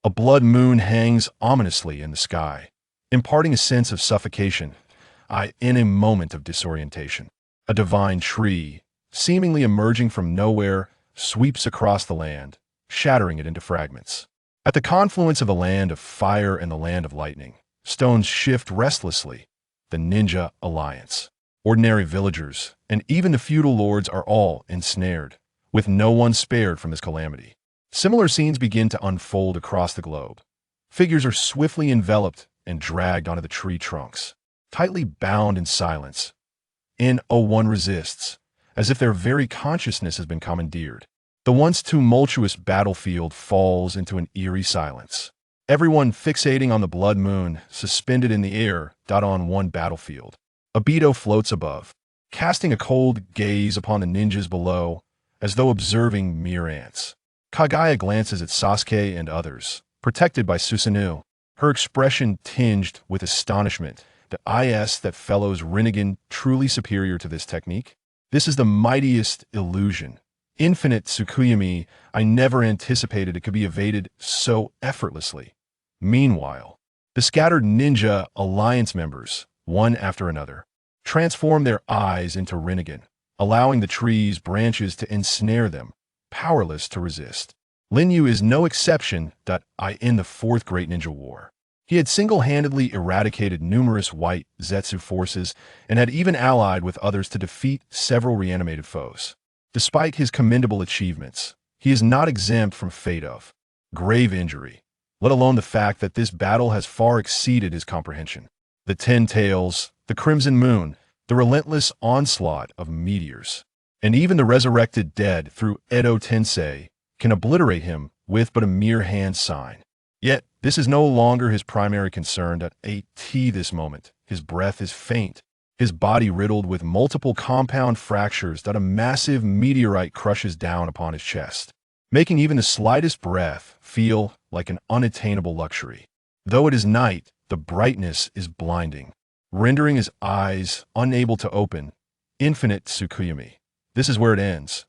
A blood moon hangs ominously in the sky, imparting a sense of suffocation, in a moment of disorientation. A divine tree, seemingly emerging from nowhere, sweeps across the land, shattering it into fragments. At the confluence of the land of fire and the land of lightning, stones shift restlessly. The ninja alliance, ordinary villagers, and even the feudal lords are all ensnared, with no one spared from this calamity. Similar scenes begin to unfold across the globe. Figures are swiftly enveloped and dragged onto the tree trunks, tightly bound in silence. One resists, as if their very consciousness has been commandeered. The once tumultuous battlefield falls into an eerie silence. Everyone fixating on the blood moon, suspended in the air, on one battlefield. Obito floats above, casting a cold gaze upon the ninjas below, as though observing mere ants. Kaguya glances at Sasuke and others, protected by Susanoo, her expression tinged with astonishment. That fellow's Rinnegan truly superior to this technique? This is the mightiest illusion. Infinite Tsukuyami. I never anticipated it could be evaded so effortlessly. Meanwhile, the scattered ninja alliance members, one after another, transform their eyes into Rinnegan, allowing the tree's branches to ensnare them, powerless to resist. Lin Yu is no exception. In the Fourth Great Ninja War, he had single-handedly eradicated numerous white Zetsu forces and had even allied with others to defeat several reanimated foes. Despite his commendable achievements, he is not exempt from fate of grave injury, let alone the fact that this battle has far exceeded his comprehension. The Ten Tails, the Crimson Moon, the relentless onslaught of meteors, and even the resurrected dead through Edo Tensei can obliterate him with but a mere hand sign. Yet, this is no longer his primary concern. This moment, his breath is faint, his body riddled with multiple compound fractures. A massive meteorite crushes down upon his chest, making even the slightest breath feel like an unattainable luxury. Though it is night, the brightness is blinding, rendering his eyes unable to open. Infinite Tsukuyami. This is where it ends.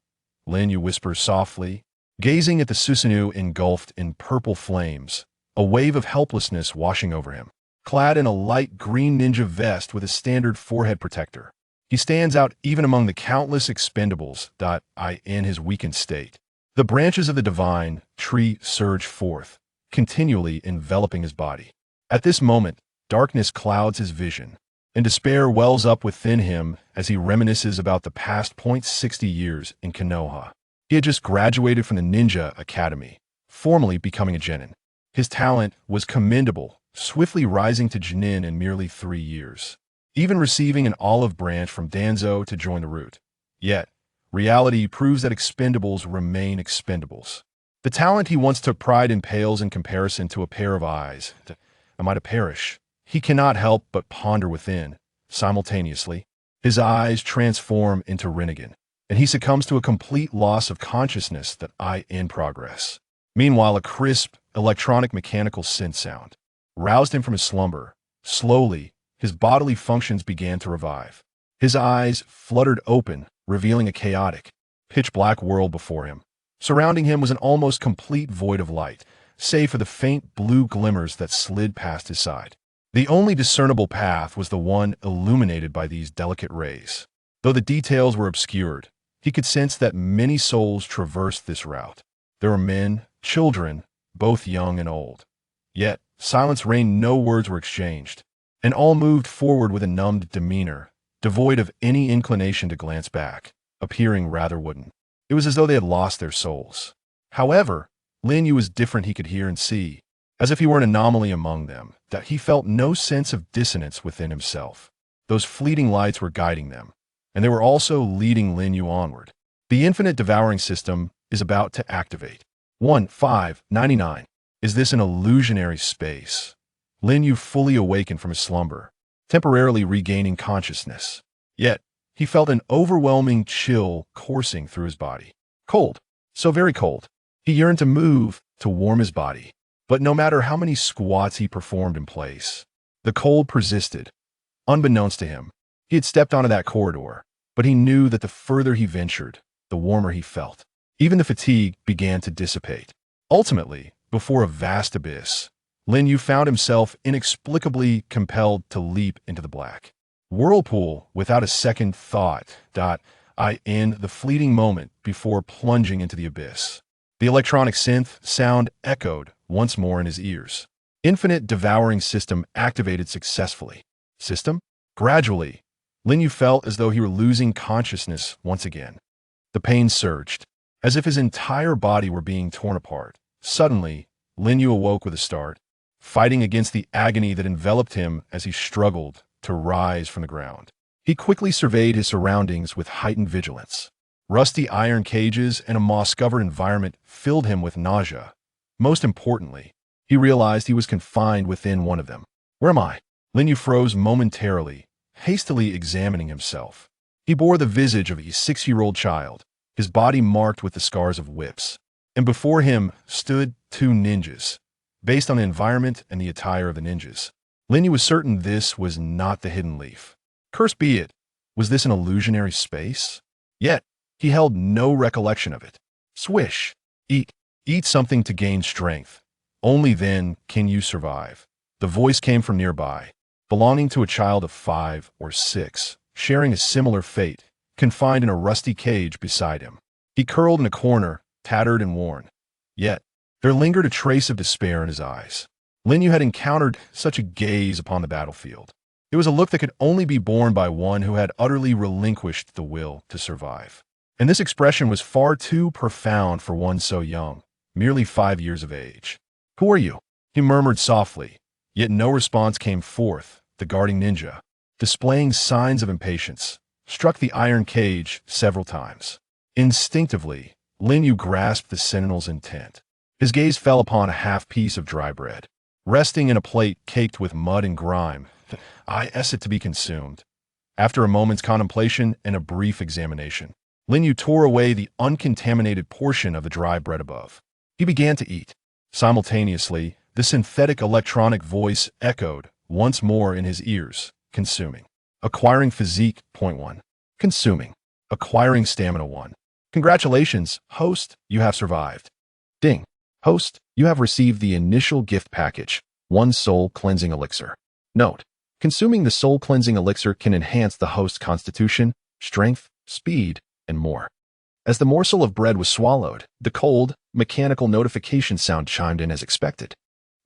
Lin Yu whispers softly, gazing at the Susanoo engulfed in purple flames, a wave of helplessness washing over him. Clad in a light green ninja vest with a standard forehead protector, he stands out even among the countless expendables. In his weakened state, the branches of the divine tree surge forth, continually enveloping his body. At this moment, darkness clouds his vision, and despair wells up within him as he reminisces about the past 60 years in Konoha. He had just graduated from the Ninja Academy, formally becoming a genin. His talent was commendable, swiftly rising to genin in merely 3 years, even receiving an olive branch from Danzo to join the route. Yet, reality proves that expendables remain expendables. The talent he once took pride in pales in comparison to a pair of eyes. Am I to perish? He cannot help but ponder within. Simultaneously, his eyes transform into Rinnegan, and he succumbs to a complete loss of consciousness. In progress. Meanwhile, a crisp, electronic mechanical synth sound roused him from his slumber. Slowly, his bodily functions began to revive. His eyes fluttered open, revealing a chaotic, pitch-black world before him. Surrounding him was an almost complete void of light, save for the faint blue glimmers that slid past his side. The only discernible path was the one illuminated by these delicate rays. Though the details were obscured, he could sense that many souls traversed this route. There were men, children, both young and old. Yet, silence reigned, no words were exchanged, and all moved forward with a numbed demeanor, devoid of any inclination to glance back, appearing rather wooden. It was as though they had lost their souls. However, Lin Yu was different. He could hear and see, as if he were an anomaly among them, that he felt no sense of dissonance within himself. Those fleeting lights were guiding them, and they were also leading Lin Yu onward. The infinite devouring system is about to activate. 1-5-99. Is this an illusionary space? Lin Yu fully awakened from his slumber, temporarily regaining consciousness. Yet, he felt an overwhelming chill coursing through his body. Cold. So very cold. He yearned to move, to warm his body. But no matter how many squats he performed in place, the cold persisted. Unbeknownst to him, he had stepped onto that corridor, but he knew that the further he ventured, the warmer he felt. Even the fatigue began to dissipate. Ultimately, before a vast abyss. Lin Yu found himself inexplicably compelled to leap into the black whirlpool without a second thought. In the fleeting moment before plunging into the abyss. The electronic synth sound echoed once more in his ears. Infinite devouring system activated successfully. System? Gradually, Lin Yu felt as though he were losing consciousness once again. The pain surged, as if his entire body were being torn apart. Suddenly, Lin Yu awoke with a start, fighting against the agony that enveloped him as he struggled to rise from the ground. He quickly surveyed his surroundings with heightened vigilance. Rusty iron cages and a moss-covered environment filled him with nausea. Most importantly, he realized he was confined within one of them. Where am I? Lin Yu froze momentarily, hastily examining himself. He bore the visage of a 6-year-old child, his body marked with the scars of whips. And before him stood 2 ninjas. Based on the environment and the attire of the ninjas, Lin Yu was certain this was not the Hidden Leaf. Cursed be it, was this an illusionary space? Yet, he held no recollection of it. Swish. Eat. Eat something to gain strength. Only then can you survive. The voice came from nearby, belonging to a child of 5 or 6, sharing a similar fate, confined in a rusty cage beside him. He curled in a corner, tattered and worn. Yet, there lingered a trace of despair in his eyes. Lin Yu had encountered such a gaze upon the battlefield. It was a look that could only be borne by one who had utterly relinquished the will to survive. And this expression was far too profound for one so young, merely 5 years of age. Who are you? He murmured softly, yet no response came forth. The guarding ninja, displaying signs of impatience, struck the iron cage several times. Instinctively, Lin Yu grasped the sentinel's intent. His gaze fell upon a half-piece of dry bread, resting in a plate caked with mud and grime. I asked it to be consumed. After a moment's contemplation and a brief examination, Lin Yu tore away the uncontaminated portion of the dry bread above. He began to eat. Simultaneously, the synthetic electronic voice echoed once more in his ears. Consuming. Acquiring physique, point 1. Consuming. Acquiring stamina 1. Congratulations, host, you have survived. Ding. Host, you have received the initial gift package, 1 soul cleansing elixir. Note. Consuming the soul cleansing elixir can enhance the host's constitution, strength, speed, and more. As the morsel of bread was swallowed, the cold, mechanical notification sound chimed in as expected.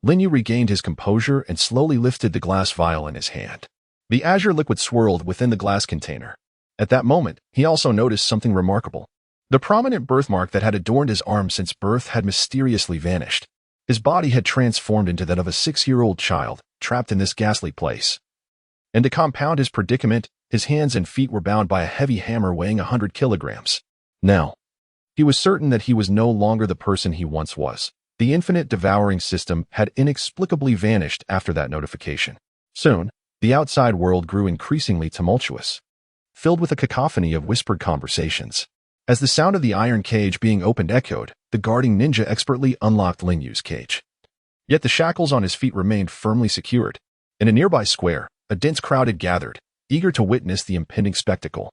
Lin Yu regained his composure and slowly lifted the glass vial in his hand. The azure liquid swirled within the glass container. At that moment, he also noticed something remarkable. The prominent birthmark that had adorned his arm since birth had mysteriously vanished. His body had transformed into that of a 6-year-old child, trapped in this ghastly place. And to compound his predicament, his hands and feet were bound by a heavy hammer weighing 100 kilograms. Now, he was certain that he was no longer the person he once was. The infinite devouring system had inexplicably vanished after that notification. Soon, the outside world grew increasingly tumultuous, filled with a cacophony of whispered conversations. As the sound of the iron cage being opened echoed, the guarding ninja expertly unlocked Lin Yu's cage. Yet the shackles on his feet remained firmly secured. In a nearby square, a dense crowd had gathered, eager to witness the impending spectacle.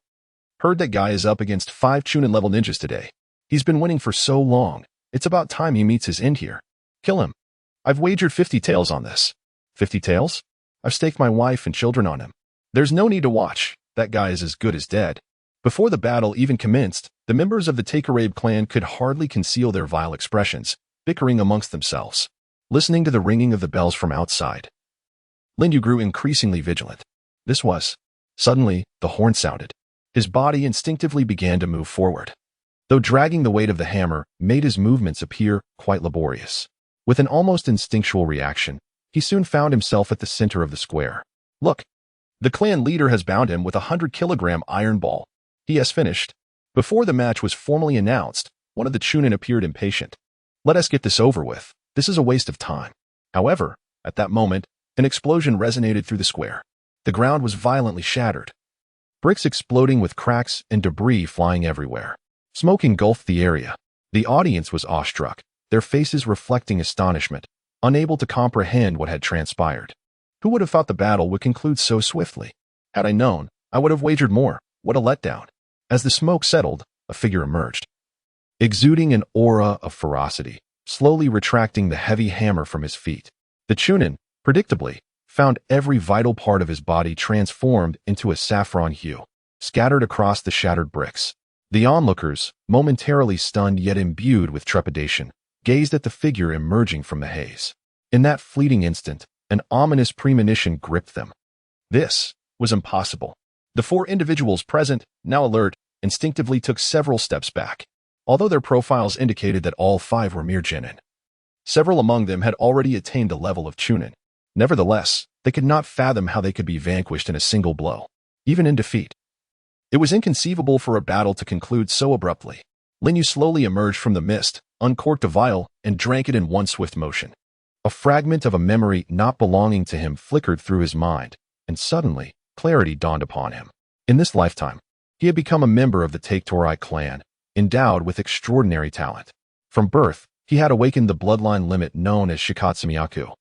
Heard that guy is up against 5 Chunin-level ninjas today. He's been winning for so long. It's about time he meets his end here. Kill him. I've wagered 50 taels on this. 50 taels? I've staked my wife and children on him. There's no need to watch. That guy is as good as dead. Before the battle even commenced, the members of the Takarabe clan could hardly conceal their vile expressions, bickering amongst themselves, listening to the ringing of the bells from outside. Lin Yu grew increasingly vigilant. This was. Suddenly, the horn sounded. His body instinctively began to move forward, though dragging the weight of the hammer made his movements appear quite laborious. With an almost instinctual reaction, he soon found himself at the center of the square. Look! The clan leader has bound him with a 100-kilogram iron ball. He has finished. Before the match was formally announced, one of the Chunin appeared impatient. Let us get this over with. This is a waste of time. However, at that moment, an explosion resonated through the square. The ground was violently shattered, bricks exploding with cracks and debris flying everywhere. Smoke engulfed the area. The audience was awestruck, their faces reflecting astonishment, unable to comprehend what had transpired. Who would have thought the battle would conclude so swiftly? Had I known, I would have wagered more. What a letdown. As the smoke settled, a figure emerged, exuding an aura of ferocity. slowly retracting the heavy hammer from his feet. The Chunin, predictably, found every vital part of his body transformed into a saffron hue, scattered across the shattered bricks. The onlookers, momentarily stunned yet imbued with trepidation, gazed at the figure emerging from the haze. In that fleeting instant, an ominous premonition gripped them. This was impossible. The four individuals present, now alert, instinctively took several steps back, although their profiles indicated that all five were mere Genin. Several among them had already attained the level of Chunin. Nevertheless, they could not fathom how they could be vanquished in a single blow, even in defeat. It was inconceivable for a battle to conclude so abruptly. Lin Yu slowly emerged from the mist, uncorked a vial, and drank it in one swift motion. A fragment of a memory not belonging to him flickered through his mind, and suddenly, clarity dawned upon him. In this lifetime, he had become a member of the Take-Torai clan, endowed with extraordinary talent. From birth, he had awakened the bloodline limit known as Shikatsumiyaku,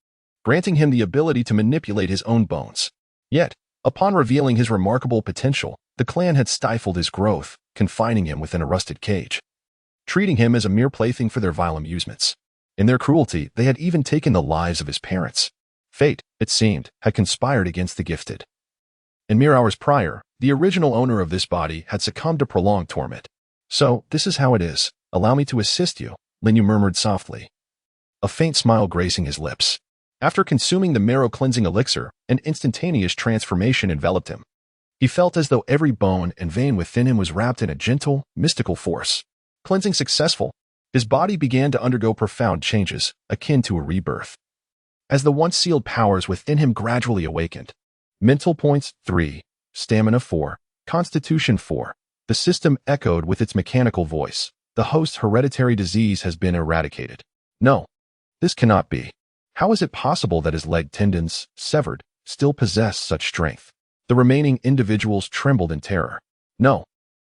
granting him the ability to manipulate his own bones. Yet, upon revealing his remarkable potential, the clan had stifled his growth, confining him within a rusted cage, treating him as a mere plaything for their vile amusements. In their cruelty, they had even taken the lives of his parents. Fate, it seemed, had conspired against the gifted. And mere hours prior, the original owner of this body had succumbed to prolonged torment. So, this is how it is. Allow me to assist you, Lin Yu murmured softly, a faint smile gracing his lips. After consuming the marrow-cleansing elixir, an instantaneous transformation enveloped him. He felt as though every bone and vein within him was wrapped in a gentle, mystical force. Cleansing successful, his body began to undergo profound changes, akin to a rebirth. As the once sealed powers within him gradually awakened, mental points 3, stamina 4, constitution 4, the system echoed with its mechanical voice. The host's hereditary disease has been eradicated. No, this cannot be. How is it possible that his leg tendons, severed, still possess such strength? The remaining individuals trembled in terror. No,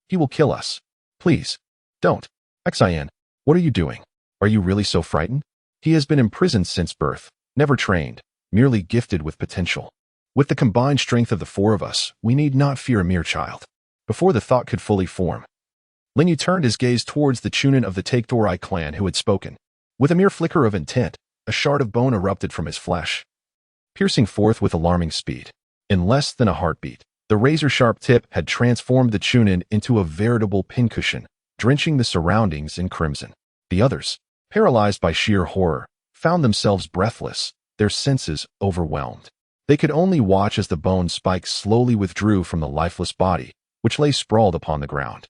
he will kill us. Please, don't. Xian, what are you doing? Are you really so frightened? He has been imprisoned since birth, never trained, merely gifted with potential. With the combined strength of the four of us, we need not fear a mere child. Before the thought could fully form, Lin Yu turned his gaze towards the Chunin of the Take-Torai clan who had spoken. With a mere flicker of intent, a shard of bone erupted from his flesh, piercing forth with alarming speed. In less than a heartbeat, the razor-sharp tip had transformed the Chunin into a veritable pincushion, drenching the surroundings in crimson. The others, paralyzed by sheer horror, found themselves breathless, their senses overwhelmed. They could only watch as the bone spikes slowly withdrew from the lifeless body, which lay sprawled upon the ground.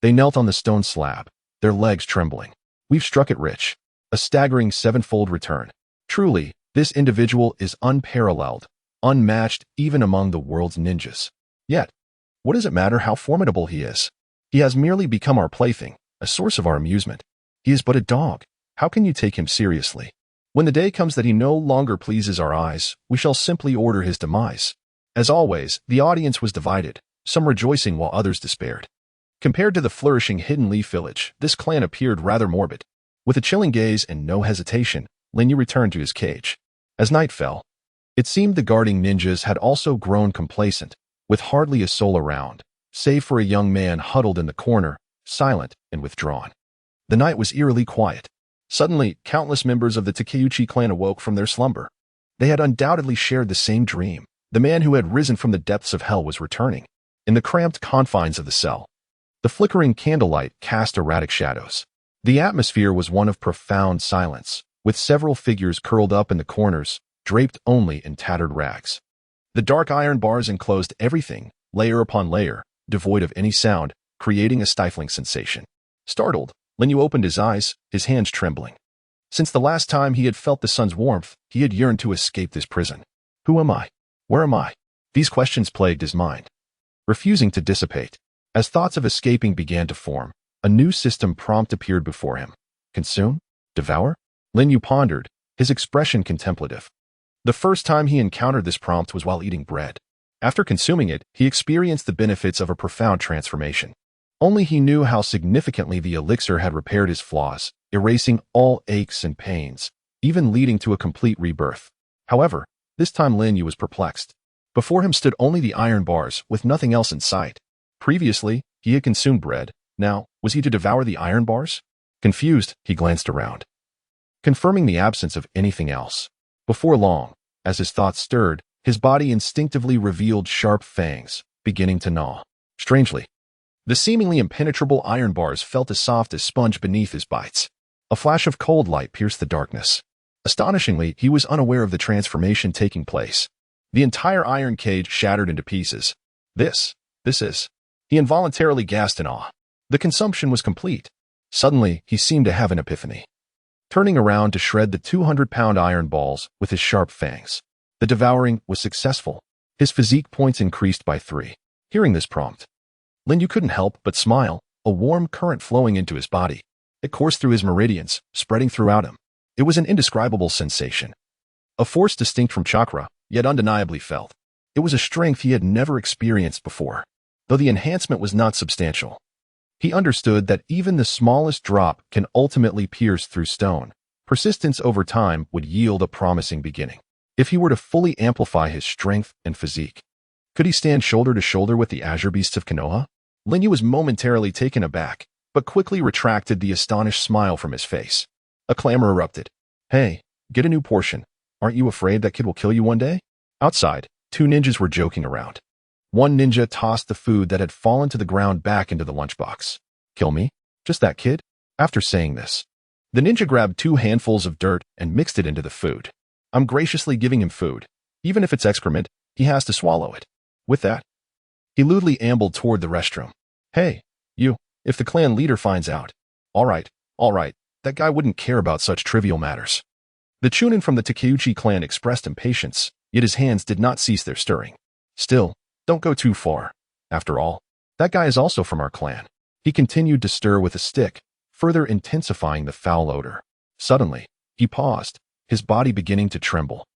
They knelt on the stone slab, their legs trembling. We've struck it rich. A staggering sevenfold return. Truly, this individual is unparalleled, unmatched even among the world's ninjas. Yet, what does it matter how formidable he is? He has merely become our plaything, a source of our amusement. He is but a dog. How can you take him seriously? When the day comes that he no longer pleases our eyes, we shall simply order his demise. As always, the audience was divided, some rejoicing while others despaired. Compared to the flourishing Hidden Leaf village, this clan appeared rather morbid. With a chilling gaze and no hesitation, Lin Yu returned to his cage. As night fell, it seemed the guarding ninjas had also grown complacent, with hardly a soul around, save for a young man huddled in the corner, silent and withdrawn. The night was eerily quiet. Suddenly, countless members of the Takeuchi clan awoke from their slumber. They had undoubtedly shared the same dream. The man who had risen from the depths of hell was returning. In the cramped confines of the cell, the flickering candlelight cast erratic shadows. The atmosphere was one of profound silence, with several figures curled up in the corners, draped only in tattered rags. The dark iron bars enclosed everything, layer upon layer, devoid of any sound, creating a stifling sensation. Startled, Lin Yu opened his eyes, his hands trembling. Since the last time he had felt the sun's warmth, he had yearned to escape this prison. Who am I? Where am I? These questions plagued his mind, refusing to dissipate. As thoughts of escaping began to form, a new system prompt appeared before him. Consume? Devour? Lin Yu pondered, his expression contemplative. The first time he encountered this prompt was while eating bread. After consuming it, he experienced the benefits of a profound transformation. Only he knew how significantly the elixir had repaired his flaws, erasing all aches and pains, even leading to a complete rebirth. However, this time Lin Yu was perplexed. Before him stood only the iron bars, with nothing else in sight. Previously, he had consumed bread. Now, was he to devour the iron bars? Confused, he glanced around. confirming the absence of anything else. Before long, as his thoughts stirred, his body instinctively revealed sharp fangs, beginning to gnaw. Strangely, the seemingly impenetrable iron bars felt as soft as sponge beneath his bites. A flash of cold light pierced the darkness. Astonishingly, he was unaware of the transformation taking place. The entire iron cage shattered into pieces. This is... He involuntarily gasped in awe. The consumption was complete. Suddenly, he seemed to have an epiphany. Turning around to shred the 200-pound iron balls with his sharp fangs. The devouring was successful. His physique points increased by 3. Hearing this prompt, Lin Yu couldn't help but smile, a warm current flowing into his body. It coursed through his meridians, spreading throughout him. It was an indescribable sensation. A force distinct from chakra, yet undeniably felt. It was a strength he had never experienced before, though the enhancement was not substantial. He understood that even the smallest drop can ultimately pierce through stone. Persistence over time would yield a promising beginning. If he were to fully amplify his strength and physique, could he stand shoulder to shoulder with the Azure Beasts of Konoha? Lin Yu was momentarily taken aback, but quickly retracted the astonished smile from his face. A clamor erupted. Hey, get a new portion. Aren't you afraid that kid will kill you one day? Outside, 2 ninjas were joking around. One ninja tossed the food that had fallen to the ground back into the lunchbox. Kill me? Just that kid? After saying this, the ninja grabbed 2 handfuls of dirt and mixed it into the food. I'm graciously giving him food. Even if it's excrement, he has to swallow it. With that, he lewdly ambled toward the restroom. Hey, you, if the clan leader finds out. All right, that guy wouldn't care about such trivial matters. The Chunin from the Takeuchi clan expressed impatience, yet his hands did not cease their stirring. Still, don't go too far. After all, that guy is also from our clan. He continued to stir with a stick, further intensifying the foul odor. Suddenly, he paused, his body beginning to tremble.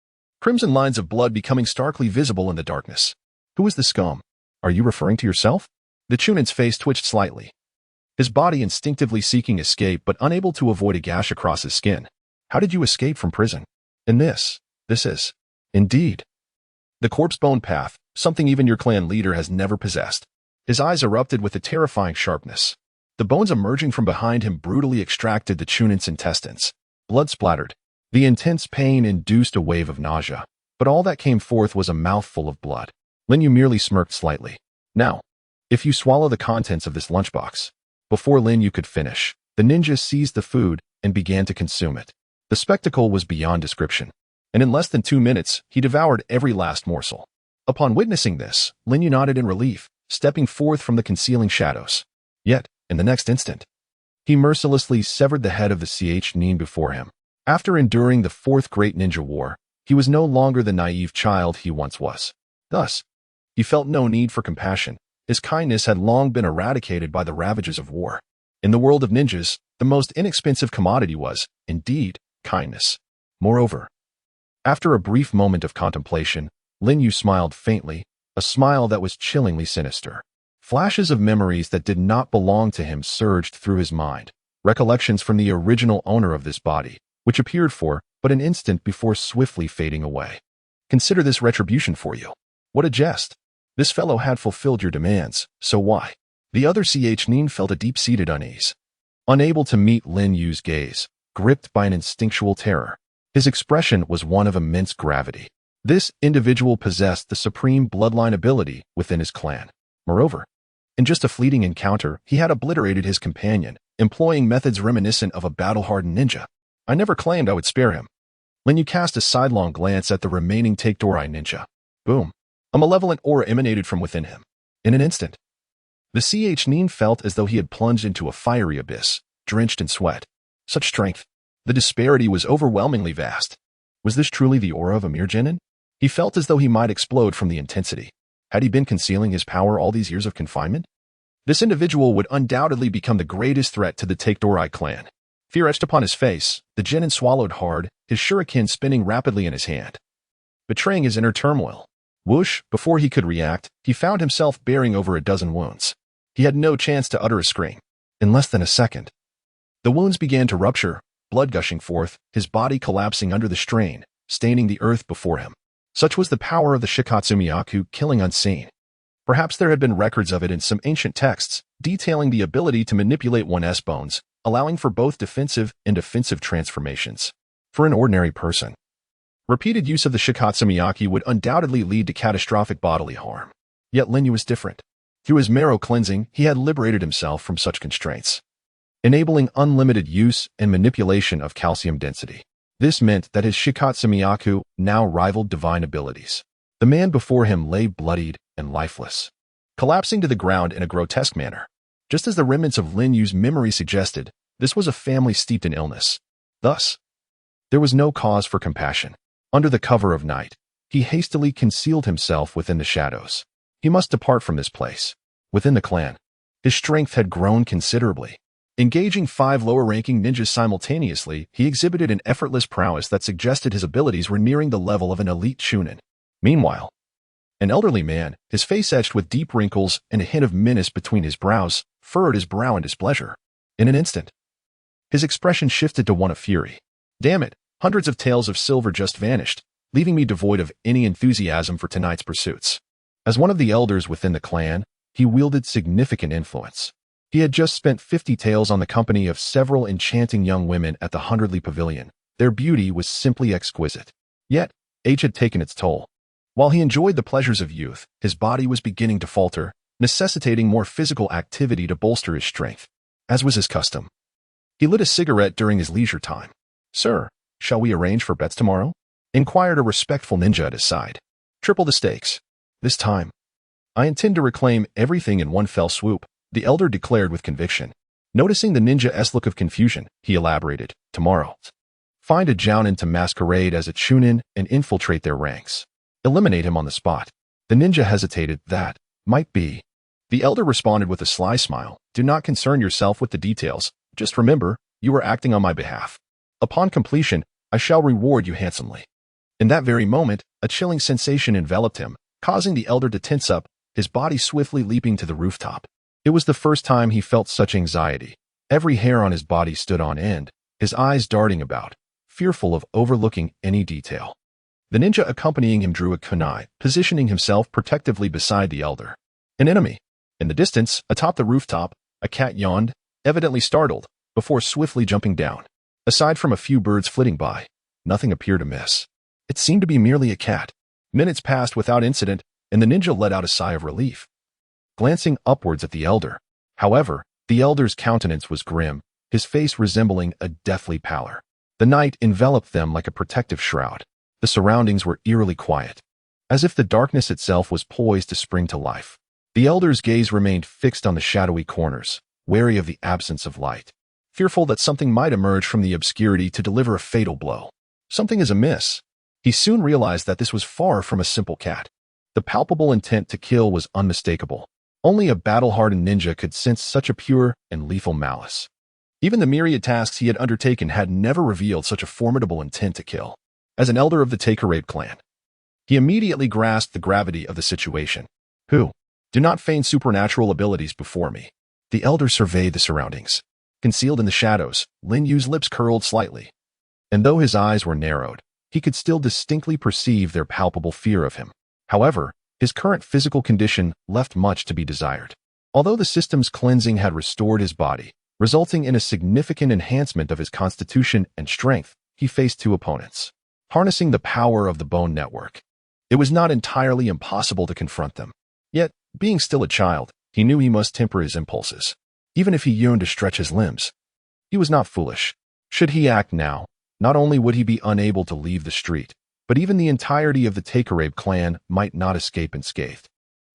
Crimson lines of blood becoming starkly visible in the darkness. Who is the scum? Are you referring to yourself? The Chunin's face twitched slightly, his body instinctively seeking escape but unable to avoid a gash across his skin. How did you escape from prison? And this is, indeed, the corpse-bone path, something even your clan leader has never possessed. His eyes erupted with a terrifying sharpness. The bones emerging from behind him brutally extracted the Chunin's intestines. Blood splattered. The intense pain induced a wave of nausea, but all that came forth was a mouthful of blood. Lin Yu merely smirked slightly. Now, if you swallow the contents of this lunchbox. Before Lin Yu could finish, the ninja seized the food and began to consume it. The spectacle was beyond description, and in less than 2 minutes, he devoured every last morsel. Upon witnessing this, Lin Yu nodded in relief, stepping forth from the concealing shadows. Yet, in the next instant, he mercilessly severed the head of the Chunin before him. After enduring the 4th Great Ninja War, he was no longer the naive child he once was. Thus, he felt no need for compassion. His kindness had long been eradicated by the ravages of war. In the world of ninjas, the most inexpensive commodity was, indeed, kindness. Moreover, after a brief moment of contemplation, Lin Yu smiled faintly, a smile that was chillingly sinister. Flashes of memories that did not belong to him surged through his mind, recollections from the original owner of this body, which appeared for but an instant before swiftly fading away. Consider this retribution for you. What a jest. This fellow had fulfilled your demands, so why? The other Chunin felt a deep-seated unease. Unable to meet Lin Yu's gaze, gripped by an instinctual terror, his expression was one of immense gravity. This individual possessed the supreme bloodline ability within his clan. Moreover, in just a fleeting encounter, he had obliterated his companion, employing methods reminiscent of a battle-hardened ninja. I never claimed I would spare him. Lin Yu cast a sidelong glance at the remaining Takedorai ninja. Boom. A malevolent aura emanated from within him. In an instant, the Chunin felt as though he had plunged into a fiery abyss, drenched in sweat. Such strength. The disparity was overwhelmingly vast. Was this truly the aura of a mere genin? He felt as though he might explode from the intensity. Had he been concealing his power all these years of confinement? This individual would undoubtedly become the greatest threat to the Takedorai clan. Fear etched upon his face, the genin swallowed hard, his shuriken spinning rapidly in his hand, betraying his inner turmoil. Whoosh, before he could react, he found himself bearing over a dozen wounds. He had no chance to utter a scream. In less than a second, the wounds began to rupture, blood gushing forth, his body collapsing under the strain, staining the earth before him. Such was the power of the Shikatsumiyaku, killing unseen. Perhaps there had been records of it in some ancient texts, detailing the ability to manipulate one's bones, allowing for both defensive and offensive transformations. For an ordinary person, repeated use of the Shikatsu Miyaki would undoubtedly lead to catastrophic bodily harm. Yet Linyu was different. Through his marrow cleansing, he had liberated himself from such constraints, enabling unlimited use and manipulation of calcium density. This meant that his Shikatsu Miyaku now rivaled divine abilities. The man before him lay bloodied and lifeless, collapsing to the ground in a grotesque manner. Just as the remnants of Lin Yu's memory suggested, this was a family steeped in illness. Thus, there was no cause for compassion. Under the cover of night, he hastily concealed himself within the shadows. He must depart from this place. Within the clan, his strength had grown considerably. Engaging 5 lower-ranking ninjas simultaneously, he exhibited an effortless prowess that suggested his abilities were nearing the level of an elite chunin. Meanwhile, an elderly man, his face etched with deep wrinkles and a hint of menace between his brows, furrowed his brow in displeasure. In an instant, his expression shifted to one of fury. Damn it, hundreds of taels of silver just vanished, leaving me devoid of any enthusiasm for tonight's pursuits. As one of the elders within the clan, he wielded significant influence. He had just spent 50 taels on the company of several enchanting young women at the Hundredly Pavilion. Their beauty was simply exquisite. Yet, age had taken its toll. While he enjoyed the pleasures of youth, his body was beginning to falter, necessitating more physical activity to bolster his strength. As was his custom, he lit a cigarette during his leisure time. "Sir, shall we arrange for bets tomorrow?" inquired a respectful ninja at his side. "Triple the stakes. This time, I intend to reclaim everything in one fell swoop," the elder declared with conviction. Noticing the ninja's look of confusion, he elaborated, "Tomorrow, find a jounin to masquerade as a chunin and infiltrate their ranks. Eliminate him on the spot." The ninja hesitated. "That might be." The elder responded with a sly smile. "Do not concern yourself with the details. Just remember, you are acting on my behalf. Upon completion, I shall reward you handsomely." In that very moment, a chilling sensation enveloped him, causing the elder to tense up, his body swiftly leaping to the rooftop. It was the first time he felt such anxiety. Every hair on his body stood on end, his eyes darting about, fearful of overlooking any detail. The ninja accompanying him drew a kunai, positioning himself protectively beside the elder. An enemy. In the distance, atop the rooftop, a cat yawned, evidently startled, before swiftly jumping down. Aside from a few birds flitting by, nothing appeared amiss. It seemed to be merely a cat. Minutes passed without incident, and the ninja let out a sigh of relief, glancing upwards at the elder. However, the elder's countenance was grim, his face resembling a deathly pallor. The night enveloped them like a protective shroud. The surroundings were eerily quiet, as if the darkness itself was poised to spring to life. The elder's gaze remained fixed on the shadowy corners, wary of the absence of light, fearful that something might emerge from the obscurity to deliver a fatal blow. Something is amiss. He soon realized that this was far from a simple cat. The palpable intent to kill was unmistakable. Only a battle-hardened ninja could sense such a pure and lethal malice. Even the myriad tasks he had undertaken had never revealed such a formidable intent to kill. As an elder of the Takarabe clan, he immediately grasped the gravity of the situation. "Who? Do not feign supernatural abilities before me." The elder surveyed the surroundings. Concealed in the shadows, Lin Yu's lips curled slightly. And though his eyes were narrowed, he could still distinctly perceive their palpable fear of him. However, his current physical condition left much to be desired. Although the system's cleansing had restored his body, resulting in a significant enhancement of his constitution and strength, he faced 2 opponents. Harnessing the power of the bone network, it was not entirely impossible to confront them. Yet, being still a child, he knew he must temper his impulses. Even if he yearned to stretch his limbs, he was not foolish. Should he act now, not only would he be unable to leave the street, but even the entirety of the Takarabe clan might not escape unscathed.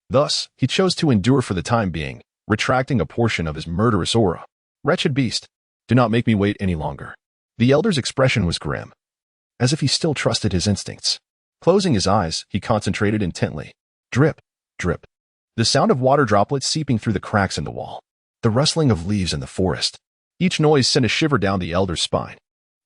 Thus, he chose to endure for the time being, retracting a portion of his murderous aura. "Wretched beast, do not make me wait any longer." The elder's expression was grim, as if he still trusted his instincts. Closing his eyes, he concentrated intently. Drip, drip. The sound of water droplets seeping through the cracks in the wall. The rustling of leaves in the forest. Each noise sent a shiver down the elder's spine.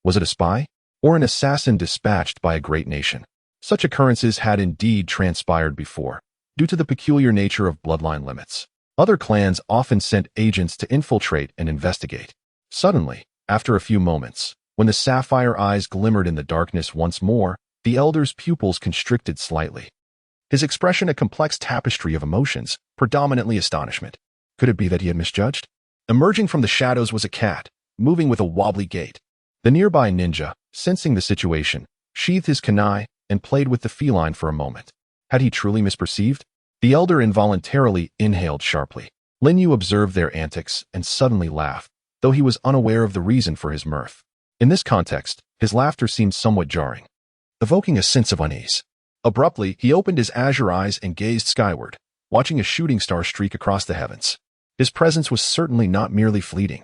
Was it a spy? Or an assassin dispatched by a great nation? Such occurrences had indeed transpired before, due to the peculiar nature of bloodline limits. Other clans often sent agents to infiltrate and investigate. Suddenly, after a few moments, when the sapphire eyes glimmered in the darkness once more, the elder's pupils constricted slightly. His expression a complex tapestry of emotions, predominantly astonishment. Could it be that he had misjudged? Emerging from the shadows was a cat, moving with a wobbly gait. The nearby ninja, sensing the situation, sheathed his kunai and played with the feline for a moment. Had he truly misperceived? The elder involuntarily inhaled sharply. Lin Yu observed their antics and suddenly laughed, though he was unaware of the reason for his mirth. In this context, his laughter seemed somewhat jarring, evoking a sense of unease. Abruptly, he opened his azure eyes and gazed skyward, watching a shooting star streak across the heavens. His presence was certainly not merely fleeting.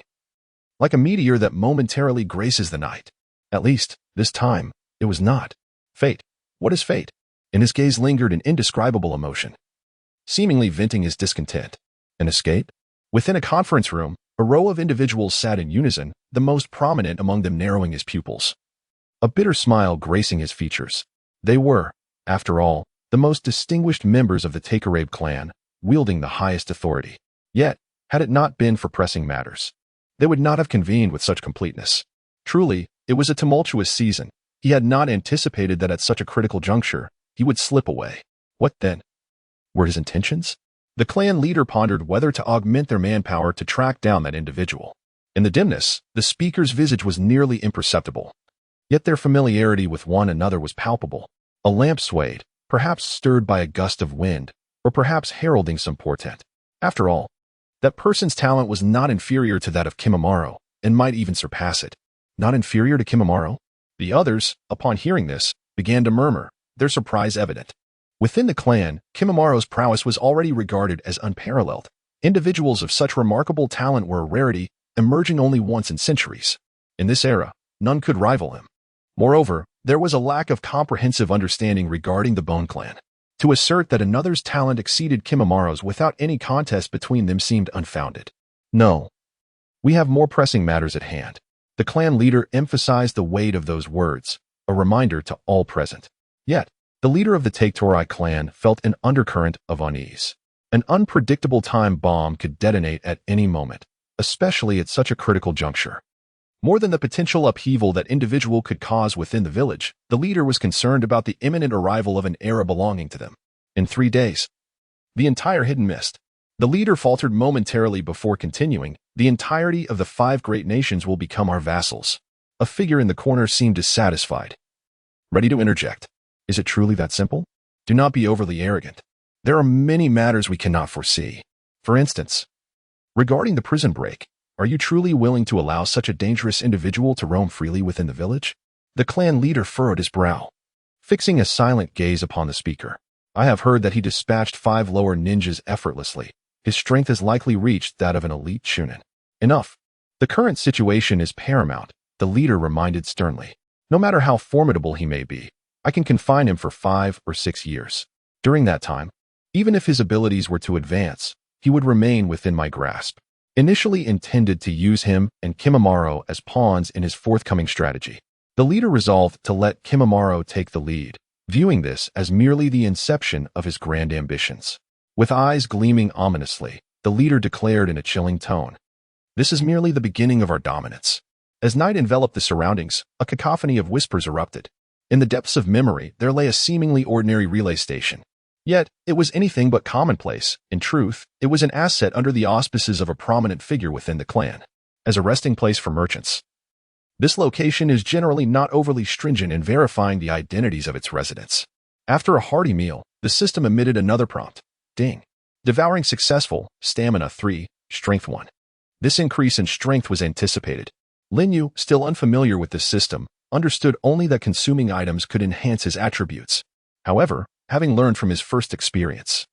Like a meteor that momentarily graces the night. At least, this time, it was not. Fate. What is fate? In his gaze lingered an indescribable emotion, seemingly venting his discontent. An escape? Within a conference room, a row of individuals sat in unison, the most prominent among them narrowing his pupils. A bitter smile gracing his features. They were, after all, the most distinguished members of the Takarabe clan, wielding the highest authority. Yet, had it not been for pressing matters, they would not have convened with such completeness. Truly, it was a tumultuous season. He had not anticipated that at such a critical juncture, he would slip away. What then? Were his intentions? The clan leader pondered whether to augment their manpower to track down that individual. In the dimness, the speaker's visage was nearly imperceptible. Yet their familiarity with one another was palpable. A lamp swayed, perhaps stirred by a gust of wind, or perhaps heralding some portent. After all, that person's talent was not inferior to that of Kimimaro, and might even surpass it. Not inferior to Kimimaro? The others, upon hearing this, began to murmur, their surprise evident. Within the clan, Kimimaro's prowess was already regarded as unparalleled. Individuals of such remarkable talent were a rarity, emerging only once in centuries. In this era, none could rival him. Moreover, there was a lack of comprehensive understanding regarding the Bone Clan. To assert that another's talent exceeded Kimimaro's without any contest between them seemed unfounded. No. We have more pressing matters at hand. The clan leader emphasized the weight of those words, a reminder to all present. Yet, the leader of the Taketorai clan felt an undercurrent of unease. An unpredictable time bomb could detonate at any moment, especially at such a critical juncture. More than the potential upheaval that individual could cause within the village, the leader was concerned about the imminent arrival of an era belonging to them. In 3 days, the entire hidden mist. The leader faltered momentarily before continuing, the entirety of the 5 great nations will become our vassals. A figure in the corner seemed dissatisfied, ready to interject. Is it truly that simple? Do not be overly arrogant. There are many matters we cannot foresee. For instance, regarding the prison break, are you truly willing to allow such a dangerous individual to roam freely within the village? The clan leader furrowed his brow, fixing a silent gaze upon the speaker. I have heard that he dispatched 5 lower ninjas effortlessly. His strength has likely reached that of an elite chunin. Enough. The current situation is paramount, the leader reminded sternly. No matter how formidable he may be, I can confine him for 5 or 6 years. During that time, even if his abilities were to advance, he would remain within my grasp. Initially intended to use him and Kimimaro as pawns in his forthcoming strategy, the leader resolved to let Kimimaro take the lead, viewing this as merely the inception of his grand ambitions. With eyes gleaming ominously, the leader declared in a chilling tone, "This is merely the beginning of our dominance." As night enveloped the surroundings, a cacophony of whispers erupted. In the depths of memory, there lay a seemingly ordinary relay station. Yet, it was anything but commonplace. In truth, it was an asset under the auspices of a prominent figure within the clan, as a resting place for merchants. This location is generally not overly stringent in verifying the identities of its residents. After a hearty meal, the system emitted another prompt. Ding. Devouring successful, stamina 3, strength 1. This increase in strength was anticipated. Lin Yu, still unfamiliar with this system, understood only that consuming items could enhance his attributes. However, having learned from his first experience,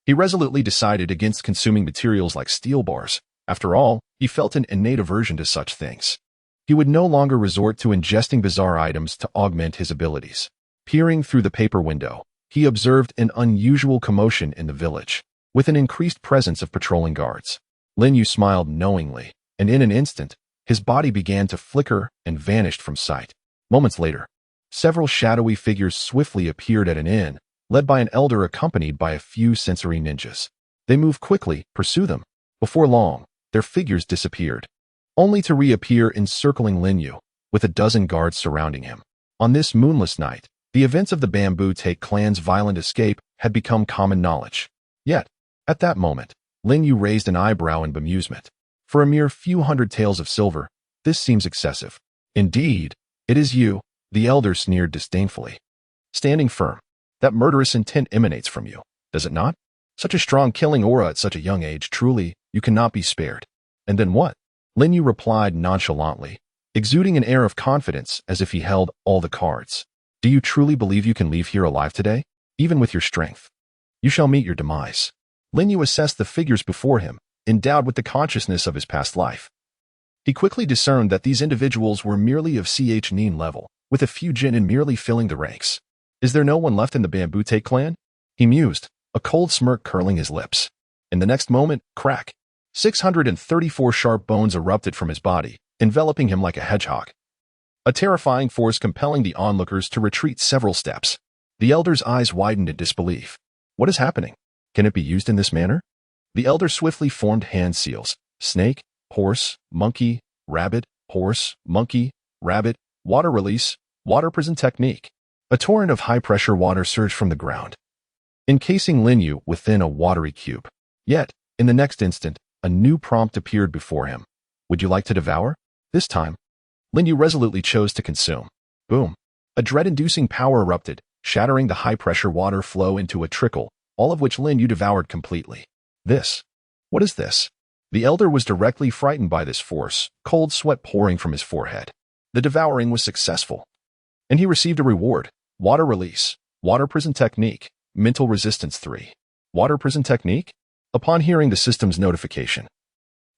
he resolutely decided against consuming materials like steel bars. After all, he felt an innate aversion to such things. He would no longer resort to ingesting bizarre items to augment his abilities. Peering through the paper window, he observed an unusual commotion in the village, with an increased presence of patrolling guards. Lin Yu smiled knowingly, and in an instant, his body began to flicker and vanished from sight. Moments later, several shadowy figures swiftly appeared at an inn, led by an elder accompanied by a few sensory ninjas. They moved quickly, pursue them. Before long, their figures disappeared, only to reappear encircling Lin Yu, with a dozen guards surrounding him. On this moonless night, the events of the Bamboo Take clan's violent escape had become common knowledge. Yet, at that moment, Lin Yu raised an eyebrow in bemusement. For a mere few hundred taels of silver, This seems excessive. Indeed, it is you, the elder sneered disdainfully. Standing firm. That murderous intent emanates from you, does it not? Such a strong killing aura at such a young age, truly, you cannot be spared. And then what? Lin Yu replied nonchalantly, exuding an air of confidence as if he held all the cards. Do you truly believe you can leave here alive today? Even with your strength? You shall meet your demise. Lin Yu assessed the figures before him, endowed with the consciousness of his past life. He quickly discerned that these individuals were merely of Ch Nin level, with a few Jinin merely filling the ranks. Is there no one left in the Bambute clan? He mused, a cold smirk curling his lips. In the next moment, crack. 634 sharp bones erupted from his body, enveloping him like a hedgehog. A terrifying force compelling the onlookers to retreat several steps. The elder's eyes widened in disbelief. What is happening? Can it be used in this manner? The elder swiftly formed hand seals. Snake, horse, monkey, rabbit, horse, monkey, rabbit, water release, water prison technique. A torrent of high-pressure water surged from the ground, encasing Lin Yu within a watery cube. Yet, in the next instant, a new prompt appeared before him. Would you like to devour? This time, Lin Yu resolutely chose to consume. Boom. A dread-inducing power erupted, shattering the high-pressure water flow into a trickle, all of which Lin Yu devoured completely. This. What is this? The elder was directly frightened by this force, cold sweat pouring from his forehead. The devouring was successful, and he received a reward. Water release, water prison technique, mental resistance 3. Water prison technique? Upon hearing the system's notification,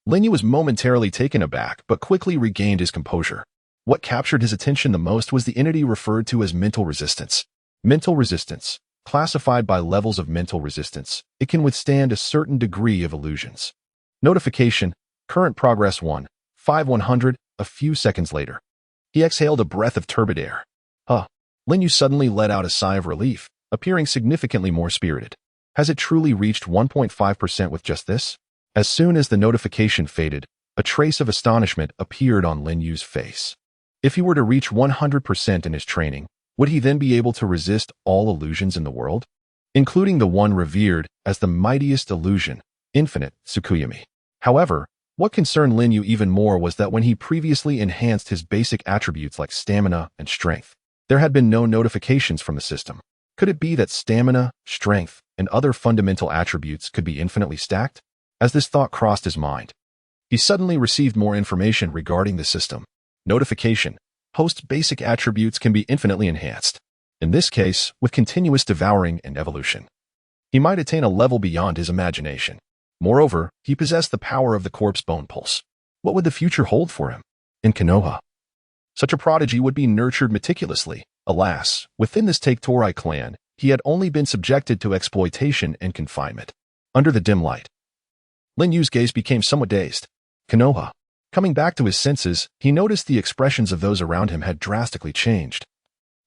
Lin Yu was momentarily taken aback but quickly regained his composure. What captured his attention the most was the entity referred to as mental resistance. Mental resistance. Classified by levels of mental resistance, it can withstand a certain degree of illusions. Notification, current progress 1, 5/100, a few seconds later. He exhaled a breath of turbid air. Lin Yu suddenly let out a sigh of relief, appearing significantly more spirited. Has it truly reached 1.5% with just this? As soon as the notification faded, a trace of astonishment appeared on Lin Yu's face. If he were to reach 100% in his training, would he then be able to resist all illusions in the world? Including the one revered as the mightiest illusion, infinite Tsukuyami. However, what concerned Lin Yu even more was that when he previously enhanced his basic attributes like stamina and strength, there had been no notifications from the system. Could it be that stamina, strength, and other fundamental attributes could be infinitely stacked? As this thought crossed his mind, he suddenly received more information regarding the system. Notification. Host basic attributes can be infinitely enhanced. In this case, with continuous devouring and evolution. He might attain a level beyond his imagination. Moreover, he possessed the power of the corpse bone pulse. What would the future hold for him? In Konoha, such a prodigy would be nurtured meticulously. Alas, within this Take-Torai clan, he had only been subjected to exploitation and confinement. Under the dim light, Lin Yu's gaze became somewhat dazed. Konoha. Coming back to his senses, he noticed the expressions of those around him had drastically changed.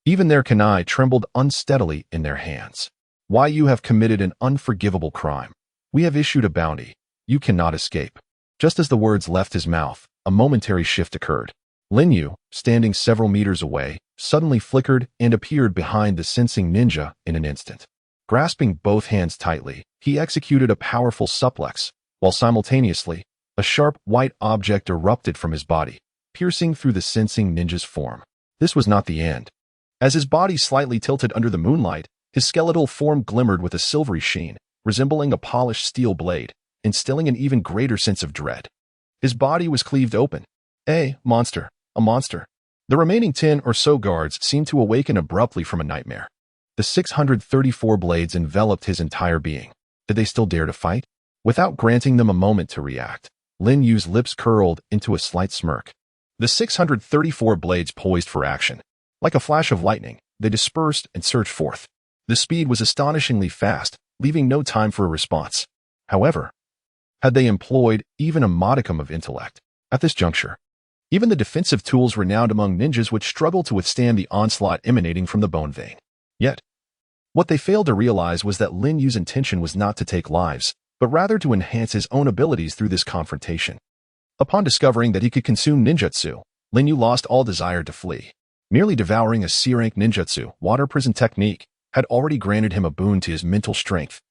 Even their kunai trembled unsteadily in their hands. Why, you have committed an unforgivable crime. We have issued a bounty. You cannot escape. Just as the words left his mouth, a momentary shift occurred. Lin Yu, standing several meters away, suddenly flickered and appeared behind the sensing ninja in an instant. Grasping both hands tightly, he executed a powerful suplex, while simultaneously, a sharp white object erupted from his body, piercing through the sensing ninja's form. This was not the end. As his body slightly tilted under the moonlight, his skeletal form glimmered with a silvery sheen, resembling a polished steel blade, instilling an even greater sense of dread. His body was cleaved open. A monster. The remaining 10 or so guards seemed to awaken abruptly from a nightmare. The 634 blades enveloped his entire being. Did they still dare to fight? Without granting them a moment to react, Lin Yu's lips curled into a slight smirk. The 634 blades poised for action. Like a flash of lightning, they dispersed and surged forth. The speed was astonishingly fast, leaving no time for a response. However, had they employed even a modicum of intellect, at this juncture, even the defensive tools renowned among ninjas would struggle to withstand the onslaught emanating from the bone vein. Yet, what they failed to realize was that Lin Yu's intention was not to take lives, but rather to enhance his own abilities through this confrontation. Upon discovering that he could consume ninjutsu, Lin Yu lost all desire to flee. Merely devouring a C-rank ninjutsu, water prison technique, had already granted him a boon to his mental strength.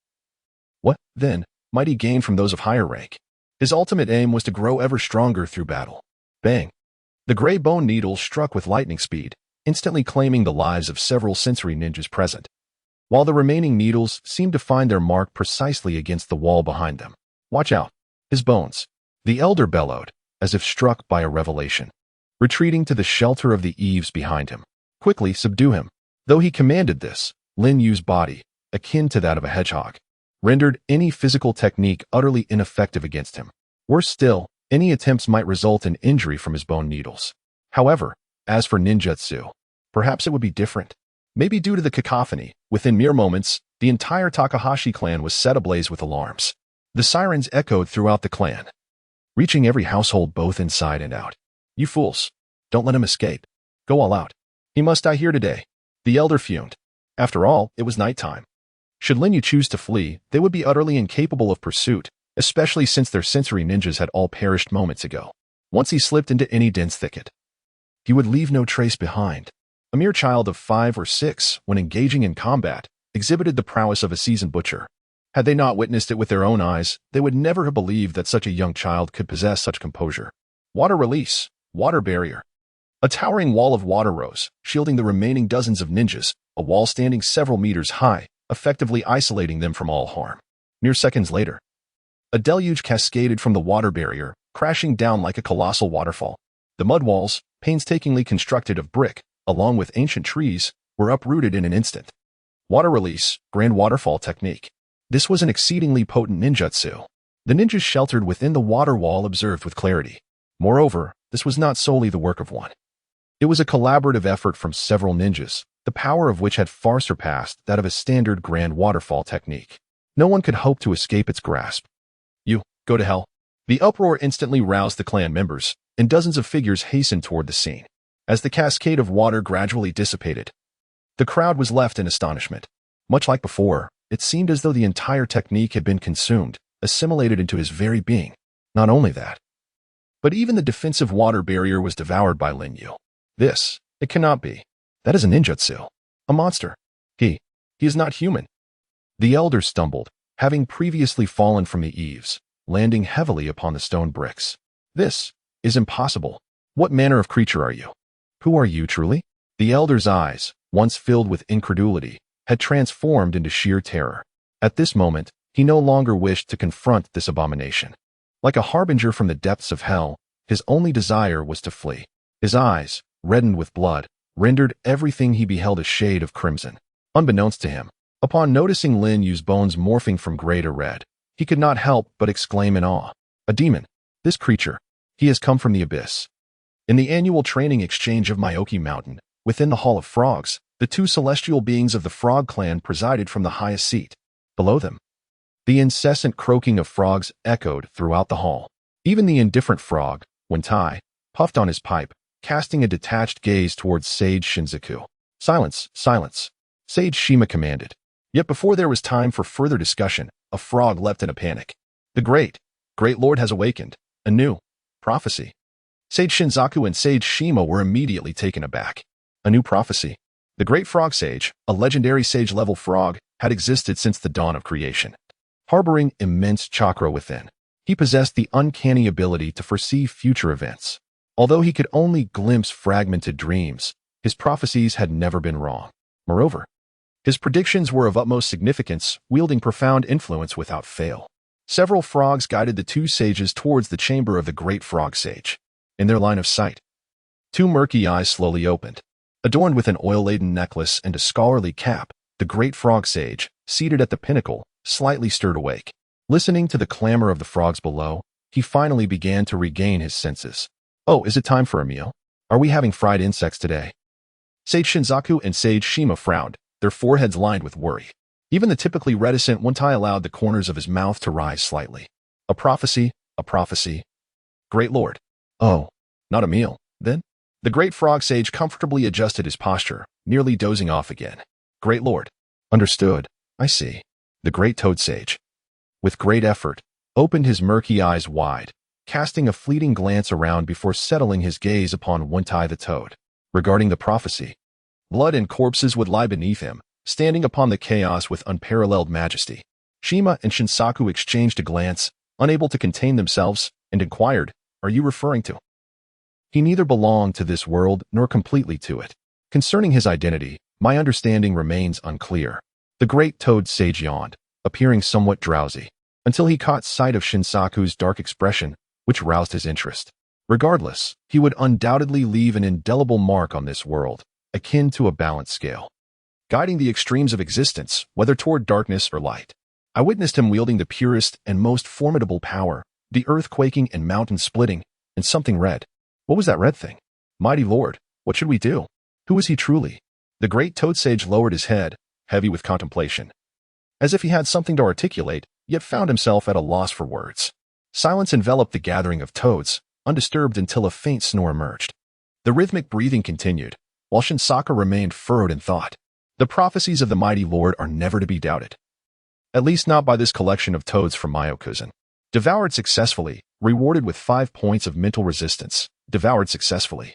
What, then, might he gain from those of higher rank? His ultimate aim was to grow ever stronger through battle. Bang! The gray bone needles struck with lightning speed, instantly claiming the lives of several sensory ninjas present, while the remaining needles seemed to find their mark precisely against the wall behind them. Watch out! His bones! The elder bellowed, as if struck by a revelation, retreating to the shelter of the eaves behind him. Quickly subdue him. Though he commanded this, Lin Yu's body, akin to that of a hedgehog, rendered any physical technique utterly ineffective against him. Worse still, any attempts might result in injury from his bone needles. However, as for ninjutsu, perhaps it would be different. Maybe due to the cacophony, within mere moments, the entire Takahashi clan was set ablaze with alarms. The sirens echoed throughout the clan, reaching every household both inside and out. You fools! Don't let him escape. Go all out. He must die here today. The elder fumed. After all, it was nighttime. Should Lin Yu choose to flee, they would be utterly incapable of pursuit, especially since their sensory ninjas had all perished moments ago. Once he slipped into any dense thicket, he would leave no trace behind. A mere child of 5 or 6, when engaging in combat, exhibited the prowess of a seasoned butcher. Had they not witnessed it with their own eyes, they would never have believed that such a young child could possess such composure. Water release, water barrier. A towering wall of water rose, shielding the remaining dozens of ninjas, a wall standing several meters high, effectively isolating them from all harm. Mere seconds later, a deluge cascaded from the water barrier, crashing down like a colossal waterfall. The mud walls, painstakingly constructed of brick, along with ancient trees, were uprooted in an instant. Water release, grand waterfall technique. This was an exceedingly potent ninjutsu. The ninjas sheltered within the water wall observed with clarity. Moreover, this was not solely the work of one. It was a collaborative effort from several ninjas, the power of which had far surpassed that of a standard grand waterfall technique. No one could hope to escape its grasp. You, go to hell. The uproar instantly roused the clan members, and dozens of figures hastened toward the scene. As the cascade of water gradually dissipated, the crowd was left in astonishment. Much like before, it seemed as though the entire technique had been consumed, assimilated into his very being. Not only that, but even the defensive water barrier was devoured by Lin Yu. It cannot be. That is a ninjutsu. A monster. He is not human. The elder stumbled, having previously fallen from the eaves, landing heavily upon the stone bricks. This is impossible. What manner of creature are you? Who are you truly? The elder's eyes, once filled with incredulity, had transformed into sheer terror. At this moment, he no longer wished to confront this abomination. Like a harbinger from the depths of hell, his only desire was to flee. His eyes, reddened with blood, rendered everything he beheld a shade of crimson. Unbeknownst to him, upon noticing Lin Yu's bones morphing from gray to red, he could not help but exclaim in awe. A demon. This creature. He has come from the abyss. In the annual training exchange of Myoki Mountain, within the Hall of Frogs, the 2 celestial beings of the Frog clan presided from the highest seat. Below them, the incessant croaking of frogs echoed throughout the hall. Even the indifferent frog, Wentai, puffed on his pipe, casting a detached gaze towards Sage Shinzaku. Silence, silence, Sage Shima commanded. Yet before there was time for further discussion, a frog leapt in a panic. The great lord has awakened. A new prophecy. Sage Shinzaku and Sage Shima were immediately taken aback. A new prophecy. The great frog sage, a legendary sage-level frog, had existed since the dawn of creation. Harboring immense chakra within, he possessed the uncanny ability to foresee future events. Although he could only glimpse fragmented dreams, his prophecies had never been wrong. Moreover, his predictions were of utmost significance, wielding profound influence without fail. Several frogs guided the 2 sages towards the chamber of the great frog sage. In their line of sight, 2 murky eyes slowly opened. Adorned with an oil-laden necklace and a scholarly cap, the great frog sage, seated at the pinnacle, slightly stirred awake. Listening to the clamor of the frogs below, he finally began to regain his senses. Oh, is it time for a meal? Are we having fried insects today? Sage Shinzaku and Sage Shima frowned, their foreheads lined with worry. Even the typically reticent Wentai allowed the corners of his mouth to rise slightly. A prophecy, a prophecy. Great Lord. Oh, not a meal, then? The great frog sage comfortably adjusted his posture, nearly dozing off again. Great Lord. Understood. I see. The great toad sage, with great effort, opened his murky eyes wide, casting a fleeting glance around before settling his gaze upon Wentai the toad. Regarding the prophecy, blood and corpses would lie beneath him, standing upon the chaos with unparalleled majesty. Shima and Shinsaku exchanged a glance, unable to contain themselves, and inquired, Are you referring to He neither belonged to this world nor completely to it. Concerning his identity, my understanding remains unclear. The great toad sage yawned, appearing somewhat drowsy, until he caught sight of Shinsaku's dark expression, which roused his interest. Regardless, he would undoubtedly leave an indelible mark on this world, akin to a balance scale, guiding the extremes of existence, whether toward darkness or light. I witnessed him wielding the purest and most formidable power, the earth quaking and mountain splitting, and something red. What was that red thing? Mighty Lord, what should we do? Who was he truly? The great toad sage lowered his head, heavy with contemplation, as if he had something to articulate, yet found himself at a loss for words. Silence enveloped the gathering of toads, undisturbed until a faint snore emerged. The rhythmic breathing continued, while Shinsaku remained furrowed in thought. The prophecies of the mighty Lord are never to be doubted. At least not by this collection of toads from Myokuzen. Devoured successfully, rewarded with 5 points of mental resistance. Devoured successfully.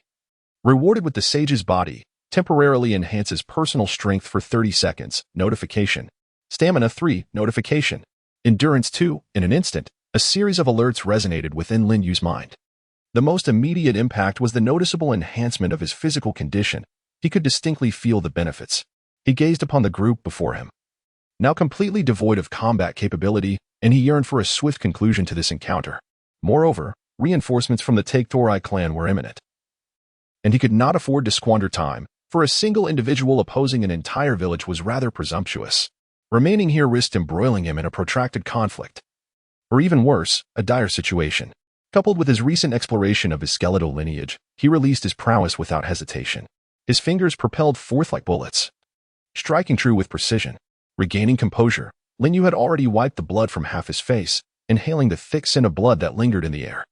Rewarded with the sage's body, temporarily enhances personal strength for 30 seconds. Notification. Stamina 3. Notification. Endurance 2. In an instant, a series of alerts resonated within Lin Yu's mind. The most immediate impact was the noticeable enhancement of his physical condition. He could distinctly feel the benefits. He gazed upon the group before him, now completely devoid of combat capability, and he yearned for a swift conclusion to this encounter. Moreover, reinforcements from the Take-Torai clan were imminent, and he could not afford to squander time, for a single individual opposing an entire village was rather presumptuous. Remaining here risked embroiling him in a protracted conflict, or even worse, a dire situation. Coupled with his recent exploration of his skeletal lineage, he released his prowess without hesitation. His fingers propelled forth like bullets, striking true with precision. Regaining composure, Lin Yu had already wiped the blood from half his face, inhaling the thick scent of blood that lingered in the air.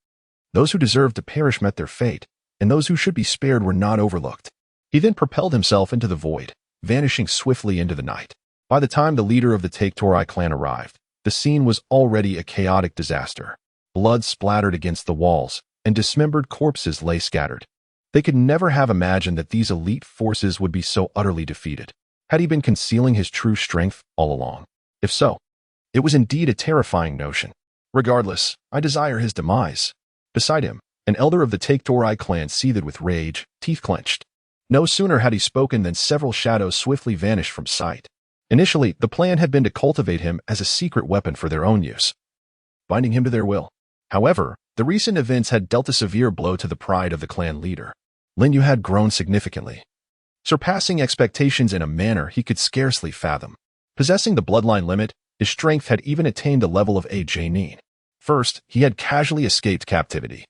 Those who deserved to perish met their fate, and those who should be spared were not overlooked. He then propelled himself into the void, vanishing swiftly into the night. By the time the leader of the Take-Torai clan arrived, the scene was already a chaotic disaster. Blood splattered against the walls, and dismembered corpses lay scattered. They could never have imagined that these elite forces would be so utterly defeated. Had he been concealing his true strength all along? If so, it was indeed a terrifying notion. Regardless, I desire his demise. Beside him, an elder of the Take-Torai clan seethed with rage, teeth clenched. No sooner had he spoken than several shadows swiftly vanished from sight. Initially, the plan had been to cultivate him as a secret weapon for their own use, binding him to their will. However, the recent events had dealt a severe blow to the pride of the clan leader. Lin Yu had grown significantly, surpassing expectations in a manner he could scarcely fathom. Possessing the bloodline limit, his strength had even attained a level of Nin. First, he had casually escaped captivity,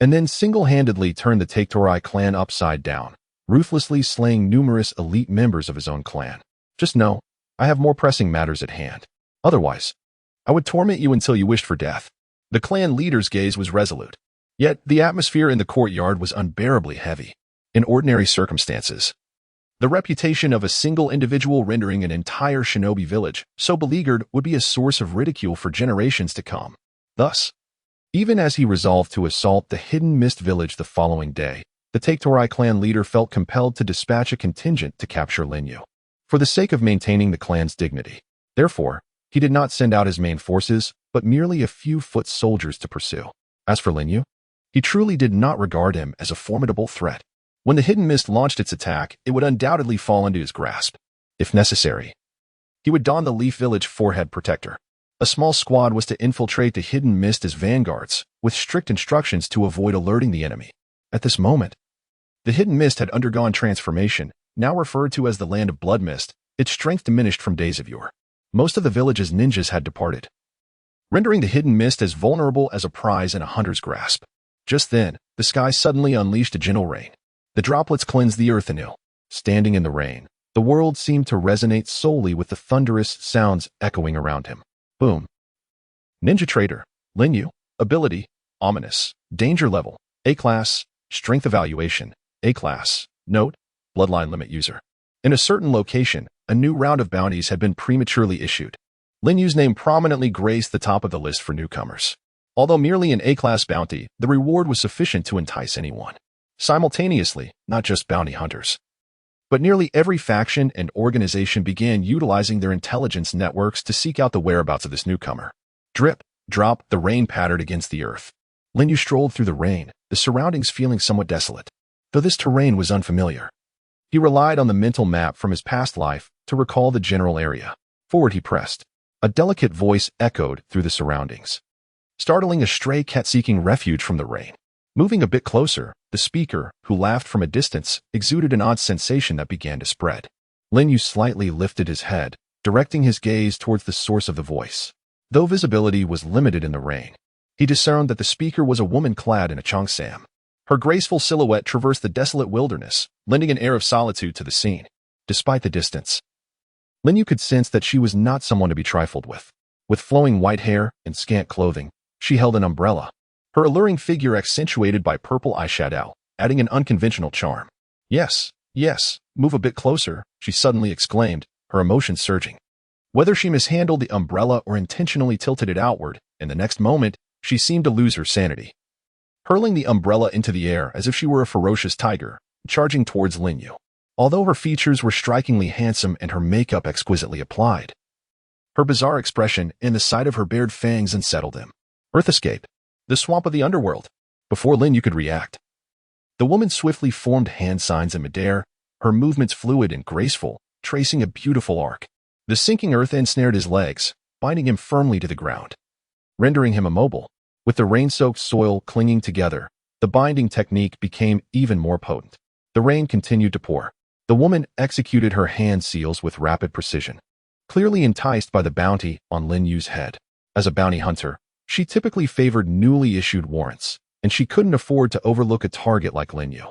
and then single-handedly turned the Take-Torai clan upside down, ruthlessly slaying numerous elite members of his own clan. Just know, I have more pressing matters at hand. Otherwise, I would torment you until you wished for death. The clan leader's gaze was resolute. Yet, the atmosphere in the courtyard was unbearably heavy. In ordinary circumstances, the reputation of a single individual rendering an entire shinobi village so beleaguered would be a source of ridicule for generations to come. Thus, even as he resolved to assault the Hidden Mist village the following day, the Take-Torai clan leader felt compelled to dispatch a contingent to capture Lin Yu, for the sake of maintaining the clan's dignity. Therefore, he did not send out his main forces, but merely a few foot soldiers to pursue. As for Lin Yu, he truly did not regard him as a formidable threat. When the Hidden Mist launched its attack, it would undoubtedly fall into his grasp. If necessary, he would don the Leaf Village forehead protector. A small squad was to infiltrate the Hidden Mist as vanguards, with strict instructions to avoid alerting the enemy. At this moment, the Hidden Mist had undergone transformation, now referred to as the Land of Blood Mist. Its strength diminished from days of yore. Most of the village's ninjas had departed, rendering the Hidden Mist as vulnerable as a prize in a hunter's grasp. Just then, the sky suddenly unleashed a gentle rain. The droplets cleansed the earth anew. Standing in the rain, the world seemed to resonate solely with the thunderous sounds echoing around him. Boom. Ninja Trader, Lin Yu, Ability, Ominous, Danger Level, A-Class, Strength Evaluation, A-Class, Note, Bloodline Limit User. In a certain location, a new round of bounties had been prematurely issued. Lin Yu's name prominently graced the top of the list for newcomers. Although merely an A-Class bounty, the reward was sufficient to entice anyone. Simultaneously, not just bounty hunters, but nearly every faction and organization began utilizing their intelligence networks to seek out the whereabouts of this newcomer. Drip, drop, the rain pattered against the earth. Lin Yu strolled through the rain, the surroundings feeling somewhat desolate. Though this terrain was unfamiliar, he relied on the mental map from his past life to recall the general area. Forward he pressed. A delicate voice echoed through the surroundings, startling a stray cat seeking refuge from the rain. Moving a bit closer, the speaker, who laughed from a distance, exuded an odd sensation that began to spread. Lin Yu slightly lifted his head, directing his gaze towards the source of the voice. Though visibility was limited in the rain, he discerned that the speaker was a woman clad in a cheongsam. Her graceful silhouette traversed the desolate wilderness, lending an air of solitude to the scene. Despite the distance, Lin Yu could sense that she was not someone to be trifled with. With flowing white hair and scant clothing, she held an umbrella, her alluring figure accentuated by purple eyeshadow, adding an unconventional charm. Yes, move a bit closer, she suddenly exclaimed, her emotions surging. Whether she mishandled the umbrella or intentionally tilted it outward, in the next moment, she seemed to lose her sanity, hurling the umbrella into the air as if she were a ferocious tiger, charging towards Lin Yu. Although her features were strikingly handsome and her makeup exquisitely applied, her bizarre expression and the sight of her bared fangs unsettled him. Earth escape, the swamp of the underworld. Before Lin Yu could react, the woman swiftly formed hand signs in midair, her movements fluid and graceful, tracing a beautiful arc. The sinking earth ensnared his legs, binding him firmly to the ground, rendering him immobile. With the rain-soaked soil clinging together, the binding technique became even more potent. The rain continued to pour. The woman executed her hand seals with rapid precision, clearly enticed by the bounty on Lin Yu's head. As a bounty hunter, she typically favored newly issued warrants, and she couldn't afford to overlook a target like Lin Yu.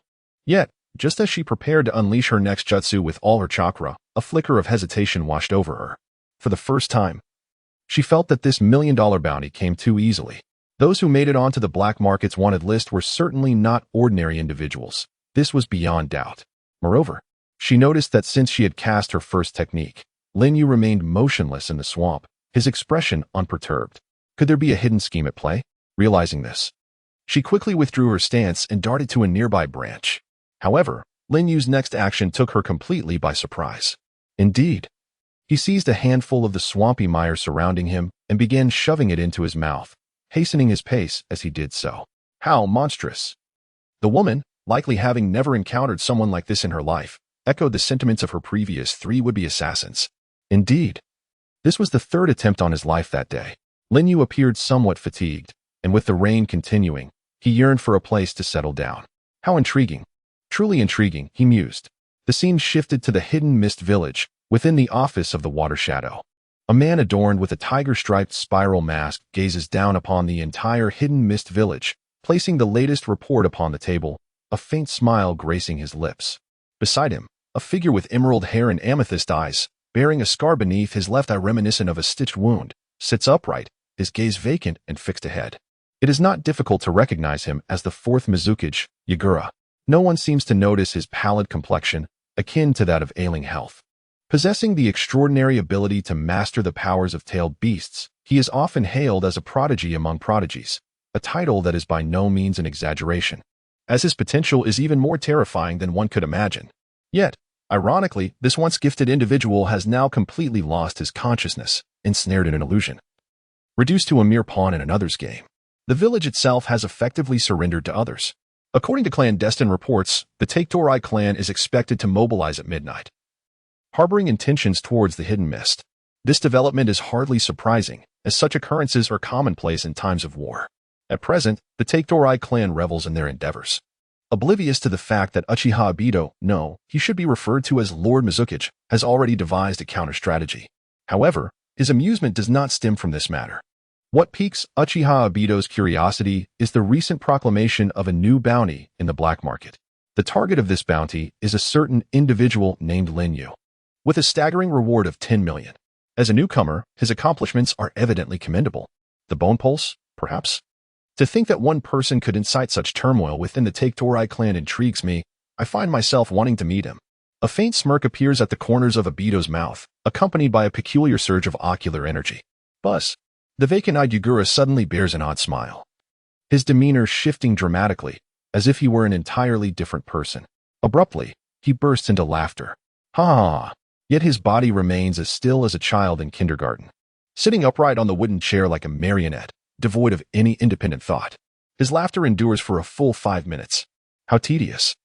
Yet, just as she prepared to unleash her next jutsu with all her chakra, a flicker of hesitation washed over her. For the first time, she felt that this million-dollar bounty came too easily. Those who made it onto the black market's wanted list were certainly not ordinary individuals. This was beyond doubt. Moreover, she noticed that since she had cast her first technique, Lin Yu remained motionless in the swamp, his expression unperturbed. Could there be a hidden scheme at play? Realizing this, she quickly withdrew her stance and darted to a nearby branch. However, Lin Yu's next action took her completely by surprise. Indeed, he seized a handful of the swampy mire surrounding him and began shoving it into his mouth, hastening his pace as he did so. How monstrous! The woman, likely having never encountered someone like this in her life, echoed the sentiments of her previous 3 would-be assassins. Indeed, this was the 3rd attempt on his life that day. Lin Yu appeared somewhat fatigued, and with the rain continuing, he yearned for a place to settle down. How intriguing! Truly intriguing, he mused. The scene shifted to the hidden mist village, within the office of the Water Shadow. A man adorned with a tiger-striped spiral mask gazes down upon the entire hidden mist village, placing the latest report upon the table, a faint smile gracing his lips. Beside him, a figure with emerald hair and amethyst eyes, bearing a scar beneath his left eye reminiscent of a stitched wound, sits upright, his gaze vacant and fixed ahead. It is not difficult to recognize him as the 4th Mizukage, Yagura. No one seems to notice his pallid complexion, akin to that of ailing health. Possessing the extraordinary ability to master the powers of tailed beasts, he is often hailed as a prodigy among prodigies, a title that is by no means an exaggeration, as his potential is even more terrifying than one could imagine. Yet, ironically, this once gifted individual has now completely lost his consciousness, ensnared in an illusion. Reduced to a mere pawn in another's game, the village itself has effectively surrendered to others. According to clandestine reports, the Take-Torai clan is expected to mobilize at midnight, harboring intentions towards the hidden mist. This development is hardly surprising, as such occurrences are commonplace in times of war. At present, the Take-Torai clan revels in their endeavors, oblivious to the fact that Uchiha Obito, no, he should be referred to as Lord Mizukage, has already devised a counter-strategy. However, his amusement does not stem from this matter. What piques Uchiha Obito's curiosity is the recent proclamation of a new bounty in the black market. The target of this bounty is a certain individual named Lin Yu, with a staggering reward of 10 million. As a newcomer, his accomplishments are evidently commendable. The bone pulse, perhaps? To think that one person could incite such turmoil within the Take-Torai clan intrigues me. I find myself wanting to meet him. A faint smirk appears at the corners of Obito's mouth, accompanied by a peculiar surge of ocular energy. Buzz. The vacant-eyed Yagura suddenly bears an odd smile, his demeanor shifting dramatically, as if he were an entirely different person. Abruptly, he bursts into laughter. Ha ha! Yet his body remains as still as a child in kindergarten, sitting upright on the wooden chair like a marionette, devoid of any independent thought. His laughter endures for a full 5 minutes. How tedious.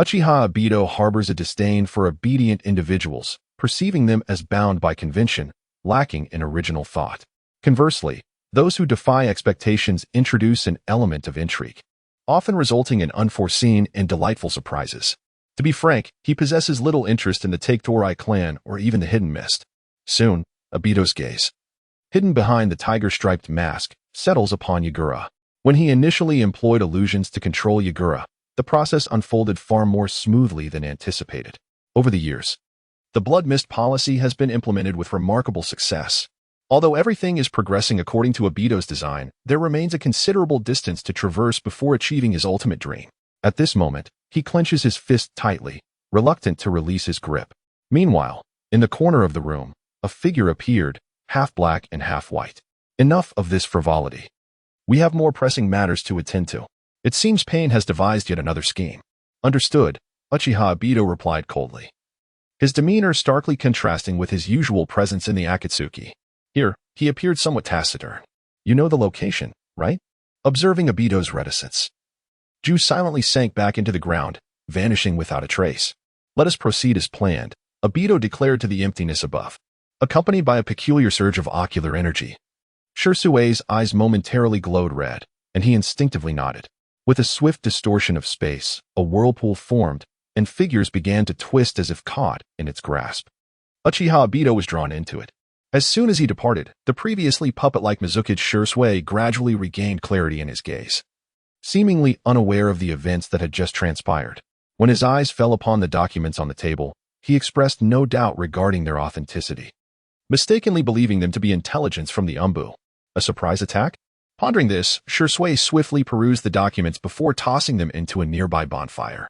Uchiha Obito harbors a disdain for obedient individuals, perceiving them as bound by convention, lacking in original thought. Conversely, those who defy expectations introduce an element of intrigue, often resulting in unforeseen and delightful surprises. To be frank, he possesses little interest in the Take-Torai clan or even the Hidden Mist. Soon, Obito's gaze, hidden behind the tiger-striped mask, settles upon Yagura. When he initially employed illusions to control Yagura, the process unfolded far more smoothly than anticipated. Over the years, the Blood Mist policy has been implemented with remarkable success. Although everything is progressing according to Obito's design, there remains a considerable distance to traverse before achieving his ultimate dream. At this moment, he clenches his fist tightly, reluctant to release his grip. Meanwhile, in the corner of the room, a figure appeared, half black and half white. Enough of this frivolity. We have more pressing matters to attend to. It seems Pain has devised yet another scheme. Understood, Uchiha Obito replied coldly, his demeanor starkly contrasting with his usual presence in the Akatsuki. Here, he appeared somewhat taciturn. You know the location, right? Observing Obito's reticence, Ju silently sank back into the ground, vanishing without a trace. Let us proceed as planned, Obito declared to the emptiness above, accompanied by a peculiar surge of ocular energy. Shirsue's eyes momentarily glowed red, and he instinctively nodded. With a swift distortion of space, a whirlpool formed, and figures began to twist as if caught in its grasp. Uchiha Obito was drawn into it. As soon as he departed, the previously puppet-like Mizuki's Shirsue gradually regained clarity in his gaze, seemingly unaware of the events that had just transpired. When his eyes fell upon the documents on the table, he expressed no doubt regarding their authenticity, mistakenly believing them to be intelligence from the Umbu. A surprise attack? Pondering this, Shirsue swiftly perused the documents before tossing them into a nearby bonfire,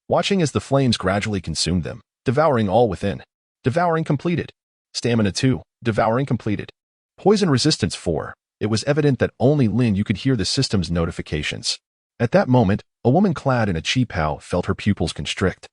watching as the flames gradually consumed them, devouring all within. Devouring completed. Stamina 2, devouring completed. Poison resistance 4. It was evident that only Lin Yu could hear the system's notifications. At that moment, a woman clad in a qipao felt her pupils constrict,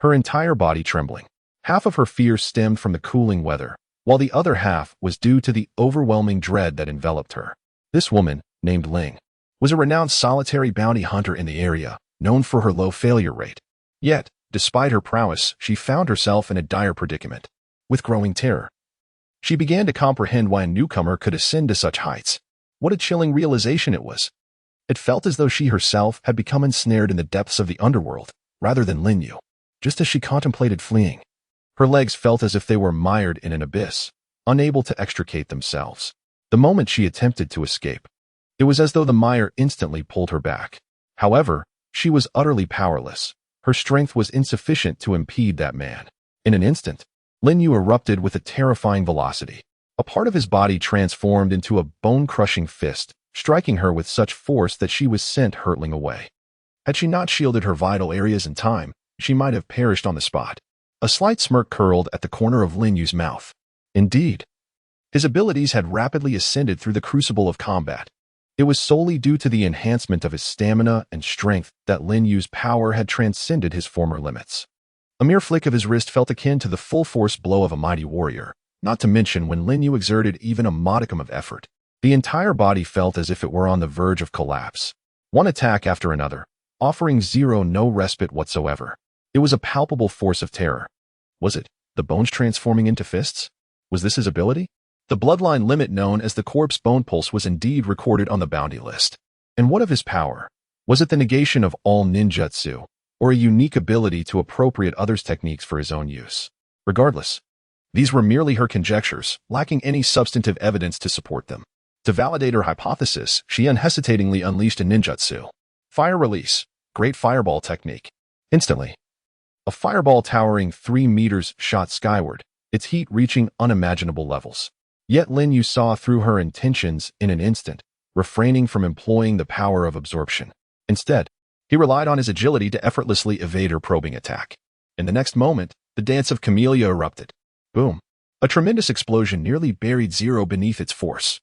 her entire body trembling. Half of her fear stemmed from the cooling weather, while the other half was due to the overwhelming dread that enveloped her. This woman, named Ling, was a renowned solitary bounty hunter in the area, known for her low failure rate. Yet, despite her prowess, she found herself in a dire predicament. With growing terror, she began to comprehend why a newcomer could ascend to such heights. What a chilling realization it was. It felt as though she herself had become ensnared in the depths of the underworld, rather than Lin Yu. Just as she contemplated fleeing, her legs felt as if they were mired in an abyss, unable to extricate themselves. The moment she attempted to escape, it was as though the mire instantly pulled her back. However, she was utterly powerless. Her strength was insufficient to impede that man. In an instant, Lin Yu erupted with a terrifying velocity. A part of his body transformed into a bone-crushing fist, striking her with such force that she was sent hurtling away. Had she not shielded her vital areas in time, she might have perished on the spot. A slight smirk curled at the corner of Lin Yu's mouth. Indeed, his abilities had rapidly ascended through the crucible of combat. It was solely due to the enhancement of his stamina and strength that Lin Yu's power had transcended his former limits. A mere flick of his wrist felt akin to the full-force blow of a mighty warrior, not to mention when Lin Yu exerted even a modicum of effort. The entire body felt as if it were on the verge of collapse. One attack after another, offering Zero no respite whatsoever. It was a palpable force of terror. Was it the bones transforming into fists? Was this his ability? The bloodline limit known as the corpse bone pulse was indeed recorded on the bounty list. And what of his power? Was it the negation of all ninjutsu, or a unique ability to appropriate others' techniques for his own use? Regardless, these were merely her conjectures, lacking any substantive evidence to support them. To validate her hypothesis, she unhesitatingly unleashed a ninjutsu. Fire release, great fireball technique. Instantly, a fireball towering 3 meters shot skyward, its heat reaching unimaginable levels. Yet Lin Yu saw through her intentions in an instant, refraining from employing the power of absorption. Instead, he relied on his agility to effortlessly evade her probing attack. In the next moment, the dance of Camellia erupted. Boom! A tremendous explosion nearly buried Zero beneath its force.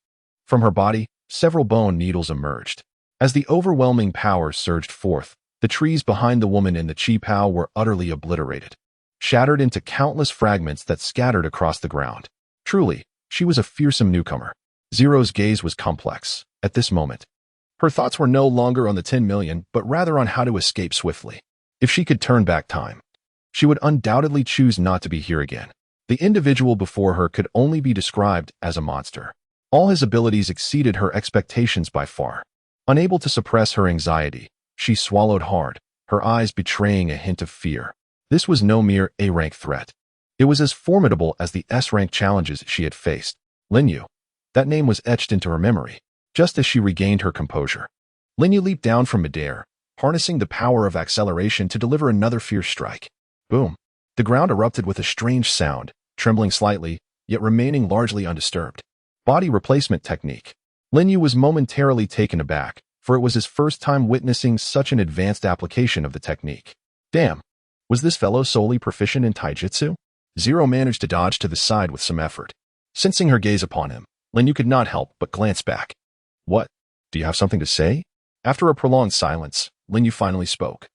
From her body, several bone needles emerged. As the overwhelming power surged forth, the trees behind the woman in the qipao were utterly obliterated, shattered into countless fragments that scattered across the ground. Truly, she was a fearsome newcomer. Zero's gaze was complex. At this moment, Her thoughts were no longer on the 10 million, but rather on how to escape swiftly. If she could turn back time, she would undoubtedly choose not to be here again. The individual before her could only be described as a monster. All his abilities exceeded her expectations by far. Unable to suppress her anxiety, she swallowed hard, her eyes betraying a hint of fear. This was no mere A-rank threat. It was as formidable as the S-rank challenges she had faced. Linyu. That name was etched into her memory, just as she regained her composure. Linyu leaped down from midair, harnessing the power of acceleration to deliver another fierce strike. Boom. The ground erupted with a strange sound, trembling slightly, yet remaining largely undisturbed. Body replacement technique. Linyu was momentarily taken aback, for it was his first time witnessing such an advanced application of the technique. Damn. Was this fellow solely proficient in taijutsu? Zero managed to dodge to the side with some effort. Sensing her gaze upon him, Linyu could not help but glance back. What? Do you have something to say? After a prolonged silence, Linyu finally spoke.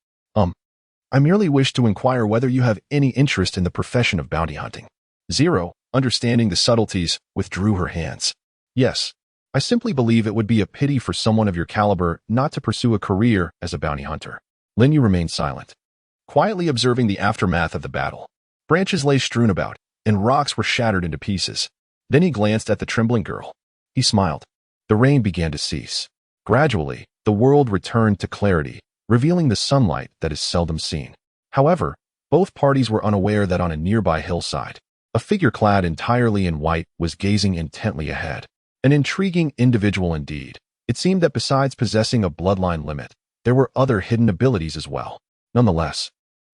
I merely wish to inquire whether you have any interest in the profession of bounty hunting. Zero, understanding the subtleties, withdrew her hands. Yes. I simply believe it would be a pity for someone of your caliber not to pursue a career as a bounty hunter. Linyu remained silent, quietly observing the aftermath of the battle. Branches lay strewn about, and rocks were shattered into pieces. Then he glanced at the trembling girl. He smiled. The rain began to cease. Gradually, the world returned to clarity, revealing the sunlight that is seldom seen. However, both parties were unaware that on a nearby hillside, a figure clad entirely in white was gazing intently ahead. An intriguing individual indeed. It seemed that besides possessing a bloodline limit, there were other hidden abilities as well. Nonetheless,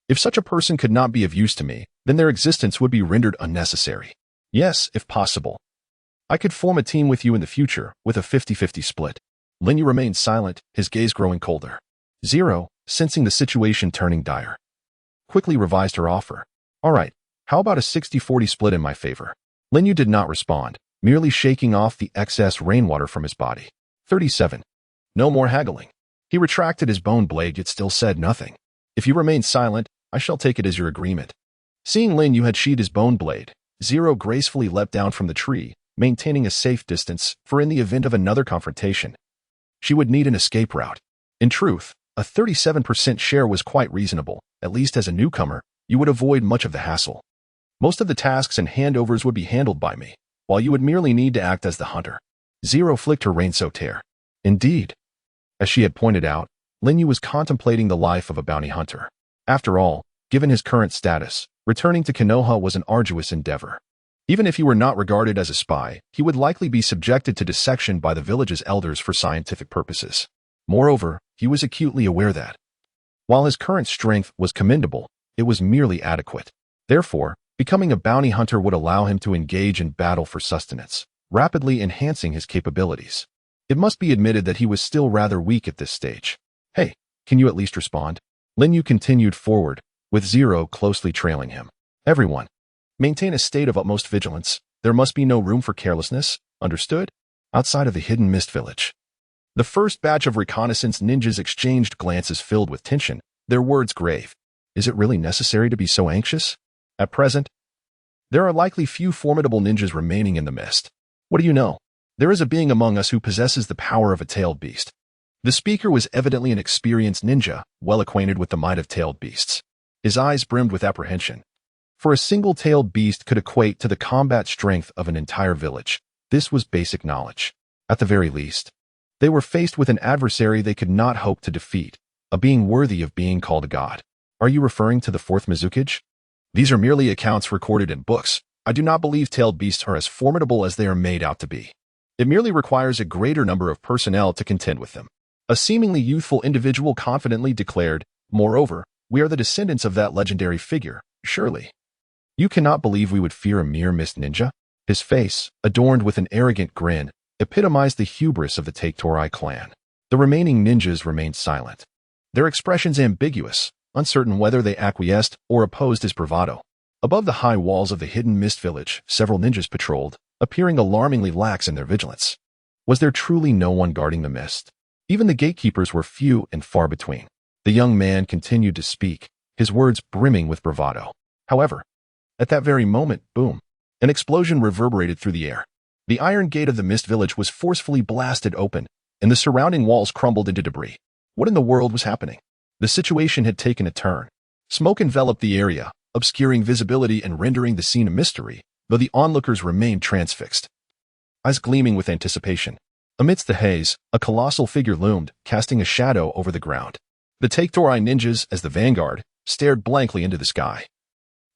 if such a person could not be of use to me, then their existence would be rendered unnecessary. Yes, if possible. I could form a team with you in the future, with a 50-50 split. Linyu remained silent, his gaze growing colder. Zero, sensing the situation turning dire, quickly revised her offer. All right, how about a 60-40 split in my favor? Linyu did not respond, merely shaking off the excess rainwater from his body. 37. No more haggling. He retracted his bone blade yet still said nothing. If you remain silent, I shall take it as your agreement. Seeing Linyu had sheathed his bone blade, Zero gracefully leapt down from the tree, maintaining a safe distance, for in the event of another confrontation, she would need an escape route. In truth, a 37% share was quite reasonable. At least as a newcomer, you would avoid much of the hassle. Most of the tasks and handovers would be handled by me, while you would merely need to act as the hunter. Zero flicked her rain-soaked hair. Indeed. As she had pointed out, Linyu was contemplating the life of a bounty hunter. After all, given his current status, returning to Konoha was an arduous endeavor. Even if he were not regarded as a spy, he would likely be subjected to dissection by the village's elders for scientific purposes. Moreover, he was acutely aware that, while his current strength was commendable, it was merely adequate. Therefore, becoming a bounty hunter would allow him to engage in battle for sustenance, rapidly enhancing his capabilities. It must be admitted that he was still rather weak at this stage. Hey, can you at least respond? Linyu continued forward, with Zero closely trailing him. Everyone, maintain a state of utmost vigilance. There must be no room for carelessness, understood? Outside of the hidden mist village. The first batch of reconnaissance ninjas exchanged glances filled with tension, their words grave. Is it really necessary to be so anxious? At present, there are likely few formidable ninjas remaining in the mist. What do you know? There is a being among us who possesses the power of a tailed beast. The speaker was evidently an experienced ninja, well acquainted with the might of tailed beasts. His eyes brimmed with apprehension. For a single tailed beast could equate to the combat strength of an entire village. This was basic knowledge. At the very least, they were faced with an adversary they could not hope to defeat, a being worthy of being called a god. Are you referring to the fourth Mizukage? These are merely accounts recorded in books. I do not believe tailed beasts are as formidable as they are made out to be. It merely requires a greater number of personnel to contend with them. A seemingly youthful individual confidently declared, moreover, we are the descendants of that legendary figure, surely. You cannot believe we would fear a mere mist ninja? His face, adorned with an arrogant grin, epitomized the hubris of the Take-Torai clan. The remaining ninjas remained silent, their expressions ambiguous, uncertain whether they acquiesced or opposed his bravado. Above the high walls of the hidden mist village, several ninjas patrolled, appearing alarmingly lax in their vigilance. Was there truly no one guarding the mist? Even the gatekeepers were few and far between. The young man continued to speak, his words brimming with bravado. However, at that very moment, boom, an explosion reverberated through the air. The iron gate of the mist village was forcefully blasted open, and the surrounding walls crumbled into debris. What in the world was happening? The situation had taken a turn. Smoke enveloped the area, obscuring visibility and rendering the scene a mystery, though the onlookers remained transfixed, eyes gleaming with anticipation. Amidst the haze, a colossal figure loomed, casting a shadow over the ground. The Take-Torai ninjas, as the vanguard, stared blankly into the sky,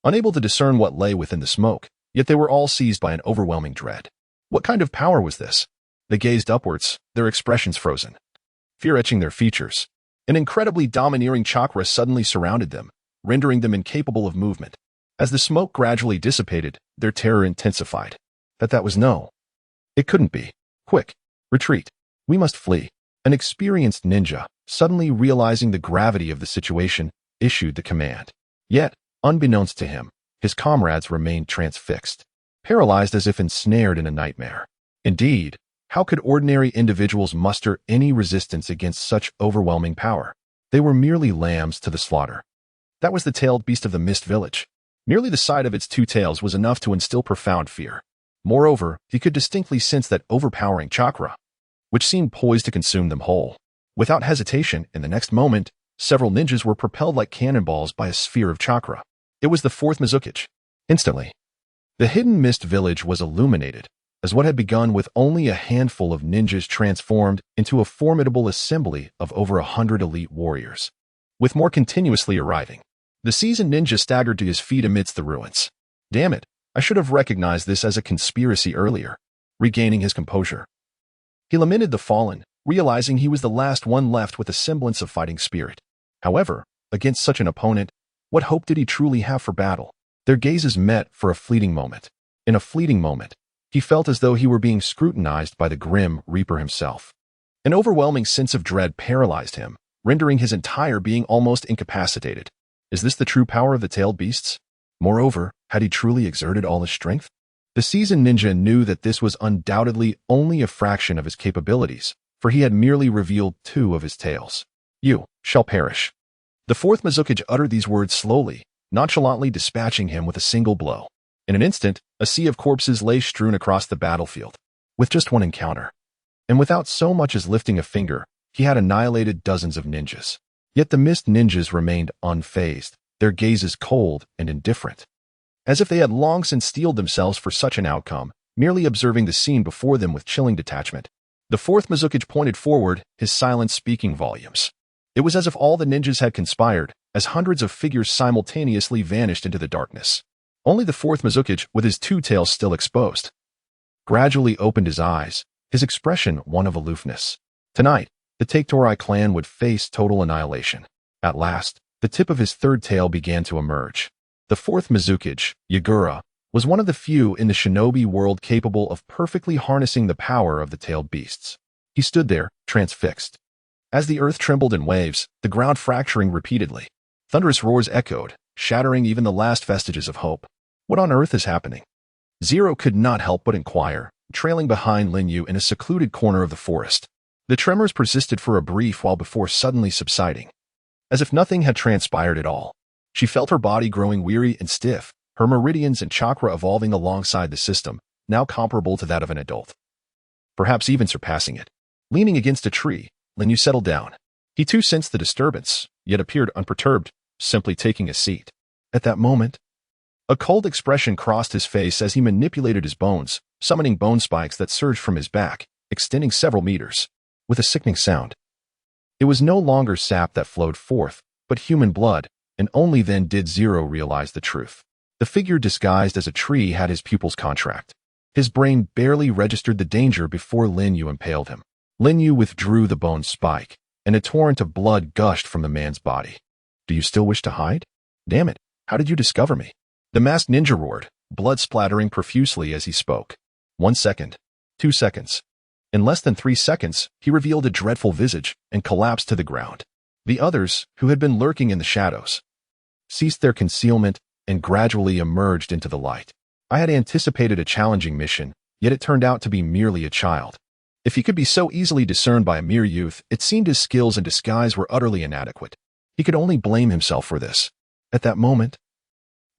unable to discern what lay within the smoke, yet they were all seized by an overwhelming dread. What kind of power was this? They gazed upwards, their expressions frozen, fear etching their features. An incredibly domineering chakra suddenly surrounded them, rendering them incapable of movement. As the smoke gradually dissipated, their terror intensified. That was no. It couldn't be. Quick, retreat. We must flee. An experienced ninja, suddenly realizing the gravity of the situation, issued the command. Yet, unbeknownst to him, his comrades remained transfixed, paralyzed as if ensnared in a nightmare. Indeed, how could ordinary individuals muster any resistance against such overwhelming power? They were merely lambs to the slaughter. That was the tailed beast of the Mist Village. Merely the sight of its two tails was enough to instill profound fear. Moreover, he could distinctly sense that overpowering chakra, which seemed poised to consume them whole. Without hesitation, in the next moment, several ninjas were propelled like cannonballs by a sphere of chakra. It was the fourth Mizukage. Instantly, the hidden Mist Village was illuminated, as what had begun with only a handful of ninjas transformed into a formidable assembly of over 100 elite warriors, with more continuously arriving. The seasoned ninja staggered to his feet amidst the ruins. Damn it, I should have recognized this as a conspiracy earlier. Regaining his composure, he lamented the fallen, realizing he was the last one left with a semblance of fighting spirit. However, against such an opponent, what hope did he truly have for battle? Their gazes met for a fleeting moment. In a fleeting moment, he felt as though he were being scrutinized by the grim Reaper himself. An overwhelming sense of dread paralyzed him, rendering his entire being almost incapacitated. Is this the true power of the tailed beasts? Moreover, had he truly exerted all his strength? The seasoned ninja knew that this was undoubtedly only a fraction of his capabilities, for he had merely revealed 2 of his tails. You shall perish. The fourth Mizukage uttered these words slowly, nonchalantly dispatching him with a single blow. In an instant, a sea of corpses lay strewn across the battlefield. With just one encounter, and without so much as lifting a finger, he had annihilated dozens of ninjas. Yet the Mist ninjas remained unfazed, their gazes cold and indifferent, as if they had long since steeled themselves for such an outcome, merely observing the scene before them with chilling detachment. The fourth Mizukage pointed forward, his silence speaking volumes. It was as if all the ninjas had conspired, as hundreds of figures simultaneously vanished into the darkness. Only the fourth Mizukage, with his 2 tails still exposed, gradually opened his eyes, his expression one of aloofness. Tonight, the Take-Torai clan would face total annihilation. At last, the tip of his 3rd tail began to emerge. The fourth Mizukage, Yagura, was one of the few in the shinobi world capable of perfectly harnessing the power of the tailed beasts. He stood there, transfixed. As the earth trembled in waves, the ground fracturing repeatedly. Thunderous roars echoed, shattering even the last vestiges of hope. What on earth is happening? Zero could not help but inquire, trailing behind Lin Yu in a secluded corner of the forest. The tremors persisted for a brief while before suddenly subsiding, as if nothing had transpired at all. She felt her body growing weary and stiff, her meridians and chakra evolving alongside the system, now comparable to that of an adult, perhaps even surpassing it. Leaning against a tree, Lin Yu settled down. He too sensed the disturbance, yet appeared unperturbed, simply taking a seat. At that moment, a cold expression crossed his face as he manipulated his bones, summoning bone spikes that surged from his back, extending several meters. With a sickening sound, it was no longer sap that flowed forth, but human blood, and only then did Zero realize the truth. The figure disguised as a tree had his pupils contract. His brain barely registered the danger before Lin Yu impaled him. Lin Yu withdrew the bone spike, and a torrent of blood gushed from the man's body. Do you still wish to hide? Damn it, how did you discover me? The masked ninja roared, blood splattering profusely as he spoke. 1 second. 2 seconds. In less than 3 seconds, he revealed a dreadful visage and collapsed to the ground. The others, who had been lurking in the shadows, ceased their concealment and gradually emerged into the light. I had anticipated a challenging mission, yet it turned out to be merely a child. If he could be so easily discerned by a mere youth, it seemed his skills in disguise were utterly inadequate. He could only blame himself for this. At that moment,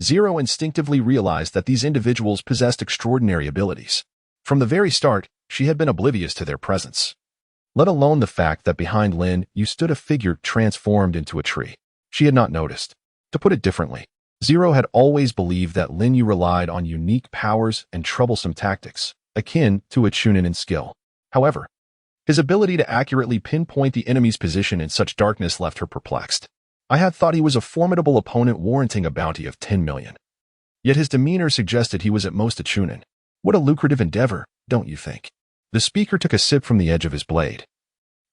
Zero instinctively realized that these individuals possessed extraordinary abilities. From the very start, she had been oblivious to their presence. let alone the fact that behind Lin Yu stood a figure transformed into a tree. She had not noticed. To put it differently, Zero had always believed that Lin Yu relied on unique powers and troublesome tactics, akin to a Chunin skill. However, his ability to accurately pinpoint the enemy's position in such darkness left her perplexed. I had thought he was a formidable opponent warranting a bounty of 10 million. Yet his demeanor suggested he was at most a Chunin. What a lucrative endeavor, don't you think? The speaker took a sip from the edge of his blade.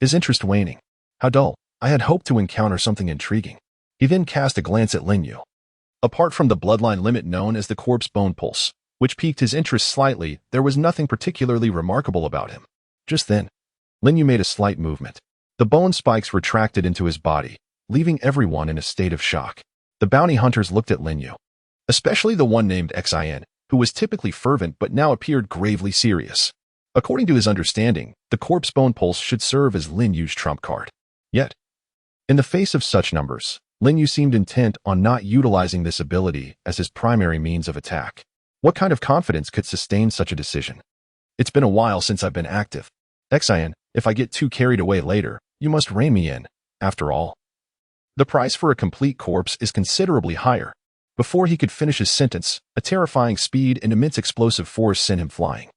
His interest waning. How dull. I had hoped to encounter something intriguing. He then cast a glance at Lin Yu. Apart from the bloodline limit known as the corpse bone pulse, which piqued his interest slightly, there was nothing particularly remarkable about him. Just then, Lin Yu made a slight movement. The bone spikes retracted into his body, leaving everyone in a state of shock. The bounty hunters looked at Lin Yu, especially the one named Xin, who was typically fervent but now appeared gravely serious. According to his understanding, the corpse bone pulse should serve as Lin Yu's trump card. Yet, in the face of such numbers, Lin Yu seemed intent on not utilizing this ability as his primary means of attack. What kind of confidence could sustain such a decision? It's been a while since I've been active. Xin, if I get too carried away later, you must rein me in. After all, the price for a complete corpse is considerably higher. Before he could finish his sentence, a terrifying speed and immense explosive force sent him flying.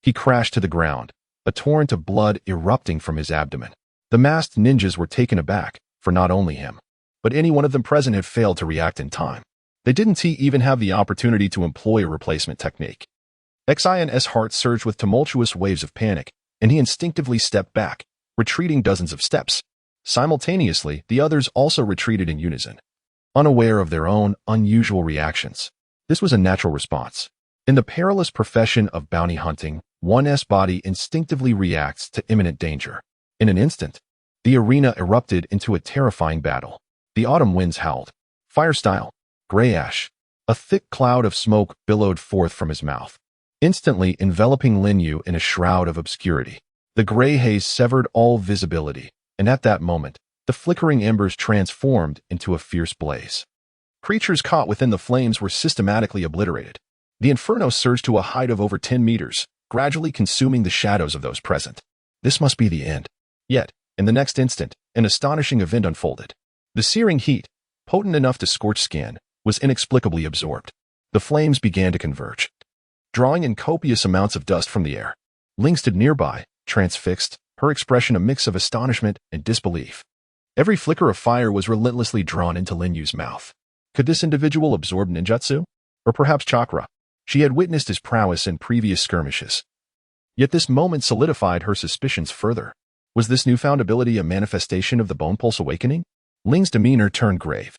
He crashed to the ground, a torrent of blood erupting from his abdomen. The masked ninjas were taken aback, for not only him, but any one of them present had failed to react in time. They didn't even have the opportunity to employ a replacement technique. Xin's heart surged with tumultuous waves of panic, and he instinctively stepped back, retreating dozens of steps. Simultaneously, the others also retreated in unison, unaware of their own unusual reactions. This was a natural response. In the perilous profession of bounty hunting, one's body instinctively reacts to imminent danger. In an instant, the arena erupted into a terrifying battle. The autumn winds howled. Fire-style, gray ash. A thick cloud of smoke billowed forth from his mouth, instantly enveloping Lin Yu in a shroud of obscurity. The gray haze severed all visibility, and at that moment, the flickering embers transformed into a fierce blaze. Creatures caught within the flames were systematically obliterated. The inferno surged to a height of over 10 meters, gradually consuming the shadows of those present. This must be the end. Yet, in the next instant, an astonishing event unfolded. The searing heat, potent enough to scorch skin, was inexplicably absorbed. The flames began to converge, drawing in copious amounts of dust from the air. Ling stood nearby, transfixed, her expression a mix of astonishment and disbelief. Every flicker of fire was relentlessly drawn into Lin Yu's mouth. Could this individual absorb ninjutsu? Or perhaps chakra? She had witnessed his prowess in previous skirmishes. Yet this moment solidified her suspicions further. Was this newfound ability a manifestation of the Bone Pulse awakening? Ling's demeanor turned grave.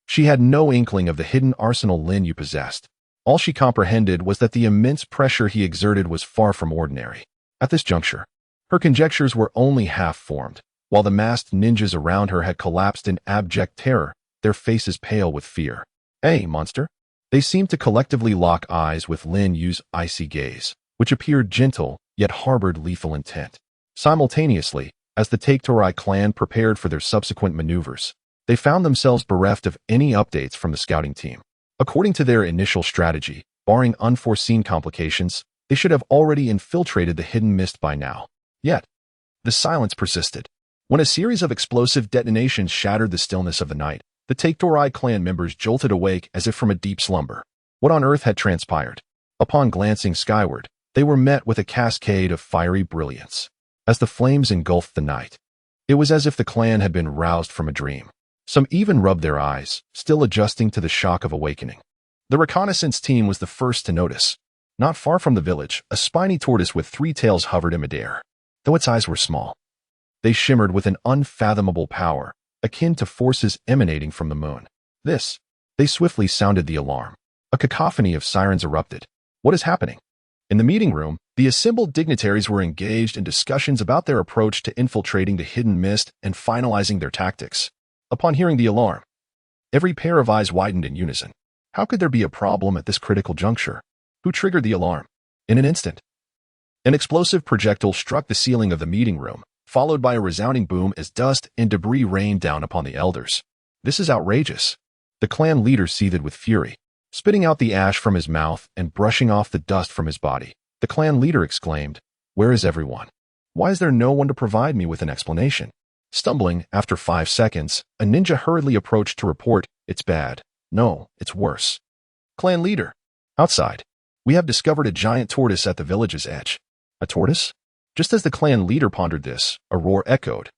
She had no inkling of the hidden arsenal Lin Yu possessed. All she comprehended was that the immense pressure he exerted was far from ordinary. At this juncture, her conjectures were only half formed. While the masked ninjas around her had collapsed in abject terror, their faces pale with fear. "Hey, monster!" They seemed to collectively lock eyes with Lin Yu's icy gaze, which appeared gentle yet harbored lethal intent. Simultaneously, as the Take-Torai clan prepared for their subsequent maneuvers, they found themselves bereft of any updates from the scouting team. According to their initial strategy, barring unforeseen complications, they should have already infiltrated the hidden mist by now. Yet, the silence persisted. When a series of explosive detonations shattered the stillness of the night, the Take-Torai clan members jolted awake as if from a deep slumber. What on earth had transpired? Upon glancing skyward, they were met with a cascade of fiery brilliance. As the flames engulfed the night, it was as if the clan had been roused from a dream. Some even rubbed their eyes, still adjusting to the shock of awakening. The reconnaissance team was the first to notice. Not far from the village, a spiny tortoise with 3 tails hovered in midair. Though its eyes were small, they shimmered with an unfathomable power, akin to forces emanating from the moon. They swiftly sounded the alarm. A cacophony of sirens erupted. What is happening? In the meeting room, the assembled dignitaries were engaged in discussions about their approach to infiltrating the hidden mist and finalizing their tactics. Upon hearing the alarm, every pair of eyes widened in unison. How could there be a problem at this critical juncture? Who triggered the alarm? In an instant, an explosive projectile struck the ceiling of the meeting room, followed by a resounding boom as dust and debris rained down upon the elders. This is outrageous. The clan leader seethed with fury. Spitting out the ash from his mouth and brushing off the dust from his body, the clan leader exclaimed, "Where is everyone? Why is there no one to provide me with an explanation? Stumbling, after 5 seconds, a ninja hurriedly approached to report, "It's bad. No, it's worse. Clan leader. Outside. We have discovered a giant tortoise at the village's edge." A tortoise? Just as the clan leader pondered this, a roar echoed,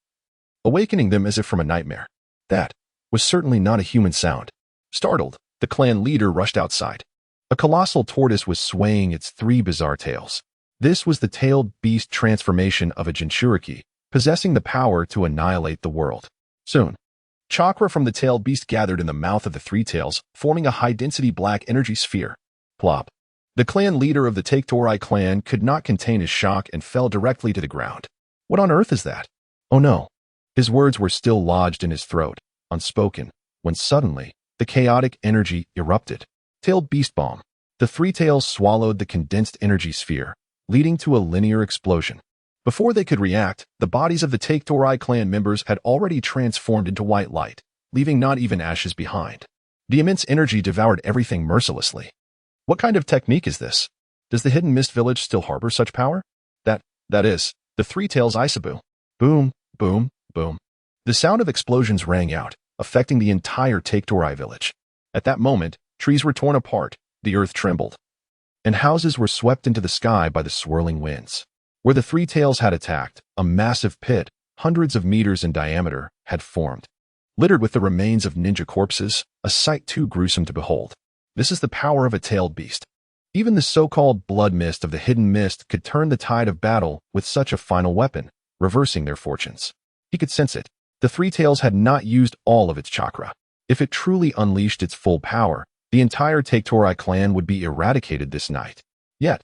awakening them as if from a nightmare. That was certainly not a human sound. Startled, the clan leader rushed outside. A colossal tortoise was swaying its 3 bizarre tails. This was the tailed beast transformation of a Jinchuriki, possessing the power to annihilate the world. Soon, chakra from the tailed beast gathered in the mouth of the 3 tails, forming a high-density black energy sphere. Plop. The clan leader of the Take-Torai clan could not contain his shock and fell directly to the ground. What on earth is that? Oh no. His words were still lodged in his throat, unspoken, when suddenly, the chaotic energy erupted. Tailed beast bomb. The 3 tails swallowed the condensed energy sphere, leading to a linear explosion. Before they could react, the bodies of the Take-Torai clan members had already transformed into white light, leaving not even ashes behind. The immense energy devoured everything mercilessly. What kind of technique is this? Does the Hidden Mist village still harbor such power? That is, the 3 tails Isabu. Boom, boom, boom. The sound of explosions rang out, affecting the entire Take-Torai village. At that moment, trees were torn apart, the earth trembled, and houses were swept into the sky by the swirling winds. Where the 3 tails had attacked, a massive pit, hundreds of meters in diameter, had formed. Littered with the remains of ninja corpses, a sight too gruesome to behold. This is the power of a tailed beast. Even the so-called blood mist of the Hidden Mist could turn the tide of battle with such a final weapon, reversing their fortunes. He could sense it. The 3 tails had not used all of its chakra. If it truly unleashed its full power, the entire Take-Torai clan would be eradicated this night. Yet,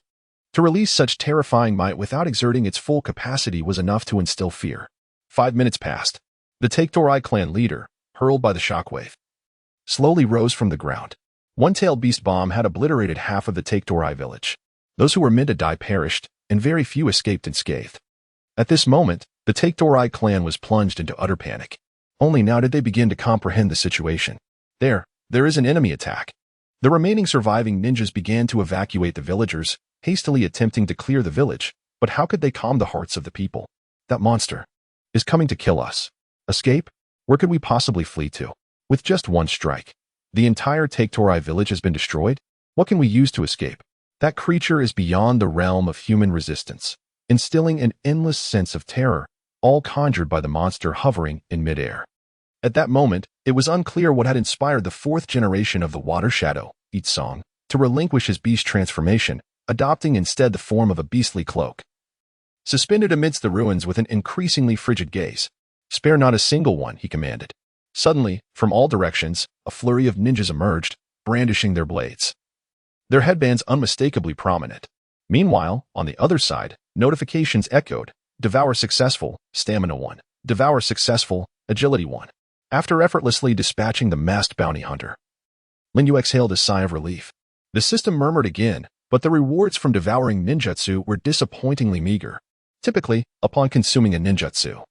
to release such terrifying might without exerting its full capacity was enough to instill fear. 5 minutes passed. The Take-Torai clan leader, hurled by the shockwave, slowly rose from the ground. One-tailed beast bomb had obliterated half of the Take-Torai village. Those who were meant to die perished, and very few escaped unscathed. At this moment, the Take-Torai clan was plunged into utter panic. Only now did they begin to comprehend the situation. There is an enemy attack. The remaining surviving ninjas began to evacuate the villagers, hastily attempting to clear the village, but how could they calm the hearts of the people? That monster is coming to kill us. Escape? Where could we possibly flee to? With just one strike, the entire Take-Torai village has been destroyed? What can we use to escape? That creature is beyond the realm of human resistance, instilling an endless sense of terror, all conjured by the monster hovering in midair. At that moment, it was unclear what had inspired the 4th generation of the Water Shadow, Itsong, to relinquish his beast transformation, adopting instead the form of a beastly cloak. Suspended amidst the ruins with an increasingly frigid gaze. "Spare not a single one," he commanded. Suddenly, from all directions, a flurry of ninjas emerged, brandishing their blades, their headbands unmistakably prominent. Meanwhile, on the other side, notifications echoed, "Devour successful, Stamina 1. Devour successful, Agility 1. After effortlessly dispatching the masked bounty hunter, Lin Yu exhaled a sigh of relief. The system murmured again, but the rewards from devouring ninjutsu were disappointingly meager. Typically, upon consuming a ninjutsu,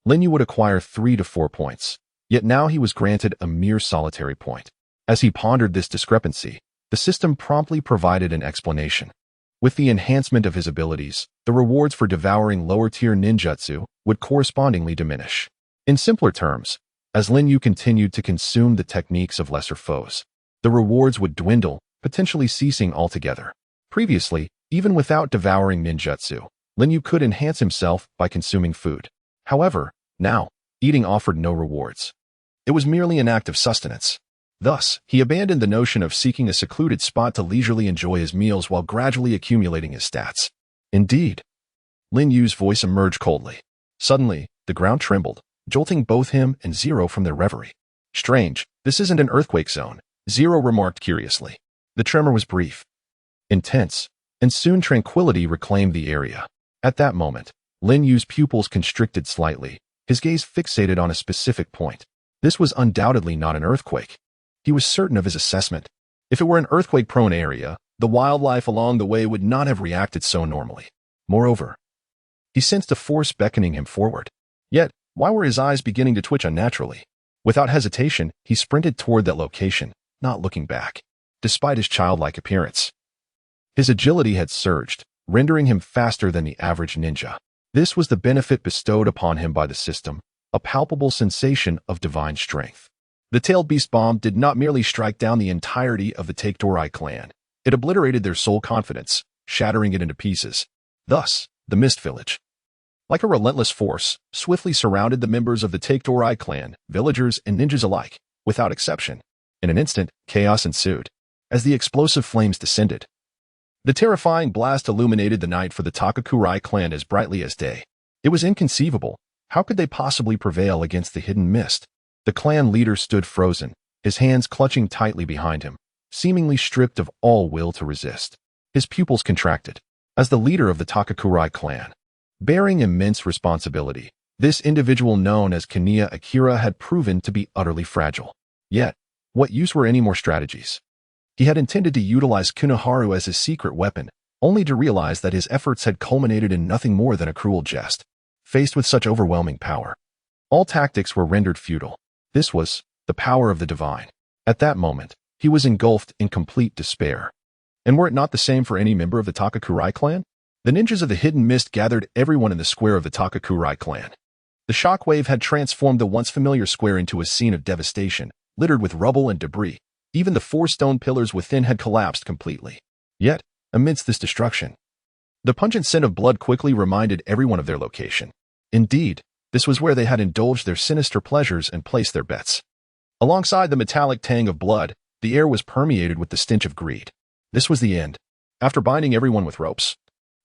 Lin Yu would acquire 3 to 4 points. Yet now he was granted a mere solitary point. As he pondered this discrepancy, the system promptly provided an explanation. With the enhancement of his abilities, the rewards for devouring lower-tier ninjutsu would correspondingly diminish. In simpler terms, as Lin Yu continued to consume the techniques of lesser foes, the rewards would dwindle, potentially ceasing altogether. Previously, even without devouring ninjutsu, Lin Yu could enhance himself by consuming food. However, now, eating offered no rewards. It was merely an act of sustenance. Thus, he abandoned the notion of seeking a secluded spot to leisurely enjoy his meals while gradually accumulating his stats. Indeed. Lin Yu's voice emerged coldly. Suddenly, the ground trembled, jolting both him and Zero from their reverie. "Strange, this isn't an earthquake zone," Zero remarked curiously. The tremor was brief, intense, and soon tranquility reclaimed the area. At that moment, Lin Yu's pupils constricted slightly, his gaze fixated on a specific point. This was undoubtedly not an earthquake. He was certain of his assessment. If it were an earthquake-prone area, the wildlife along the way would not have reacted so normally. Moreover, he sensed a force beckoning him forward. Yet, why were his eyes beginning to twitch unnaturally? Without hesitation, he sprinted toward that location, not looking back. Despite his childlike appearance, his agility had surged, rendering him faster than the average ninja. This was the benefit bestowed upon him by the system, a palpable sensation of divine strength. The tailed beast bomb did not merely strike down the entirety of the Take-Torai clan. It obliterated their sole confidence, shattering it into pieces. Thus, the Mist Village, like a relentless force, swiftly surrounded the members of the Take-Torai clan, villagers and ninjas alike, without exception. In an instant, chaos ensued. As the explosive flames descended, the terrifying blast illuminated the night for the Takakurai clan as brightly as day. It was inconceivable. How could they possibly prevail against the hidden mist? The clan leader stood frozen, his hands clutching tightly behind him, seemingly stripped of all will to resist. His pupils contracted. As the leader of the Takakurai clan, bearing immense responsibility, this individual known as Kaniya Akira had proven to be utterly fragile. Yet, what use were any more strategies? He had intended to utilize Kunoharu as his secret weapon, only to realize that his efforts had culminated in nothing more than a cruel jest. Faced with such overwhelming power, all tactics were rendered futile. This was the power of the divine. At that moment, he was engulfed in complete despair. And were it not the same for any member of the Takakurai clan? The ninjas of the hidden mist gathered everyone in the square of the Takakurai clan. The shockwave had transformed the once familiar square into a scene of devastation, littered with rubble and debris. Even the 4 stone pillars within had collapsed completely. Yet, amidst this destruction, the pungent scent of blood quickly reminded everyone of their location. Indeed, this was where they had indulged their sinister pleasures and placed their bets. Alongside the metallic tang of blood, the air was permeated with the stench of greed. This was the end. After binding everyone with ropes,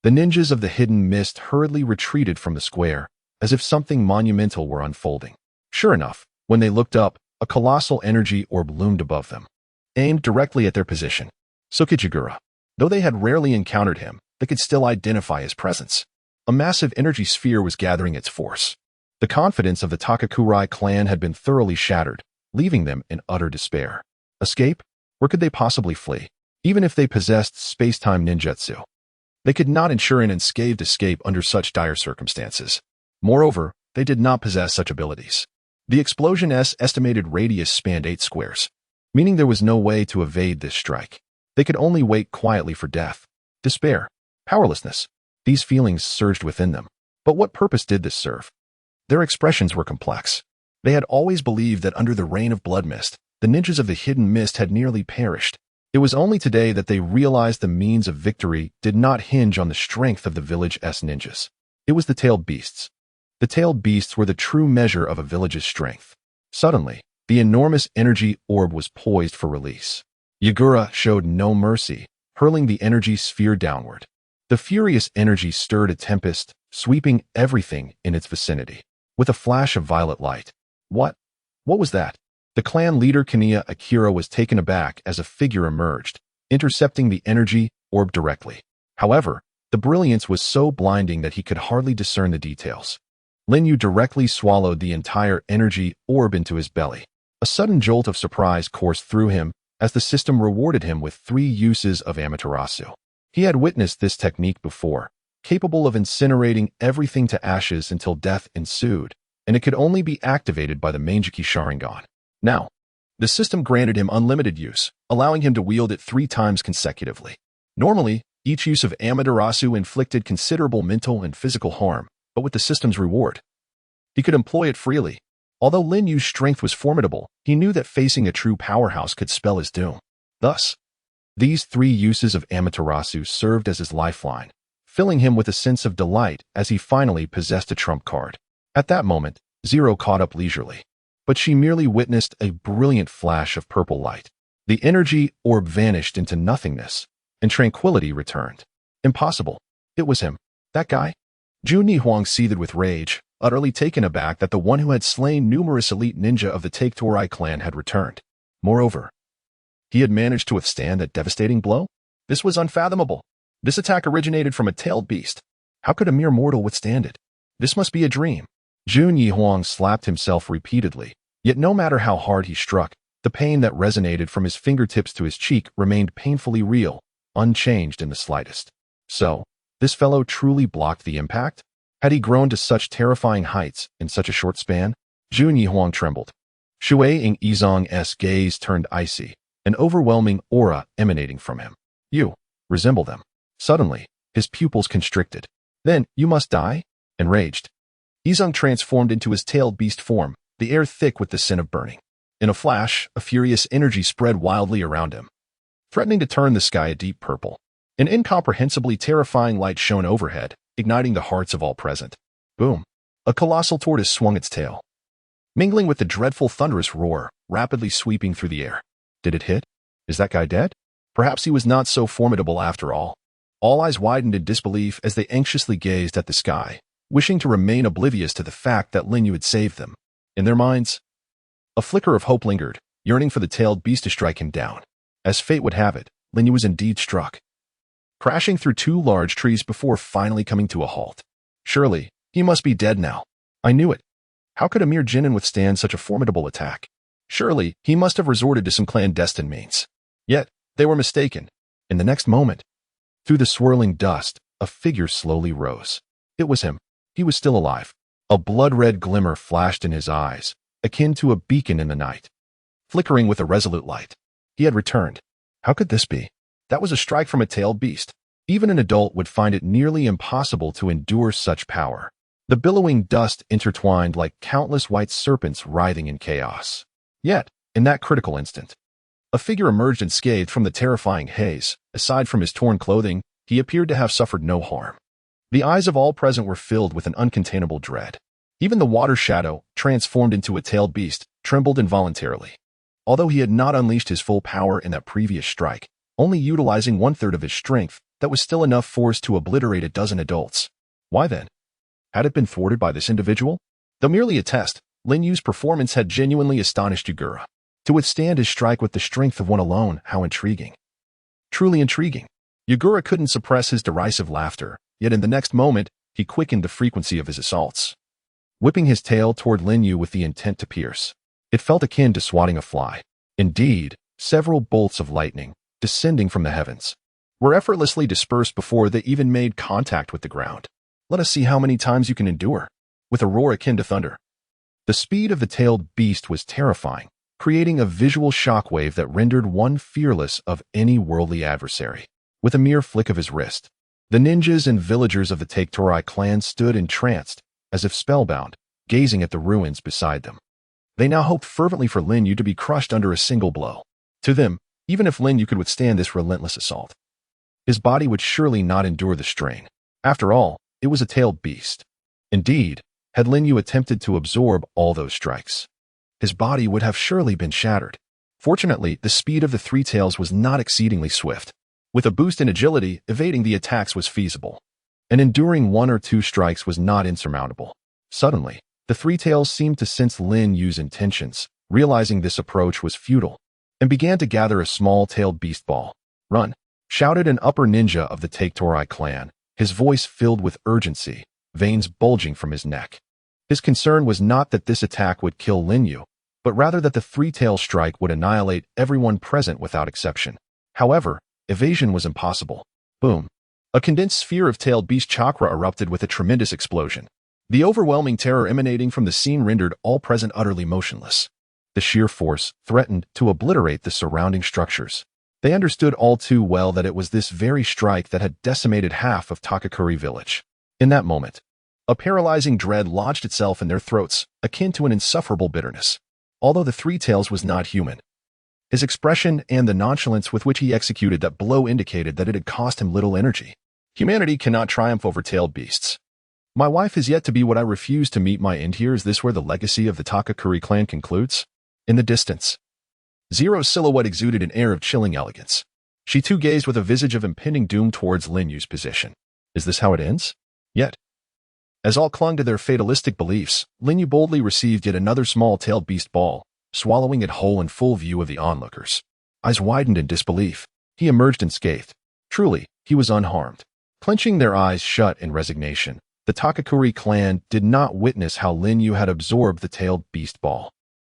the ninjas of the hidden mist hurriedly retreated from the square, as if something monumental were unfolding. Sure enough, when they looked up, a colossal energy orb loomed above them, aimed directly at their position. Tsukijigura. Though they had rarely encountered him, they could still identify his presence. A massive energy sphere was gathering its force. The confidence of the Takakurai clan had been thoroughly shattered, leaving them in utter despair. Escape? Where could they possibly flee? Even if they possessed space-time ninjutsu, they could not ensure an unscathed escape under such dire circumstances. Moreover, they did not possess such abilities. The explosion's estimated radius spanned 8 squares, meaning there was no way to evade this strike. They could only wait quietly for death. Despair, powerlessness, these feelings surged within them. But what purpose did this serve? Their expressions were complex. They had always believed that under the reign of blood mist, the ninjas of the hidden mist had nearly perished. It was only today that they realized the means of victory did not hinge on the strength of the village's ninjas. It was the tailed beasts. The tailed beasts were the true measure of a village's strength. Suddenly, the enormous energy orb was poised for release. Yagura showed no mercy, hurling the energy sphere downward. The furious energy stirred a tempest, sweeping everything in its vicinity. With a flash of violet light. What was that? The clan leader Kaniya Akira was taken aback as a figure emerged, intercepting the energy orb directly. However, the brilliance was so blinding that he could hardly discern the details. Linyu directly swallowed the entire energy orb into his belly. A sudden jolt of surprise coursed through him as the system rewarded him with 3 uses of Amaterasu. He had witnessed this technique before, capable of incinerating everything to ashes until death ensued, and it could only be activated by the Manjiki Sharingan. Now, the system granted him unlimited use, allowing him to wield it 3 times consecutively. Normally, each use of Amaterasu inflicted considerable mental and physical harm, but with the system's reward, he could employ it freely. Although Lin Yu's strength was formidable, he knew that facing a true powerhouse could spell his doom. Thus, these 3 uses of Amaterasu served as his lifeline, filling him with a sense of delight as he finally possessed a trump card. At that moment, Zero caught up leisurely, but she merely witnessed a brilliant flash of purple light. The energy orb vanished into nothingness, and tranquility returned. Impossible. It was him. That guy? Jun Nihuang seethed with rage, utterly taken aback that the one who had slain numerous elite ninja of the Take-Torai clan had returned. Moreover, he had managed to withstand that devastating blow? This was unfathomable. This attack originated from a tailed beast. How could a mere mortal withstand it? This must be a dream. Jun Yihuang slapped himself repeatedly, yet no matter how hard he struck, the pain that resonated from his fingertips to his cheek remained painfully real, unchanged in the slightest. So, this fellow truly blocked the impact? Had he grown to such terrifying heights in such a short span? Jun Yihuang trembled. Shui Yizong's gaze turned icy, an overwhelming aura emanating from him. You resemble them. Suddenly, his pupils constricted. Then, you must die? Enraged, Izung transformed into his tailed beast form, the air thick with the scent of burning. In a flash, a furious energy spread wildly around him, threatening to turn the sky a deep purple. An incomprehensibly terrifying light shone overhead, igniting the hearts of all present. Boom! A colossal tortoise swung its tail, mingling with the dreadful thunderous roar, rapidly sweeping through the air. Did it hit? Is that guy dead? Perhaps he was not so formidable after all. All eyes widened in disbelief as they anxiously gazed at the sky, wishing to remain oblivious to the fact that Lin Yu had saved them. In their minds, a flicker of hope lingered, yearning for the tailed beast to strike him down. As fate would have it, Lin Yu was indeed struck, crashing through two large trees before finally coming to a halt. Surely, he must be dead now. I knew it. How could a mere Jinin withstand such a formidable attack? Surely, he must have resorted to some clandestine means. Yet, they were mistaken. In the next moment, through the swirling dust, a figure slowly rose. It was him. He was still alive. A blood-red glimmer flashed in his eyes, akin to a beacon in the night, flickering with a resolute light. He had returned. How could this be? That was a strike from a tailed beast. Even an adult would find it nearly impossible to endure such power. The billowing dust intertwined like countless white serpents writhing in chaos. Yet, in that critical instant, a figure emerged unscathed from the terrifying haze. Aside from his torn clothing, he appeared to have suffered no harm. The eyes of all present were filled with an uncontainable dread. Even the water shadow, transformed into a tailed beast, trembled involuntarily. Although he had not unleashed his full power in that previous strike, only utilizing 1/3 of his strength, that was still enough force to obliterate a dozen adults. Why then? Had it been thwarted by this individual? Though merely a test, Lin Yu's performance had genuinely astonished Yugura. To withstand his strike with the strength of one alone, how intriguing. Truly intriguing. Yugura couldn't suppress his derisive laughter, yet in the next moment, he quickened the frequency of his assaults, whipping his tail toward Lin Yu with the intent to pierce. It felt akin to swatting a fly. Indeed, several bolts of lightning, descending from the heavens, were effortlessly dispersed before they even made contact with the ground. Let us see how many times you can endure. With a roar akin to thunder, the speed of the tailed beast was terrifying, creating a visual shockwave that rendered one fearless of any worldly adversary. With a mere flick of his wrist, the ninjas and villagers of the Take-Torai clan stood entranced, as if spellbound, gazing at the ruins beside them. They now hoped fervently for Lin Yu to be crushed under a single blow. To them, even if Lin Yu could withstand this relentless assault, his body would surely not endure the strain. After all, it was a tailed beast. Indeed, had Lin Yu attempted to absorb all those strikes, his body would have surely been shattered. Fortunately, the speed of the three tails was not exceedingly swift. With a boost in agility, evading the attacks was feasible, and enduring 1 or 2 strikes was not insurmountable. Suddenly, the three tails seemed to sense Lin Yu's intentions, realizing this approach was futile, and began to gather a small tailed beast ball. Run! Shouted an upper ninja of the Take-Torai clan, his voice filled with urgency, veins bulging from his neck. His concern was not that this attack would kill Lin Yu, but rather that the three-tail strike would annihilate everyone present without exception. However, evasion was impossible. Boom! A condensed sphere of tailed beast chakra erupted with a tremendous explosion. The overwhelming terror emanating from the scene rendered all present utterly motionless. The sheer force threatened to obliterate the surrounding structures. They understood all too well that it was this very strike that had decimated half of Takakuri village. In that moment, a paralyzing dread lodged itself in their throats, akin to an insufferable bitterness. Although the three tails was not human, his expression and the nonchalance with which he executed that blow indicated that it had cost him little energy. Humanity cannot triumph over tailed beasts. My wife is yet to be what I refuse to meet my end here. Is this where the legacy of the Takakuri clan concludes? In the distance, Zero's silhouette exuded an air of chilling elegance. She too gazed with a visage of impending doom towards Lin Yu's position. Is this how it ends? Yet, as all clung to their fatalistic beliefs, Lin Yu boldly received yet another small-tailed beast ball, swallowing it whole in full view of the onlookers. Eyes widened in disbelief, he emerged unscathed. Truly, he was unharmed. Clenching their eyes shut in resignation, the Takakuri clan did not witness how Lin Yu had absorbed the tailed beast ball.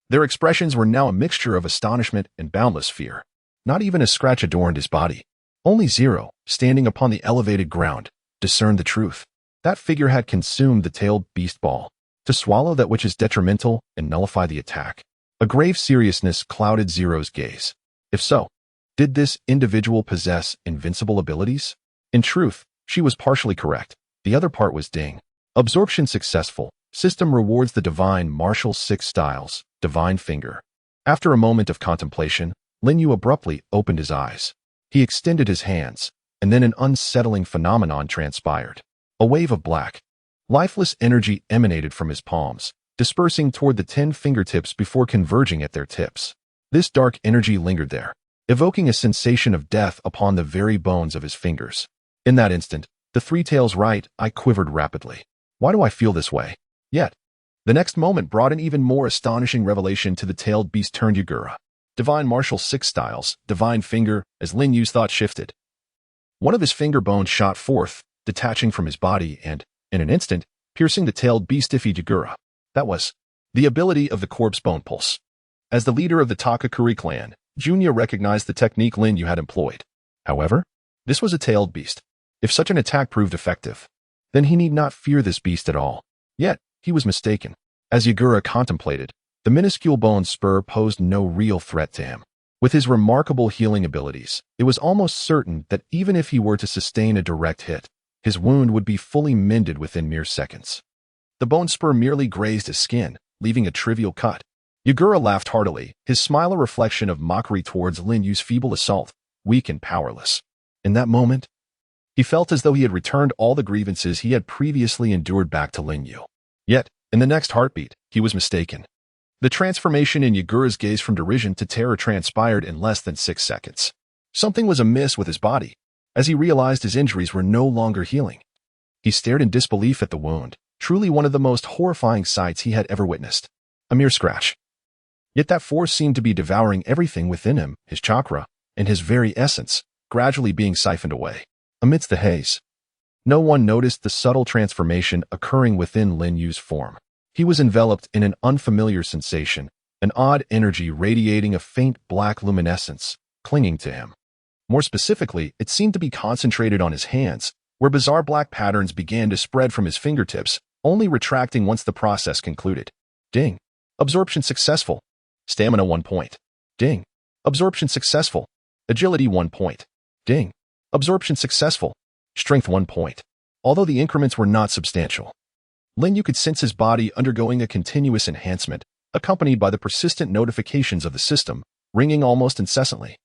Their expressions were now a mixture of astonishment and boundless fear. Not even a scratch adorned his body. Only Zero, standing upon the elevated ground, discerned the truth. That figure had consumed the tailed beast ball, to swallow that which is detrimental and nullify the attack. A grave seriousness clouded Zero's gaze. If so, did this individual possess invincible abilities? In truth, she was partially correct. The other part was Ding. Absorption successful. System rewards the divine martial 6 styles, divine finger. After a moment of contemplation, Lin Yu abruptly opened his eyes. He extended his hands, and then an unsettling phenomenon transpired. A wave of black, lifeless energy emanated from his palms, dispersing toward the 10 fingertips before converging at their tips. This dark energy lingered there, evoking a sensation of death upon the very bones of his fingers. In that instant, the three-tails right eye quivered rapidly. Why do I feel this way? Yet, the next moment brought an even more astonishing revelation to the tailed beast turned Yagura. Divine martial 6 styles, divine finger, as Lin Yu's thought shifted. One of his finger bones shot forth, detaching from his body and, in an instant, piercing the tailed beast iffy Yagura. That was the ability of the corpse bone pulse. As the leader of the Takakuri clan, Junya recognized the technique Lin Yu had employed. However, this was a tailed beast. If such an attack proved effective, then he need not fear this beast at all. Yet, he was mistaken. As Yagura contemplated, the minuscule bone spur posed no real threat to him. With his remarkable healing abilities, it was almost certain that even if he were to sustain a direct hit, his wound would be fully mended within mere seconds. The bone spur merely grazed his skin, leaving a trivial cut. Yagura laughed heartily, his smile a reflection of mockery towards Lin Yu's feeble assault, weak and powerless. In that moment, he felt as though he had returned all the grievances he had previously endured back to Lin Yu. Yet, in the next heartbeat, he was mistaken. The transformation in Yagura's gaze from derision to terror transpired in less than 6 seconds. Something was amiss with his body, as he realized his injuries were no longer healing. He stared in disbelief at the wound, truly one of the most horrifying sights he had ever witnessed. A mere scratch. Yet that force seemed to be devouring everything within him, his chakra, and his very essence, gradually being siphoned away. Amidst the haze, no one noticed the subtle transformation occurring within Lin Yu's form. He was enveloped in an unfamiliar sensation, an odd energy radiating a faint black luminescence, clinging to him. More specifically, it seemed to be concentrated on his hands, where bizarre black patterns began to spread from his fingertips, only retracting once the process concluded. Ding. Absorption successful. Stamina 1 point. Ding. Absorption successful. Agility 1 point. Ding. Absorption successful. Strength 1 point. Although the increments were not substantial, Lin Yu could sense his body undergoing a continuous enhancement, accompanied by the persistent notifications of the system, ringing almost incessantly.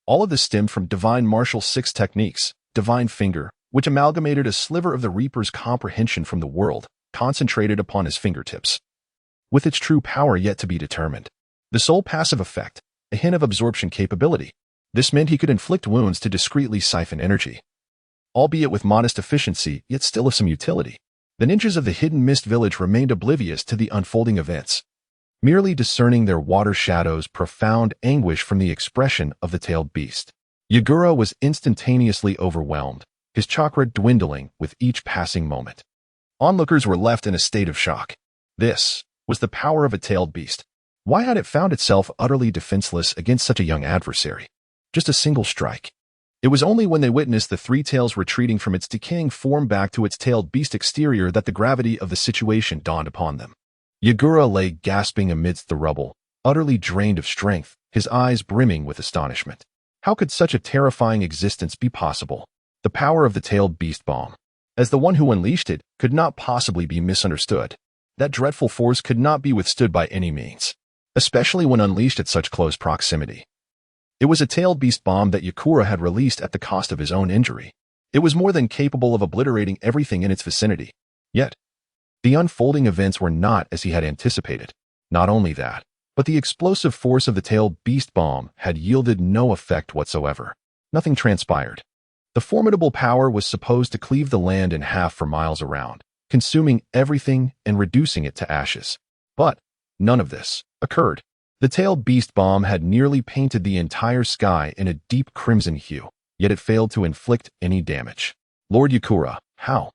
All of this stemmed from divine martial 6 techniques, divine finger, which amalgamated a sliver of the Reaper's comprehension from the world, concentrated upon his fingertips. With its true power yet to be determined. The sole passive effect, a hint of absorption capability. This meant he could inflict wounds to discreetly siphon energy. Albeit with modest efficiency, yet still of some utility. The ninjas of the Hidden Mist Village remained oblivious to the unfolding events, merely discerning their water shadows' profound anguish from the expression of the tailed beast. Yagura was instantaneously overwhelmed, his chakra dwindling with each passing moment. Onlookers were left in a state of shock. This was the power of a tailed beast. Why had it found itself utterly defenseless against such a young adversary? Just a single strike. It was only when they witnessed the 3 tails retreating from its decaying form back to its tailed beast exterior that the gravity of the situation dawned upon them. Yagura lay gasping amidst the rubble, utterly drained of strength, his eyes brimming with astonishment. How could such a terrifying existence be possible? The power of the tailed beast bomb, as the one who unleashed it, could not possibly be misunderstood. That dreadful force could not be withstood by any means, especially when unleashed at such close proximity. It was a tailed beast bomb that Yagura had released at the cost of his own injury. It was more than capable of obliterating everything in its vicinity. Yet, the unfolding events were not as he had anticipated. Not only that, but the explosive force of the tailed beast bomb had yielded no effect whatsoever. Nothing transpired. The formidable power was supposed to cleave the land in half for miles around, consuming everything and reducing it to ashes. But none of this occurred. The tailed beast bomb had nearly painted the entire sky in a deep crimson hue, yet it failed to inflict any damage. Lord Yagura, how?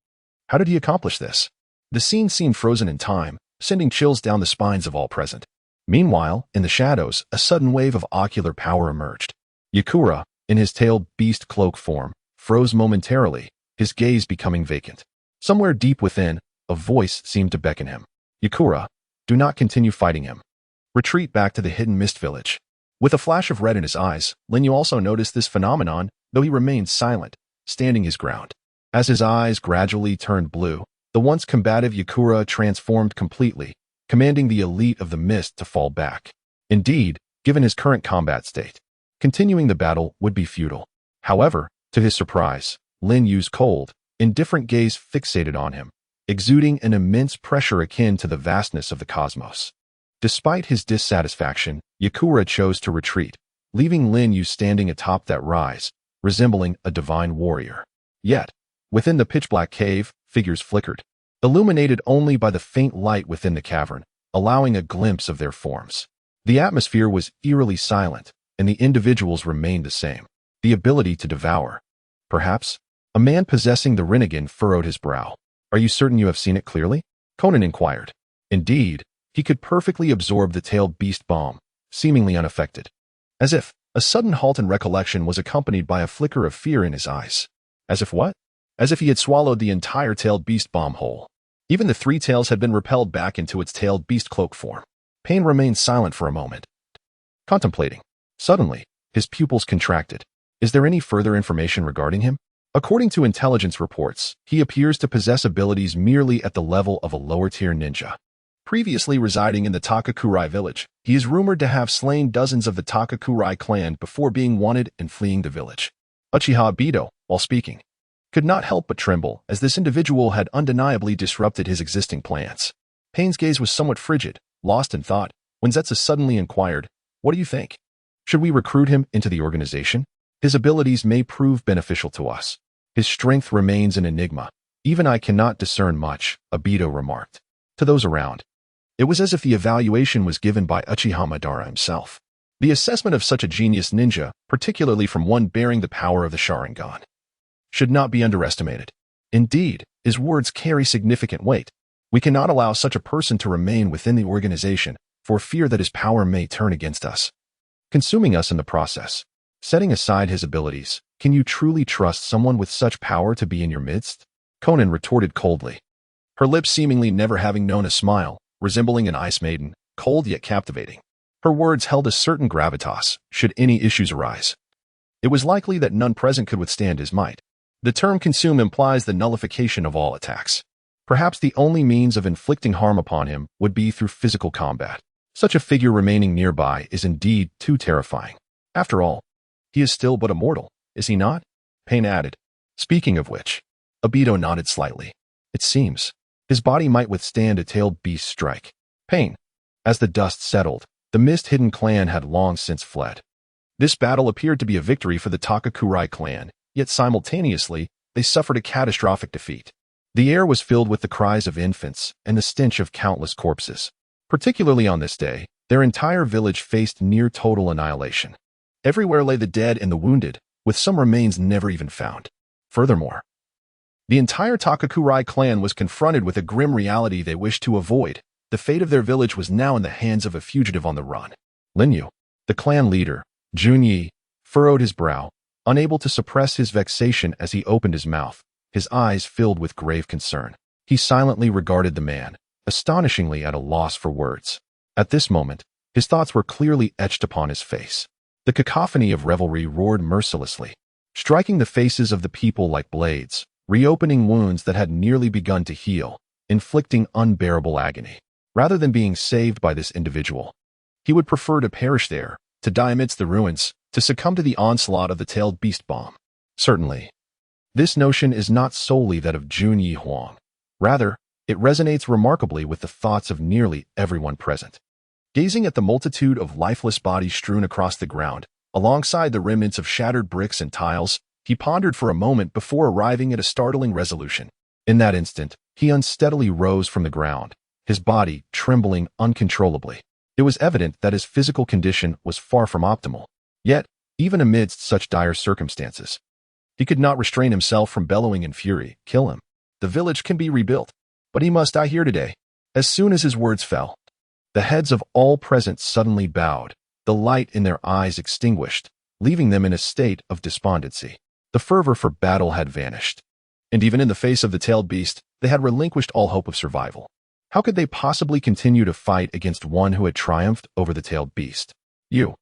How did he accomplish this? The scene seemed frozen in time, sending chills down the spines of all present. Meanwhile, in the shadows, a sudden wave of ocular power emerged. Yagura, in his tailed beast cloak form, froze momentarily, his gaze becoming vacant. Somewhere deep within, a voice seemed to beckon him. Yagura, do not continue fighting him. Retreat back to the Hidden Mist Village. With a flash of red in his eyes, Lin Yu also noticed this phenomenon, though he remained silent, standing his ground. As his eyes gradually turned blue, The once combative Yakura transformed completely, commanding the elite of the mist to fall back. Indeed, given his current combat state, continuing the battle would be futile. However, to his surprise, Lin Yu's cold, indifferent gaze fixated on him, exuding an immense pressure akin to the vastness of the cosmos. Despite his dissatisfaction, Yakura chose to retreat, leaving Lin Yu standing atop that rise, resembling a divine warrior. Yet, within the pitch-black cave, figures flickered, illuminated only by the faint light within the cavern, allowing a glimpse of their forms. The atmosphere was eerily silent, and the individuals remained the same. The ability to devour. Perhaps? A man possessing the Rinnegan furrowed his brow. Are you certain you have seen it clearly? Conan inquired. Indeed, he could perfectly absorb the tailed beast bomb, seemingly unaffected. As if a sudden halt in recollection was accompanied by a flicker of fear in his eyes. As if what? As if he had swallowed the entire tailed beast bomb whole. Even the three tails had been repelled back into its tailed beast cloak form. Pain remained silent for a moment, contemplating. Suddenly, his pupils contracted. Is there any further information regarding him? According to intelligence reports, he appears to possess abilities merely at the level of a lower-tier ninja. Previously residing in the Takakurai village, he is rumored to have slain dozens of the Takakurai clan before being wanted and fleeing the village. Uchiha Bido, while speaking, could not help but tremble as this individual had undeniably disrupted his existing plans. Pain's gaze was somewhat frigid, lost in thought, when Zetsu suddenly inquired, "What do you think? Should we recruit him into the organization? His abilities may prove beneficial to us. His strength remains an enigma. Even I cannot discern much," Abido remarked. To those around, it was as if the evaluation was given by Uchiha Madara himself. The assessment of such a genius ninja, particularly from one bearing the power of the Sharingan, should not be underestimated. Indeed, his words carry significant weight. We cannot allow such a person to remain within the organization for fear that his power may turn against us, consuming us in the process. Setting aside his abilities, can you truly trust someone with such power to be in your midst? Conan retorted coldly, her lips seemingly never having known a smile, resembling an ice maiden, cold yet captivating. Her words held a certain gravitas, should any issues arise. It was likely that none present could withstand his might. The term consume implies the nullification of all attacks. Perhaps the only means of inflicting harm upon him would be through physical combat. Such a figure remaining nearby is indeed too terrifying. After all, he is still but a mortal, is he not? Pain added. Speaking of which, Abido nodded slightly. It seems his body might withstand a tailed beast strike. Pain. As the dust settled, the mist-hidden clan had long since fled. This battle appeared to be a victory for the Takakurai clan, yet simultaneously, they suffered a catastrophic defeat. The air was filled with the cries of infants and the stench of countless corpses. Particularly on this day, their entire village faced near total annihilation. Everywhere lay the dead and the wounded, with some remains never even found. Furthermore, the entire Takakurai clan was confronted with a grim reality they wished to avoid. The fate of their village was now in the hands of a fugitive on the run. Lin Yu, the clan leader, Junyi, furrowed his brow, unable to suppress his vexation as he opened his mouth, his eyes filled with grave concern. He silently regarded the man, astonishingly at a loss for words. At this moment, his thoughts were clearly etched upon his face. The cacophony of revelry roared mercilessly, striking the faces of the people like blades, reopening wounds that had nearly begun to heal, inflicting unbearable agony. Rather than being saved by this individual, he would prefer to perish there, to die amidst the ruins, to succumb to the onslaught of the tailed beast bomb. Certainly, this notion is not solely that of Junyi Huang. Rather, it resonates remarkably with the thoughts of nearly everyone present. Gazing at the multitude of lifeless bodies strewn across the ground, alongside the remnants of shattered bricks and tiles, he pondered for a moment before arriving at a startling resolution. In that instant, he unsteadily rose from the ground, his body trembling uncontrollably. It was evident that his physical condition was far from optimal. Yet, even amidst such dire circumstances, he could not restrain himself from bellowing in fury, "Kill him. The village can be rebuilt, but he must die here today." As soon as his words fell, the heads of all present suddenly bowed, the light in their eyes extinguished, leaving them in a state of despondency. The fervor for battle had vanished, and even in the face of the tailed beast, they had relinquished all hope of survival. How could they possibly continue to fight against one who had triumphed over the tailed beast? You.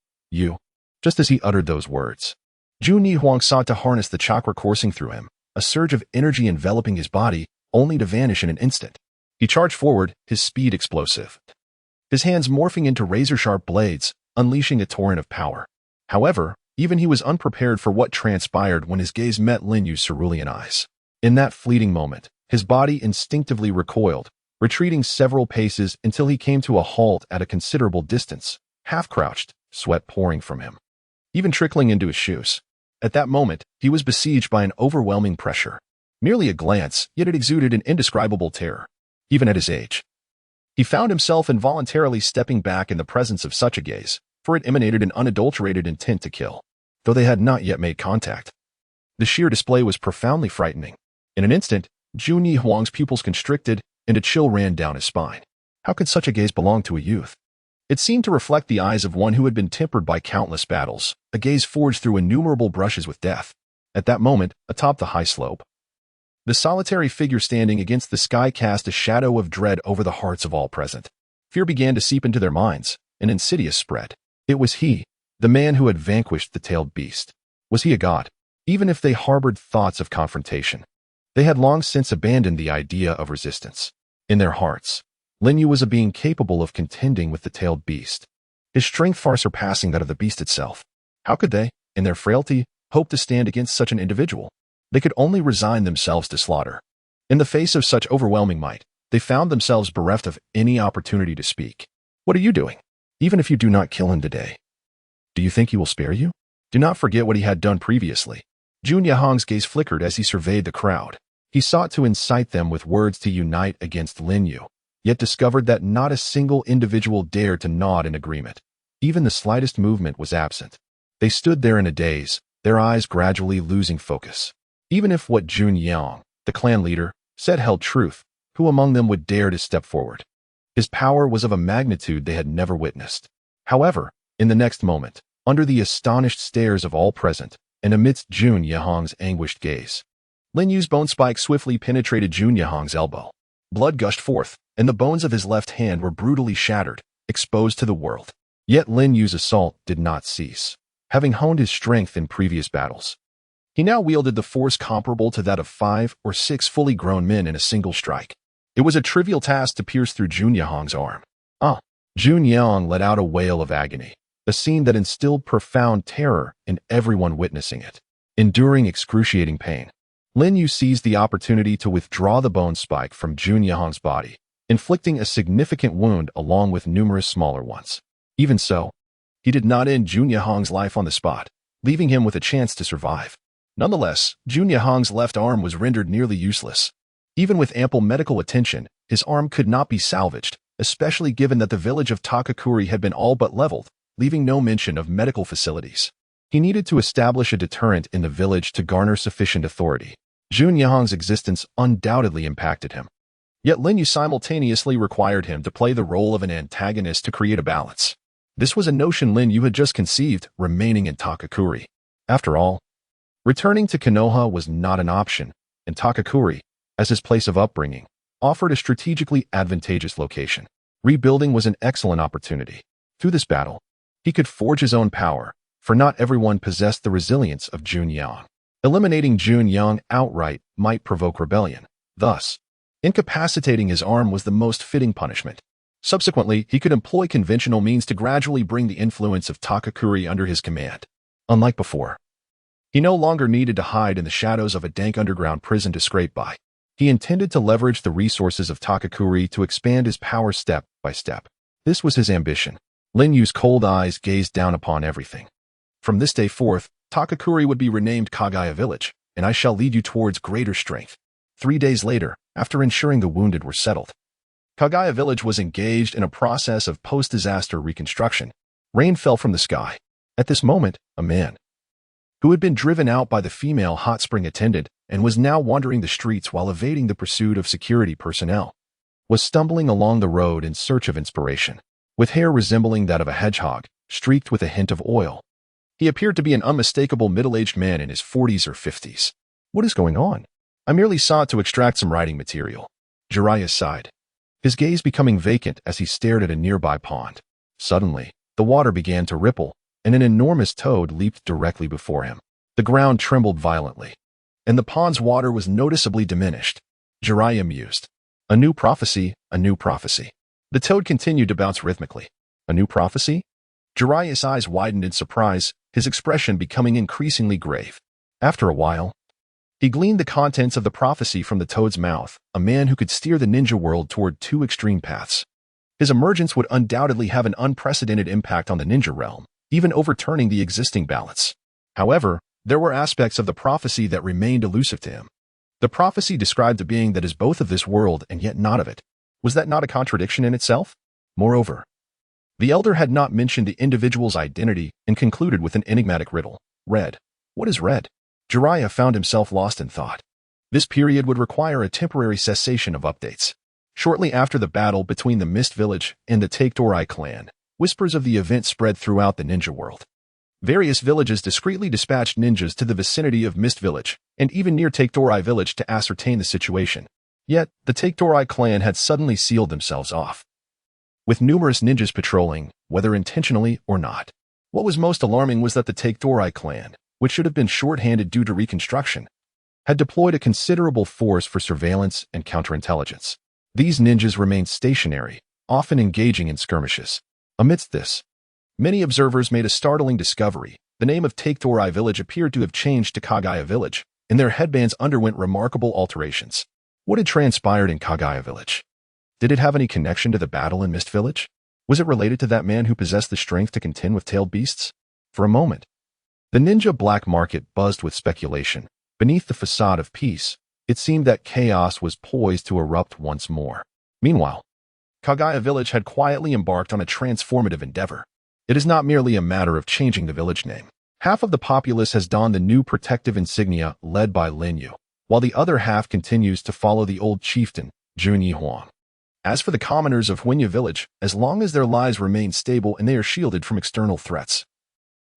Just as he uttered those words, Junyi Huang sought to harness the chakra coursing through him, a surge of energy enveloping his body, only to vanish in an instant. He charged forward, his speed explosive, his hands morphing into razor-sharp blades, unleashing a torrent of power. However, even he was unprepared for what transpired when his gaze met Lin Yu's cerulean eyes. In that fleeting moment, his body instinctively recoiled, retreating several paces until he came to a halt at a considerable distance, half-crouched, sweat pouring from him, even trickling into his shoes. At that moment, he was besieged by an overwhelming pressure. Merely a glance, yet it exuded an indescribable terror. Even at his age, he found himself involuntarily stepping back in the presence of such a gaze, for it emanated an unadulterated intent to kill, though they had not yet made contact. The sheer display was profoundly frightening. In an instant, Jun Yihuang's pupils constricted, and a chill ran down his spine. How could such a gaze belong to a youth? It seemed to reflect the eyes of one who had been tempered by countless battles, a gaze forged through innumerable brushes with death. At that moment, atop the high slope, the solitary figure standing against the sky cast a shadow of dread over the hearts of all present. Fear began to seep into their minds, an insidious spread. It was he, the man who had vanquished the tailed beast. Was he a god? Even if they harbored thoughts of confrontation, they had long since abandoned the idea of resistance. In their hearts, Lin Yu was a being capable of contending with the tailed beast, his strength far surpassing that of the beast itself. How could they, in their frailty, hope to stand against such an individual? They could only resign themselves to slaughter. In the face of such overwhelming might, they found themselves bereft of any opportunity to speak. What are you doing? Even if you do not kill him today, do you think he will spare you? Do not forget what he had done previously. Jun Yahong's gaze flickered as he surveyed the crowd. He sought to incite them with words to unite against Lin Yu, yet discovered that not a single individual dared to nod in agreement. Even the slightest movement was absent. They stood there in a daze, their eyes gradually losing focus. Even if what Jun Yang, the clan leader, said held truth, who among them would dare to step forward? His power was of a magnitude they had never witnessed. However, in the next moment, under the astonished stares of all present, and amidst Jun Yahong's anguished gaze, Lin Yu's bone spike swiftly penetrated Jun Yahong's elbow. Blood gushed forth, and the bones of his left hand were brutally shattered, exposed to the world. Yet Lin Yu's assault did not cease. Having honed his strength in previous battles, he now wielded the force comparable to that of 5 or 6 fully grown men in a single strike. It was a trivial task to pierce through Jun Yahong's arm. Jun Yang let out a wail of agony, a scene that instilled profound terror in everyone witnessing it. Enduring excruciating pain, Lin Yu seized the opportunity to withdraw the bone spike from Jun Yahong's body, inflicting a significant wound along with numerous smaller ones. Even so, he did not end Jun Yahong's life on the spot, leaving him with a chance to survive. Nonetheless, Jun Yahong's left arm was rendered nearly useless. Even with ample medical attention, his arm could not be salvaged, especially given that the village of Takakuri had been all but leveled, leaving no mention of medical facilities. He needed to establish a deterrent in the village to garner sufficient authority. Jun Yahong's existence undoubtedly impacted him. Yet Lin Yu simultaneously required him to play the role of an antagonist to create a balance. This was a notion Lin Yu had just conceived, remaining in Takakuri. After all, returning to Konoha was not an option, and Takakuri, as his place of upbringing, offered a strategically advantageous location. Rebuilding was an excellent opportunity. Through this battle, he could forge his own power, for not everyone possessed the resilience of Jun Yang. Eliminating Jun Yang outright might provoke rebellion. Thus, incapacitating his arm was the most fitting punishment. Subsequently, he could employ conventional means to gradually bring the influence of Takakuri under his command. Unlike before, he no longer needed to hide in the shadows of a dank underground prison to scrape by. He intended to leverage the resources of Takakuri to expand his power step by step. This was his ambition. Lin Yu's cold eyes gazed down upon everything. From this day forth, Takakuri would be renamed Kagaya Village, and I shall lead you towards greater strength. 3 days later, after ensuring the wounded were settled, Kagaya Village was engaged in a process of post-disaster reconstruction. Rain fell from the sky. At this moment, a man, who had been driven out by the female hot spring attendant and was now wandering the streets while evading the pursuit of security personnel, was stumbling along the road in search of inspiration. With hair resembling that of a hedgehog, streaked with a hint of oil, he appeared to be an unmistakable middle-aged man in his 40s or 50s. What is going on? I merely sought to extract some writing material. Jiraiya sighed, his gaze becoming vacant as he stared at a nearby pond. Suddenly, the water began to ripple, and an enormous toad leaped directly before him. The ground trembled violently, and the pond's water was noticeably diminished. Jiraiya mused. A new prophecy, a new prophecy. The toad continued to bounce rhythmically. A new prophecy? Jiraiya's eyes widened in surprise, his expression becoming increasingly grave. After a while, he gleaned the contents of the prophecy from the toad's mouth, a man who could steer the ninja world toward two extreme paths. His emergence would undoubtedly have an unprecedented impact on the ninja realm, even overturning the existing balance. However, there were aspects of the prophecy that remained elusive to him. The prophecy described a being that is both of this world and yet not of it. Was that not a contradiction in itself? Moreover, the elder had not mentioned the individual's identity and concluded with an enigmatic riddle. Red. What is red? Jiraiya found himself lost in thought. This period would require a temporary cessation of updates. Shortly after the battle between the Mist Village and the Take-Torai clan, whispers of the event spread throughout the ninja world. Various villages discreetly dispatched ninjas to the vicinity of Mist Village, and even near Take-Torai village to ascertain the situation. Yet, the Take-Torai clan had suddenly sealed themselves off, with numerous ninjas patrolling, whether intentionally or not. What was most alarming was that the Take-Torai clan, which should have been short-handed due to reconstruction, had deployed a considerable force for surveillance and counterintelligence. These ninjas remained stationary, often engaging in skirmishes. Amidst this, many observers made a startling discovery. The name of Take-Torai village appeared to have changed to Kagaya village, and their headbands underwent remarkable alterations. What had transpired in Kagaya village? Did it have any connection to the battle in Mist Village? Was it related to that man who possessed the strength to contend with tailed beasts? For a moment, the ninja black market buzzed with speculation. Beneath the facade of peace, it seemed that chaos was poised to erupt once more. Meanwhile, Kagaya village had quietly embarked on a transformative endeavor. It is not merely a matter of changing the village name. Half of the populace has donned the new protective insignia led by Lin Yu, while the other half continues to follow the old chieftain, Jun Yi Huang. As for the commoners of Huenya village, as long as their lives remain stable and they are shielded from external threats,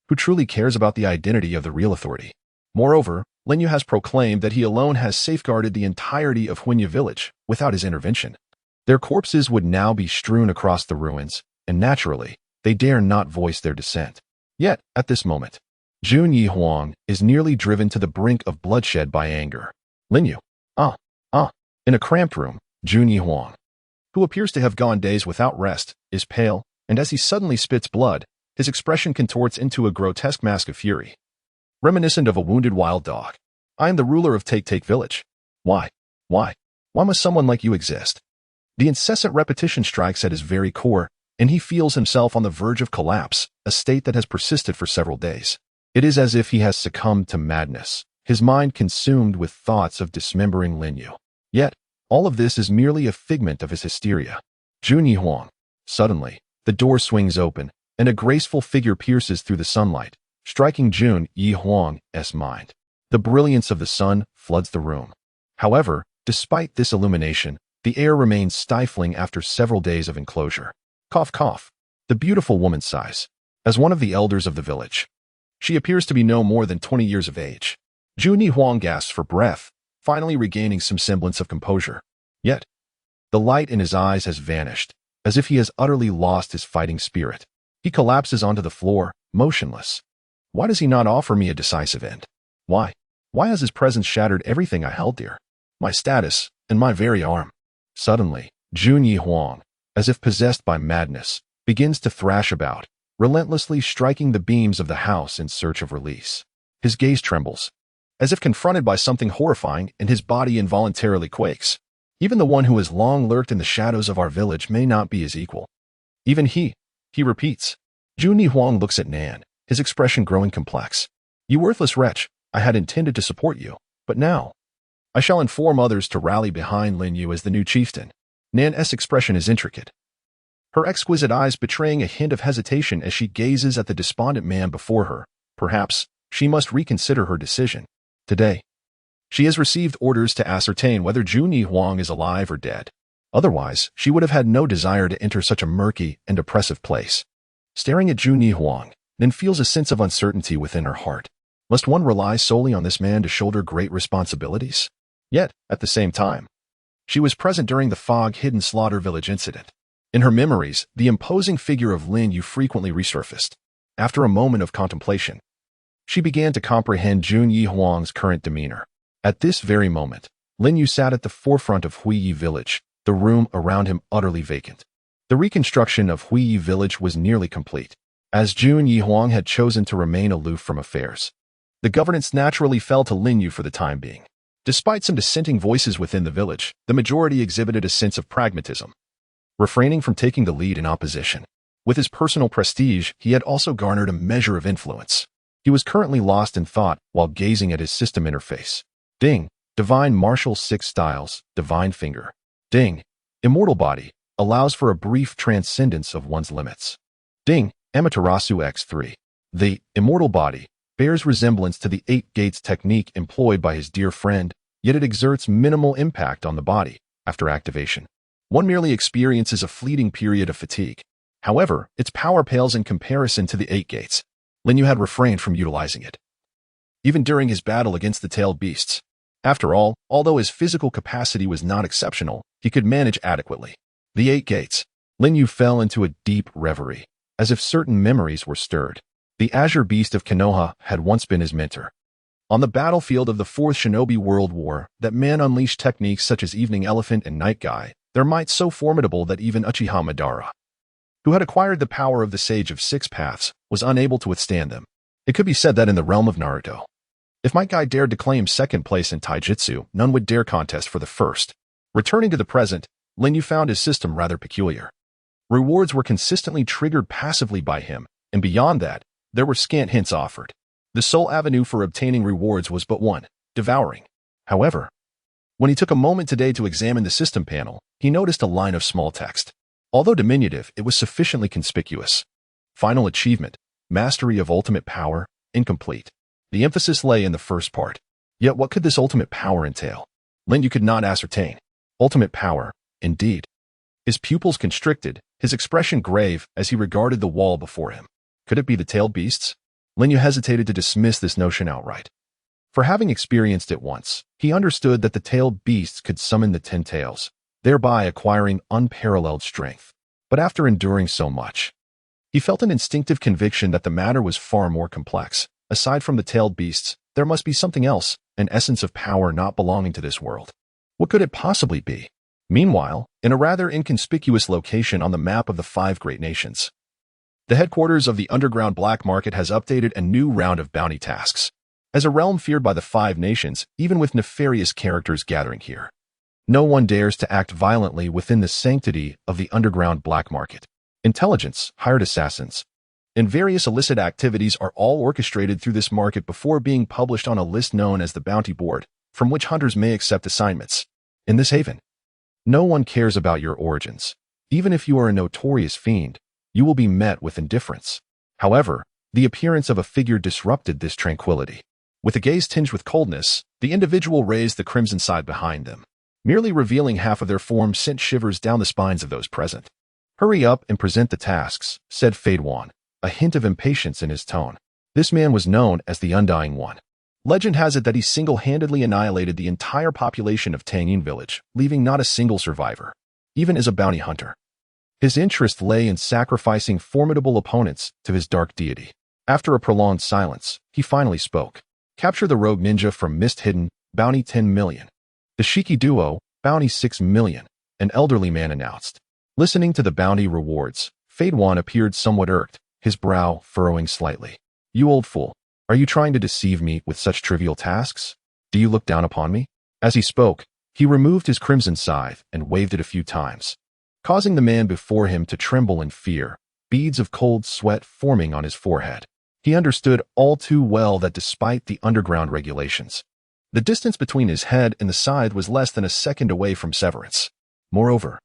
who truly cares about the identity of the real authority? Moreover, Lin Yu has proclaimed that he alone has safeguarded the entirety of Huenya village without his intervention. Their corpses would now be strewn across the ruins, and naturally, they dare not voice their dissent. Yet, at this moment, Jun Yi Huang is nearly driven to the brink of bloodshed by anger. Lin Yu. In a cramped room, Jun Yi Huang, who appears to have gone days without rest, is pale, and as he suddenly spits blood, his expression contorts into a grotesque mask of fury, reminiscent of a wounded wild dog. I am the ruler of Take village. Why must someone like you exist? The incessant repetition strikes at his very core, and he feels himself on the verge of collapse, a state that has persisted for several days. It is as if he has succumbed to madness, his mind consumed with thoughts of dismembering Lin Yu. Yet, all of this is merely a figment of his hysteria. Jun Yi Huang. Suddenly, the door swings open, and a graceful figure pierces through the sunlight, striking Jun Yi Huang's mind. The brilliance of the sun floods the room. However, despite this illumination, the air remains stifling after several days of enclosure. Cough, cough. The beautiful woman sighs. As one of the elders of the village, she appears to be no more than 20 years of age. Jun Yi Huang gasps for breath, finally regaining some semblance of composure. Yet, the light in his eyes has vanished, as if he has utterly lost his fighting spirit. He collapses onto the floor, motionless. Why does he not offer me a decisive end? Why? Why has his presence shattered everything I held dear? My status, and my very arm. Suddenly, Jun Yi Huang, as if possessed by madness, begins to thrash about, relentlessly striking the beams of the house in search of release. His gaze trembles, as if confronted by something horrifying, and his body involuntarily quakes. Even the one who has long lurked in the shadows of our village may not be his equal. Even he repeats. Jun Yi Huang looks at Nan, his expression growing complex. You worthless wretch, I had intended to support you, but now I shall inform others to rally behind Lin Yu as the new chieftain. Nan's expression is intricate, her exquisite eyes betraying a hint of hesitation as she gazes at the despondent man before her. Perhaps she must reconsider her decision. Today, she has received orders to ascertain whether Jun Yi Huang is alive or dead. Otherwise, she would have had no desire to enter such a murky and oppressive place. Staring at Jun Yi Huang, Nan feels a sense of uncertainty within her heart. Must one rely solely on this man to shoulder great responsibilities? Yet, at the same time, she was present during the fog-hidden Slaughter Village incident. In her memories, the imposing figure of Lin Yu frequently resurfaced. After a moment of contemplation, she began to comprehend Jun Yi Huang's current demeanor. At this very moment, Lin Yu sat at the forefront of Huiyi village, the room around him utterly vacant. The reconstruction of Huiyi village was nearly complete, as Jun Yihuang had chosen to remain aloof from affairs. The governance naturally fell to Lin Yu for the time being. Despite some dissenting voices within the village, the majority exhibited a sense of pragmatism, refraining from taking the lead in opposition. With his personal prestige, he had also garnered a measure of influence. He was currently lost in thought while gazing at his system interface. Ding, Divine Martial 6 Styles, Divine Finger. Ding, Immortal Body, allows for a brief transcendence of one's limits. Ding, Amaterasu X3. The Immortal Body bears resemblance to the 8 Gates technique employed by his dear friend, yet it exerts minimal impact on the body after activation. One merely experiences a fleeting period of fatigue. However, its power pales in comparison to the 8 Gates. Lin Yu had refrained from utilizing it, even during his battle against the tailed beasts. After all, although his physical capacity was not exceptional, he could manage adequately. The 8 Gates. Lin Yu fell into a deep reverie, as if certain memories were stirred. The Azure Beast of Konoha had once been his mentor. On the battlefield of the Fourth Shinobi World War, that man unleashed techniques such as Evening Elephant and Night Guy, their might so formidable that even Uchiha Madara, who had acquired the power of the Sage of Six Paths, was unable to withstand them. It could be said that in the realm of NarutO, if Might Guy dared to claim second place in Taijutsu, none would dare contest for the first. Returning to the present, Lin Yu found his system rather peculiar. Rewards were consistently triggered passively by him, and beyond that, there were scant hints offered. The sole avenue for obtaining rewards was but one: devouring. However, when he took a moment today to examine the system panel, he noticed a line of small text. Although diminutive, it was sufficiently conspicuous. Final achievement: Mastery of Ultimate Power, incomplete. The emphasis lay in the first part. Yet what could this ultimate power entail? Lin Yu could not ascertain. Ultimate power, indeed. His pupils constricted, his expression grave as he regarded the wall before him. Could it be the tailed beasts? Lin Yu hesitated to dismiss this notion outright. For having experienced it once, he understood that the tailed beasts could summon the 10 tails, thereby acquiring unparalleled strength. But after enduring so much, he felt an instinctive conviction that the matter was far more complex. Aside from the tailed beasts, there must be something else, an essence of power not belonging to this world. What could it possibly be? Meanwhile, in a rather inconspicuous location on the map of the 5 great nations, the headquarters of the underground black market has updated a new round of bounty tasks. As a realm feared by the 5 nations, even with nefarious characters gathering here, no one dares to act violently within the sanctity of the underground black market. Intelligence, hired assassins, and various illicit activities are all orchestrated through this market before being published on a list known as the Bounty Board, from which hunters may accept assignments. In this haven, no one cares about your origins. Even if you are a notorious fiend, you will be met with indifference. However, the appearance of a figure disrupted this tranquility. With a gaze tinged with coldness, the individual raised the crimson side behind them. Merely revealing half of their form sent shivers down the spines of those present. "Hurry up and present the tasks," said Fade Wan, a hint of impatience in his tone. This man was known as the Undying One. Legend has it that he single-handedly annihilated the entire population of Tangyin Village, leaving not a single survivor, even as a bounty hunter. His interest lay in sacrificing formidable opponents to his dark deity. After a prolonged silence, he finally spoke. "Capture the rogue ninja from Mist Hidden, bounty 10 million. The Shiki Duo, bounty 6 million, an elderly man announced. Listening to the bounty rewards, Fade Wan appeared somewhat irked, his brow furrowing slightly. "You old fool, are you trying to deceive me with such trivial tasks? Do you look down upon me?" As he spoke, he removed his crimson scythe and waved it a few times, causing the man before him to tremble in fear, beads of cold sweat forming on his forehead. He understood all too well that despite the underground regulations, the distance between his head and the scythe was less than a second away from severance. Moreover,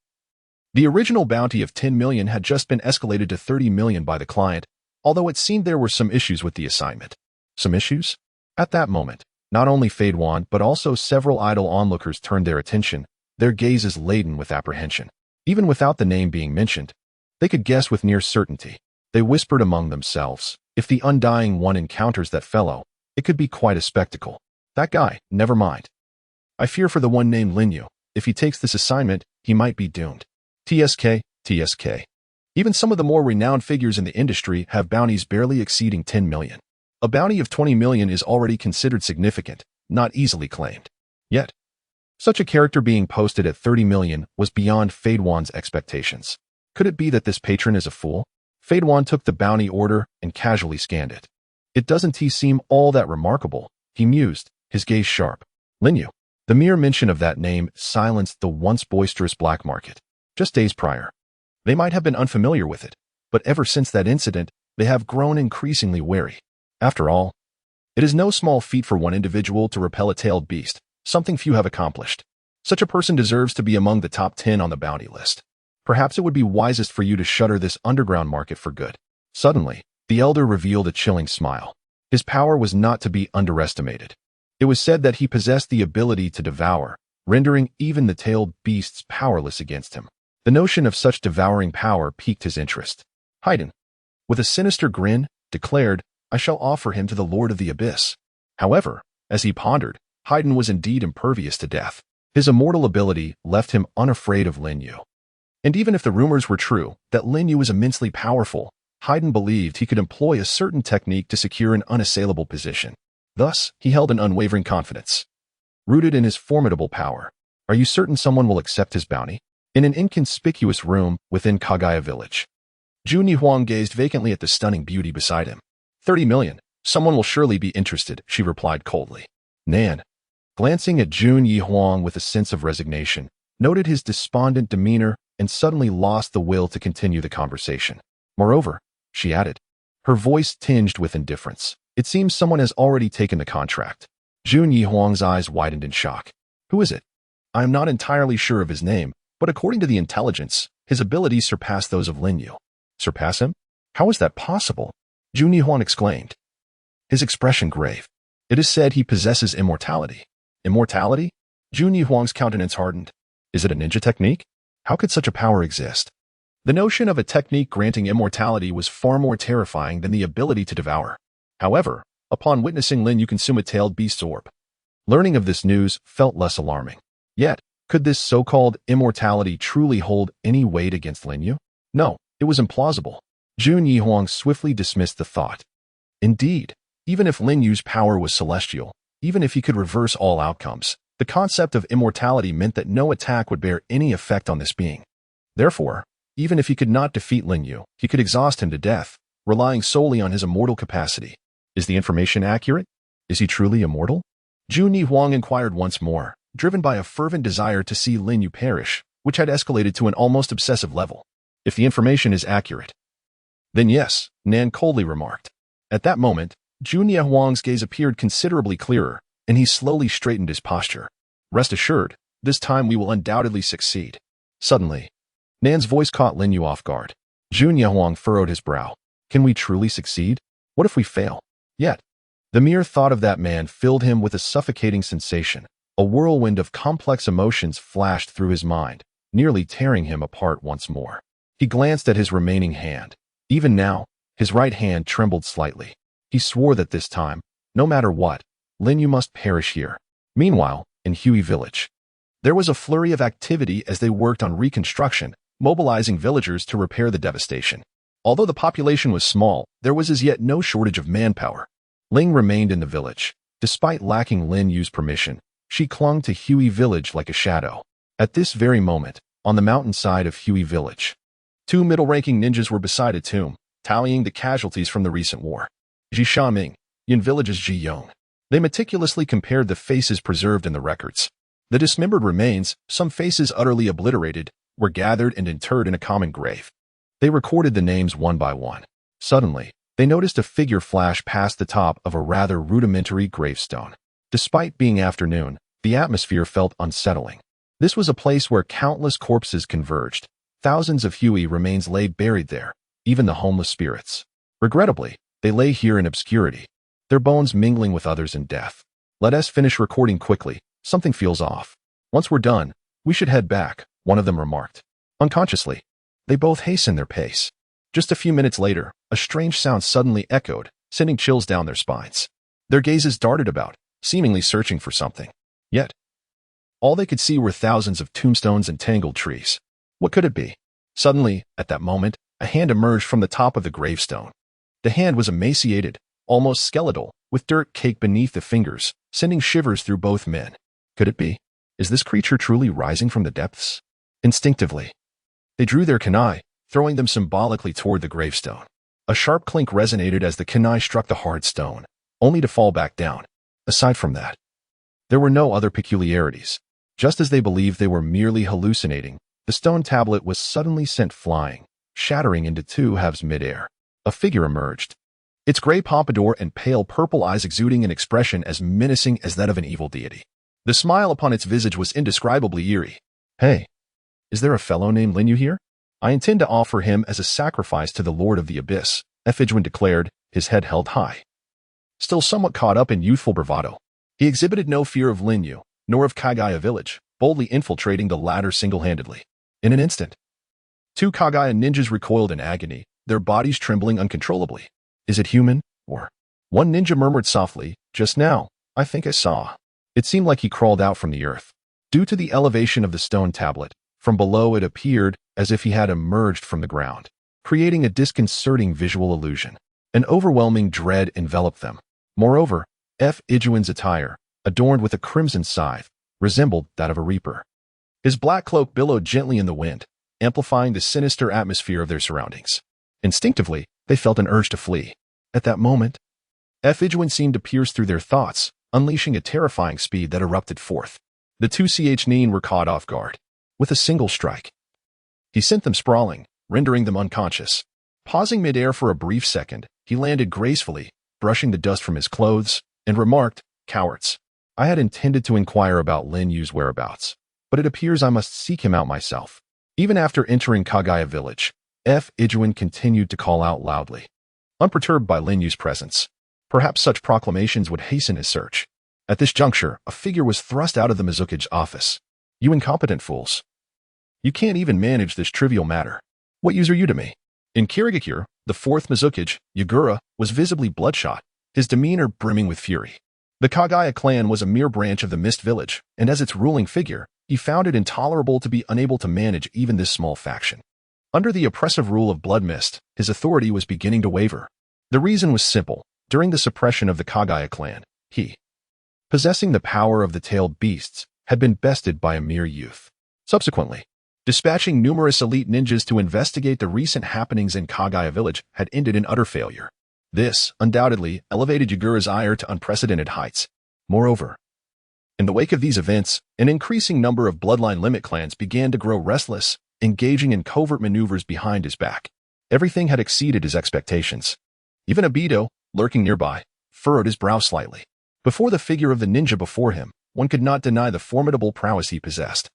the original bounty of 10 million had just been escalated to 30 million by the client, although it seemed there were some issues with the assignment. Some issues? At that moment, not only Fade Wan but also several idle onlookers turned their attention, their gazes laden with apprehension. Even without the name being mentioned, they could guess with near certainty. They whispered among themselves, if the Undying One encounters that fellow, it could be quite a spectacle. That guy, never mind. I fear for the one named Lin Yu. If he takes this assignment, he might be doomed. TSK. Even some of the more renowned figures in the industry have bounties barely exceeding 10 million. A bounty of 20 million is already considered significant, not easily claimed. Yet, Such a character being posted at 30 million was beyond Fadewan's expectations. Could it be that this patron is a fool? Fadewan took the bounty order and casually scanned it. It doesn't seem all that remarkable, he mused, his gaze sharp. Linyu. The mere mention of that name silenced the once boisterous black market. Just days prior, they might have been unfamiliar with it, but ever since that incident, they have grown increasingly wary. After all, it is no small feat for one individual to repel a tailed beast, something few have accomplished. Such a person deserves to be among the top 10 on the bounty list. Perhaps it would be wisest for you to shutter this underground market for good. Suddenly, the elder revealed a chilling smile. His power was not to be underestimated. It was said that he possessed the ability to devour, rendering even the tailed beasts powerless against him. The notion of such devouring power piqued his interest. Haydn, with a sinister grin, declared, I shall offer him to the Lord of the Abyss. However, as he pondered, Haydn was indeed impervious to death. His immortal ability left him unafraid of Linyu. And even if the rumors were true that Linyu was immensely powerful, Haydn believed he could employ a certain technique to secure an unassailable position. Thus, he held an unwavering confidence. Rooted in his formidable power, are you certain someone will accept his bounty? In an inconspicuous room within Kagaya village, Jun Yihuang gazed vacantly at the stunning beauty beside him. 30 million. Someone will surely be interested, she replied coldly. Nan, glancing at Jun Yihuang with a sense of resignation, noted his despondent demeanor and suddenly lost the will to continue the conversation. Moreover, she added, her voice tinged with indifference, it seems someone has already taken the contract. Jun Yihuang's eyes widened in shock. Who is it? I am not entirely sure of his name, but according to the intelligence, his abilities surpass those of Linyu. Surpass him? How is that possible? Jun Yihuang exclaimed, his expression grave. It is said he possesses immortality. Immortality? Jun Yihuang's countenance hardened. Is it a ninja technique? How could such a power exist? The notion of a technique granting immortality was far more terrifying than the ability to devour. However, upon witnessing Linyu consume a tailed beast's orb, learning of this news felt less alarming. Yet, could this so-called immortality truly hold any weight against Linyu? No, it was implausible. Jun Yihuang swiftly dismissed the thought. Indeed, even if Linyu's power was celestial, even if he could reverse all outcomes, the concept of immortality meant that no attack would bear any effect on this being. Therefore, even if he could not defeat Linyu, he could exhaust him to death, relying solely on his immortal capacity. Is the information accurate? Is he truly immortal? Jun Yihuang inquired once more, driven by a fervent desire to see Linyu perish, which had escalated to an almost obsessive level. If the information is accurate, then yes, Nan coldly remarked. At that moment, Jun Yihuang's gaze appeared considerably clearer, and he slowly straightened his posture. Rest assured, this time we will undoubtedly succeed. Suddenly, Nan's voice caught Linyu off guard. Jun Yihuang furrowed his brow. Can we truly succeed? What if we fail? Yet, the mere thought of that man filled him with a suffocating sensation. A whirlwind of complex emotions flashed through his mind, nearly tearing him apart once more. He glanced at his remaining hand. Even now, his right hand trembled slightly. He swore that this time, no matter what, Linyu must perish here. Meanwhile, in Hui village, there was a flurry of activity as they worked on reconstruction, mobilizing villagers to repair the devastation. Although the population was small, there was as yet no shortage of manpower. Ling remained in the village. Despite lacking Linyu's permission, she clung to Hui village like a shadow. At this very moment, on the mountainside of Hui village, two middle-ranking ninjas were beside a tomb, tallying the casualties from the recent war. Ji Shaming, Yin village's Ji Yong. They meticulously compared the faces preserved in the records. The dismembered remains, some faces utterly obliterated, were gathered and interred in a common grave. They recorded the names one by one. Suddenly, they noticed a figure flash past the top of a rather rudimentary gravestone. Despite being afternoon, the atmosphere felt unsettling. This was a place where countless corpses converged. Thousands of Hui remains lay buried there, even the homeless spirits. Regrettably, they lay here in obscurity, their bones mingling with others in death. Let us finish recording quickly. Something feels off. Once we're done, we should head back, one of them remarked. Unconsciously, they both hastened their pace. Just a few minutes later, a strange sound suddenly echoed, sending chills down their spines. Their gazes darted about, seemingly searching for something. Yet, all they could see were thousands of tombstones and tangled trees. What could it be? Suddenly, at that moment, a hand emerged from the top of the gravestone. The hand was emaciated, almost skeletal, with dirt caked beneath the fingers, sending shivers through both men. Could it be? Is this creature truly rising from the depths? Instinctively, they drew their kunai, throwing them symbolically toward the gravestone. A sharp clink resonated as the kunai struck the hard stone, only to fall back down. Aside from that, there were no other peculiarities. Just as they believed they were merely hallucinating, the stone tablet was suddenly sent flying, shattering into two halves midair. A figure emerged, its gray pompadour and pale purple eyes exuding an expression as menacing as that of an evil deity. The smile upon its visage was indescribably eerie. "Hey, is there a fellow named Linyu here? I intend to offer him as a sacrifice to the Lord of the Abyss," Ahsorption declared, his head held high. Still somewhat caught up in youthful bravado, he exhibited no fear of Linyu, nor of Kagaya village, boldly infiltrating the latter single-handedly. In an instant, two Kagaya ninjas recoiled in agony, their bodies trembling uncontrollably. "Is it human, or?" One ninja murmured softly, "Just now, I think I saw." It seemed like he crawled out from the earth. Due to the elevation of the stone tablet, from below it appeared as if he had emerged from the ground, creating a disconcerting visual illusion. An overwhelming dread enveloped them. Moreover, Ahsorbtion's attire, adorned with a crimson scythe, resembled that of a reaper. His black cloak billowed gently in the wind, amplifying the sinister atmosphere of their surroundings. Instinctively, they felt an urge to flee. At that moment, Ahsorption seemed to pierce through their thoughts, unleashing a terrifying speed that erupted forth. The two Nin were caught off guard. With a single strike, he sent them sprawling, rendering them unconscious. Pausing midair for a brief second, he landed gracefully, brushing the dust from his clothes, and remarked, "Cowards. I had intended to inquire about Lin Yu's whereabouts, but it appears I must seek him out myself." Even after entering Kagaya village, Ahsorption continued to call out loudly, unperturbed by Lin Yu's presence. Perhaps such proclamations would hasten his search. At this juncture, a figure was thrust out of the Mizuki's office. "You incompetent fools. You can't even manage this trivial matter. What use are you to me?" In Kirigakure, the fourth Mizuki, Yagura, was visibly bloodshot, his demeanor brimming with fury. The Kagaya clan was a mere branch of the Mist Village, and as its ruling figure, he found it intolerable to be unable to manage even this small faction. Under the oppressive rule of Blood Mist, his authority was beginning to waver. The reason was simple. During the suppression of the Kagaya clan, he, possessing the power of the tailed beasts, had been bested by a mere youth. Subsequently, dispatching numerous elite ninjas to investigate the recent happenings in Kagaya village had ended in utter failure. This, undoubtedly, elevated Yagura's ire to unprecedented heights. Moreover, in the wake of these events, an increasing number of bloodline limit clans began to grow restless, engaging in covert maneuvers behind his back. Everything had exceeded his expectations. Even Abido, lurking nearby, furrowed his brow slightly. Before the figure of the ninja before him, one could not deny the formidable prowess he possessed.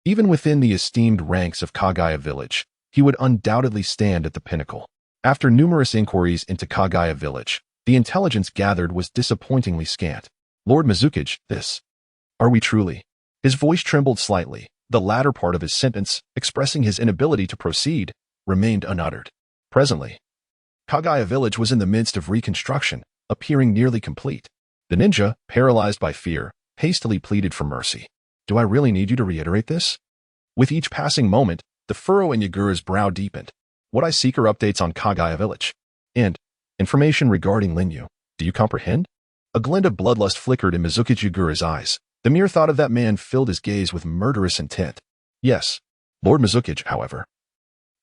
Even within the esteemed ranks of Kagaya village, he would undoubtedly stand at the pinnacle. After numerous inquiries into Kagaya village, the intelligence gathered was disappointingly scant. "Lord Mizuki, this. Are we truly?" His voice trembled slightly. The latter part of his sentence, expressing his inability to proceed, remained unuttered. Presently, Kagaya village was in the midst of reconstruction, appearing nearly complete. The ninja, paralyzed by fear, hastily pleaded for mercy. "Do I really need you to reiterate this?" With each passing moment, the furrow in Yagura's brow deepened. "What I seek are updates on Kagaya village. And information regarding Linyu. Do you comprehend?" A glint of bloodlust flickered in Mizuki Yagura's eyes. The mere thought of that man filled his gaze with murderous intent. "Yes, Lord Mizuki, however.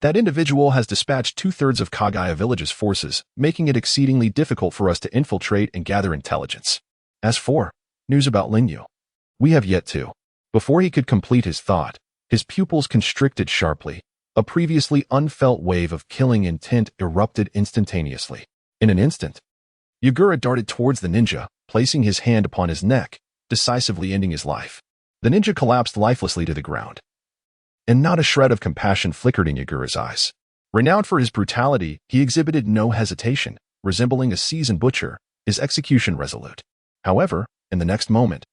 That individual has dispatched 2/3 of Kagaya village's forces, making it exceedingly difficult for us to infiltrate and gather intelligence. As for news about Linyu, we have yet to." Before he could complete his thought, his pupils constricted sharply. A previously unfelt wave of killing intent erupted instantaneously. In an instant, Yagura darted towards the ninja, placing his hand upon his neck, decisively ending his life. The ninja collapsed lifelessly to the ground, and not a shred of compassion flickered in Yagura's eyes. Renowned for his brutality, he exhibited no hesitation, resembling a seasoned butcher, his execution resolute. However, in the next moment,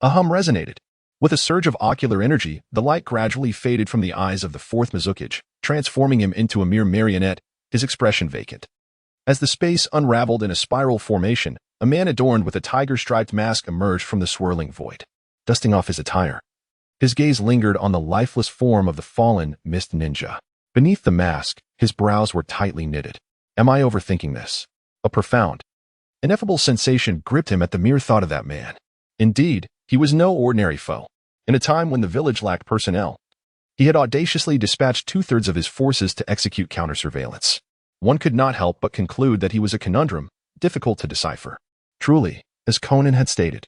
a hum resonated. With a surge of ocular energy, the light gradually faded from the eyes of the fourth Mizuki, transforming him into a mere marionette, his expression vacant. As the space unraveled in a spiral formation, a man adorned with a tiger-striped mask emerged from the swirling void. Dusting off his attire, his gaze lingered on the lifeless form of the fallen Mist Ninja. Beneath the mask, his brows were tightly knitted. Am I overthinking this? A profound, ineffable sensation gripped him at the mere thought of that man. Indeed, he was no ordinary foe. In a time when the village lacked personnel, he had audaciously dispatched two-thirds of his forces to execute counter-surveillance. One could not help but conclude that he was a conundrum, difficult to decipher. Truly, as Conan had stated,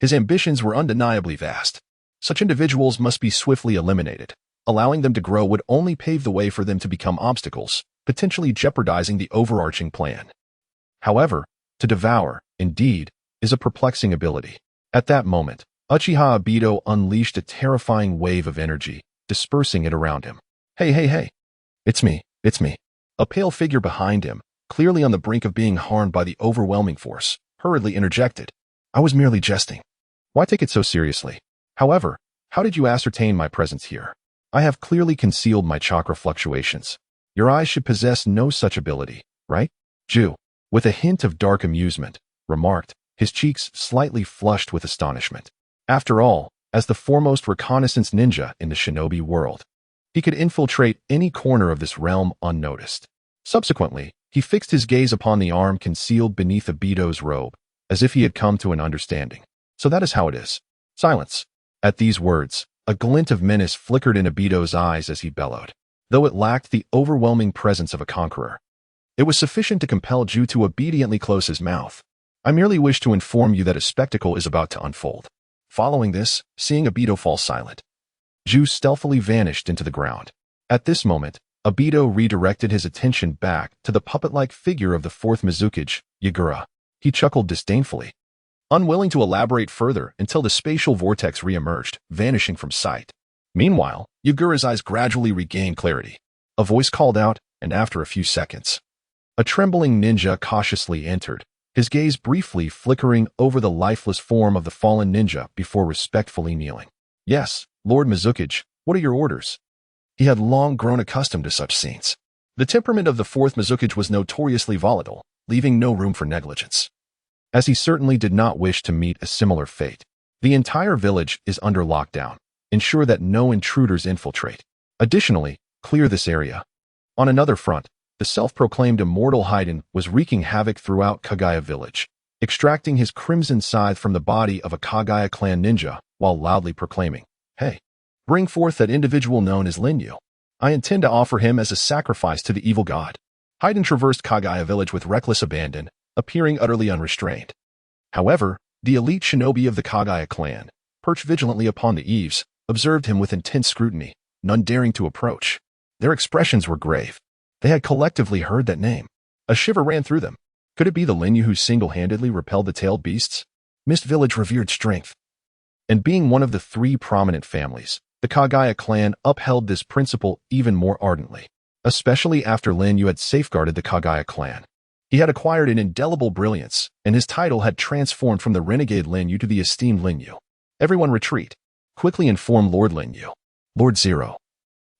his ambitions were undeniably vast. Such individuals must be swiftly eliminated. Allowing them to grow would only pave the way for them to become obstacles, potentially jeopardizing the overarching plan. However, to devour, indeed, is a perplexing ability. At that moment, Uchiha Obito unleashed a terrifying wave of energy, dispersing it around him. Hey. It's me. A pale figure behind him, clearly on the brink of being harmed by the overwhelming force, hurriedly interjected. I was merely jesting. Why take it so seriously? However, how did you ascertain my presence here? I have clearly concealed my chakra fluctuations. Your eyes should possess no such ability, right? Ju, with a hint of dark amusement, remarked, his cheeks slightly flushed with astonishment. After all, as the foremost reconnaissance ninja in the shinobi world, he could infiltrate any corner of this realm unnoticed. Subsequently, he fixed his gaze upon the arm concealed beneath Obito's robe, as if he had come to an understanding. So that is how it is. Silence. At these words, a glint of menace flickered in Obito's eyes as he bellowed. Though it lacked the overwhelming presence of a conqueror, it was sufficient to compel Ju to obediently close his mouth. I merely wish to inform you that a spectacle is about to unfold. Following this, seeing Obito fall silent, Ju stealthily vanished into the ground. At this moment, Obito redirected his attention back to the puppet-like figure of the fourth Mizukage, Yagura. He chuckled disdainfully, unwilling to elaborate further until the spatial vortex re-emerged, vanishing from sight. Meanwhile, Yagura's eyes gradually regained clarity. A voice called out, and after a few seconds, a trembling ninja cautiously entered, his gaze briefly flickering over the lifeless form of the fallen ninja before respectfully kneeling. Yes, Lord Mizukage, what are your orders? He had long grown accustomed to such scenes. The temperament of the fourth Mizukage was notoriously volatile, leaving no room for negligence. As he certainly did not wish to meet a similar fate, the entire village is under lockdown. Ensure that no intruders infiltrate. Additionally, clear this area. On another front, the self-proclaimed immortal Haiden was wreaking havoc throughout Kagaya village, extracting his crimson scythe from the body of a Kagaya clan ninja while loudly proclaiming, "Hey, bring forth that individual known as Linyu. I intend to offer him as a sacrifice to the evil god." Haiden traversed Kagaya village with reckless abandon, appearing utterly unrestrained. However, the elite shinobi of the Kagaya clan, perched vigilantly upon the eaves, observed him with intense scrutiny, none daring to approach. Their expressions were grave. They had collectively heard that name. A shiver ran through them. Could it be the Linyu who single-handedly repelled the tailed beasts? Mist Village revered strength. And being one of the three prominent families, the Kagaya clan upheld this principle even more ardently, especially after Linyu had safeguarded the Kagaya clan. He had acquired an indelible brilliance, and his title had transformed from the renegade Linyu to the esteemed Linyu. Everyone retreat. Quickly inform Lord Linyu. Lord Zero.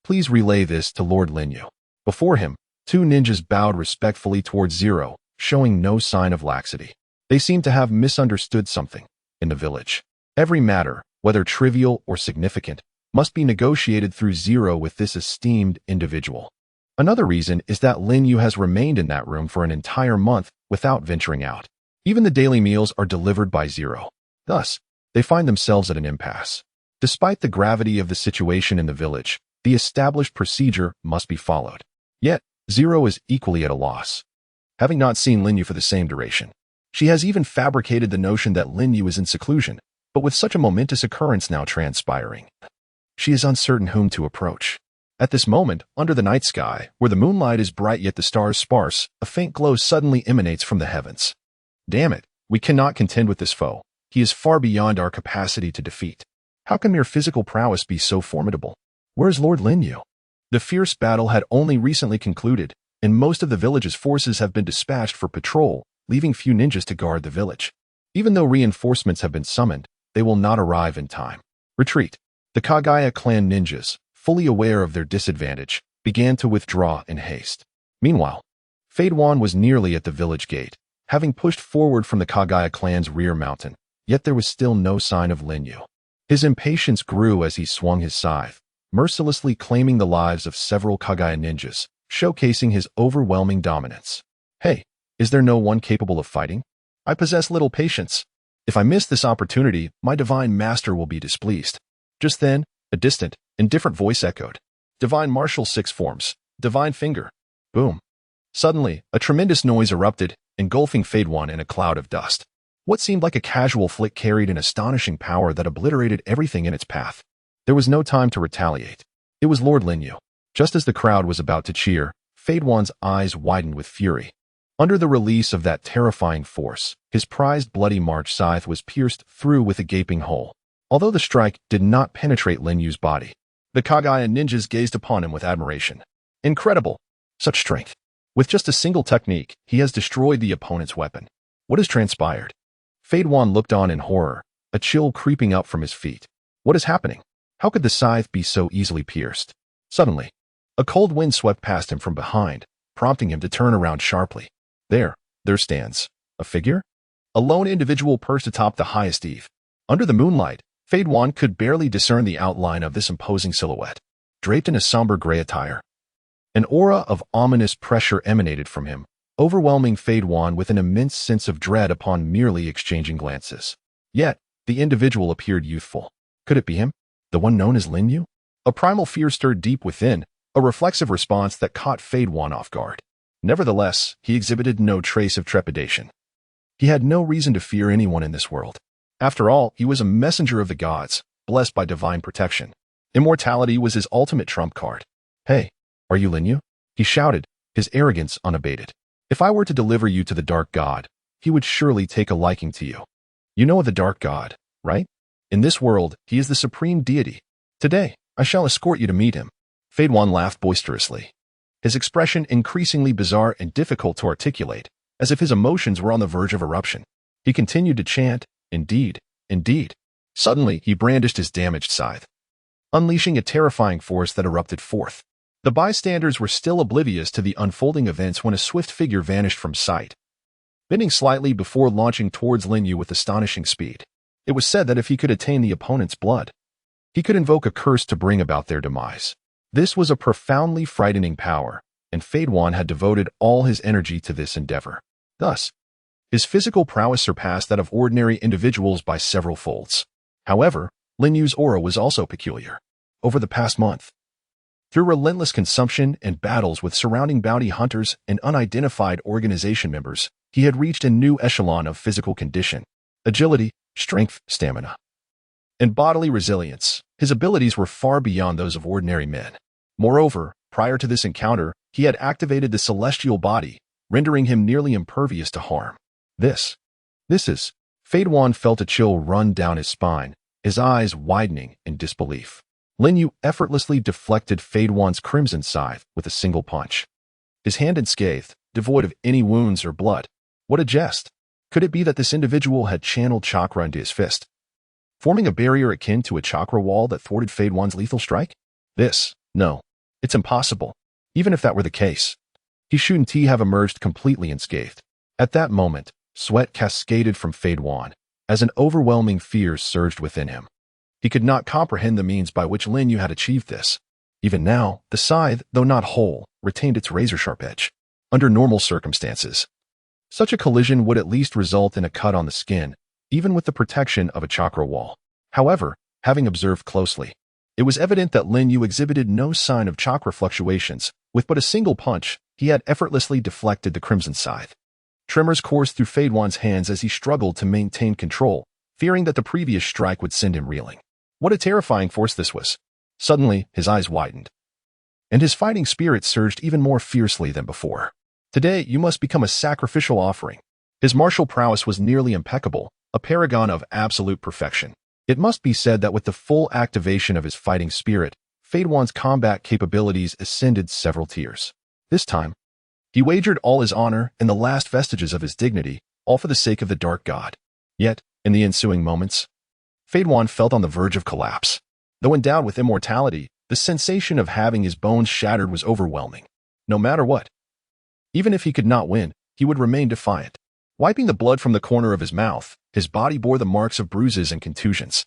Please relay this to Lord Linyu. Before him, two ninjas bowed respectfully towards Zero, showing no sign of laxity. They seemed to have misunderstood something in the village. Every matter, whether trivial or significant, must be negotiated through Zero with this esteemed individual. Another reason is that Linyu has remained in that room for an entire month without venturing out. Even the daily meals are delivered by Zero. Thus, they find themselves at an impasse. Despite the gravity of the situation in the village, the established procedure must be followed. Yet, Zero is equally at a loss, having not seen Linyu for the same duration. She has even fabricated the notion that Linyu is in seclusion, but with such a momentous occurrence now transpiring, she is uncertain whom to approach. At this moment, under the night sky, where the moonlight is bright yet the stars sparse, a faint glow suddenly emanates from the heavens. Damn it, we cannot contend with this foe. He is far beyond our capacity to defeat. How can mere physical prowess be so formidable? Where is Lord Linyu? The fierce battle had only recently concluded, and most of the village's forces have been dispatched for patrol, leaving few ninjas to guard the village. Even though reinforcements have been summoned, they will not arrive in time. Retreat. The Kagaya clan ninjas, fully aware of their disadvantage, began to withdraw in haste. Meanwhile, Fadewan was nearly at the village gate, having pushed forward from the Kagaya clan's rear mountain, yet there was still no sign of Linyu. His impatience grew as he swung his scythe, mercilessly claiming the lives of several Kagaya ninjas, showcasing his overwhelming dominance. Hey, is there no one capable of fighting? I possess little patience. If I miss this opportunity, my divine master will be displeased. Just then, a distant, indifferent voice echoed. Divine Martial 6 forms. Divine Finger. Boom. Suddenly, a tremendous noise erupted, engulfing Fade One in a cloud of dust. What seemed like a casual flick carried an astonishing power that obliterated everything in its path. There was no time to retaliate. It was Lord Linyu. Just as the crowd was about to cheer, Fade One's eyes widened with fury. Under the release of that terrifying force, his prized bloody March scythe was pierced through with a gaping hole. Although the strike did not penetrate Linyu's body, the Kagaya ninjas gazed upon him with admiration. Incredible! Such strength! With just a single technique, he has destroyed the opponent's weapon. What has transpired? Fade One looked on in horror, a chill creeping up from his feet. What is happening? How could the scythe be so easily pierced? Suddenly, a cold wind swept past him from behind, prompting him to turn around sharply. There stands a figure? A lone individual perched atop the highest eve. Under the moonlight, Fade One could barely discern the outline of this imposing silhouette. Draped in a somber gray attire, an aura of ominous pressure emanated from him, overwhelming Fade One with an immense sense of dread upon merely exchanging glances. Yet, the individual appeared youthful. Could it be him? The one known as Linyu? A primal fear stirred deep within, a reflexive response that caught Fade One off guard. Nevertheless, he exhibited no trace of trepidation. He had no reason to fear anyone in this world. After all, he was a messenger of the gods, blessed by divine protection. Immortality was his ultimate trump card. Hey, are you Linyu? He shouted, his arrogance unabated. If I were to deliver you to the Dark God, he would surely take a liking to you. You know of the Dark God, right? In this world, he is the supreme deity. Today, I shall escort you to meet him. Fade One laughed boisterously, his expression increasingly bizarre and difficult to articulate, as if his emotions were on the verge of eruption. He continued to chant, indeed, indeed. Suddenly, he brandished his damaged scythe, unleashing a terrifying force that erupted forth. The bystanders were still oblivious to the unfolding events when a swift figure vanished from sight, bending slightly before launching towards Linyu with astonishing speed. It was said that if he could attain the opponent's blood, he could invoke a curse to bring about their demise. This was a profoundly frightening power, and Fade One had devoted all his energy to this endeavor. Thus, his physical prowess surpassed that of ordinary individuals by several folds. However, Linyu's aura was also peculiar. Over the past month, through relentless consumption and battles with surrounding bounty hunters and unidentified organization members, he had reached a new echelon of physical condition, agility, strength, stamina, and bodily resilience. His abilities were far beyond those of ordinary men. Moreover, prior to this encounter, he had activated the celestial body, rendering him nearly impervious to harm. This is... Fade One felt a chill run down his spine, his eyes widening in disbelief. Linyu effortlessly deflected Fade One's crimson scythe with a single punch. His hand unscathed, devoid of any wounds or blood. What a jest! Could it be that this individual had channeled chakra into his fist, forming a barrier akin to a chakra wall that thwarted Fade One's lethal strike? No, it's impossible. Even if that were the case, he shouldn't have emerged completely unscathed. At that moment, sweat cascaded from Fade One, as an overwhelming fear surged within him. He could not comprehend the means by which Linyu had achieved this. Even now, the scythe, though not whole, retained its razor-sharp edge. Under normal circumstances, such a collision would at least result in a cut on the skin, even with the protection of a chakra wall. However, having observed closely, it was evident that Linyu exhibited no sign of chakra fluctuations. With but a single punch, he had effortlessly deflected the crimson scythe. Tremors coursed through Fade One's hands as he struggled to maintain control, fearing that the previous strike would send him reeling. What a terrifying force this was. Suddenly, his eyes widened, and his fighting spirit surged even more fiercely than before. Today, you must become a sacrificial offering. His martial prowess was nearly impeccable, a paragon of absolute perfection. It must be said that with the full activation of his fighting spirit, Fade One's combat capabilities ascended several tiers. This time, he wagered all his honor and the last vestiges of his dignity, all for the sake of the Dark God. Yet, in the ensuing moments, Fade One felt on the verge of collapse. Though endowed with immortality, the sensation of having his bones shattered was overwhelming. No matter what, even if he could not win, he would remain defiant. Wiping the blood from the corner of his mouth, his body bore the marks of bruises and contusions.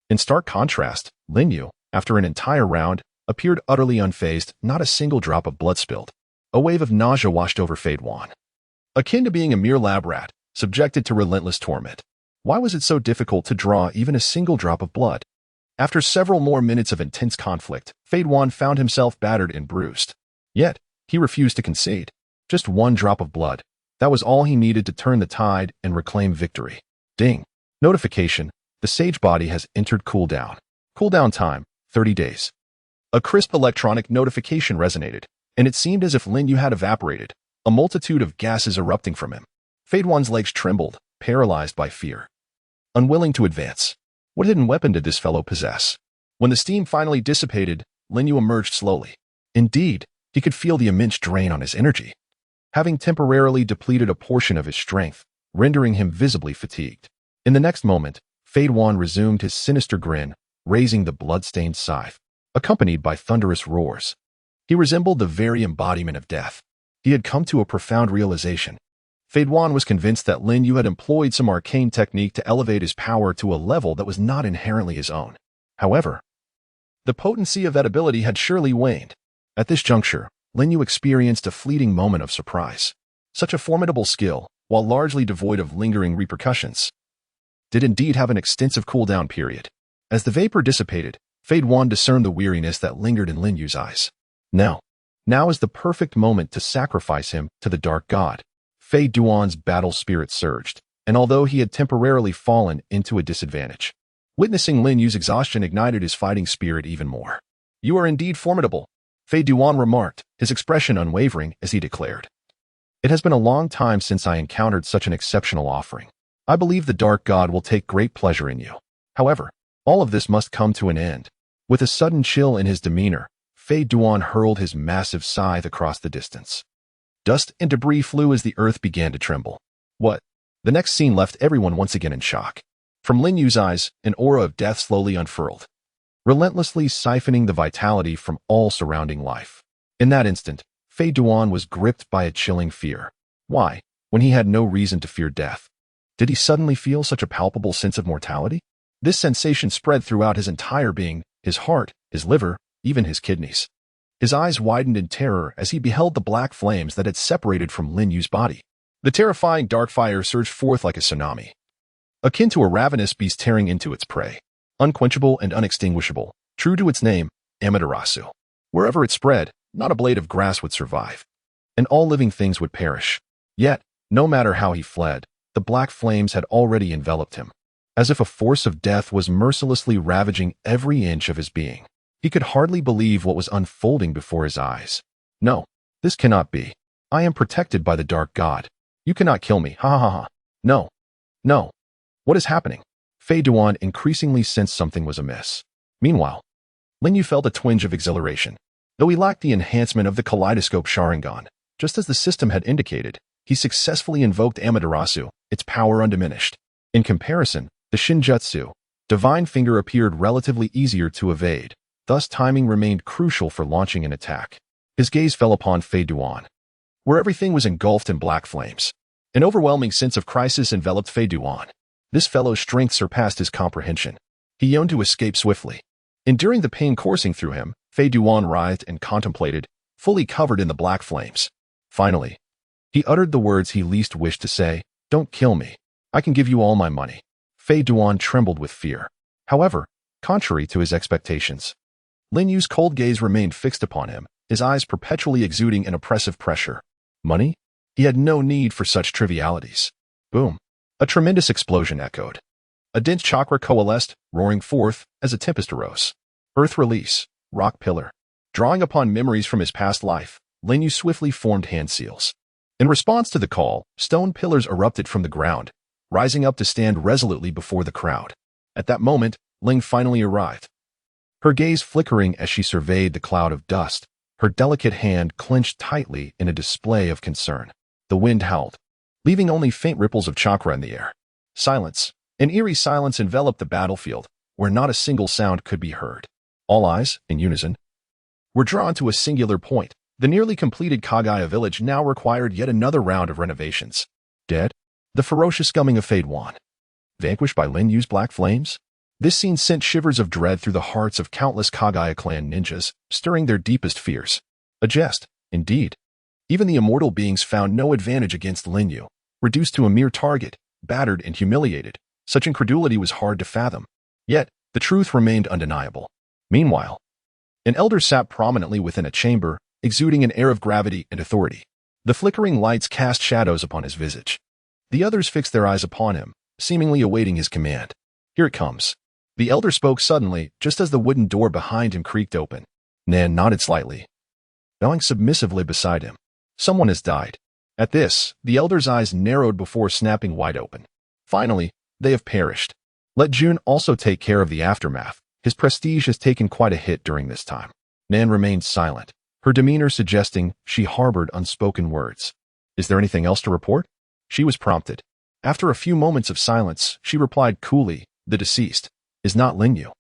In stark contrast, Linyu, after an entire round, appeared utterly unfazed, not a single drop of blood spilled. A wave of nausea washed over Fade One, akin to being a mere lab rat, subjected to relentless torment. Why was it so difficult to draw even a single drop of blood? After several more minutes of intense conflict, Fei Duan found himself battered and bruised. Yet, he refused to concede. Just one drop of blood. That was all he needed to turn the tide and reclaim victory. Ding. Notification. The sage body has entered cooldown. Cooldown time, 30 days. A crisp electronic notification resonated, and it seemed as if Lin Yu had evaporated, a multitude of gases erupting from him. Fei Duan's legs trembled, paralyzed by fear. Unwilling to advance. What hidden weapon did this fellow possess? When the steam finally dissipated, Lin Yu emerged slowly. Indeed, he could feel the immense drain on his energy, having temporarily depleted a portion of his strength, rendering him visibly fatigued. In the next moment, Fei Duan resumed his sinister grin, raising the blood-stained scythe, accompanied by thunderous roars. He resembled the very embodiment of death. He had come to a profound realization. Fei Duan was convinced that Lin Yu had employed some arcane technique to elevate his power to a level that was not inherently his own. However, the potency of that ability had surely waned. At this juncture, Lin Yu experienced a fleeting moment of surprise. Such a formidable skill, while largely devoid of lingering repercussions, did indeed have an extensive cooldown period. As the vapor dissipated, Fei Duan discerned the weariness that lingered in Lin Yu's eyes. Now is the perfect moment to sacrifice him to the dark god. Fei Duan's battle spirit surged, and although he had temporarily fallen into a disadvantage, witnessing Lin Yu's exhaustion ignited his fighting spirit even more. "You are indeed formidable," Fei Duan remarked, his expression unwavering as he declared. "It has been a long time since I encountered such an exceptional offering. I believe the dark god will take great pleasure in you. However, all of this must come to an end." With a sudden chill in his demeanor, Fei Duan hurled his massive scythe across the distance. Dust and debris flew as the earth began to tremble. What? The next scene left everyone once again in shock. From Lin Yu's eyes, an aura of death slowly unfurled, relentlessly siphoning the vitality from all surrounding life. In that instant, Fei Duan was gripped by a chilling fear. Why, when he had no reason to fear death, did he suddenly feel such a palpable sense of mortality? This sensation spread throughout his entire being, his heart, his liver, even his kidneys. His eyes widened in terror as he beheld the black flames that had separated from Lin Yu's body. The terrifying dark fire surged forth like a tsunami, akin to a ravenous beast tearing into its prey. Unquenchable and unextinguishable, true to its name, Amaterasu. Wherever it spread, not a blade of grass would survive, and all living things would perish. Yet, no matter how he fled, the black flames had already enveloped him, as if a force of death was mercilessly ravaging every inch of his being. He could hardly believe what was unfolding before his eyes. "No, this cannot be. I am protected by the dark god. You cannot kill me, ha ha ha ha. No, no. What is happening?" Fei Duan increasingly sensed something was amiss. Meanwhile, Lin Yu felt a twinge of exhilaration. Though he lacked the enhancement of the kaleidoscope Sharingan, just as the system had indicated, he successfully invoked Amaterasu, its power undiminished. In comparison, the Shinjutsu, Divine Finger, appeared relatively easier to evade. Thus, timing remained crucial for launching an attack. His gaze fell upon Fei Duan, where everything was engulfed in black flames. An overwhelming sense of crisis enveloped Fei Duan. This fellow's strength surpassed his comprehension. He yearned to escape swiftly. Enduring the pain coursing through him, Fei Duan writhed and contemplated, fully covered in the black flames. Finally, he uttered the words he least wished to say, "Don't kill me. I can give you all my money." Fei Duan trembled with fear. However, contrary to his expectations, Lin Yu's cold gaze remained fixed upon him, his eyes perpetually exuding an oppressive pressure. Money? He had no need for such trivialities. Boom. A tremendous explosion echoed. A dense chakra coalesced, roaring forth as a tempest arose. Earth release, rock pillar. Drawing upon memories from his past life, Lin Yu swiftly formed hand seals. In response to the call, stone pillars erupted from the ground, rising up to stand resolutely before the crowd. At that moment, Ling finally arrived. Her gaze flickering as she surveyed the cloud of dust, her delicate hand clenched tightly in a display of concern. The wind howled, leaving only faint ripples of chakra in the air. Silence. An eerie silence enveloped the battlefield, where not a single sound could be heard. All eyes, in unison, were drawn to a singular point. The nearly completed Kagaya village now required yet another round of renovations. Dead? The ferocious gumming of Fei Duan. Vanquished by Lin Yu's black flames? This scene sent shivers of dread through the hearts of countless Kagaya clan ninjas, stirring their deepest fears. A jest, indeed. Even the immortal beings found no advantage against Lin Yu. Reduced to a mere target, battered and humiliated, Such incredulity was hard to fathom. Yet, the truth remained undeniable. Meanwhile, an elder sat prominently within a chamber, exuding an air of gravity and authority. The flickering lights cast shadows upon his visage. The others fixed their eyes upon him, seemingly awaiting his command. Here it comes. The elder spoke suddenly, just as the wooden door behind him creaked open. Nan nodded slightly, bowing submissively beside him. Someone has died. At this, the elder's eyes narrowed before snapping wide open. Finally, they have perished. Let June also take care of the aftermath. His prestige has taken quite a hit during this time. Nan remained silent, her demeanor suggesting she harbored unspoken words. Is there anything else to report? She was prompted. After a few moments of silence, she replied coolly, the deceased is not Linyu,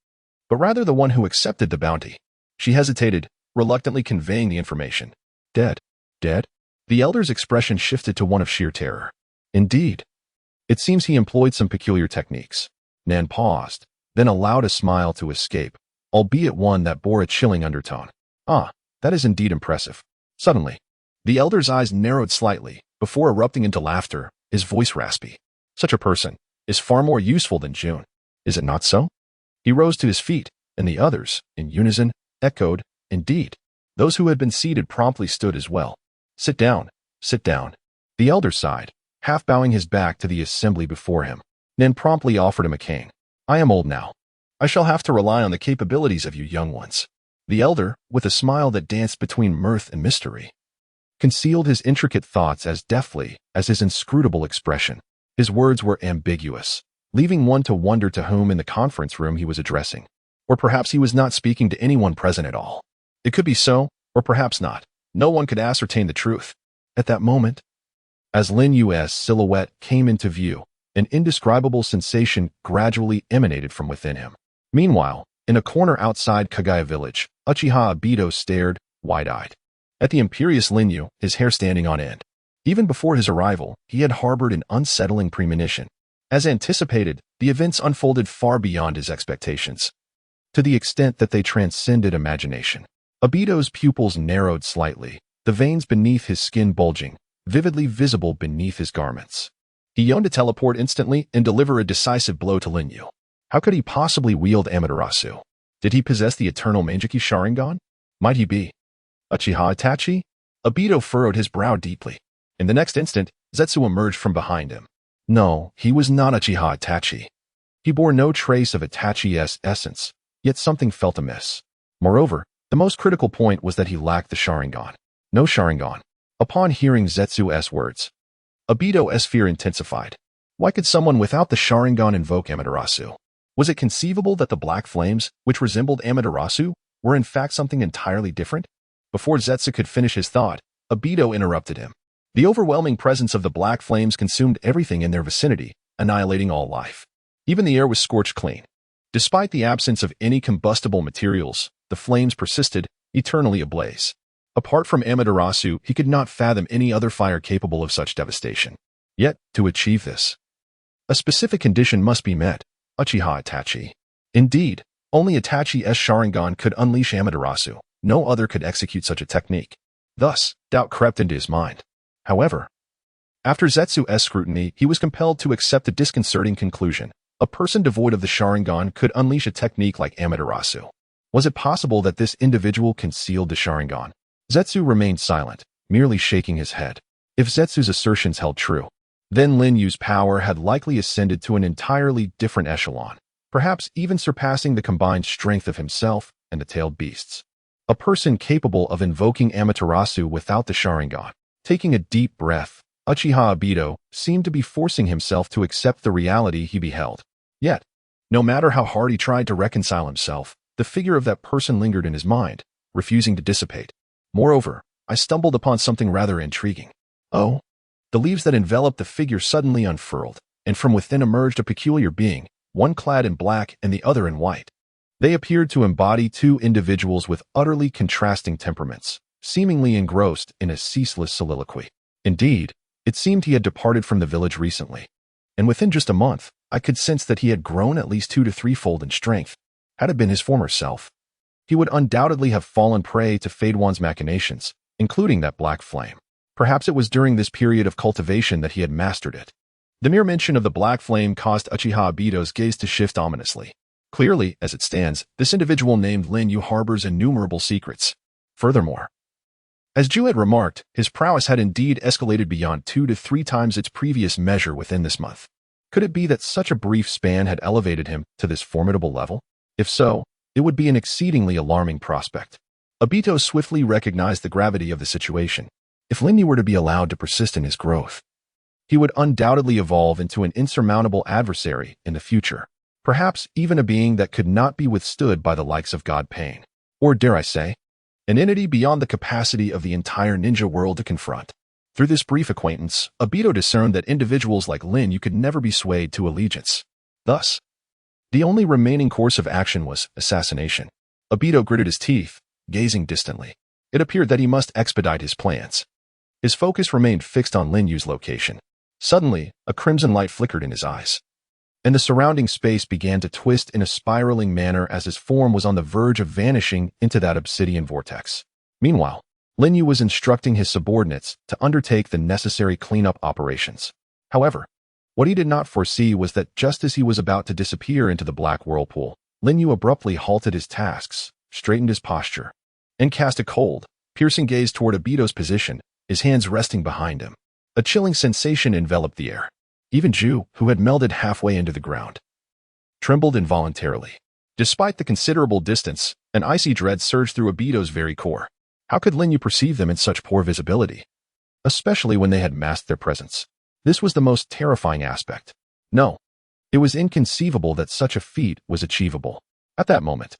but rather the one who accepted the bounty. She hesitated, reluctantly conveying the information. Dead. Dead? The elder's expression shifted to one of sheer terror. Indeed. It seems he employed some peculiar techniques. Nan paused, then allowed a smile to escape, albeit one that bore a chilling undertone. Ah, that is indeed impressive. Suddenly, the elder's eyes narrowed slightly, before erupting into laughter, his voice raspy. Such a person is far more useful than June. Is it not so? He rose to his feet, and the others, in unison, echoed, indeed. Those who had been seated promptly stood as well. Sit down, sit down. The elder sighed, half bowing his back to the assembly before him. Nan promptly offered him a cane. I am old now. I shall have to rely on the capabilities of you young ones. The elder, with a smile that danced between mirth and mystery, concealed his intricate thoughts as deftly as his inscrutable expression. His words were ambiguous, leaving one to wonder to whom in the conference room he was addressing. Or perhaps he was not speaking to anyone present at all. It could be so, or perhaps not. No one could ascertain the truth. At that moment, as Lin Yu's silhouette came into view, an indescribable sensation gradually emanated from within him. Meanwhile, in a corner outside Kagaya village, Uchiha Obito stared, wide-eyed, at the imperious Lin Yu, his hair standing on end. Even before his arrival, he had harbored an unsettling premonition. As anticipated, the events unfolded far beyond his expectations, to the extent that they transcended imagination. Obito's pupils narrowed slightly, the veins beneath his skin bulging, vividly visible beneath his garments. He yearned to teleport instantly and deliver a decisive blow to Lin Yu. How could he possibly wield Amaterasu? Did he possess the eternal Mangeki Sharingan? Might he be Uchiha Itachi? Obito furrowed his brow deeply. In the next instant, Zetsu emerged from behind him. No, he was not Uchiha Itachi. He bore no trace of Itachi's essence, yet something felt amiss. Moreover, the most critical point was that he lacked the Sharingan. No Sharingan. Upon hearing Zetsu's words, Obito's fear intensified. Why could someone without the Sharingan invoke Amaterasu? Was it conceivable that the black flames, which resembled Amaterasu, were in fact something entirely different? Before Zetsu could finish his thought, Obito interrupted him. The overwhelming presence of the black flames consumed everything in their vicinity, annihilating all life. Even the air was scorched clean. Despite the absence of any combustible materials, the flames persisted, eternally ablaze. Apart from Amaterasu, he could not fathom any other fire capable of such devastation. Yet, to achieve this, a specific condition must be met. Uchiha Itachi. Indeed, only Itachi's Sharingan could unleash Amaterasu. No other could execute such a technique. Thus, doubt crept into his mind. However, after Zetsu's scrutiny, he was compelled to accept a disconcerting conclusion. A person devoid of the Sharingan could unleash a technique like Amaterasu. Was it possible that this individual concealed the Sharingan? Zetsu remained silent, merely shaking his head. If Zetsu's assertions held true, then Lin Yu's power had likely ascended to an entirely different echelon, perhaps even surpassing the combined strength of himself and the tailed beasts. A person capable of invoking Amaterasu without the Sharingan. Taking a deep breath, Uchiha Obito seemed to be forcing himself to accept the reality he beheld. Yet, no matter how hard he tried to reconcile himself, the figure of that person lingered in his mind, refusing to dissipate. Moreover, I stumbled upon something rather intriguing. Oh? The leaves that enveloped the figure suddenly unfurled, and from within emerged a peculiar being, one clad in black and the other in white. They appeared to embody two individuals with utterly contrasting temperaments, seemingly engrossed in a ceaseless soliloquy. Indeed, it seemed he had departed from the village recently, and within just a month, I could sense that he had grown at least 2 to 3-fold in strength. Had it been his former self, he would undoubtedly have fallen prey to Fade One's machinations, including that black flame. Perhaps it was during this period of cultivation that he had mastered it. The mere mention of the black flame caused Uchiha Obito's gaze to shift ominously. Clearly, as it stands, this individual named Lin Yu harbors innumerable secrets. Furthermore, as Ju had remarked, his prowess had indeed escalated beyond 2 to 3 times its previous measure within this month. Could it be that such a brief span had elevated him to this formidable level? If so, it would be an exceedingly alarming prospect. Obito swiftly recognized the gravity of the situation. If Lin Yu were to be allowed to persist in his growth, he would undoubtedly evolve into an insurmountable adversary in the future, perhaps even a being that could not be withstood by the likes of God Pain, or dare I say, an entity beyond the capacity of the entire ninja world to confront. Through this brief acquaintance, Obito discerned that individuals like Lin Yu could never be swayed to allegiance. Thus, the only remaining course of action was assassination. Obito gritted his teeth, gazing distantly. It appeared that he must expedite his plans. His focus remained fixed on Lin Yu's location. Suddenly, a crimson light flickered in his eyes, and the surrounding space began to twist in a spiraling manner as his form was on the verge of vanishing into that obsidian vortex. Meanwhile, Lin Yu was instructing his subordinates to undertake the necessary cleanup operations. However, what he did not foresee was that just as he was about to disappear into the black whirlpool, Lin Yu abruptly halted his tasks, straightened his posture, and cast a cold, piercing gaze toward Obito's position, his hands resting behind him. A chilling sensation enveloped the air. Even Ju, who had melded halfway into the ground, trembled involuntarily. Despite the considerable distance, an icy dread surged through Obito's very core. How could Lin Yu perceive them in such poor visibility? Especially when they had masked their presence. This was the most terrifying aspect. No, it was inconceivable that such a feat was achievable. At that moment,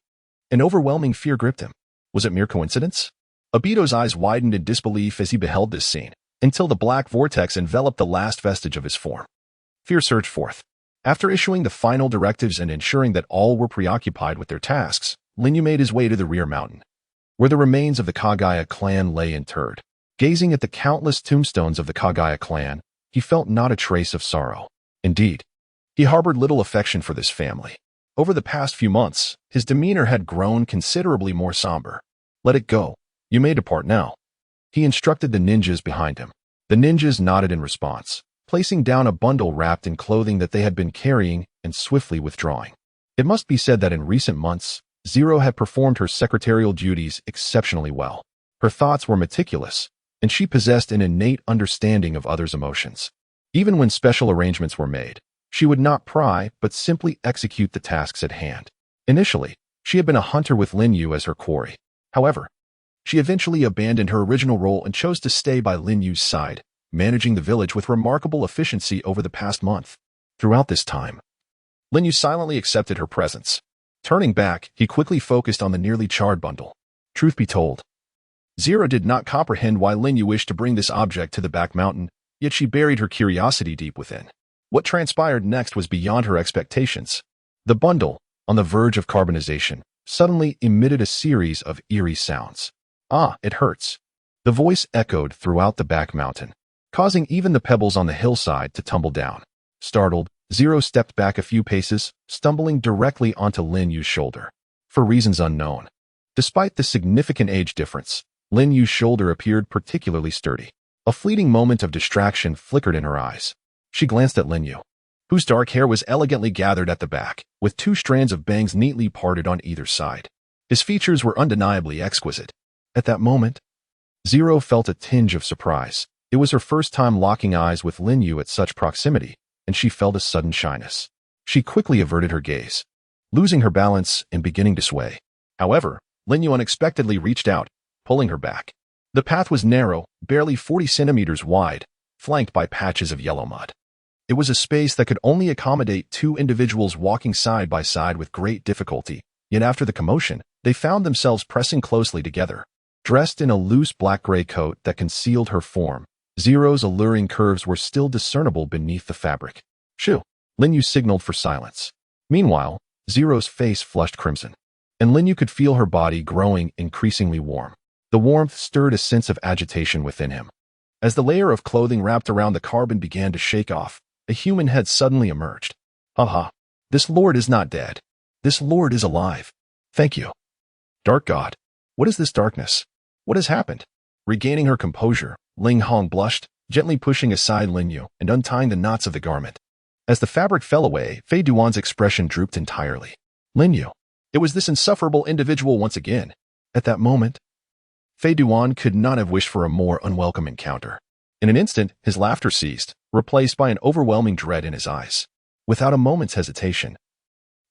an overwhelming fear gripped him. Was it mere coincidence? Obito's eyes widened in disbelief as he beheld this scene, until the black vortex enveloped the last vestige of his form. Fear surged forth. After issuing the final directives and ensuring that all were preoccupied with their tasks, Lin Yu made his way to the rear mountain, where the remains of the Kagaya clan lay interred. Gazing at the countless tombstones of the Kagaya clan, he felt not a trace of sorrow. Indeed, he harbored little affection for this family. Over the past few months, his demeanor had grown considerably more somber. Let it go. You may depart now. He instructed the ninjas behind him. The ninjas nodded in response, placing down a bundle wrapped in clothing that they had been carrying and swiftly withdrawing. It must be said that in recent months, Zero had performed her secretarial duties exceptionally well. Her thoughts were meticulous, and she possessed an innate understanding of others' emotions. Even when special arrangements were made, she would not pry but simply execute the tasks at hand. Initially, she had been a hunter with Lin Yu as her quarry. However, she eventually abandoned her original role and chose to stay by Lin Yu's side, managing the village with remarkable efficiency over the past month. Throughout this time, Lin Yu silently accepted her presence. Turning back, he quickly focused on the nearly charred bundle. Truth be told, Zero did not comprehend why Lin Yu wished to bring this object to the back mountain, yet she buried her curiosity deep within. What transpired next was beyond her expectations. The bundle, on the verge of carbonization, suddenly emitted a series of eerie sounds. Ah, it hurts. The voice echoed throughout the back mountain, causing even the pebbles on the hillside to tumble down. Startled, Zero stepped back a few paces, stumbling directly onto Lin Yu's shoulder. For reasons unknown, despite the significant age difference, Lin Yu's shoulder appeared particularly sturdy. A fleeting moment of distraction flickered in her eyes. She glanced at Lin Yu, whose dark hair was elegantly gathered at the back, with 2 strands of bangs neatly parted on either side. His features were undeniably exquisite. At that moment, Zero felt a tinge of surprise. It was her first time locking eyes with Lin Yu at such proximity, and she felt a sudden shyness. She quickly averted her gaze, losing her balance and beginning to sway. However, Lin Yu unexpectedly reached out, pulling her back. The path was narrow, barely 40 centimeters wide, flanked by patches of yellow mud. It was a space that could only accommodate 2 individuals walking side by side with great difficulty, yet after the commotion, they found themselves pressing closely together. Dressed in a loose black-gray coat that concealed her form, Zero's alluring curves were still discernible beneath the fabric. Shoo! Lin Yu signaled for silence. Meanwhile, Zero's face flushed crimson, and Lin Yu could feel her body growing increasingly warm. The warmth stirred a sense of agitation within him. As the layer of clothing wrapped around the carbon began to shake off, a human head suddenly emerged. Haha, this lord is not dead. This lord is alive. Thank you. Dark God, what is this darkness? What has happened? Regaining her composure, Ling Hong blushed, gently pushing aside Lin Yu and untying the knots of the garment. As the fabric fell away, Fei Duan's expression drooped entirely. Lin Yu. It was this insufferable individual once again. At that moment, Fei Duan could not have wished for a more unwelcome encounter. In an instant, his laughter ceased, replaced by an overwhelming dread in his eyes. Without a moment's hesitation,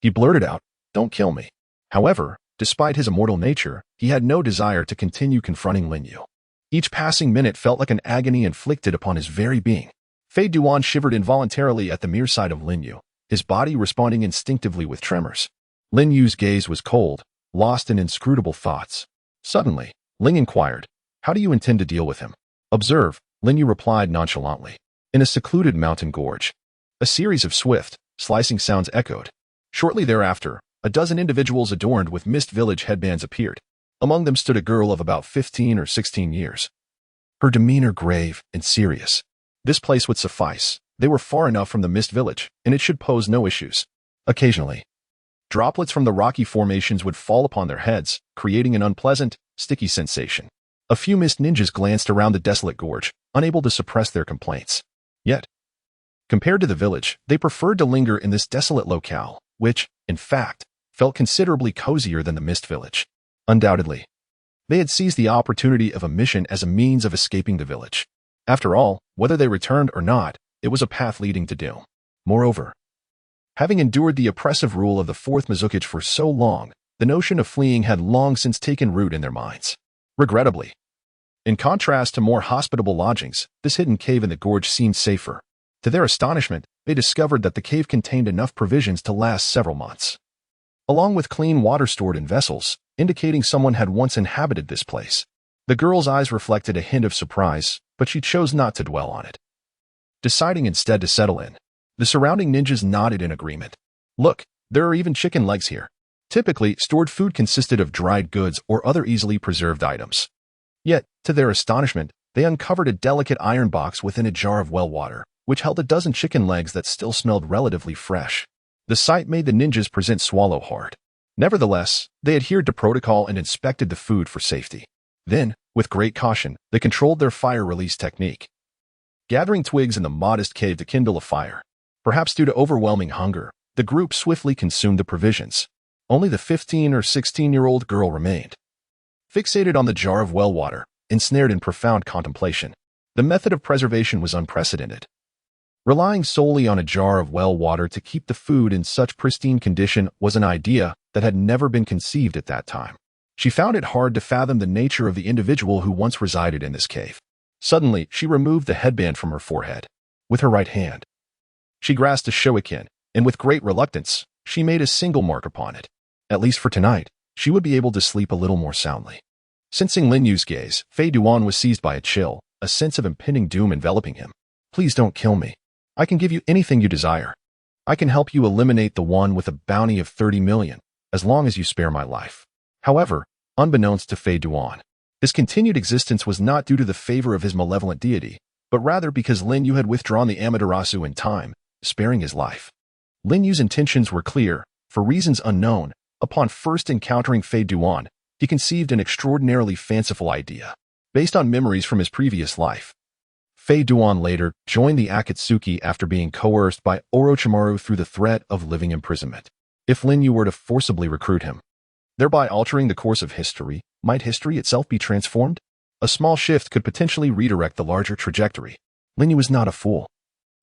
he blurted out, "Don't kill me." However, despite his immortal nature, he had no desire to continue confronting Lin Yu. Each passing minute felt like an agony inflicted upon his very being. Fei Duan shivered involuntarily at the mere sight of Lin Yu, his body responding instinctively with tremors. Lin Yu's gaze was cold, lost in inscrutable thoughts. Suddenly, Ling inquired, "How do you intend to deal with him?" "Observe," Lin Yu replied nonchalantly. In a secluded mountain gorge, a series of swift, slicing sounds echoed. Shortly thereafter, a dozen individuals adorned with Mist Village headbands appeared. Among them stood a girl of about 15 or 16 years. Her demeanor grave and serious. This place would suffice. They were far enough from the Mist Village, and it should pose no issues. Occasionally, droplets from the rocky formations would fall upon their heads, creating an unpleasant, sticky sensation. A few mist ninjas glanced around the desolate gorge, unable to suppress their complaints. Yet, compared to the village, they preferred to linger in this desolate locale, which, in fact, felt considerably cozier than the Mist Village. Undoubtedly, they had seized the opportunity of a mission as a means of escaping the village. After all, whether they returned or not, it was a path leading to doom. Moreover, having endured the oppressive rule of the Fourth Mizukage for so long, the notion of fleeing had long since taken root in their minds. Regrettably, in contrast to more hospitable lodgings, this hidden cave in the gorge seemed safer. To their astonishment, they discovered that the cave contained enough provisions to last several months, along with clean water stored in vessels, indicating someone had once inhabited this place. The girl's eyes reflected a hint of surprise, but she chose not to dwell on it. Deciding instead to settle in, the surrounding ninjas nodded in agreement. "Look, there are even chicken legs here." Typically, stored food consisted of dried goods or other easily preserved items. Yet, to their astonishment, they uncovered a delicate iron box within a jar of well water, which held a dozen chicken legs that still smelled relatively fresh. The sight made the ninjas present swallow hard. Nevertheless, they adhered to protocol and inspected the food for safety. Then, with great caution, they controlled their fire release technique. Gathering twigs in the modest cave to kindle a fire. Perhaps due to overwhelming hunger, the group swiftly consumed the provisions. Only the 15 or 16-year-old girl remained, fixated on the jar of well water, ensnared in profound contemplation. The method of preservation was unprecedented. Relying solely on a jar of well water to keep the food in such pristine condition was an idea that had never been conceived at that time. She found it hard to fathom the nature of the individual who once resided in this cave. Suddenly, she removed the headband from her forehead. With her right hand, she grasped a shoikin, and with great reluctance, she made a single mark upon it. At least for tonight, she would be able to sleep a little more soundly. Sensing Lin Yu's gaze, Fei Duan was seized by a chill, a sense of impending doom enveloping him. "Please don't kill me. I can give you anything you desire. I can help you eliminate the one with a bounty of 30 million, as long as you spare my life." However, unbeknownst to Fei Duan, his continued existence was not due to the favor of his malevolent deity, but rather because Lin Yu had withdrawn the Amaterasu in time, sparing his life. Lin Yu's intentions were clear. For reasons unknown, upon first encountering Fei Duan, he conceived an extraordinarily fanciful idea, based on memories from his previous life. Fei Duan later joined the Akatsuki after being coerced by Orochimaru through the threat of living imprisonment. If Lin Yu were to forcibly recruit him, thereby altering the course of history, might history itself be transformed? A small shift could potentially redirect the larger trajectory. Lin Yu was not a fool.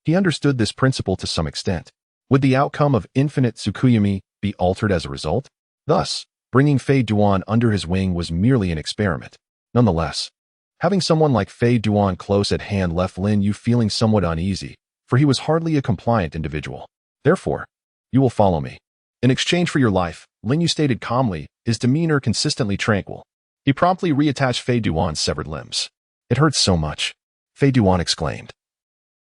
He understood this principle to some extent. Would the outcome of infinite Tsukuyomi be altered as a result? Thus, bringing Fei Duan under his wing was merely an experiment. Nonetheless, having someone like Fei Duan close at hand left Lin Yu feeling somewhat uneasy, for he was hardly a compliant individual. "Therefore, you will follow me. In exchange for your life," Lin Yu stated calmly, his demeanor consistently tranquil. He promptly reattached Fei Duan's severed limbs. "It hurts so much," Fei Duan exclaimed,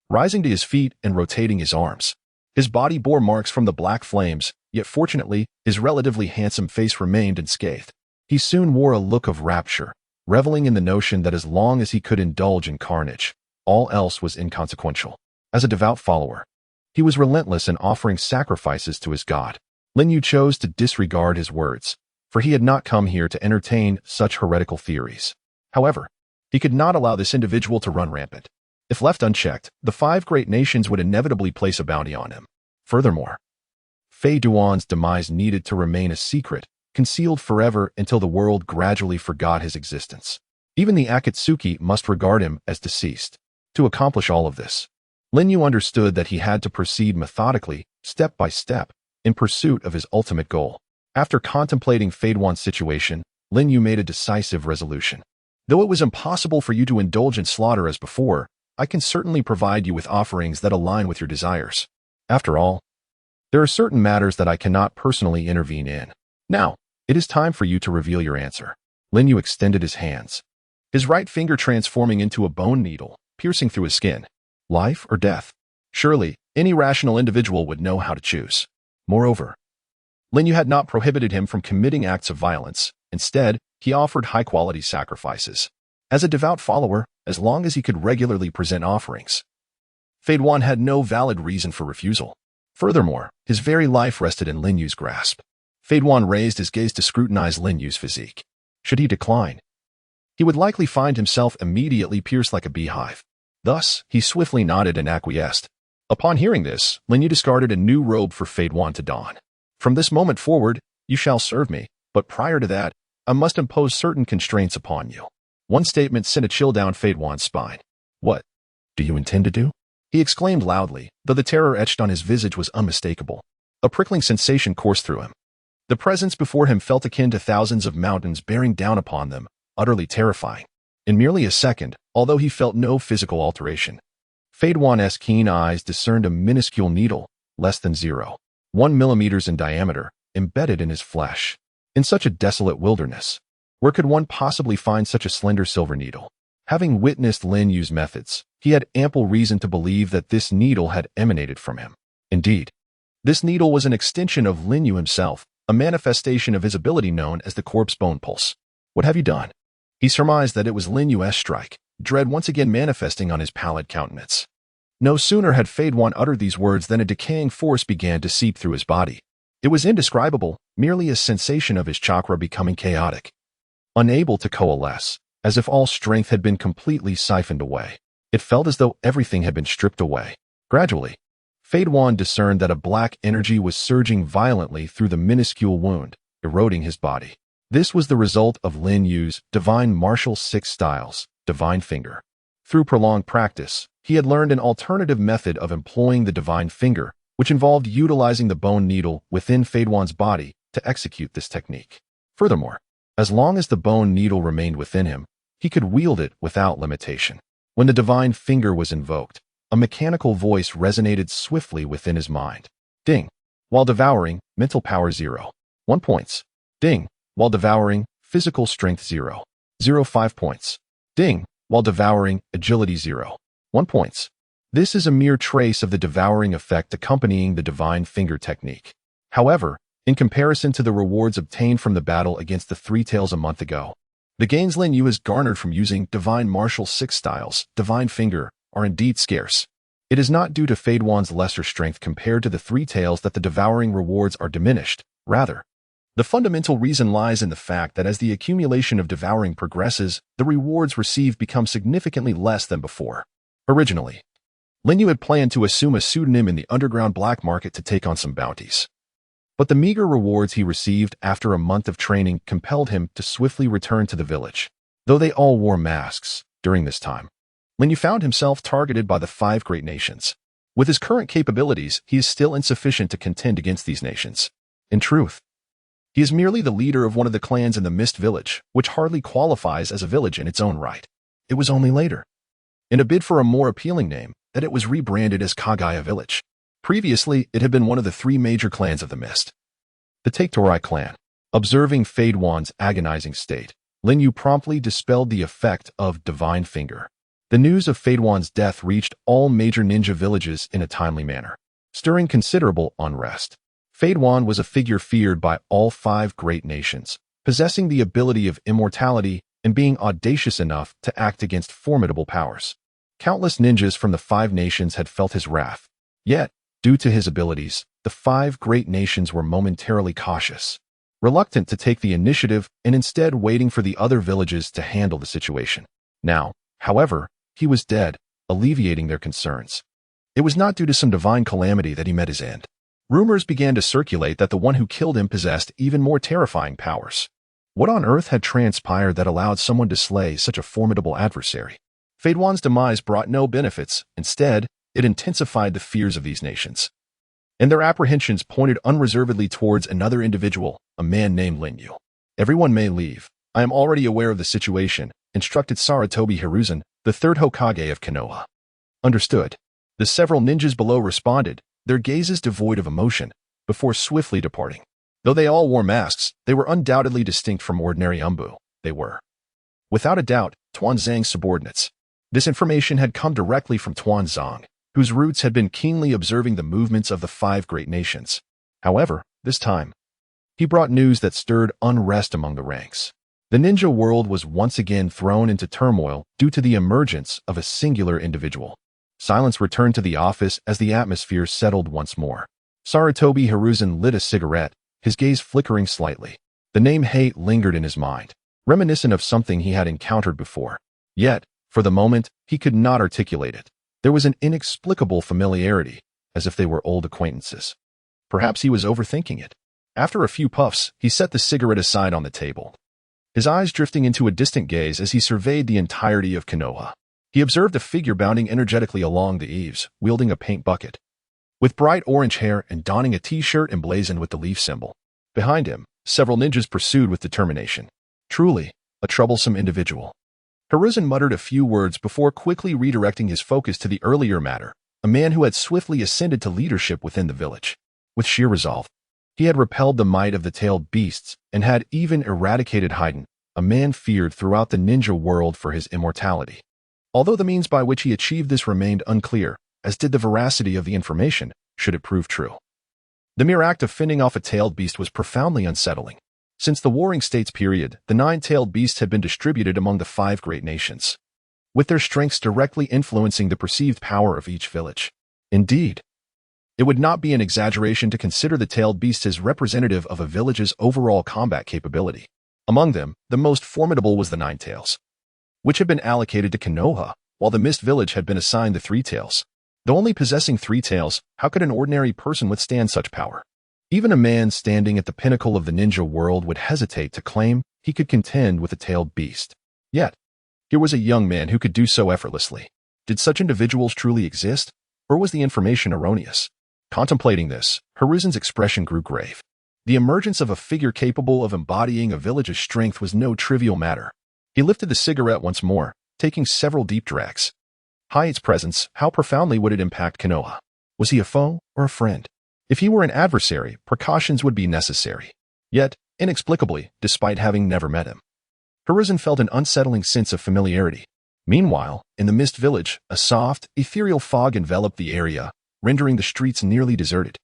rising to his feet and rotating his arms. His body bore marks from the black flames, yet fortunately, his relatively handsome face remained unscathed. He soon wore a look of rapture, reveling in the notion that as long as he could indulge in carnage, all else was inconsequential. As a devout follower, he was relentless in offering sacrifices to his god. Lin Yu chose to disregard his words, for he had not come here to entertain such heretical theories. However, he could not allow this individual to run rampant. If left unchecked, the 5 great nations would inevitably place a bounty on him. Furthermore, Fei Duan's demise needed to remain a secret, concealed forever until the world gradually forgot his existence. Even the Akatsuki must regard him as deceased. To accomplish all of this, Lin Yu understood that he had to proceed methodically, step by step, in pursuit of his ultimate goal. After contemplating Fei Duan's situation, Lin Yu made a decisive resolution. Though it was impossible for you to indulge in slaughter as before, I can certainly provide you with offerings that align with your desires. After all, there are certain matters that I cannot personally intervene in. Now, it is time for you to reveal your answer. Lin Yu extended his hands, his right finger transforming into a bone needle, piercing through his skin. Life or death? Surely, any rational individual would know how to choose. Moreover, Lin Yu had not prohibited him from committing acts of violence. Instead, he offered high-quality sacrifices. As a devout follower, as long as he could regularly present offerings, Fei Duan had no valid reason for refusal. Furthermore, his very life rested in Lin Yu's grasp. Fei Duan raised his gaze to scrutinize Lin Yu's physique. Should he decline, he would likely find himself immediately pierced like a beehive. Thus, he swiftly nodded and acquiesced. Upon hearing this, Lin Yu discarded a new robe for Fei Duan to don. From this moment forward, you shall serve me, but prior to that, I must impose certain constraints upon you. One statement sent a chill down Fei Duan's spine. What do you intend to do? He exclaimed loudly, though the terror etched on his visage was unmistakable. A prickling sensation coursed through him. The presence before him felt akin to thousands of mountains bearing down upon them, utterly terrifying. In merely a second, although he felt no physical alteration, Fei Duan's keen eyes discerned a minuscule needle, less than 0.1 millimeters in diameter, embedded in his flesh. In such a desolate wilderness, where could one possibly find such a slender silver needle? Having witnessed Lin Yu's methods, he had ample reason to believe that this needle had emanated from him. Indeed, this needle was an extension of Lin Yu himself, a manifestation of his ability known as the corpse bone pulse. What have you done? He surmised that it was Lin Yu's strike, dread once again manifesting on his pallid countenance. No sooner had Fei Duan uttered these words than a decaying force began to seep through his body. It was indescribable, merely a sensation of his chakra becoming chaotic, unable to coalesce, as if all strength had been completely siphoned away. It felt as though everything had been stripped away. Gradually, Fei Duan discerned that a black energy was surging violently through the minuscule wound, eroding his body. This was the result of Lin Yu's divine martial 6 styles, divine finger. Through prolonged practice, he had learned an alternative method of employing the divine finger, which involved utilizing the bone needle within Fei Duan's body to execute this technique. Furthermore, as long as the bone needle remained within him, he could wield it without limitation. When the divine finger was invoked, a mechanical voice resonated swiftly within his mind. Ding. While devouring, mental power 0.1 points. Ding. While devouring, physical strength 0.05 points. Ding. While devouring, agility 0.1 points. This is a mere trace of the devouring effect accompanying the divine finger technique. However, in comparison to the rewards obtained from the battle against the Three Tails a month ago, the gains Lin Yu has garnered from using divine martial 6 styles, divine finger, are indeed scarce. It is not due to Fei Duan's lesser strength compared to the Three Tails that the devouring rewards are diminished. Rather, the fundamental reason lies in the fact that as the accumulation of devouring progresses, the rewards received become significantly less than before. Originally, Lin Yu had planned to assume a pseudonym in the underground black market to take on some bounties. But the meager rewards he received after a month of training compelled him to swiftly return to the village. Though they all wore masks during this time, Lin Yu found himself targeted by the 5 great nations. With his current capabilities, he is still insufficient to contend against these nations. In truth, he is merely the leader of one of the clans in the Mist Village, which hardly qualifies as a village in its own right. It was only later, in a bid for a more appealing name, that it was rebranded as Kagaya Village. Previously, it had been one of the 3 major clans of the Mist. The Take-Torai clan. Observing Fei Duan's agonizing state, Lin Yu promptly dispelled the effect of divine finger. The news of Fei Duan's death reached all major ninja villages in a timely manner, stirring considerable unrest. Fei Duan was a figure feared by all 5 great nations, possessing the ability of immortality and being audacious enough to act against formidable powers. Countless ninjas from the 5 nations had felt his wrath. Yet, due to his abilities, the 5 great nations were momentarily cautious, reluctant to take the initiative and instead waiting for the other villages to handle the situation. Now, however, he was dead, alleviating their concerns. It was not due to some divine calamity that he met his end. Rumors began to circulate that the one who killed him possessed even more terrifying powers. What on earth had transpired that allowed someone to slay such a formidable adversary? Fadwan's demise brought no benefits. Instead, it intensified the fears of these nations. And their apprehensions pointed unreservedly towards another individual, a man named Linyu. Everyone may leave. I am already aware of the situation, instructed Sarutobi Hiruzen, the third Hokage of Konoha. Understood. The several ninjas below responded, their gazes devoid of emotion, before swiftly departing. Though they all wore masks, they were undoubtedly distinct from ordinary Umbu. They were, without a doubt, Tuanzang's subordinates. This information had come directly from Tuanzang, whose roots had been keenly observing the movements of the five great nations. However, this time, he brought news that stirred unrest among the ranks. The ninja world was once again thrown into turmoil due to the emergence of a singular individual. Silence returned to the office as the atmosphere settled once more. Sarutobi Hiruzen lit a cigarette, his gaze flickering slightly. The name Hate lingered in his mind, reminiscent of something he had encountered before. Yet, for the moment, he could not articulate it. There was an inexplicable familiarity, as if they were old acquaintances. Perhaps he was overthinking it. After a few puffs, he set the cigarette aside on the table, his eyes drifting into a distant gaze as he surveyed the entirety of Konoha. He observed a figure bounding energetically along the eaves, wielding a paint bucket. With bright orange hair and donning a t-shirt emblazoned with the leaf symbol. Behind him, several ninjas pursued with determination. Truly, a troublesome individual. Hiruzen muttered a few words before quickly redirecting his focus to the earlier matter, a man who had swiftly ascended to leadership within the village. With sheer resolve, he had repelled the might of the tailed beasts and had even eradicated Haiden, a man feared throughout the ninja world for his immortality. Although the means by which he achieved this remained unclear, as did the veracity of the information, should it prove true. The mere act of fending off a tailed beast was profoundly unsettling. Since the Warring States period, the 9-tailed beasts had been distributed among the 5 great nations, with their strengths directly influencing the perceived power of each village. Indeed, it would not be an exaggeration to consider the tailed beasts as representative of a village's overall combat capability. Among them, the most formidable was the 9-tails, which had been allocated to Konoha, while the Mist Village had been assigned the 3-tails. Though only possessing 3 tails, how could an ordinary person withstand such power? Even a man standing at the pinnacle of the ninja world would hesitate to claim he could contend with a tailed beast. Yet, here was a young man who could do so effortlessly. Did such individuals truly exist, or was the information erroneous? Contemplating this, Hiruzen's expression grew grave. The emergence of a figure capable of embodying a village's strength was no trivial matter. He lifted the cigarette once more, taking several deep drags. Hate's presence, how profoundly would it impact Konoha? Was he a foe or a friend? If he were an adversary, precautions would be necessary. Yet, inexplicably, despite having never met him, Hiruzen felt an unsettling sense of familiarity. Meanwhile, in the Mist Village, a soft, ethereal fog enveloped the area, rendering the streets nearly deserted.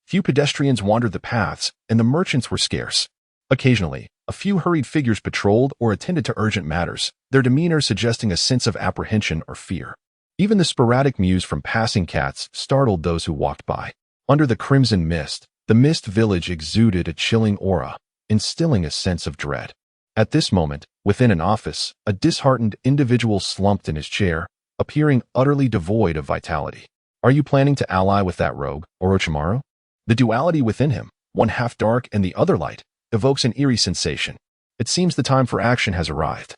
Few pedestrians wandered the paths, and the merchants were scarce. Occasionally, a few hurried figures patrolled or attended to urgent matters, their demeanor suggesting a sense of apprehension or fear. Even the sporadic mews from passing cats startled those who walked by. Under the crimson mist, the Mist Village exuded a chilling aura, instilling a sense of dread. At this moment, within an office, a disheartened individual slumped in his chair, appearing utterly devoid of vitality. Are you planning to ally with that rogue, Orochimaru? The duality within him, one half dark and the other light, evokes an eerie sensation. It seems the time for action has arrived.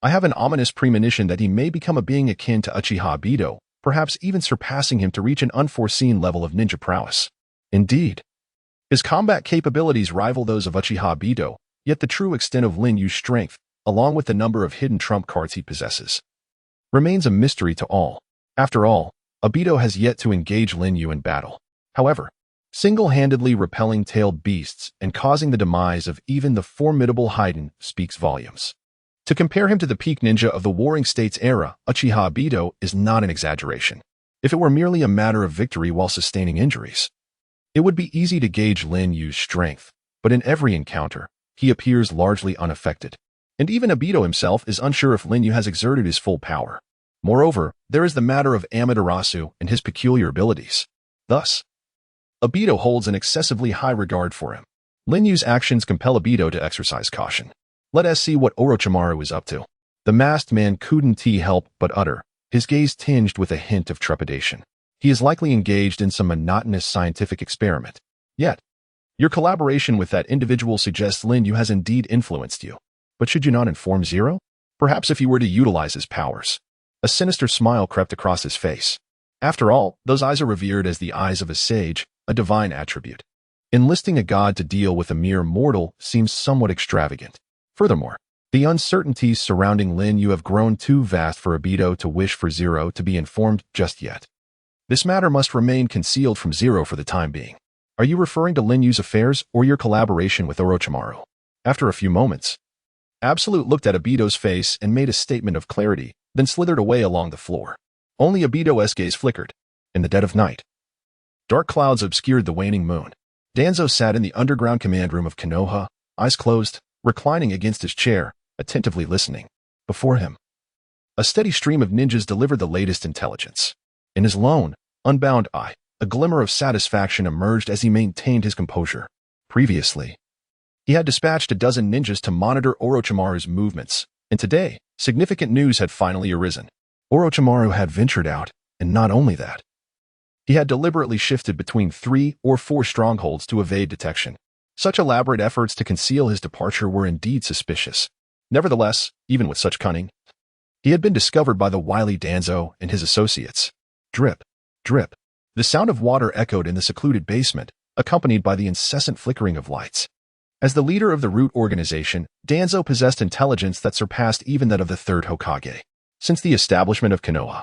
I have an ominous premonition that he may become a being akin to Uchiha Obito, perhaps even surpassing him to reach an unforeseen level of ninja prowess. Indeed, his combat capabilities rival those of Uchiha Obito, yet the true extent of Lin Yu's strength, along with the number of hidden trump cards he possesses, remains a mystery to all. After all, Obito has yet to engage Lin Yu in battle. However, single-handedly repelling tailed beasts and causing the demise of even the formidable Haiden speaks volumes. To compare him to the peak ninja of the Warring States era, Uchiha Obito is not an exaggeration. If it were merely a matter of victory while sustaining injuries, it would be easy to gauge Lin Yu's strength, but in every encounter, he appears largely unaffected. And even Obito himself is unsure if Lin Yu has exerted his full power. Moreover, there is the matter of Amaterasu and his peculiar abilities. Thus, Obito holds an excessively high regard for him. Lin Yu's actions compel Obito to exercise caution. Let us see what Orochimaru is up to. The masked man couldn't help but utter, his gaze tinged with a hint of trepidation. He is likely engaged in some monotonous scientific experiment. Yet, your collaboration with that individual suggests Lin Yu has indeed influenced you. But should you not inform Zero? Perhaps if he were to utilize his powers. A sinister smile crept across his face. After all, those eyes are revered as the eyes of a sage, a divine attribute. Enlisting a god to deal with a mere mortal seems somewhat extravagant. Furthermore, the uncertainties surrounding Lin Yu have grown too vast for Abito to wish for Zero to be informed just yet. This matter must remain concealed from Zero for the time being. Are you referring to Lin Yu's affairs or your collaboration with Orochimaru? After a few moments, Absolute looked at Abito's face and made a statement of clarity, then slithered away along the floor. Only Abito's gaze flickered. In the dead of night, dark clouds obscured the waning moon. Danzo sat in the underground command room of Konoha, eyes closed, reclining against his chair, attentively listening. Before him, a steady stream of ninjas delivered the latest intelligence. In his lone, unbound eye, a glimmer of satisfaction emerged as he maintained his composure. Previously, he had dispatched a dozen ninjas to monitor Orochimaru's movements, and today, significant news had finally arisen. Orochimaru had ventured out, and not only that, he had deliberately shifted between 3 or 4 strongholds to evade detection. Such elaborate efforts to conceal his departure were indeed suspicious. Nevertheless, even with such cunning, he had been discovered by the wily Danzo and his associates. Drip, drip. The sound of water echoed in the secluded basement, accompanied by the incessant flickering of lights. As the leader of the NarutO organization, Danzo possessed intelligence that surpassed even that of the third Hokage. Since the establishment of Konoha,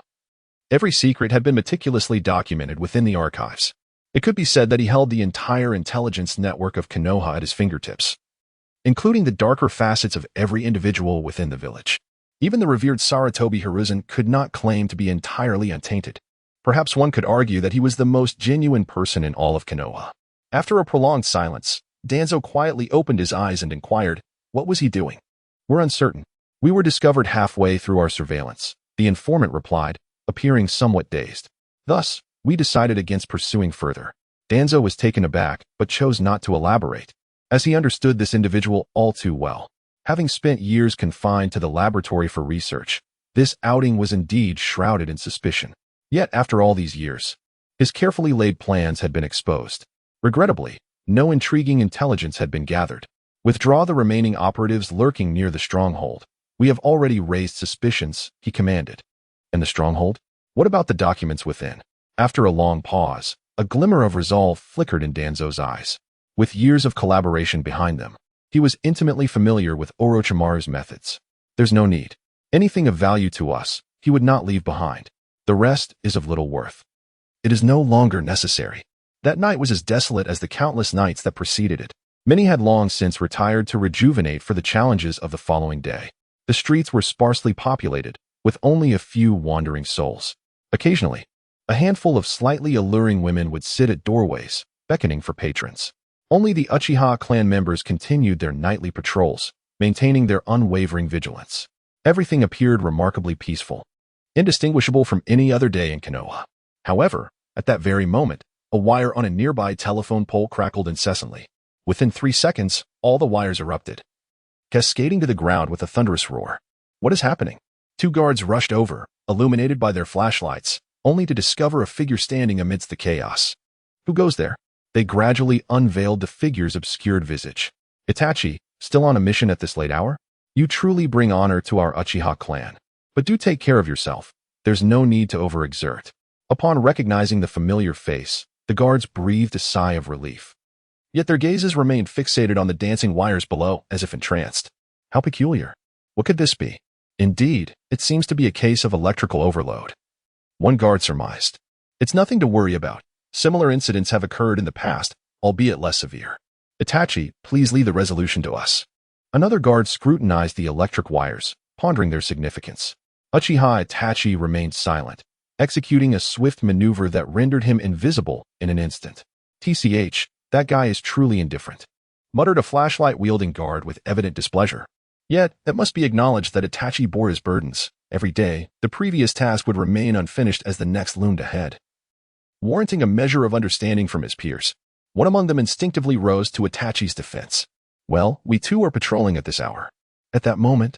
every secret had been meticulously documented within the archives. It could be said that he held the entire intelligence network of Konoha at his fingertips, including the darker facets of every individual within the village. Even the revered Sarutobi Hiruzen could not claim to be entirely untainted. Perhaps one could argue that he was the most genuine person in all of Konoha. After a prolonged silence, Danzo quietly opened his eyes and inquired, what was he doing? We're uncertain. We were discovered halfway through our surveillance, the informant replied, appearing somewhat dazed. Thus, we decided against pursuing further. Danzo was taken aback, but chose not to elaborate, as he understood this individual all too well. Having spent years confined to the laboratory for research, this outing was indeed shrouded in suspicion. Yet after all these years, his carefully laid plans had been exposed. Regrettably, no intriguing intelligence had been gathered. Withdraw the remaining operatives lurking near the stronghold. We have already raised suspicions, he commanded. And the stronghold? What about the documents within? After a long pause, a glimmer of resolve flickered in Danzo's eyes. With years of collaboration behind them, he was intimately familiar with Orochimaru's methods. There's no need. Anything of value to us, he would not leave behind. The rest is of little worth. It is no longer necessary. That night was as desolate as the countless nights that preceded it. Many had long since retired to rejuvenate for the challenges of the following day. The streets were sparsely populated, with only a few wandering souls. Occasionally, a handful of slightly alluring women would sit at doorways, beckoning for patrons. Only the Uchiha clan members continued their nightly patrols, maintaining their unwavering vigilance. Everything appeared remarkably peaceful, indistinguishable from any other day in Konoha. However, at that very moment, a wire on a nearby telephone pole crackled incessantly. Within 3 seconds, all the wires erupted, cascading to the ground with a thunderous roar. What is happening? 2 guards rushed over, illuminated by their flashlights, only to discover a figure standing amidst the chaos. Who goes there? They gradually unveiled the figure's obscured visage. Itachi, still on a mission at this late hour? You truly bring honor to our Uchiha clan. But do take care of yourself. There's no need to overexert. Upon recognizing the familiar face, the guards breathed a sigh of relief. Yet their gazes remained fixated on the dancing wires below, as if entranced. How peculiar. What could this be? Indeed, it seems to be a case of electrical overload. One guard surmised. It's nothing to worry about. Similar incidents have occurred in the past, albeit less severe. Itachi, please leave the resolution to us. Another guard scrutinized the electric wires, pondering their significance. Uchiha Itachi remained silent, executing a swift maneuver that rendered him invisible in an instant. TCH, that guy is truly indifferent, muttered a flashlight-wielding guard with evident displeasure. Yet, it must be acknowledged that Itachi bore his burdens. Every day, the previous task would remain unfinished as the next loomed ahead, warranting a measure of understanding from his peers. One among them instinctively rose to Itachi's defense. Well, we too are patrolling at this hour. At that moment,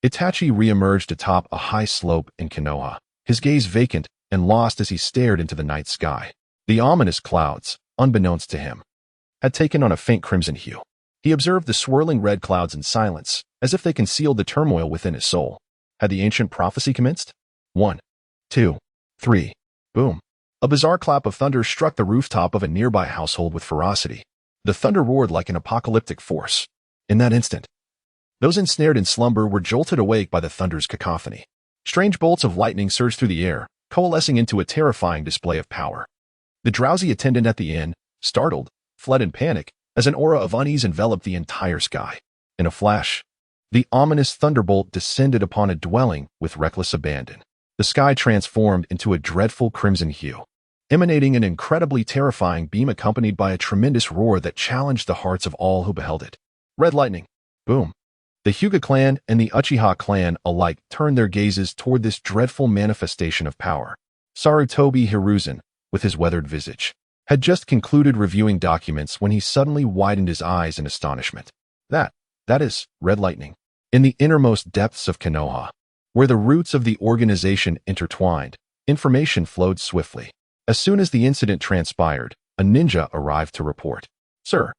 Itachi re-emerged atop a high slope in Konoha, his gaze vacant and lost as he stared into the night sky. The ominous clouds, unbeknownst to him, had taken on a faint crimson hue. He observed the swirling red clouds in silence, as if they concealed the turmoil within his soul. Had the ancient prophecy commenced? 1, 2, 3. Boom. A bizarre clap of thunder struck the rooftop of a nearby household with ferocity. The thunder roared like an apocalyptic force. In that instant, those ensnared in slumber were jolted awake by the thunder's cacophony. Strange bolts of lightning surged through the air, coalescing into a terrifying display of power. The drowsy attendant at the inn, startled, fled in panic as an aura of unease enveloped the entire sky. In a flash, the ominous thunderbolt descended upon a dwelling with reckless abandon. The sky transformed into a dreadful crimson hue, emanating an incredibly terrifying beam accompanied by a tremendous roar that challenged the hearts of all who beheld it. Red lightning. Boom. The Hyuga clan and the Uchiha clan alike turned their gazes toward this dreadful manifestation of power. Sarutobi Hiruzen, with his weathered visage, had just concluded reviewing documents when he suddenly widened his eyes in astonishment. That is, red lightning. In the innermost depths of Konoha, where the roots of the organization intertwined, information flowed swiftly. As soon as the incident transpired, a ninja arrived to report. Sir,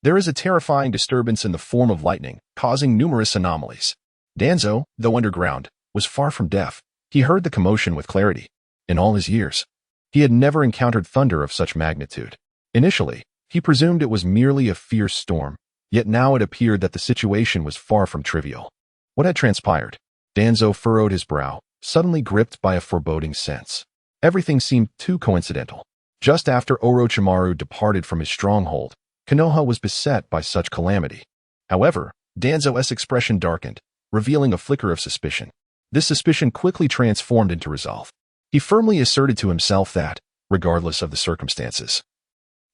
there is a terrifying disturbance in the form of lightning, causing numerous anomalies. Danzo, though underground, was far from deaf. He heard the commotion with clarity. In all his years, he had never encountered thunder of such magnitude. Initially, he presumed it was merely a fierce storm, yet now it appeared that the situation was far from trivial. What had transpired? Danzo furrowed his brow, suddenly gripped by a foreboding sense. Everything seemed too coincidental. Just after Orochimaru departed from his stronghold, Konoha was beset by such calamity. However, Danzo's expression darkened, revealing a flicker of suspicion. This suspicion quickly transformed into resolve. He firmly asserted to himself that, regardless of the circumstances,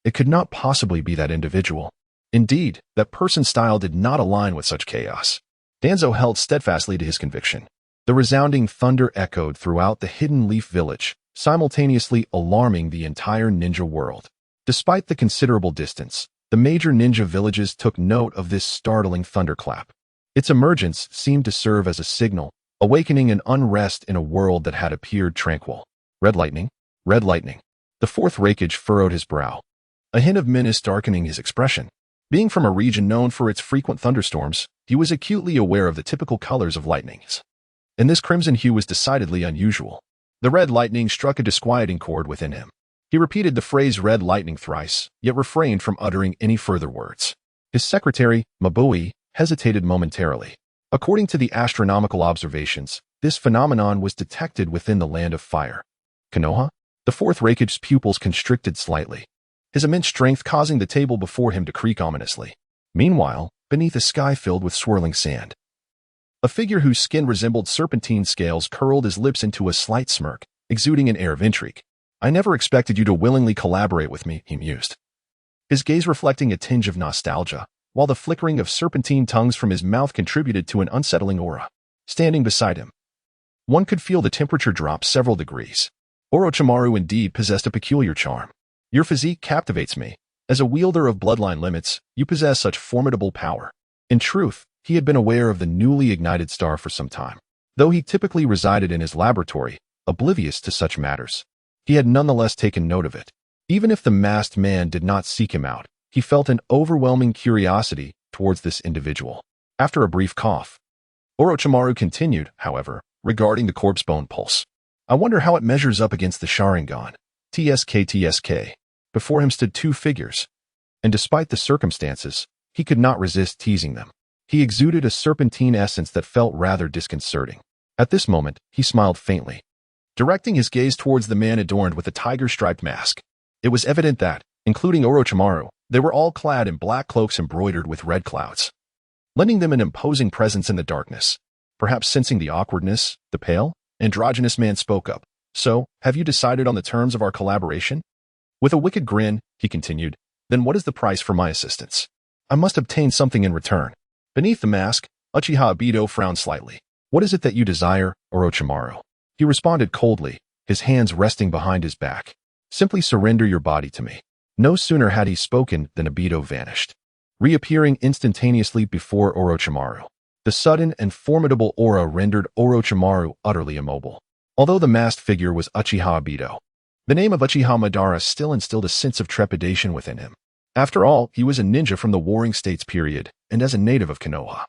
it could not possibly be that individual. Indeed, that person's style did not align with such chaos. Danzo held steadfastly to his conviction. The resounding thunder echoed throughout the Hidden Leaf Village, simultaneously alarming the entire ninja world. Despite the considerable distance, the major ninja villages took note of this startling thunderclap. Its emergence seemed to serve as a signal, awakening an unrest in a world that had appeared tranquil. Red lightning? Red lightning. The fourth Raikage furrowed his brow, a hint of menace darkening his expression. Being from a region known for its frequent thunderstorms, he was acutely aware of the typical colors of lightnings. And this crimson hue was decidedly unusual. The red lightning struck a disquieting chord within him. He repeated the phrase red lightning thrice, yet refrained from uttering any further words. His secretary, Mabui, hesitated momentarily. According to the astronomical observations, this phenomenon was detected within the Land of Fire. Konoha? The fourth Raikage's pupils constricted slightly, his immense strength causing the table before him to creak ominously. Meanwhile, beneath a sky filled with swirling sand, a figure whose skin resembled serpentine scales curled his lips into a slight smirk, exuding an air of intrigue. I never expected you to willingly collaborate with me, he mused, his gaze reflecting a tinge of nostalgia, while the flickering of serpentine tongues from his mouth contributed to an unsettling aura. Standing beside him, one could feel the temperature drop several degrees. Orochimaru indeed possessed a peculiar charm. Your physique captivates me. As a wielder of bloodline limits, you possess such formidable power. In truth, he had been aware of the newly ignited star for some time. Though he typically resided in his laboratory, oblivious to such matters, he had nonetheless taken note of it. Even if the masked man did not seek him out, he felt an overwhelming curiosity towards this individual. After a brief cough, Orochimaru continued, however, regarding the corpse bone pulse. I wonder how it measures up against the Sharingan. TSK. Before him stood two figures, and despite the circumstances, he could not resist teasing them. He exuded a serpentine essence that felt rather disconcerting. At this moment, he smiled faintly, directing his gaze towards the man adorned with a tiger-striped mask. It was evident that, including Orochimaru, they were all clad in black cloaks embroidered with red clouds, lending them an imposing presence in the darkness. Perhaps sensing the awkwardness, the pale, androgynous man spoke up. So, have you decided on the terms of our collaboration? With a wicked grin, he continued, then what is the price for my assistance? I must obtain something in return. Beneath the mask, Uchiha Obito frowned slightly. What is it that you desire, Orochimaru? He responded coldly, his hands resting behind his back. Simply surrender your body to me. No sooner had he spoken than Obito vanished, reappearing instantaneously before Orochimaru. The sudden and formidable aura rendered Orochimaru utterly immobile. Although the masked figure was Uchiha Obito, the name of Uchiha Madara still instilled a sense of trepidation within him. After all, he was a ninja from the Warring States period, and as a native of Konoha,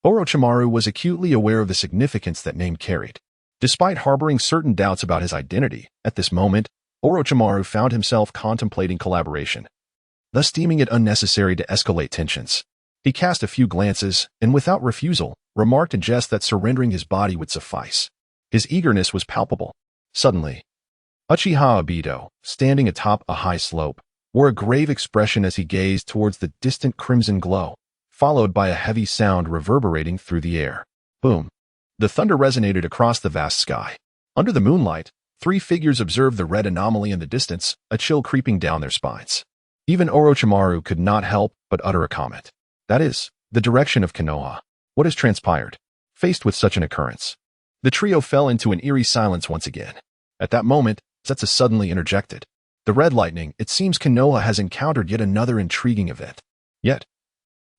Orochimaru was acutely aware of the significance that name carried. Despite harboring certain doubts about his identity, at this moment, Orochimaru found himself contemplating collaboration, thus deeming it unnecessary to escalate tensions. He cast a few glances, and without refusal, remarked in jest that surrendering his body would suffice. His eagerness was palpable. Suddenly, Uchiha Obito, standing atop a high slope, wore a grave expression as he gazed towards the distant crimson glow, followed by a heavy sound reverberating through the air. Boom! The thunder resonated across the vast sky. Under the moonlight, three figures observed the red anomaly in the distance, a chill creeping down their spines. Even Orochimaru could not help but utter a comment. That is, the direction of Konoha. What has transpired? Faced with such an occurrence, the trio fell into an eerie silence once again. At that moment, Zetsu suddenly interjected. The red lightning, it seems Konoha has encountered yet another intriguing event. Yet,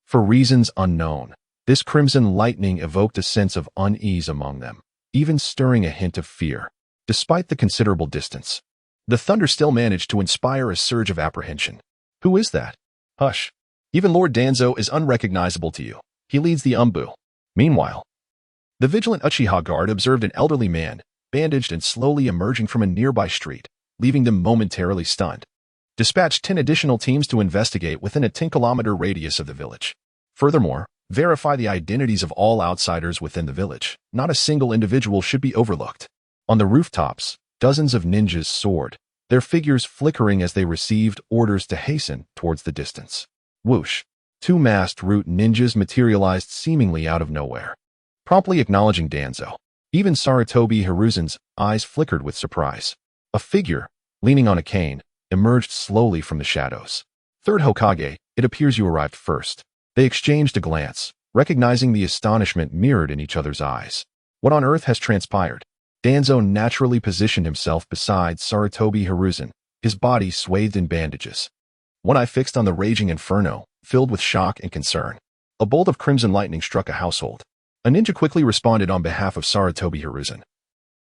for reasons unknown, this crimson lightning evoked a sense of unease among them, even stirring a hint of fear. Despite the considerable distance, the thunder still managed to inspire a surge of apprehension. Who is that? Hush. Even Lord Danzo is unrecognizable to you. He leads the Umbu. Meanwhile, the vigilant Uchiha guard observed an elderly man, bandaged and slowly emerging from a nearby street, leaving them momentarily stunned. Dispatch 10 additional teams to investigate within a 10-kilometer radius of the village. Furthermore, verify the identities of all outsiders within the village. Not a single individual should be overlooked. On the rooftops, dozens of ninjas soared, their figures flickering as they received orders to hasten towards the distance. Whoosh! Two masked root ninjas materialized seemingly out of nowhere, promptly acknowledging Danzo. Even Sarutobi Hiruzen's eyes flickered with surprise. A figure, leaning on a cane, emerged slowly from the shadows. Third Hokage, it appears you arrived first. They exchanged a glance, recognizing the astonishment mirrored in each other's eyes. What on earth has transpired? Danzo naturally positioned himself beside Sarutobi Hiruzen, his body swathed in bandages. One eye fixed on the raging inferno, filled with shock and concern. A bolt of crimson lightning struck a household. A ninja quickly responded on behalf of Sarutobi Hiruzen,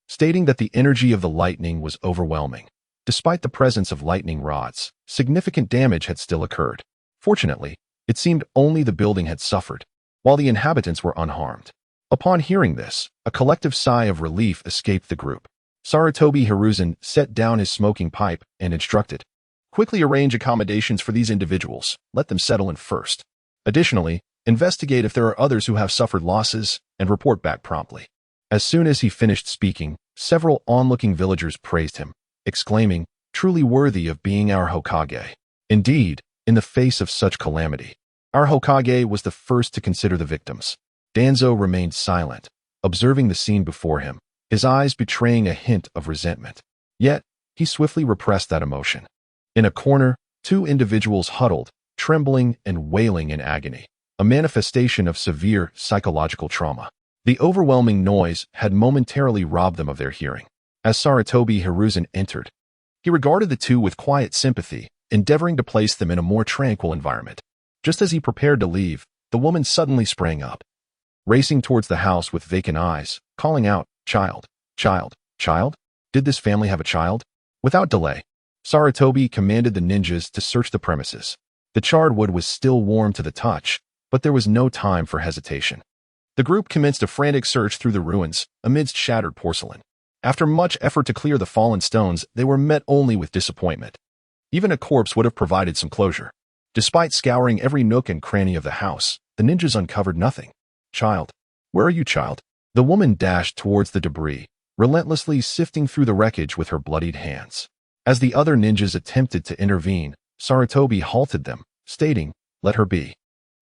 stating that the energy of the lightning was overwhelming. Despite the presence of lightning rods, significant damage had still occurred. Fortunately, it seemed only the building had suffered, while the inhabitants were unharmed. Upon hearing this, a collective sigh of relief escaped the group. Sarutobi Hiruzen set down his smoking pipe and instructed, quickly arrange accommodations for these individuals, let them settle in first. Additionally, investigate if there are others who have suffered losses, and report back promptly. As soon as he finished speaking, several onlooking villagers praised him, exclaiming, truly worthy of being our Hokage. Indeed, in the face of such calamity, our Hokage was the first to consider the victims. Danzo remained silent, observing the scene before him, his eyes betraying a hint of resentment. Yet, he swiftly repressed that emotion. In a corner, two individuals huddled, trembling and wailing in agony, a manifestation of severe psychological trauma. The overwhelming noise had momentarily robbed them of their hearing. As Sarutobi Hiruzen entered, he regarded the two with quiet sympathy, endeavoring to place them in a more tranquil environment. Just as he prepared to leave, the woman suddenly sprang up, racing towards the house with vacant eyes, calling out, "Child, child, child? Did this family have a child?" Without delay, Sarutobi commanded the ninjas to search the premises. The charred wood was still warm to the touch, but there was no time for hesitation. The group commenced a frantic search through the ruins, amidst shattered porcelain. After much effort to clear the fallen stones, they were met only with disappointment. Even a corpse would have provided some closure. Despite scouring every nook and cranny of the house, the ninjas uncovered nothing. "Child, where are you, child?" The woman dashed towards the debris, relentlessly sifting through the wreckage with her bloodied hands. As the other ninjas attempted to intervene, Sarutobi halted them, stating, "Let her be."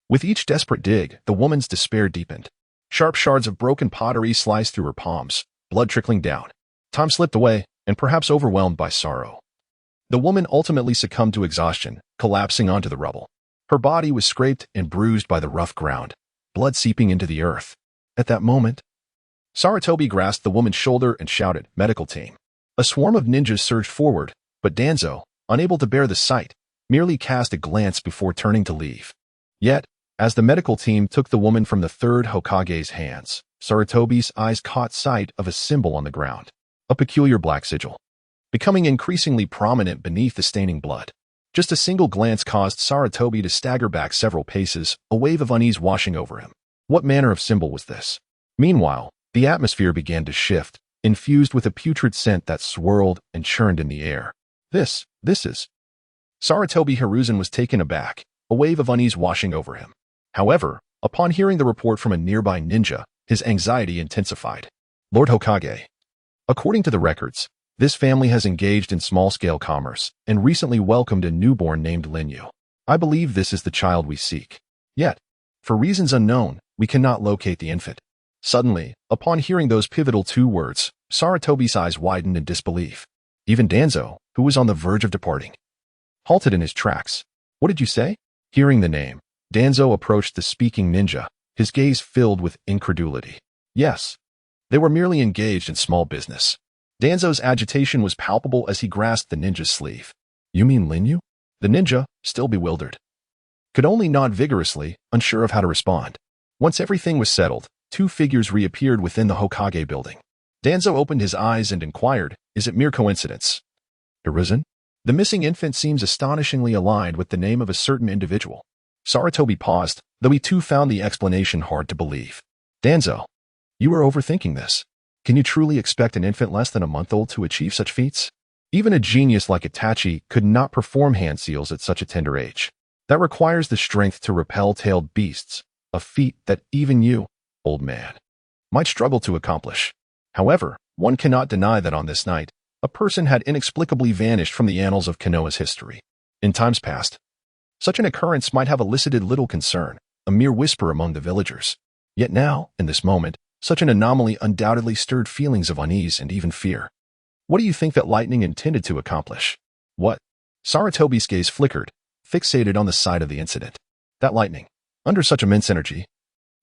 With each desperate dig, the woman's despair deepened. Sharp shards of broken pottery sliced through her palms, blood trickling down. Time slipped away, and perhaps overwhelmed by sorrow, the woman ultimately succumbed to exhaustion, collapsing onto the rubble. Her body was scraped and bruised by the rough ground, blood seeping into the earth. At that moment, Sarutobi grasped the woman's shoulder and shouted, "Medical team." A swarm of ninjas surged forward, but Danzo, unable to bear the sight, merely cast a glance before turning to leave. Yet, as the medical team took the woman from the third Hokage's hands, Sarutobi's eyes caught sight of a symbol on the ground. a peculiar black sigil, becoming increasingly prominent beneath the staining blood. Just a single glance caused NarutO to stagger back several paces, a wave of unease washing over him. What manner of symbol was this? Meanwhile, the atmosphere began to shift, infused with a putrid scent that swirled and churned in the air. This is... NarutO Hiruzen was taken aback, a wave of unease washing over him. However, upon hearing the report from a nearby ninja, his anxiety intensified. Lord Hokage. According to the records, this family has engaged in small-scale commerce and recently welcomed a newborn named Linyu. I believe this is the child we seek. Yet, for reasons unknown, we cannot locate the infant. Suddenly, upon hearing those pivotal two words, NarutO's eyes widened in disbelief. Even Danzo, who was on the verge of departing, halted in his tracks. What did you say? Hearing the name, Danzo approached the speaking ninja, his gaze filled with incredulity. Yes, they were merely engaged in small business. Danzo's agitation was palpable as he grasped the ninja's sleeve. You mean Linyu? The ninja, still bewildered, could only nod vigorously, unsure of how to respond. Once everything was settled, two figures reappeared within the Hokage building. Danzo opened his eyes and inquired, is it mere coincidence? Hiruzen? The missing infant seems astonishingly aligned with the name of a certain individual. NarutO paused, though he too found the explanation hard to believe. Danzo, you are overthinking this. Can you truly expect an infant less than a month old to achieve such feats? Even a genius like Itachi could not perform hand seals at such a tender age. That requires the strength to repel tailed beasts, a feat that even you, old man, might struggle to accomplish. However, one cannot deny that on this night, a person had inexplicably vanished from the annals of Konoha's history. In times past, such an occurrence might have elicited little concern, a mere whisper among the villagers. Yet now, in this moment, such an anomaly undoubtedly stirred feelings of unease and even fear. What do you think that lightning intended to accomplish? What? NarutO's gaze flickered, fixated on the site of the incident. That lightning, under such immense energy.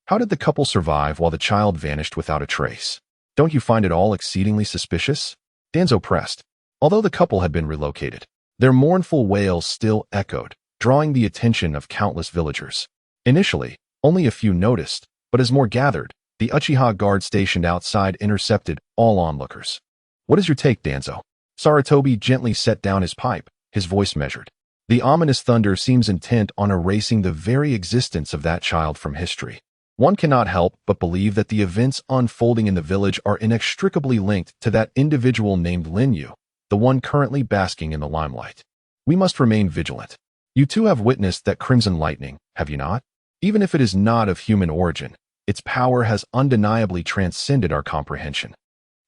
How did the couple survive while the child vanished without a trace? Don't you find it all exceedingly suspicious? Danzo pressed. Although the couple had been relocated, their mournful wails still echoed, drawing the attention of countless villagers. Initially, only a few noticed, but as more gathered, the Uchiha guard stationed outside intercepted all onlookers. What is your take, Danzo? NarutO gently set down his pipe, his voice measured. The ominous thunder seems intent on erasing the very existence of that child from history. One cannot help but believe that the events unfolding in the village are inextricably linked to that individual named Linyu, the one currently basking in the limelight. We must remain vigilant. You too have witnessed that crimson lightning, have you not? Even if it is not of human origin, its power has undeniably transcended our comprehension.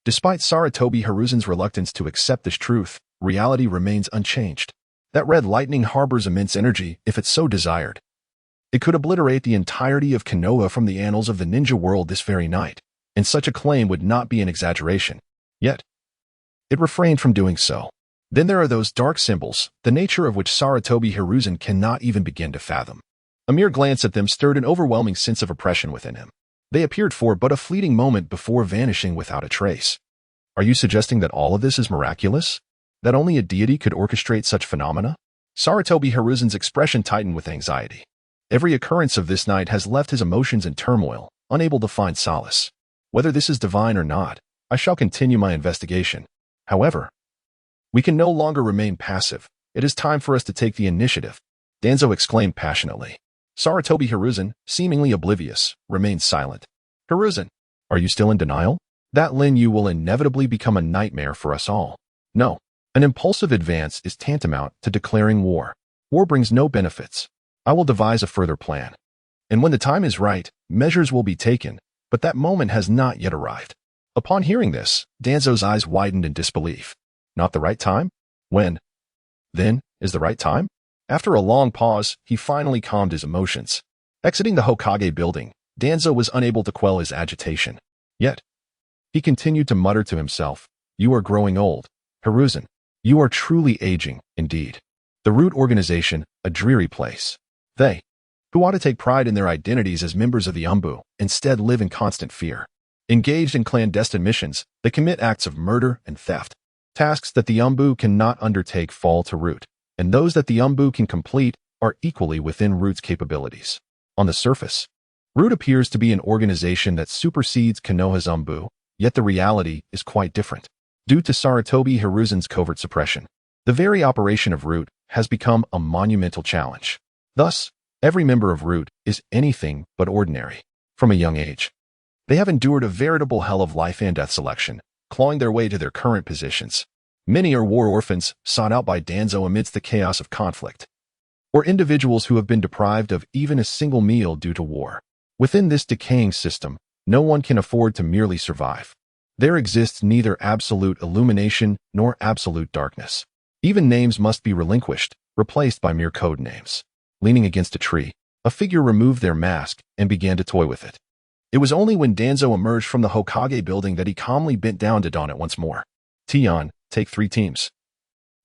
Despite NarutO Hiruzen's reluctance to accept this truth, reality remains unchanged. That red lightning harbors immense energy if it so desired. It could obliterate the entirety of Konoha from the annals of the ninja world this very night, and such a claim would not be an exaggeration. Yet, it refrained from doing so. Then there are those dark symbols, the nature of which NarutO Hiruzen cannot even begin to fathom. A mere glance at them stirred an overwhelming sense of oppression within him. They appeared for but a fleeting moment before vanishing without a trace. Are you suggesting that all of this is miraculous? That only a deity could orchestrate such phenomena? NarutO Hiruzen's expression tightened with anxiety. Every occurrence of this night has left his emotions in turmoil, unable to find solace. Whether this is divine or not, I shall continue my investigation. However, we can no longer remain passive. It is time for us to take the initiative, Danzo exclaimed passionately. NarutO Hiruzen, seemingly oblivious, remained silent. Hiruzen, are you still in denial? That Linyu will inevitably become a nightmare for us all. No, an impulsive advance is tantamount to declaring war. War brings no benefits. I will devise a further plan. And when the time is right, measures will be taken, but that moment has not yet arrived. Upon hearing this, Danzo's eyes widened in disbelief. Not the right time? When? Then, is the right time? After a long pause, he finally calmed his emotions. Exiting the Hokage building, Danzo was unable to quell his agitation. Yet, he continued to mutter to himself, you are growing old. Hiruzen, you are truly aging, indeed. The Root organization, a dreary place. They, who ought to take pride in their identities as members of the Umbu, instead live in constant fear. Engaged in clandestine missions, they commit acts of murder and theft. Tasks that the Umbu cannot undertake fall to Root, and those that the Umbu can complete are equally within Root's capabilities. On the surface, Root appears to be an organization that supersedes Konoha's Umbu, yet the reality is quite different. Due to Sarutobi Hiruzen's covert suppression, the very operation of NarutO has become a monumental challenge. Thus, every member of NarutO is anything but ordinary. From a young age, they have endured a veritable hell of life and death selection, clawing their way to their current positions. Many are war orphans sought out by Danzo amidst the chaos of conflict, or individuals who have been deprived of even a single meal due to war. Within this decaying system, no one can afford to merely survive. There exists neither absolute illumination nor absolute darkness. Even names must be relinquished, replaced by mere code names. Leaning against a tree, a figure removed their mask and began to toy with it. It was only when Danzo emerged from the Hokage building that he calmly bent down to don it once more. Tion, take 3 teams.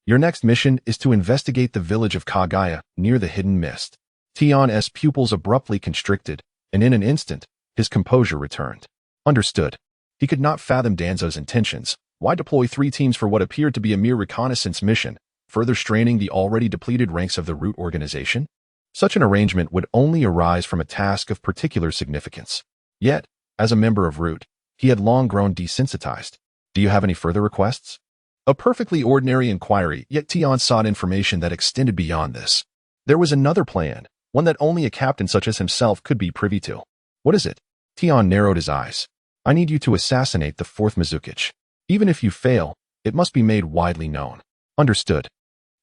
Your next mission is to investigate the village of Kagaya near the hidden mist. Tion's pupils abruptly constricted, and in an instant, his composure returned. Understood. He could not fathom Danzo's intentions. Why deploy 3 teams for what appeared to be a mere reconnaissance mission, further straining the already depleted ranks of the NarutO organization? Such an arrangement would only arise from a task of particular significance. Yet, as a member of NarutO, he had long grown desensitized. Do you have any further requests? A perfectly ordinary inquiry, yet Tion sought information that extended beyond this. There was another plan, one that only a captain such as himself could be privy to. What is it? Tion narrowed his eyes. I need you to assassinate the 4th Mizukichi. Even if you fail, it must be made widely known. Understood.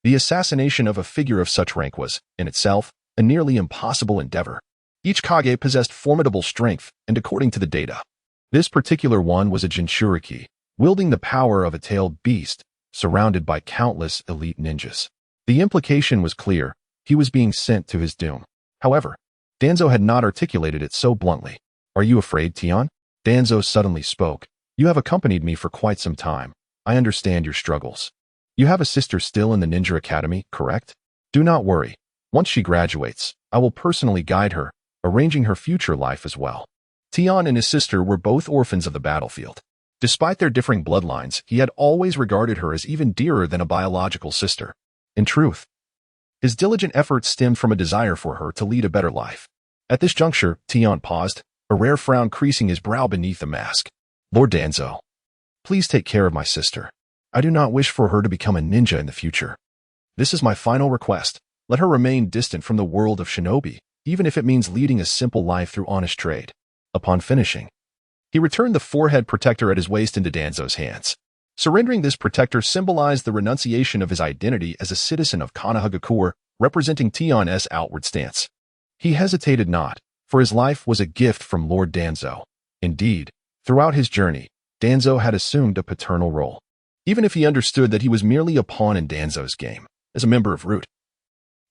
The assassination of a figure of such rank was, in itself, a nearly impossible endeavor. Each Kage possessed formidable strength, and according to the data, this particular one was a Jinchuriki, wielding the power of a tailed beast, surrounded by countless elite ninjas. The implication was clear. He was being sent to his doom. However, Danzo had not articulated it so bluntly. Are you afraid, Tion? Danzo suddenly spoke. You have accompanied me for quite some time. I understand your struggles. You have a sister still in the Ninja Academy, correct? Do not worry. Once she graduates, I will personally guide her, arranging her future life as well. Tion and his sister were both orphans of the battlefield. Despite their differing bloodlines, he had always regarded her as even dearer than a biological sister. In truth, his diligent efforts stemmed from a desire for her to lead a better life. At this juncture, Tion paused, a rare frown creasing his brow beneath the mask. Lord Danzo, please take care of my sister. I do not wish for her to become a ninja in the future. This is my final request. Let her remain distant from the world of shinobi, even if it means leading a simple life through honest trade. Upon finishing, he returned the forehead protector at his waist into Danzo's hands. Surrendering this protector symbolized the renunciation of his identity as a citizen of Konohagakure, representing Tion's outward stance. He hesitated not, for his life was a gift from Lord Danzo. Indeed, throughout his journey, Danzo had assumed a paternal role. Even if he understood that he was merely a pawn in Danzo's game, as a member of NarutO,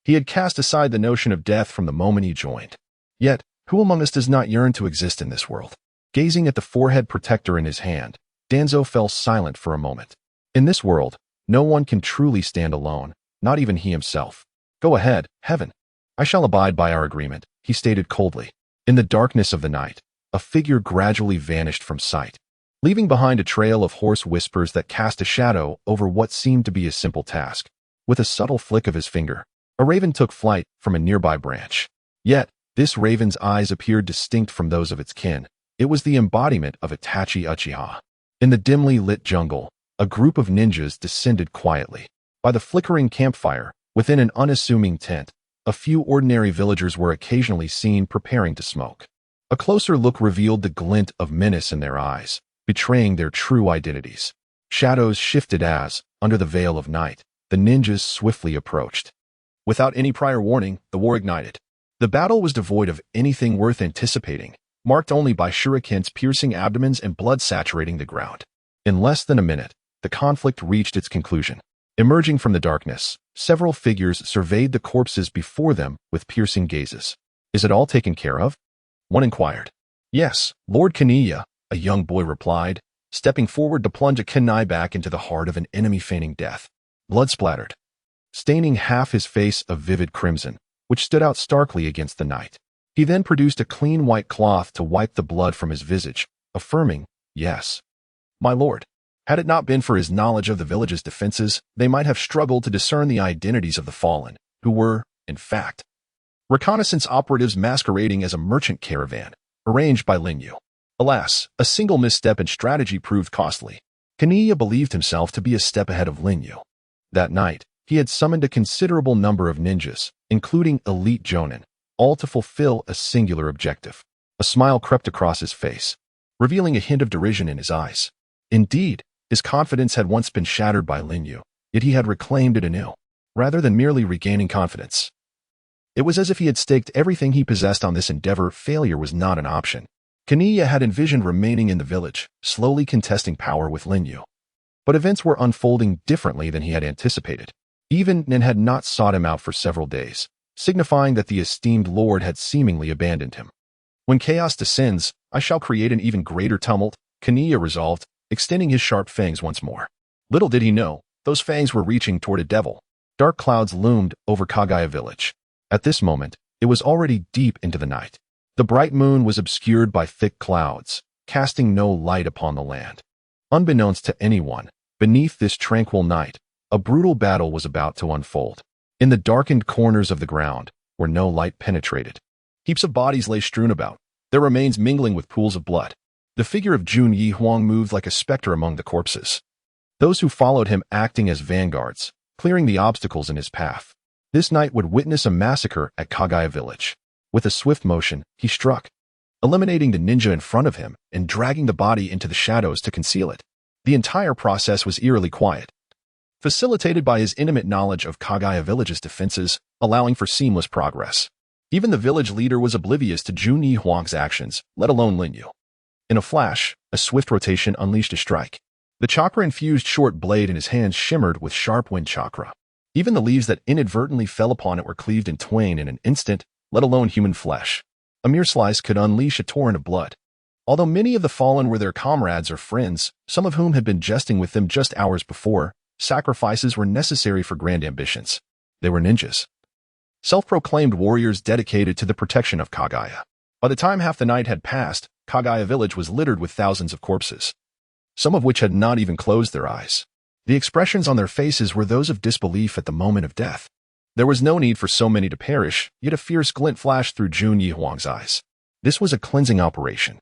he had cast aside the notion of death from the moment he joined. Yet, who among us does not yearn to exist in this world? Gazing at the forehead protector in his hand, Danzo fell silent for a moment. In this world, no one can truly stand alone, not even he himself. Go ahead, Heaven. I shall abide by our agreement, he stated coldly. In the darkness of the night, a figure gradually vanished from sight, leaving behind a trail of hoarse whispers that cast a shadow over what seemed to be a simple task. With a subtle flick of his finger, a raven took flight from a nearby branch. Yet, this raven's eyes appeared distinct from those of its kin. It was the embodiment of Itachi Uchiha. In the dimly lit jungle, a group of ninjas descended quietly. By the flickering campfire, within an unassuming tent, a few ordinary villagers were occasionally seen preparing to smoke. A closer look revealed the glint of menace in their eyes, betraying their true identities. Shadows shifted as, under the veil of night, the ninjas swiftly approached. Without any prior warning, the war ignited. The battle was devoid of anything worth anticipating, marked only by shurikens piercing abdomens and blood saturating the ground. In less than a minute, the conflict reached its conclusion. Emerging from the darkness, several figures surveyed the corpses before them with piercing gazes. Is it all taken care of? One inquired. Yes, Lord Kaniya, a young boy replied, stepping forward to plunge a kunai back into the heart of an enemy feigning death. Blood splattered, staining half his face of vivid crimson, which stood out starkly against the night. He then produced a clean white cloth to wipe the blood from his visage, affirming, yes, my lord. Had it not been for his knowledge of the village's defenses, they might have struggled to discern the identities of the fallen, who were, in fact, reconnaissance operatives masquerading as a merchant caravan, arranged by Lin Yu. Alas, a single misstep in strategy proved costly. Kaniya believed himself to be a step ahead of Linyu. That night, he had summoned a considerable number of ninjas, including elite jonin, all to fulfill a singular objective. A smile crept across his face, revealing a hint of derision in his eyes. Indeed, his confidence had once been shattered by Linyu, yet he had reclaimed it anew, rather than merely regaining confidence. It was as if he had staked everything he possessed on this endeavor. Failure was not an option. Kaniya had envisioned remaining in the village, slowly contesting power with Linyu. But events were unfolding differently than he had anticipated. Even Nin had not sought him out for several days, signifying that the esteemed lord had seemingly abandoned him. When chaos descends, I shall create an even greater tumult, Kaniya resolved, extending his sharp fangs once more. Little did he know, those fangs were reaching toward a devil. Dark clouds loomed over Kagaya village. At this moment, it was already deep into the night. The bright moon was obscured by thick clouds, casting no light upon the land. Unbeknownst to anyone, beneath this tranquil night, a brutal battle was about to unfold. In the darkened corners of the ground, where no light penetrated, heaps of bodies lay strewn about, their remains mingling with pools of blood. The figure of Jun Yi Huang moved like a specter among the corpses. Those who followed him acting as vanguards, clearing the obstacles in his path. This knight would witness a massacre at Kagaya village. With a swift motion, he struck, eliminating the ninja in front of him and dragging the body into the shadows to conceal it. The entire process was eerily quiet, facilitated by his intimate knowledge of Kagaya village's defenses, allowing for seamless progress. Even the village leader was oblivious to Jun Yi Huang's actions, let alone Linyu. In a flash, a swift rotation unleashed a strike. The chakra-infused short blade in his hands shimmered with sharp wind chakra. Even the leaves that inadvertently fell upon it were cleaved in twain in an instant, let alone human flesh. A mere slice could unleash a torrent of blood. Although many of the fallen were their comrades or friends, some of whom had been jesting with them just hours before, sacrifices were necessary for grand ambitions. They were ninjas. Self-proclaimed warriors dedicated to the protection of Kagaya. By the time half the night had passed, Kagaya village was littered with thousands of corpses, some of which had not even closed their eyes. The expressions on their faces were those of disbelief at the moment of death. There was no need for so many to perish, yet a fierce glint flashed through Jun Yi Huang's eyes. This was a cleansing operation,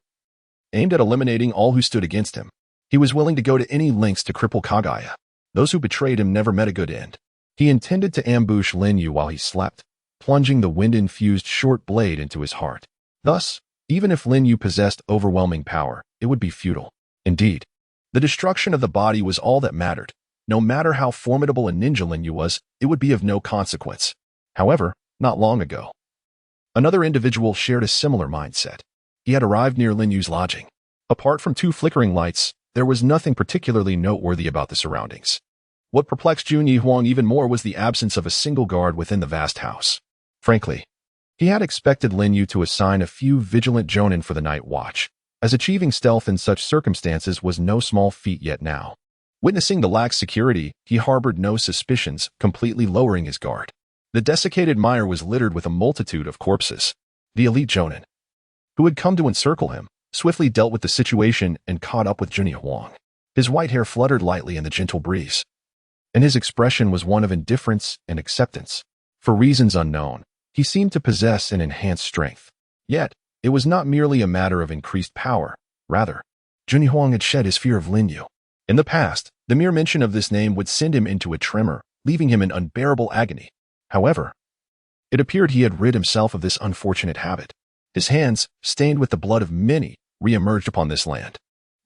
aimed at eliminating all who stood against him. He was willing to go to any lengths to cripple Kagaya. Those who betrayed him never met a good end. He intended to ambush Linyu while he slept, plunging the wind-infused short blade into his heart. Thus, even if Linyu possessed overwhelming power, it would be futile. Indeed, the destruction of the body was all that mattered. No matter how formidable a ninja Linyu was, it would be of no consequence. However, not long ago, another individual shared a similar mindset. He had arrived near Linyu's lodging. Apart from two flickering lights, there was nothing particularly noteworthy about the surroundings. What perplexed Jun Yi Huang even more was the absence of a single guard within the vast house. Frankly, he had expected Linyu to assign a few vigilant jonin for the night watch, as achieving stealth in such circumstances was no small feat yet now. Witnessing the lax security, he harbored no suspicions, completely lowering his guard. The desiccated mire was littered with a multitude of corpses. The elite jonin, who had come to encircle him, swiftly dealt with the situation and caught up with Jun Yi Huang. His white hair fluttered lightly in the gentle breeze, and his expression was one of indifference and acceptance. For reasons unknown, he seemed to possess an enhanced strength. Yet, it was not merely a matter of increased power. Rather, Jun Yi Huang had shed his fear of Linyu. In the past, the mere mention of this name would send him into a tremor, leaving him in unbearable agony. However, it appeared he had rid himself of this unfortunate habit. His hands, stained with the blood of many, re-emerged upon this land.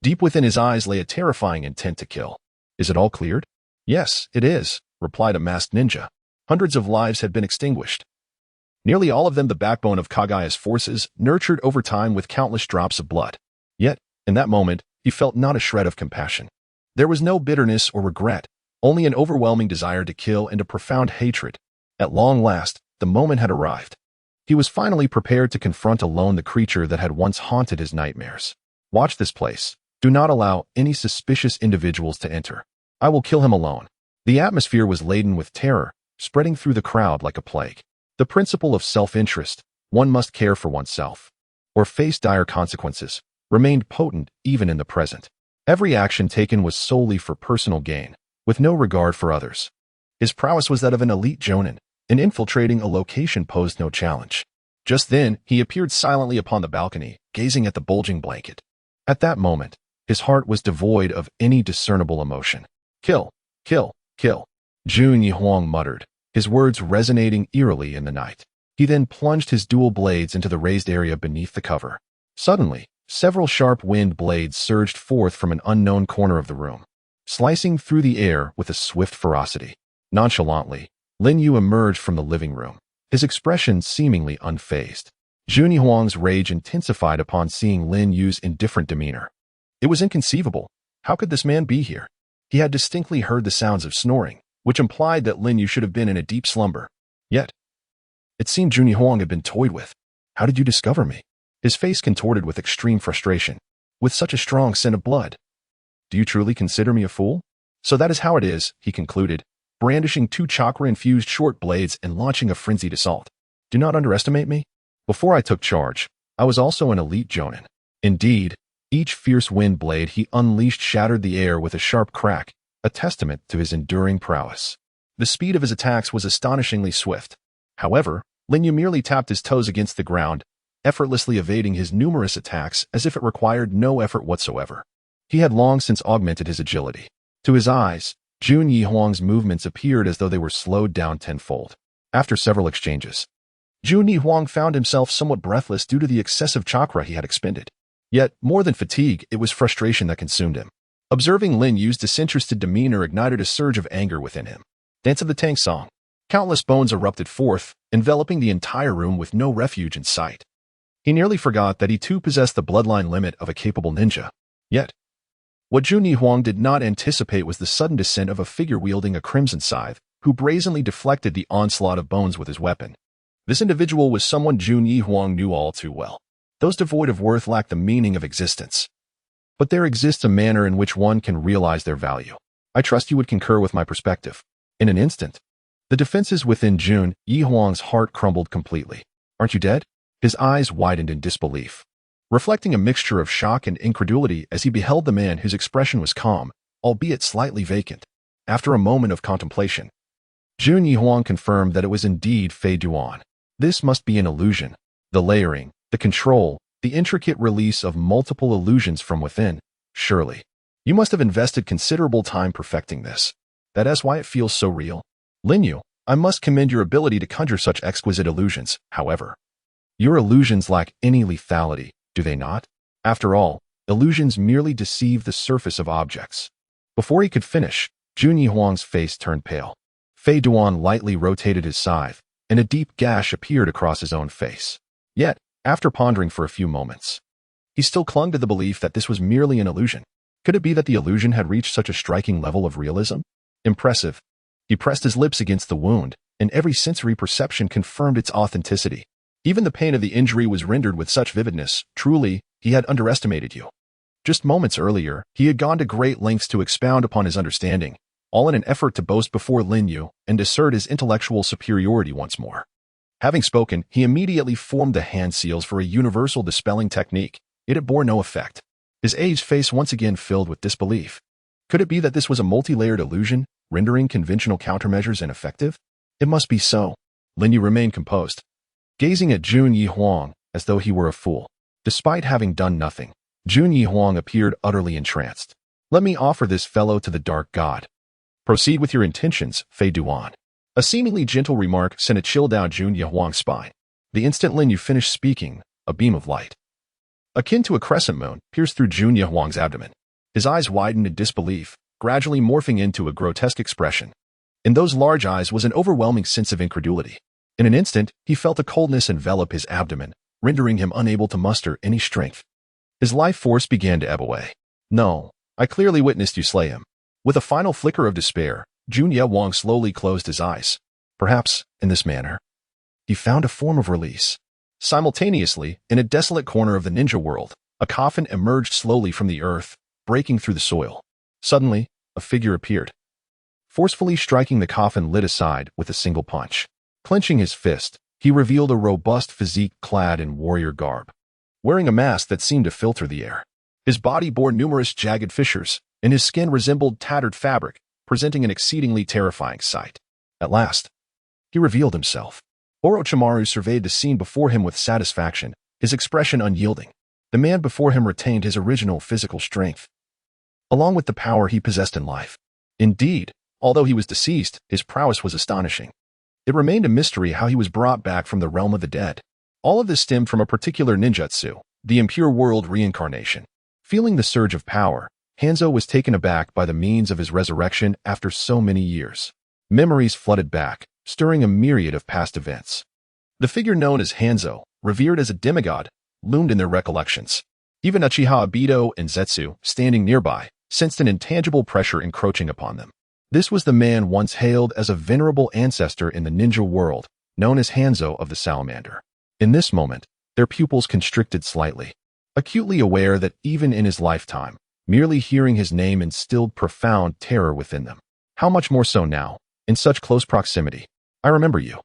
Deep within his eyes lay a terrifying intent to kill. Is it all cleared? Yes, it is, replied a masked ninja. Hundreds of lives had been extinguished. Nearly all of them the backbone of Kagaya's forces, nurtured over time with countless drops of blood. Yet, in that moment, he felt not a shred of compassion. There was no bitterness or regret, only an overwhelming desire to kill and a profound hatred. At long last, the moment had arrived. He was finally prepared to confront alone the creature that had once haunted his nightmares. Watch this place. Do not allow any suspicious individuals to enter. I will kill him alone. The atmosphere was laden with terror, spreading through the crowd like a plague. The principle of self-interest, one must care for oneself, or face dire consequences, remained potent even in the present. Every action taken was solely for personal gain, with no regard for others. His prowess was that of an elite jonin, and infiltrating a location posed no challenge. Just then, he appeared silently upon the balcony, gazing at the bulging blanket. At that moment, His heart was devoid of any discernible emotion. Kill, kill, kill, Jun Yihuang muttered, his words resonating eerily in the night. He then plunged his dual blades into the raised area beneath the cover. Suddenly, several sharp wind blades surged forth from an unknown corner of the room, slicing through the air with a swift ferocity. Nonchalantly, Lin Yu emerged from the living room, his expression seemingly unfazed. Jun Yihuang's rage intensified upon seeing Lin Yu's indifferent demeanor. It was inconceivable. How could this man be here? He had distinctly heard the sounds of snoring, which implied that Lin Yu should have been in a deep slumber. Yet, it seemed Jun Yihuang had been toyed with. How did you discover me? His face contorted with extreme frustration. With such a strong scent of blood. Do you truly consider me a fool? So that is how it is, he concluded, brandishing two chakra-infused short blades and launching a frenzied assault. Do not underestimate me. Before I took charge, I was also an elite Jonin. Indeed, each fierce wind blade he unleashed shattered the air with a sharp crack, a testament to his enduring prowess. The speed of his attacks was astonishingly swift. However, Lin Yu merely tapped his toes against the ground, effortlessly evading his numerous attacks as if it required no effort whatsoever. He had long since augmented his agility. To his eyes, Jun Yihuang's movements appeared as though they were slowed down tenfold. After several exchanges, Jun Yihuang found himself somewhat breathless due to the excessive chakra he had expended. Yet, more than fatigue, it was frustration that consumed him. Observing Lin Yu's disinterested demeanor ignited a surge of anger within him. Dance of the Tank song. Countless bones erupted forth, enveloping the entire room with no refuge in sight. He nearly forgot that he too possessed the bloodline limit of a capable ninja. Yet, what Jun Yihuang did not anticipate was the sudden descent of a figure wielding a crimson scythe, who brazenly deflected the onslaught of bones with his weapon. This individual was someone Jun Yihuang knew all too well. Those devoid of worth lack the meaning of existence. But there exists a manner in which one can realize their value. I trust you would concur with my perspective. In an instant, the defenses within Jun Yihuang's heart crumbled completely. Aren't you dead? His eyes widened in disbelief, reflecting a mixture of shock and incredulity as he beheld the man whose expression was calm, albeit slightly vacant. After a moment of contemplation, Jun Yihuang confirmed that it was indeed Fei Duan. This must be an illusion. The layering, the control, the intricate release of multiple illusions from within. Surely, you must have invested considerable time perfecting this. That is why it feels so real. Lin Yu, I must commend your ability to conjure such exquisite illusions. However, your illusions lack any lethality, do they not? After all, illusions merely deceive the surface of objects. Before he could finish, Jun Yihuang's face turned pale. Fei Duan lightly rotated his scythe, and a deep gash appeared across his own face. Yet, after pondering for a few moments, he still clung to the belief that this was merely an illusion. Could it be that the illusion had reached such a striking level of realism? Impressive. He pressed his lips against the wound, and every sensory perception confirmed its authenticity. Even the pain of the injury was rendered with such vividness. Truly, he had underestimated you. Just moments earlier, he had gone to great lengths to expound upon his understanding, all in an effort to boast before Lin Yu and assert his intellectual superiority once more. Having spoken, he immediately formed the hand seals for a universal dispelling technique, yet it bore no effect. His aged face once again filled with disbelief. Could it be that this was a multi-layered illusion, rendering conventional countermeasures ineffective? It must be so. Lin Yu remained composed, gazing at Jun Yihuang as though he were a fool. Despite having done nothing, Jun Yihuang appeared utterly entranced. Let me offer this fellow to the dark god. Proceed with your intentions, Fei Duan. A seemingly gentle remark sent a chill down Jun Yihuang's spine. The instant Lin Yu finished speaking, a beam of light, akin to a crescent moon, pierced through Jun Yihuang's abdomen. His eyes widened in disbelief, gradually morphing into a grotesque expression. In those large eyes was an overwhelming sense of incredulity. In an instant, he felt a coldness envelop his abdomen, rendering him unable to muster any strength. His life force began to ebb away. No, I clearly witnessed you slay him. With a final flicker of despair, Jun Yihuang slowly closed his eyes. Perhaps, in this manner, he found a form of release. Simultaneously, in a desolate corner of the ninja world, a coffin emerged slowly from the earth, breaking through the soil. Suddenly, a figure appeared, forcefully striking the coffin lid aside with a single punch. Clenching his fist, he revealed a robust physique clad in warrior garb, wearing a mask that seemed to filter the air. His body bore numerous jagged fissures, and his skin resembled tattered fabric, presenting an exceedingly terrifying sight. At last, he revealed himself. Orochimaru surveyed the scene before him with satisfaction, his expression unyielding. The man before him retained his original physical strength, along with the power he possessed in life. Indeed, although he was deceased, his prowess was astonishing. It remained a mystery how he was brought back from the realm of the dead. All of this stemmed from a particular ninjutsu, the impure world reincarnation. Feeling the surge of power, Hanzo was taken aback by the means of his resurrection after so many years. Memories flooded back, stirring a myriad of past events. The figure known as Hanzo, revered as a demigod, loomed in their recollections. Even Uchiha Obito and Zetsu, standing nearby, sensed an intangible pressure encroaching upon them. This was the man once hailed as a venerable ancestor in the ninja world, known as Hanzo of the Salamander. In this moment, their pupils constricted slightly, acutely aware that even in his lifetime, merely hearing his name instilled profound terror within them. How much more so now, in such close proximity? I remember you.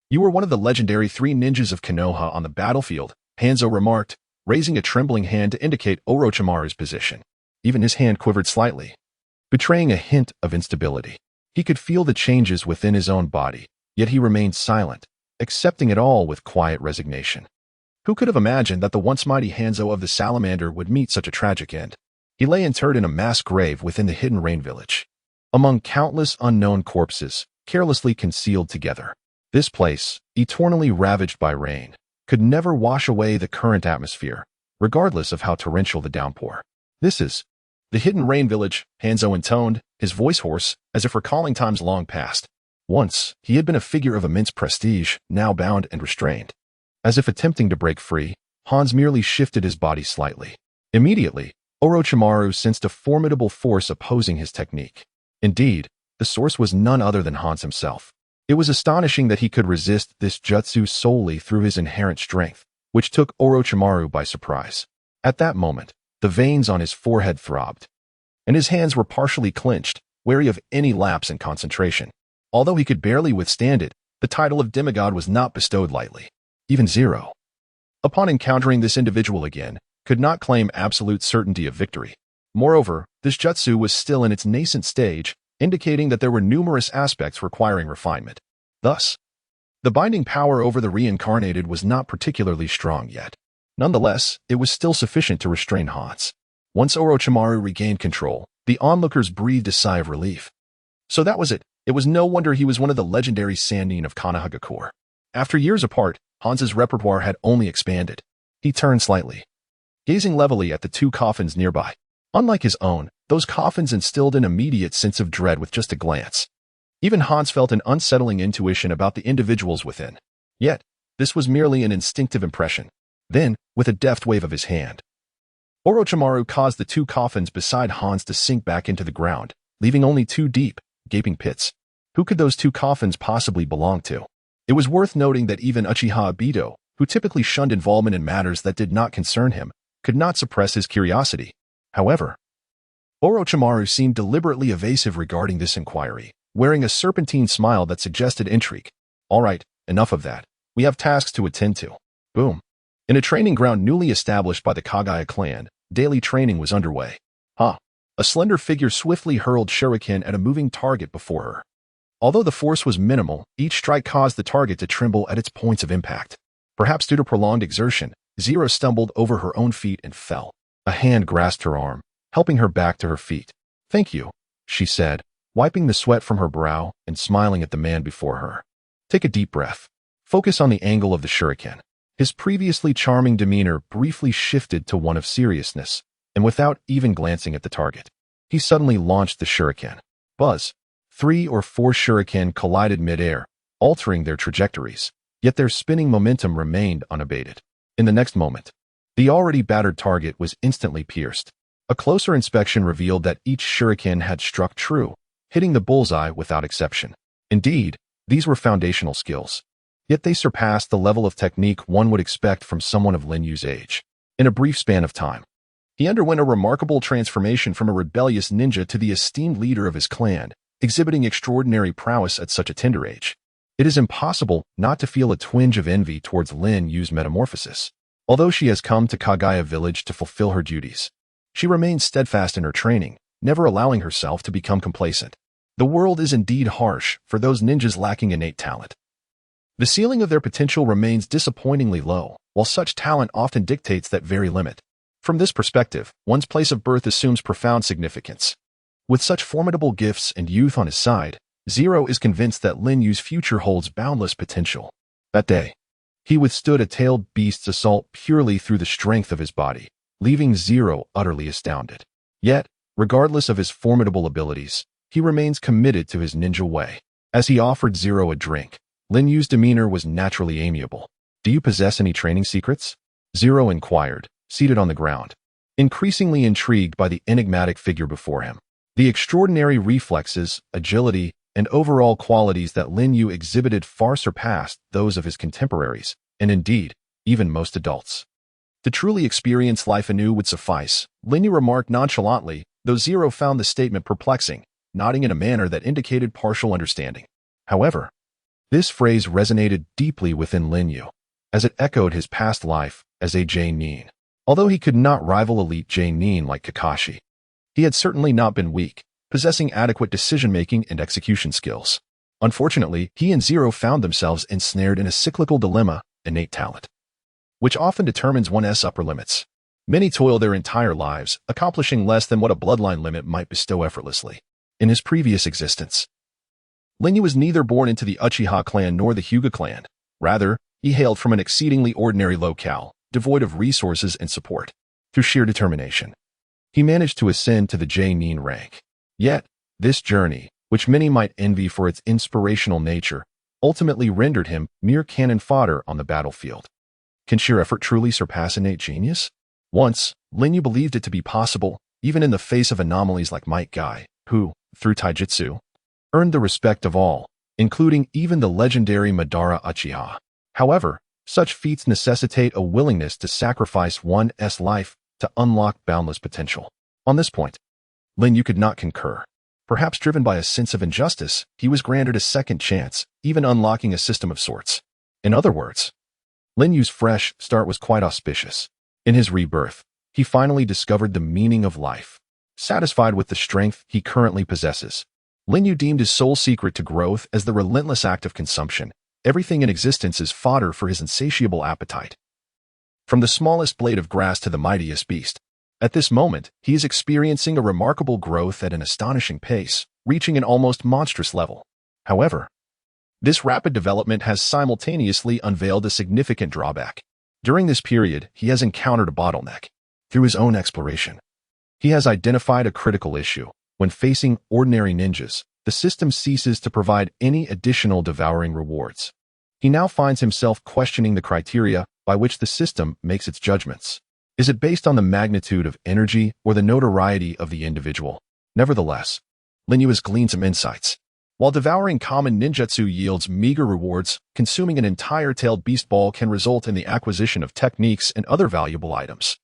You were one of the legendary 3 ninjas of Konoha on the battlefield, Hanzo remarked, raising a trembling hand to indicate Orochimaru's position. Even his hand quivered slightly, betraying a hint of instability. He could feel the changes within his own body, yet he remained silent, accepting it all with quiet resignation. Who could have imagined that the once mighty Hanzo of the Salamander would meet such a tragic end? He lay interred in a mass grave within the hidden rain village, among countless unknown corpses, carelessly concealed together. This place, eternally ravaged by rain, could never wash away the current atmosphere, regardless of how torrential the downpour. This is the hidden rain village, Hanzo intoned, his voice hoarse, as if recalling times long past. Once, he had been a figure of immense prestige, now bound and restrained. As if attempting to break free, Hans merely shifted his body slightly. Immediately, Orochimaru sensed a formidable force opposing his technique. Indeed, the source was none other than Hans himself. It was astonishing that he could resist this jutsu solely through his inherent strength, which took Orochimaru by surprise. At that moment, the veins on his forehead throbbed, and his hands were partially clenched, wary of any lapse in concentration. Although he could barely withstand it, the title of demigod was not bestowed lightly. Even Zero, upon encountering this individual again, could not claim absolute certainty of victory. Moreover, this jutsu was still in its nascent stage, indicating that there were numerous aspects requiring refinement. Thus, the binding power over the reincarnated was not particularly strong yet. Nonetheless, it was still sufficient to restrain Hans. Once Orochimaru regained control, the onlookers breathed a sigh of relief. So that was it. It was no wonder he was one of the legendary Sannin of Konohagakure. After years apart, Hans's repertoire had only expanded. He turned slightly, gazing levelly at the 2 coffins nearby. Unlike his own, those coffins instilled an immediate sense of dread with just a glance. Even Hans felt an unsettling intuition about the individuals within. Yet, this was merely an instinctive impression. Then, with a deft wave of his hand, Orochimaru caused the 2 coffins beside Hans to sink back into the ground, leaving only 2 deep, gaping pits. Who could those 2 coffins possibly belong to? It was worth noting that even Uchiha Obito, who typically shunned involvement in matters that did not concern him, could not suppress his curiosity. However, Orochimaru seemed deliberately evasive regarding this inquiry, wearing a serpentine smile that suggested intrigue. All right, enough of that. We have tasks to attend to. Boom. In a training ground newly established by the Kagaya clan, daily training was underway. A slender figure swiftly hurled shuriken at a moving target before her. Although the force was minimal, each strike caused the target to tremble at its points of impact. Perhaps due to prolonged exertion, Zero stumbled over her own feet and fell. A hand grasped her arm, helping her back to her feet. "Thank you," she said, wiping the sweat from her brow and smiling at the man before her. "Take a deep breath. Focus on the angle of the shuriken." His previously charming demeanor briefly shifted to one of seriousness, and without even glancing at the target, he suddenly launched the shuriken. Buzz! 3 or 4 shuriken collided midair, altering their trajectories, yet their spinning momentum remained unabated. In the next moment, the already battered target was instantly pierced. A closer inspection revealed that each shuriken had struck true, hitting the bullseye without exception. Indeed, these were foundational skills. Yet they surpassed the level of technique one would expect from someone of Lin Yu's age. In a brief span of time, he underwent a remarkable transformation from a rebellious ninja to the esteemed leader of his clan, exhibiting extraordinary prowess at such a tender age. It is impossible not to feel a twinge of envy towards Lin Yu's metamorphosis. Although she has come to Kagaya village to fulfill her duties, she remains steadfast in her training, never allowing herself to become complacent. The world is indeed harsh for those ninjas lacking innate talent. The ceiling of their potential remains disappointingly low, while such talent often dictates that very limit. From this perspective, one's place of birth assumes profound significance. With such formidable gifts and youth on his side, Zero is convinced that Lin Yu's future holds boundless potential. That day, he withstood a tailed beast's assault purely through the strength of his body, leaving Zero utterly astounded. Yet, regardless of his formidable abilities, he remains committed to his ninja way. As he offered Zero a drink, Lin Yu's demeanor was naturally amiable. "Do you possess any training secrets?" Zero inquired, seated on the ground, increasingly intrigued by the enigmatic figure before him. The extraordinary reflexes, agility, and overall qualities that Lin Yu exhibited far surpassed those of his contemporaries, and indeed, even most adults. To truly experience life anew would suffice, Lin Yu remarked nonchalantly, though Zero found the statement perplexing, nodding in a manner that indicated partial understanding. However, this phrase resonated deeply within Lin Yu, as it echoed his past life as a J-nin. Although he could not rival elite J-nin like Kakashi, he had certainly not been weak, possessing adequate decision-making and execution skills. Unfortunately, he and Zero found themselves ensnared in a cyclical dilemma: innate talent, which often determines one's upper limits. Many toil their entire lives, accomplishing less than what a bloodline limit might bestow effortlessly. In his previous existence, Lin Yu was neither born into the Uchiha clan nor the Hyuga clan. Rather, he hailed from an exceedingly ordinary locale, devoid of resources and support. Through sheer determination, he managed to ascend to the J-nin rank. Yet, this journey, which many might envy for its inspirational nature, ultimately rendered him mere cannon fodder on the battlefield. Can sheer effort truly surpass innate genius? Once, Lin Yu believed it to be possible, even in the face of anomalies like Might Guy, who, through taijutsu, earned the respect of all, including even the legendary Madara Uchiha. However, such feats necessitate a willingness to sacrifice one's life to unlock boundless potential. On this point, Lin Yu could not concur. Perhaps driven by a sense of injustice, he was granted a second chance, even unlocking a system of sorts. In other words, Lin Yu's fresh start was quite auspicious. In his rebirth, he finally discovered the meaning of life. Satisfied with the strength he currently possesses, Lin Yu deemed his sole secret to growth as the relentless act of consumption. Everything in existence is fodder for his insatiable appetite. From the smallest blade of grass to the mightiest beast, at this moment, he is experiencing a remarkable growth at an astonishing pace, reaching an almost monstrous level. However, this rapid development has simultaneously unveiled a significant drawback. During this period, he has encountered a bottleneck. Through his own exploration, he has identified a critical issue. When facing ordinary ninjas, the system ceases to provide any additional devouring rewards. He now finds himself questioning the criteria by which the system makes its judgments. Is it based on the magnitude of energy or the notoriety of the individual? Nevertheless, Lin Yu has gleaned some insights. While devouring common ninjutsu yields meager rewards, consuming an entire tailed beast ball can result in the acquisition of techniques and other valuable items.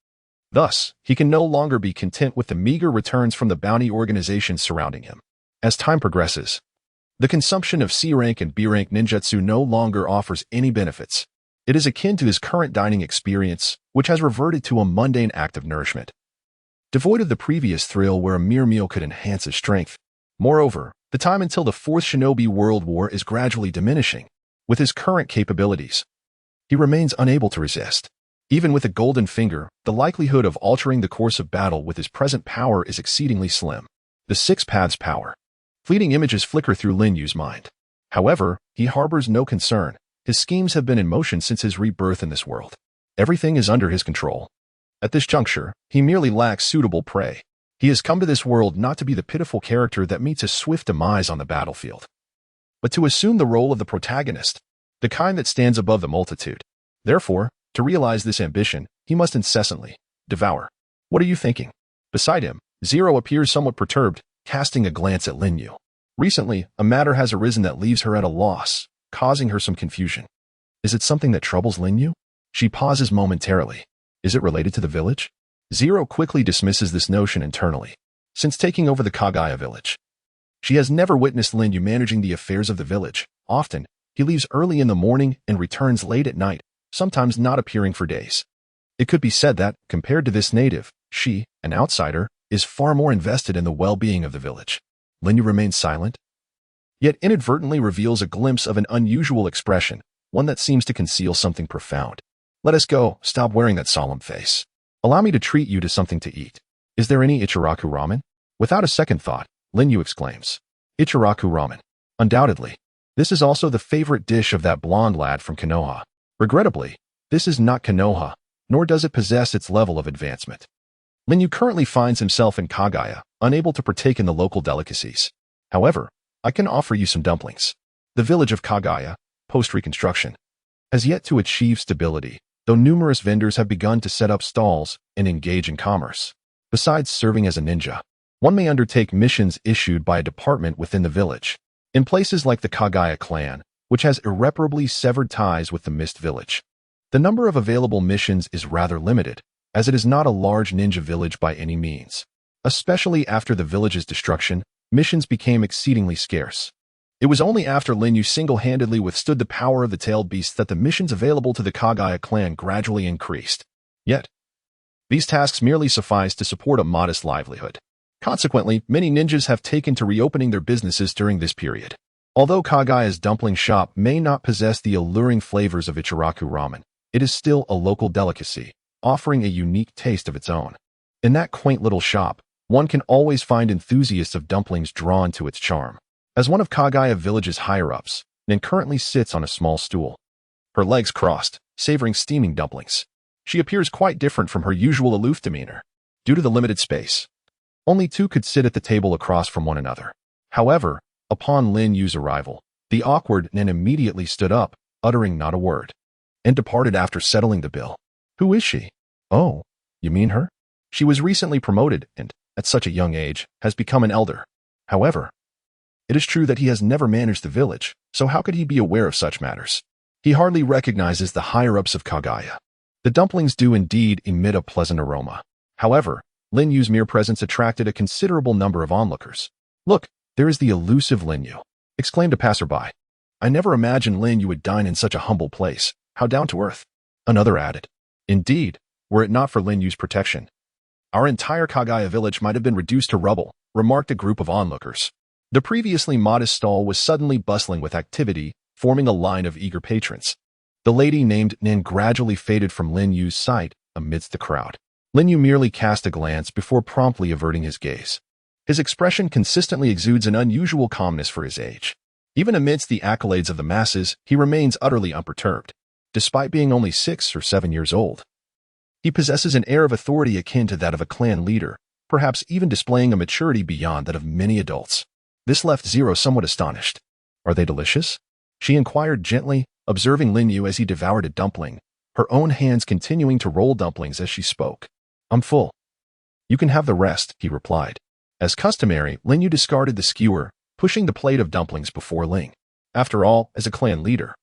Thus, he can no longer be content with the meager returns from the bounty organizations surrounding him. As time progresses, the consumption of C-rank and B-rank ninjutsu no longer offers any benefits. It is akin to his current dining experience, which has reverted to a mundane act of nourishment, devoid of the previous thrill where a mere meal could enhance his strength. Moreover, the time until the Fourth Shinobi World War is gradually diminishing. With his current capabilities, he remains unable to resist. Even with a golden finger, the likelihood of altering the course of battle with his present power is exceedingly slim. The Six Paths Power. Fleeting images flicker through Lin Yu's mind. However, he harbors no concern. His schemes have been in motion since his rebirth in this world. Everything is under his control. At this juncture, he merely lacks suitable prey. He has come to this world not to be the pitiful character that meets a swift demise on the battlefield, but to assume the role of the protagonist, the kind that stands above the multitude. Therefore, to realize this ambition, he must incessantly devour. What are you thinking? Beside him, Zero appears somewhat perturbed, casting a glance at Lin Yu. Recently, a matter has arisen that leaves her at a loss, causing her some confusion. Is it something that troubles Lin Yu? She pauses momentarily. Is it related to the village? Zero quickly dismisses this notion internally. Since taking over the Kagaya village, she has never witnessed Lin Yu managing the affairs of the village. Often, he leaves early in the morning and returns late at night, sometimes not appearing for days. It could be said that, compared to this native, she, an outsider, is far more invested in the well-being of the village. Lin Yu remains silent, yet inadvertently reveals a glimpse of an unusual expression, one that seems to conceal something profound. Let us go, stop wearing that solemn face. Allow me to treat you to something to eat. Is there any Ichiraku ramen? Without a second thought, Lin Yu exclaims. Ichiraku ramen. Undoubtedly. This is also the favorite dish of that blonde lad from Konoha. Regrettably, this is not Konoha, nor does it possess its level of advancement. Lin Yu currently finds himself in Kagaya, unable to partake in the local delicacies. However, I can offer you some dumplings. The village of Kagaya, post-reconstruction, has yet to achieve stability, though numerous vendors have begun to set up stalls and engage in commerce. Besides serving as a ninja, one may undertake missions issued by a department within the village. In places like the Kagaya clan, which has irreparably severed ties with the Mist Village, the number of available missions is rather limited, as it is not a large ninja village by any means. Especially after the village's destruction, missions became exceedingly scarce. It was only after Lin Yu single-handedly withstood the power of the tailed beast that the missions available to the Kagaya clan gradually increased. Yet, these tasks merely suffice to support a modest livelihood. Consequently, many ninjas have taken to reopening their businesses during this period. Although Kagaya's dumpling shop may not possess the alluring flavors of Ichiraku ramen, it is still a local delicacy, offering a unique taste of its own. In that quaint little shop, one can always find enthusiasts of dumplings drawn to its charm. As one of Kagaya Village's higher-ups, Nin currently sits on a small stool, her legs crossed, savoring steaming dumplings. She appears quite different from her usual aloof demeanor. Due to the limited space, only two could sit at the table across from one another. However, upon Lin Yu's arrival, the awkward Nin immediately stood up, uttering not a word, and departed after settling the bill. Who is she? Oh, you mean her? She was recently promoted and, at such a young age, has become an elder. However, it is true that he has never managed the village, so how could he be aware of such matters? He hardly recognizes the higher-ups of Kagaya. The dumplings do indeed emit a pleasant aroma. However, Lin Yu's mere presence attracted a considerable number of onlookers. Look, there is the elusive Lin Yu, exclaimed a passerby. I never imagined Lin Yu would dine in such a humble place. How down to earth. Another added. Indeed, were it not for Lin Yu's protection, our entire Kagaya village might have been reduced to rubble, remarked a group of onlookers. The previously modest stall was suddenly bustling with activity, forming a line of eager patrons. The lady named Nin gradually faded from Lin Yu's sight amidst the crowd. Lin Yu merely cast a glance before promptly averting his gaze. His expression consistently exudes an unusual calmness for his age. Even amidst the accolades of the masses, he remains utterly unperturbed. Despite being only 6 or 7 years old, he possesses an air of authority akin to that of a clan leader, perhaps even displaying a maturity beyond that of many adults. This left Zero somewhat astonished. Are they delicious? She inquired gently, observing Lin Yu as he devoured a dumpling, her own hands continuing to roll dumplings as she spoke. I'm full. You can have the rest, he replied. As customary, Lin Yu discarded the skewer, pushing the plate of dumplings before Ling. After all, as a clan leader,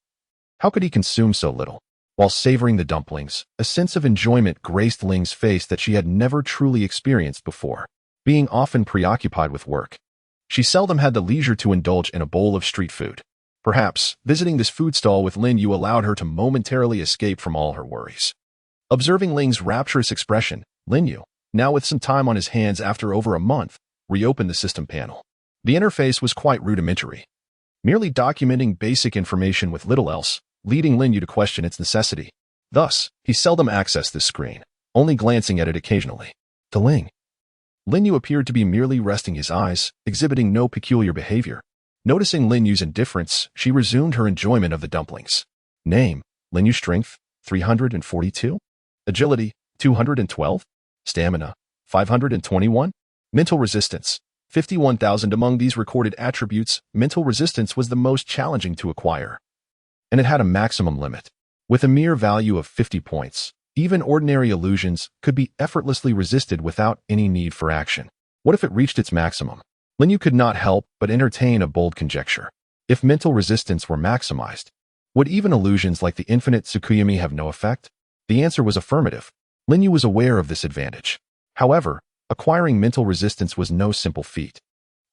how could he consume so little? While savoring the dumplings, a sense of enjoyment graced Ling's face that she had never truly experienced before. Being often preoccupied with work, she seldom had the leisure to indulge in a bowl of street food. Perhaps, visiting this food stall with Lin Yu allowed her to momentarily escape from all her worries. Observing Ling's rapturous expression, Lin Yu, now with some time on his hands after over a month, reopened the system panel. The interface was quite rudimentary, merely documenting basic information with little else, leading Lin Yu to question its necessity. Thus, he seldom accessed this screen, only glancing at it occasionally. To Lin Yu appeared to be merely resting his eyes, exhibiting no peculiar behavior. Noticing Lin Yu's indifference, she resumed her enjoyment of the dumplings. Name, Lin Yu. Strength, 342. Agility, 212. Stamina, 521. Mental resistance, 51,000. Among these recorded attributes, mental resistance was the most challenging to acquire, and it had a maximum limit. With a mere value of 50 points, even ordinary illusions could be effortlessly resisted without any need for action. What if it reached its maximum? Lin Yu could not help but entertain a bold conjecture. If mental resistance were maximized, would even illusions like the infinite Tsukuyomi have no effect? The answer was affirmative. Lin Yu was aware of this advantage. However, acquiring mental resistance was no simple feat.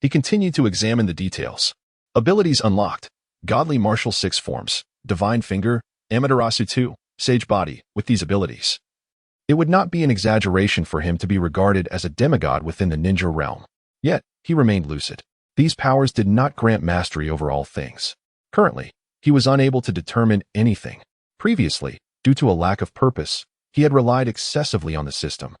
He continued to examine the details. Abilities unlocked. Godly Martial 6 forms, Divine Finger, Amaterasu 2, Sage Body. With these abilities, it would not be an exaggeration for him to be regarded as a demigod within the ninja realm. Yet, he remained lucid. These powers did not grant mastery over all things. Currently, he was unable to determine anything. Previously, due to a lack of purpose, He had relied excessively on the system,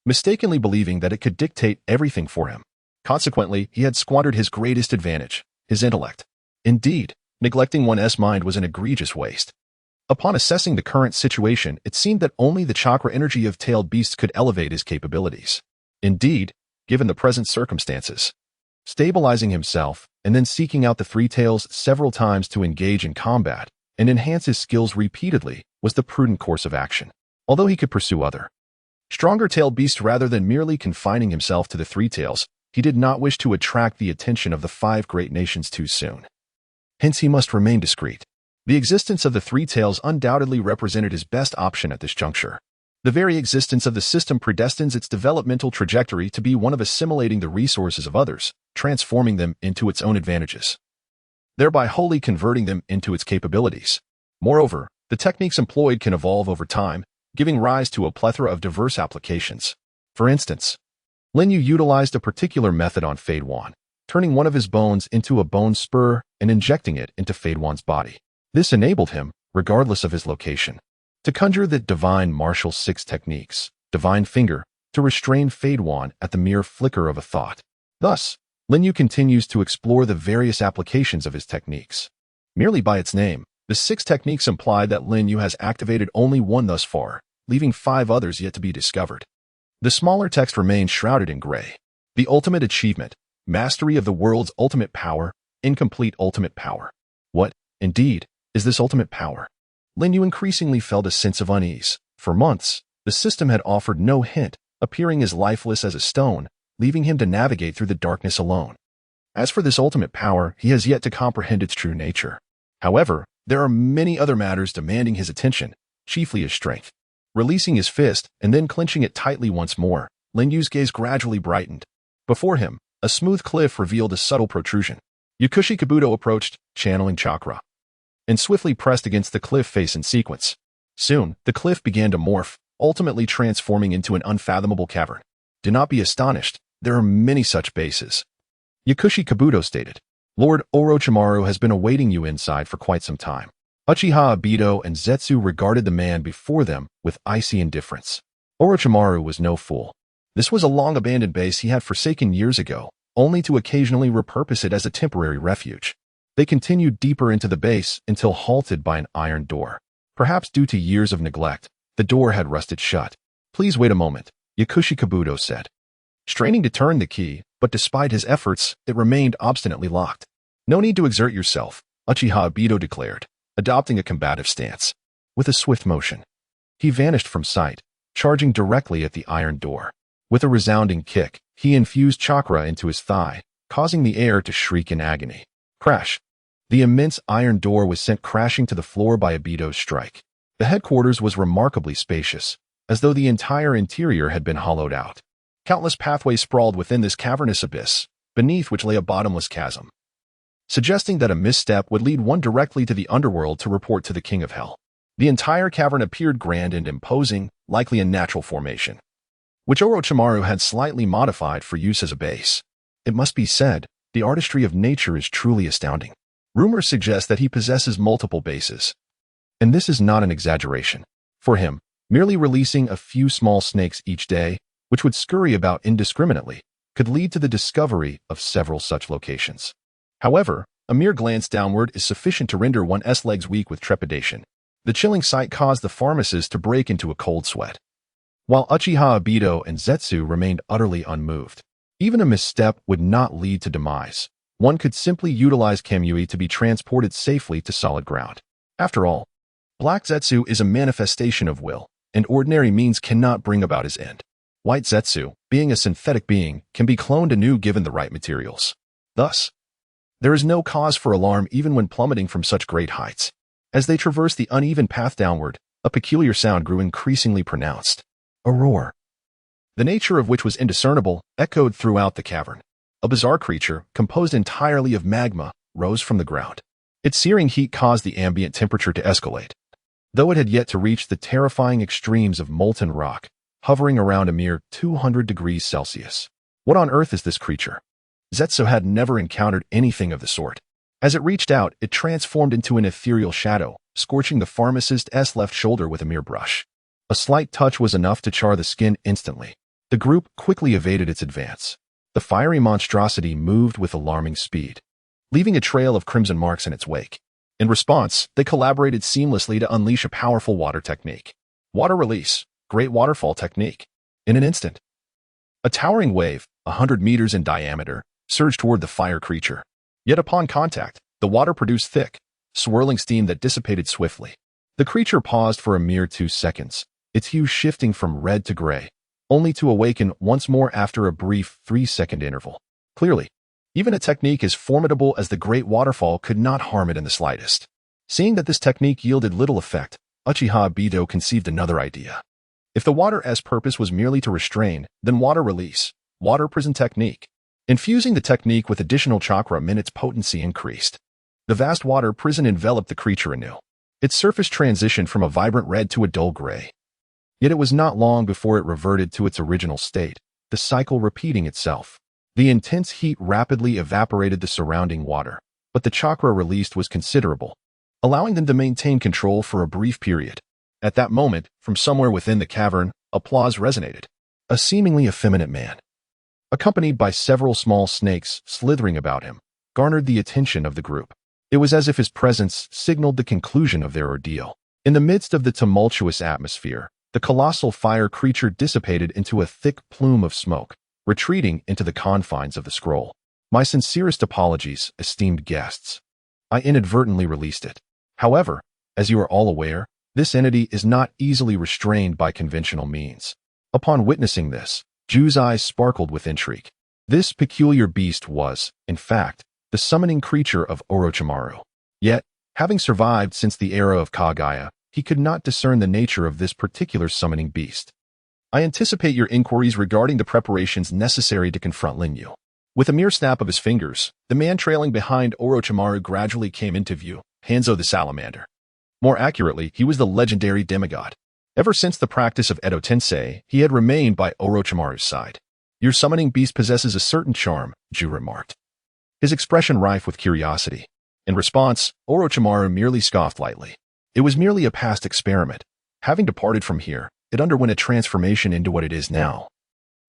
mistakenly believing that it could dictate everything for him. Consequently, he had squandered his greatest advantage, his intellect. Indeed, neglecting one's mind was an egregious waste. Upon assessing the current situation, it seemed that only the chakra energy of tailed beasts could elevate his capabilities. Indeed, given the present circumstances, stabilizing himself and then seeking out the three tails several times to engage in combat and enhance his skills repeatedly was the prudent course of action. Although he could pursue other, stronger tailed beasts rather than merely confining himself to the three tails, he did not wish to attract the attention of the five great nations too soon. Hence, he must remain discreet. The existence of the three tails undoubtedly represented his best option at this juncture. The very existence of the system predestines its developmental trajectory to be one of assimilating the resources of others, transforming them into its own advantages, thereby wholly converting them into its capabilities. Moreover, the techniques employed can evolve over time, giving rise to a plethora of diverse applications. For instance, Lin Yu utilized a particular method on Fade Wan, turning one of his bones into a bone spur and injecting it into Fade Wan's body. This enabled him, regardless of his location, to conjure the divine martial six techniques, divine finger, to restrain Fade Wan at the mere flicker of a thought. Thus, Lin Yu continues to explore the various applications of his techniques. Merely by its name, the six techniques imply that Lin Yu has activated only one thus far, leaving five others yet to be discovered. The smaller text remains shrouded in gray. The ultimate achievement, mastery of the world's ultimate power, incomplete ultimate power. What, indeed, is this ultimate power? Lin Yu increasingly felt a sense of unease. For months, the system had offered no hint, appearing as lifeless as a stone, leaving him to navigate through the darkness alone. As for this ultimate power, he has yet to comprehend its true nature. However, there are many other matters demanding his attention, chiefly his strength. Releasing his fist and then clenching it tightly once more, Lin Yu's gaze gradually brightened. Before him, a smooth cliff revealed a subtle protrusion. Yakushi Kabuto approached, channeling chakra, and swiftly pressed against the cliff face in sequence. Soon, the cliff began to morph, ultimately transforming into an unfathomable cavern. Do not be astonished, there are many such bases. Yakushi Kabuto stated. Lord Orochimaru has been awaiting you inside for quite some time. Uchiha Obito and Zetsu regarded the man before them with icy indifference. Orochimaru was no fool. This was a long-abandoned base he had forsaken years ago, only to occasionally repurpose it as a temporary refuge. They continued deeper into the base until halted by an iron door. Perhaps due to years of neglect, the door had rusted shut. Please wait a moment, Yakushi Kabuto said, straining to turn the key, but despite his efforts, it remained obstinately locked. No need to exert yourself, Uchiha Obito declared, adopting a combative stance. With a swift motion, he vanished from sight, charging directly at the iron door. With a resounding kick, he infused chakra into his thigh, causing the air to shriek in agony. Crash! The immense iron door was sent crashing to the floor by Obito's strike. The headquarters was remarkably spacious, as though the entire interior had been hollowed out. Countless pathways sprawled within this cavernous abyss, beneath which lay a bottomless chasm, suggesting that a misstep would lead one directly to the underworld to report to the King of Hell. The entire cavern appeared grand and imposing, likely a natural formation, which Orochimaru had slightly modified for use as a base. It must be said, the artistry of nature is truly astounding. Rumors suggest that he possesses multiple bases. And this is not an exaggeration. For him, merely releasing a few small snakes each day, which would scurry about indiscriminately, could lead to the discovery of several such locations. However, a mere glance downward is sufficient to render one's legs weak with trepidation. The chilling sight caused the pharmacist to break into a cold sweat, while Uchiha Obito and Zetsu remained utterly unmoved. Even a misstep would not lead to demise. One could simply utilize Kamui to be transported safely to solid ground. After all, Black Zetsu is a manifestation of will, and ordinary means cannot bring about his end. White Zetsu, being a synthetic being, can be cloned anew given the right materials. Thus, there is no cause for alarm even when plummeting from such great heights. As they traversed the uneven path downward, a peculiar sound grew increasingly pronounced. A roar, the nature of which was indiscernible, echoed throughout the cavern. A bizarre creature, composed entirely of magma, rose from the ground. Its searing heat caused the ambient temperature to escalate, though it had yet to reach the terrifying extremes of molten rock, hovering around a mere 200 degrees Celsius. What on earth is this creature? Zetsu had never encountered anything of the sort. As it reached out, it transformed into an ethereal shadow, scorching the pharmacist's left shoulder with a mere brush. A slight touch was enough to char the skin instantly. The group quickly evaded its advance. The fiery monstrosity moved with alarming speed, leaving a trail of crimson marks in its wake. In response, they collaborated seamlessly to unleash a powerful water technique. Water release, great waterfall technique. In an instant, a towering wave, 100 meters in diameter, surged toward the fire creature. Yet upon contact, the water produced thick, swirling steam that dissipated swiftly. The creature paused for a mere 2 seconds, its hue shifting from red to gray, only to awaken once more after a brief 3-second interval. Clearly, even a technique as formidable as the Great Waterfall could not harm it in the slightest. Seeing that this technique yielded little effect, Uchiha Obito conceived another idea. If the water's purpose was merely to restrain, then water release, water prison technique. Infusing the technique with additional chakra meant its potency increased. The vast water prison enveloped the creature anew. Its surface transitioned from a vibrant red to a dull gray. Yet it was not long before it reverted to its original state, the cycle repeating itself. The intense heat rapidly evaporated the surrounding water, but the chakra released was considerable, allowing them to maintain control for a brief period. At that moment, from somewhere within the cavern, applause resonated. A seemingly effeminate man, accompanied by several small snakes slithering about him, garnered the attention of the group. It was as if his presence signaled the conclusion of their ordeal. In the midst of the tumultuous atmosphere, the colossal fire creature dissipated into a thick plume of smoke, retreating into the confines of the scroll. My sincerest apologies, esteemed guests. I inadvertently released it. However, as you are all aware, this entity is not easily restrained by conventional means. Upon witnessing this, Ju's eyes sparkled with intrigue. This peculiar beast was, in fact, the summoning creature of Orochimaru. Yet, having survived since the era of Kaguya, he could not discern the nature of this particular summoning beast. I anticipate your inquiries regarding the preparations necessary to confront Linyu. With a mere snap of his fingers, the man trailing behind Orochimaru gradually came into view, Hanzo the Salamander. More accurately, he was the legendary demigod. Ever since the practice of Edo Tensei, he had remained by Orochimaru's side. Your summoning beast possesses a certain charm, Ju remarked, his expression rife with curiosity. In response, Orochimaru merely scoffed lightly. It was merely a past experiment. Having departed from here, it underwent a transformation into what it is now.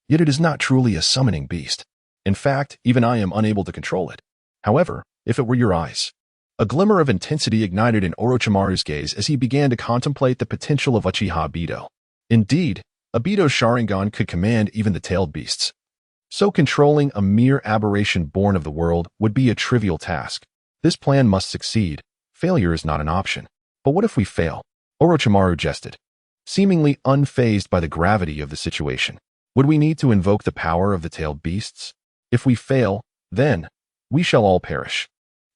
Yet it is not truly a summoning beast. In fact, even I am unable to control it. However, if it were your eyes. A glimmer of intensity ignited in Orochimaru's gaze as he began to contemplate the potential of Uchiha Obito. Indeed, Obito's Sharingan could command even the tailed beasts. So controlling a mere aberration born of the world would be a trivial task. This plan must succeed. Failure is not an option. But what if we fail? Orochimaru jested, seemingly unfazed by the gravity of the situation. Would we need to invoke the power of the tailed beasts? If we fail, then we shall all perish.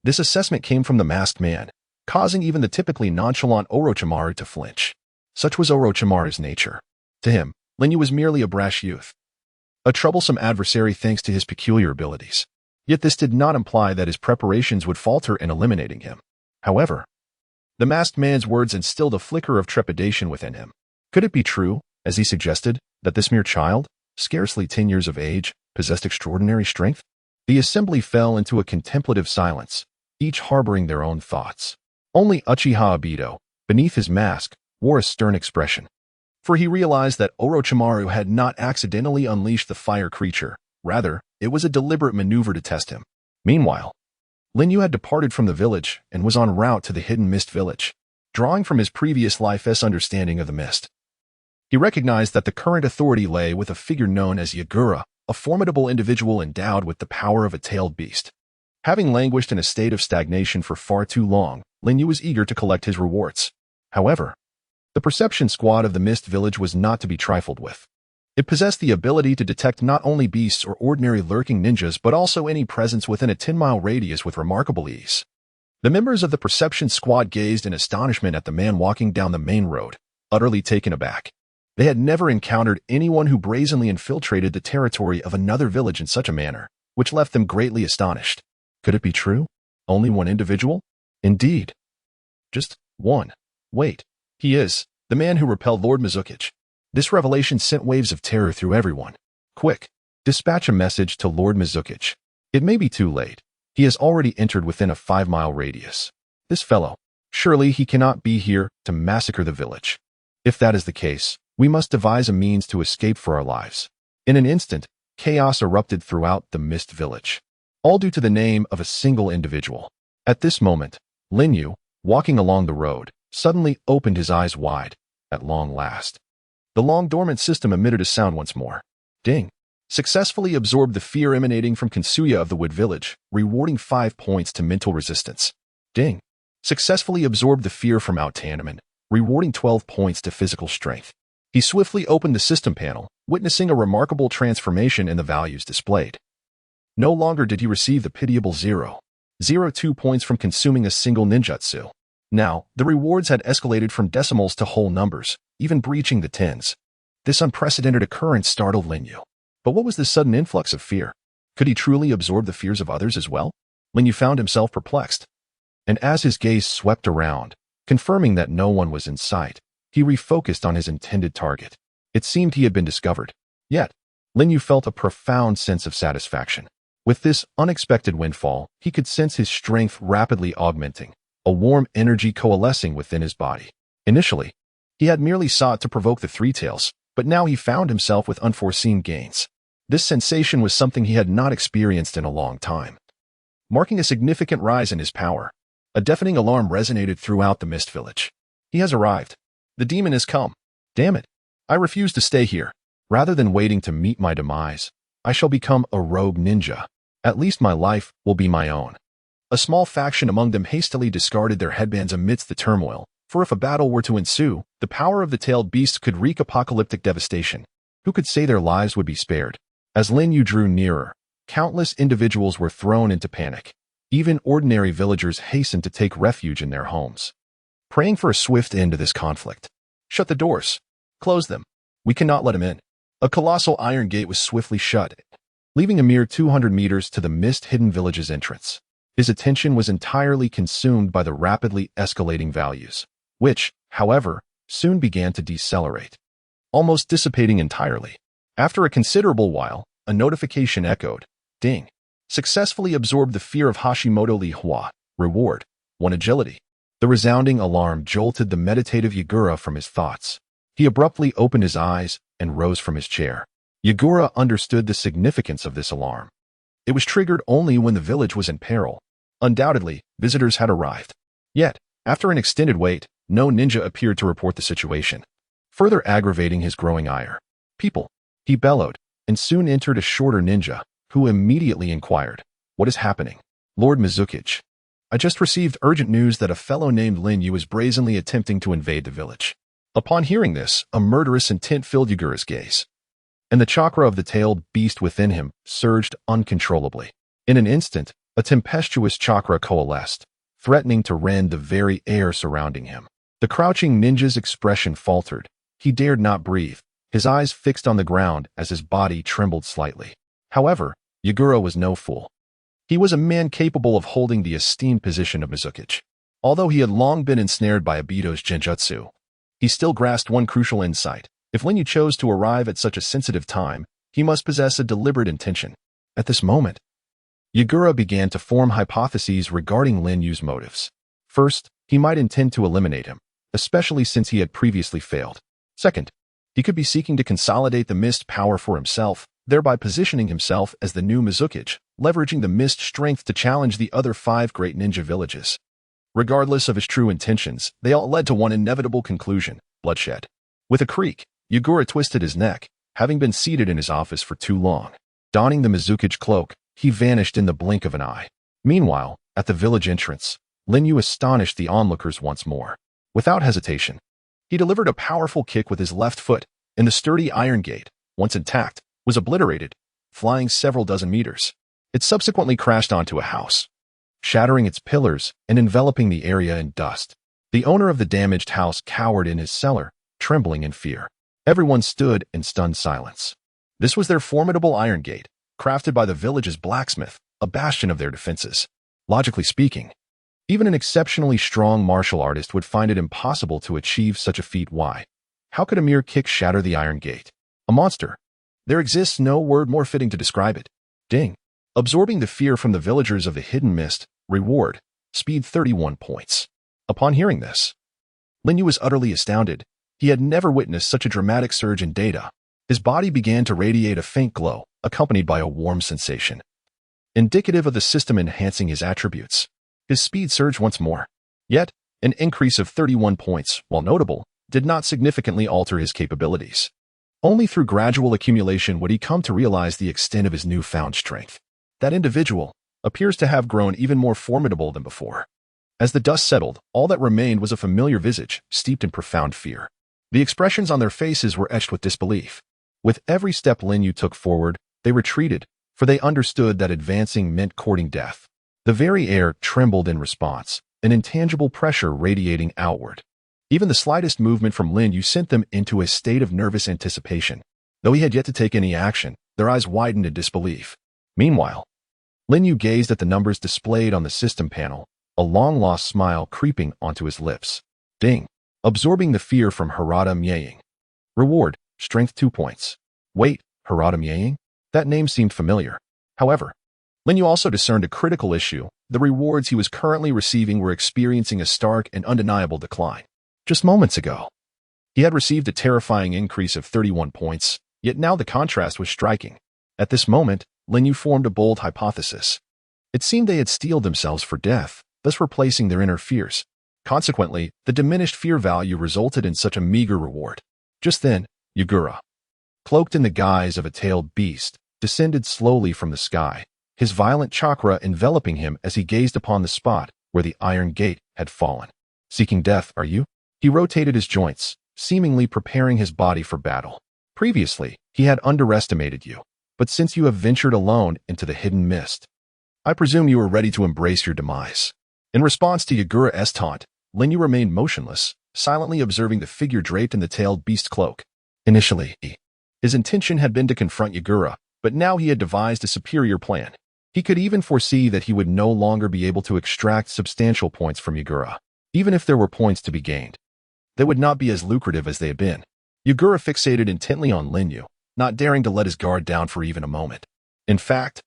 This assessment came from the masked man, causing even the typically nonchalant Orochimaru to flinch. Such was Orochimaru's nature. To him, Linyu was merely a brash youth, a troublesome adversary thanks to his peculiar abilities. Yet this did not imply that his preparations would falter in eliminating him. However, the masked man's words instilled a flicker of trepidation within him. Could it be true, as he suggested, that this mere child, scarcely 10 years of age, possessed extraordinary strength? The assembly fell into a contemplative silence, each harboring their own thoughts. Only Uchiha Obito, beneath his mask, wore a stern expression. For he realized that Orochimaru had not accidentally unleashed the fire creature. Rather, it was a deliberate maneuver to test him. Meanwhile, Linyu had departed from the village and was en route to the hidden mist village, drawing from his previous life's understanding of the mist. He recognized that the current authority lay with a figure known as Yagura, a formidable individual endowed with the power of a tailed beast. Having languished in a state of stagnation for far too long, Linyu was eager to collect his rewards. However, the perception squad of the mist village was not to be trifled with. It possessed the ability to detect not only beasts or ordinary lurking ninjas but also any presence within a 10-mile radius with remarkable ease. The members of the perception squad gazed in astonishment at the man walking down the main road, utterly taken aback. They had never encountered anyone who brazenly infiltrated the territory of another village in such a manner, which left them greatly astonished. Could it be true? Only one individual? Indeed. Just one. Wait. He is the man who repelled Lord Mizukichi. This revelation sent waves of terror through everyone. Quick, dispatch a message to Lord Mizukichi. It may be too late. He has already entered within a 5-mile radius. This fellow, surely he cannot be here to massacre the village. If that is the case, we must devise a means to escape for our lives. In an instant, chaos erupted throughout the mist village, all due to the name of a single individual. At this moment, Lin Yu, walking along the road, suddenly opened his eyes wide. At long last, the long-dormant system emitted a sound once more. Ding! Successfully absorbed the fear emanating from Kinsuya of the Wood Village, rewarding 5 points to mental resistance. Ding! Successfully absorbed the fear from Out Tiananmen, rewarding 12 points to physical strength. He swiftly opened the system panel, witnessing a remarkable transformation in the values displayed. No longer did he receive the pitiable 0.02 points from consuming a single ninjutsu. Now, the rewards had escalated from decimals to whole numbers, even breaching the tens. This unprecedented occurrence startled Lin Yu. But what was this sudden influx of fear? Could he truly absorb the fears of others as well? Lin Yu found himself perplexed. And as his gaze swept around, confirming that no one was in sight, he refocused on his intended target. It seemed he had been discovered. Yet, Lin Yu felt a profound sense of satisfaction. With this unexpected windfall, he could sense his strength rapidly augmenting, a warm energy coalescing within his body. Initially, he had merely sought to provoke the Three Tails, but now he found himself with unforeseen gains. This sensation was something he had not experienced in a long time, marking a significant rise in his power. A deafening alarm resonated throughout the Mist Village. He has arrived. The demon has come. Damn it. I refuse to stay here. Rather than waiting to meet my demise, I shall become a rogue ninja. At least my life will be my own. A small faction among them hastily discarded their headbands amidst the turmoil, for if a battle were to ensue, the power of the tailed beasts could wreak apocalyptic devastation. Who could say their lives would be spared? As Lin Yu drew nearer, countless individuals were thrown into panic. Even ordinary villagers hastened to take refuge in their homes, praying for a swift end to this conflict. Shut the doors. Close them. We cannot let him in. A colossal iron gate was swiftly shut, leaving a mere 200 meters to the mist-hidden village's entrance. His attention was entirely consumed by the rapidly escalating values, which, however, soon began to decelerate, almost dissipating entirely. After a considerable while, a notification echoed. Ding. Successfully absorbed the fear of Hashimoto Li Hua. Reward 1 agility. The resounding alarm jolted the meditative Yagura from his thoughts. He abruptly opened his eyes and rose from his chair. Yagura understood the significance of this alarm. It was triggered only when the village was in peril. Undoubtedly, visitors had arrived. Yet, after an extended wait, no ninja appeared to report the situation, further aggravating his growing ire. People, he bellowed, and soon entered a shorter ninja, who immediately inquired, "What is happening?" Lord Mizukichi. I just received urgent news that a fellow named Lin Yu is brazenly attempting to invade the village. Upon hearing this, a murderous intent filled Yagura's gaze, and the chakra of the tailed beast within him surged uncontrollably. In an instant, a tempestuous chakra coalesced, threatening to rend the very air surrounding him. The crouching ninja's expression faltered. He dared not breathe, his eyes fixed on the ground as his body trembled slightly. However, Yagura was no fool. He was a man capable of holding the esteemed position of Mizukichi. Although he had long been ensnared by Obito's genjutsu, he still grasped one crucial insight. If Lin Yu chose to arrive at such a sensitive time, he must possess a deliberate intention. At this moment, Yagura began to form hypotheses regarding Lin Yu's motives. First, he might intend to eliminate him, especially since he had previously failed. Second, he could be seeking to consolidate the mist power for himself, thereby positioning himself as the new Mizukichi, leveraging the mist strength to challenge the other 5 great ninja villages. Regardless of his true intentions, they all led to one inevitable conclusion: bloodshed. With a creak, Yagura twisted his neck, having been seated in his office for too long. Donning the Mizukichi cloak, he vanished in the blink of an eye. Meanwhile, at the village entrance, Lin Yu astonished the onlookers once more. Without hesitation, he delivered a powerful kick with his left foot, and the sturdy iron gate, once intact, was obliterated, flying several dozen meters. It subsequently crashed onto a house, shattering its pillars and enveloping the area in dust. The owner of the damaged house cowered in his cellar, trembling in fear. Everyone stood in stunned silence. This was their formidable iron gate, crafted by the village's blacksmith, a bastion of their defenses. Logically speaking, even an exceptionally strong martial artist would find it impossible to achieve such a feat. Why? How could a mere kick shatter the iron gate? A monster. There exists no word more fitting to describe it. Ding. Absorbing the fear from the villagers of the hidden mist. Reward. Speed 31 points. Upon hearing this, Lin Yu was utterly astounded. He had never witnessed such a dramatic surge in data. His body began to radiate a faint glow, accompanied by a warm sensation, indicative of the system enhancing his attributes. His speed surged once more. Yet, an increase of 31 points, while notable, did not significantly alter his capabilities. Only through gradual accumulation would he come to realize the extent of his newfound strength. That individual appears to have grown even more formidable than before. As the dust settled, all that remained was a familiar visage, steeped in profound fear. The expressions on their faces were etched with disbelief. With every step Lin Yu took forward, they retreated, for they understood that advancing meant courting death. The very air trembled in response, an intangible pressure radiating outward. Even the slightest movement from Lin Yu sent them into a state of nervous anticipation. Though he had yet to take any action, their eyes widened in disbelief. Meanwhile, Lin Yu gazed at the numbers displayed on the system panel, a long-lost smile creeping onto his lips. Ding! Absorbing the fear from Harada Mieying. Reward, strength 2 points. Wait, Harada Mieying? That name seemed familiar. However, Lin Yu also discerned a critical issue. The rewards he was currently receiving were experiencing a stark and undeniable decline. Just moments ago, he had received a terrifying increase of 31 points, yet now the contrast was striking. At this moment, Lin Yu formed a bold hypothesis. It seemed they had steeled themselves for death, thus replacing their inner fears. Consequently, the diminished fear value resulted in such a meager reward. Just then, Yagura, cloaked in the guise of a tailed beast, descended slowly from the sky, his violent chakra enveloping him as he gazed upon the spot where the iron gate had fallen. Seeking death, are you? He rotated his joints, seemingly preparing his body for battle. Previously, he had underestimated you, but since you have ventured alone into the hidden mist, I presume you are ready to embrace your demise. In response to Yagura's taunt, Lin Yu remained motionless, silently observing the figure draped in the tailed beast cloak. Initially, his intention had been to confront Yagura, but now he had devised a superior plan. He could even foresee that he would no longer be able to extract substantial points from Yagura. Even if there were points to be gained, they would not be as lucrative as they had been. Yagura fixated intently on Lin Yu, not daring to let his guard down for even a moment. In fact,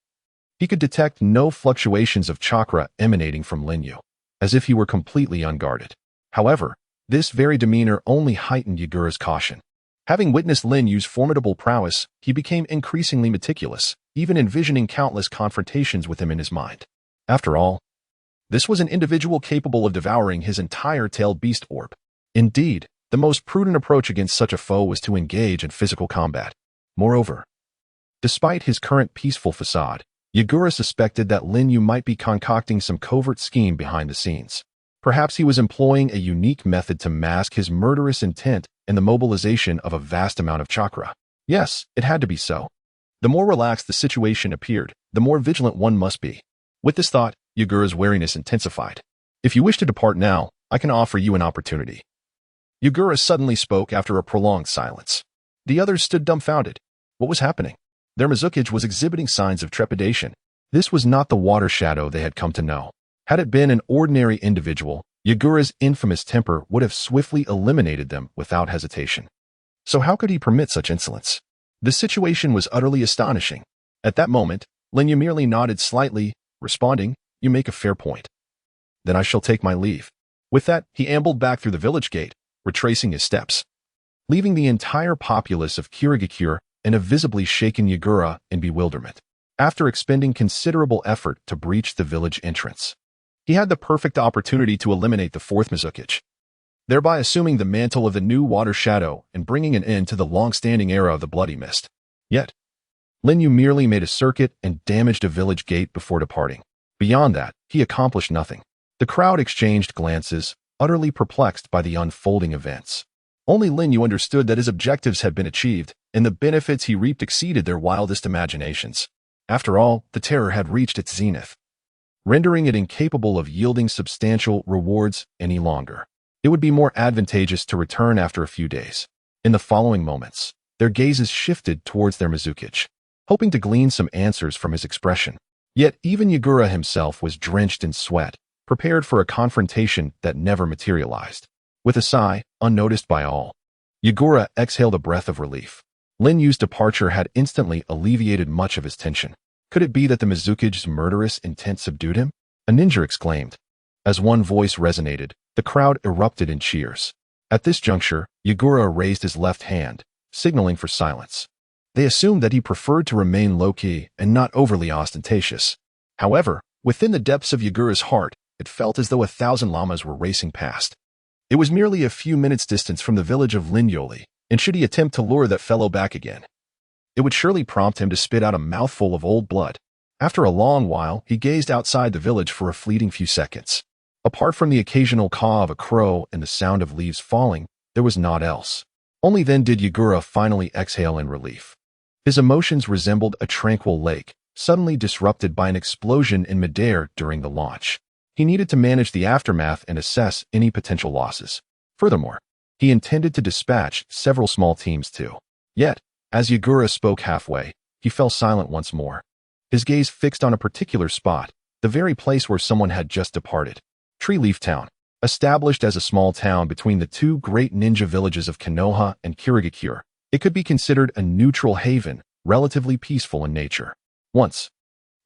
he could detect no fluctuations of chakra emanating from Lin Yu, as if he were completely unguarded. However, this very demeanor only heightened Yagura's caution. Having witnessed Lin Yu's formidable prowess, he became increasingly meticulous, even envisioning countless confrontations with him in his mind. After all, this was an individual capable of devouring his entire tailed beast orb. Indeed, the most prudent approach against such a foe was to engage in physical combat. Moreover, despite his current peaceful facade, Yagura suspected that Lin Yu might be concocting some covert scheme behind the scenes. Perhaps he was employing a unique method to mask his murderous intent and the mobilization of a vast amount of chakra. Yes, it had to be so. The more relaxed the situation appeared, the more vigilant one must be. With this thought, Yagura's wariness intensified. If you wish to depart now, I can offer you an opportunity. Yagura suddenly spoke after a prolonged silence. The others stood dumbfounded. What was happening? Their Mizukage was exhibiting signs of trepidation. This was not the water shadow they had come to know. Had it been an ordinary individual, Yagura's infamous temper would have swiftly eliminated them without hesitation. So how could he permit such insolence? The situation was utterly astonishing. At that moment, Lin Yu merely nodded slightly, responding, "You make a fair point. Then I shall take my leave." With that, he ambled back through the village gate, retracing his steps, leaving the entire populace of Kirigakure and a visibly shaken Yagura in bewilderment. After expending considerable effort to breach the village entrance, he had the perfect opportunity to eliminate the fourth Mizukage, thereby assuming the mantle of the new water shadow and bringing an end to the long-standing era of the bloody mist. Yet, Lin Yu merely made a circuit and damaged a village gate before departing. Beyond that, he accomplished nothing. The crowd exchanged glances, utterly perplexed by the unfolding events. Only Lin Yu understood that his objectives had been achieved, and the benefits he reaped exceeded their wildest imaginations. After all, the terror had reached its zenith, rendering it incapable of yielding substantial rewards any longer. It would be more advantageous to return after a few days. In the following moments, their gazes shifted towards their Mizukage, hoping to glean some answers from his expression. Yet even Yagura himself was drenched in sweat, prepared for a confrontation that never materialized. With a sigh, unnoticed by all, Yagura exhaled a breath of relief. Lin Yu's departure had instantly alleviated much of his tension. Could it be that the Mizukage's murderous intent subdued him? A ninja exclaimed. As one voice resonated, the crowd erupted in cheers. At this juncture, Yagura raised his left hand, signaling for silence. They assumed that he preferred to remain low-key and not overly ostentatious. However, within the depths of Yagura's heart, it felt as though 1,000 llamas were racing past. It was merely a few minutes' distance from the village of Linyoli, and should he attempt to lure that fellow back again, it would surely prompt him to spit out a mouthful of old blood. After a long while, he gazed outside the village for a fleeting few seconds. Apart from the occasional caw of a crow and the sound of leaves falling, there was naught else. Only then did Yagura finally exhale in relief. His emotions resembled a tranquil lake, suddenly disrupted by an explosion in midair during the launch. He needed to manage the aftermath and assess any potential losses. Furthermore, he intended to dispatch several small teams too. Yet, as Yagura spoke halfway, he fell silent once more. His gaze fixed on a particular spot, the very place where someone had just departed. Tree Leaf Town, established as a small town between the two great ninja villages of Konoha and Kirigakure, it could be considered a neutral haven, relatively peaceful in nature. Once,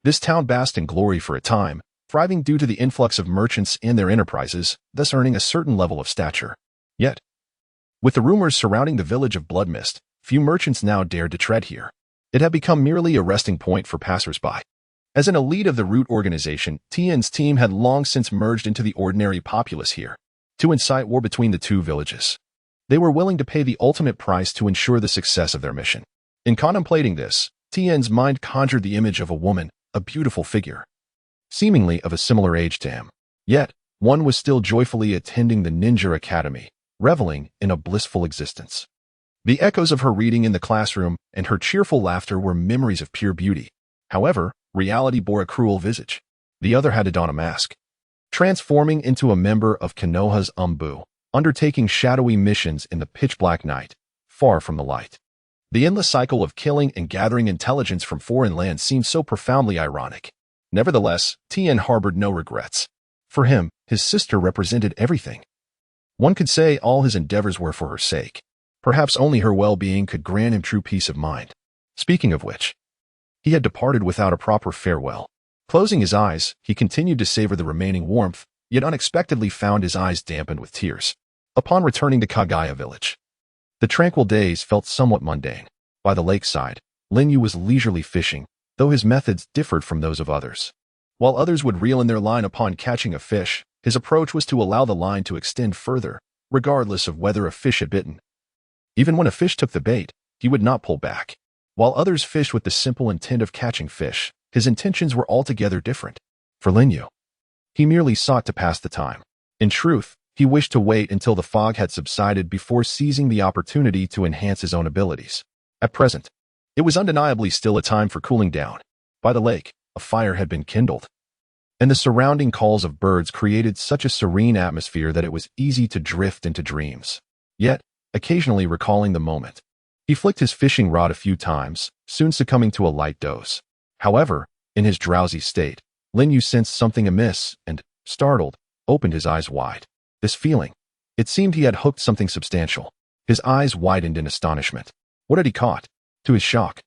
this town basked in glory for a time, thriving due to the influx of merchants and their enterprises, thus earning a certain level of stature. Yet, with the rumors surrounding the village of Bloodmist, few merchants now dared to tread here. It had become merely a resting point for passersby. As an elite of the NarutO organization, Tien's team had long since merged into the ordinary populace here, to incite war between the two villages. They were willing to pay the ultimate price to ensure the success of their mission. In contemplating this, Tien's mind conjured the image of a woman, a beautiful figure, seemingly of a similar age to him. Yet, one was still joyfully attending the ninja academy, reveling in a blissful existence. The echoes of her reading in the classroom and her cheerful laughter were memories of pure beauty. However, reality bore a cruel visage. The other had to don a mask, transforming into a member of Konoha's Umbu, undertaking shadowy missions in the pitch-black night, far from the light. The endless cycle of killing and gathering intelligence from foreign lands seemed so profoundly ironic. Nevertheless, Tien harbored no regrets. For him, his sister represented everything. One could say all his endeavors were for her sake. Perhaps only her well-being could grant him true peace of mind. Speaking of which, he had departed without a proper farewell. Closing his eyes, he continued to savor the remaining warmth, yet unexpectedly found his eyes dampened with tears. Upon returning to Kagaya village, the tranquil days felt somewhat mundane. By the lakeside, Linyu was leisurely fishing, though his methods differed from those of others. While others would reel in their line upon catching a fish, his approach was to allow the line to extend further, regardless of whether a fish had bitten. Even when a fish took the bait, he would not pull back. While others fished with the simple intent of catching fish, his intentions were altogether different. For Linyu, he merely sought to pass the time. In truth, he wished to wait until the fog had subsided before seizing the opportunity to enhance his own abilities. At present, it was undeniably still a time for cooling down. By the lake, a fire had been kindled, and the surrounding calls of birds created such a serene atmosphere that it was easy to drift into dreams. Yet, occasionally recalling the moment, he flicked his fishing rod a few times, soon succumbing to a light doze. However, in his drowsy state, Linyu sensed something amiss and, startled, opened his eyes wide. This feeling, it seemed he had hooked something substantial. His eyes widened in astonishment. What had he caught? To his shock,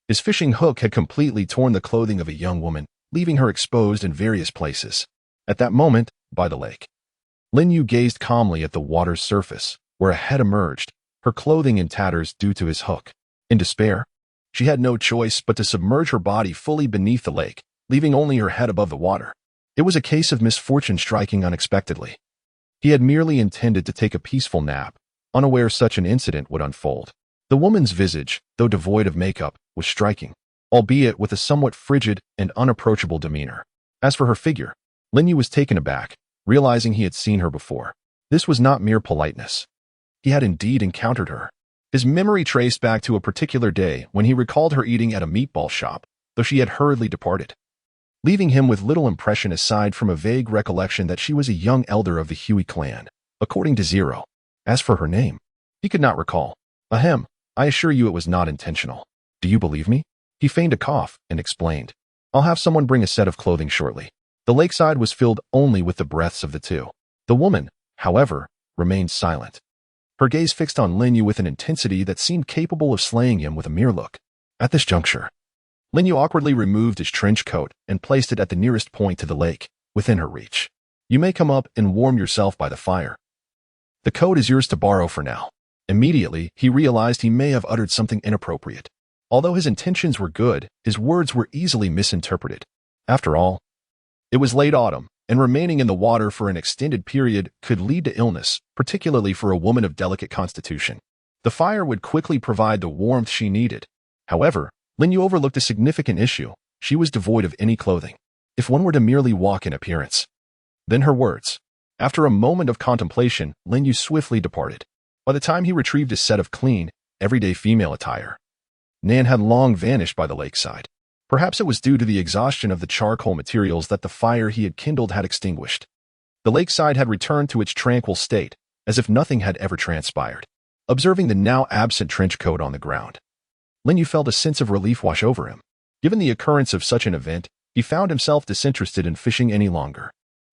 his fishing hook had completely torn the clothing of a young woman, leaving her exposed in various places. At that moment, by the lake, Linyu gazed calmly at the water's surface, where a head emerged, her clothing in tatters due to his hook. In despair, she had no choice but to submerge her body fully beneath the lake, leaving only her head above the water. It was a case of misfortune striking unexpectedly. He had merely intended to take a peaceful nap, unaware such an incident would unfold. The woman's visage, though devoid of makeup, was striking, albeit with a somewhat frigid and unapproachable demeanor. As for her figure, Linyu was taken aback, realizing he had seen her before. This was not mere politeness. He had indeed encountered her. His memory traced back to a particular day when he recalled her eating at a meatball shop, though she had hurriedly departed, leaving him with little impression aside from a vague recollection that she was a young elder of the Hui clan, according to Zero. As for her name, he could not recall. Ahem, I assure you it was not intentional. Do you believe me? He feigned a cough and explained. I'll have someone bring a set of clothing shortly. The lakeside was filled only with the breaths of the two. The woman, however, remained silent, her gaze fixed on Linyu with an intensity that seemed capable of slaying him with a mere look. At this juncture, Linyu awkwardly removed his trench coat and placed it at the nearest point to the lake, within her reach. You may come up and warm yourself by the fire. The code is yours to borrow for now. Immediately, he realized he may have uttered something inappropriate. Although his intentions were good, his words were easily misinterpreted. After all, it was late autumn, and remaining in the water for an extended period could lead to illness, particularly for a woman of delicate constitution. The fire would quickly provide the warmth she needed. However, Linyu overlooked a significant issue. She was devoid of any clothing, if one were to merely walk in appearance. Then her words. After a moment of contemplation, Linyu swiftly departed. By the time he retrieved a set of clean, everyday female attire, Nan had long vanished by the lakeside. Perhaps it was due to the exhaustion of the charcoal materials that the fire he had kindled had extinguished. The lakeside had returned to its tranquil state, as if nothing had ever transpired. Observing the now absent trench coat on the ground, Linyu felt a sense of relief wash over him. Given the occurrence of such an event, he found himself disinterested in fishing any longer.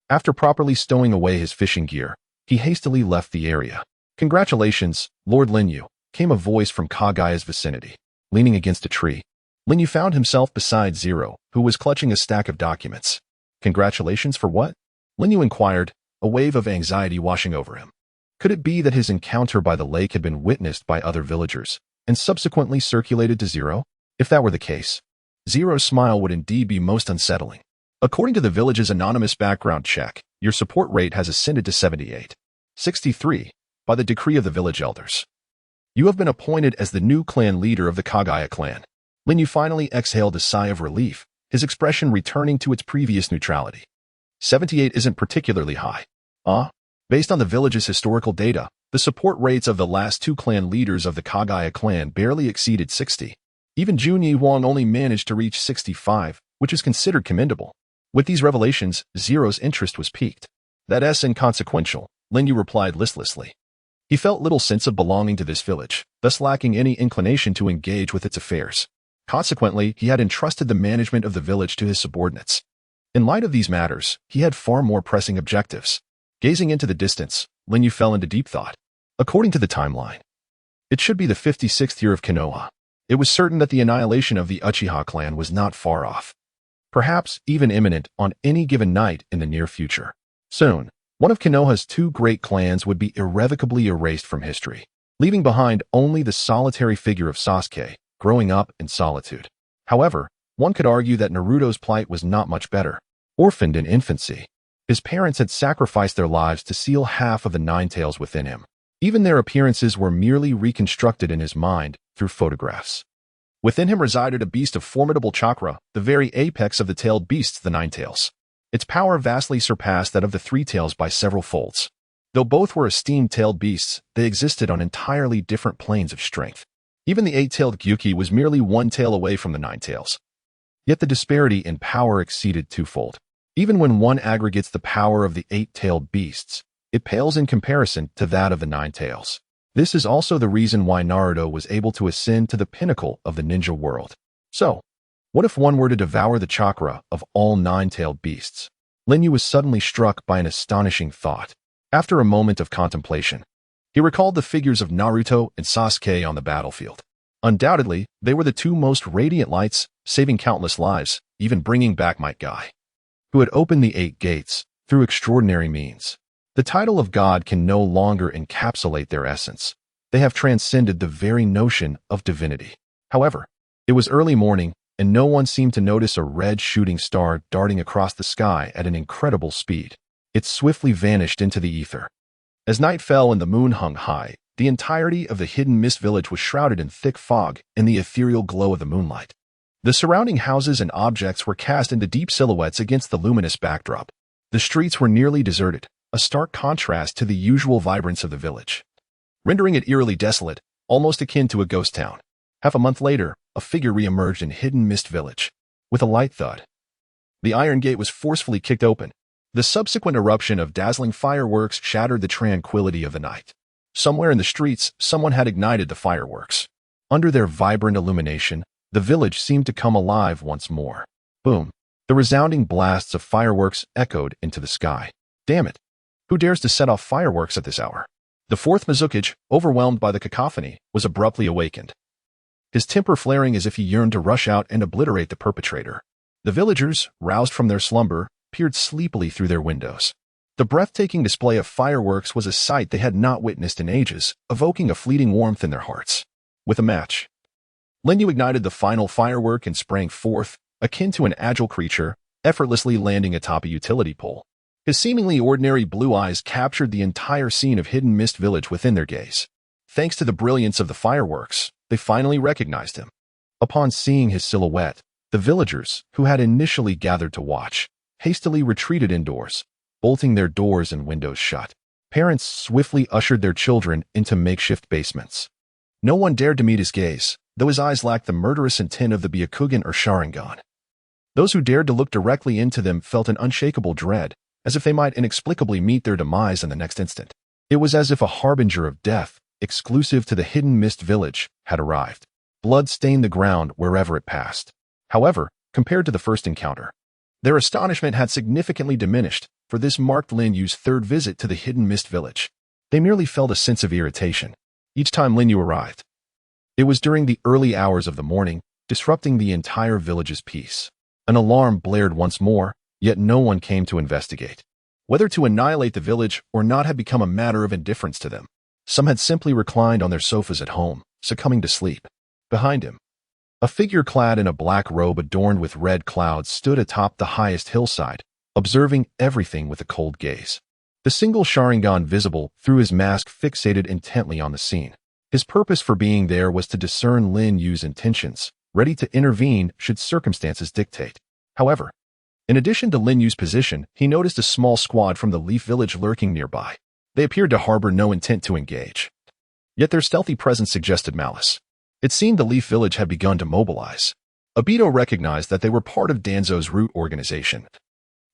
After properly stowing away his fishing gear, he hastily left the area. "Congratulations, Lord Linyu," came a voice from Kagaya's vicinity. Leaning against a tree, Linyu found himself beside Zero, who was clutching a stack of documents. "Congratulations for what?" Linyu inquired, a wave of anxiety washing over him. Could it be that his encounter by the lake had been witnessed by other villagers and subsequently circulated to Zero? If that were the case, Zero's smile would indeed be most unsettling. According to the village's anonymous background check, your support rate has ascended to 78.63 by the decree of the village elders. You have been appointed as the new clan leader of the Kagaya clan. Linyu finally exhaled a sigh of relief, his expression returning to its previous neutrality. 78 isn't particularly high. Based on the village's historical data, the support rates of the last two clan leaders of the Kagaya clan barely exceeded 60. Even Junyi Wang only managed to reach 65, which is considered commendable. With these revelations, Zero's interest was piqued. "That's inconsequential," Linyu replied listlessly. He felt little sense of belonging to this village, thus lacking any inclination to engage with its affairs. Consequently, he had entrusted the management of the village to his subordinates. In light of these matters, he had far more pressing objectives. Gazing into the distance, Linyu fell into deep thought. According to the timeline, it should be the 56th year of Konoha. It was certain that the annihilation of the Uchiha clan was not far off. Perhaps even imminent on any given night in the near future. Soon, one of Konoha's two great clans would be irrevocably erased from history, leaving behind only the solitary figure of Sasuke, growing up in solitude. However, one could argue that NarutO's plight was not much better. Orphaned in infancy, his parents had sacrificed their lives to seal half of the nine tails within him. Even their appearances were merely reconstructed in his mind through photographs. Within him resided a beast of formidable chakra, the very apex of the tailed beasts, the nine tails. Its power vastly surpassed that of the three tails by several folds. Though both were esteemed tailed beasts, they existed on entirely different planes of strength. Even the eight-tailed Gyuki was merely one tail away from the nine tails. Yet the disparity in power exceeded twofold. Even when one aggregates the power of the eight-tailed beasts, it pales in comparison to that of the nine tails. This is also the reason why NarutO was able to ascend to the pinnacle of the ninja world. So, what if one were to devour the chakra of all nine-tailed beasts? Linyu was suddenly struck by an astonishing thought. After a moment of contemplation, he recalled the figures of NarutO and Sasuke on the battlefield. Undoubtedly, they were the two most radiant lights, saving countless lives, even bringing back Might Guy, who had opened the 8 gates through extraordinary means. The title of God can no longer encapsulate their essence. They have transcended the very notion of divinity. However, it was early morning, and no one seemed to notice a red shooting star darting across the sky at an incredible speed. It swiftly vanished into the ether. As night fell and the moon hung high, the entirety of the hidden mist village was shrouded in thick fog in the ethereal glow of the moonlight. The surrounding houses and objects were cast into deep silhouettes against the luminous backdrop. The streets were nearly deserted, a stark contrast to the usual vibrance of the village, rendering it eerily desolate, almost akin to a ghost town. Half a month later, a figure re-emerged in Hidden Mist Village. With a light thud, the iron gate was forcefully kicked open. The subsequent eruption of dazzling fireworks shattered the tranquility of the night. Somewhere in the streets, someone had ignited the fireworks. Under their vibrant illumination, the village seemed to come alive once more. Boom! The resounding blasts of fireworks echoed into the sky. Damn it! Who dares to set off fireworks at this hour? The fourth Mizukage, overwhelmed by the cacophony, was abruptly awakened, his temper flaring as if he yearned to rush out and obliterate the perpetrator. The villagers, roused from their slumber, peered sleepily through their windows. The breathtaking display of fireworks was a sight they had not witnessed in ages, evoking a fleeting warmth in their hearts. With a match, Linyu ignited the final firework and sprang forth, akin to an agile creature, effortlessly landing atop a utility pole. His seemingly ordinary blue eyes captured the entire scene of Hidden Mist Village within their gaze. Thanks to the brilliance of the fireworks, they finally recognized him. Upon seeing his silhouette, the villagers, who had initially gathered to watch, hastily retreated indoors, bolting their doors and windows shut. Parents swiftly ushered their children into makeshift basements. No one dared to meet his gaze, though his eyes lacked the murderous intent of the Byakugan or Sharingan. Those who dared to look directly into them felt an unshakable dread, as if they might inexplicably meet their demise in the next instant. It was as if a harbinger of death, exclusive to the Hidden Mist Village, had arrived. Blood stained the ground wherever it passed. However, compared to the first encounter, their astonishment had significantly diminished, for this marked Lin Yu's third visit to the Hidden Mist Village. They merely felt a sense of irritation each time Lin Yu arrived. It was during the early hours of the morning, disrupting the entire village's peace. An alarm blared once more, yet no one came to investigate. Whether to annihilate the village or not had become a matter of indifference to them. Some had simply reclined on their sofas at home, succumbing to sleep. Behind him, a figure clad in a black robe adorned with red clouds stood atop the highest hillside, observing everything with a cold gaze. The single Sharingan visible through his mask fixated intently on the scene. His purpose for being there was to discern Lin Yu's intentions, ready to intervene should circumstances dictate. However, in addition to Lin Yu's position, he noticed a small squad from the Leaf Village lurking nearby. They appeared to harbor no intent to engage. Yet their stealthy presence suggested malice. It seemed the Leaf Village had begun to mobilize. Abito recognized that they were part of Danzo's root organization,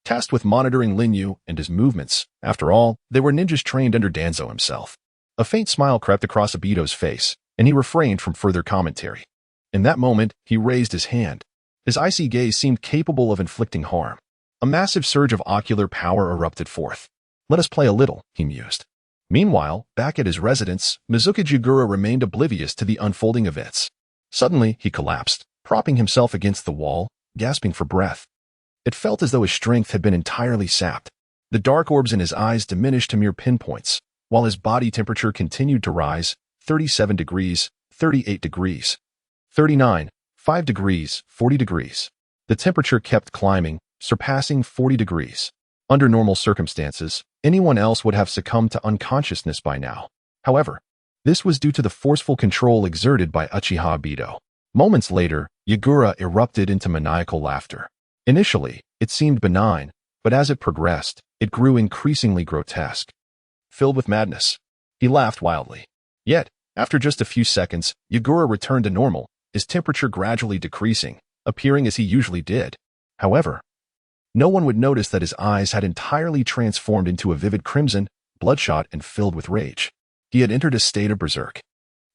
tasked with monitoring Lin Yu and his movements. After all, they were ninjas trained under Danzo himself. A faint smile crept across Abito's face, and he refrained from further commentary. In that moment, he raised his hand. His icy gaze seemed capable of inflicting harm. A massive surge of ocular power erupted forth. "Let us play a little," he mused. Meanwhile, back at his residence, Mizuki Jigura remained oblivious to the unfolding events. Suddenly, he collapsed, propping himself against the wall, gasping for breath. It felt as though his strength had been entirely sapped. The dark orbs in his eyes diminished to mere pinpoints, while his body temperature continued to rise, 37 degrees, 38 degrees, 39, 5 degrees, 40 degrees. The temperature kept climbing, surpassing 40 degrees. Under normal circumstances, anyone else would have succumbed to unconsciousness by now. However, this was due to the forceful control exerted by Uchiha Abito. Moments later, Yagura erupted into maniacal laughter. Initially, it seemed benign, but as it progressed, it grew increasingly grotesque. Filled with madness, he laughed wildly. Yet, after just a few seconds, Yagura returned to normal, his temperature gradually decreasing, appearing as he usually did. However, no one would notice that his eyes had entirely transformed into a vivid crimson, bloodshot and filled with rage. He had entered a state of berserk.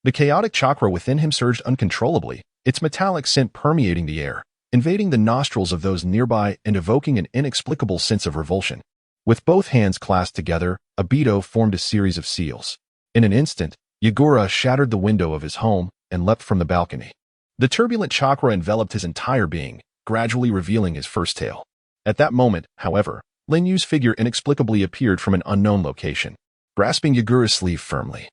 The chaotic chakra within him surged uncontrollably, its metallic scent permeating the air, invading the nostrils of those nearby and evoking an inexplicable sense of revulsion. With both hands clasped together, Abito formed a series of seals. In an instant, Yagura shattered the window of his home and leapt from the balcony. The turbulent chakra enveloped his entire being, gradually revealing his first tail. At that moment, however, Lin Yu's figure inexplicably appeared from an unknown location, grasping Yagura's sleeve firmly.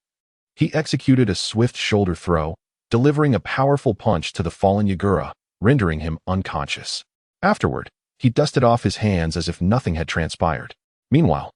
He executed a swift shoulder throw, delivering a powerful punch to the fallen Yagura, rendering him unconscious. Afterward, he dusted off his hands as if nothing had transpired. Meanwhile,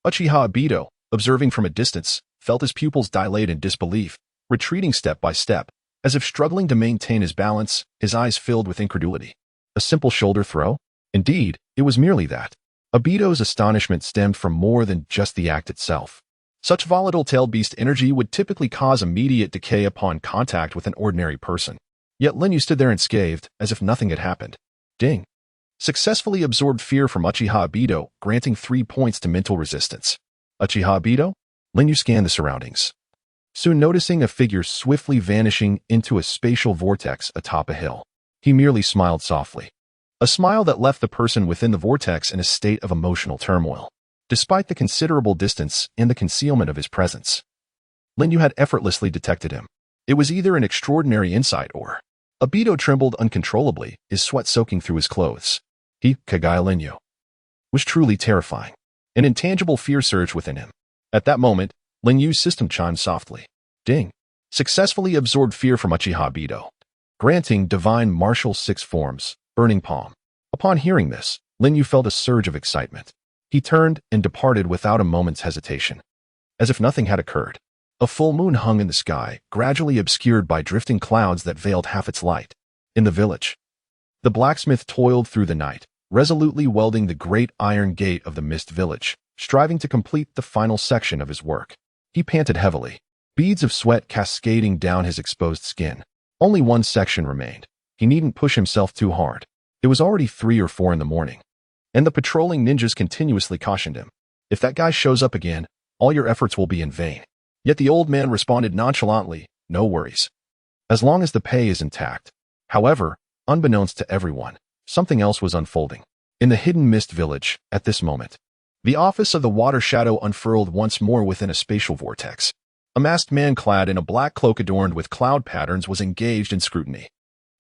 Uchiha Abito, observing from a distance, felt his pupils dilate in disbelief, retreating step by step, as if struggling to maintain his balance, his eyes filled with incredulity. A simple shoulder throw? Indeed, it was merely that. Abito's astonishment stemmed from more than just the act itself. Such volatile tailed beast energy would typically cause immediate decay upon contact with an ordinary person. Yet Lin Yu stood there unscathed, as if nothing had happened. Ding. Successfully absorbed fear from Uchiha Abito, granting 3 points to mental resistance. Uchiha Abito? Lin Yu scanned the surroundings, soon noticing a figure swiftly vanishing into a spatial vortex atop a hill. He merely smiled softly. A smile that left the person within the vortex in a state of emotional turmoil. Despite the considerable distance and the concealment of his presence, Lin Yu had effortlessly detected him. It was either an extraordinary insight or... Abito trembled uncontrollably, his sweat soaking through his clothes. He, Kagai Lin Yu, was truly terrifying. An intangible fear surged within him. At that moment, Lin Yu's system chimed softly. Ding. Successfully absorbed fear from Uchiha Obito. Granting divine martial 6 forms, burning palm. Upon hearing this, Lin Yu felt a surge of excitement. He turned and departed without a moment's hesitation. As if nothing had occurred. A full moon hung in the sky, gradually obscured by drifting clouds that veiled half its light. In the village, the blacksmith toiled through the night, resolutely welding the great iron gate of the Mist Village, striving to complete the final section of his work. He panted heavily, beads of sweat cascading down his exposed skin. Only one section remained. He needn't push himself too hard. It was already 3 or 4 in the morning. And the patrolling ninjas continuously cautioned him. If that guy shows up again, all your efforts will be in vain. Yet the old man responded nonchalantly, no worries. As long as the pay is intact. However, unbeknownst to everyone, something else was unfolding. In the hidden Mist Village, at this moment, the office of the Water Shadow unfurled once more within a spatial vortex. A masked man clad in a black cloak adorned with cloud patterns was engaged in scrutiny.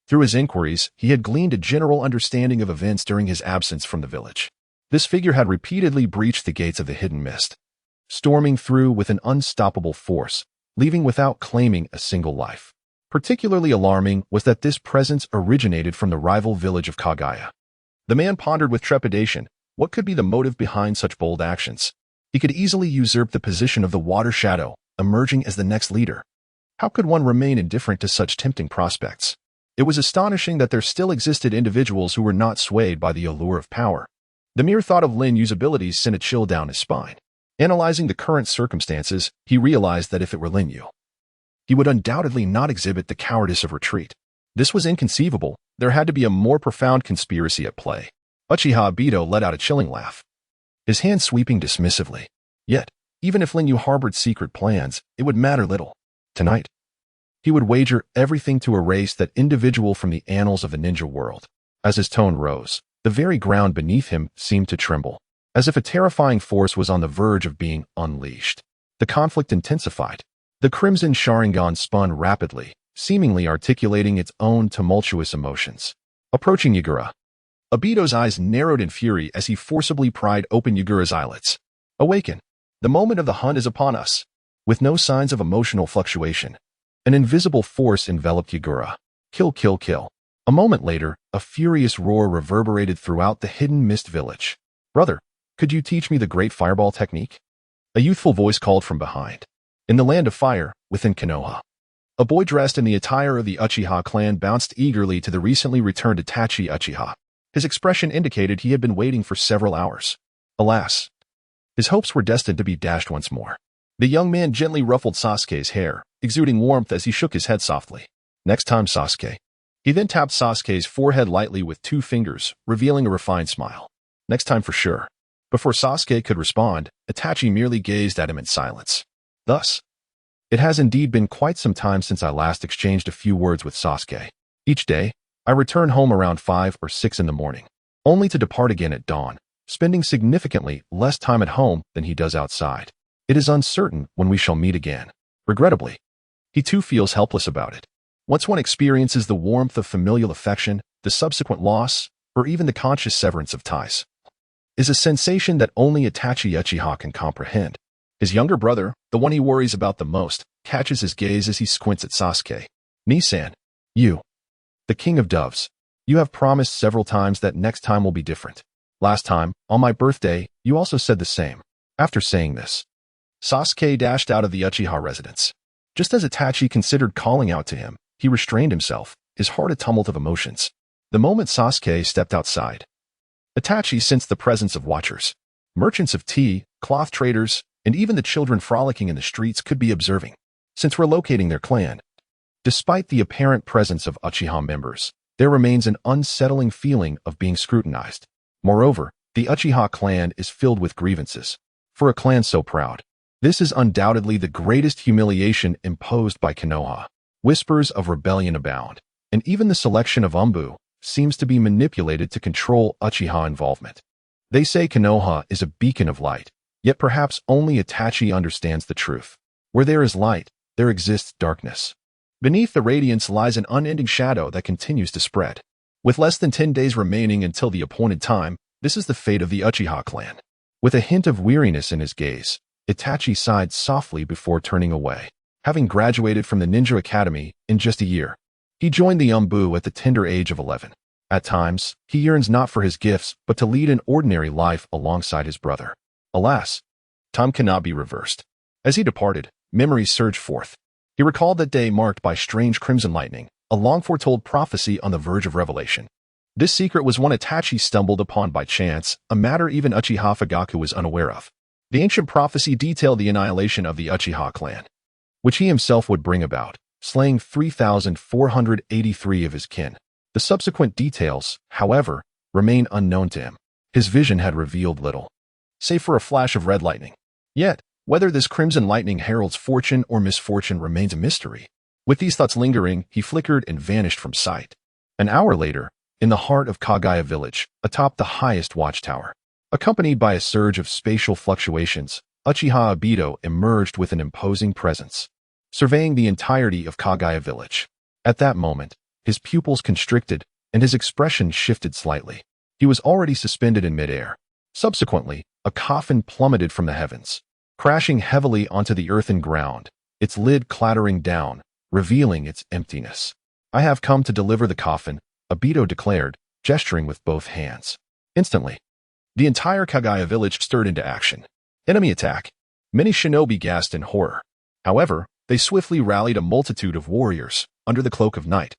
Through his inquiries, he had gleaned a general understanding of events during his absence from the village. This figure had repeatedly breached the gates of the hidden mist, storming through with an unstoppable force, leaving without claiming a single life. Particularly alarming was that this presence originated from the rival village of Kagaya. The man pondered with trepidation, what could be the motive behind such bold actions? He could easily usurp the position of the Water Shadow, emerging as the next leader. How could one remain indifferent to such tempting prospects? It was astonishing that there still existed individuals who were not swayed by the allure of power. The mere thought of Lin Yu's abilities sent a chill down his spine. Analyzing the current circumstances, he realized that if it were Lin Yu, he would undoubtedly not exhibit the cowardice of retreat. This was inconceivable. There had to be a more profound conspiracy at play. Uchiha Obito let out a chilling laugh, his hand sweeping dismissively. Yet, even if Lin Yu harbored secret plans, it would matter little. Tonight, he would wager everything to erase that individual from the annals of the ninja world. As his tone rose, the very ground beneath him seemed to tremble, as if a terrifying force was on the verge of being unleashed. The conflict intensified. The Crimson Sharingan spun rapidly, seemingly articulating its own tumultuous emotions. Approaching Yagura, Obito's eyes narrowed in fury as he forcibly pried open Yagura's eyelids. Awaken! The moment of the hunt is upon us. With no signs of emotional fluctuation, an invisible force enveloped Yagura. Kill, kill, kill. A moment later, a furious roar reverberated throughout the hidden Mist Village. Brother, could you teach me the great fireball technique? A youthful voice called from behind. In the land of fire, within Konoha, a boy dressed in the attire of the Uchiha clan bounced eagerly to the recently returned Itachi Uchiha. His expression indicated he had been waiting for several hours. Alas, his hopes were destined to be dashed once more. The young man gently ruffled Sasuke's hair, exuding warmth as he shook his head softly. Next time, Sasuke. He then tapped Sasuke's forehead lightly with 2 fingers, revealing a refined smile. Next time for sure. Before Sasuke could respond, Itachi merely gazed at him in silence. Thus, it has indeed been quite some time since I last exchanged a few words with Sasuke. Each day, I return home around 5 or 6 in the morning, only to depart again at dawn, spending significantly less time at home than he does outside. It is uncertain when we shall meet again. Regrettably, he too feels helpless about it. Once one experiences the warmth of familial affection, the subsequent loss, or even the conscious severance of ties, is a sensation that only Itachi Uchiha can comprehend. His younger brother, the one he worries about the most, catches his gaze as he squints at Sasuke. Nisan, you, the king of doves, you have promised several times that next time will be different. Last time, on my birthday, you also said the same. After saying this, Sasuke dashed out of the Uchiha residence. Just as Itachi considered calling out to him, he restrained himself, his heart a tumult of emotions. The moment Sasuke stepped outside, Itachi sensed the presence of watchers. Merchants of tea, cloth traders, and even the children frolicking in the streets could be observing, since relocating their clan. Despite the apparent presence of Uchiha members, there remains an unsettling feeling of being scrutinized. Moreover, the Uchiha clan is filled with grievances. For a clan so proud, this is undoubtedly the greatest humiliation imposed by Konoha. Whispers of rebellion abound, and even the selection of Umbu seems to be manipulated to control Uchiha involvement. They say Konoha is a beacon of light, yet perhaps only Itachi understands the truth. Where there is light, there exists darkness. Beneath the radiance lies an unending shadow that continues to spread. With less than 10 days remaining until the appointed time, this is the fate of the Uchiha clan. With a hint of weariness in his gaze, Itachi sighed softly before turning away. Having graduated from the Ninja Academy in just a year, he joined the Umbu at the tender age of 11. At times, he yearns not for his gifts, but to lead an ordinary life alongside his brother. Alas, time cannot be reversed. As he departed, memories surged forth. He recalled that day marked by strange crimson lightning, a long-foretold prophecy on the verge of revelation. This secret was one Itachi stumbled upon by chance, a matter even Uchiha Fugaku was unaware of. The ancient prophecy detailed the annihilation of the Uchiha clan, which he himself would bring about, slaying 3,483 of his kin. The subsequent details, however, remain unknown to him. His vision had revealed little, save for a flash of red lightning. Yet, whether this crimson lightning heralds fortune or misfortune remains a mystery. With these thoughts lingering, he flickered and vanished from sight. An hour later, in the heart of Kagaya village, atop the highest watchtower, accompanied by a surge of spatial fluctuations, Uchiha Obito emerged with an imposing presence, surveying the entirety of Kagaya village. At that moment, his pupils constricted, and his expression shifted slightly. He was already suspended in midair. Subsequently, a coffin plummeted from the heavens, crashing heavily onto the earthen ground, its lid clattering down, revealing its emptiness. "I have come to deliver the coffin," Obito declared, gesturing with both hands. Instantly, the entire Kagaya village stirred into action. Enemy attack. Many shinobi gasped in horror. However, they swiftly rallied a multitude of warriors under the cloak of night.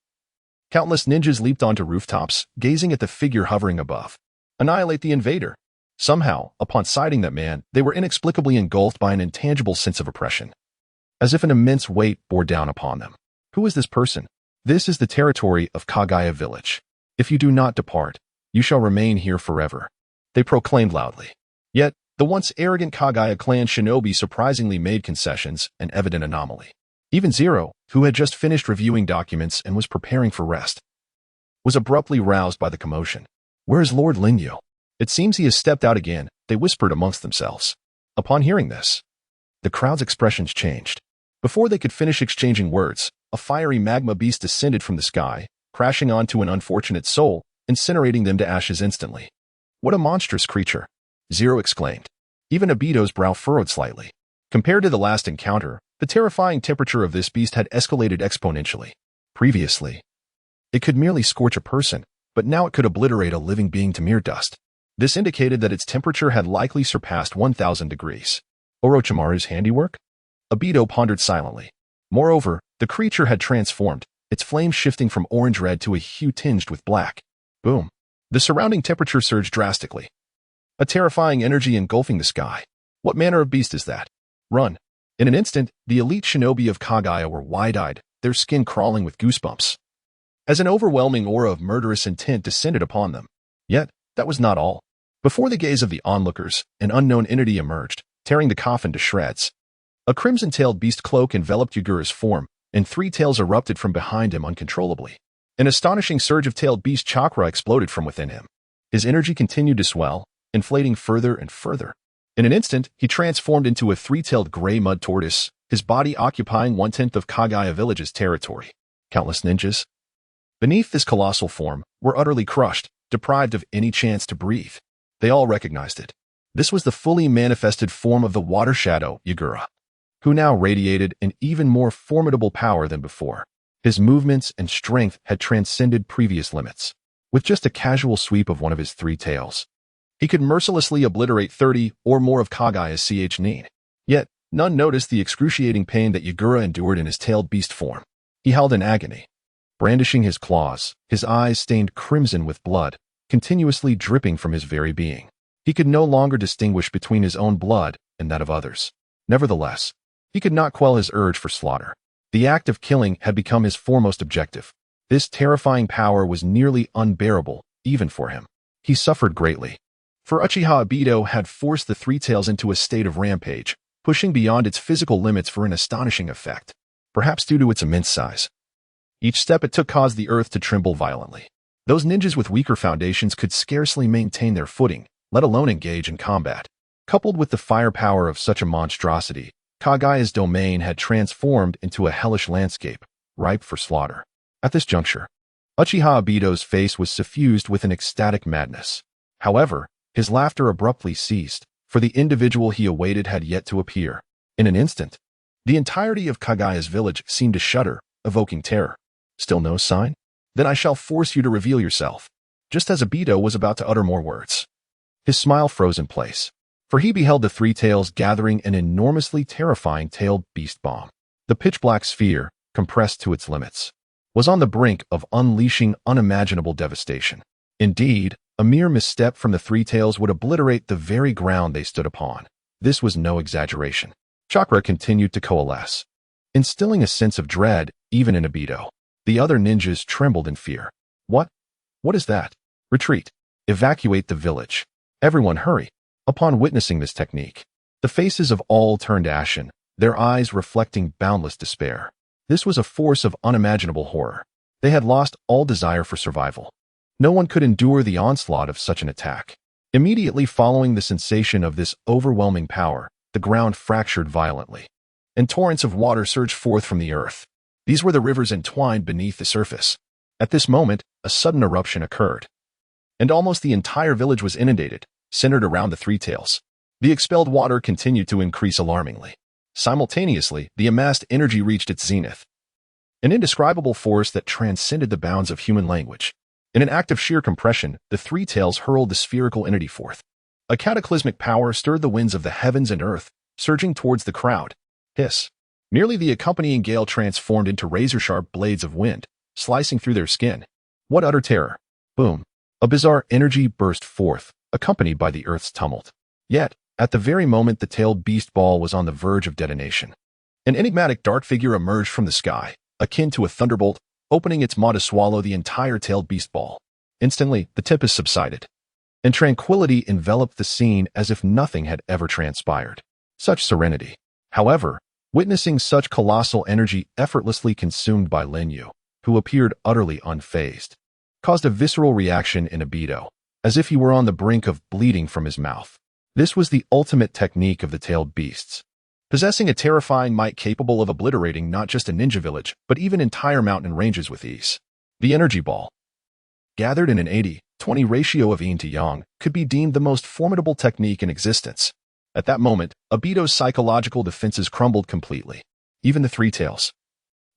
Countless ninjas leaped onto rooftops, gazing at the figure hovering above. Annihilate the invader. Somehow, upon sighting that man, they were inexplicably engulfed by an intangible sense of oppression, as if an immense weight bore down upon them. Who is this person? This is the territory of Kagaya village. If you do not depart, you shall remain here forever, they proclaimed loudly. Yet, the once arrogant Kagaya clan shinobi surprisingly made concessions, an evident anomaly. Even Zero, who had just finished reviewing documents and was preparing for rest, was abruptly roused by the commotion. "Where is Lord Linyo? It seems he has stepped out again," they whispered amongst themselves. Upon hearing this, the crowd's expressions changed. Before they could finish exchanging words, a fiery magma beast descended from the sky, crashing onto an unfortunate soul, incinerating them to ashes instantly. "What a monstrous creature!" Zero exclaimed. Even Obito's brow furrowed slightly. Compared to the last encounter, the terrifying temperature of this beast had escalated exponentially. Previously, it could merely scorch a person, but now it could obliterate a living being to mere dust. This indicated that its temperature had likely surpassed 1,000 degrees. Orochimaru's handiwork? Obito pondered silently. Moreover, the creature had transformed, its flame shifting from orange-red to a hue tinged with black. Boom. The surrounding temperature surged drastically, a terrifying energy engulfing the sky. What manner of beast is that? Run. In an instant, the elite shinobi of Kagaya were wide-eyed, their skin crawling with goosebumps, as an overwhelming aura of murderous intent descended upon them. Yet, that was not all. Before the gaze of the onlookers, an unknown entity emerged, tearing the coffin to shreds. A crimson-tailed beast cloak enveloped Yagura's form, and three tails erupted from behind him uncontrollably. An astonishing surge of tailed beast chakra exploded from within him. His energy continued to swell, inflating further and further. In an instant, he transformed into a three-tailed gray mud tortoise, his body occupying 1/10 of Kagaya village's territory. Countless ninjas, beneath this colossal form, were utterly crushed, deprived of any chance to breathe. They all recognized it. This was the fully manifested form of the water shadow, Yagura, who now radiated an even more formidable power than before. His movements and strength had transcended previous limits. With just a casual sweep of one of his three tails, he could mercilessly obliterate 30 or more of Kagaya's ch-nin. Yet, none noticed the excruciating pain that Yagura endured in his tailed beast form. He howled in agony, brandishing his claws, his eyes stained crimson with blood, continuously dripping from his very being. He could no longer distinguish between his own blood and that of others. Nevertheless, he could not quell his urge for slaughter. The act of killing had become his foremost objective. This terrifying power was nearly unbearable, even for him. He suffered greatly. For Uchiha Obito had forced the Three Tails into a state of rampage, pushing beyond its physical limits for an astonishing effect, perhaps due to its immense size. Each step it took caused the earth to tremble violently. Those ninjas with weaker foundations could scarcely maintain their footing, let alone engage in combat. Coupled with the firepower of such a monstrosity, Kagaya's domain had transformed into a hellish landscape, ripe for slaughter. At this juncture, Uchiha Obito's face was suffused with an ecstatic madness. However, his laughter abruptly ceased, for the individual he awaited had yet to appear. In an instant, the entirety of Kagaya's village seemed to shudder, evoking terror. Still no sign? Then I shall force you to reveal yourself. Just as Obito was about to utter more words, his smile froze in place, for he beheld the three tails gathering an enormously terrifying tailed beast bomb. The pitch-black sphere, compressed to its limits, was on the brink of unleashing unimaginable devastation. Indeed, a mere misstep from the three tails would obliterate the very ground they stood upon. This was no exaggeration. Chakra continued to coalesce, instilling a sense of dread even in Obito. The other ninjas trembled in fear. What? What is that? Retreat. Evacuate the village. Everyone hurry. Upon witnessing this technique, the faces of all turned ashen, their eyes reflecting boundless despair. This was a force of unimaginable horror. They had lost all desire for survival. No one could endure the onslaught of such an attack. Immediately following the sensation of this overwhelming power, the ground fractured violently, and torrents of water surged forth from the earth. These were the rivers entwined beneath the surface. At this moment, a sudden eruption occurred, and almost the entire village was inundated, centered around the three tails. The expelled water continued to increase alarmingly. Simultaneously, the amassed energy reached its zenith, an indescribable force that transcended the bounds of human language. In an act of sheer compression, the three tails hurled the spherical entity forth. A cataclysmic power stirred the winds of the heavens and earth, surging towards the crowd. Hiss. Merely the accompanying gale transformed into razor-sharp blades of wind, slicing through their skin. What utter terror! Boom. A bizarre energy burst forth, accompanied by the earth's tumult. Yet, at the very moment the tailed beast ball was on the verge of detonation, an enigmatic dark figure emerged from the sky, akin to a thunderbolt, opening its maw to swallow the entire tailed beast ball. Instantly, the tempest subsided, and tranquility enveloped the scene as if nothing had ever transpired. Such serenity. However, witnessing such colossal energy effortlessly consumed by Linyu, who appeared utterly unfazed, caused a visceral reaction in Obito, as if he were on the brink of bleeding from his mouth. This was the ultimate technique of the tailed beasts, possessing a terrifying might capable of obliterating not just a ninja village, but even entire mountain ranges with ease. The energy ball, gathered in an 80-20 ratio of yin to yang, could be deemed the most formidable technique in existence. At that moment, Obito's psychological defenses crumbled completely. Even the three tails,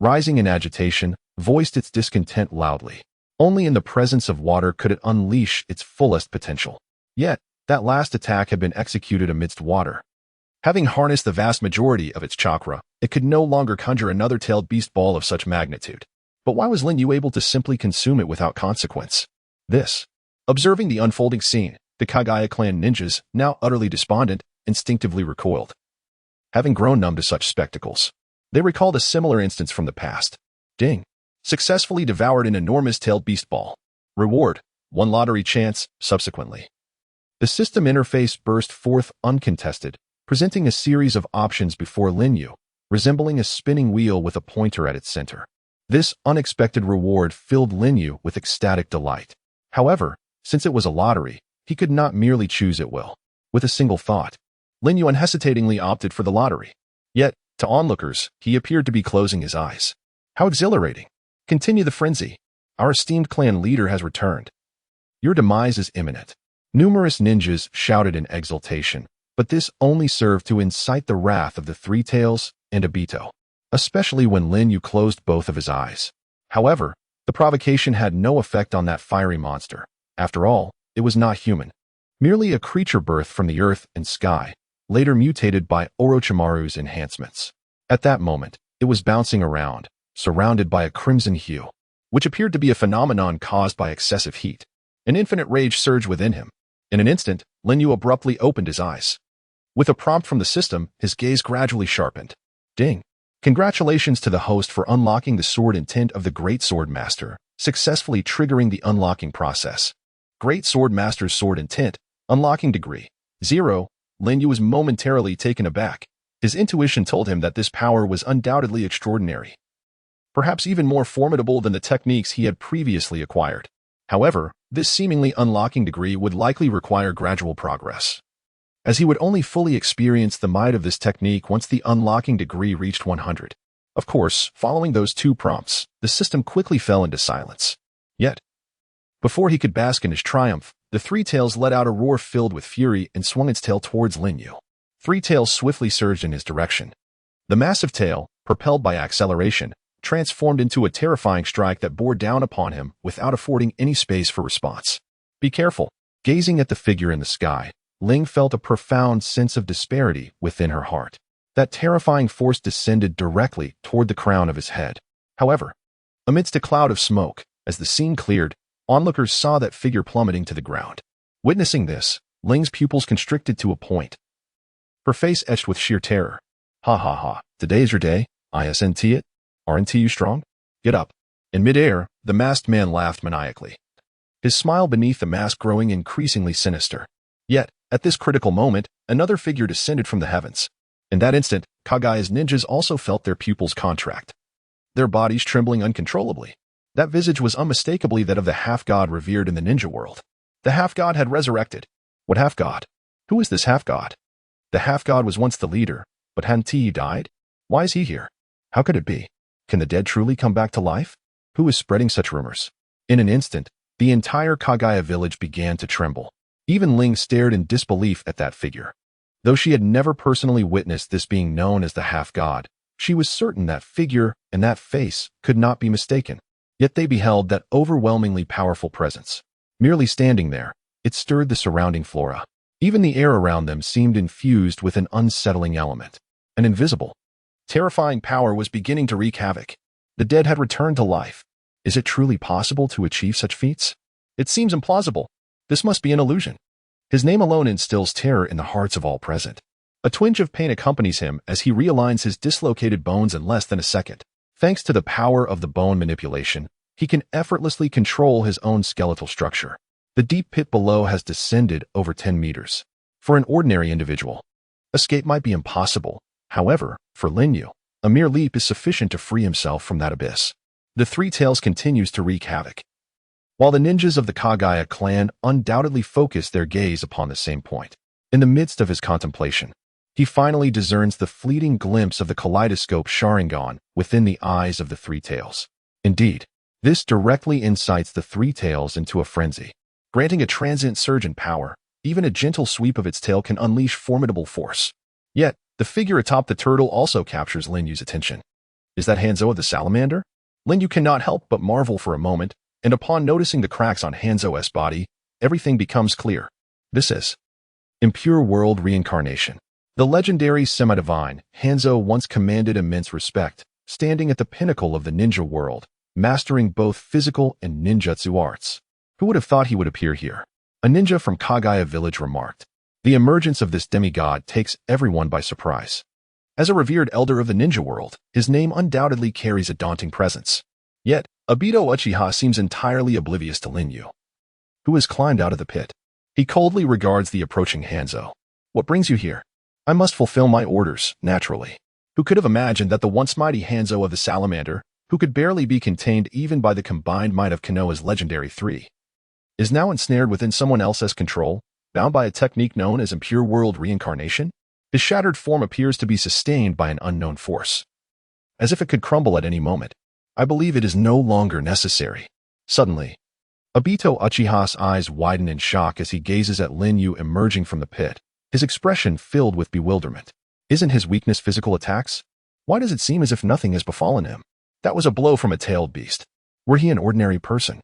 rising in agitation, voiced its discontent loudly. Only in the presence of water could it unleash its fullest potential. Yet, that last attack had been executed amidst water. Having harnessed the vast majority of its chakra, it could no longer conjure another tailed beast ball of such magnitude. But why was Linyu able to simply consume it without consequence? This. Observing the unfolding scene, the Kagaya clan ninjas, now utterly despondent, instinctively recoiled. Having grown numb to such spectacles, they recalled a similar instance from the past. Ding. Successfully devoured an enormous tailed beast ball. Reward, 1 lottery chance, subsequently. The system interface burst forth uncontested, presenting a series of options before Linyu, resembling a spinning wheel with a pointer at its center. This unexpected reward filled Linyu with ecstatic delight. However, since it was a lottery, he could not merely choose at will. With a single thought, Linyu unhesitatingly opted for the lottery. Yet, to onlookers, he appeared to be closing his eyes. How exhilarating! Continue the frenzy. Our esteemed clan leader has returned. Your demise is imminent. Numerous ninjas shouted in exultation, but this only served to incite the wrath of the three tails and Obito, especially when Linyu closed both of his eyes. However, the provocation had no effect on that fiery monster. After all, it was not human. Merely a creature birthed from the earth and sky, later mutated by Orochimaru's enhancements. At that moment, it was bouncing around, surrounded by a crimson hue, which appeared to be a phenomenon caused by excessive heat. An infinite rage surged within him. In an instant, Linyu abruptly opened his eyes. With a prompt from the system, his gaze gradually sharpened. Ding! Congratulations to the host for unlocking the sword intent of the Great Sword Master, successfully triggering the unlocking process. Great Sword Master's sword intent, unlocking degree 0. Linyu was momentarily taken aback. His intuition told him that this power was undoubtedly extraordinary, perhaps even more formidable than the techniques he had previously acquired. However, this seemingly unlocking degree would likely require gradual progress, as he would only fully experience the might of this technique once the unlocking degree reached 100. Of course, following those two prompts, the system quickly fell into silence. Yet, Before he could bask in his triumph, the Three Tails let out a roar filled with fury and swung its tail towards Lin Yu. Three Tails swiftly surged in his direction. The massive tail, propelled by acceleration, transformed into a terrifying strike that bore down upon him without affording any space for response. Be careful. Gazing at the figure in the sky, Ling felt a profound sense of disparity within her heart. That terrifying force descended directly toward the crown of his head. However, amidst a cloud of smoke, as the scene cleared, onlookers saw that figure plummeting to the ground. Witnessing this, Ling's pupils constricted to a point. Her face etched with sheer terror. Ha ha ha, today's your day, isn't it? Aren't you strong? Get up. In midair, the masked man laughed maniacally, his smile beneath the mask growing increasingly sinister. Yet, at this critical moment, another figure descended from the heavens. In that instant, Kagaya's ninjas also felt their pupils contract, their bodies trembling uncontrollably. That visage was unmistakably that of the half-god revered in the ninja world. The half-god had resurrected. What half-god? Who is this half-god? The half-god was once the leader, but hadn't he died? Why is he here? How could it be? Can the dead truly come back to life? Who is spreading such rumors? In an instant, the entire Kagaya village began to tremble. Even Ling stared in disbelief at that figure. Though she had never personally witnessed this being known as the half-god, she was certain that figure and that face could not be mistaken. Yet they beheld that overwhelmingly powerful presence. Merely standing there, it stirred the surrounding flora. Even the air around them seemed infused with an unsettling element. An invisible, terrifying power was beginning to wreak havoc. The dead had returned to life. Is it truly possible to achieve such feats? It seems implausible. This must be an illusion. His name alone instills terror in the hearts of all present. A twinge of pain accompanies him as he realigns his dislocated bones in less than a second. Thanks to the power of the bone manipulation, he can effortlessly control his own skeletal structure. The deep pit below has descended over 10 meters. For an ordinary individual, escape might be impossible. However, for Lin Yu, a mere leap is sufficient to free himself from that abyss. The Three Tails continues to wreak havoc, while the ninjas of the Kagaya clan undoubtedly focus their gaze upon the same point. In the midst of his contemplation, he finally discerns the fleeting glimpse of the kaleidoscope Sharingan within the eyes of the Three Tails. Indeed, this directly incites the Three Tails into a frenzy. Granting a transient surge in power, even a gentle sweep of its tail can unleash formidable force. Yet, the figure atop the turtle also captures Lin Yu's attention. Is that Hanzo of the salamander? Lin Yu cannot help but marvel for a moment, and upon noticing the cracks on Hanzo's body, everything becomes clear. This is impure world reincarnation. The legendary semi-divine Hanzo once commanded immense respect, standing at the pinnacle of the ninja world, mastering both physical and ninjutsu arts. Who would have thought he would appear here? A ninja from Kagaya village remarked. The emergence of this demigod takes everyone by surprise. As a revered elder of the ninja world, his name undoubtedly carries a daunting presence. Yet, Obito Uchiha seems entirely oblivious to Lin Yu, who has climbed out of the pit. He coldly regards the approaching Hanzo. What brings you here? I must fulfill my orders, naturally. Who could have imagined that the once mighty Hanzo of the salamander, who could barely be contained even by the combined might of Konoha's legendary three, is now ensnared within someone else's control, bound by a technique known as impure world reincarnation? His shattered form appears to be sustained by an unknown force, as if it could crumble at any moment. I believe it is no longer necessary. Suddenly, Obito Uchiha's eyes widen in shock as he gazes at Lin Yu emerging from the pit, his expression filled with bewilderment. Isn't his weakness physical attacks? Why does it seem as if nothing has befallen him? That was a blow from a tailed beast. Were he an ordinary person,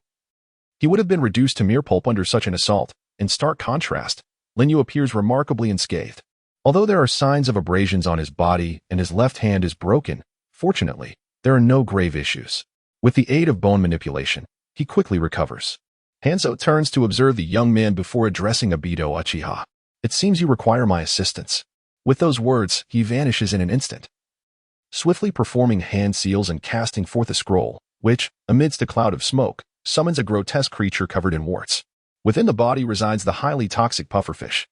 he would have been reduced to mere pulp under such an assault. In stark contrast, Lin Yu appears remarkably unscathed. Although there are signs of abrasions on his body and his left hand is broken, fortunately, there are no grave issues. With the aid of bone manipulation, he quickly recovers. Hanzo turns to observe the young man before addressing Obito Uchiha. It seems you require my assistance. With those words, he vanishes in an instant, swiftly performing hand seals and casting forth a scroll, which, amidst a cloud of smoke, summons a grotesque creature covered in warts. Within the body resides the highly toxic pufferfish,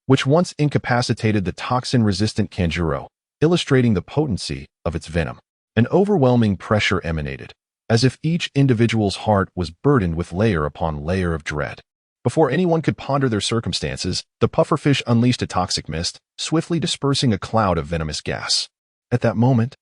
which once incapacitated the toxin-resistant Kanjuro, illustrating the potency of its venom. An overwhelming pressure emanated, as if each individual's heart was burdened with layer upon layer of dread. Before anyone could ponder their circumstances, the pufferfish unleashed a toxic mist, swiftly dispersing a cloud of venomous gas. At that moment,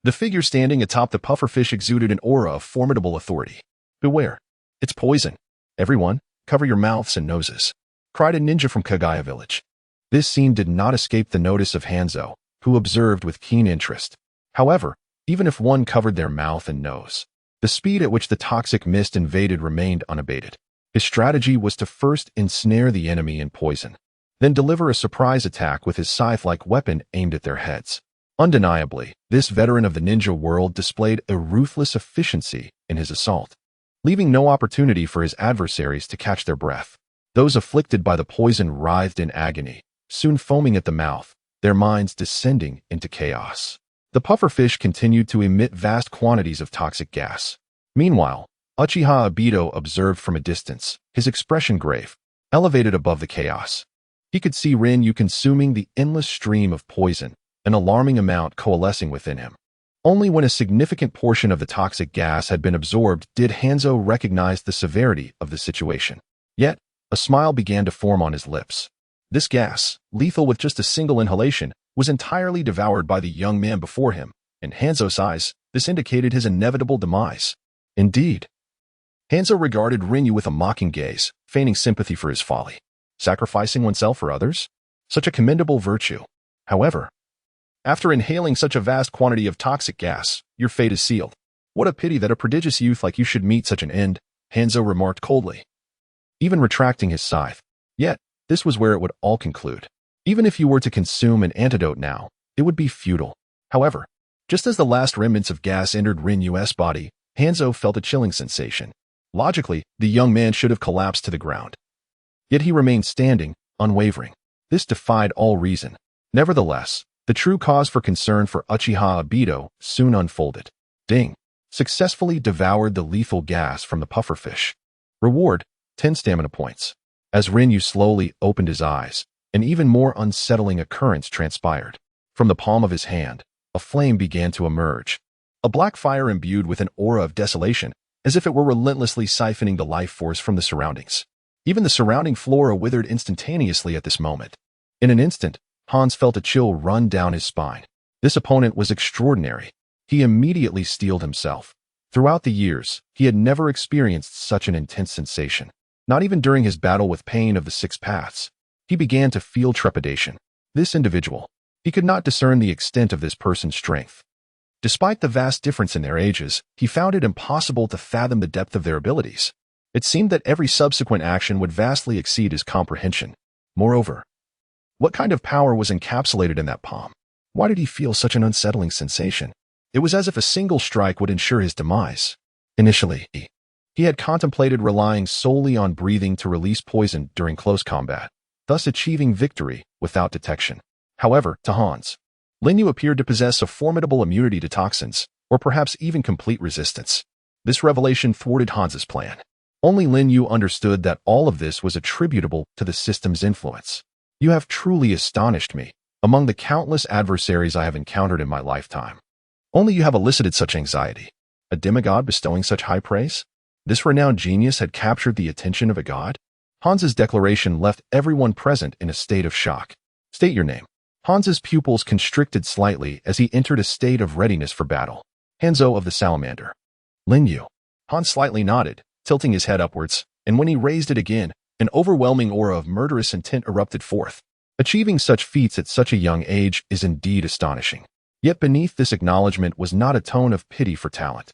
the figure standing atop the pufferfish exuded an aura of formidable authority. Beware. It's poison. "Everyone, cover your mouths and noses," cried a ninja from Kagaya village. This scene did not escape the notice of Hanzo, who observed with keen interest. However, even if one covered their mouth and nose, the speed at which the toxic mist invaded remained unabated. His strategy was to first ensnare the enemy in poison, then deliver a surprise attack with his scythe-like weapon aimed at their heads. Undeniably, this veteran of the ninja world displayed a ruthless efficiency in his assault, leaving no opportunity for his adversaries to catch their breath. Those afflicted by the poison writhed in agony, soon foaming at the mouth, their minds descending into chaos. The pufferfish continued to emit vast quantities of toxic gas. Meanwhile, Uchiha Obito observed from a distance, his expression grave, elevated above the chaos. He could see Rinyu consuming the endless stream of poison, an alarming amount coalescing within him. Only when a significant portion of the toxic gas had been absorbed did Hanzo recognize the severity of the situation. Yet, a smile began to form on his lips. This gas, lethal with just a single inhalation, was entirely devoured by the young man before him. In Hanzo's eyes, this indicated his inevitable demise. Indeed. Hanzo regarded Rinyu with a mocking gaze, feigning sympathy for his folly. Sacrificing oneself for others? Such a commendable virtue. However, after inhaling such a vast quantity of toxic gas, your fate is sealed. What a pity that a prodigious youth like you should meet such an end, Hanzo remarked coldly, even retracting his scythe. Yet, this was where it would all conclude. Even if you were to consume an antidote now, it would be futile. However, just as the last remnants of gas entered Rinyu's body, Hanzo felt a chilling sensation. Logically, the young man should have collapsed to the ground. Yet he remained standing, unwavering. This defied all reason. Nevertheless, the true cause for concern for Uchiha Obito soon unfolded. Ding! Successfully devoured the lethal gas from the pufferfish. Reward, 10 stamina points. As Rinyu slowly opened his eyes, an even more unsettling occurrence transpired. From the palm of his hand, a flame began to emerge. A black fire imbued with an aura of desolation, as if it were relentlessly siphoning the life force from the surroundings. Even the surrounding flora withered instantaneously at this moment. In an instant, Hans felt a chill run down his spine. This opponent was extraordinary. He immediately steeled himself. Throughout the years, he had never experienced such an intense sensation. Not even during his battle with pain of the six paths. He began to feel trepidation. This individual. He could not discern the extent of this person's strength. Despite the vast difference in their ages, he found it impossible to fathom the depth of their abilities. It seemed that every subsequent action would vastly exceed his comprehension. Moreover, what kind of power was encapsulated in that palm? Why did he feel such an unsettling sensation? It was as if a single strike would ensure his demise. Initially, he had contemplated relying solely on breathing to release poison during close combat, thus achieving victory without detection. However, to Hans, Rinyu appeared to possess a formidable immunity to toxins, or perhaps even complete resistance. This revelation thwarted Hans's plan. Only Rinyu understood that all of this was attributable to the system's influence. You have truly astonished me. Among the countless adversaries I have encountered in my lifetime, only you have elicited such anxiety. A demigod bestowing such high praise? This renowned genius had captured the attention of a god? Hans's declaration left everyone present in a state of shock. State your name. Hans's pupils constricted slightly as he entered a state of readiness for battle. Hanzo of the Salamander. Rinyu. Hans slightly nodded, tilting his head upwards, and when he raised it again, an overwhelming aura of murderous intent erupted forth. Achieving such feats at such a young age is indeed astonishing. Yet beneath this acknowledgement was not a tone of pity for talent.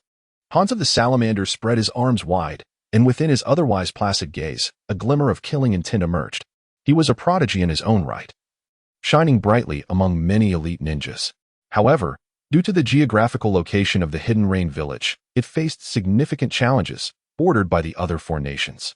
Hans of the Salamander spread his arms wide, and within his otherwise placid gaze, a glimmer of killing intent emerged. He was a prodigy in his own right, shining brightly among many elite ninjas. However, due to the geographical location of the Hidden Rain village, it faced significant challenges, bordered by the other four nations.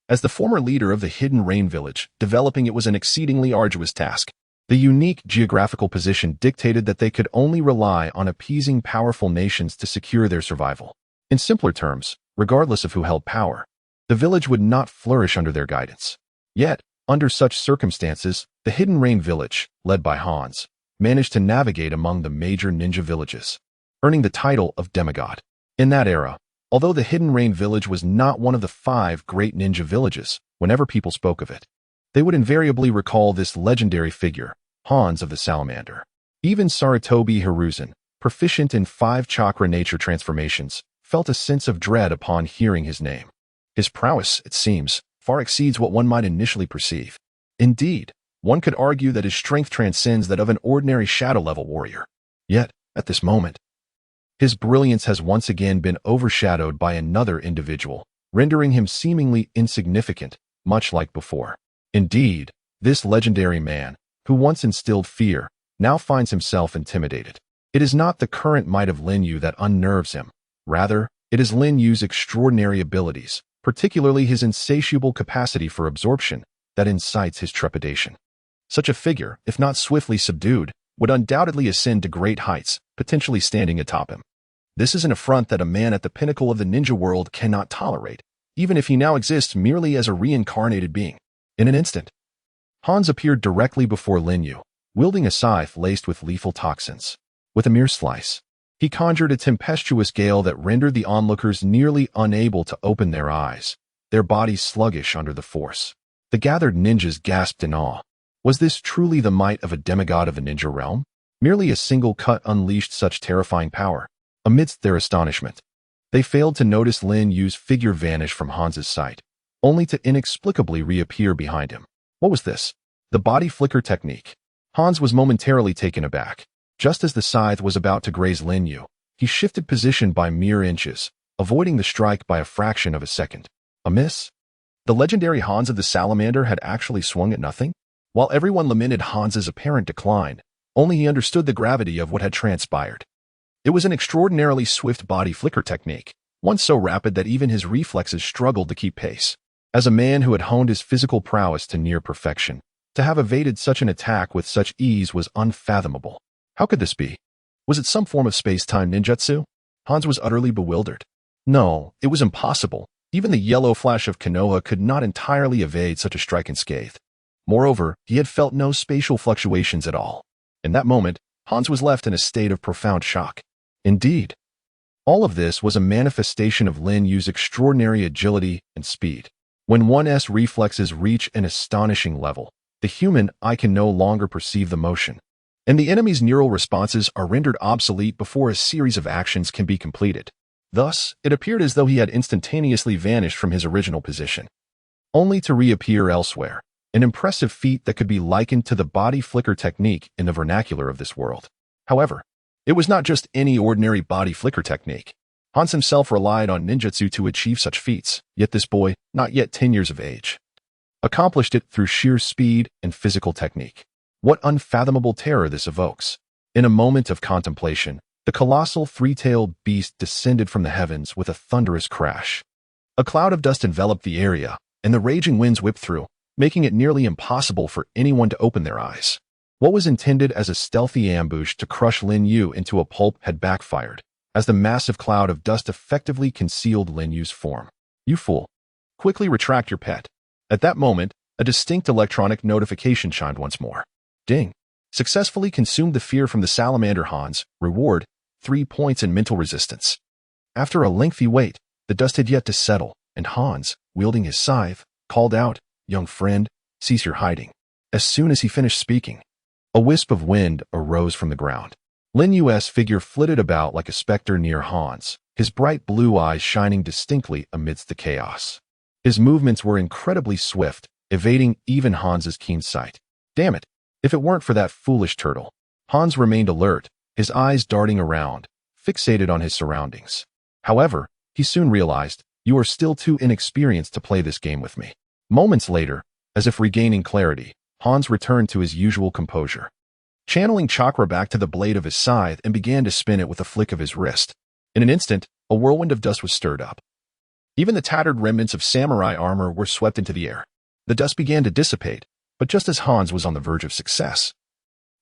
As the former leader of the Hidden Rain village, developing it was an exceedingly arduous task. The unique geographical position dictated that they could only rely on appeasing powerful nations to secure their survival. In simpler terms, regardless of who held power, the village would not flourish under their guidance. Yet, under such circumstances, the Hidden Rain village, led by Hans, managed to navigate among the major ninja villages, earning the title of demigod. In that era, although the Hidden Rain village was not one of the 5 great ninja villages, whenever people spoke of it, they would invariably recall this legendary figure, Hans of the Salamander. Even Sarutobi Hiruzen, proficient in 5 chakra nature transformations, felt a sense of dread upon hearing his name. His prowess, it seems, far exceeds what one might initially perceive. Indeed, one could argue that his strength transcends that of an ordinary shadow-level warrior. Yet, at this moment, his brilliance has once again been overshadowed by another individual, rendering him seemingly insignificant, much like before. Indeed, this legendary man, who once instilled fear, now finds himself intimidated. It is not the current might of Lin Yu that unnerves him. Rather, it is Lin Yu's extraordinary abilities, particularly his insatiable capacity for absorption, that incites his trepidation. Such a figure, if not swiftly subdued, would undoubtedly ascend to great heights, potentially standing atop him. This is an affront that a man at the pinnacle of the ninja world cannot tolerate, even if he now exists merely as a reincarnated being. In an instant, Hans appeared directly before Lin Yu, wielding a scythe laced with lethal toxins. With a mere slice, he conjured a tempestuous gale that rendered the onlookers nearly unable to open their eyes, their bodies sluggish under the force. The gathered ninjas gasped in awe. Was this truly the might of a demigod of the ninja realm? Merely a single cut unleashed such terrifying power. Amidst their astonishment, they failed to notice Lin Yu's figure vanish from Hans's sight, only to inexplicably reappear behind him. What was this? The body flicker technique. Hans was momentarily taken aback. Just as the scythe was about to graze Lin Yu, he shifted position by mere inches, avoiding the strike by a fraction of a second. A miss? The legendary Hans of the Salamander had actually swung at nothing? While everyone lamented Hans's apparent decline, only he understood the gravity of what had transpired. It was an extraordinarily swift body flicker technique, one so rapid that even his reflexes struggled to keep pace. As a man who had honed his physical prowess to near perfection, to have evaded such an attack with such ease was unfathomable. How could this be? Was it some form of space-time ninjutsu? Hans was utterly bewildered. No, it was impossible. Even the yellow flash of Konoha could not entirely evade such a strike unscathed. Moreover, he had felt no spatial fluctuations at all. In that moment, Hans was left in a state of profound shock. Indeed, all of this was a manifestation of Lin Yu's extraordinary agility and speed. When one's reflexes reach an astonishing level, the human eye can no longer perceive the motion, and the enemy's neural responses are rendered obsolete before a series of actions can be completed. Thus, it appeared as though he had instantaneously vanished from his original position, only to reappear elsewhere, an impressive feat that could be likened to the body flicker technique in the vernacular of this world. However, it was not just any ordinary body flicker technique. Hans himself relied on ninjutsu to achieve such feats, yet this boy, not yet 10 years of age, accomplished it through sheer speed and physical technique. What unfathomable terror this evokes. In a moment of contemplation, the colossal three-tailed beast descended from the heavens with a thunderous crash. A cloud of dust enveloped the area, and the raging winds whipped through, making it nearly impossible for anyone to open their eyes. What was intended as a stealthy ambush to crush Lin Yu into a pulp had backfired, as the massive cloud of dust effectively concealed Lin Yu's form. You fool. Quickly retract your pet. At that moment, a distinct electronic notification chimed once more. Ding. Successfully consumed the fear from the salamander Hans. Reward, 3 points in mental resistance. After a lengthy wait, the dust had yet to settle, and Hans, wielding his scythe, called out, "Young friend, cease your hiding." As soon as he finished speaking, a wisp of wind arose from the ground. Lin Yu's figure flitted about like a specter near Hans, his bright blue eyes shining distinctly amidst the chaos. His movements were incredibly swift, evading even Hans's keen sight. Damn it! If it weren't for that foolish turtle. Hans remained alert, his eyes darting around, fixated on his surroundings. However, he soon realized, you are still too inexperienced to play this game with me. Moments later, as if regaining clarity, Hans returned to his usual composure, channeling chakra back to the blade of his scythe and began to spin it with a flick of his wrist. In an instant, a whirlwind of dust was stirred up. Even the tattered remnants of samurai armor were swept into the air. The dust began to dissipate, but just as Hans was on the verge of success,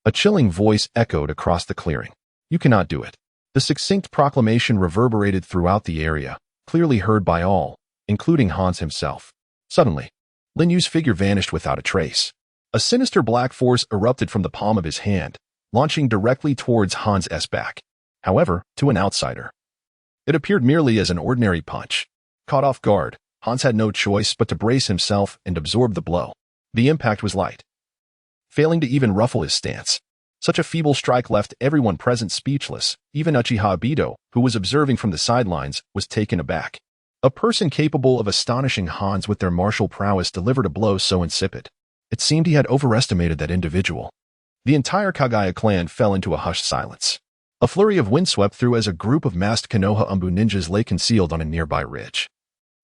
a chilling voice echoed across the clearing. You cannot do it. The succinct proclamation reverberated throughout the area, clearly heard by all, including Hans himself. Suddenly, Lin Yu's figure vanished without a trace. A sinister black force erupted from the palm of his hand, launching directly towards Hans' back. However, to an outsider, it appeared merely as an ordinary punch. Caught off guard, Hans had no choice but to brace himself and absorb the blow. The impact was light, failing to even ruffle his stance. Such a feeble strike left everyone present speechless. Even Uchiha Obito, who was observing from the sidelines, was taken aback. A person capable of astonishing Hans with their martial prowess delivered a blow so insipid. It seemed he had overestimated that individual. The entire Kagaya clan fell into a hushed silence. A flurry of wind swept through as a group of masked Konoha Umbu ninjas lay concealed on a nearby ridge.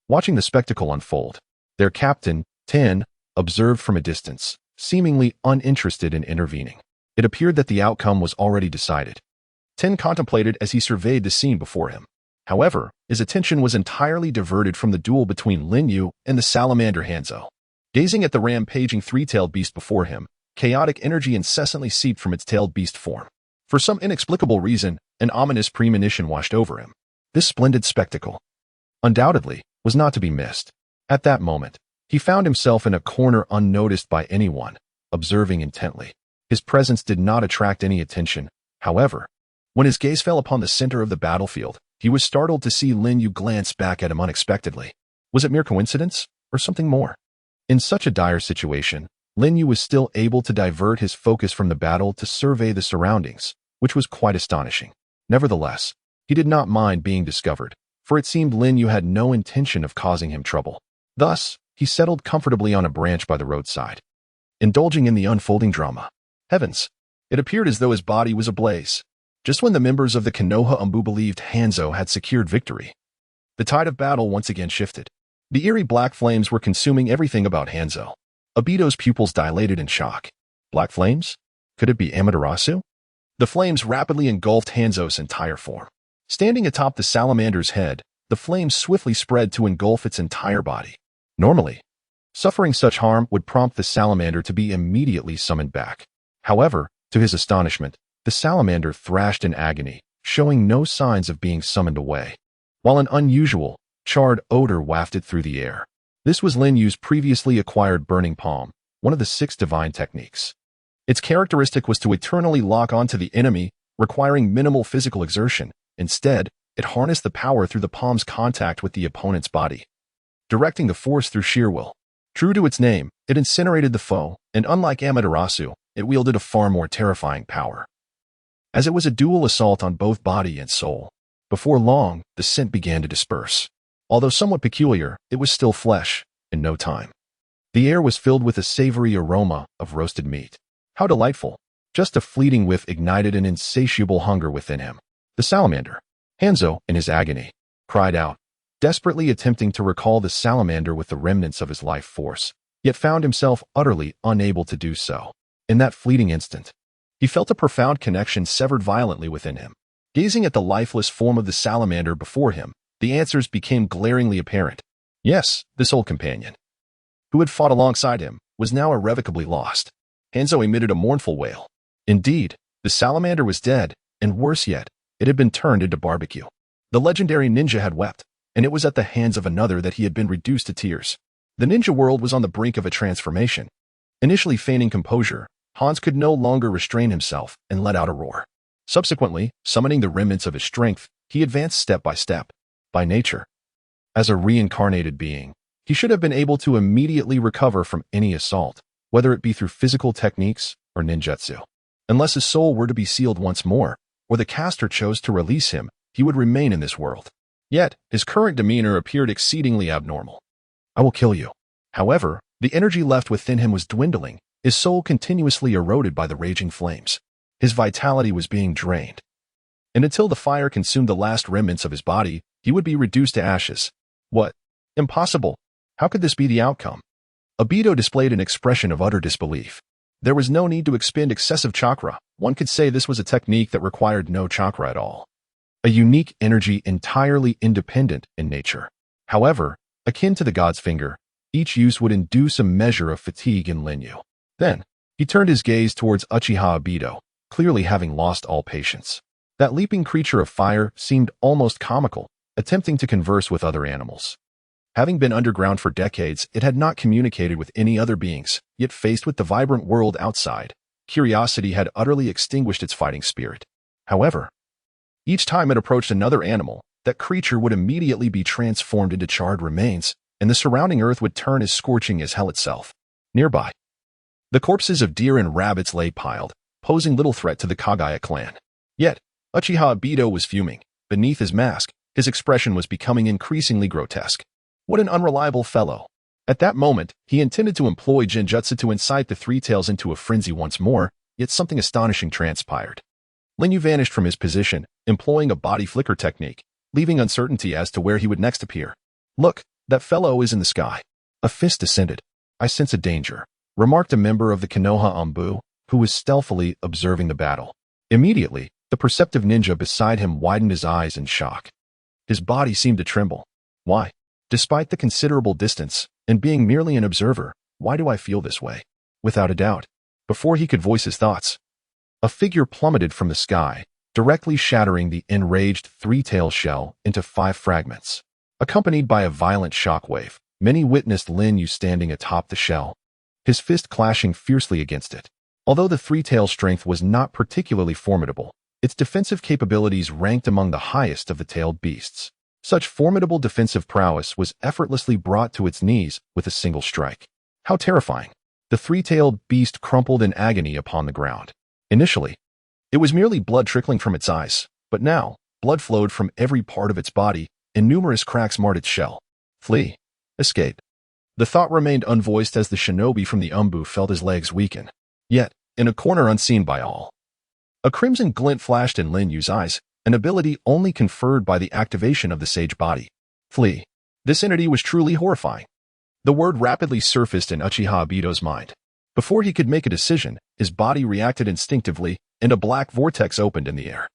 Watching the spectacle unfold, their captain, Ten, observed from a distance, seemingly uninterested in intervening. It appeared that the outcome was already decided. Ten contemplated as he surveyed the scene before him. However, his attention was entirely diverted from the duel between Lin Yu and the salamander Hanzo. Gazing at the rampaging three-tailed beast before him, chaotic energy incessantly seeped from its tailed beast form. For some inexplicable reason, an ominous premonition washed over him. This splendid spectacle, undoubtedly, was not to be missed. At that moment, he found himself in a corner unnoticed by anyone, observing intently. His presence did not attract any attention. However, when his gaze fell upon the center of the battlefield, he was startled to see Lin Yu glance back at him unexpectedly. Was it mere coincidence, or something more? In such a dire situation, Lin Yu was still able to divert his focus from the battle to survey the surroundings, which was quite astonishing. Nevertheless, he did not mind being discovered, for it seemed Lin Yu had no intention of causing him trouble. Thus, he settled comfortably on a branch by the roadside, indulging in the unfolding drama. Heavens! It appeared as though his body was ablaze. Just when the members of the Konoha Umbu believed Hanzo had secured victory, the tide of battle once again shifted. The eerie black flames were consuming everything about Hanzo. Obito's pupils dilated in shock. Black flames? Could it be Amaterasu? The flames rapidly engulfed Hanzo's entire form. Standing atop the salamander's head, the flames swiftly spread to engulf its entire body. Normally, suffering such harm would prompt the salamander to be immediately summoned back. However, to his astonishment, the salamander thrashed in agony, showing no signs of being summoned away, while an unusual, charred odor wafted through the air. This was Lin Yu's previously acquired burning palm, one of the 6 divine techniques. Its characteristic was to eternally lock onto the enemy, requiring minimal physical exertion. Instead, it harnessed the power through the palm's contact with the opponent's body, directing the force through sheer will. True to its name, it incinerated the foe, and unlike Amaterasu, it wielded a far more terrifying power, as it was a dual assault on both body and soul. Before long, the scent began to disperse. Although somewhat peculiar, it was still flesh, in no time. The air was filled with a savory aroma of roasted meat. How delightful! Just a fleeting whiff ignited an insatiable hunger within him. The salamander, Hanzo, in his agony, cried out, desperately attempting to recall the salamander with the remnants of his life force, yet found himself utterly unable to do so. In that fleeting instant, he felt a profound connection severed violently within him. Gazing at the lifeless form of the salamander before him, the answers became glaringly apparent. Yes, this old companion, who had fought alongside him, was now irrevocably lost. Hanzo emitted a mournful wail. Indeed, the salamander was dead, and worse yet, it had been turned into barbecue. The legendary ninja had wept, and it was at the hands of another that he had been reduced to tears. The ninja world was on the brink of a transformation. Initially feigning composure, Hans could no longer restrain himself and let out a roar. Subsequently, summoning the remnants of his strength, he advanced step by step. By nature, as a reincarnated being, he should have been able to immediately recover from any assault, whether it be through physical techniques or ninjutsu. Unless his soul were to be sealed once more, or the caster chose to release him, he would remain in this world. Yet, his current demeanor appeared exceedingly abnormal. I will kill you. However, the energy left within him was dwindling, his soul continuously eroded by the raging flames. His vitality was being drained. And until the fire consumed the last remnants of his body, he would be reduced to ashes. What? Impossible. How could this be the outcome? Obito displayed an expression of utter disbelief. There was no need to expend excessive chakra. One could say this was a technique that required no chakra at all. A unique energy entirely independent in nature. However, akin to the god's finger, each use would induce a measure of fatigue in Lin Yu. Then, he turned his gaze towards Uchiha Obito, clearly having lost all patience. That leaping creature of fire seemed almost comical, attempting to converse with other animals. Having been underground for decades, it had not communicated with any other beings, yet faced with the vibrant world outside, curiosity had utterly extinguished its fighting spirit. However, each time it approached another animal, that creature would immediately be transformed into charred remains, and the surrounding earth would turn as scorching as hell itself. Nearby, the corpses of deer and rabbits lay piled, posing little threat to the Kagaya clan. Yet, Uchiha Obito was fuming. Beneath his mask, His expression was becoming increasingly grotesque. What an unreliable fellow. At that moment, he intended to employ genjutsu to incite the Three Tails into a frenzy once more, yet something astonishing transpired. Lin Yu vanished from his position, employing a body flicker technique, leaving uncertainty as to where he would next appear. Look, that fellow is in the sky. A fist descended. I sense a danger, remarked a member of the Konoha Anbu, who was stealthily observing the battle. Immediately, the perceptive ninja beside him widened his eyes in shock. His body seemed to tremble. Why? Despite the considerable distance, and being merely an observer, why do I feel this way? Without a doubt. Before he could voice his thoughts, a figure plummeted from the sky, directly shattering the enraged three-tailed shell into 5 fragments. Accompanied by a violent shockwave, many witnessed Lin Yu standing atop the shell, his fist clashing fiercely against it. Although the three-tailed strength was not particularly formidable, its defensive capabilities ranked among the highest of the tailed beasts. Such formidable defensive prowess was effortlessly brought to its knees with a single strike. How terrifying! The three-tailed beast crumpled in agony upon the ground. Initially, it was merely blood trickling from its eyes, but now, blood flowed from every part of its body, and numerous cracks marred its shell. Flee. Escape. The thought remained unvoiced as the shinobi from the Anbu felt his legs weaken. Yet, in a corner unseen by all, a crimson glint flashed in Lin Yu's eyes, an ability only conferred by the activation of the sage body. Flee. This entity was truly horrifying. The word rapidly surfaced in Uchiha Obito's mind. Before he could make a decision, his body reacted instinctively, and a black vortex opened in the air.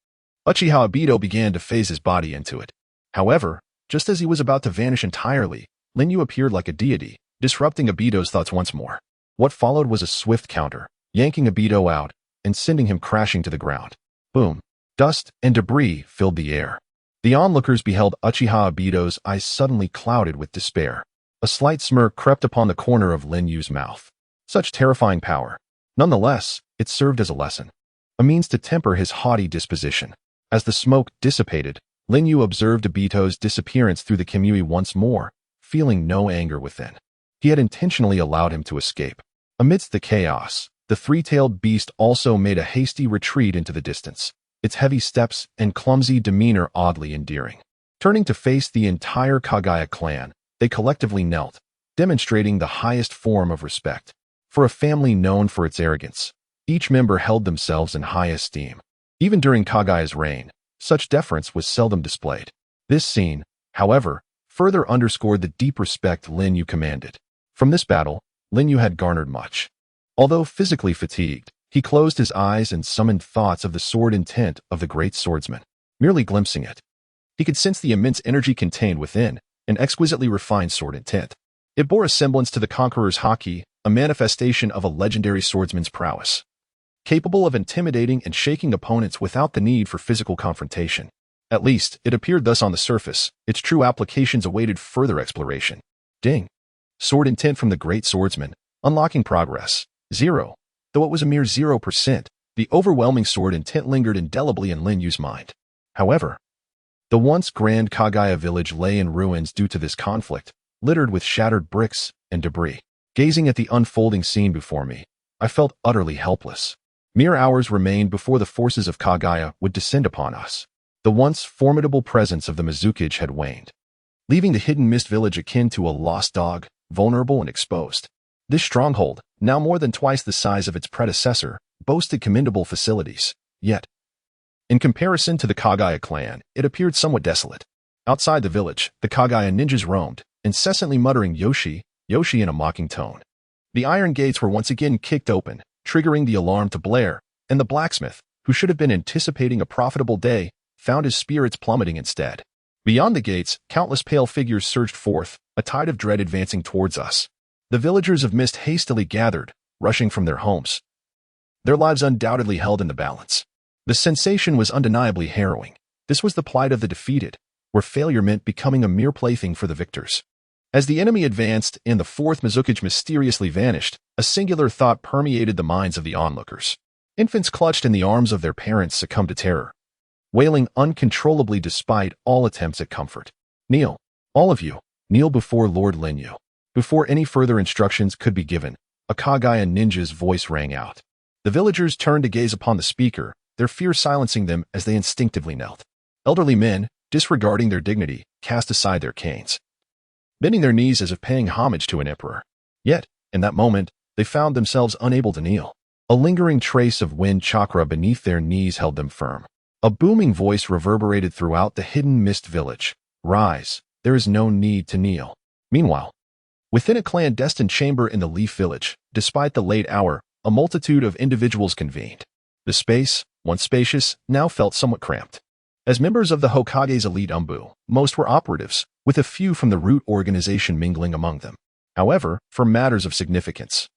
Uchiha Obito began to phase his body into it. However, just as he was about to vanish entirely, Lin Yu appeared like a deity, disrupting Obito's thoughts once more. What followed was a swift counter, yanking Obito out and sending him crashing to the ground. Boom. Dust and debris filled the air. The onlookers beheld Uchiha Obito's eyes suddenly clouded with despair. A slight smirk crept upon the corner of Lin Yu's mouth. Such terrifying power. Nonetheless, it served as a lesson, a means to temper his haughty disposition. As the smoke dissipated, Lin Yu observed Obito's disappearance through the Kamui once more, feeling no anger within. He had intentionally allowed him to escape. Amidst the chaos, the three-tailed beast also made a hasty retreat into the distance, its heavy steps and clumsy demeanor oddly endearing. Turning to face the entire Kagaya clan, they collectively knelt, demonstrating the highest form of respect. For a family known for its arrogance, each member held themselves in high esteem. Even during Kagaya's reign, such deference was seldom displayed. This scene, however, further underscored the deep respect Lin Yu commanded. From this battle, Lin Yu had garnered much. Although physically fatigued, he closed his eyes and summoned thoughts of the sword intent of the great swordsman. Merely glimpsing it, he could sense the immense energy contained within an exquisitely refined sword intent. It bore a semblance to the conqueror's haki, a manifestation of a legendary swordsman's prowess, capable of intimidating and shaking opponents without the need for physical confrontation. At least, it appeared thus on the surface. Its true applications awaited further exploration. Ding. Sword intent from the great swordsman, unlocking progress. 0. Though it was a mere 0%, the overwhelming sword intent lingered indelibly in Lin Yu's mind. However, the once grand Kagaya village lay in ruins due to this conflict, littered with shattered bricks and debris. Gazing at the unfolding scene before me, I felt utterly helpless. Mere hours remained before the forces of Kagaya would descend upon us. The once formidable presence of the Mizukage had waned, leaving the hidden mist village akin to a lost dog, vulnerable and exposed. This stronghold, now more than twice the size of its predecessor, boasted commendable facilities. Yet, in comparison to the Kagaya clan, it appeared somewhat desolate. Outside the village, the Kagaya ninjas roamed, incessantly muttering Yoshi, Yoshi in a mocking tone. The iron gates were once again kicked open, triggering the alarm to blare, and the blacksmith, who should have been anticipating a profitable day, found his spirits plummeting instead. Beyond the gates, countless pale figures surged forth, a tide of dread advancing towards us. The villagers of Mist hastily gathered, rushing from their homes, their lives undoubtedly held in the balance. The sensation was undeniably harrowing. This was the plight of the defeated, where failure meant becoming a mere plaything for the victors. As the enemy advanced and the fourth Mizukage mysteriously vanished, a singular thought permeated the minds of the onlookers. Infants clutched in the arms of their parents succumbed to terror, wailing uncontrollably despite all attempts at comfort. Kneel, all of you, kneel before Lord Lin Yu. Before any further instructions could be given, a Kagaya ninja's voice rang out. The villagers turned to gaze upon the speaker, their fear silencing them as they instinctively knelt. Elderly men, disregarding their dignity, cast aside their canes, bending their knees as if paying homage to an emperor. Yet, in that moment, they found themselves unable to kneel. A lingering trace of wind chakra beneath their knees held them firm. A booming voice reverberated throughout the hidden mist village. Rise, there is no need to kneel. Meanwhile, within a clandestine chamber in the Leaf Village, despite the late hour, a multitude of individuals convened. The space, once spacious, now felt somewhat cramped. As members of the Hokage's elite Umbu, most were operatives, with a few from the root organization mingling among them. However, for matters of significance,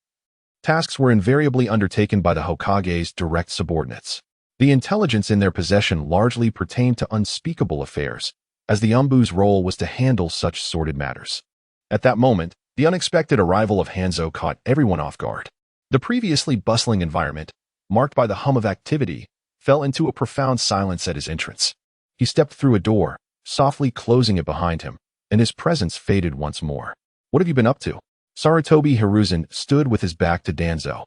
tasks were invariably undertaken by the Hokage's direct subordinates. The intelligence in their possession largely pertained to unspeakable affairs, as the Umbu's role was to handle such sordid matters. At that moment, the unexpected arrival of Hanzo caught everyone off guard. The previously bustling environment, marked by the hum of activity, fell into a profound silence at his entrance. He stepped through a door, softly closing it behind him, and his presence faded once more. What have you been up to? Sarutobi Hiruzen stood with his back to Danzo,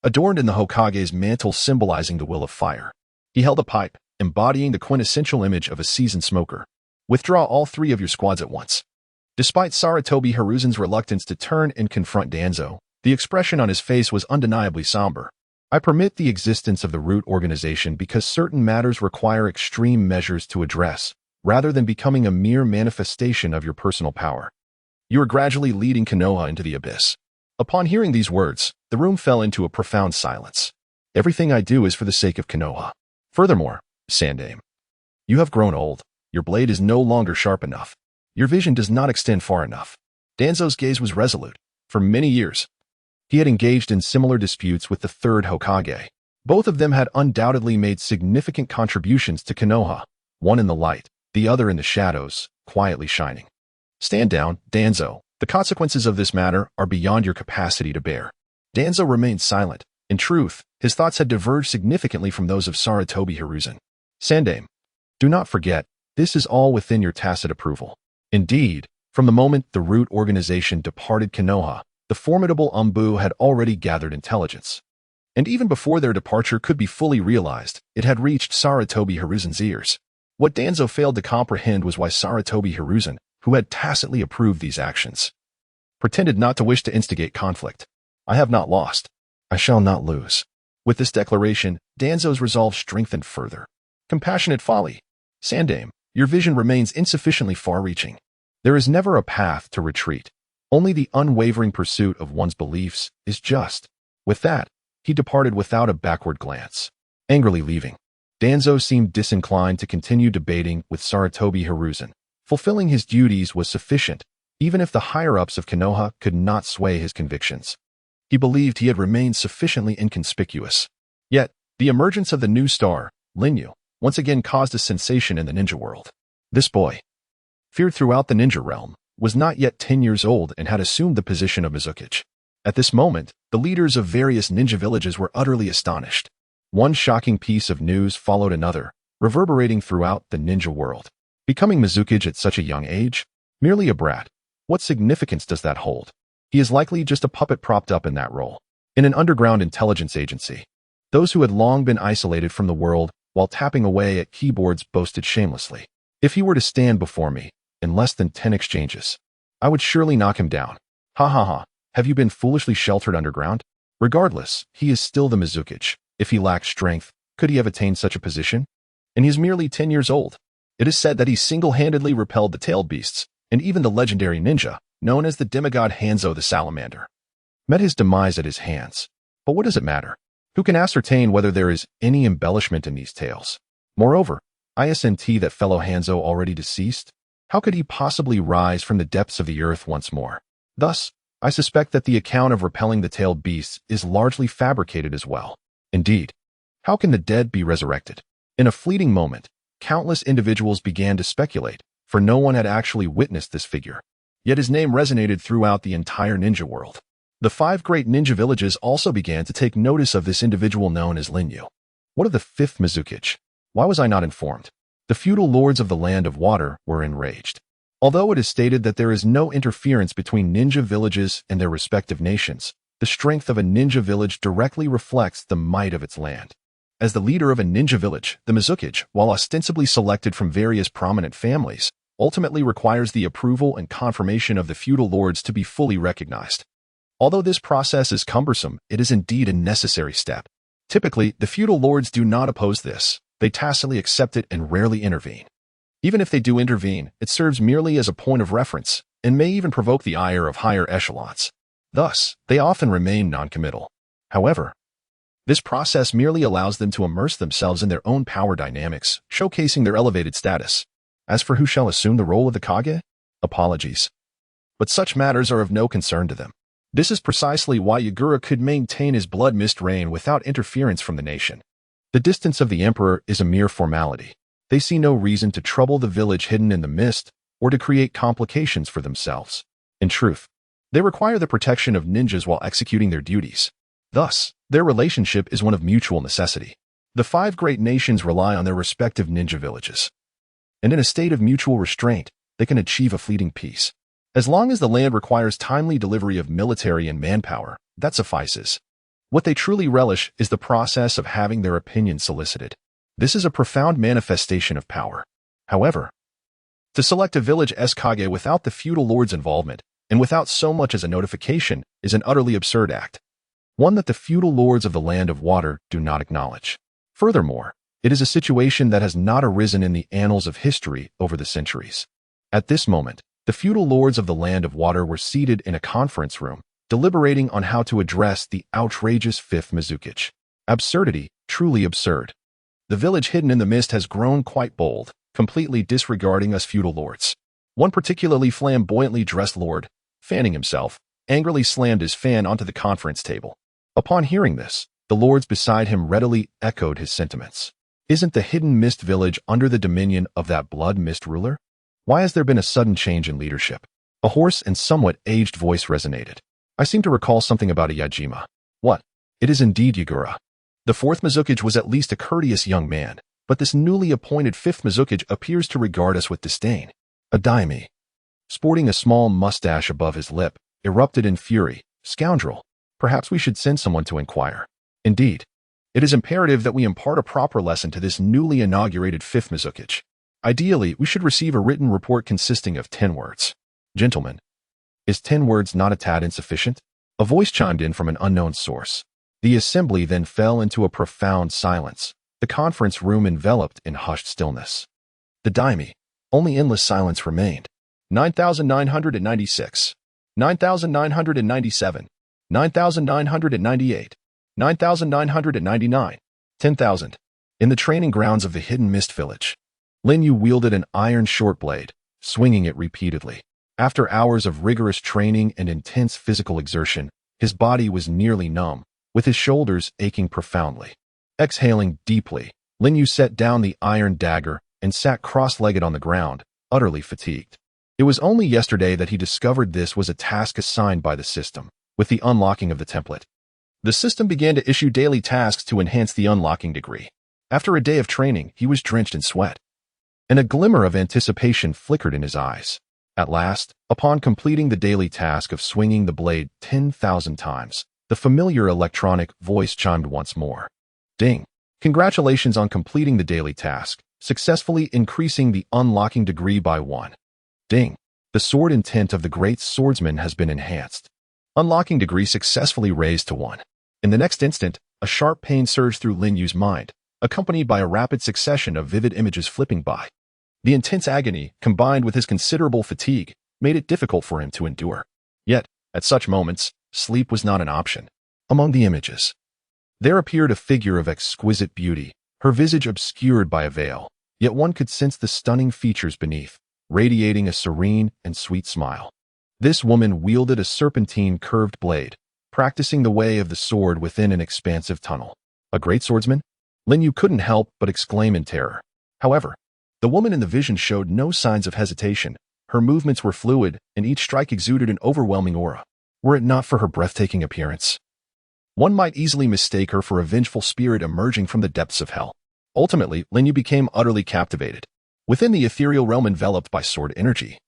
adorned in the Hokage's mantle symbolizing the will of fire. He held a pipe, embodying the quintessential image of a seasoned smoker. Withdraw all 3 of your squads at once. Despite Sarutobi Hiruzen's reluctance to turn and confront Danzo, the expression on his face was undeniably somber. I permit the existence of the root organization because certain matters require extreme measures to address, rather than becoming a mere manifestation of your personal power. You are gradually leading Konoha into the abyss. Upon hearing these words, the room fell into a profound silence. Everything I do is for the sake of Konoha. Furthermore, Sandame, you have grown old. Your blade is no longer sharp enough. Your vision does not extend far enough. Danzo's gaze was resolute. For many years, he had engaged in similar disputes with the third Hokage. Both of them had undoubtedly made significant contributions to Konoha, one in the light, the other in the shadows, quietly shining. Stand down, Danzo. The consequences of this matter are beyond your capacity to bear. Danzo remained silent. In truth, his thoughts had diverged significantly from those of Sarutobi Hiruzen. Sandame, do not forget, this is all within your tacit approval. Indeed, from the moment the root organization departed Konoha, the formidable Umbu had already gathered intelligence. And even before their departure could be fully realized, it had reached Sarutobi Hiruzen's ears. What Danzo failed to comprehend was why Sarutobi Hiruzen, who had tacitly approved these actions, pretended not to wish to instigate conflict. I have not lost. I shall not lose. With this declaration, Danzo's resolve strengthened further. Compassionate folly. Sandame, your vision remains insufficiently far-reaching. There is never a path to retreat. Only the unwavering pursuit of one's beliefs is just. With that, he departed without a backward glance. Angrily leaving, Danzo seemed disinclined to continue debating with Sarutobi Hiruzen. Fulfilling his duties was sufficient, even if the higher-ups of Konoha could not sway his convictions. He believed he had remained sufficiently inconspicuous. Yet, the emergence of the new star, Linyu, once again caused a sensation in the ninja world. This boy, feared throughout the ninja realm, was not yet 10 years old and had assumed the position of Mizukage. At this moment, the leaders of various ninja villages were utterly astonished. One shocking piece of news followed another, reverberating throughout the ninja world. Becoming Mizukage at such a young age? Merely a brat. What significance does that hold? He is likely just a puppet propped up in that role. In an underground intelligence agency, those who had long been isolated from the world while tapping away at keyboards boasted shamelessly. If he were to stand before me, in less than 10 exchanges, I would surely knock him down. Ha ha ha, have you been foolishly sheltered underground? Regardless, he is still the Mizukage. If he lacked strength, could he have attained such a position? And he is merely 10 years old. It is said that he single-handedly repelled the tailed beasts, and even the legendary ninja, known as the demigod Hanzo the Salamander, met his demise at his hands. But what does it matter? Who can ascertain whether there is any embellishment in these tales? Moreover, isn't that fellow Hanzo already deceased? How could he possibly rise from the depths of the earth once more? Thus, I suspect that the account of repelling the tailed beasts is largely fabricated as well. Indeed, how can the dead be resurrected? In a fleeting moment, countless individuals began to speculate, for no one had actually witnessed this figure. Yet his name resonated throughout the entire ninja world. The 5 great ninja villages also began to take notice of this individual known as Linyu. What of the 5th Mizukage? Why was I not informed? The feudal lords of the Land of Water were enraged. Although it is stated that there is no interference between ninja villages and their respective nations, the strength of a ninja village directly reflects the might of its land. As the leader of a ninja village, the Mizukage, while ostensibly selected from various prominent families, ultimately requires the approval and confirmation of the feudal lords to be fully recognized. Although this process is cumbersome, it is indeed a necessary step. Typically, the feudal lords do not oppose this. They tacitly accept it and rarely intervene. Even if they do intervene, it serves merely as a point of reference and may even provoke the ire of higher echelons. Thus, they often remain non-committal. However, this process merely allows them to immerse themselves in their own power dynamics, showcasing their elevated status. As for who shall assume the role of the Kage? Apologies. But such matters are of no concern to them. This is precisely why Yagura could maintain his blood mist reign without interference from the nation. The distance of the emperor is a mere formality. They see no reason to trouble the village hidden in the mist or to create complications for themselves. In truth, they require the protection of ninjas while executing their duties. Thus, their relationship is one of mutual necessity. The 5 great nations rely on their respective ninja villages. And in a state of mutual restraint, they can achieve a fleeting peace. As long as the land requires timely delivery of military and manpower, that suffices. What they truly relish is the process of having their opinions solicited. This is a profound manifestation of power. However, to select a village as Kage without the feudal lord's involvement, and without so much as a notification, is an utterly absurd act. One that the feudal lords of the Land of Water do not acknowledge. Furthermore, it is a situation that has not arisen in the annals of history over the centuries. At this moment, the feudal lords of the Land of Water were seated in a conference room, deliberating on how to address the outrageous 5th Mizukage. Absurdity, truly absurd. The village hidden in the mist has grown quite bold, completely disregarding us feudal lords. One particularly flamboyantly dressed lord, fanning himself, angrily slammed his fan onto the conference table. Upon hearing this, the lords beside him readily echoed his sentiments. Isn't the hidden mist village under the dominion of that blood mist ruler? Why has there been a sudden change in leadership? A hoarse and somewhat aged voice resonated. I seem to recall something about a Yajima. What? It is indeed Yagura. The 4th Mizukage was at least a courteous young man, but this newly appointed 5th Mizukage appears to regard us with disdain. A daime, sporting a small mustache above his lip, erupted in fury. Scoundrel! Perhaps we should send someone to inquire. Indeed, it is imperative that we impart a proper lesson to this newly inaugurated 5th Mizukage. Ideally, we should receive a written report consisting of 10 words. Gentlemen, is 10 words not a tad insufficient? A voice chimed in from an unknown source. The assembly then fell into a profound silence, the conference room enveloped in hushed stillness. The daime, only endless silence remained. 9,996. 9,997. 9,998. 9,999. 10,000. In the training grounds of the hidden mist village, Lin Yu wielded an iron short blade, swinging it repeatedly. After hours of rigorous training and intense physical exertion, his body was nearly numb, with his shoulders aching profoundly. Exhaling deeply, Lin Yu set down the iron dagger and sat cross-legged on the ground, utterly fatigued. It was only yesterday that he discovered this was a task assigned by the system, with the unlocking of the template. The system began to issue daily tasks to enhance the unlocking degree. After a day of training, he was drenched in sweat, and a glimmer of anticipation flickered in his eyes. At last, upon completing the daily task of swinging the blade 10,000 times, the familiar electronic voice chimed once more. Ding! Congratulations on completing the daily task, successfully increasing the unlocking degree by 1. Ding! The sword intent of the great swordsman has been enhanced. Unlocking degree successfully raised to 1. In the next instant, a sharp pain surged through Lin Yu's mind, accompanied by a rapid succession of vivid images flipping by. The intense agony, combined with his considerable fatigue, made it difficult for him to endure. Yet, at such moments, sleep was not an option. Among the images, there appeared a figure of exquisite beauty, her visage obscured by a veil, yet one could sense the stunning features beneath, radiating a serene and sweet smile. This woman wielded a serpentine curved blade, practicing the way of the sword within an expansive tunnel. A great swordsman? Lin Yu couldn't help but exclaim in terror. However, the woman in the vision showed no signs of hesitation. Her movements were fluid, and each strike exuded an overwhelming aura. Were it not for her breathtaking appearance, one might easily mistake her for a vengeful spirit emerging from the depths of hell. Ultimately, Lin Yu became utterly captivated. Within the ethereal realm enveloped by sword energy,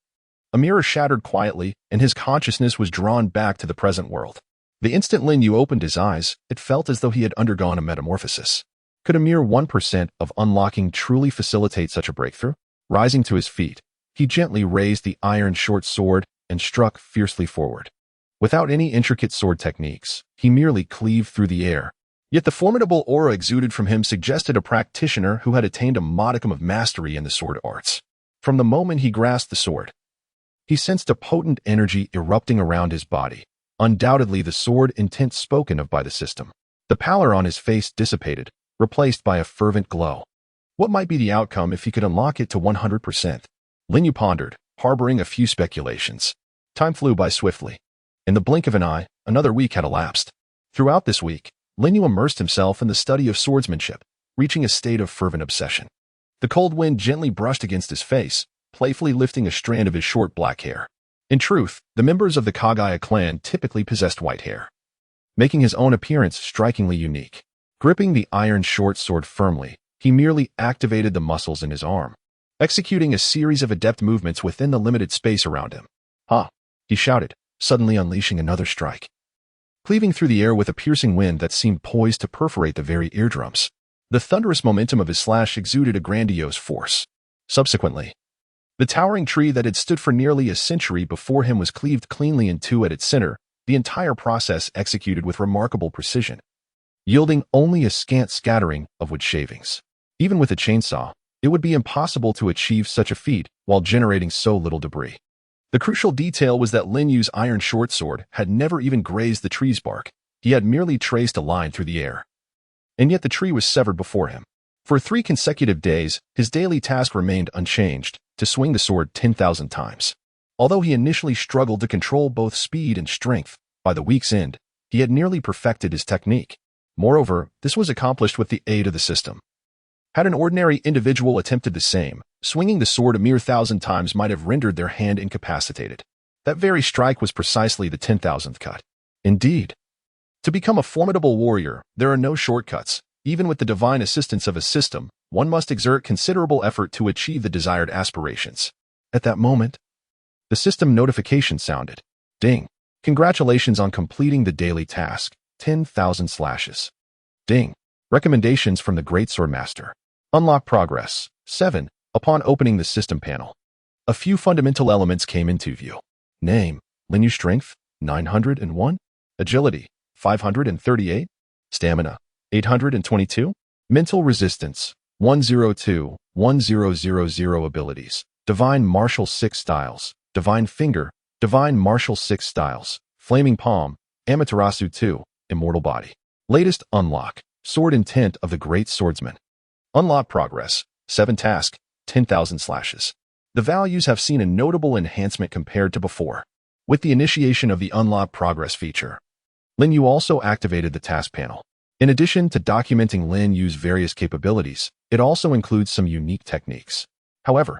a mirror shattered quietly, and his consciousness was drawn back to the present world. The instant Lin Yu opened his eyes, it felt as though he had undergone a metamorphosis. Could a mere 1% of unlocking truly facilitate such a breakthrough? Rising to his feet, he gently raised the iron short sword and struck fiercely forward. Without any intricate sword techniques, he merely cleaved through the air. Yet the formidable aura exuded from him suggested a practitioner who had attained a modicum of mastery in the sword arts. From the moment he grasped the sword, he sensed a potent energy erupting around his body, undoubtedly the sword intent spoken of by the system. The pallor on his face dissipated, replaced by a fervent glow. What might be the outcome if he could unlock it to 100%? Lin Yu pondered, harboring a few speculations. Time flew by swiftly. In the blink of an eye, another week had elapsed. Throughout this week, Lin Yu immersed himself in the study of swordsmanship, reaching a state of fervent obsession. The cold wind gently brushed against his face, playfully lifting a strand of his short black hair. In truth, the members of the Kagaya clan typically possessed white hair, making his own appearance strikingly unique. Gripping the iron short sword firmly, he merely activated the muscles in his arm, executing a series of adept movements within the limited space around him. "Ha!" he shouted, suddenly unleashing another strike. Cleaving through the air with a piercing wind that seemed poised to perforate the very eardrums. The thunderous momentum of his slash exuded a grandiose force. Subsequently, the towering tree that had stood for nearly a century before him was cleaved cleanly in two at its center, the entire process executed with remarkable precision, yielding only a scant scattering of wood shavings. Even with a chainsaw, it would be impossible to achieve such a feat while generating so little debris. The crucial detail was that Lin Yu's iron short sword had never even grazed the tree's bark. He had merely traced a line through the air. And yet the tree was severed before him. For 3 consecutive days, his daily task remained unchanged, to swing the sword 10,000 times. Although he initially struggled to control both speed and strength, by the week's end, he had nearly perfected his technique. Moreover, this was accomplished with the aid of the system. Had an ordinary individual attempted the same, swinging the sword a mere 1,000 times might have rendered their hand incapacitated. That very strike was precisely the 10,000th cut. Indeed, to become a formidable warrior, there are no shortcuts. Even with the divine assistance of a system, one must exert considerable effort to achieve the desired aspirations. At that moment, the system notification sounded. Ding. Congratulations on completing the daily task. 10,000 slashes. Ding. Recommendations from the Great Swordmaster. Unlock progress. 7. Upon opening the system panel, a few fundamental elements came into view. Name, Lin Yu strength, 901. Agility, 538. Stamina, 822. Mental resistance, 102. 1000 abilities. Divine martial 6 styles. Divine finger, divine martial 6 styles. Flaming palm, Amaterasu 2. Immortal body. Latest unlock, sword intent of the great swordsman. Unlock progress, 7 task, 10,000 slashes. The values have seen a notable enhancement compared to before. With the initiation of the unlock progress feature, Lin Yu also activated the task panel. In addition to documenting Lin Yu's various capabilities, it also includes some unique techniques. However,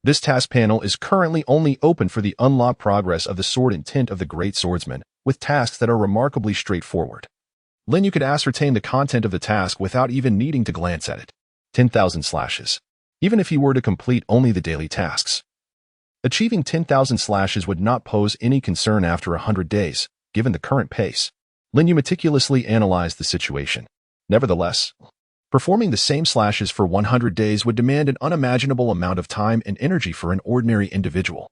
this task panel is currently only open for the unlock progress of the sword intent of the great swordsman, with tasks that are remarkably straightforward. Lin Yu could ascertain the content of the task without even needing to glance at it. 10,000 slashes. Even if he were to complete only the daily tasks, achieving 10,000 slashes would not pose any concern after 100 days, given the current pace. Lin Yu meticulously analyzed the situation. Nevertheless, performing the same slashes for 100 days would demand an unimaginable amount of time and energy for an ordinary individual.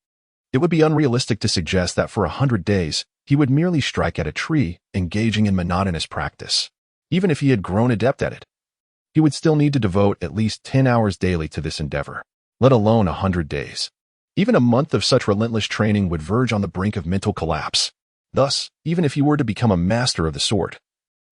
It would be unrealistic to suggest that for 100 days, he would merely strike at a tree, engaging in monotonous practice. Even if he had grown adept at it, he would still need to devote at least 10 hours daily to this endeavor, let alone 100 days. Even a month of such relentless training would verge on the brink of mental collapse. Thus, even if he were to become a master of the sword,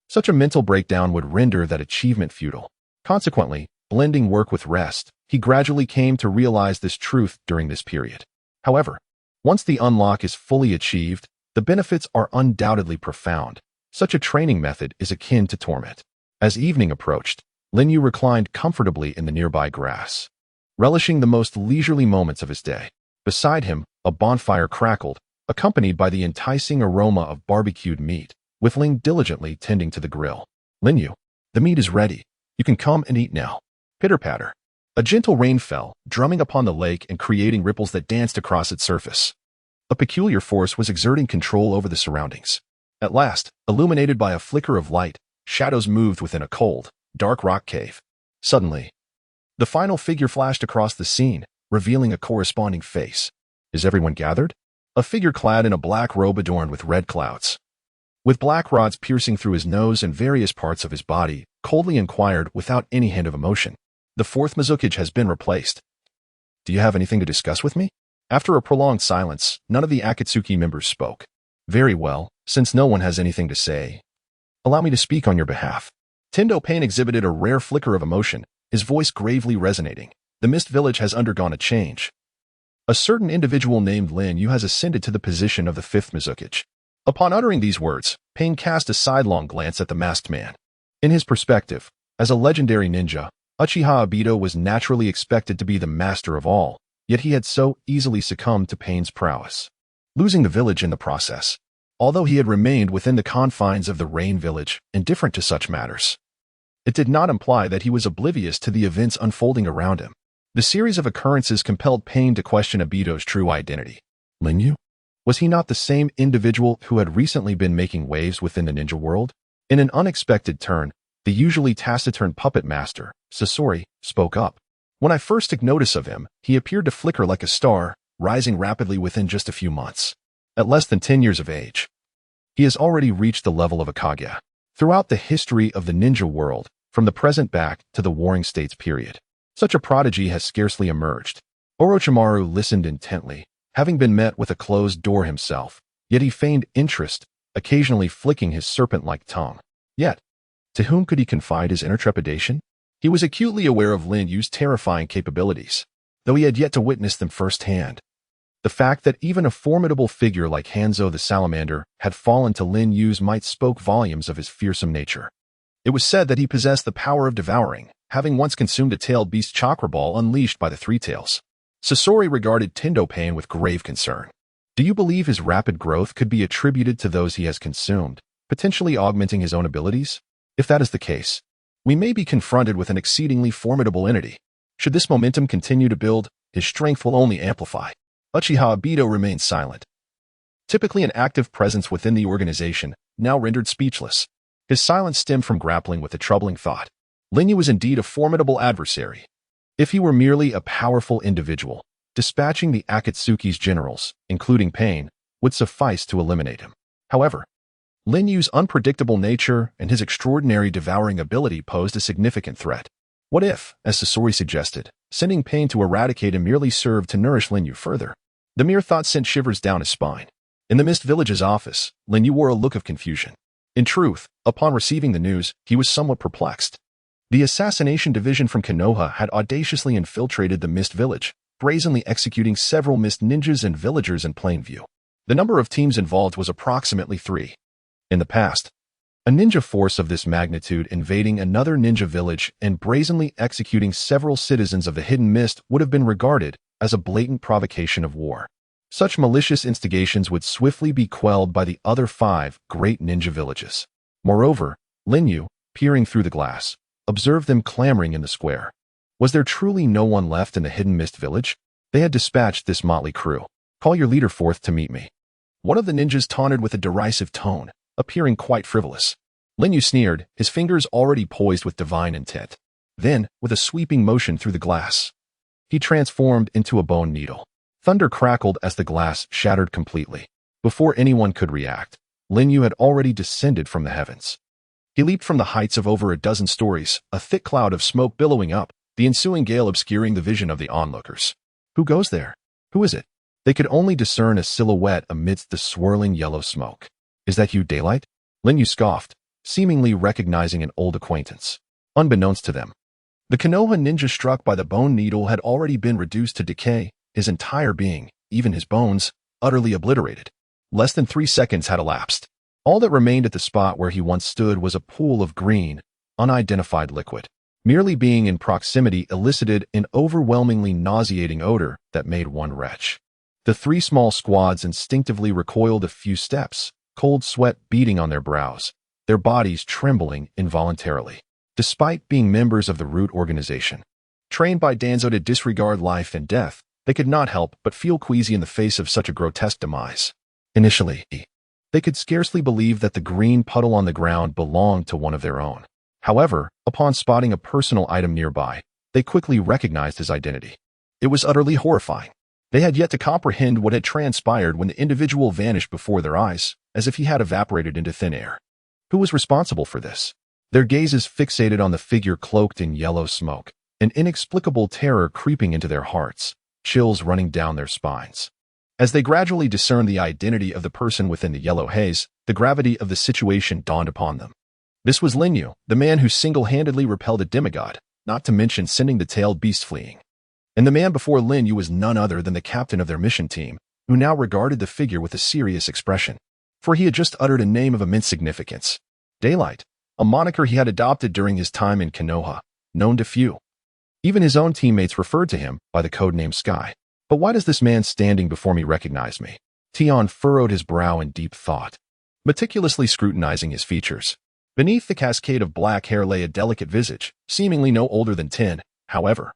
such a mental breakdown would render that achievement futile. Consequently, blending work with rest, he gradually came to realize this truth during this period. However, once the unlock is fully achieved, the benefits are undoubtedly profound. Such a training method is akin to torment. As evening approached, Lin Yu reclined comfortably in the nearby grass, relishing the most leisurely moments of his day. Beside him, a bonfire crackled, accompanied by the enticing aroma of barbecued meat, with Ling diligently tending to the grill. Lin Yu, the meat is ready. You can come and eat now. Pitter-patter. A gentle rain fell, drumming upon the lake and creating ripples that danced across its surface. A peculiar force was exerting control over the surroundings. At last, illuminated by a flicker of light, shadows moved within a cold, dark rock cave. Suddenly, the final figure flashed across the scene, revealing a corresponding face. Is everyone gathered? A figure clad in a black robe adorned with red clouds, with black rods piercing through his nose and various parts of his body, coldly inquired without any hint of emotion. The fourth Mizukage has been replaced. Do you have anything to discuss with me? After a prolonged silence, none of the Akatsuki members spoke. Very well, since no one has anything to say, allow me to speak on your behalf. Tendo Pain exhibited a rare flicker of emotion, his voice gravely resonating. The Mist Village has undergone a change. A certain individual named Lin Yu has ascended to the position of the fifth Mizukage. Upon uttering these words, Pain cast a sidelong glance at the masked man. In his perspective, as a legendary ninja, Uchiha Obito was naturally expected to be the master of all, yet he had so easily succumbed to Pain's prowess, losing the village in the process. Although he had remained within the confines of the Rain Village, indifferent to such matters, it did not imply that he was oblivious to the events unfolding around him. The series of occurrences compelled Pain to question Obito's true identity. Lin Yu? Was he not the same individual who had recently been making waves within the ninja world? In an unexpected turn, the usually taciturn puppet master, Sasori, spoke up. When I first took notice of him, he appeared to flicker like a star, rising rapidly within just a few months. At less than 10 years of age, he has already reached the level of a Kage. Throughout the history of the ninja world, from the present back to the Warring States period, such a prodigy has scarcely emerged. Orochimaru listened intently, having been met with a closed door himself, yet he feigned interest, occasionally flicking his serpent-like tongue. Yet, to whom could he confide his inner trepidation? He was acutely aware of Lin Yu's terrifying capabilities, though he had yet to witness them firsthand. The fact that even a formidable figure like Hanzo the Salamander had fallen to Lin Yu's might spoke volumes of his fearsome nature. It was said that he possessed the power of devouring, having once consumed a tailed beast chakra ball unleashed by the Three Tails. Sasori regarded Tendo Pain with grave concern. Do you believe his rapid growth could be attributed to those he has consumed, potentially augmenting his own abilities? If that is the case, we may be confronted with an exceedingly formidable entity. Should this momentum continue to build, his strength will only amplify. Uchiha Obito remained silent. Typically an active presence within the organization, now rendered speechless. His silence stemmed from grappling with a troubling thought. Lin Yu was indeed a formidable adversary. If he were merely a powerful individual, dispatching the Akatsuki's generals, including Pain, would suffice to eliminate him. However, Lin Yu's unpredictable nature and his extraordinary devouring ability posed a significant threat. What if, as Sasori suggested, sending Pain to eradicate him merely served to nourish Lin Yu further? The mere thought sent shivers down his spine. In the Mist Village's office, Lin Yu wore a look of confusion. In truth, upon receiving the news, he was somewhat perplexed. The assassination division from Konoha had audaciously infiltrated the Mist Village, brazenly executing several Mist ninjas and villagers in plain view. The number of teams involved was approximately 3. In the past, a ninja force of this magnitude invading another ninja village and brazenly executing several citizens of the Hidden Mist would have been regarded as a blatant provocation of war. Such malicious instigations would swiftly be quelled by the other 5 great ninja villages. Moreover, Lin Yu, peering through the glass, observed them clamoring in the square. Was there truly no one left in the Hidden Mist village? They had dispatched this motley crew. Call your leader forth to meet me. One of the ninjas taunted with a derisive tone, appearing quite frivolous. Lin Yu sneered, his fingers already poised with divine intent. Then, with a sweeping motion through the glass, he transformed into a bone needle. Thunder crackled as the glass shattered completely. Before anyone could react, Lin Yu had already descended from the heavens. He leaped from the heights of over a dozen stories, a thick cloud of smoke billowing up, the ensuing gale obscuring the vision of the onlookers. Who goes there? Who is it? They could only discern a silhouette amidst the swirling yellow smoke. Is that you, Daylight? Lin Yu scoffed, seemingly recognizing an old acquaintance. Unbeknownst to them, the Konoha ninja struck by the bone needle had already been reduced to decay, his entire being, even his bones, utterly obliterated. Less than 3 seconds had elapsed. All that remained at the spot where he once stood was a pool of green, unidentified liquid. Merely being in proximity elicited an overwhelmingly nauseating odor that made one retch. The 3 small squads instinctively recoiled a few steps, cold sweat beading on their brows, their bodies trembling involuntarily. Despite being members of the Root organization, trained by Danzo to disregard life and death, they could not help but feel queasy in the face of such a grotesque demise. Initially, they could scarcely believe that the green puddle on the ground belonged to one of their own. However, upon spotting a personal item nearby, they quickly recognized his identity. It was utterly horrifying. They had yet to comprehend what had transpired when the individual vanished before their eyes, as if he had evaporated into thin air. Who was responsible for this? Their gazes fixated on the figure cloaked in yellow smoke, an inexplicable terror creeping into their hearts, chills running down their spines. As they gradually discerned the identity of the person within the yellow haze, the gravity of the situation dawned upon them. This was Linyu, the man who single-handedly repelled a demigod, not to mention sending the tailed beast fleeing. And the man before Linyu was none other than the captain of their mission team, who now regarded the figure with a serious expression. For he had just uttered a name of immense significance. Daylight, a moniker he had adopted during his time in Konoha, known to few. Even his own teammates referred to him by the codename Sky. But why does this man standing before me recognize me? Tion furrowed his brow in deep thought, meticulously scrutinizing his features. Beneath the cascade of black hair lay a delicate visage, seemingly no older than 10, however.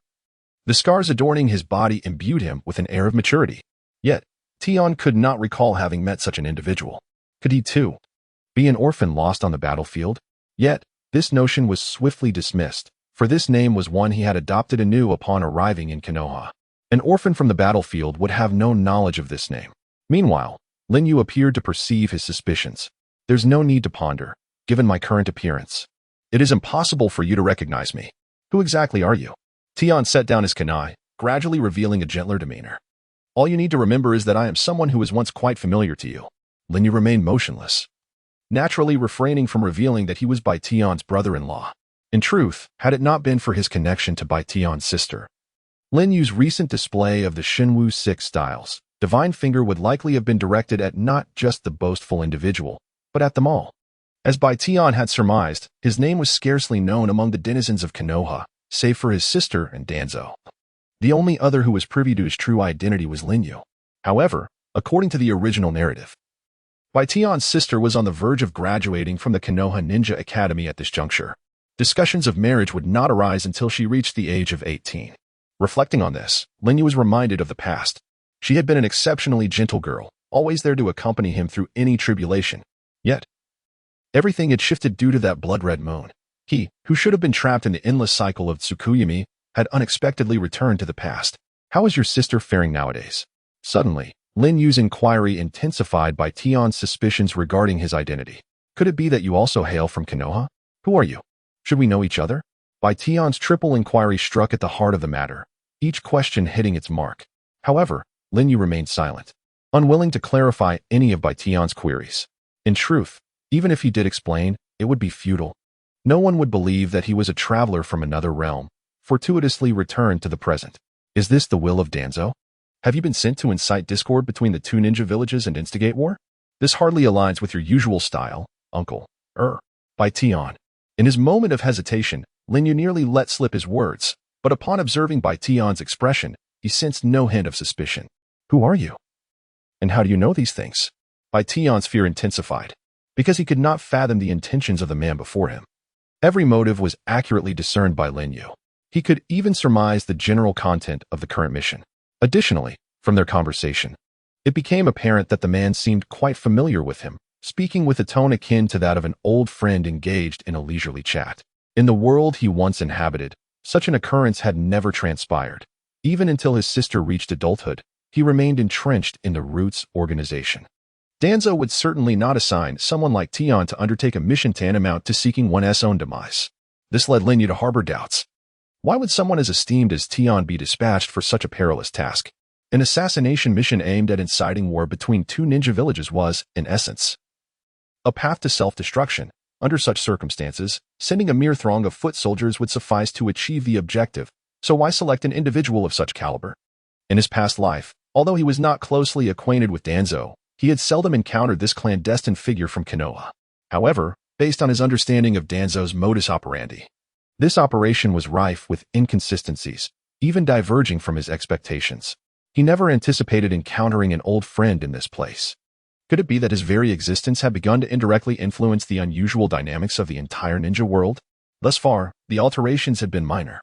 The scars adorning his body imbued him with an air of maturity. Yet, Tion could not recall having met such an individual. Could he, too, be an orphan lost on the battlefield? Yet, this notion was swiftly dismissed, for this name was one he had adopted anew upon arriving in Konoha. An orphan from the battlefield would have no knowledge of this name. Meanwhile, Linyu appeared to perceive his suspicions. There's no need to ponder, given my current appearance. It is impossible for you to recognize me. Who exactly are you? Tion set down his kunai, gradually revealing a gentler demeanor. All you need to remember is that I am someone who was once quite familiar to you. Linyu remained motionless, naturally refraining from revealing that he was Bai Tion's brother-in-law. In truth, had it not been for his connection to Bai Tion's sister, Linyu's recent display of the Shinwu 6 styles, Divine Finger would likely have been directed at not just the boastful individual, but at them all. As Bai Tion had surmised, his name was scarcely known among the denizens of Konoha, save for his sister and Danzo. The only other who was privy to his true identity was Linyu. However, according to the original narrative, Bai Tion's sister was on the verge of graduating from the Konoha Ninja Academy at this juncture. Discussions of marriage would not arise until she reached the age of 18. Reflecting on this, Linyu was reminded of the past. She had been an exceptionally gentle girl, always there to accompany him through any tribulation. Yet, everything had shifted due to that blood-red moon. He, who should have been trapped in the endless cycle of Tsukuyami, had unexpectedly returned to the past. How is your sister faring nowadays? Suddenly, Linyu's inquiry intensified by Tion's suspicions regarding his identity. Could it be that you also hail from Konoha? Who are you? Should we know each other? Bai Tion's triple inquiry struck at the heart of the matter, each question hitting its mark. However, Linyu remained silent, unwilling to clarify any of Bai Tion's queries. In truth, even if he did explain, it would be futile. No one would believe that he was a traveler from another realm, fortuitously returned to the present. Is this the will of Danzo? Have you been sent to incite discord between the two ninja villages and instigate war? This hardly aligns with your usual style, uncle. Bai Tion. In his moment of hesitation, Linyu nearly let slip his words, but upon observing Bai Tion's expression, he sensed no hint of suspicion. Who are you? And how do you know these things? Bai Tion's fear intensified, because he could not fathom the intentions of the man before him. Every motive was accurately discerned by Linyu. He could even surmise the general content of the current mission. Additionally, from their conversation, it became apparent that the man seemed quite familiar with him, speaking with a tone akin to that of an old friend engaged in a leisurely chat. In the world he once inhabited, such an occurrence had never transpired. Even until his sister reached adulthood, he remained entrenched in the Roots organization. Danzo would certainly not assign someone like Tion to undertake a mission tantamount to seeking one's own demise. This led Linyu to harbor doubts. Why would someone as esteemed as Tion be dispatched for such a perilous task? An assassination mission aimed at inciting war between two ninja villages was, in essence, a path to self-destruction. Under such circumstances, sending a mere throng of foot soldiers would suffice to achieve the objective, so why select an individual of such caliber? In his past life, although he was not closely acquainted with Danzo, he had seldom encountered this clandestine figure from Konoha. However, based on his understanding of Danzo's modus operandi, this operation was rife with inconsistencies, even diverging from his expectations. He never anticipated encountering an old friend in this place. Could it be that his very existence had begun to indirectly influence the unusual dynamics of the entire ninja world? Thus far, the alterations had been minor,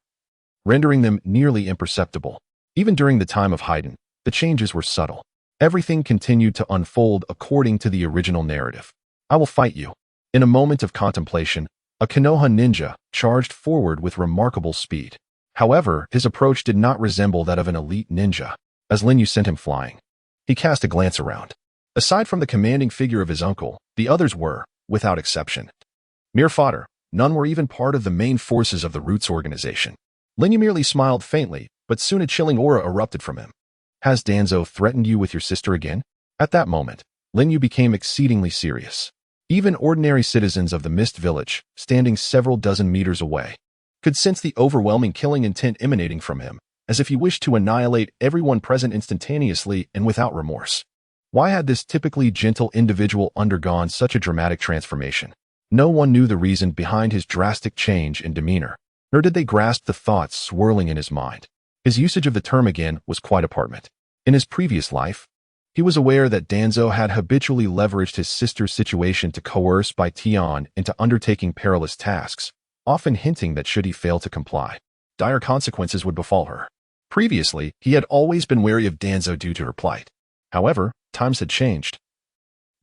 rendering them nearly imperceptible. Even during the time of Haydn, the changes were subtle. Everything continued to unfold according to the original narrative. I will fight you. In a moment of contemplation, A Konoha ninja charged forward with remarkable speed. However, his approach did not resemble that of an elite ninja, as Lin Yu sent him flying. He cast a glance around. Aside from the commanding figure of his uncle, the others were, without exception, mere fodder. None were even part of the main forces of the Roots organization. Lin Yu merely smiled faintly, but soon a chilling aura erupted from him. Has Danzo threatened you with your sister again? At that moment, Lin Yu became exceedingly serious. Even ordinary citizens of the Mist Village, standing several dozen meters away, could sense the overwhelming killing intent emanating from him, as if he wished to annihilate everyone present instantaneously and without remorse. Why had this typically gentle individual undergone such a dramatic transformation? No one knew the reason behind his drastic change in demeanor, nor did they grasp the thoughts swirling in his mind. His usage of the term again was quite apparent. In his previous life, he was aware that Danzo had habitually leveraged his sister's situation to coerce Bai Tian into undertaking perilous tasks, often hinting that should he fail to comply, dire consequences would befall her. Previously, he had always been wary of Danzo due to her plight. However, times had changed.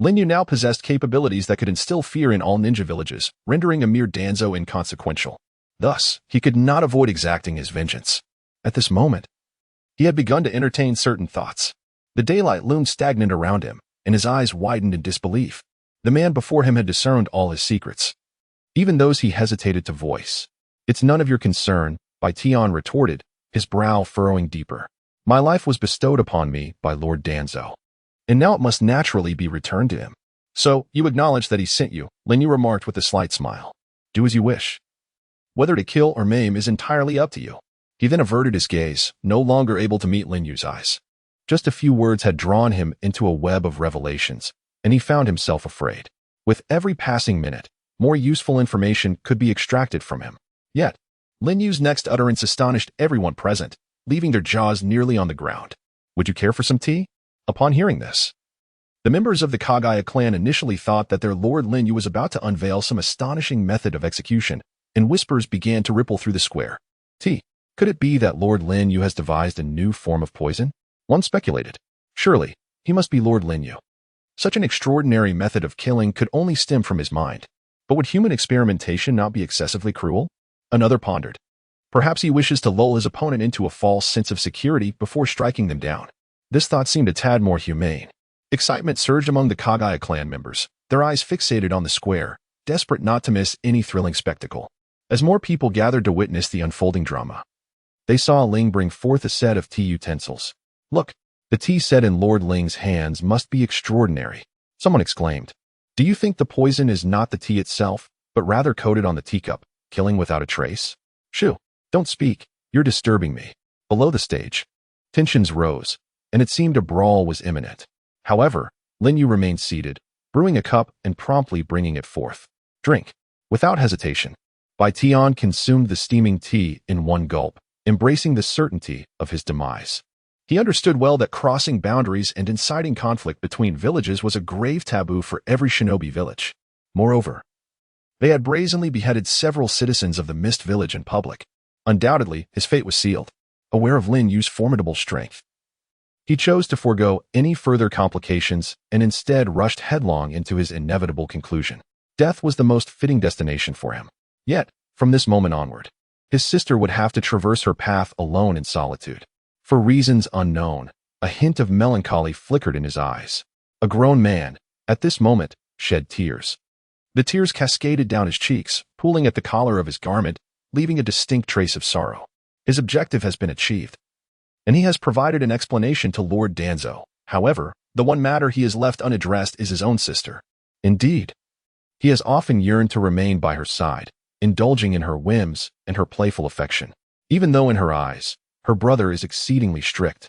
Lin Yu now possessed capabilities that could instill fear in all ninja villages, rendering a mere Danzo inconsequential. Thus, he could not avoid exacting his vengeance. At this moment, he had begun to entertain certain thoughts. The daylight loomed stagnant around him, and his eyes widened in disbelief. The man before him had discerned all his secrets, even those he hesitated to voice. It's none of your concern, Bai Tian retorted, his brow furrowing deeper. My life was bestowed upon me by Lord Danzo, and now it must naturally be returned to him. So, you acknowledge that he sent you, Lin Yu remarked with a slight smile. Do as you wish. Whether to kill or maim is entirely up to you. He then averted his gaze, no longer able to meet Lin Yu's eyes. Just a few words had drawn him into a web of revelations, and he found himself afraid. With every passing minute, more useful information could be extracted from him. Yet, Lin Yu's next utterance astonished everyone present, leaving their jaws nearly on the ground. Would you care for some tea? Upon hearing this, the members of the Kagaya clan initially thought that their Lord Lin Yu was about to unveil some astonishing method of execution, and whispers began to ripple through the square. Tea. Could it be that Lord Lin Yu has devised a new form of poison? One speculated. Surely, he must be Lord Lin Yu. Such an extraordinary method of killing could only stem from his mind. But would human experimentation not be excessively cruel? Another pondered. Perhaps he wishes to lull his opponent into a false sense of security before striking them down. This thought seemed a tad more humane. Excitement surged among the Kagaya clan members, their eyes fixated on the square, desperate not to miss any thrilling spectacle. As more people gathered to witness the unfolding drama, they saw Ling bring forth a set of tea utensils. Look, the tea set in Lord Ling's hands must be extraordinary. Someone exclaimed. Do you think the poison is not the tea itself, but rather coated on the teacup, killing without a trace? Shoo, don't speak, you're disturbing me. Below the stage, tensions rose, and it seemed a brawl was imminent. However, Lin Yu remained seated, brewing a cup and promptly bringing it forth. Drink. Without hesitation, Bai Tian consumed the steaming tea in one gulp, embracing the certainty of his demise. He understood well that crossing boundaries and inciting conflict between villages was a grave taboo for every shinobi village. Moreover, they had brazenly beheaded several citizens of the Mist Village in public. Undoubtedly, his fate was sealed. Aware of Lin Yu's formidable strength, he chose to forego any further complications and instead rushed headlong into his inevitable conclusion. Death was the most fitting destination for him. Yet, from this moment onward, his sister would have to traverse her path alone in solitude. For reasons unknown, a hint of melancholy flickered in his eyes. A grown man, at this moment, shed tears. The tears cascaded down his cheeks, pooling at the collar of his garment, leaving a distinct trace of sorrow. His objective has been achieved, and he has provided an explanation to Lord Danzo. However, the one matter he has left unaddressed is his own sister. Indeed, he has often yearned to remain by her side, indulging in her whims and her playful affection, even though in her eyes, her brother is exceedingly strict,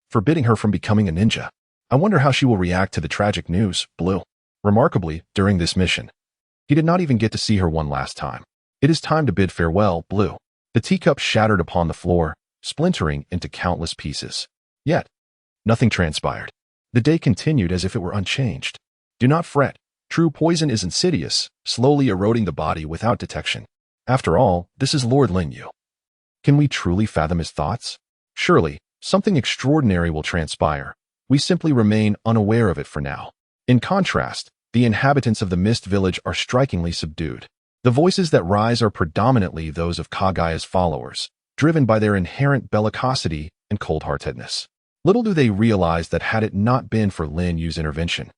forbidding her from becoming a ninja. I wonder how she will react to the tragic news, Blue. Remarkably, during this mission, he did not even get to see her one last time. It is time to bid farewell, Blue. The teacup shattered upon the floor, splintering into countless pieces. Yet, nothing transpired. The day continued as if it were unchanged. Do not fret. True poison is insidious, slowly eroding the body without detection. After all, this is Lord Lin Yu. Can we truly fathom his thoughts? Surely, something extraordinary will transpire. We simply remain unaware of it for now. In contrast, the inhabitants of the Mist Village are strikingly subdued. The voices that rise are predominantly those of Kagaya's followers, driven by their inherent bellicosity and cold-heartedness. Little do they realize that had it not been for Lin Yu's intervention,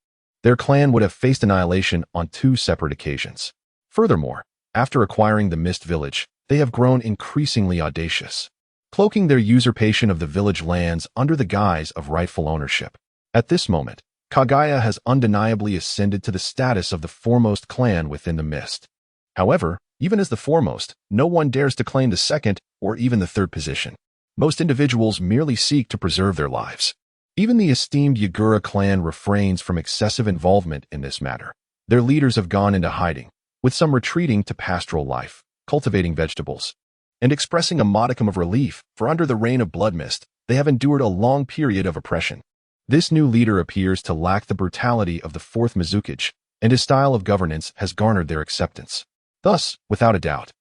their clan would have faced annihilation on 2 separate occasions. Furthermore, after acquiring the Mist Village, they have grown increasingly audacious, cloaking their usurpation of the village lands under the guise of rightful ownership. At this moment, Kagaya has undeniably ascended to the status of the foremost clan within the Mist. However, even as the foremost, no one dares to claim the second or even the third position. Most individuals merely seek to preserve their lives. Even the esteemed Yagura clan refrains from excessive involvement in this matter. Their leaders have gone into hiding, with some retreating to pastoral life, cultivating vegetables, and expressing a modicum of relief, for under the reign of Blood Mist, they have endured a long period of oppression. This new leader appears to lack the brutality of the 4th Mizukage, and his style of governance has garnered their acceptance. Thus, without a doubt,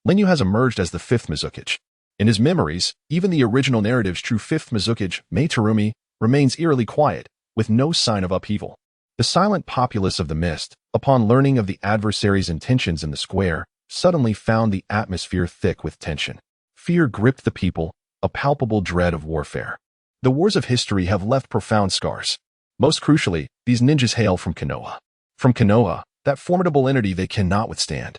Lin Yu has emerged as the 5th Mizukage. In his memories, even the original narrative's true 5th Mizukage, Mei Terumi, remains eerily quiet, with no sign of upheaval. The silent populace of the Mist, upon learning of the adversary's intentions in the square, suddenly found the atmosphere thick with tension. Fear gripped the people, a palpable dread of warfare. The wars of history have left profound scars. Most crucially, these ninjas hail from Konoha. From Konoha, that formidable entity they cannot withstand.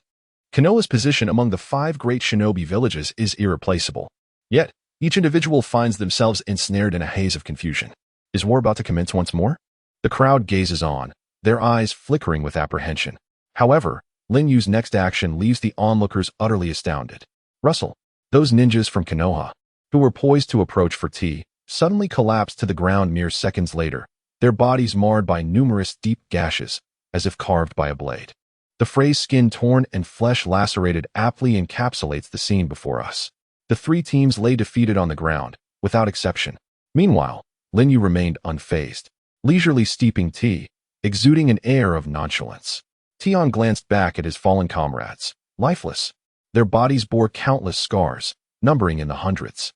Konoha's position among the 5 great shinobi villages is irreplaceable. Yet, each individual finds themselves ensnared in a haze of confusion. Is war about to commence once more? The crowd gazes on, their eyes flickering with apprehension. However, Lin Yu's next action leaves the onlookers utterly astounded. Russell, those ninjas from Konoha, who were poised to approach for tea, suddenly collapsed to the ground mere seconds later, their bodies marred by numerous deep gashes, as if carved by a blade. The phrase skin torn and flesh lacerated aptly encapsulates the scene before us. The 3 teams lay defeated on the ground, without exception. Meanwhile, Lin Yu remained unfazed, leisurely steeping tea, exuding an air of nonchalance. Tian glanced back at his fallen comrades, lifeless. Their bodies bore countless scars, numbering in the hundreds.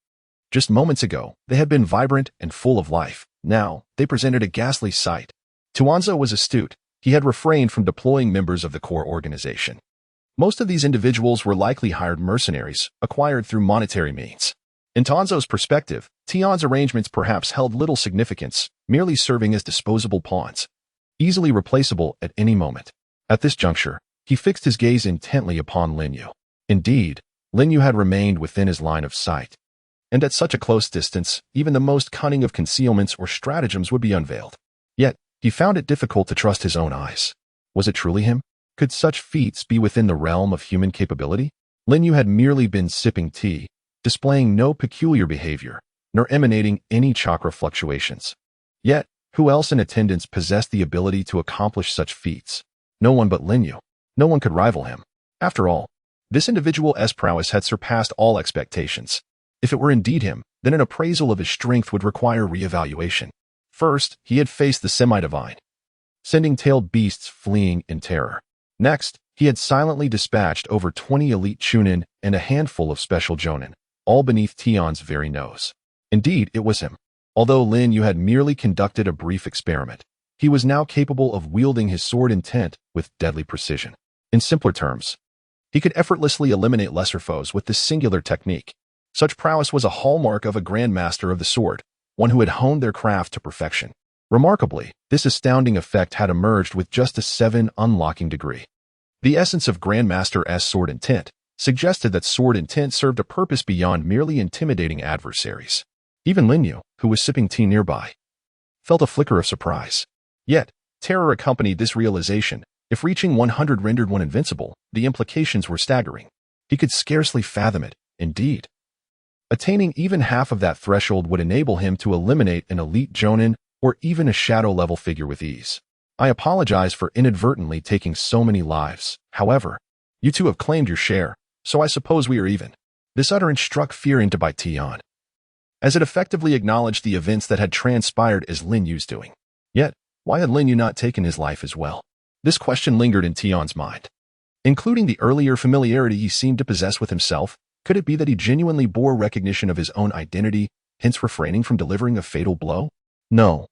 Just moments ago, they had been vibrant and full of life. Now, they presented a ghastly sight. Tuanza was astute. He had refrained from deploying members of the core organization. Most of these individuals were likely hired mercenaries, acquired through monetary means. In Tanzo's perspective, Tian's arrangements perhaps held little significance, merely serving as disposable pawns, easily replaceable at any moment. At this juncture, he fixed his gaze intently upon Lin Yu. Indeed, Lin Yu had remained within his line of sight. And at such a close distance, even the most cunning of concealments or stratagems would be unveiled. Yet, he found it difficult to trust his own eyes. Was it truly him? Could such feats be within the realm of human capability? Lin Yu had merely been sipping tea, displaying no peculiar behavior, nor emanating any chakra fluctuations. Yet, who else in attendance possessed the ability to accomplish such feats? No one but Lin Yu. No one could rival him. After all, this individual's prowess had surpassed all expectations. If it were indeed him, then an appraisal of his strength would require re-evaluation. First, he had faced the semi-divine, sending tailed beasts fleeing in terror. Next, he had silently dispatched over 20 elite chunin and a handful of special jonin, all beneath Tian's very nose. Indeed, it was him. Although Lin Yu had merely conducted a brief experiment, he was now capable of wielding his sword intent with deadly precision. In simpler terms, he could effortlessly eliminate lesser foes with this singular technique. Such prowess was a hallmark of a grandmaster of the sword, one who had honed their craft to perfection. Remarkably, this astounding effect had emerged with just a 7 unlocking degree. The essence of Grandmaster's sword intent suggested that sword intent served a purpose beyond merely intimidating adversaries. Even Lin Yu, who was sipping tea nearby, felt a flicker of surprise. Yet, terror accompanied this realization. If reaching 100 rendered one invincible, the implications were staggering. He could scarcely fathom it, indeed. Attaining even half of that threshold would enable him to eliminate an elite jonin or even a shadow-level figure with ease. I apologize for inadvertently taking so many lives. However, you two have claimed your share, so I suppose we are even. This utterance struck fear into Tian, as it effectively acknowledged the events that had transpired as Lin Yu's doing. Yet, why had Lin Yu not taken his life as well? This question lingered in Tian's mind. Including the earlier familiarity he seemed to possess with himself, could it be that he genuinely bore recognition of his own identity, hence refraining from delivering a fatal blow? No.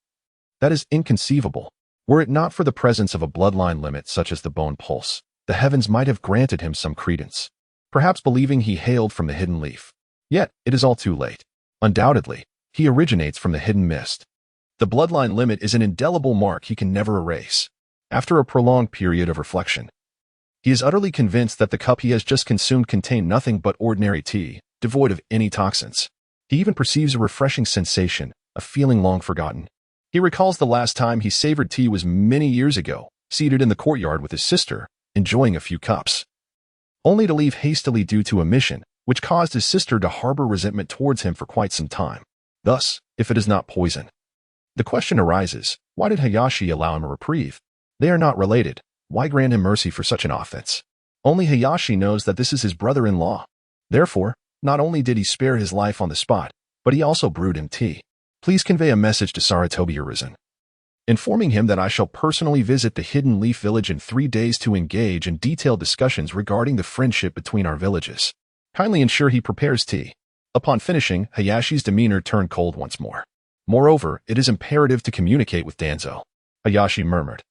That is inconceivable. Were it not for the presence of a bloodline limit such as the bone pulse, the heavens might have granted him some credence, perhaps believing he hailed from the hidden leaf. Yet, it is all too late. Undoubtedly, he originates from the hidden mist. The bloodline limit is an indelible mark he can never erase. After a prolonged period of reflection, he is utterly convinced that the cup he has just consumed contained nothing but ordinary tea, devoid of any toxins. He even perceives a refreshing sensation, a feeling long forgotten. He recalls the last time he savored tea was many years ago, seated in the courtyard with his sister, enjoying a few cups, only to leave hastily due to a mission, which caused his sister to harbor resentment towards him for quite some time. Thus, if it is not poison. The question arises, why did Hayashi allow him a reprieve? They are not related. Why grant him mercy for such an offense? Only Hayashi knows that this is his brother-in-law. Therefore, not only did he spare his life on the spot, but he also brewed him tea. Please convey a message to Sarutobi Hiruzen, informing him that I shall personally visit the Hidden Leaf Village in 3 days to engage in detailed discussions regarding the friendship between our villages. Kindly ensure he prepares tea. Upon finishing, Hayashi's demeanor turned cold once more. Moreover, it is imperative to communicate with Danzo, Hayashi murmured,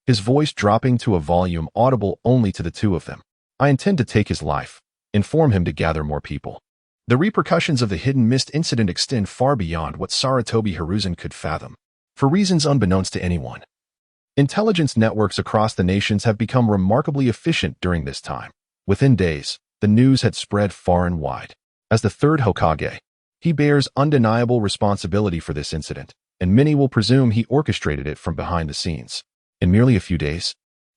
his voice dropping to a volume audible only to the two of them. I intend to take his life. Inform him to gather more people. The repercussions of the Hidden Mist incident extend far beyond what Sarutobi Hiruzen could fathom, for reasons unbeknownst to anyone. Intelligence networks across the nations have become remarkably efficient during this time. Within days, the news had spread far and wide. As the third Hokage, he bears undeniable responsibility for this incident, and many will presume he orchestrated it from behind the scenes. In merely a few days,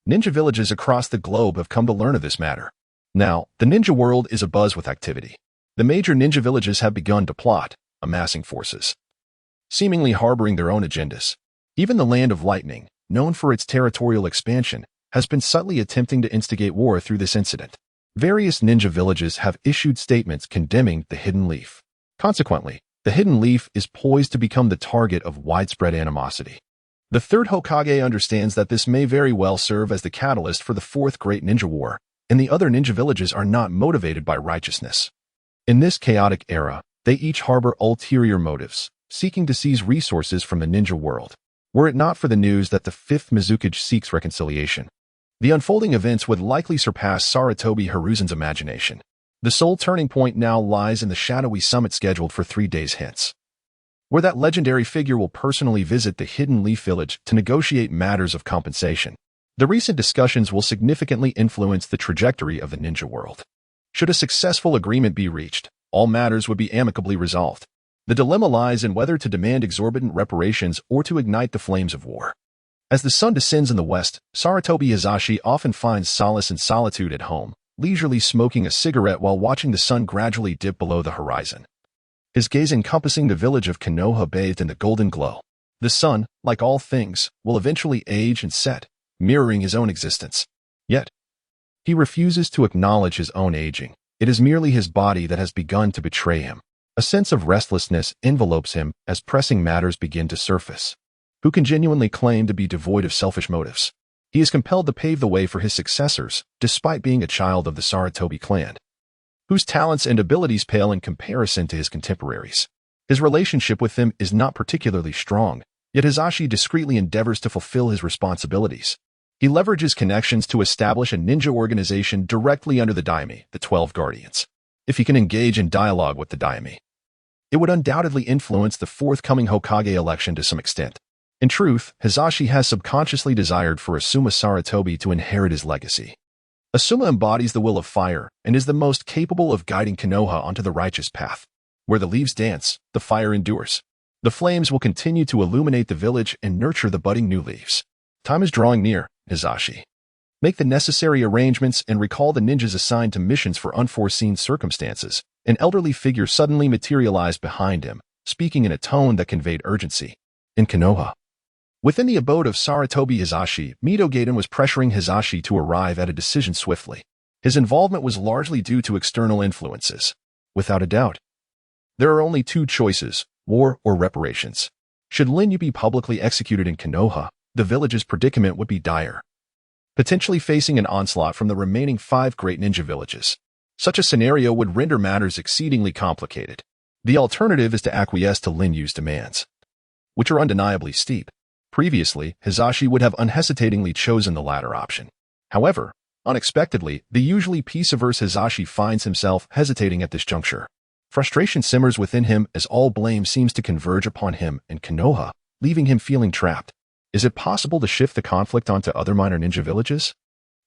ninja villages across the globe have come to learn of this matter. Now, the ninja world is abuzz with activity. The major ninja villages have begun to plot, amassing forces, seemingly harboring their own agendas. Even the Land of Lightning, known for its territorial expansion, has been subtly attempting to instigate war through this incident. Various ninja villages have issued statements condemning the Hidden Leaf. Consequently, the Hidden Leaf is poised to become the target of widespread animosity. The third Hokage understands that this may very well serve as the catalyst for the fourth Great Ninja War, and the other ninja villages are not motivated by righteousness. In this chaotic era, they each harbor ulterior motives, seeking to seize resources from the ninja world. Were it not for the news that the fifth Mizukage seeks reconciliation, the unfolding events would likely surpass Sarutobi Hiruzen's imagination. The sole turning point now lies in the shadowy summit scheduled for 3 days hence, where that legendary figure will personally visit the Hidden Leaf Village to negotiate matters of compensation. The recent discussions will significantly influence the trajectory of the ninja world. Should a successful agreement be reached, all matters would be amicably resolved. The dilemma lies in whether to demand exorbitant reparations or to ignite the flames of war. As the sun descends in the west, Sarutobi Hizashi often finds solace and solitude at home, leisurely smoking a cigarette while watching the sun gradually dip below the horizon, his gaze encompassing the village of Konoha bathed in the golden glow. The sun, like all things, will eventually age and set, mirroring his own existence. Yet, he refuses to acknowledge his own aging. It is merely his body that has begun to betray him. A sense of restlessness envelopes him as pressing matters begin to surface. Who can genuinely claim to be devoid of selfish motives? He is compelled to pave the way for his successors, despite being a child of the Sarutobi clan, whose talents and abilities pale in comparison to his contemporaries. His relationship with them is not particularly strong, yet Hizashi discreetly endeavors to fulfill his responsibilities. He leverages connections to establish a ninja organization directly under the daime, the 12 Guardians. If he can engage in dialogue with the daime, it would undoubtedly influence the forthcoming Hokage election to some extent. In truth, Hizashi has subconsciously desired for Asuma Sarutobi to inherit his legacy. Asuma embodies the will of fire and is the most capable of guiding Konoha onto the righteous path. Where the leaves dance, the fire endures. The flames will continue to illuminate the village and nurture the budding new leaves. Time is drawing near, Hizashi. Make the necessary arrangements and recall the ninjas assigned to missions for unforeseen circumstances. An elderly figure suddenly materialized behind him, speaking in a tone that conveyed urgency. In Konoha, within the abode of Sarutobi Hizashi, Mito Gaiden was pressuring Hizashi to arrive at a decision swiftly. His involvement was largely due to external influences. Without a doubt, there are only 2 choices, war or reparations. Should Linyu be publicly executed in Konoha, the village's predicament would be dire, potentially facing an onslaught from the remaining 5 great ninja villages. Such a scenario would render matters exceedingly complicated. The alternative is to acquiesce to Linyu's demands, which are undeniably steep. Previously, Hizashi would have unhesitatingly chosen the latter option. However, Unexpectedly, the usually peace-averse Hisashi finds himself hesitating at this juncture. Frustration simmers within him as all blame seems to converge upon him and Konoha, leaving him feeling trapped. Is it possible to shift the conflict onto other minor ninja villages?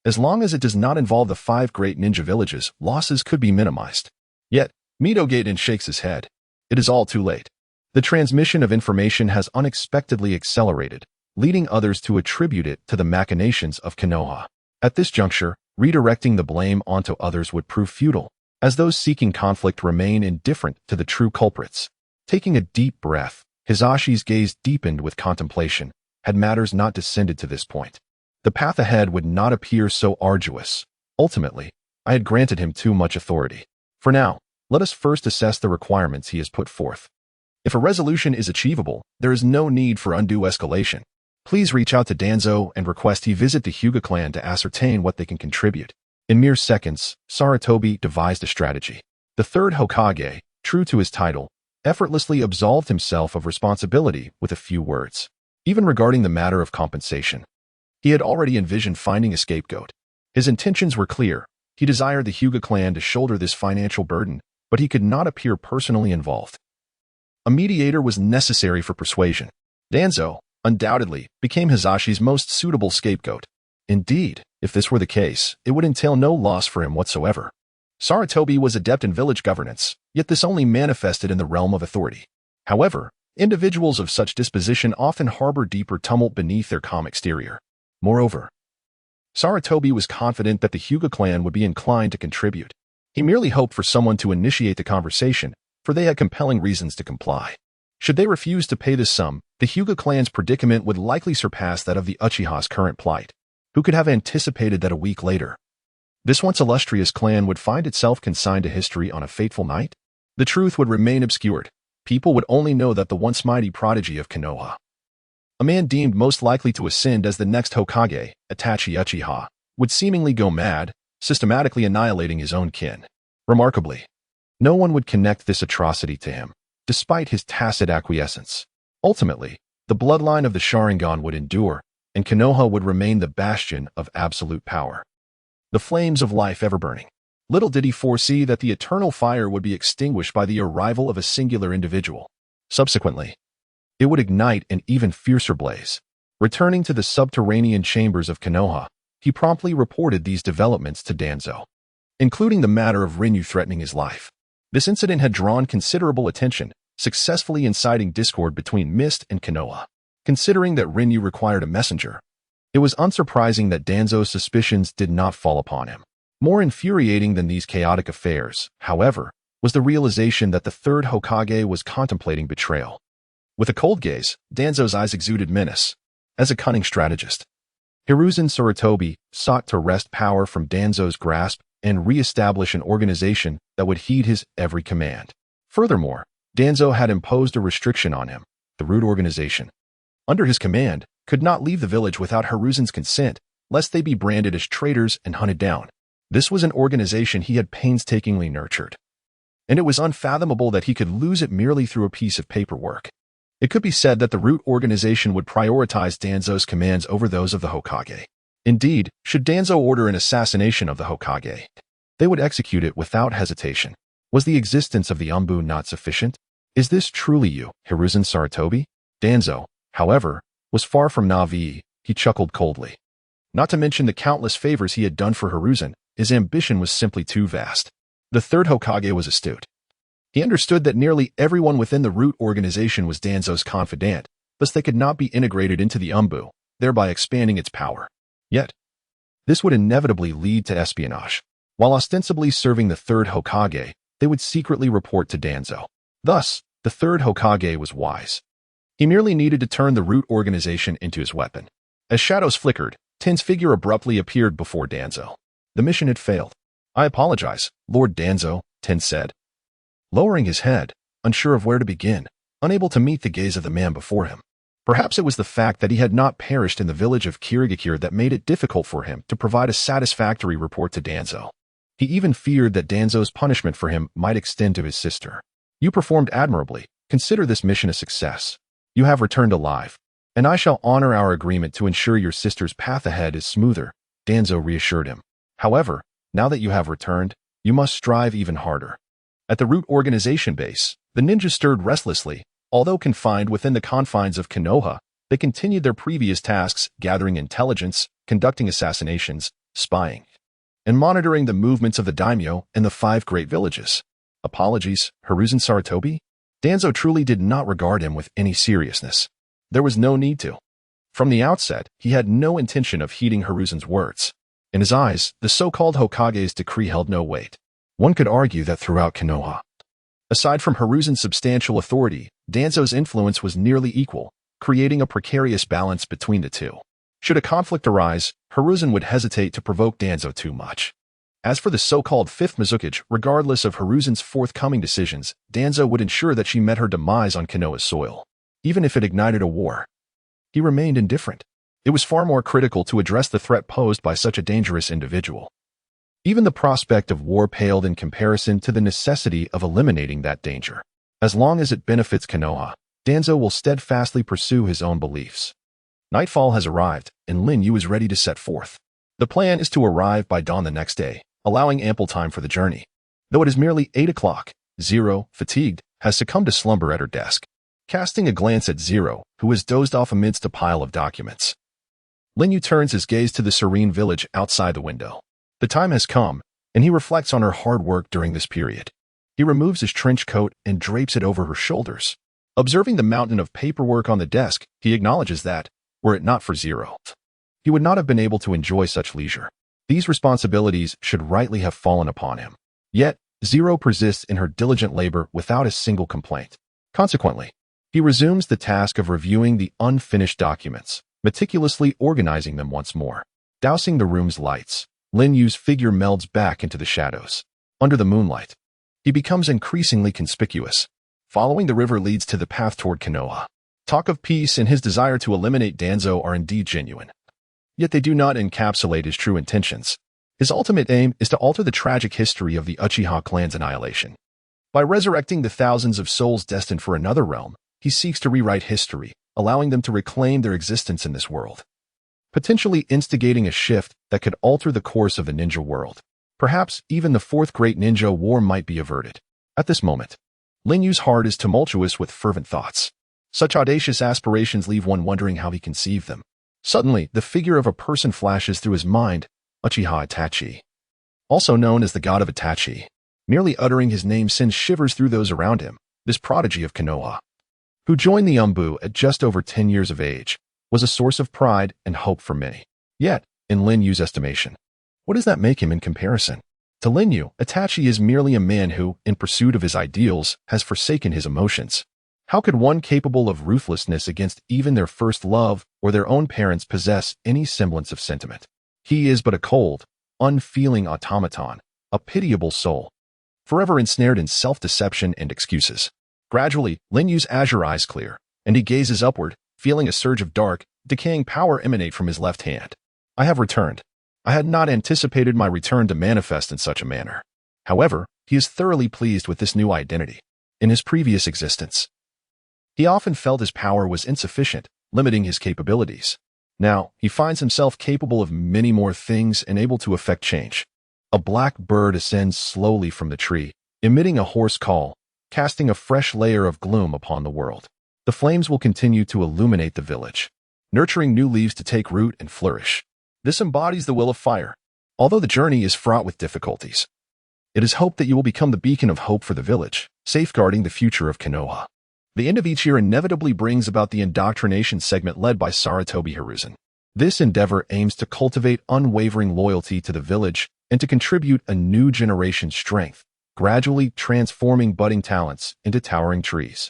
As long as it does not involve the 5 great ninja villages, losses could be minimized. Yet, Mito shakes his head. It is all too late. The transmission of information has unexpectedly accelerated, leading others to attribute it to the machinations of Konoha. At this juncture, redirecting the blame onto others would prove futile, as those seeking conflict remain indifferent to the true culprits. Taking a deep breath, Hisashi's gaze deepened with contemplation. Had matters not descended to this point, the path ahead would not appear so arduous. Ultimately, I had granted him too much authority. For now, let us first assess the requirements he has put forth. If a resolution is achievable, there is no need for undue escalation. Please reach out to Danzo and request he visit the Hyuga clan to ascertain what they can contribute. In mere seconds, Sarutobi devised a strategy. The third Hokage, true to his title, effortlessly absolved himself of responsibility with a few words. Even regarding the matter of compensation, he had already envisioned finding a scapegoat. His intentions were clear. He desired the Hyuga clan to shoulder this financial burden, but he could not appear personally involved. A mediator was necessary for persuasion. Danzo, undoubtedly, became Hisashi's most suitable scapegoat. Indeed, if this were the case, it would entail no loss for him whatsoever. Sarutobi was adept in village governance, yet this only manifested in the realm of authority. However, individuals of such disposition often harbor deeper tumult beneath their calm exterior. Moreover, Sarutobi was confident that the Hyuga clan would be inclined to contribute. He merely hoped for someone to initiate the conversation, for they had compelling reasons to comply. Should they refuse to pay this sum, the Hyuga clan's predicament would likely surpass that of the Uchiha's current plight. Who could have anticipated that a week later, this once illustrious clan would find itself consigned to history on a fateful night? The truth would remain obscured. People would only know that the once mighty prodigy of Konoha, a man deemed most likely to ascend as the next Hokage, Itachi Uchiha, would seemingly go mad, systematically annihilating his own kin. Remarkably, no one would connect this atrocity to him, despite his tacit acquiescence. Ultimately, the bloodline of the Sharingan would endure, and Konoha would remain the bastion of absolute power. The flames of life ever burning. Little did he foresee that the eternal fire would be extinguished by the arrival of a singular individual. Subsequently, it would ignite an even fiercer blaze. Returning to the subterranean chambers of Konoha, he promptly reported these developments to Danzo, including the matter of Rinyu threatening his life. This incident had drawn considerable attention, successfully inciting discord between Mist and Konoha. Considering that Rinyu required a messenger, it was unsurprising that Danzo's suspicions did not fall upon him. More infuriating than these chaotic affairs, however, was the realization that the third Hokage was contemplating betrayal. With a cold gaze, Danzo's eyes exuded menace. As a cunning strategist, Hiruzen Sarutobi sought to wrest power from Danzo's grasp and re-establish an organization that would heed his every command. Furthermore, Danzo had imposed a restriction on him. The root organization, under his command, could not leave the village without Hiruzen's consent, lest they be branded as traitors and hunted down. This was an organization he had painstakingly nurtured, and it was unfathomable that he could lose it merely through a piece of paperwork. It could be said that the root organization would prioritize Danzo's commands over those of the Hokage. Indeed, should Danzo order an assassination of the Hokage, they would execute it without hesitation. Was the existence of the Umbu not sufficient? Is this truly you, Hiruzen Sarutobi? Danzo, however, was far from naive. He chuckled coldly. Not to mention the countless favors he had done for Hiruzen, his ambition was simply too vast. The third Hokage was astute. He understood that nearly everyone within the root organization was Danzo's confidant, thus they could not be integrated into the Umbu, thereby expanding its power. Yet, this would inevitably lead to espionage. While ostensibly serving the third Hokage, they would secretly report to Danzo. Thus, the third Hokage was wise. He merely needed to turn the root organization into his weapon. As shadows flickered, Ten's figure abruptly appeared before Danzo. The mission had failed. I apologize, Lord Danzo, Ten said, lowering his head, unsure of where to begin, unable to meet the gaze of the man before him. Perhaps it was the fact that he had not perished in the village of Kirigakure that made it difficult for him to provide a satisfactory report to Danzo. He even feared that Danzo's punishment for him might extend to his sister. You performed admirably. Consider this mission a success. You have returned alive, and I shall honor our agreement to ensure your sister's path ahead is smoother, Danzo reassured him. However, now that you have returned, you must strive even harder. At the root organization base, the ninjas stirred restlessly. Although confined within the confines of Konoha, they continued their previous tasks, gathering intelligence, conducting assassinations, spying, and monitoring the movements of the daimyo and the 5 great villages. Apologies, Hiruzen Sarutobi? Danzo truly did not regard him with any seriousness. There was no need to. From the outset, he had no intention of heeding Hiruzen's words. In his eyes, the so-called Hokage's decree held no weight. One could argue that throughout Konoha, aside from Hiruzen's substantial authority, Danzo's influence was nearly equal, creating a precarious balance between the two. Should a conflict arise, Hiruzen would hesitate to provoke Danzo too much. As for the so-called Fifth Mizukage, regardless of Hiruzen's forthcoming decisions, Danzo would ensure that she met her demise on Konoha's soil. Even if it ignited a war, he remained indifferent. It was far more critical to address the threat posed by such a dangerous individual. Even the prospect of war paled in comparison to the necessity of eliminating that danger. As long as it benefits Konoha, Danzo will steadfastly pursue his own beliefs. Nightfall has arrived, and Lin Yu is ready to set forth. The plan is to arrive by dawn the next day, allowing ample time for the journey. Though it is merely 8 o'clock, Zero, fatigued, has succumbed to slumber at her desk. Casting a glance at Zero, who has dozed off amidst a pile of documents, Lin Yu turns his gaze to the serene village outside the window. The time has come, and he reflects on her hard work during this period. He removes his trench coat and drapes it over her shoulders. Observing the mountain of paperwork on the desk, he acknowledges that, were it not for Zero, he would not have been able to enjoy such leisure. These responsibilities should rightly have fallen upon him. Yet, Zero persists in her diligent labor without a single complaint. Consequently, he resumes the task of reviewing the unfinished documents, meticulously organizing them once more. Dousing the room's lights, Lin Yu's figure melds back into the shadows. Under the moonlight, he becomes increasingly conspicuous. Following the river leads to the path toward Konoha. Talk of peace and his desire to eliminate Danzo are indeed genuine. Yet they do not encapsulate his true intentions. His ultimate aim is to alter the tragic history of the Uchiha clan's annihilation. By resurrecting the thousands of souls destined for another realm, he seeks to rewrite history, allowing them to reclaim their existence in this world, potentially instigating a shift that could alter the course of the ninja world. Perhaps even the fourth great ninja war might be averted. At this moment, Lin Yu's heart is tumultuous with fervent thoughts. Such audacious aspirations leave one wondering how he conceived them. Suddenly, the figure of a person flashes through his mind, Uchiha Itachi, also known as the god of Itachi. Merely uttering his name sends shivers through those around him. This prodigy of Konoha, who joined the Umbu at just over 10 years of age, was a source of pride and hope for many. Yet, in Lin Yu's estimation, what does that make him in comparison? To Lin Yu, Itachi is merely a man who, in pursuit of his ideals, has forsaken his emotions. How could one capable of ruthlessness against even their first love or their own parents possess any semblance of sentiment? He is but a cold, unfeeling automaton, a pitiable soul, forever ensnared in self-deception and excuses. Gradually, Lin Yu's azure eyes clear, and he gazes upward, feeling a surge of dark, decaying power emanate from his left hand. I have returned. I had not anticipated my return to manifest in such a manner. However, he is thoroughly pleased with this new identity. In his previous existence, he often felt his power was insufficient, limiting his capabilities. Now, he finds himself capable of many more things and able to effect change. A black bird ascends slowly from the tree, emitting a hoarse call, casting a fresh layer of gloom upon the world. The flames will continue to illuminate the village, nurturing new leaves to take root and flourish. This embodies the will of fire. Although the journey is fraught with difficulties, it is hoped that you will become the beacon of hope for the village, safeguarding the future of Konoha. The end of each year inevitably brings about the indoctrination segment led by Sarutobi Hiruzen. This endeavor aims to cultivate unwavering loyalty to the village and to contribute a new generation's strength, gradually transforming budding talents into towering trees.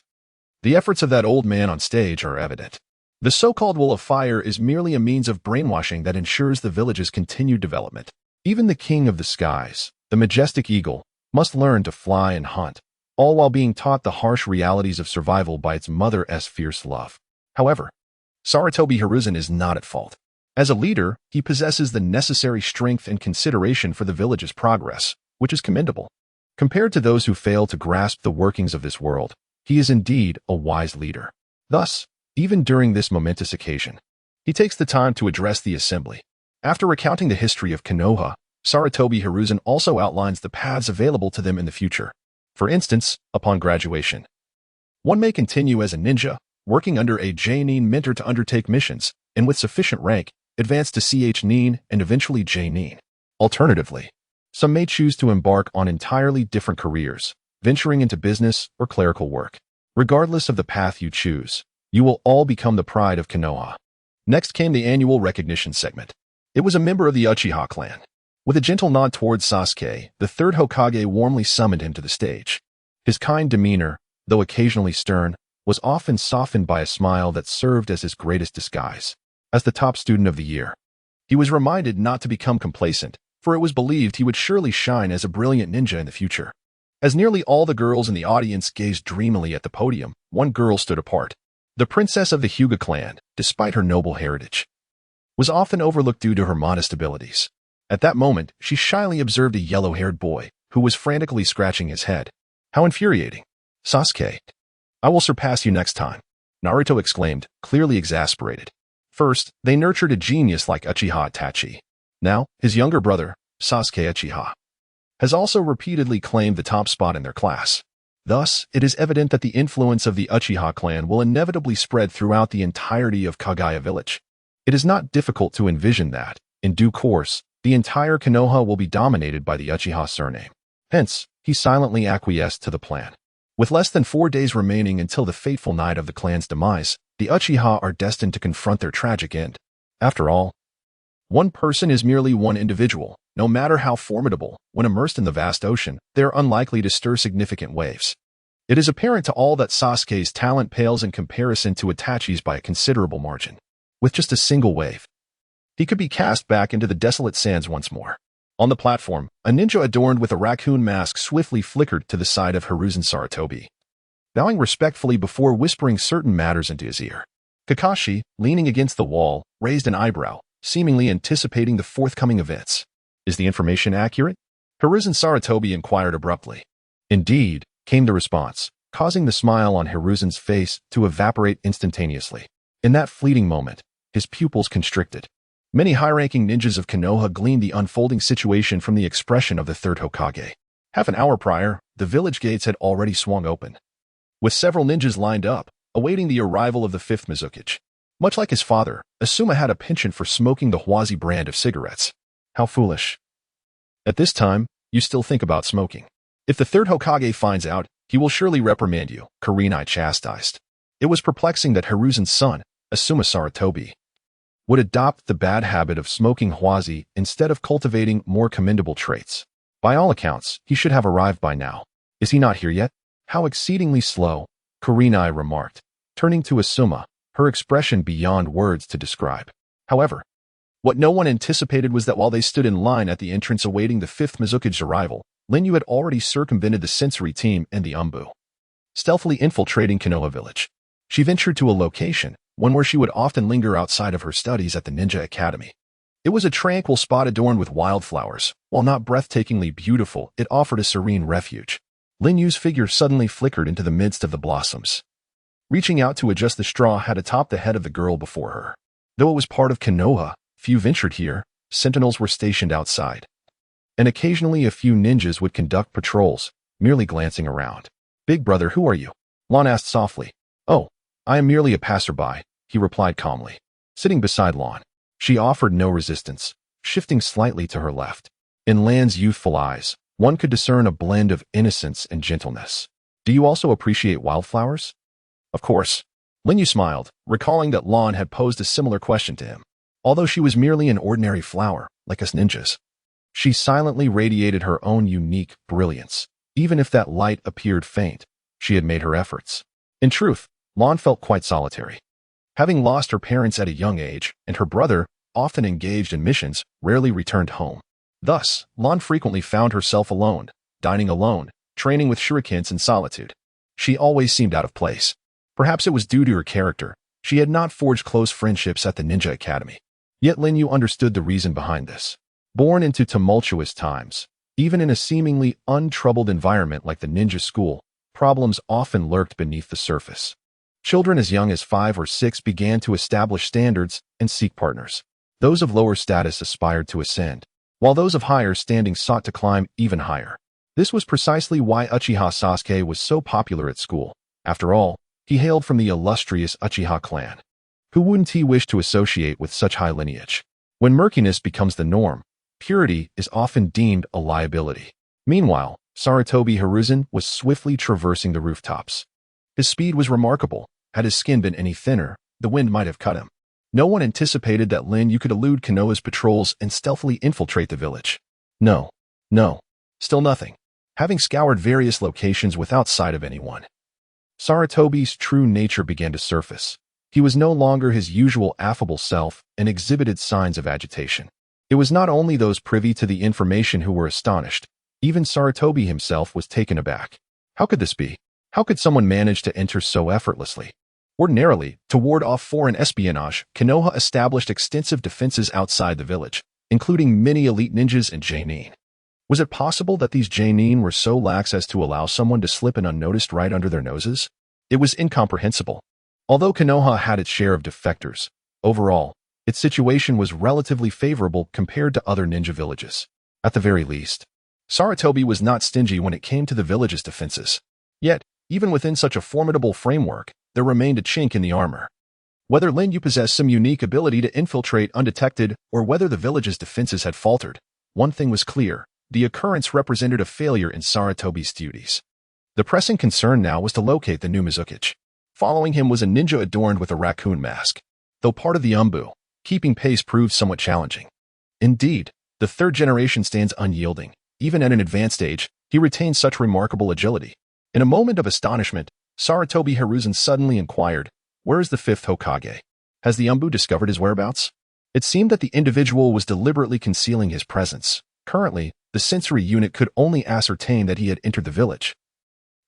The efforts of that old man on stage are evident. The so-called Will of Fire is merely a means of brainwashing that ensures the village's continued development. Even the king of the skies, the majestic eagle, must learn to fly and hunt, all while being taught the harsh realities of survival by its mother's fierce love. However, Sarutobi Hiruzen is not at fault. As a leader, he possesses the necessary strength and consideration for the village's progress, which is commendable. Compared to those who fail to grasp the workings of this world, he is indeed a wise leader. Thus, even during this momentous occasion, he takes the time to address the assembly. After recounting the history of Konoha, Sarutobi Hiruzen also outlines the paths available to them in the future. For instance, upon graduation, one may continue as a ninja, working under a J-nin mentor to undertake missions, and with sufficient rank, advance to CH-nin and eventually J-nin. Alternatively, some may choose to embark on entirely different careers, venturing into business or clerical work. Regardless of the path you choose, you will all become the pride of Konoha. Next came the annual recognition segment. It was a member of the Uchiha clan. With a gentle nod towards Sasuke, the third Hokage warmly summoned him to the stage. His kind demeanor, though occasionally stern, was often softened by a smile that served as his greatest disguise. As the top student of the year, he was reminded not to become complacent, for it was believed he would surely shine as a brilliant ninja in the future. As nearly all the girls in the audience gazed dreamily at the podium, one girl stood apart. The princess of the Hyuga clan, despite her noble heritage, was often overlooked due to her modest abilities. At that moment, she shyly observed a yellow-haired boy, who was frantically scratching his head. How infuriating. Sasuke, I will surpass you next time, Naruto exclaimed, clearly exasperated. First, they nurtured a genius like Uchiha Itachi. Now, his younger brother, Sasuke Uchiha, has also repeatedly claimed the top spot in their class. Thus, it is evident that the influence of the Uchiha clan will inevitably spread throughout the entirety of Kagaya village. It is not difficult to envision that, in due course, the entire Konoha will be dominated by the Uchiha surname. Hence, he silently acquiesced to the plan. With less than 4 days remaining until the fateful night of the clan's demise, the Uchiha are destined to confront their tragic end. After all, one person is merely one individual. No matter how formidable, when immersed in the vast ocean, they are unlikely to stir significant waves. It is apparent to all that Sasuke's talent pales in comparison to Itachi's by a considerable margin. With just a single wave, he could be cast back into the desolate sands once more. On the platform, a ninja adorned with a raccoon mask swiftly flickered to the side of Hiruzen Sarutobi, bowing respectfully before whispering certain matters into his ear. Kakashi, leaning against the wall, raised an eyebrow, seemingly anticipating the forthcoming events. Is the information accurate? Hiruzen Sarutobi inquired abruptly. Indeed, came the response, causing the smile on Hiruzen's face to evaporate instantaneously. In that fleeting moment, his pupils constricted. Many high-ranking ninjas of Konoha gleaned the unfolding situation from the expression of the third Hokage. Half an hour prior, the village gates had already swung open, with several ninjas lined up, awaiting the arrival of the fifth Mizukage. Much like his father, Asuma had a penchant for smoking the Huazi brand of cigarettes. How foolish. At this time, you still think about smoking. If the third Hokage finds out, he will surely reprimand you, Kurenai chastised. It was perplexing that Hiruzen's son, Asuma Sarutobi, would adopt the bad habit of smoking Huazi instead of cultivating more commendable traits. By all accounts, he should have arrived by now. Is he not here yet? How exceedingly slow, Kurenai remarked, turning to Asuma, her expression beyond words to describe. However, what no one anticipated was that while they stood in line at the entrance awaiting the fifth Mizukage's arrival, Linyu had already circumvented the sensory team and the Umbu, stealthily infiltrating Konoha village. She ventured to a location, one where she would often linger outside of her studies at the Ninja Academy. It was a tranquil spot adorned with wildflowers. While not breathtakingly beautiful, it offered a serene refuge. Linyu's figure suddenly flickered into the midst of the blossoms, reaching out to adjust the straw hat atop the head of the girl before her. Though it was part of Konoha, few ventured here. Sentinels were stationed outside, and occasionally a few ninjas would conduct patrols, merely glancing around. "Big brother, who are you?" Lon asked softly. "Oh, I am merely a passerby," he replied calmly. Sitting beside Lon, she offered no resistance, shifting slightly to her left. In Lan's youthful eyes, one could discern a blend of innocence and gentleness. "Do you also appreciate wildflowers?" "Of course." Linyu smiled, recalling that Lon had posed a similar question to him. Although she was merely an ordinary flower, like us ninjas, she silently radiated her own unique brilliance. Even if that light appeared faint, she had made her efforts. In truth, Lon felt quite solitary. Having lost her parents at a young age, and her brother, often engaged in missions, rarely returned home. Thus, Lon frequently found herself alone, dining alone, training with shurikens in solitude. She always seemed out of place. Perhaps it was due to her character. She had not forged close friendships at the Ninja Academy. Yet Linyu understood the reason behind this. Born into tumultuous times, even in a seemingly untroubled environment like the ninja school, problems often lurked beneath the surface. Children as young as 5 or 6 began to establish standards and seek partners. Those of lower status aspired to ascend, while those of higher standing sought to climb even higher. This was precisely why Uchiha Sasuke was so popular at school. After all, he hailed from the illustrious Uchiha clan. Who wouldn't he wish to associate with such high lineage? When murkiness becomes the norm, purity is often deemed a liability. Meanwhile, Sarutobi Hiruzen was swiftly traversing the rooftops. His speed was remarkable. Had his skin been any thinner, the wind might have cut him. No one anticipated that Lin Yu could elude Konoha's patrols and stealthily infiltrate the village. No. Still nothing. Having scoured various locations without sight of anyone, Sarutobi's true nature began to surface. He was no longer his usual affable self and exhibited signs of agitation. It was not only those privy to the information who were astonished. Even Sarutobi himself was taken aback. How could this be? How could someone manage to enter so effortlessly? Ordinarily, to ward off foreign espionage, Konoha established extensive defenses outside the village, including many elite ninjas and genin. Was it possible that these genin were so lax as to allow someone to slip in unnoticed right under their noses? It was incomprehensible. Although Konoha had its share of defectors, overall, its situation was relatively favorable compared to other ninja villages. At the very least, Sarutobi was not stingy when it came to the village's defenses. Yet, even within such a formidable framework, there remained a chink in the armor. Whether Lin Yu possessed some unique ability to infiltrate undetected or whether the village's defenses had faltered, one thing was clear: the occurrence represented a failure in Sarutobi's duties. The pressing concern now was to locate the new Mizukichi. Following him was a ninja adorned with a raccoon mask. Though part of the Umbu, keeping pace proved somewhat challenging. Indeed, the third generation stands unyielding. Even at an advanced age, he retained such remarkable agility. In a moment of astonishment, Sarutobi Hiruzen suddenly inquired, "Where is the fifth Hokage? Has the Umbu discovered his whereabouts?" It seemed that the individual was deliberately concealing his presence. Currently, the sensory unit could only ascertain that he had entered the village.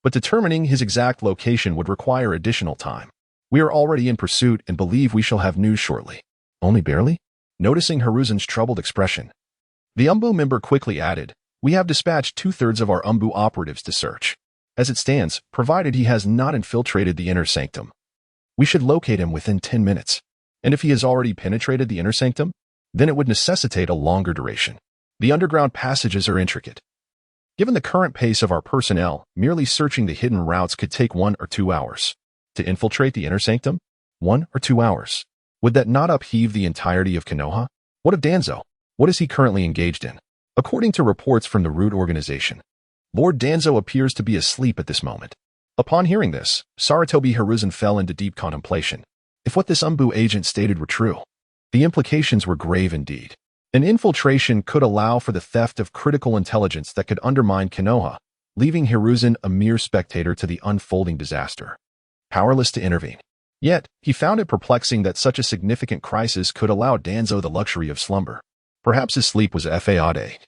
But determining his exact location would require additional time. "We are already in pursuit and believe we shall have news shortly." "Only barely?" Noticing Hiruzen's troubled expression, the Umbu member quickly added, "We have dispatched 2/3 of our Umbu operatives to search. As it stands, provided he has not infiltrated the inner sanctum, we should locate him within 10 minutes. And if he has already penetrated the inner sanctum, then it would necessitate a longer duration. The underground passages are intricate. Given the current pace of our personnel, merely searching the hidden routes could take 1 or 2 hours. To infiltrate the inner sanctum? 1 or 2 hours. Would that not upheave the entirety of Konoha? What of Danzo? What is he currently engaged in?" According to reports from the NarutO organization, Lord Danzo appears to be asleep at this moment. Upon hearing this, Sarutobi Hiruzen fell into deep contemplation. If what this Umbu agent stated were true, the implications were grave indeed. An infiltration could allow for the theft of critical intelligence that could undermine Konoha, leaving Hiruzen a mere spectator to the unfolding disaster, powerless to intervene. Yet, he found it perplexing that such a significant crisis could allow Danzo the luxury of slumber. Perhaps his sleep was fade,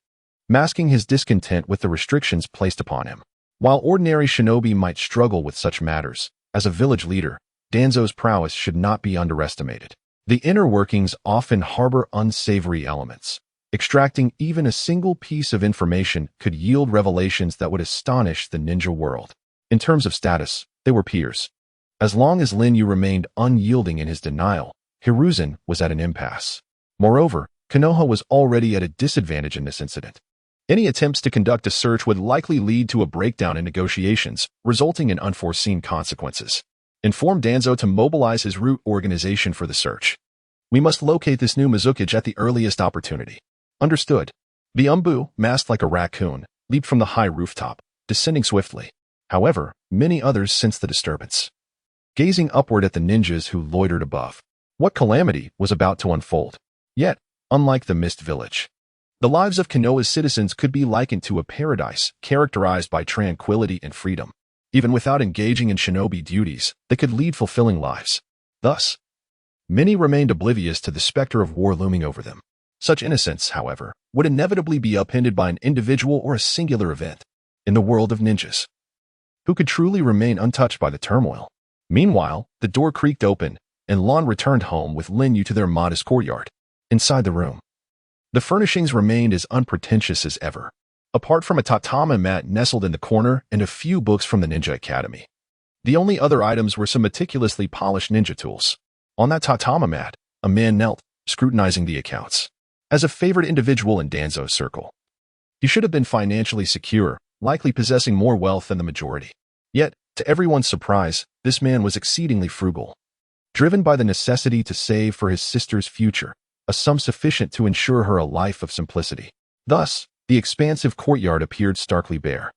masking his discontent with the restrictions placed upon him. While ordinary shinobi might struggle with such matters, as a village leader, Danzo's prowess should not be underestimated. The inner workings often harbor unsavory elements. Extracting even a single piece of information could yield revelations that would astonish the ninja world. In terms of status, they were peers. As long as Lin Yu remained unyielding in his denial, Hiruzen was at an impasse. Moreover, Konoha was already at a disadvantage in this incident. Any attempts to conduct a search would likely lead to a breakdown in negotiations, resulting in unforeseen consequences. Inform Danzo to mobilize his NarutO organization for the search. "We must locate this new Mizukichi at the earliest opportunity." Understood. The Umbu, masked like a raccoon, leaped from the high rooftop, descending swiftly. However, many others sensed the disturbance, gazing upward at the ninjas who loitered above. What calamity was about to unfold? Yet, unlike the Mist Village, the lives of Konoha's citizens could be likened to a paradise characterized by tranquility and freedom. Even without engaging in shinobi duties, they could lead fulfilling lives. Thus, many remained oblivious to the specter of war looming over them. Such innocence, however, would inevitably be upended by an individual or a singular event. In the world of ninjas, who could truly remain untouched by the turmoil? Meanwhile, the door creaked open, and Lan returned home with Lin Yu to their modest courtyard. Inside the room, the furnishings remained as unpretentious as ever, apart from a tatami mat nestled in the corner and a few books from the Ninja Academy. The only other items were some meticulously polished ninja tools. On that tatami mat, a man knelt, scrutinizing the accounts. as a favored individual in Danzo's circle. He should have been financially secure, likely possessing more wealth than the majority. Yet, to everyone's surprise, this man was exceedingly frugal. Driven by the necessity to save for his sister's future, a sum sufficient to ensure her a life of simplicity. Thus, the expansive courtyard appeared starkly bare,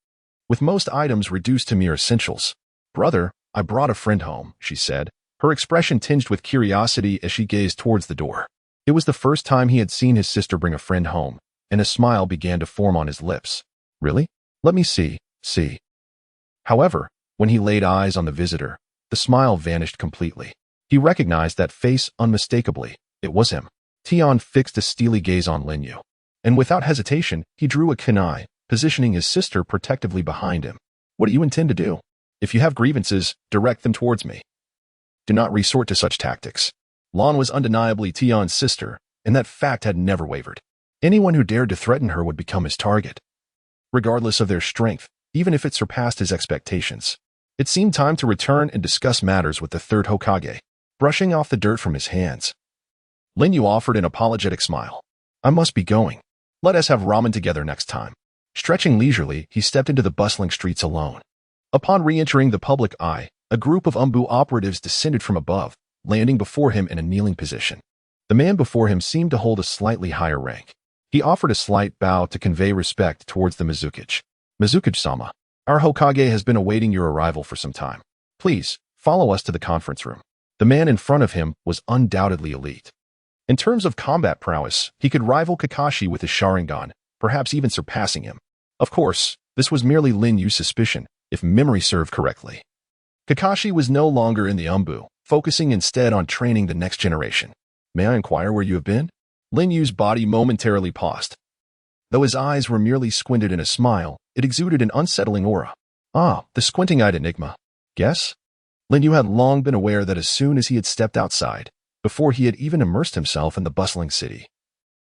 with most items reduced to mere essentials. "Brother, I brought a friend home," she said, her expression tinged with curiosity as she gazed towards the door. It was the first time he had seen his sister bring a friend home, and a smile began to form on his lips. "Really? Let me see." However, when he laid eyes on the visitor, the smile vanished completely. He recognized that face unmistakably. It was him. Tian fixed a steely gaze on Linyu, and without hesitation, he drew a kunai, positioning his sister protectively behind him. "What do you intend to do? If you have grievances, direct them towards me. Do not resort to such tactics." Lan was undeniably Tian's sister, and that fact had never wavered. Anyone who dared to threaten her would become his target, regardless of their strength, even if it surpassed his expectations. It seemed time to return and discuss matters with the third Hokage. Brushing off the dirt from his hands, Linyu offered an apologetic smile. "I must be going. Let us have ramen together next time." Stretching leisurely, he stepped into the bustling streets alone. Upon re-entering the public eye, a group of Umbu operatives descended from above, landing before him in a kneeling position. The man before him seemed to hold a slightly higher rank. He offered a slight bow to convey respect towards the Mizukage. "Mizukage-sama, our Hokage has been awaiting your arrival for some time. Please, follow us to the conference room." The man in front of him was undoubtedly elite. In terms of combat prowess, he could rival Kakashi with his Sharingan, perhaps even surpassing him. Of course, this was merely Lin Yu's suspicion, if memory served correctly. Kakashi was no longer in the Umbu, focusing instead on training the next generation. "May I inquire where you have been?" Lin Yu's body momentarily paused. Though his eyes were merely squinted in a smile, it exuded an unsettling aura. "Ah, the squinting-eyed enigma. Guess?" Lin Yu had long been aware that as soon as he had stepped outside, before he had even immersed himself in the bustling city,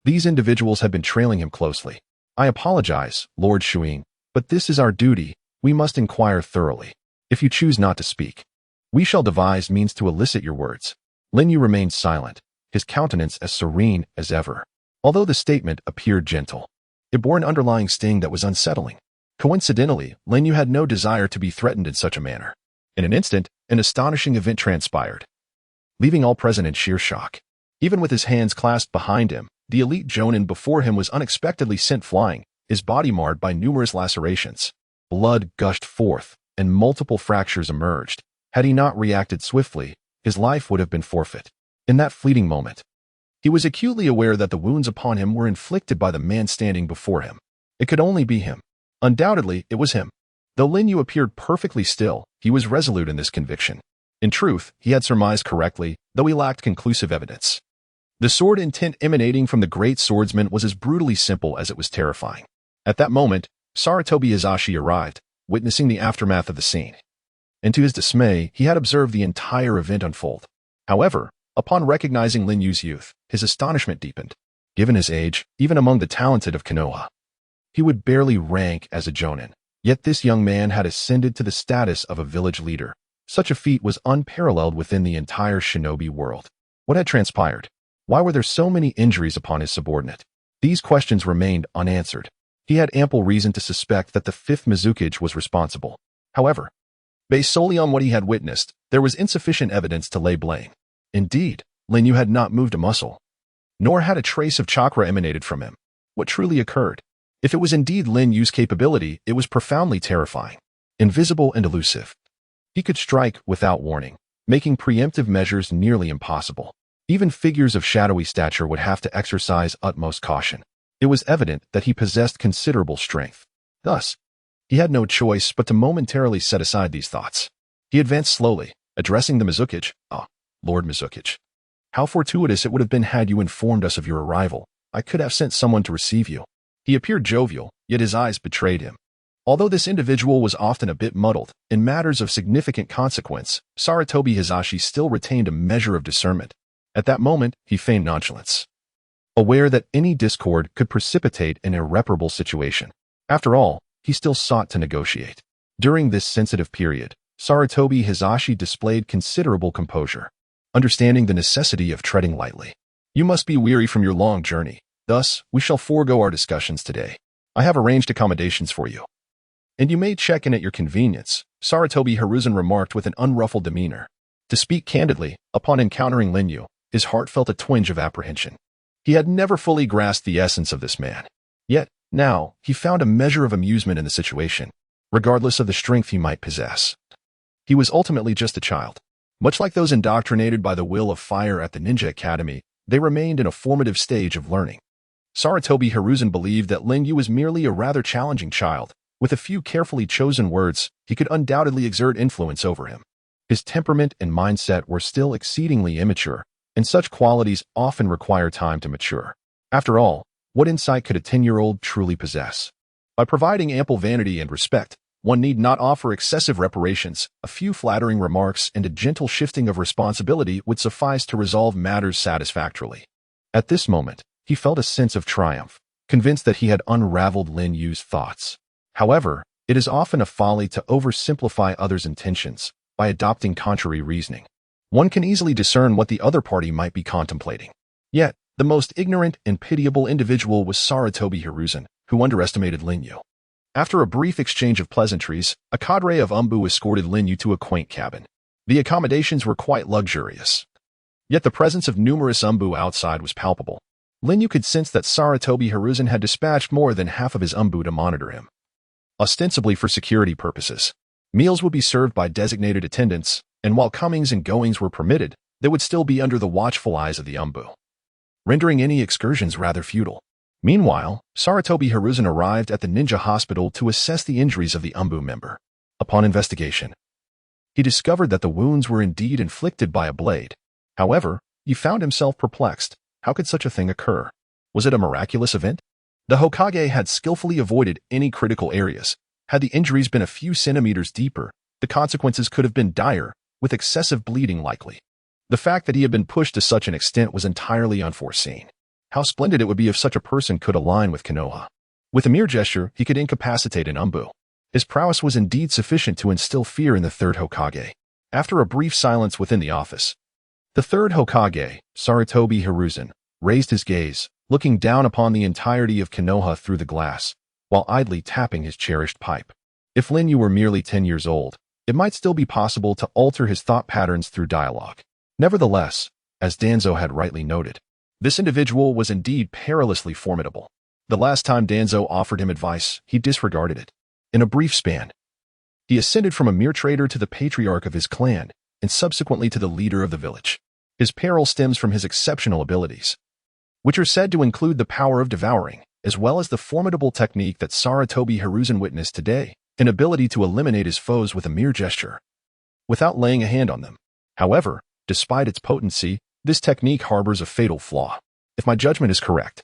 these individuals had been trailing him closely. "I apologize, Lord Shuing, but this is our duty. We must inquire thoroughly. If you choose not to speak, we shall devise means to elicit your words." Lin Yu remained silent, his countenance as serene as ever. Although the statement appeared gentle, it bore an underlying sting that was unsettling. Coincidentally, Lin Yu had no desire to be threatened in such a manner. In an instant, an astonishing event transpired, leaving all present in sheer shock. Even with his hands clasped behind him, the elite Jonin before him was unexpectedly sent flying, his body marred by numerous lacerations. Blood gushed forth, and multiple fractures emerged. Had he not reacted swiftly, his life would have been forfeit. In that fleeting moment, he was acutely aware that the wounds upon him were inflicted by the man standing before him. It could only be him. Undoubtedly, it was him. Though Lin Yu appeared perfectly still, he was resolute in this conviction. In truth, he had surmised correctly, though he lacked conclusive evidence. The sword intent emanating from the great swordsman was as brutally simple as it was terrifying. At that moment, Sarutobi Hizashi arrived, witnessing the aftermath of the scene. And to his dismay, he had observed the entire event unfold. However, upon recognizing Lin Yu's youth, his astonishment deepened. Given his age, even among the talented of Konoha, he would barely rank as a jonin. Yet this young man had ascended to the status of a village leader. Such a feat was unparalleled within the entire shinobi world. What had transpired? Why were there so many injuries upon his subordinate? These questions remained unanswered. He had ample reason to suspect that the fifth Mizukage was responsible. However, based solely on what he had witnessed, there was insufficient evidence to lay blame. Indeed, Lin Yu had not moved a muscle, nor had a trace of chakra emanated from him. What truly occurred? If it was indeed Lin Yu's capability, it was profoundly terrifying, invisible and elusive. He could strike without warning, making preemptive measures nearly impossible. Even figures of shadowy stature would have to exercise utmost caution. It was evident that he possessed considerable strength. Thus, he had no choice but to momentarily set aside these thoughts. He advanced slowly, addressing the Mizukage. "Ah, Lord Mizukage, how fortuitous it would have been had you informed us of your arrival. I could have sent someone to receive you." He appeared jovial, yet his eyes betrayed him. Although this individual was often a bit muddled, in matters of significant consequence, Sarutobi Hizashi still retained a measure of discernment. At that moment, he feigned nonchalance, aware that any discord could precipitate an irreparable situation. After all, he still sought to negotiate. During this sensitive period, Sarutobi Hizashi displayed considerable composure, understanding the necessity of treading lightly. "You must be weary from your long journey. Thus, we shall forego our discussions today. I have arranged accommodations for you. And you may check in at your convenience, Sarutobi Hiruzen remarked with an unruffled demeanor. To speak candidly, upon encountering Linyu, his heart felt a twinge of apprehension. He had never fully grasped the essence of this man. Yet, now, he found a measure of amusement in the situation, regardless of the strength he might possess. He was ultimately just a child. Much like those indoctrinated by the will of fire at the Ninja Academy, they remained in a formative stage of learning. Sarutobi Hiruzen believed that Linyu was merely a rather challenging child. With a few carefully chosen words, he could undoubtedly exert influence over him. His temperament and mindset were still exceedingly immature, and such qualities often require time to mature. After all, what insight could a 10-year-old truly possess? By providing ample vanity and respect, one need not offer excessive reparations. A few flattering remarks and a gentle shifting of responsibility would suffice to resolve matters satisfactorily. At this moment, he felt a sense of triumph, convinced that he had unraveled Lin Yu's thoughts. However, it is often a folly to oversimplify others' intentions by adopting contrary reasoning. One can easily discern what the other party might be contemplating. Yet, the most ignorant and pitiable individual was Sarutobi Hiruzen, who underestimated Linyu. After a brief exchange of pleasantries, a cadre of Umbu escorted Linyu to a quaint cabin. The accommodations were quite luxurious. Yet the presence of numerous Umbu outside was palpable. Linyu could sense that Sarutobi Hiruzen had dispatched more than half of his Umbu to monitor him, ostensibly for security purposes. Meals would be served by designated attendants, and while comings and goings were permitted, they would still be under the watchful eyes of the Umbu, rendering any excursions rather futile. Meanwhile, Sarutobi Hiruzen arrived at the ninja hospital to assess the injuries of the Umbu member. Upon investigation, he discovered that the wounds were indeed inflicted by a blade. However, he found himself perplexed. How could such a thing occur? Was it a miraculous event? The Hokage had skillfully avoided any critical areas. Had the injuries been a few centimeters deeper, the consequences could have been dire, with excessive bleeding likely. The fact that he had been pushed to such an extent was entirely unforeseen. How splendid it would be if such a person could align with Konoha. With a mere gesture, he could incapacitate an Umbu. His prowess was indeed sufficient to instill fear in the third Hokage. After a brief silence within the office, the third Hokage, Sarutobi Hiruzen, raised his gaze, looking down upon the entirety of Konoha through the glass, while idly tapping his cherished pipe. If Linyu were merely 10 years old, it might still be possible to alter his thought patterns through dialogue. Nevertheless, as Danzo had rightly noted, this individual was indeed perilously formidable. The last time Danzo offered him advice, he disregarded it. In a brief span, he ascended from a mere trader to the patriarch of his clan, and subsequently to the leader of the village. His peril stems from his exceptional abilities, which are said to include the power of devouring, as well as the formidable technique that Sarutobi Hiruzen witnessed today, an ability to eliminate his foes with a mere gesture, without laying a hand on them. However, despite its potency, this technique harbors a fatal flaw. If my judgment is correct,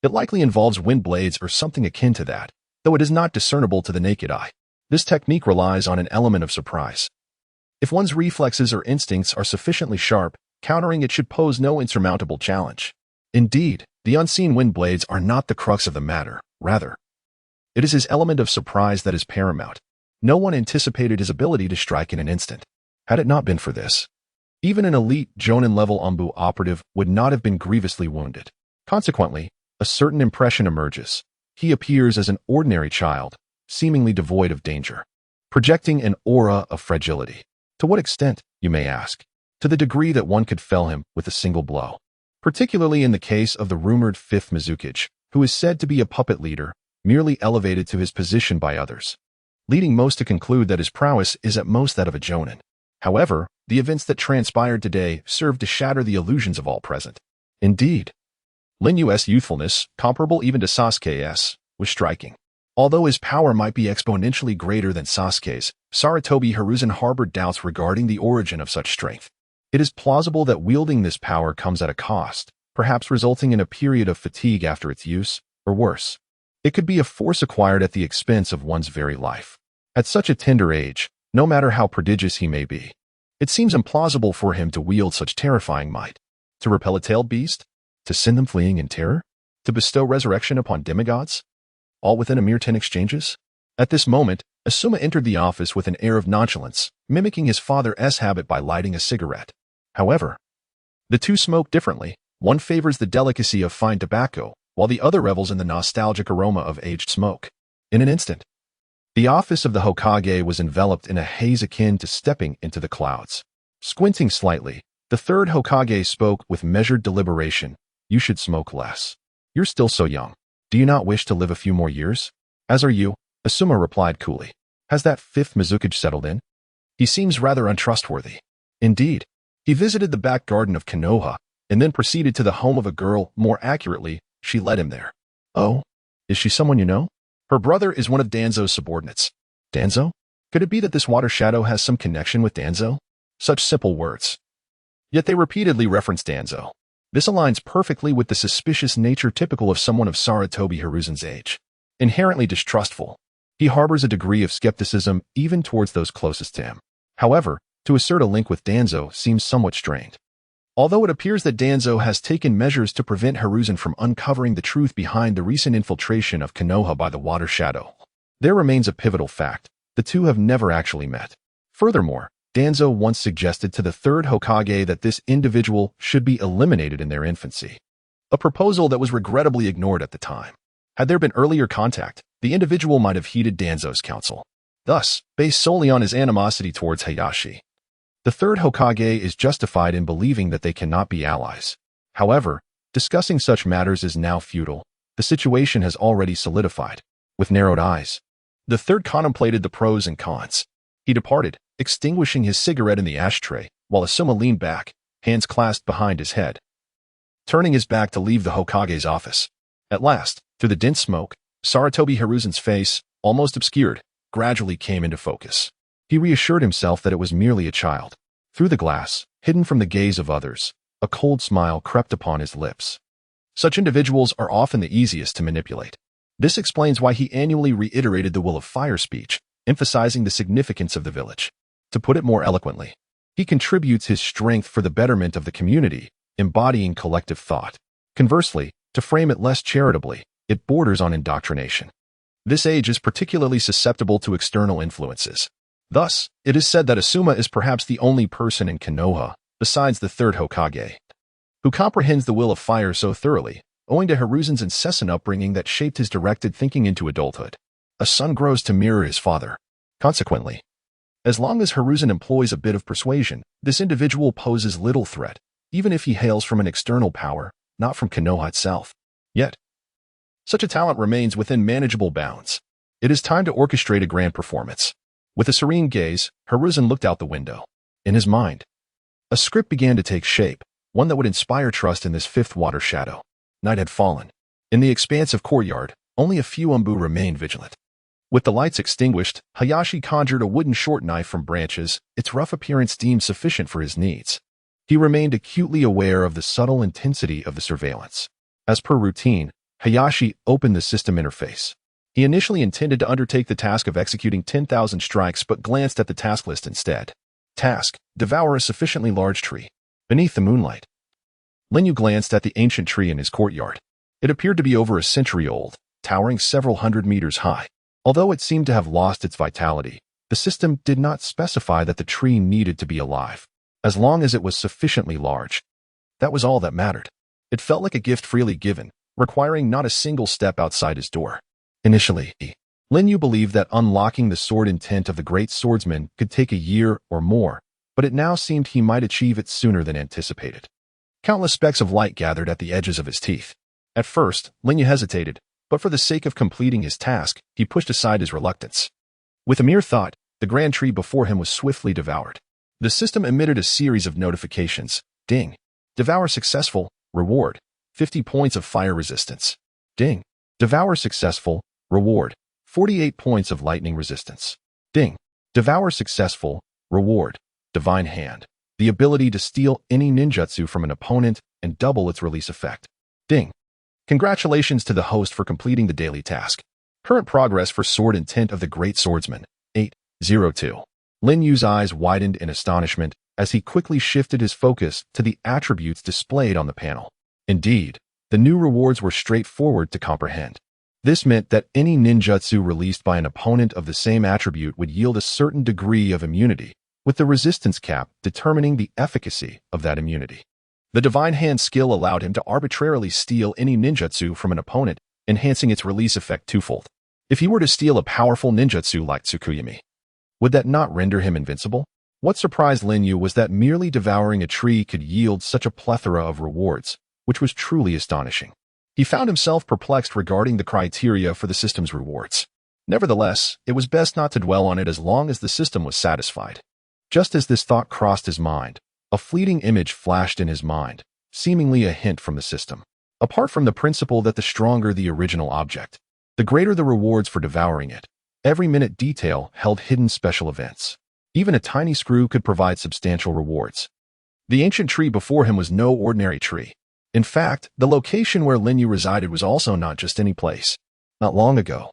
it likely involves wind blades or something akin to that, though it is not discernible to the naked eye. This technique relies on an element of surprise. If one's reflexes or instincts are sufficiently sharp, countering it should pose no insurmountable challenge. Indeed, the unseen wind blades are not the crux of the matter. Rather, it is his element of surprise that is paramount. No one anticipated his ability to strike in an instant. Had it not been for this, even an elite Jonin-level Umbu operative would not have been grievously wounded. Consequently, a certain impression emerges. He appears as an ordinary child, seemingly devoid of danger, projecting an aura of fragility. To what extent, you may ask? To the degree that one could fell him with a single blow. Particularly in the case of the rumored fifth Mizukage, who is said to be a puppet leader, merely elevated to his position by others, leading most to conclude that his prowess is at most that of a Jonin. However, the events that transpired today served to shatter the illusions of all present. Indeed, Linyu's youthfulness, comparable even to Sasuke's, was striking. Although his power might be exponentially greater than Sasuke's, Sarutobi Hiruzen harbored doubts regarding the origin of such strength. It is plausible that wielding this power comes at a cost, perhaps resulting in a period of fatigue after its use, or worse. It could be a force acquired at the expense of one's very life. At such a tender age, no matter how prodigious he may be, it seems implausible for him to wield such terrifying might. To repel a tailed beast? To send them fleeing in terror? To bestow resurrection upon demigods? All within a mere 10 exchanges? At this moment, Asuma entered the office with an air of nonchalance, mimicking his father's habit by lighting a cigarette. However, the two smoked differently. One favors the delicacy of fine tobacco, while the other revels in the nostalgic aroma of aged smoke. In an instant, the office of the Hokage was enveloped in a haze akin to stepping into the clouds. Squinting slightly, the third Hokage spoke with measured deliberation. You should smoke less. You're still so young. Do you not wish to live a few more years? As are you, Asuma replied coolly. Has that fifth Mizukage settled in? He seems rather untrustworthy. Indeed. He visited the back garden of Konoha, and then proceeded to the home of a girl. More accurately, she led him there. Oh? Is she someone you know? Her brother is one of Danzo's subordinates. Danzo? Could it be that this water shadow has some connection with Danzo? Such simple words. Yet they repeatedly reference Danzo. This aligns perfectly with the suspicious nature typical of someone of Sarutobi Hiruzen's age. Inherently distrustful, he harbors a degree of skepticism even towards those closest to him. However, to assert a link with Danzo seems somewhat strained. Although it appears that Danzo has taken measures to prevent Hiruzen from uncovering the truth behind the recent infiltration of Konoha by the water shadow, there remains a pivotal fact. The two have never actually met. Furthermore, Danzo once suggested to the third Hokage that this individual should be eliminated in their infancy. A proposal that was regrettably ignored at the time. Had there been earlier contact, the individual might have heeded Danzo's counsel. Thus, based solely on his animosity towards Hayashi, the third Hokage is justified in believing that they cannot be allies. However, discussing such matters is now futile. The situation has already solidified. With narrowed eyes, the third contemplated the pros and cons. He departed, extinguishing his cigarette in the ashtray, while Asuma leaned back, hands clasped behind his head, turning his back to leave the Hokage's office. At last, through the dense smoke, Sarutobi Hiruzen's face, almost obscured, gradually came into focus. He reassured himself that it was merely a child. Through the glass, hidden from the gaze of others, a cold smile crept upon his lips. Such individuals are often the easiest to manipulate. This explains why he annually reiterated the Will of Fire speech, emphasizing the significance of the village. To put it more eloquently, he contributes his strength for the betterment of the community, embodying collective thought. Conversely, to frame it less charitably, it borders on indoctrination. This age is particularly susceptible to external influences. Thus, it is said that Asuma is perhaps the only person in Konoha, besides the third Hokage, who comprehends the Will of Fire so thoroughly, owing to Hiruzen's incessant upbringing that shaped his directed thinking into adulthood. A son grows to mirror his father. Consequently, as long as Hiruzen employs a bit of persuasion, this individual poses little threat, even if he hails from an external power, not from Konoha itself. Yet, such a talent remains within manageable bounds. It is time to orchestrate a grand performance. With a serene gaze, Hiruzen looked out the window. In his mind, a script began to take shape, one that would inspire trust in this fifth water shadow. Night had fallen. In the expansive courtyard, only a few umbu remained vigilant. With the lights extinguished, Hayashi conjured a wooden short knife from branches, its rough appearance deemed sufficient for his needs. He remained acutely aware of the subtle intensity of the surveillance. As per routine, Hayashi opened the system interface. He initially intended to undertake the task of executing 10,000 strikes but glanced at the task list instead. Task: devour a sufficiently large tree. Beneath the moonlight, Linyu glanced at the ancient tree in his courtyard. It appeared to be over a century old, towering several hundred meters high. Although it seemed to have lost its vitality, the system did not specify that the tree needed to be alive. As long as it was sufficiently large, that was all that mattered. It felt like a gift freely given, requiring not a single step outside his door. Initially, Linyu believed that unlocking the sword intent of the great swordsman could take a year or more, but it now seemed he might achieve it sooner than anticipated. Countless specks of light gathered at the edges of his teeth. At first, Linyu hesitated, but for the sake of completing his task, he pushed aside his reluctance. With a mere thought, the grand tree before him was swiftly devoured. The system emitted a series of notifications. Ding. Devour successful. Reward: 50 points of fire resistance. Ding. Devour successful. Reward: 48 points of lightning resistance. Ding. Devour successful. Reward: Divine Hand. The ability to steal any ninjutsu from an opponent and double its release effect. Ding. Congratulations to the host for completing the daily task. Current progress for Sword Intent of the Great Swordsman. 802. Lin Yu's eyes widened in astonishment as he quickly shifted his focus to the attributes displayed on the panel. Indeed, the new rewards were straightforward to comprehend. This meant that any ninjutsu released by an opponent of the same attribute would yield a certain degree of immunity, with the resistance cap determining the efficacy of that immunity. The Divine Hand skill allowed him to arbitrarily steal any ninjutsu from an opponent, enhancing its release effect twofold. If he were to steal a powerful ninjutsu like Tsukuyami, would that not render him invincible? What surprised Lin Yu was that merely devouring a tree could yield such a plethora of rewards, which was truly astonishing. He found himself perplexed regarding the criteria for the system's rewards. Nevertheless, it was best not to dwell on it as long as the system was satisfied. Just as this thought crossed his mind, a fleeting image flashed in his mind, seemingly a hint from the system. Apart from the principle that the stronger the original object, the greater the rewards for devouring it, every minute detail held hidden special events. Even a tiny screw could provide substantial rewards. The ancient tree before him was no ordinary tree. In fact, the location where Lin Yu resided was also not just any place. Not long ago,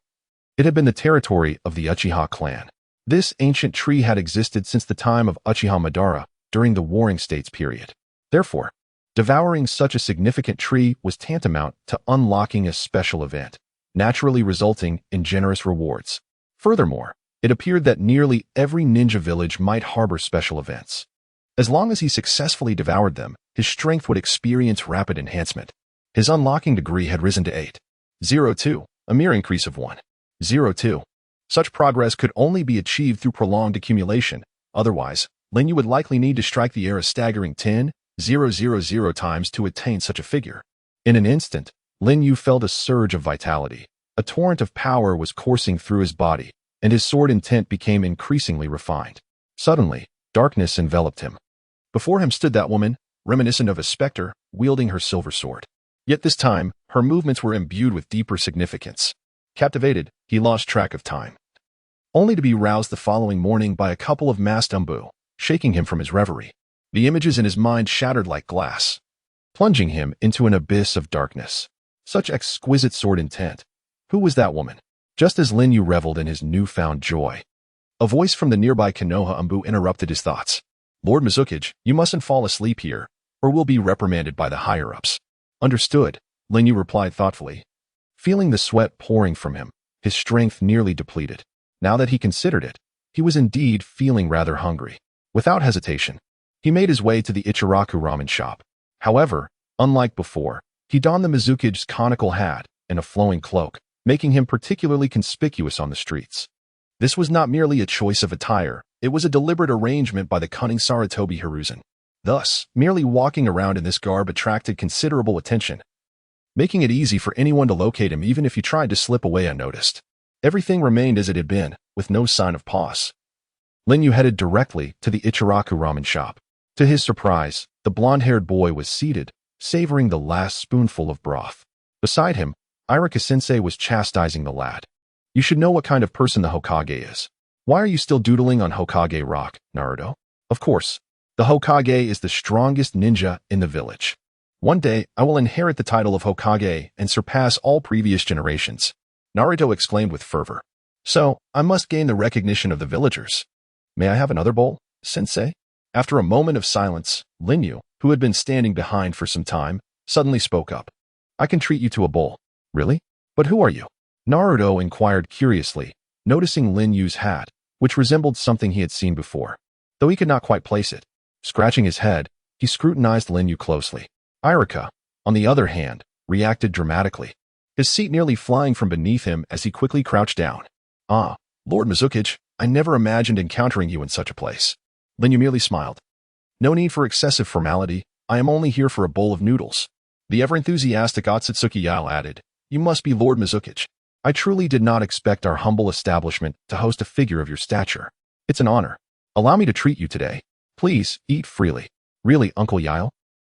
it had been the territory of the Uchiha clan. This ancient tree had existed since the time of Uchiha Madara during the Warring States period. Therefore, devouring such a significant tree was tantamount to unlocking a special event, naturally resulting in generous rewards. Furthermore, it appeared that nearly every ninja village might harbor special events. As long as he successfully devoured them, his strength would experience rapid enhancement. His unlocking degree had risen to 8.02, a mere increase of 1.02. Such progress could only be achieved through prolonged accumulation. Otherwise, Lin Yu would likely need to strike the air a staggering 10,000 times to attain such a figure. In an instant, Lin Yu felt a surge of vitality. A torrent of power was coursing through his body, and his sword intent became increasingly refined. Suddenly, darkness enveloped him. Before him stood that woman, reminiscent of a specter, wielding her silver sword. Yet this time, her movements were imbued with deeper significance. Captivated, he lost track of time, only to be roused the following morning by a couple of masked umbu, shaking him from his reverie. The images in his mind shattered like glass, plunging him into an abyss of darkness. Such exquisite sword intent. Who was that woman? Just as Lin Yu reveled in his newfound joy, a voice from the nearby Konoha umbu interrupted his thoughts. Lord Mizukage, you mustn't fall asleep here, or we'll be reprimanded by the higher-ups. Understood, Lin Yu replied thoughtfully. Feeling the sweat pouring from him, his strength nearly depleted. Now that he considered it, he was indeed feeling rather hungry. Without hesitation, he made his way to the Ichiraku ramen shop. However, unlike before, he donned the Mizukage's conical hat and a flowing cloak, making him particularly conspicuous on the streets. This was not merely a choice of attire, it was a deliberate arrangement by the cunning Sarutobi Hiruzen. Thus, merely walking around in this garb attracted considerable attention, making it easy for anyone to locate him even if he tried to slip away unnoticed. Everything remained as it had been, with no sign of pause. Lin Yu headed directly to the Ichiraku ramen shop. To his surprise, the blonde-haired boy was seated, savoring the last spoonful of broth. Beside him, Irika-sensei was chastising the lad. You should know what kind of person the Hokage is. Why are you still doodling on Hokage Rock, NarutO? Of course, the Hokage is the strongest ninja in the village. One day, I will inherit the title of Hokage and surpass all previous generations, NarutO exclaimed with fervor. So, I must gain the recognition of the villagers. May I have another bowl, sensei? After a moment of silence, Lin Yu, who had been standing behind for some time, suddenly spoke up. I can treat you to a bowl. Really? But who are you? NarutO inquired curiously, noticing Lin Yu's hat, which resembled something he had seen before. Though he could not quite place it. Scratching his head, he scrutinized Lin Yu closely. Irika, on the other hand, reacted dramatically, his seat nearly flying from beneath him as he quickly crouched down. Ah, Lord Mizukage, I never imagined encountering you in such a place. Lin Yu merely smiled. No need for excessive formality, I am only here for a bowl of noodles. The ever-enthusiastic Otsutsuki Yale added, You must be Lord Mizukage. I truly did not expect our humble establishment to host a figure of your stature. It's an honor. Allow me to treat you today. Please, eat freely. Really, Uncle Yale?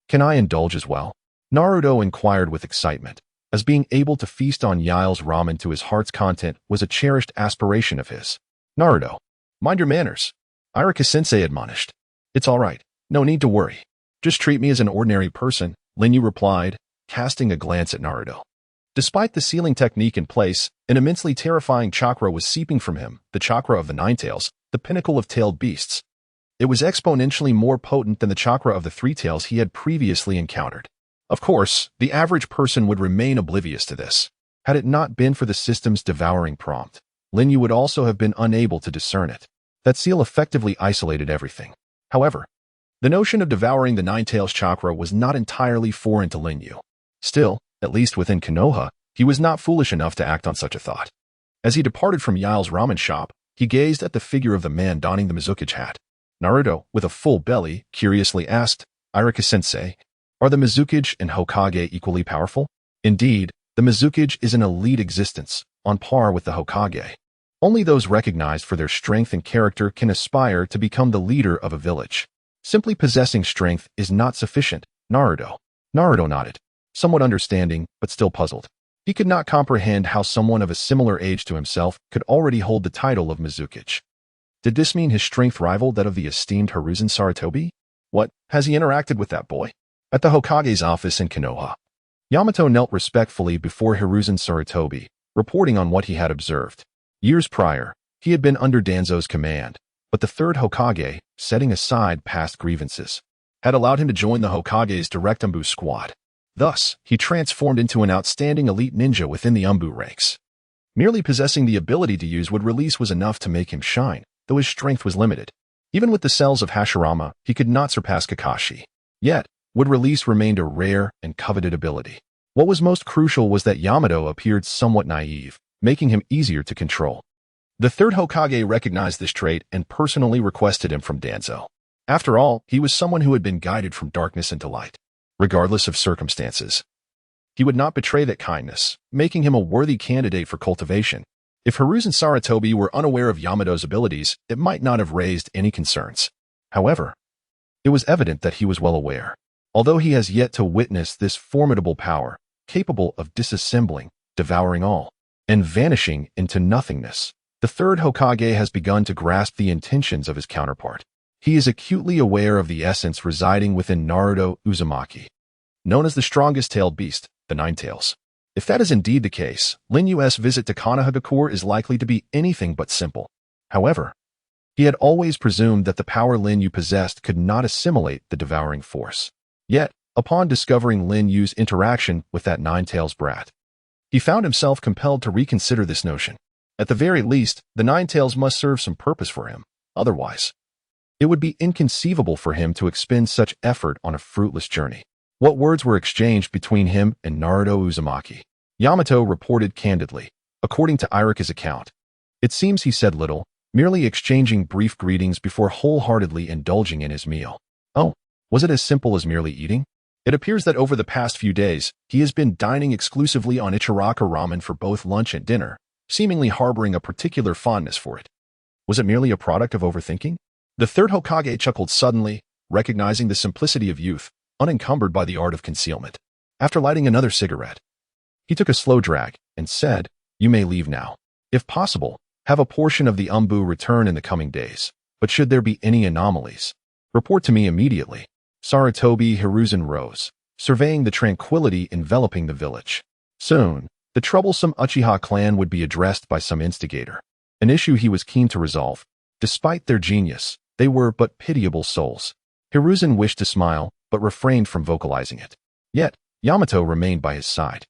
Can I indulge as well? NarutO inquired with excitement, as being able to feast on Yale's ramen to his heart's content was a cherished aspiration of his. NarutO, mind your manners. Irika-sensei admonished. It's all right. No need to worry. Just treat me as an ordinary person, Lin Yu replied, casting a glance at NarutO. Despite the sealing technique in place, an immensely terrifying chakra was seeping from him, the chakra of the Nine Tails, the pinnacle of tailed beasts. It was exponentially more potent than the chakra of the Three Tails he had previously encountered. Of course, the average person would remain oblivious to this. Had it not been for the system's devouring prompt, Lin Yu would also have been unable to discern it. That seal effectively isolated everything. However, The notion of devouring the Nine-Tails chakra was not entirely foreign to Lin Yu. Still, at least within Konoha, he was not foolish enough to act on such a thought. As he departed from Yao's ramen shop, he gazed at the figure of the man donning the Mizukage hat. NarutO, with a full belly, curiously asked, "Irika-sensei, are the Mizukage and Hokage equally powerful?" Indeed, the Mizukage is an elite existence, on par with the Hokage. Only those recognized for their strength and character can aspire to become the leader of a village. Simply possessing strength is not sufficient, NarutO. NarutO nodded, somewhat understanding, but still puzzled. He could not comprehend how someone of a similar age to himself could already hold the title of Mizukage. Did this mean his strength rivaled that of the esteemed Hiruzen Sarutobi? What, has he interacted with that boy? At the Hokage's office in Konoha, Yamato knelt respectfully before Hiruzen Sarutobi, reporting on what he had observed. Years prior, he had been under Danzo's command, but the third Hokage, setting aside past grievances, had allowed him to join the Hokage's direct Umbu squad. Thus, he transformed into an outstanding elite ninja within the Umbu ranks. Merely possessing the ability to use wood release was enough to make him shine, though his strength was limited. Even with the cells of Hashirama, he could not surpass Kakashi. Yet, wood release remained a rare and coveted ability. What was most crucial was that Yamato appeared somewhat naive, making him easier to control. The third Hokage recognized this trait and personally requested him from Danzo. After all, he was someone who had been guided from darkness into light. Regardless of circumstances, he would not betray that kindness, making him a worthy candidate for cultivation. If Hiruzen Sarutobi were unaware of Yamato's abilities, it might not have raised any concerns. However, it was evident that he was well aware. Although he has yet to witness this formidable power, capable of disassembling, devouring all, and vanishing into nothingness, the third Hokage has begun to grasp the intentions of his counterpart. He is acutely aware of the essence residing within NarutO Uzumaki, known as the strongest-tailed beast, the Nine-Tails. If that is indeed the case, Lin Yu's visit to Konohagakure is likely to be anything but simple. However, he had always presumed that the power Lin Yu possessed could not assimilate the devouring force. Yet, upon discovering Lin Yu's interaction with that Nine-Tails brat, he found himself compelled to reconsider this notion. At the very least, the Nine-Tails must serve some purpose for him. Otherwise, it would be inconceivable for him to expend such effort on a fruitless journey. What words were exchanged between him and NarutO Uzumaki? Yamato reported candidly. According to Irika's account, it seems he said little, merely exchanging brief greetings before wholeheartedly indulging in his meal. Oh, was it as simple as merely eating? It appears that over the past few days, he has been dining exclusively on Ichiraka ramen for both lunch and dinner, seemingly harboring a particular fondness for it. Was it merely a product of overthinking? The third Hokage chuckled suddenly, recognizing the simplicity of youth, unencumbered by the art of concealment. After lighting another cigarette, he took a slow drag and said, "You may leave now. If possible, have a portion of the Umbu return in the coming days. But should there be any anomalies, report to me immediately." Sarutobi Hiruzen rose, surveying the tranquility enveloping the village. Soon, the troublesome Uchiha clan would be addressed by some instigator, an issue he was keen to resolve. Despite their genius, they were but pitiable souls. Hiruzen wished to smile, but refrained from vocalizing it. Yet, Yamato remained by his side.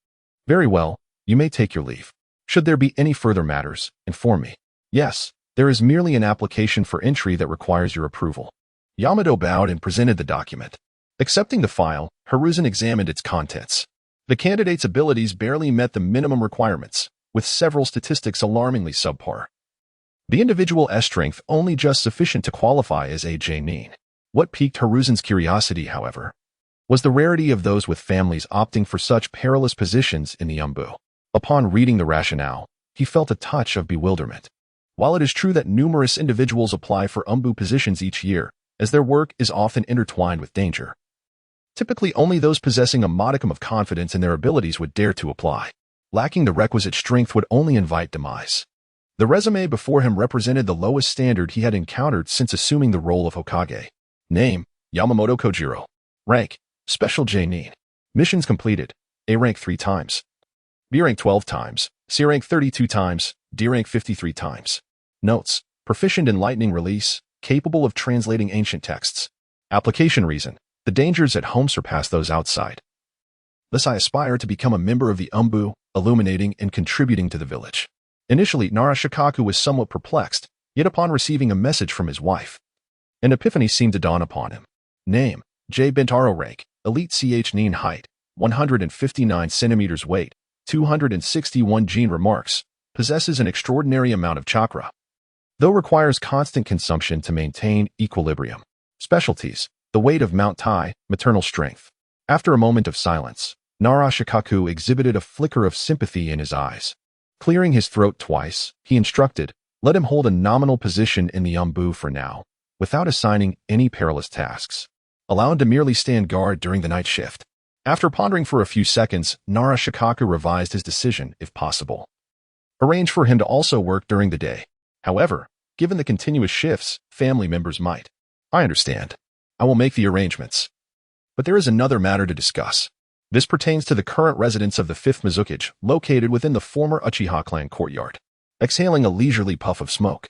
"Very well, you may take your leave. Should there be any further matters, inform me." "Yes, there is merely an application for entry that requires your approval." Yamato bowed and presented the document. Accepting the file, Hiruzen examined its contents. The candidate's abilities barely met the minimum requirements, with several statistics alarmingly subpar. The individual S-strength only just sufficient to qualify as a J-nin. What piqued Hiruzen's curiosity, however, was the rarity of those with families opting for such perilous positions in the Umbu. Upon reading the rationale, he felt a touch of bewilderment. While it is true that numerous individuals apply for Umbu positions each year, as their work is often intertwined with danger, typically only those possessing a modicum of confidence in their abilities would dare to apply. Lacking the requisite strength would only invite demise. The resume before him represented the lowest standard he had encountered since assuming the role of Hokage. Name, Yamamoto Kojiro. Rank, Special J-nin. Missions completed. A rank 3 times. B rank 12 times. C rank 32 times. D rank 53 times. Notes, proficient in lightning release, capable of translating ancient texts. Application reason, the dangers at home surpass those outside. Thus I aspire to become a member of the Umbu, illuminating and contributing to the village. Initially, Narashikaku was somewhat perplexed, yet upon receiving a message from his wife, an epiphany seemed to dawn upon him. Name: J. Bintaro. Rank: Elite. Ch. Neen. Height: 159 centimeters. Weight: 261 gene. Remarks: possesses an extraordinary amount of chakra, though requires constant consumption to maintain equilibrium. Specialties: the weight of Mount Tai, maternal strength. After a moment of silence, Nara Shikaku exhibited a flicker of sympathy in his eyes. Clearing his throat twice, he instructed, let him hold a nominal position in the umbu for now, without assigning any perilous tasks. Allow him to merely stand guard during the night shift. After pondering for a few seconds, Nara Shikaku revised his decision if possible. Arrange for him to also work during the day. However, given the continuous shifts, family members might. I understand. I will make the arrangements. But there is another matter to discuss. This pertains to the current residents of the 5th Mizukage, located within the former Uchiha clan courtyard. Exhaling a leisurely puff of smoke,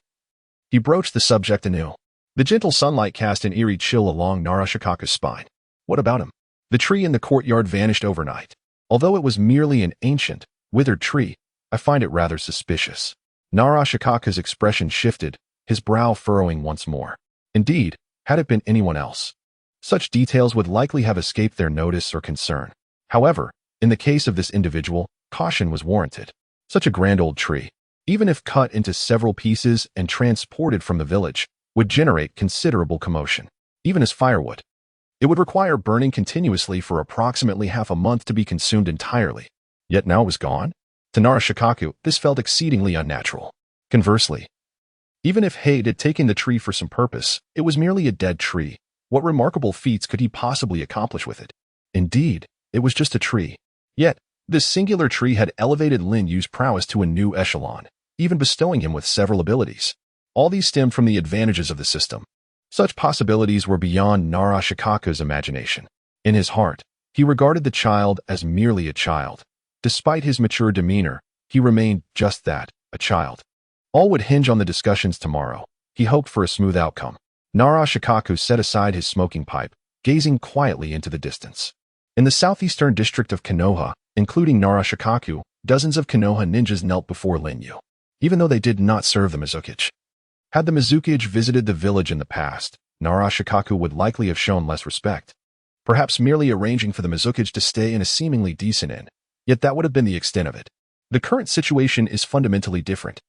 he broached the subject anew. The gentle sunlight cast an eerie chill along Nara Shikaku's spine. What about him? The tree in the courtyard vanished overnight. Although it was merely an ancient, withered tree, I find it rather suspicious. Nara Shikaku's expression shifted, his brow furrowing once more. Indeed, had it been anyone else, such details would likely have escaped their notice or concern. However, in the case of this individual, caution was warranted. Such a grand old tree, even if cut into several pieces and transported from the village, would generate considerable commotion, even as firewood. It would require burning continuously for approximately half a month to be consumed entirely. Yet now it was gone? To Nara Shikaku, this felt exceedingly unnatural. Conversely, even if Hade had taken the tree for some purpose, it was merely a dead tree. What remarkable feats could he possibly accomplish with it? Indeed, it was just a tree. Yet, this singular tree had elevated Lin Yu's prowess to a new echelon, even bestowing him with several abilities. All these stemmed from the advantages of the system. Such possibilities were beyond Nara Shikaku's imagination. In his heart, he regarded the child as merely a child. Despite his mature demeanor, he remained just that, a child. All would hinge on the discussions tomorrow. He hoped for a smooth outcome. Nara Shikaku set aside his smoking pipe, gazing quietly into the distance. In the southeastern district of Konoha, including Nara Shikaku, dozens of Konoha ninjas knelt before Lin Yu, even though they did not serve the Mizukage. Had the Mizukage visited the village in the past, Nara Shikaku would likely have shown less respect, perhaps merely arranging for the Mizukage to stay in a seemingly decent inn. Yet that would have been the extent of it. The current situation is fundamentally different.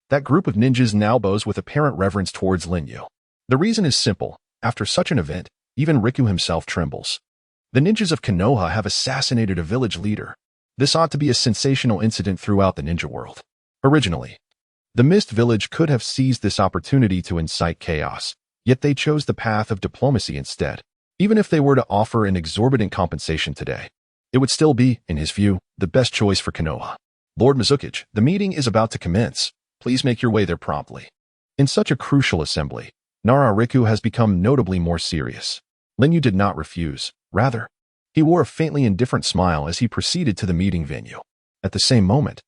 That group of ninjas now bows with apparent reverence towards Lin Yu. The reason is simple. After such an event, even Riku himself trembles. The ninjas of Konoha have assassinated a village leader. This ought to be a sensational incident throughout the ninja world. Originally, the Mist Village could have seized this opportunity to incite chaos, yet they chose the path of diplomacy instead. Even if they were to offer an exorbitant compensation today, it would still be, in his view, the best choice for Konoha. Lord Mizukage, the meeting is about to commence. Please make your way there promptly. In such a crucial assembly, Nara Riku has become notably more serious. Lin Yu did not refuse. Rather, he wore a faintly indifferent smile as he proceeded to the meeting venue. At the same moment,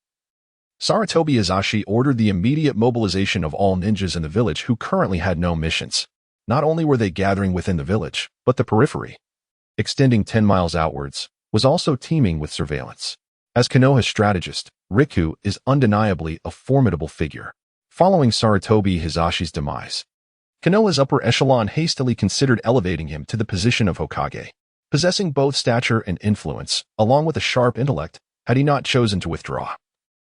Sarutobi Azashi ordered the immediate mobilization of all ninjas in the village who currently had no missions. Not only were they gathering within the village, but the periphery, extending 10 miles outwards, was also teeming with surveillance. As Konoha's strategist, Riku is undeniably a formidable figure. Following Sarutobi Hizashi's demise, Konoha's upper echelon hastily considered elevating him to the position of Hokage. Possessing both stature and influence, along with a sharp intellect, had he not chosen to withdraw,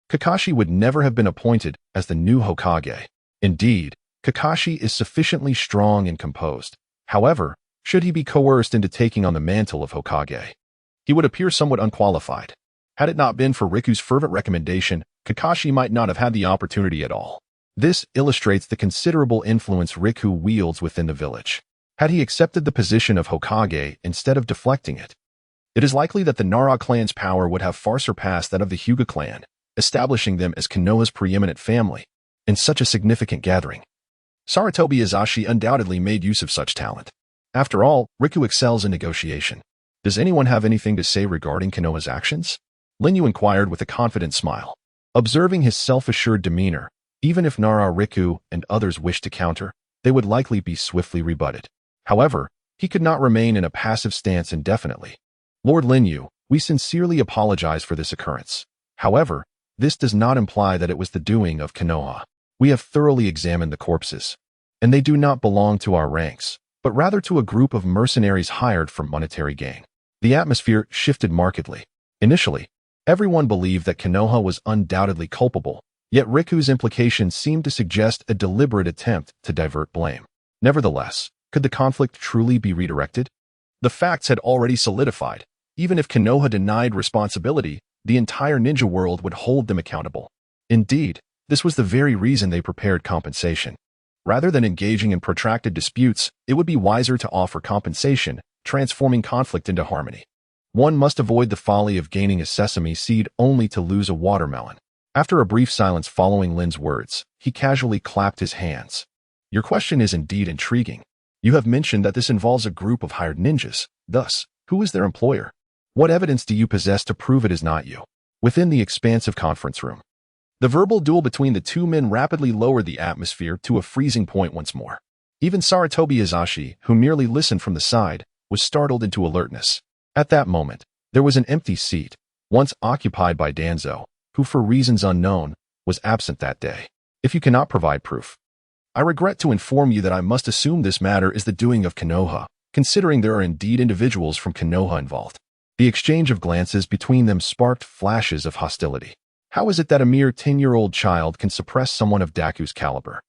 Kakashi would never have been appointed as the new Hokage. Indeed, Kakashi is sufficiently strong and composed. However, should he be coerced into taking on the mantle of Hokage, he would appear somewhat unqualified. Had it not been for Riku's fervent recommendation, Kakashi might not have had the opportunity at all. This illustrates the considerable influence Riku wields within the village. Had he accepted the position of Hokage instead of deflecting it, it is likely that the Nara clan's power would have far surpassed that of the Hyuga clan, establishing them as Konoha's preeminent family in such a significant gathering. Sarutobi Azashi undoubtedly made use of such talent. After all, Riku excels in negotiation. Does anyone have anything to say regarding Konoha's actions? Lin Yu inquired with a confident smile. Observing his self-assured demeanor, even if Nara Riku and others wished to counter, they would likely be swiftly rebutted. However, he could not remain in a passive stance indefinitely. Lord Lin Yu, we sincerely apologize for this occurrence. However, this does not imply that it was the doing of Konoha. We have thoroughly examined the corpses, and they do not belong to our ranks. but rather to a group of mercenaries hired for monetary gain. The atmosphere shifted markedly. Initially, everyone believed that Konoha was undoubtedly culpable, yet Riku's implications seemed to suggest a deliberate attempt to divert blame. Nevertheless, could the conflict truly be redirected? The facts had already solidified. Even if Konoha denied responsibility, the entire ninja world would hold them accountable. Indeed, this was the very reason they prepared compensation. Rather than engaging in protracted disputes, it would be wiser to offer compensation, transforming conflict into harmony. One must avoid the folly of gaining a sesame seed only to lose a watermelon. After a brief silence following Lin's words, he casually clapped his hands. Your question is indeed intriguing. You have mentioned that this involves a group of hired ninjas. Thus, who is their employer? What evidence do you possess to prove it is not you? Within the expansive conference room, the verbal duel between the two men rapidly lowered the atmosphere to a freezing point once more. Even Sarutobi Izashi, who merely listened from the side, was startled into alertness. At that moment, there was an empty seat, once occupied by Danzo, who for reasons unknown, was absent that day. If you cannot provide proof, I regret to inform you that I must assume this matter is the doing of Konoha, considering there are indeed individuals from Konoha involved. The exchange of glances between them sparked flashes of hostility. How is it that a mere 10-year-old child can suppress someone of Daku's caliber?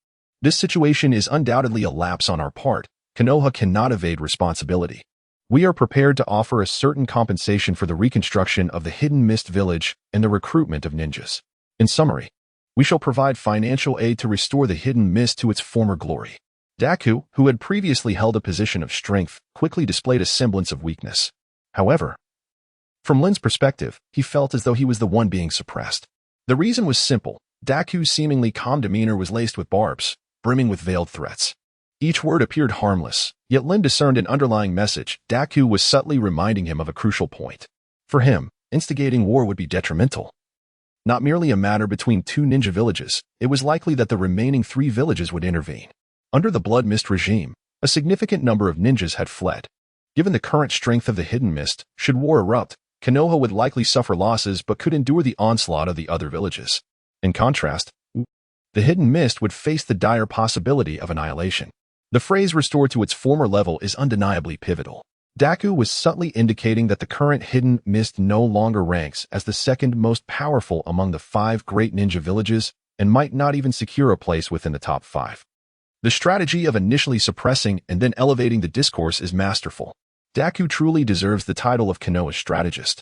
This situation is undoubtedly a lapse on our part. Konoha cannot evade responsibility. We are prepared to offer a certain compensation for the reconstruction of the Hidden Mist Village and the recruitment of ninjas. In summary, we shall provide financial aid to restore the Hidden Mist to its former glory. Daku, who had previously held a position of strength, quickly displayed a semblance of weakness. However, from Lin's perspective, he felt as though he was the one being suppressed. The reason was simple. Daku's seemingly calm demeanor was laced with barbs, brimming with veiled threats. Each word appeared harmless, yet Lin discerned an underlying message. Daku was subtly reminding him of a crucial point. For him, instigating war would be detrimental. Not merely a matter between two ninja villages, it was likely that the remaining 3 villages would intervene. Under the Blood Mist regime, a significant number of ninjas had fled. Given the current strength of the Hidden Mist, should war erupt, Konoha would likely suffer losses but could endure the onslaught of the other villages. In contrast, the Hidden Mist would face the dire possibility of annihilation. The phrase restored to its former level is undeniably pivotal. Daku was subtly indicating that the current Hidden Mist no longer ranks as the second most powerful among the 5 great ninja villages and might not even secure a place within the top 5. The strategy of initially suppressing and then elevating the discourse is masterful. Daku truly deserves the title of Konoha's strategist.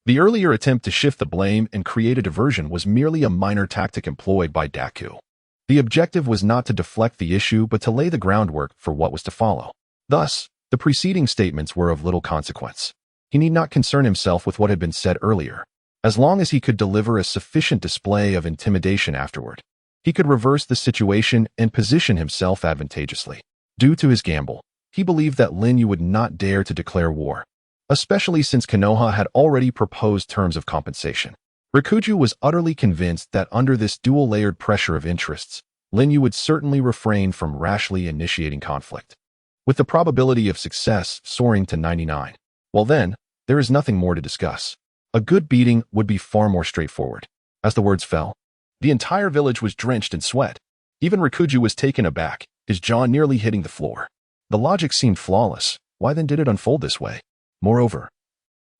The earlier attempt to shift the blame and create a diversion was merely a minor tactic employed by Daku. The objective was not to deflect the issue but to lay the groundwork for what was to follow. Thus, the preceding statements were of little consequence. He need not concern himself with what had been said earlier. As long as he could deliver a sufficient display of intimidation afterward, he could reverse the situation and position himself advantageously. Due to his gamble, he believed that Lin Yu would not dare to declare war, especially since Konoha had already proposed terms of compensation. Rikuju was utterly convinced that under this dual-layered pressure of interests, Lin Yu would certainly refrain from rashly initiating conflict, with the probability of success soaring to 99. Well then, there is nothing more to discuss. A good beating would be far more straightforward. As the words fell, the entire village was drenched in sweat. Even Rikuju was taken aback, his jaw nearly hitting the floor. The logic seemed flawless. Why then did it unfold this way? Moreover,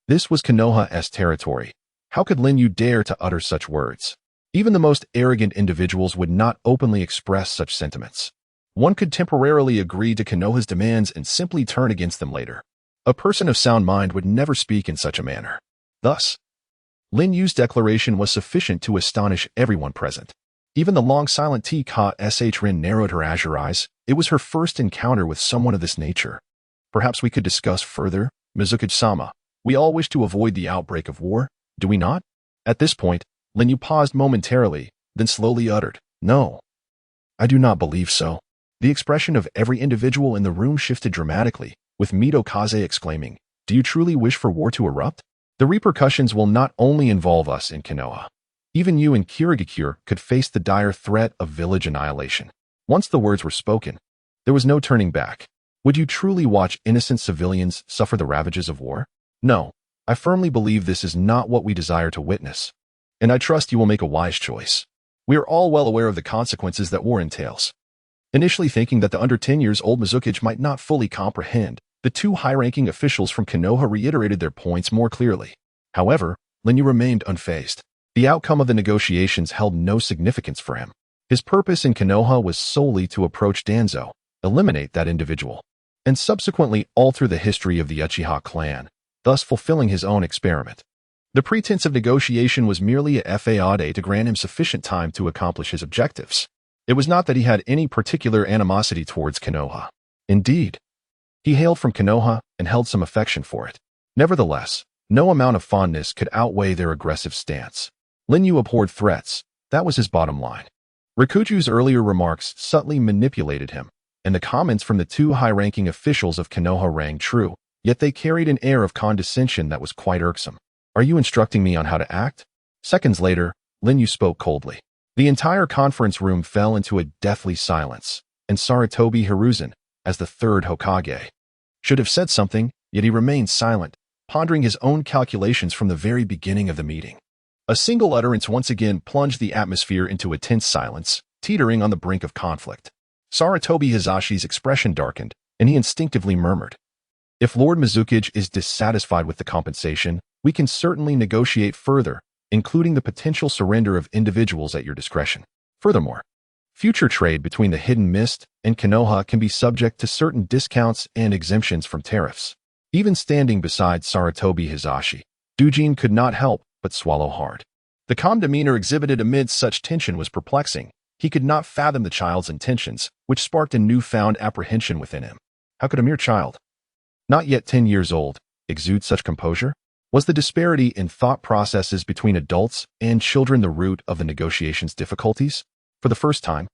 this was Konoha's territory. How could Lin Yu dare to utter such words? Even the most arrogant individuals would not openly express such sentiments. One could temporarily agree to Konoha's demands and simply turn against them later. A person of sound mind would never speak in such a manner. Thus, Lin Yu's declaration was sufficient to astonish everyone present. Even the long silent T caught Rin narrowed her azure eyes. It was her first encounter with someone of this nature. Perhaps we could discuss further, Mizuki-sama. We all wish to avoid the outbreak of war, do we not? At this point, Lin Yu paused momentarily, then slowly uttered, "No, I do not believe so." The expression of every individual in the room shifted dramatically, with Mito Kaze exclaiming, "Do you truly wish for war to erupt? The repercussions will not only involve us in Konoha. Even you and Kirigakure could face the dire threat of village annihilation." Once the words were spoken, there was no turning back. Would you truly watch innocent civilians suffer the ravages of war? No, I firmly believe this is not what we desire to witness. And I trust you will make a wise choice. We are all well aware of the consequences that war entails. Initially thinking that the under 10 years old Mizuki might not fully comprehend, the two high-ranking officials from Konoha reiterated their points more clearly. However, Linyu remained unfazed. The outcome of the negotiations held no significance for him. His purpose in Konoha was solely to approach Danzo, eliminate that individual, and subsequently alter the history of the Uchiha clan, thus fulfilling his own experiment. The pretense of negotiation was merely a fade to grant him sufficient time to accomplish his objectives. It was not that he had any particular animosity towards Konoha. Indeed, he hailed from Konoha and held some affection for it. Nevertheless, no amount of fondness could outweigh their aggressive stance. Linyu abhorred threats. That was his bottom line. Rikuju's earlier remarks subtly manipulated him, and the comments from the two high-ranking officials of Konoha rang true, yet they carried an air of condescension that was quite irksome. Are you instructing me on how to act? Seconds later, Linyu spoke coldly. The entire conference room fell into a deathly silence, and Sarutobi Hiruzen, as the third Hokage, should have said something, yet he remained silent, pondering his own calculations from the very beginning of the meeting. A single utterance once again plunged the atmosphere into a tense silence, teetering on the brink of conflict. Sarutobi Hizashi's expression darkened, and he instinctively murmured, "If Lord Mizuki is dissatisfied with the compensation, we can certainly negotiate further, including the potential surrender of individuals at your discretion. Furthermore, future trade between the Hidden Mist and Konoha can be subject to certain discounts and exemptions from tariffs." Even standing beside Sarutobi Hizashi, Dujin could not help but swallow hard. The calm demeanor exhibited amid such tension was perplexing. He could not fathom the child's intentions, which sparked a newfound apprehension within him. How could a mere child, not yet 10 years old, exude such composure? Was the disparity in thought processes between adults and children the root of the negotiation's difficulties? For the first time,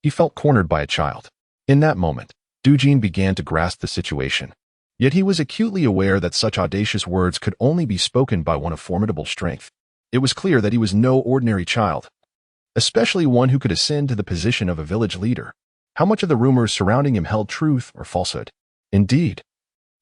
he felt cornered by a child. In that moment, Dujin began to grasp the situation. Yet he was acutely aware that such audacious words could only be spoken by one of formidable strength. It was clear that he was no ordinary child, especially one who could ascend to the position of a village leader. How much of the rumors surrounding him held truth or falsehood? Indeed,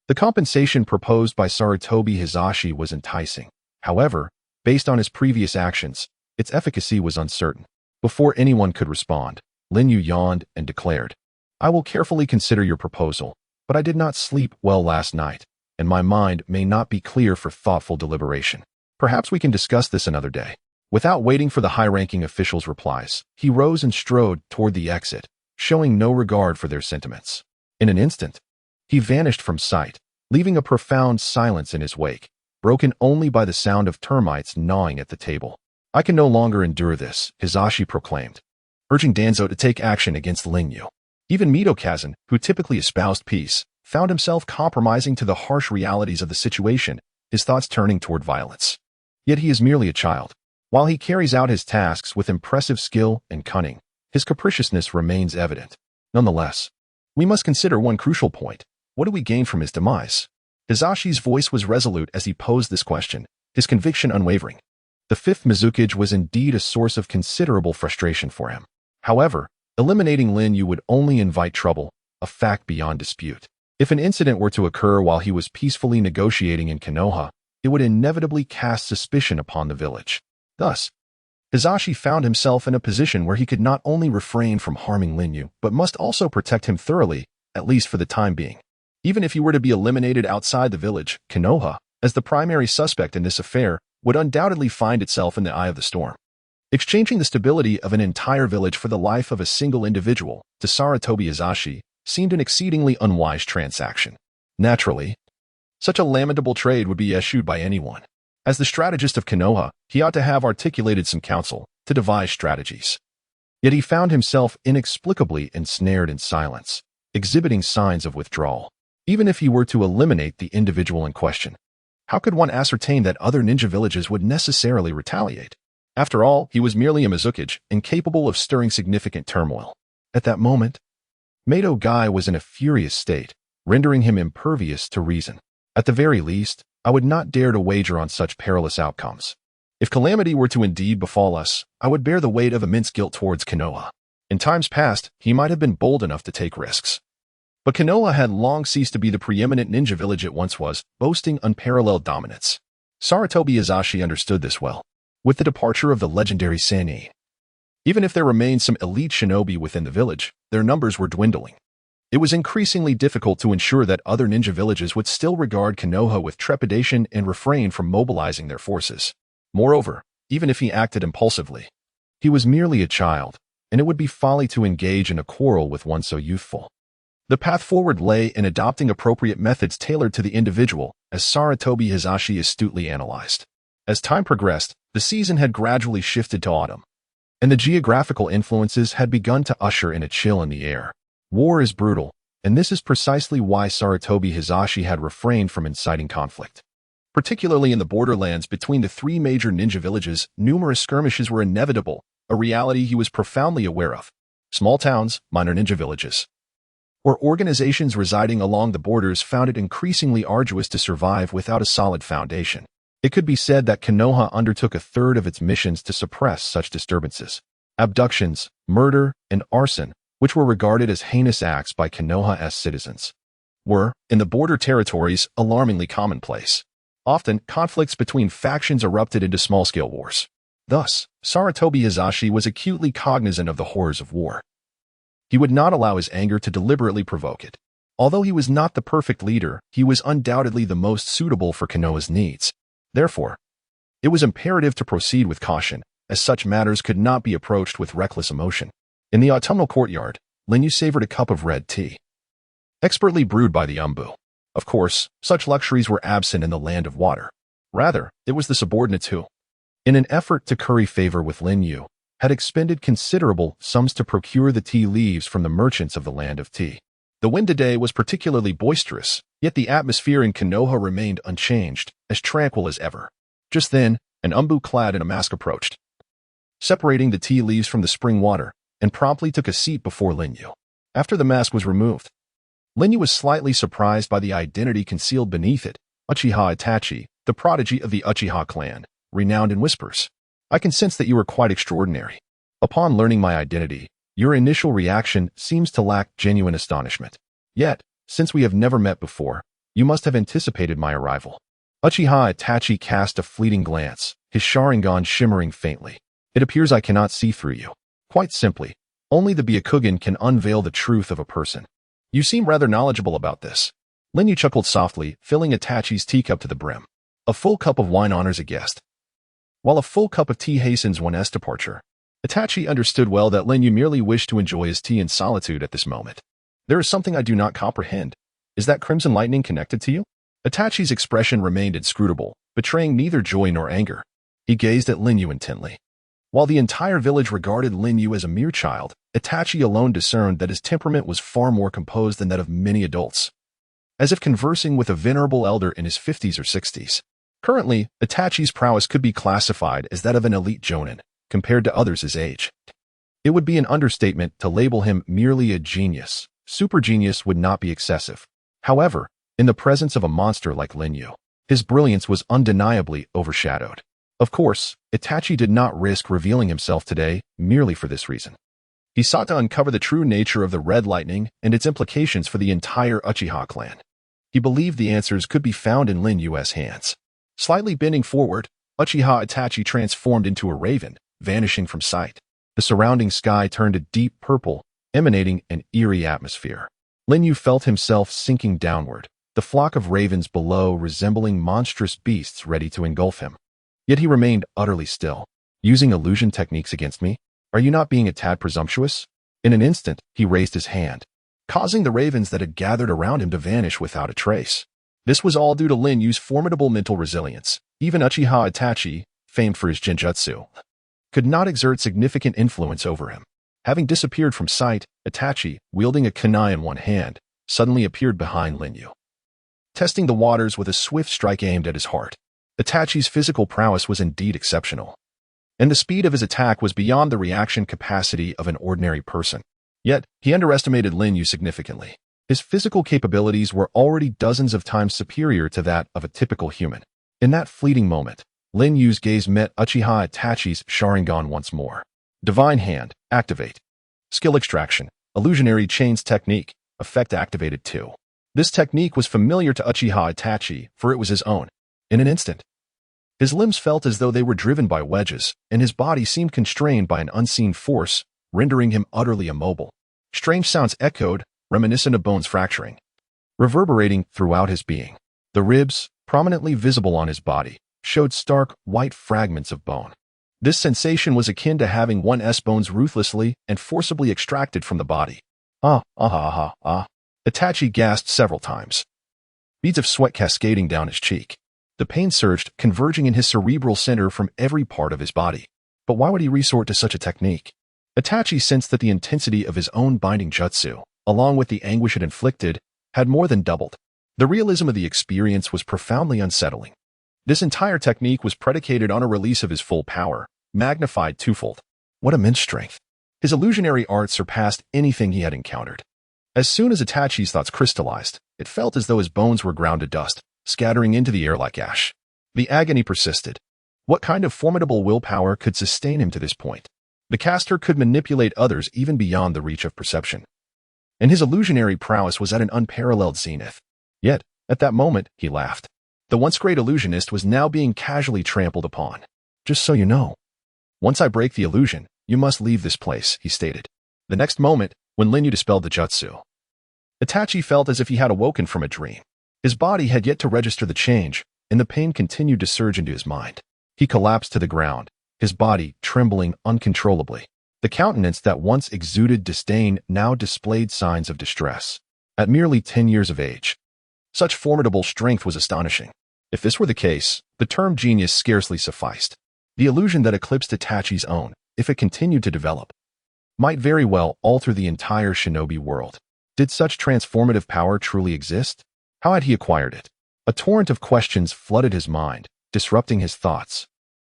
the compensation proposed by Sarutobi Hizashi was enticing. However, based on his previous actions, its efficacy was uncertain. Before anyone could respond, Linyu yawned and declared, "I will carefully consider your proposal, but I did not sleep well last night, and my mind may not be clear for thoughtful deliberation. Perhaps we can discuss this another day." Without waiting for the high-ranking officials' replies, he rose and strode toward the exit, showing no regard for their sentiments. In an instant, he vanished from sight, leaving a profound silence in his wake, broken only by the sound of termites gnawing at the table. "I can no longer endure this," Hizashi proclaimed, urging Danzo to take action against Linyu. Even Mitokazen, who typically espoused peace, found himself compromising to the harsh realities of the situation, his thoughts turning toward violence. Yet he is merely a child. While he carries out his tasks with impressive skill and cunning, his capriciousness remains evident. Nonetheless, we must consider one crucial point. What do we gain from his demise? Hizashi's voice was resolute as he posed this question, his conviction unwavering. The fifth Mizuki was indeed a source of considerable frustration for him. However, eliminating Linyu would only invite trouble, a fact beyond dispute. If an incident were to occur while he was peacefully negotiating in Konoha, it would inevitably cast suspicion upon the village. Thus, Hizashi found himself in a position where he could not only refrain from harming Linyu, but must also protect him thoroughly, at least for the time being. Even if he were to be eliminated outside the village, Konoha, as the primary suspect in this affair, would undoubtedly find itself in the eye of the storm. Exchanging the stability of an entire village for the life of a single individual, to Sarutobi Hizashi, seemed an exceedingly unwise transaction. Naturally, such a lamentable trade would be eschewed by anyone. As the strategist of Konoha, he ought to have articulated some counsel to devise strategies. Yet he found himself inexplicably ensnared in silence, exhibiting signs of withdrawal. Even if he were to eliminate the individual in question, how could one ascertain that other ninja villages would necessarily retaliate? After all, he was merely a Mizuki, incapable of stirring significant turmoil. At that moment, Mato Gai was in a furious state, rendering him impervious to reason. At the very least, I would not dare to wager on such perilous outcomes. If calamity were to indeed befall us, I would bear the weight of immense guilt towards Konoha. In times past, he might have been bold enough to take risks. But Konoha had long ceased to be the preeminent ninja village it once was, boasting unparalleled dominance. Sarutobi Hizashi understood this well. With the departure of the legendary Sannin, Even if there remained some elite shinobi within the village, their numbers were dwindling. It was increasingly difficult to ensure that other ninja villages would still regard Konoha with trepidation and refrain from mobilizing their forces. Moreover, even if he acted impulsively, he was merely a child, and it would be folly to engage in a quarrel with one so youthful. The path forward lay in adopting appropriate methods tailored to the individual, as Sarutobi Hisashi astutely analyzed. As time progressed, the season had gradually shifted to autumn, and the geographical influences had begun to usher in a chill in the air. War is brutal, and this is precisely why Sarutobi Hisashi had refrained from inciting conflict. Particularly in the borderlands between the three major ninja villages, numerous skirmishes were inevitable, a reality he was profoundly aware of. Small towns, minor ninja villages, or organizations residing along the borders found it increasingly arduous to survive without a solid foundation. It could be said that Konoha undertook a third of its missions to suppress such disturbances. Abductions, murder, and arson, which were regarded as heinous acts by Konoha's citizens, were, in the border territories, alarmingly commonplace. Often, conflicts between factions erupted into small-scale wars. Thus, Sarutobi Hisashi was acutely cognizant of the horrors of war. He would not allow his anger to deliberately provoke it. Although he was not the perfect leader, he was undoubtedly the most suitable for Konoha's needs. Therefore, it was imperative to proceed with caution, as such matters could not be approached with reckless emotion. In the autumnal courtyard, Linyu savored a cup of red tea, expertly brewed by the Umbu. Of course, such luxuries were absent in the land of water. Rather, it was the subordinates who, in an effort to curry favor with Linyu, had expended considerable sums to procure the tea leaves from the merchants of the land of tea. The wind today was particularly boisterous, yet the atmosphere in Konoha remained unchanged, as tranquil as ever. Just then, an Umbu clad in a mask approached, separating the tea leaves from the spring water, and promptly took a seat before Linyu. After the mask was removed, Linyu was slightly surprised by the identity concealed beneath it, Uchiha Itachi, the prodigy of the Uchiha clan, renowned in whispers. I can sense that you are quite extraordinary. Upon learning my identity, your initial reaction seems to lack genuine astonishment. Yet, since we have never met before, you must have anticipated my arrival. Uchiha Itachi cast a fleeting glance, his Sharingan shimmering faintly. It appears I cannot see through you. Quite simply, only the Byakugan can unveil the truth of a person. You seem rather knowledgeable about this. Linyu chuckled softly, filling Itachi's teacup to the brim. A full cup of wine honors a guest, while a full cup of tea hastens one's departure. Itachi understood well that Linyu merely wished to enjoy his tea in solitude at this moment. There is something I do not comprehend. Is that crimson lightning connected to you? Itachi's expression remained inscrutable, betraying neither joy nor anger. He gazed at Linyu intently. While the entire village regarded Linyu as a mere child, Itachi alone discerned that his temperament was far more composed than that of many adults, as if conversing with a venerable elder in his 50s or 60s. Currently, Itachi's prowess could be classified as that of an elite jonin, compared to others his age. It would be an understatement to label him merely a genius. Super genius would not be excessive. However, in the presence of a monster like Linyu, his brilliance was undeniably overshadowed. Of course, Itachi did not risk revealing himself today merely for this reason. He sought to uncover the true nature of the red lightning and its implications for the entire Uchiha clan. He believed the answers could be found in Linyu's hands. Slightly bending forward, Uchiha Itachi transformed into a raven, vanishing from sight. The surrounding sky turned a deep purple, emanating an eerie atmosphere. Linyu felt himself sinking downward, the flock of ravens below resembling monstrous beasts ready to engulf him. Yet he remained utterly still. Using illusion techniques against me? Are you not being a tad presumptuous? In an instant, he raised his hand, causing the ravens that had gathered around him to vanish without a trace. This was all due to Linyu's formidable mental resilience. Even Uchiha Itachi, famed for his genjutsu, could not exert significant influence over him. Having disappeared from sight, Itachi, wielding a kunai in one hand, suddenly appeared behind Linyu, testing the waters with a swift strike aimed at his heart. Itachi's physical prowess was indeed exceptional, and the speed of his attack was beyond the reaction capacity of an ordinary person. Yet, he underestimated Linyu significantly. His physical capabilities were already dozens of times superior to that of a typical human. In that fleeting moment, Linyu's gaze met Uchiha Itachi's Sharingan once more. Divine Hand, activate. Skill extraction, illusionary chains technique, effect activated 2. This technique was familiar to Uchiha Itachi, for it was his own. In an instant, His limbs felt as though they were driven by wedges, and his body seemed constrained by an unseen force, rendering him utterly immobile. Strange sounds echoed, reminiscent of bones fracturing, reverberating throughout his being. The ribs, prominently visible on his body, showed stark, white fragments of bone. This sensation was akin to having one's bones ruthlessly and forcibly extracted from the body. Itachi gasped several times, beads of sweat cascading down his cheek. The pain surged, converging in his cerebral center from every part of his body. But why would he resort to such a technique? Itachi sensed that the intensity of his own binding jutsu, along with the anguish it inflicted, had more than doubled. The realism of the experience was profoundly unsettling. This entire technique was predicated on a release of his full power, magnified twofold. What immense strength! His illusionary art surpassed anything he had encountered. As soon as Itachi's thoughts crystallized, it felt as though his bones were ground to dust, scattering into the air like ash. The agony persisted. What kind of formidable willpower could sustain him to this point? The caster could manipulate others even beyond the reach of perception, and his illusionary prowess was at an unparalleled zenith. Yet, at that moment, he laughed. The once great illusionist was now being casually trampled upon. Just so you know, once I break the illusion, you must leave this place, he stated. The next moment, when Linyu dispelled the jutsu, Itachi felt as if he had awoken from a dream. His body had yet to register the change, and the pain continued to surge into his mind. He collapsed to the ground, his body trembling uncontrollably. The countenance that once exuded disdain now displayed signs of distress. At merely 10 years of age, such formidable strength was astonishing. If this were the case, the term genius scarcely sufficed. The illusion that eclipsed Itachi's own, if it continued to develop, might very well alter the entire shinobi world. Did such transformative power truly exist? How had he acquired it? A torrent of questions flooded his mind, disrupting his thoughts.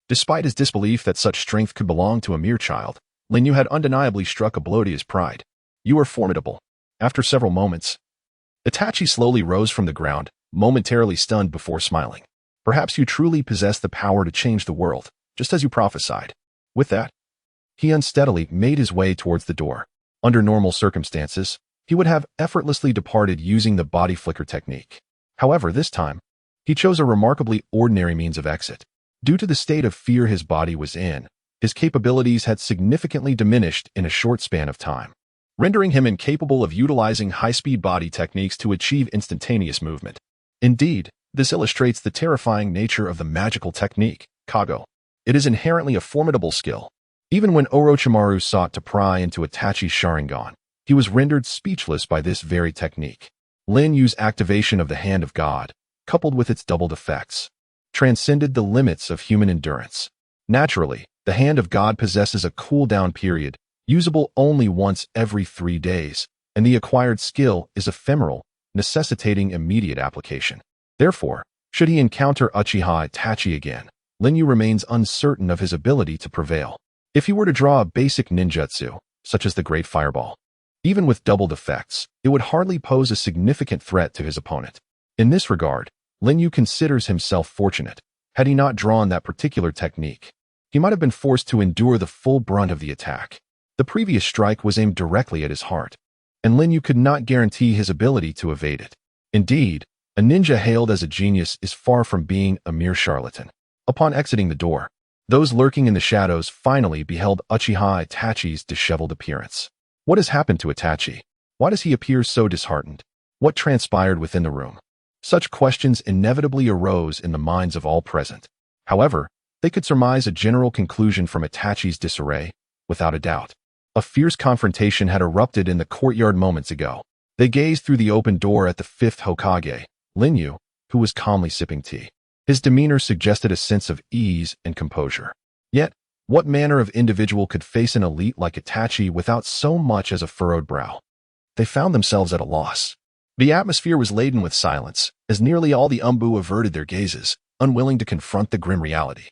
Despite his disbelief that such strength could belong to a mere child, Linyu had undeniably struck a blow to his pride. You are formidable. After several moments, Itachi slowly rose from the ground, momentarily stunned before smiling. Perhaps you truly possess the power to change the world, just as you prophesied. With that, he unsteadily made his way towards the door. Under normal circumstances, he would have effortlessly departed using the body flicker technique. However, this time, he chose a remarkably ordinary means of exit. Due to the state of fear his body was in, his capabilities had significantly diminished in a short span of time, rendering him incapable of utilizing high-speed body techniques to achieve instantaneous movement. Indeed, this illustrates the terrifying nature of the magical technique, Kago. It is inherently a formidable skill. Even when Orochimaru sought to pry into Itachi's Sharingan, he was rendered speechless by this very technique. Lin Yu's activation of the Hand of God, coupled with its doubled effects, transcended the limits of human endurance. Naturally, the Hand of God possesses a cooldown period, usable only once every 3 days, and the acquired skill is ephemeral, necessitating immediate application. Therefore, should he encounter Uchiha Itachi again, Linyu remains uncertain of his ability to prevail. If he were to draw a basic ninjutsu, such as the Great Fireball, even with doubled effects, it would hardly pose a significant threat to his opponent. In this regard, Linyu considers himself fortunate. Had he not drawn that particular technique, he might have been forced to endure the full brunt of the attack. The previous strike was aimed directly at his heart, and Linyu could not guarantee his ability to evade it. Indeed, a ninja hailed as a genius is far from being a mere charlatan. Upon exiting the door, those lurking in the shadows finally beheld Uchiha Itachi's disheveled appearance. What has happened to Itachi? Why does he appear so disheartened? What transpired within the room? Such questions inevitably arose in the minds of all present. However, they could surmise a general conclusion from Itachi's disarray, without a doubt. A fierce confrontation had erupted in the courtyard moments ago. They gazed through the open door at the 5th Hokage, Linyu, who was calmly sipping tea. His demeanor suggested a sense of ease and composure. Yet, what manner of individual could face an elite like Itachi without so much as a furrowed brow? They found themselves at a loss. The atmosphere was laden with silence, as nearly all the Umbu averted their gazes, unwilling to confront the grim reality.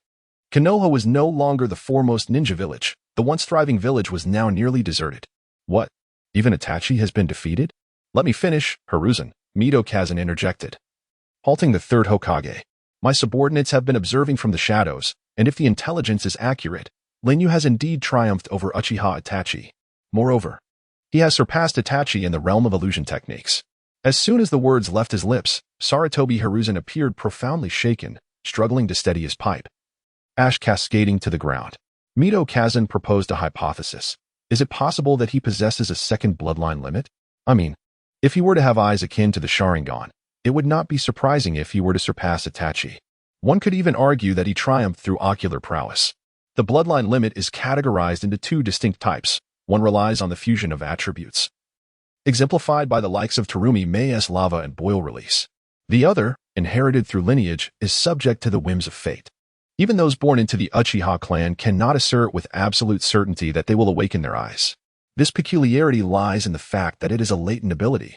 Konoha was no longer the foremost ninja village. The once thriving village was now nearly deserted. What? Even Itachi has been defeated? Let me finish, Hiruzen, Mido Kazan interjected. Halting the 3rd Hokage. My subordinates have been observing from the shadows, and if the intelligence is accurate, Linyu has indeed triumphed over Uchiha Itachi. Moreover, he has surpassed Itachi in the realm of illusion techniques. As soon as the words left his lips, Sarutobi Hiruzen appeared profoundly shaken, struggling to steady his pipe. Ash cascading to the ground. Mito Kazan proposed a hypothesis. Is it possible that he possesses a second bloodline limit? I mean, if he were to have eyes akin to the Sharingan, it would not be surprising if he were to surpass Itachi. One could even argue that he triumphed through ocular prowess. The bloodline limit is categorized into two distinct types. One relies on the fusion of attributes, exemplified by the likes of Terumi May's lava and boil release. The other, inherited through lineage, is subject to the whims of fate. Even those born into the Uchiha clan cannot assert with absolute certainty that they will awaken their eyes. This peculiarity lies in the fact that it is a latent ability,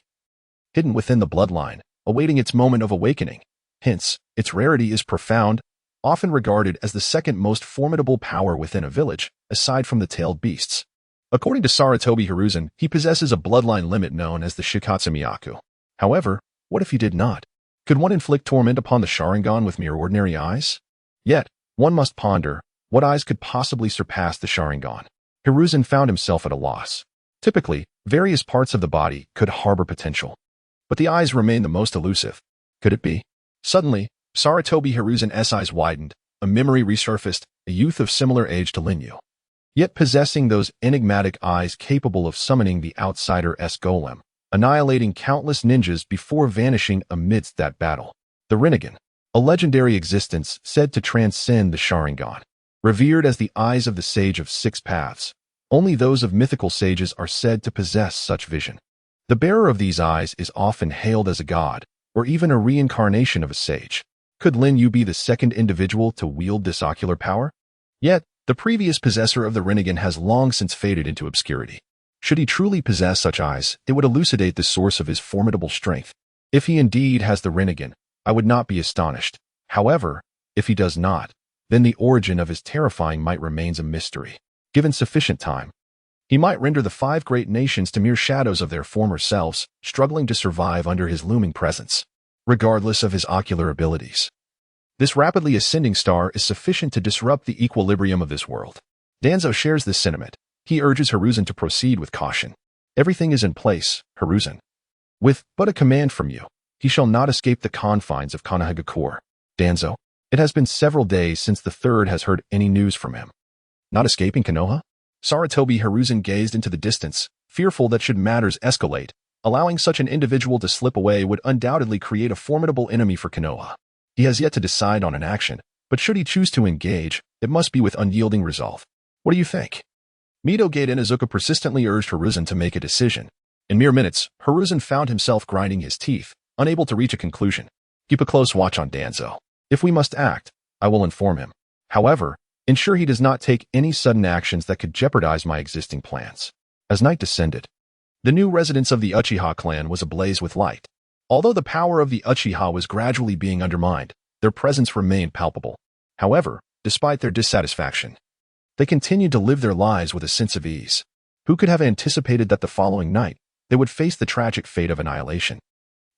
hidden within the bloodline, awaiting its moment of awakening. Hence, its rarity is profound, often regarded as the second most formidable power within a village, aside from the tailed beasts. According to Sarutobi Hiruzen, he possesses a bloodline limit known as the Shikatsu Miyaku. However, what if he did not? Could one inflict torment upon the Sharingan with mere ordinary eyes? Yet, one must ponder, what eyes could possibly surpass the Sharingan? Hiruzen found himself at a loss. Typically, various parts of the body could harbor potential, but the eyes remain the most elusive. Could it be? Suddenly, Sarutobi Hiruzen's eyes widened, a memory resurfaced, a youth of similar age to Linyu, yet possessing those enigmatic eyes capable of summoning the outsider's golem, annihilating countless ninjas before vanishing amidst that battle. The Rinnegan, a legendary existence said to transcend the Sharingan, revered as the eyes of the Sage of Six Paths. Only those of mythical sages are said to possess such vision. The bearer of these eyes is often hailed as a god, or even a reincarnation of a sage. Could Lin Yu be the second individual to wield this ocular power? Yet, the previous possessor of the Rinnegan has long since faded into obscurity. Should he truly possess such eyes, it would elucidate the source of his formidable strength. If he indeed has the Rinnegan, I would not be astonished. However, if he does not, then the origin of his terrifying might remains a mystery. Given sufficient time, he might render the five great nations to mere shadows of their former selves, struggling to survive under his looming presence, regardless of his ocular abilities. This rapidly ascending star is sufficient to disrupt the equilibrium of this world. Danzo shares this sentiment. He urges Hiruzen to proceed with caution. Everything is in place, Hiruzen. With but a command from you, he shall not escape the confines of Konohagakure. Danzo, it has been several days since the third has heard any news from him. Not escaping Konoha? Sarutobi Hiruzen gazed into the distance, fearful that should matters escalate, allowing such an individual to slip away would undoubtedly create a formidable enemy for Konoha. He has yet to decide on an action, but should he choose to engage, it must be with unyielding resolve. What do you think? Mito Gate and Izuka persistently urged Hiruzen to make a decision. In mere minutes, Hiruzen found himself grinding his teeth, unable to reach a conclusion. Keep a close watch on Danzo. If we must act, I will inform him. However, ensure he does not take any sudden actions that could jeopardize my existing plans. As night descended, the new residence of the Uchiha clan was ablaze with light. Although the power of the Uchiha was gradually being undermined, their presence remained palpable. However, despite their dissatisfaction, they continued to live their lives with a sense of ease. Who could have anticipated that the following night, they would face the tragic fate of annihilation?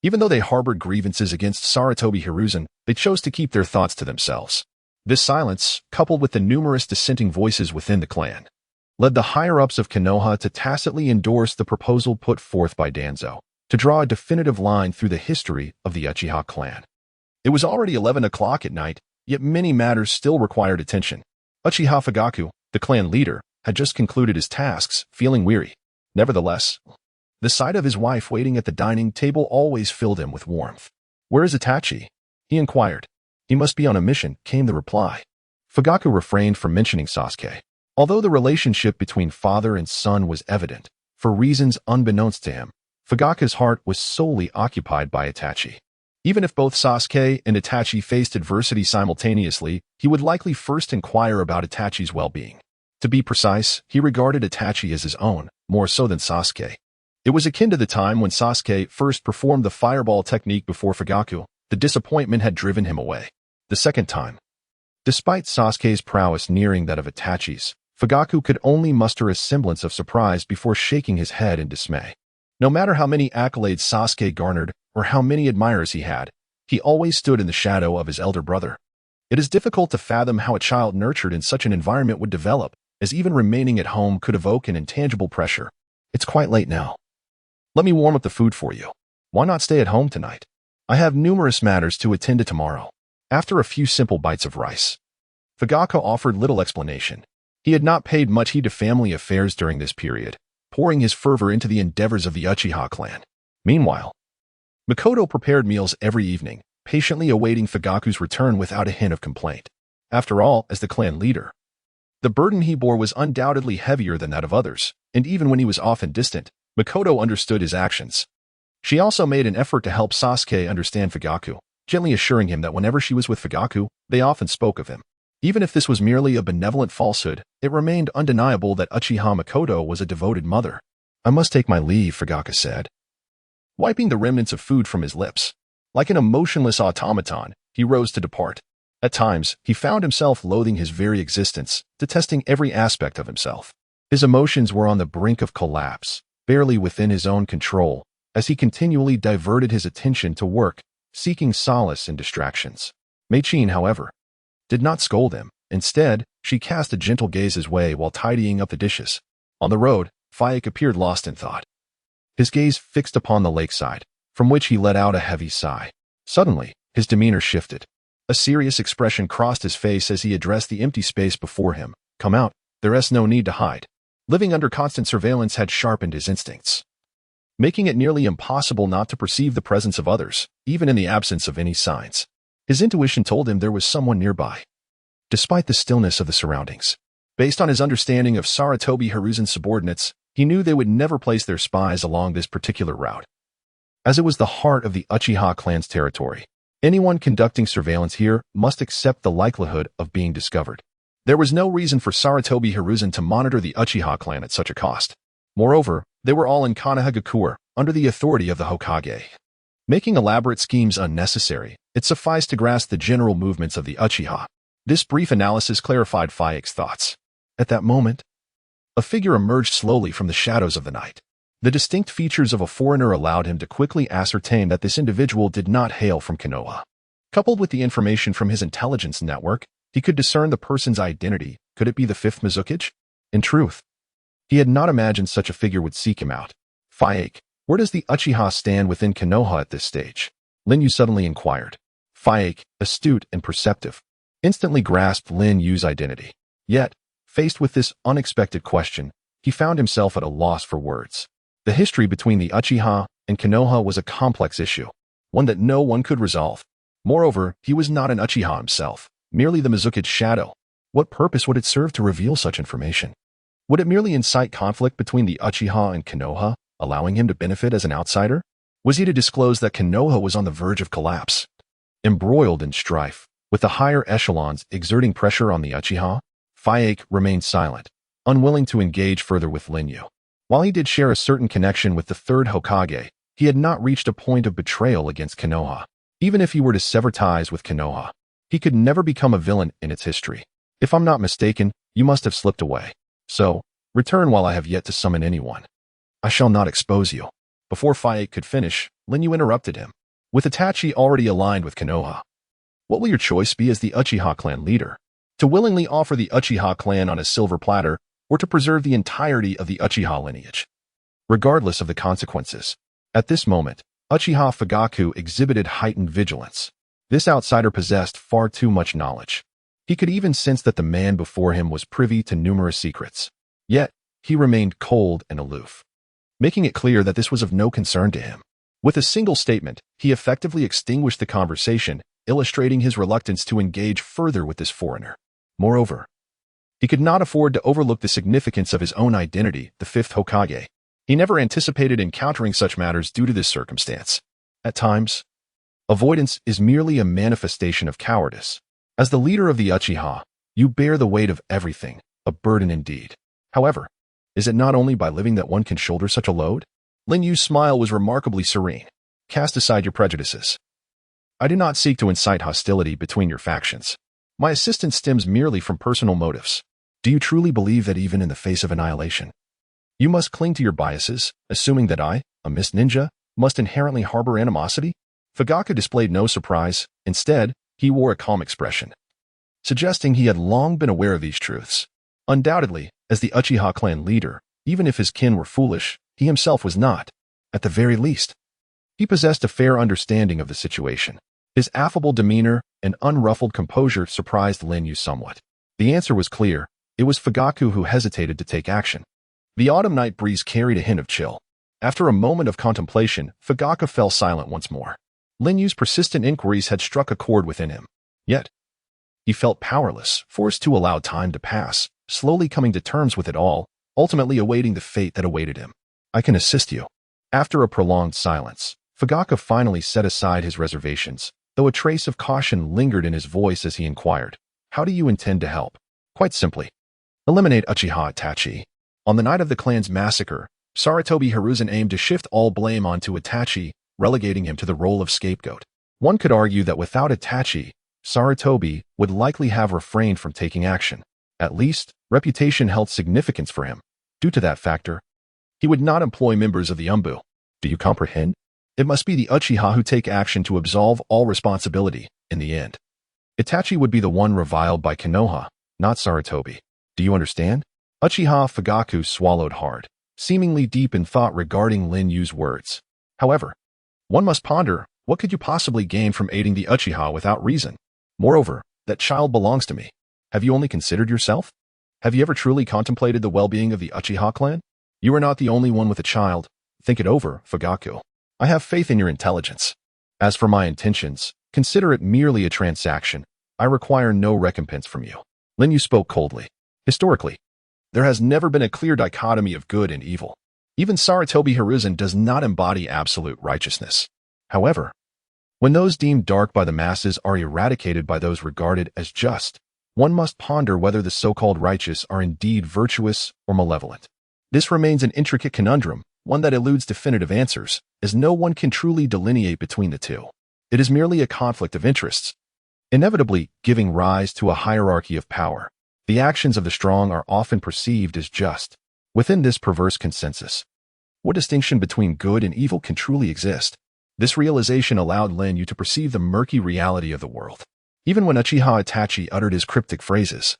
Even though they harbored grievances against Sarutobi Hiruzen, they chose to keep their thoughts to themselves. This silence, coupled with the numerous dissenting voices within the clan, led the higher-ups of Konoha to tacitly endorse the proposal put forth by Danzo, to draw a definitive line through the history of the Uchiha clan. It was already 11 o'clock at night, yet many matters still required attention. Uchiha Fugaku, the clan leader, had just concluded his tasks, feeling weary. Nevertheless, the sight of his wife waiting at the dining table always filled him with warmth. "Where is Itachi?" he inquired. "He must be on a mission," came the reply. Fugaku refrained from mentioning Sasuke. Although the relationship between father and son was evident, for reasons unbeknownst to him, Fugaku's heart was solely occupied by Itachi. Even if both Sasuke and Itachi faced adversity simultaneously, he would likely first inquire about Itachi's well-being. To be precise, he regarded Itachi as his own, more so than Sasuke. It was akin to the time when Sasuke first performed the fireball technique before Fugaku. The disappointment had driven him away. The second time, despite Sasuke's prowess nearing that of Itachi's, Fugaku could only muster a semblance of surprise before shaking his head in dismay. No matter how many accolades Sasuke garnered or how many admirers he had, he always stood in the shadow of his elder brother. It is difficult to fathom how a child nurtured in such an environment would develop, as even remaining at home could evoke an intangible pressure. "It's quite late now. Let me warm up the food for you. Why not stay at home tonight? I have numerous matters to attend to tomorrow." After a few simple bites of rice, Fugaku offered little explanation. He had not paid much heed to family affairs during this period, pouring his fervor into the endeavors of the Uchiha clan. Meanwhile, Makoto prepared meals every evening, patiently awaiting Fugaku's return without a hint of complaint. After all, as the clan leader, the burden he bore was undoubtedly heavier than that of others, and even when he was often distant, Makoto understood his actions. She also made an effort to help Sasuke understand Fugaku, gently assuring him that whenever she was with Fugaku, they often spoke of him. Even if this was merely a benevolent falsehood, it remained undeniable that Uchiha Makoto was a devoted mother. "I must take my leave," Fugaku said, wiping the remnants of food from his lips. Like an emotionless automaton, he rose to depart. At times, he found himself loathing his very existence, detesting every aspect of himself. His emotions were on the brink of collapse, barely within his own control, as he continually diverted his attention to work, seeking solace in distractions. Mei-chin, however, did not scold him. Instead, she cast a gentle gaze his way while tidying up the dishes. On the road, Faik appeared lost in thought. His gaze fixed upon the lakeside, from which he let out a heavy sigh. Suddenly, his demeanor shifted. A serious expression crossed his face as he addressed the empty space before him. "Come out, there's no need to hide." Living under constant surveillance had sharpened his instincts, making it nearly impossible not to perceive the presence of others, even in the absence of any signs. His intuition told him there was someone nearby, despite the stillness of the surroundings. Based on his understanding of Sarutobi Hiruzen's subordinates, he knew they would never place their spies along this particular route. As it was the heart of the Uchiha clan's territory, anyone conducting surveillance here must accept the likelihood of being discovered. There was no reason for Sarutobi Hiruzen to monitor the Uchiha clan at such a cost. Moreover, they were all in Konohagakure, under the authority of the Hokage. Making elaborate schemes unnecessary, it sufficed to grasp the general movements of the Uchiha. This brief analysis clarified Faik's thoughts. At that moment, a figure emerged slowly from the shadows of the night. The distinct features of a foreigner allowed him to quickly ascertain that this individual did not hail from Konoha. Coupled with the information from his intelligence network, he could discern the person's identity. Could it be the fifth Mizukage? In truth, he had not imagined such a figure would seek him out. "Faik, where does the Uchiha stand within Konoha at this stage?" Lin Yu suddenly inquired. Faik, astute and perceptive, instantly grasped Lin Yu's identity. Yet, faced with this unexpected question, he found himself at a loss for words. The history between the Uchiha and Konoha was a complex issue, one that no one could resolve. Moreover, he was not an Uchiha himself, merely the Mizukage's shadow. What purpose would it serve to reveal such information? Would it merely incite conflict between the Uchiha and Konoha, allowing him to benefit as an outsider? Was he to disclose that Konoha was on the verge of collapse? Embroiled in strife, with the higher echelons exerting pressure on the Uchiha, Faik remained silent, unwilling to engage further with Lin Yu. While he did share a certain connection with the third Hokage, he had not reached a point of betrayal against Konoha. Even if he were to sever ties with Konoha, he could never become a villain in its history. "If I'm not mistaken, you must have slipped away. So, return while I have yet to summon anyone. I shall not expose you." Before Faik could finish, Lin Yu interrupted him. "With Itachi already aligned with Konoha, what will your choice be as the Uchiha clan leader? To willingly offer the Uchiha clan on a silver platter, or to preserve the entirety of the Uchiha lineage, regardless of the consequences?" At this moment, Uchiha Fugaku exhibited heightened vigilance. This outsider possessed far too much knowledge. He could even sense that the man before him was privy to numerous secrets. Yet, he remained cold and aloof, making it clear that this was of no concern to him. With a single statement, he effectively extinguished the conversation, illustrating his reluctance to engage further with this foreigner. Moreover, he could not afford to overlook the significance of his own identity, the fifth Hokage. He never anticipated encountering such matters due to this circumstance. At times, avoidance is merely a manifestation of cowardice. As the leader of the Uchiha, you bear the weight of everything, a burden indeed. However, is it not only by living that one can shoulder such a load? Lin Yu's smile was remarkably serene. "Cast aside your prejudices. I do not seek to incite hostility between your factions. My assistance stems merely from personal motives. Do you truly believe that even in the face of annihilation, you must cling to your biases, assuming that I, a Mist Ninja, must inherently harbor animosity?" Fugaku displayed no surprise. Instead, he wore a calm expression, suggesting he had long been aware of these truths. Undoubtedly, as the Uchiha clan leader, even if his kin were foolish, he himself was not. At the very least, he possessed a fair understanding of the situation. His affable demeanor and unruffled composure surprised Lin Yu somewhat. The answer was clear. It was Fugaku who hesitated to take action. The autumn night breeze carried a hint of chill. After a moment of contemplation, Fugaku fell silent once more. Lin Yu's persistent inquiries had struck a chord within him. Yet, he felt powerless, forced to allow time to pass, slowly coming to terms with it all, ultimately awaiting the fate that awaited him. I can assist you. After a prolonged silence, Fugaku finally set aside his reservations, though a trace of caution lingered in his voice as he inquired, "How do you intend to help?" "Quite simply. Eliminate Uchiha Itachi." On the night of the clan's massacre, Sarutobi Hiruzen aimed to shift all blame onto Itachi, relegating him to the role of scapegoat. One could argue that without Itachi, Sarutobi would likely have refrained from taking action. At least, reputation held significance for him. Due to that factor, he would not employ members of the Umbu. Do you comprehend? It must be the Uchiha who take action to absolve all responsibility, in the end. Itachi would be the one reviled by Konoha, not Sarutobi. Do you understand? Uchiha Fugaku swallowed hard, seemingly deep in thought regarding Lin Yu's words. However, one must ponder, what could you possibly gain from aiding the Uchiha without reason? Moreover, that child belongs to me. Have you only considered yourself? Have you ever truly contemplated the well-being of the Uchiha clan? You are not the only one with a child. Think it over, Fugaku. I have faith in your intelligence. As for my intentions, consider it merely a transaction. I require no recompense from you. Lin Yu spoke coldly. Historically, there has never been a clear dichotomy of good and evil. Even Sarutobi Hiruzen does not embody absolute righteousness. However, when those deemed dark by the masses are eradicated by those regarded as just, one must ponder whether the so-called righteous are indeed virtuous or malevolent. This remains an intricate conundrum, one that eludes definitive answers, as no one can truly delineate between the two. It is merely a conflict of interests, inevitably giving rise to a hierarchy of power. The actions of the strong are often perceived as just. Within this perverse consensus, what distinction between good and evil can truly exist? This realization allowed Lin Yu to perceive the murky reality of the world. Even when Uchiha Itachi uttered his cryptic phrases,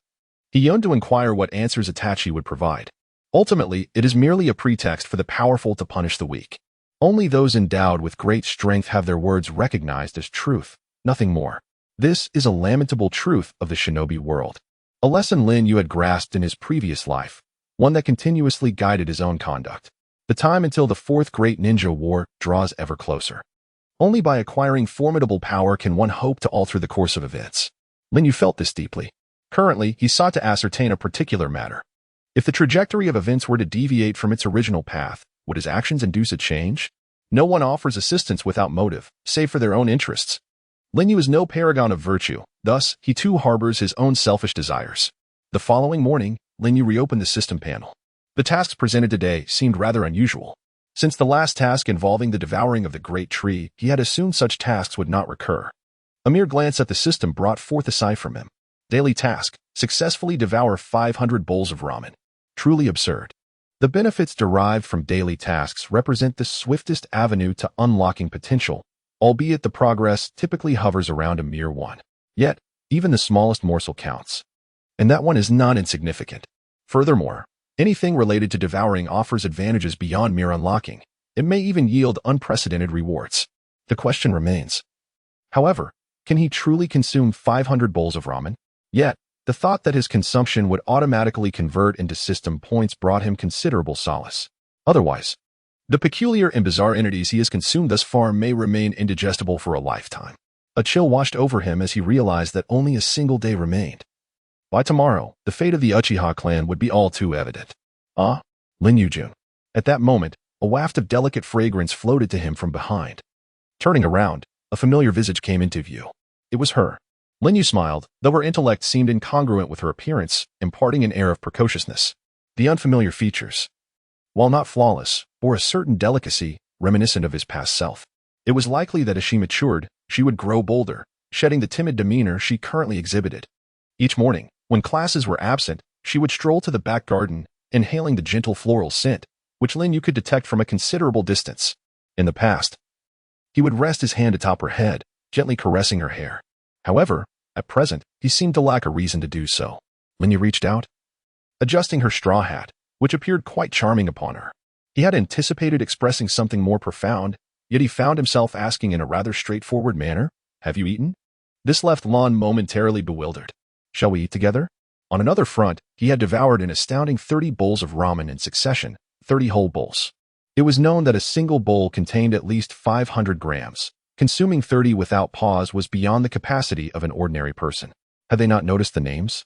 he yearned to inquire what answers Itachi would provide. Ultimately, it is merely a pretext for the powerful to punish the weak. Only those endowed with great strength have their words recognized as truth, nothing more. This is a lamentable truth of the shinobi world. A lesson Lin Yu had grasped in his previous life, one that continuously guided his own conduct. The time until the Fourth Great Ninja War draws ever closer. Only by acquiring formidable power can one hope to alter the course of events. Lin Yu felt this deeply. Currently, he sought to ascertain a particular matter. If the trajectory of events were to deviate from its original path, would his actions induce a change? No one offers assistance without motive, save for their own interests. Lin Yu is no paragon of virtue, thus, he too harbors his own selfish desires. The following morning, Lin Yu reopened the system panel. The tasks presented today seemed rather unusual. Since the last task involving the devouring of the great tree, he had assumed such tasks would not recur. A mere glance at the system brought forth a sigh from him. Daily task: successfully devour 500 bowls of ramen. Truly absurd. The benefits derived from daily tasks represent the swiftest avenue to unlocking potential, albeit the progress typically hovers around a mere one. Yet, even the smallest morsel counts. And that one is not insignificant. Furthermore, anything related to devouring offers advantages beyond mere unlocking. It may even yield unprecedented rewards. The question remains. However, can he truly consume 500 bowls of ramen? Yet, the thought that his consumption would automatically convert into system points brought him considerable solace. Otherwise, the peculiar and bizarre entities he has consumed thus far may remain indigestible for a lifetime. A chill washed over him as he realized that only a single day remained. By tomorrow, the fate of the Uchiha clan would be all too evident. Ah, Lin Yu-jun. At that moment, a waft of delicate fragrance floated to him from behind. Turning around, a familiar visage came into view. It was her. Lin Yu smiled, though her intellect seemed incongruent with her appearance, imparting an air of precociousness. The unfamiliar features, while not flawless, bore a certain delicacy reminiscent of his past self. It was likely that as she matured, she would grow bolder, shedding the timid demeanor she currently exhibited. Each morning, when classes were absent, she would stroll to the back garden, inhaling the gentle floral scent, which Lin Yu could detect from a considerable distance. In the past, he would rest his hand atop her head, gently caressing her hair. However, at present, he seemed to lack a reason to do so. Lin Yu reached out, adjusting her straw hat, which appeared quite charming upon her. He had anticipated expressing something more profound, yet he found himself asking in a rather straightforward manner, Have you eaten? This left Lon momentarily bewildered. Shall we eat together? On another front, he had devoured an astounding 30 bowls of ramen in succession, 30 whole bowls. It was known that a single bowl contained at least 500 grams. Consuming 30 without pause was beyond the capacity of an ordinary person. Had they not noticed the names?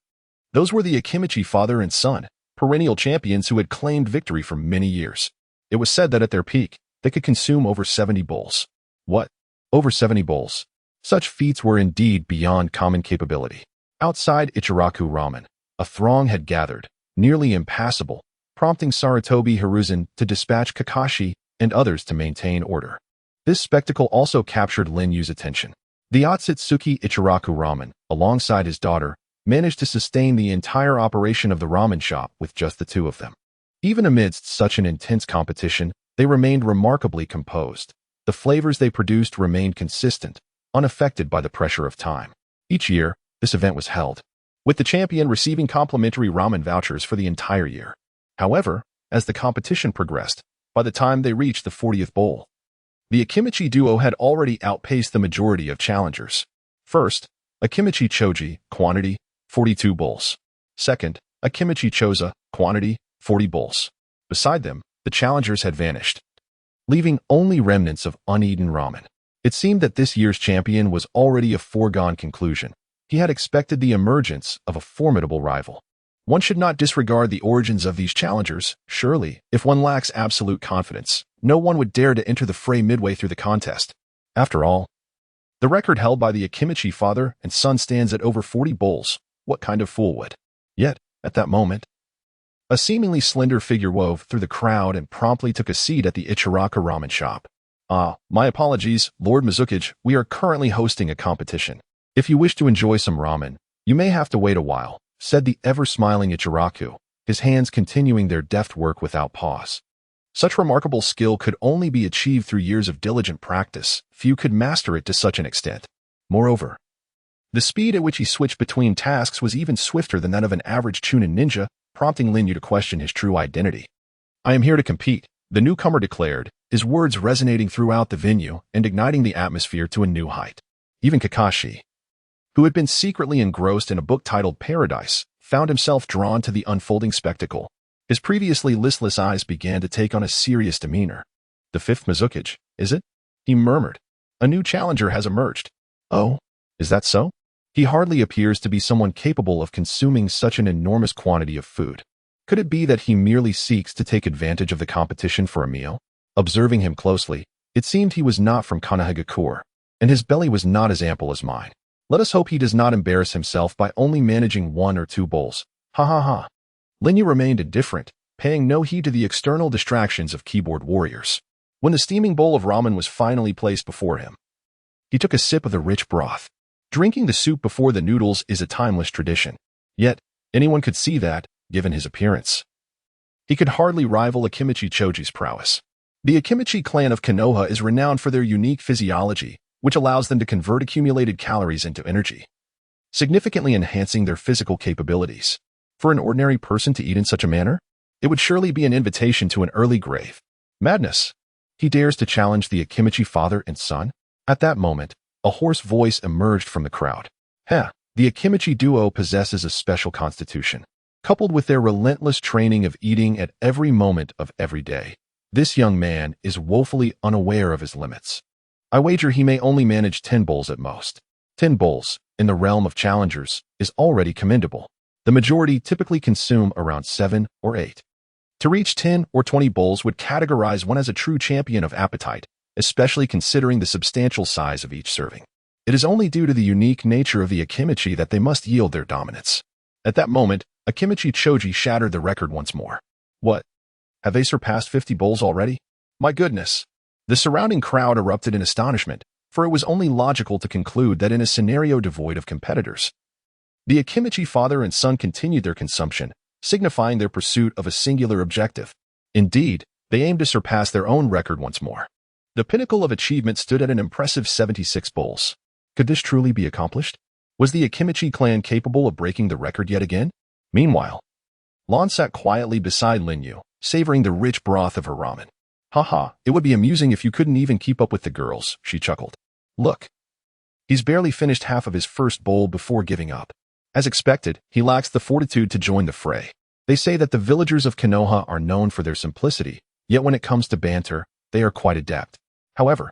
Those were the Akimichi father and son, perennial champions who had claimed victory for many years. It was said that at their peak, they could consume over 70 bowls. What? Over 70 bowls? Such feats were indeed beyond common capability. Outside Ichiraku Ramen, a throng had gathered, nearly impassable, prompting Sarutobi Hiruzen to dispatch Kakashi and others to maintain order. This spectacle also captured Lin Yu's attention. The Otsutsuki Ichiraku Ramen, alongside his daughter, managed to sustain the entire operation of the ramen shop with just the two of them. Even amidst such an intense competition, they remained remarkably composed. The flavors they produced remained consistent, unaffected by the pressure of time. Each year, this event was held, with the champion receiving complimentary ramen vouchers for the entire year. However, as the competition progressed, by the time they reached the 40th bowl, the Akimichi duo had already outpaced the majority of challengers. First, Akimichi Choji, quantity, 42 bowls. Second, Akimichi Choza, quantity, 40 bowls. Beside them, the challengers had vanished, leaving only remnants of uneaten ramen. It seemed that this year's champion was already a foregone conclusion. He had expected the emergence of a formidable rival. One should not disregard the origins of these challengers. Surely, if one lacks absolute confidence, no one would dare to enter the fray midway through the contest. After all, the record held by the Akimichi father and son stands at over 40 bowls. What kind of fool would? Yet, at that moment, a seemingly slender figure wove through the crowd and promptly took a seat at the Ichiraka ramen shop. My apologies, Lord Mizukage, we are currently hosting a competition. If you wish to enjoy some ramen, you may have to wait a while, said the ever-smiling Ichiraku, his hands continuing their deft work without pause. Such remarkable skill could only be achieved through years of diligent practice. Few could master it to such an extent. Moreover, the speed at which he switched between tasks was even swifter than that of an average Chunin ninja, prompting Lin Yu to question his true identity. I am here to compete, the newcomer declared, his words resonating throughout the venue and igniting the atmosphere to a new height. Even Kakashi, who had been secretly engrossed in a book titled Paradise, found himself drawn to the unfolding spectacle. His previously listless eyes began to take on a serious demeanor. The fifth Mizukage, is it? He murmured. A new challenger has emerged. Oh, is that so? He hardly appears to be someone capable of consuming such an enormous quantity of food. Could it be that he merely seeks to take advantage of the competition for a meal? Observing him closely, it seemed he was not from Kanahagakure, and his belly was not as ample as mine. Let us hope he does not embarrass himself by only managing 1 or 2 bowls. Ha ha ha. Lin Yu remained indifferent, paying no heed to the external distractions of keyboard warriors. When the steaming bowl of ramen was finally placed before him, he took a sip of the rich broth. Drinking the soup before the noodles is a timeless tradition. Yet, anyone could see that, given his appearance, he could hardly rival Akimichi Choji's prowess. The Akimichi clan of Konoha is renowned for their unique physiology, which allows them to convert accumulated calories into energy, significantly enhancing their physical capabilities. For an ordinary person to eat in such a manner, it would surely be an invitation to an early grave. Madness. He dares to challenge the Akimichi father and son? At that moment, a hoarse voice emerged from the crowd. The Akimichi duo possesses a special constitution. Coupled with their relentless training of eating at every moment of every day, this young man is woefully unaware of his limits. I wager he may only manage 10 bowls at most. 10 bowls, in the realm of challengers, is already commendable. The majority typically consume around 7 or 8. To reach 10 or 20 bowls would categorize one as a true champion of appetite, especially considering the substantial size of each serving. It is only due to the unique nature of the Akimichi that they must yield their dominance. At that moment, Akimichi Choji shattered the record once more. What? Have they surpassed 50 bowls already? My goodness! The surrounding crowd erupted in astonishment, for it was only logical to conclude that in a scenario devoid of competitors, the Akimichi father and son continued their consumption, signifying their pursuit of a singular objective. Indeed, they aimed to surpass their own record once more. The pinnacle of achievement stood at an impressive 76 bowls. Could this truly be accomplished? Was the Akimichi clan capable of breaking the record yet again? Meanwhile, Lon sat quietly beside Lin Yu, savoring the rich broth of her ramen. Haha, it would be amusing if you couldn't even keep up with the girls, she chuckled. Look. He's barely finished half of his first bowl before giving up. As expected, he lacks the fortitude to join the fray. They say that the villagers of Konoha are known for their simplicity, yet when it comes to banter, they are quite adept. However,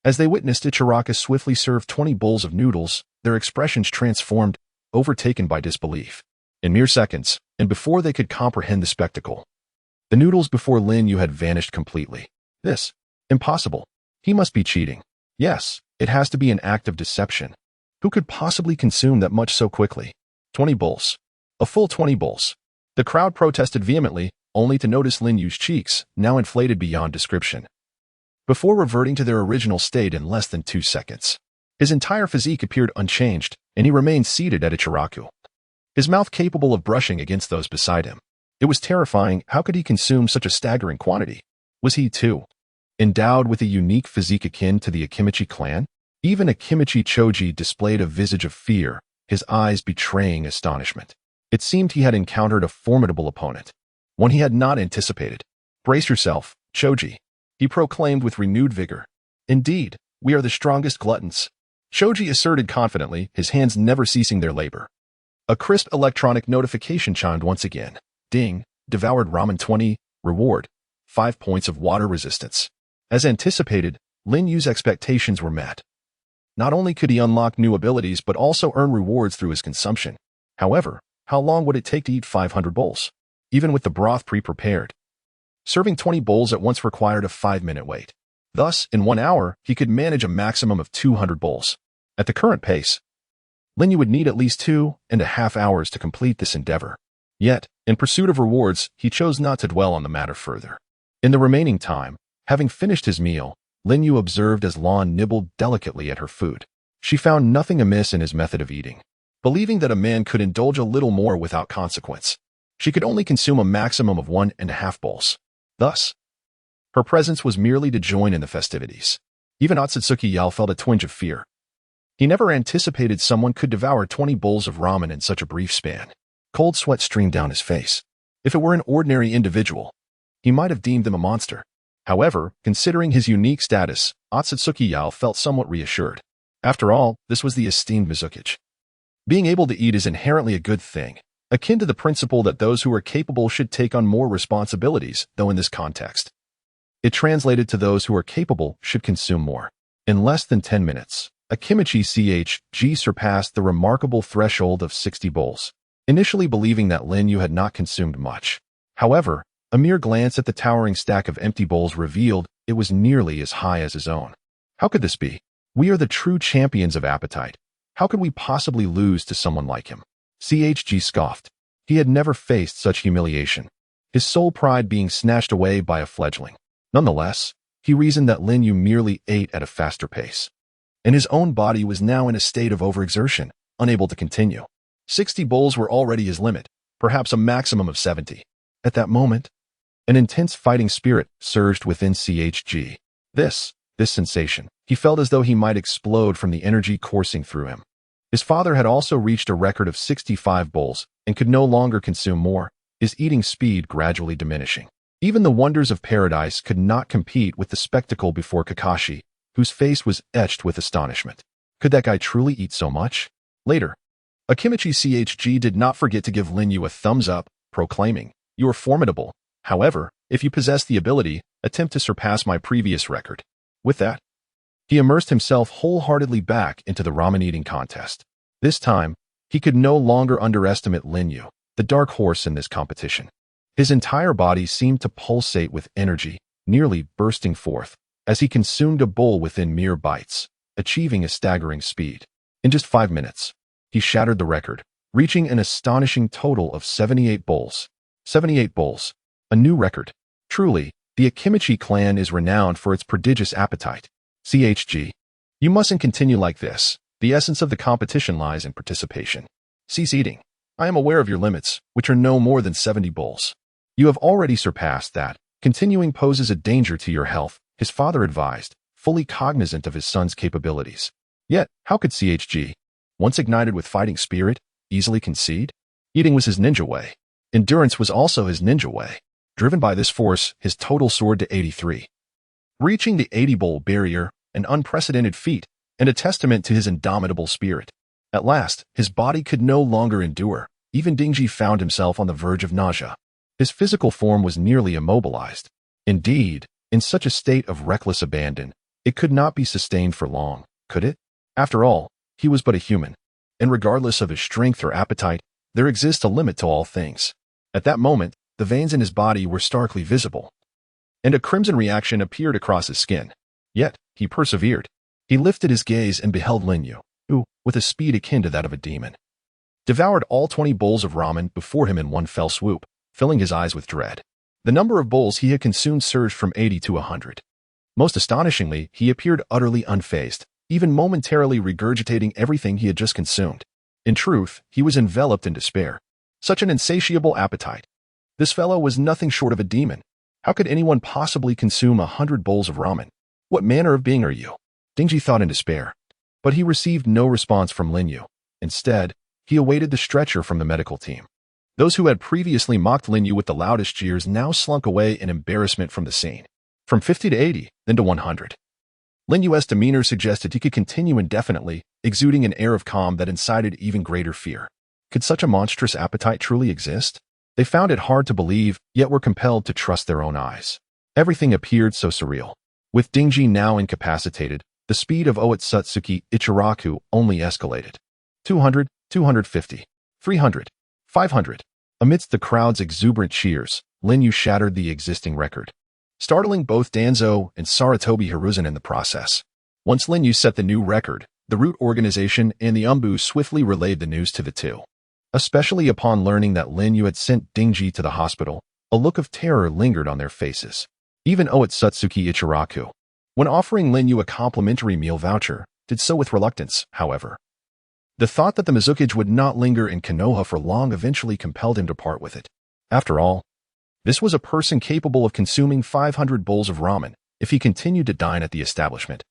as they witnessed Ichiraka swiftly serve 20 bowls of noodles, their expressions transformed, overtaken by disbelief. In mere seconds, and before they could comprehend the spectacle, the noodles before Lin Yu had vanished completely. This, impossible. He must be cheating. Yes, it has to be an act of deception. Who could possibly consume that much so quickly? 20 bowls. A full 20 bowls. The crowd protested vehemently, only to notice Lin Yu's cheeks, now inflated beyond description, before reverting to their original state in less than 2 seconds. His entire physique appeared unchanged, and he remained seated at Ichiraku, his mouth capable of brushing against those beside him. It was terrifying. How could he consume such a staggering quantity? Was he, too, endowed with a unique physique akin to the Akimichi clan? Even Akimichi Choji displayed a visage of fear, his eyes betraying astonishment. It seemed he had encountered a formidable opponent, one he had not anticipated. "Brace yourself, Choji," he proclaimed with renewed vigor. "Indeed, we are the strongest gluttons," Choji asserted confidently, his hands never ceasing their labor. A crisp electronic notification chimed once again. Ding, devoured ramen 20, reward, 5 points of water resistance. As anticipated, Lin Yu's expectations were met. Not only could he unlock new abilities but also earn rewards through his consumption. However, how long would it take to eat 500 bowls? Even with the broth pre-prepared, serving 20 bowls at once required a 5-minute wait. Thus, in 1 hour, he could manage a maximum of 200 bowls. At the current pace, Lin Yu would need at least 2.5 hours to complete this endeavor. Yet, in pursuit of rewards, he chose not to dwell on the matter further. In the remaining time, having finished his meal, Lin Yu observed as Lan nibbled delicately at her food. She found nothing amiss in his method of eating. Believing that a man could indulge a little more without consequence, she could only consume a maximum of 1.5 bowls. Thus, her presence was merely to join in the festivities. Even Otsutsuki Yao felt a twinge of fear. He never anticipated someone could devour 20 bowls of ramen in such a brief span. Cold sweat streamed down his face. If it were an ordinary individual, he might have deemed them a monster. However, considering his unique status, Otsutsuki Yao felt somewhat reassured. After all, this was the esteemed Mizukichi. Being able to eat is inherently a good thing, akin to the principle that those who are capable should take on more responsibilities, though in this context, it translated to those who are capable should consume more. In less than 10 minutes, Akimichi CHG surpassed the remarkable threshold of 60 bowls, initially believing that Lin Yu had not consumed much. However, a mere glance at the towering stack of empty bowls revealed it was nearly as high as his own. How could this be? We are the true champions of appetite. How could we possibly lose to someone like him? CHG scoffed. He had never faced such humiliation, his sole pride being snatched away by a fledgling. Nonetheless, he reasoned that Lin Yu merely ate at a faster pace, and his own body was now in a state of overexertion, unable to continue. 60 bowls were already his limit, perhaps a maximum of 70. At that moment, an intense fighting spirit surged within CHG. This sensation, he felt as though he might explode from the energy coursing through him. His father had also reached a record of 65 bowls and could no longer consume more, his eating speed gradually diminishing. Even the wonders of paradise could not compete with the spectacle before Kakashi, whose face was etched with astonishment. Could that guy truly eat so much? Later, Akimichi CHG did not forget to give Lin Yu a thumbs up, proclaiming, "You are formidable. However, if you possess the ability, attempt to surpass my previous record." With that, he immersed himself wholeheartedly back into the ramen-eating contest. This time, he could no longer underestimate Lin Yu, the dark horse in this competition. His entire body seemed to pulsate with energy, nearly bursting forth, as he consumed a bowl within mere bites, achieving a staggering speed. In just 5 minutes, he shattered the record, reaching an astonishing total of 78 bowls. 78 bowls, a new record. Truly, the Akimichi clan is renowned for its prodigious appetite. CHG, you mustn't continue like this. The essence of the competition lies in participation. Cease eating. I am aware of your limits, which are no more than 70 bowls. You have already surpassed that. Continuing poses a danger to your health, his father advised, fully cognizant of his son's capabilities. Yet, how could CHG, once ignited with fighting spirit, easily concede? Eating was his ninja way. Endurance was also his ninja way. Driven by this force, his total soared to 83. Reaching the 80-bowl barrier, an unprecedented feat, and a testament to his indomitable spirit. At last, his body could no longer endure. Even Dingji found himself on the verge of nausea. His physical form was nearly immobilized. Indeed, in such a state of reckless abandon, it could not be sustained for long, could it? After all, he was but a human, and regardless of his strength or appetite, there exists a limit to all things. At that moment, the veins in his body were starkly visible, and a crimson reaction appeared across his skin. Yet, he persevered. He lifted his gaze and beheld Linyu, who, with a speed akin to that of a demon, devoured all 20 bowls of ramen before him in one fell swoop, filling his eyes with dread. The number of bowls he had consumed surged from 80 to 100. Most astonishingly, he appeared utterly unfazed, even momentarily regurgitating everything he had just consumed. In truth, he was enveloped in despair. Such an insatiable appetite. This fellow was nothing short of a demon. How could anyone possibly consume 100 bowls of ramen? What manner of being are you? Dingji thought in despair. But he received no response from Linyu. Instead, he awaited the stretcher from the medical team. Those who had previously mocked Linyu with the loudest jeers now slunk away in embarrassment from the scene. From 50 to 80, then to 100. Linyu's demeanor suggested he could continue indefinitely, exuding an air of calm that incited even greater fear. Could such a monstrous appetite truly exist? They found it hard to believe, yet were compelled to trust their own eyes. Everything appeared so surreal. With Dingji now incapacitated, the speed of Otsutsuki Ichiraku only escalated. 200, 250, 300, 500. Amidst the crowd's exuberant cheers, Linyu shattered the existing record, startling both Danzo and Sarutobi Hiruzen in the process. Once Linyu set the new record, the root organization and the Umbu swiftly relayed the news to the two. Especially upon learning that Linyu had sent Dingji to the hospital, a look of terror lingered on their faces. Even Otsutsuki Ichiraku, when offering Linyu a complimentary meal voucher, did so with reluctance, however. The thought that the Mizukage would not linger in Konoha for long eventually compelled him to part with it. After all, this was a person capable of consuming 500 bowls of ramen if he continued to dine at the establishment.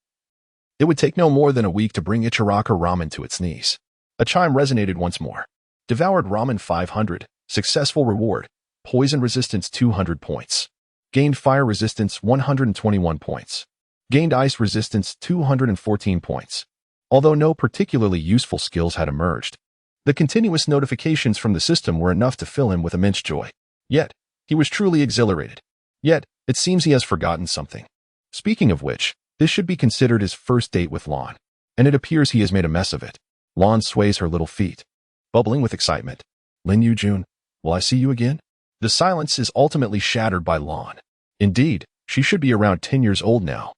It would take no more than a week to bring Ichiraku ramen to its knees. A chime resonated once more. Devoured ramen 500, successful reward, poison resistance 200 points. Gained fire resistance 121 points. Gained ice resistance 214 points. Although no particularly useful skills had emerged, the continuous notifications from the system were enough to fill him with immense joy. Yet, he was truly exhilarated. Yet, it seems he has forgotten something. Speaking of which, this should be considered his first date with Lan, and it appears he has made a mess of it. Lan sways her little feet, bubbling with excitement. Linyu Jun, will I see you again? The silence is ultimately shattered by Lan. Indeed, she should be around 10 years old now.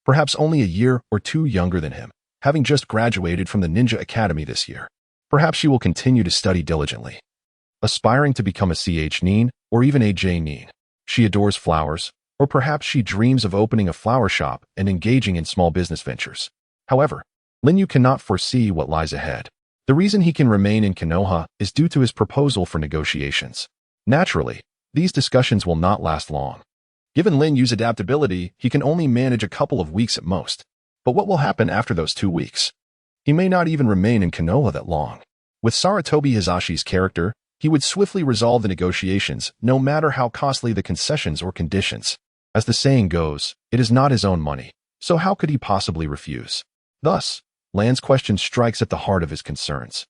Perhaps only a year or two younger than him, having just graduated from the Ninja Academy this year. Perhaps she will continue to study diligently, aspiring to become a CH Nin or even a J Nin. She adores flowers, or perhaps she dreams of opening a flower shop and engaging in small business ventures. However, Linyu cannot foresee what lies ahead. The reason he can remain in Konoha is due to his proposal for negotiations. Naturally, these discussions will not last long. Given Linyu's adaptability, he can only manage a couple of weeks at most. But what will happen after those 2 weeks? He may not even remain in Konoha that long. With Sarutobi Hizashi's character, he would swiftly resolve the negotiations, no matter how costly the concessions or conditions. As the saying goes, it is not his own money, so how could he possibly refuse? Thus, Lan's question strikes at the heart of his concerns,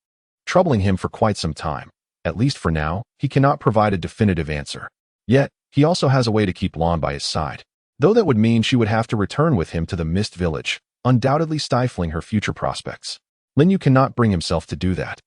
troubling him for quite some time. At least for now, he cannot provide a definitive answer. Yet, he also has a way to keep Lan by his side, though that would mean she would have to return with him to the Mist Village, undoubtedly stifling her future prospects. Linyu cannot bring himself to do that.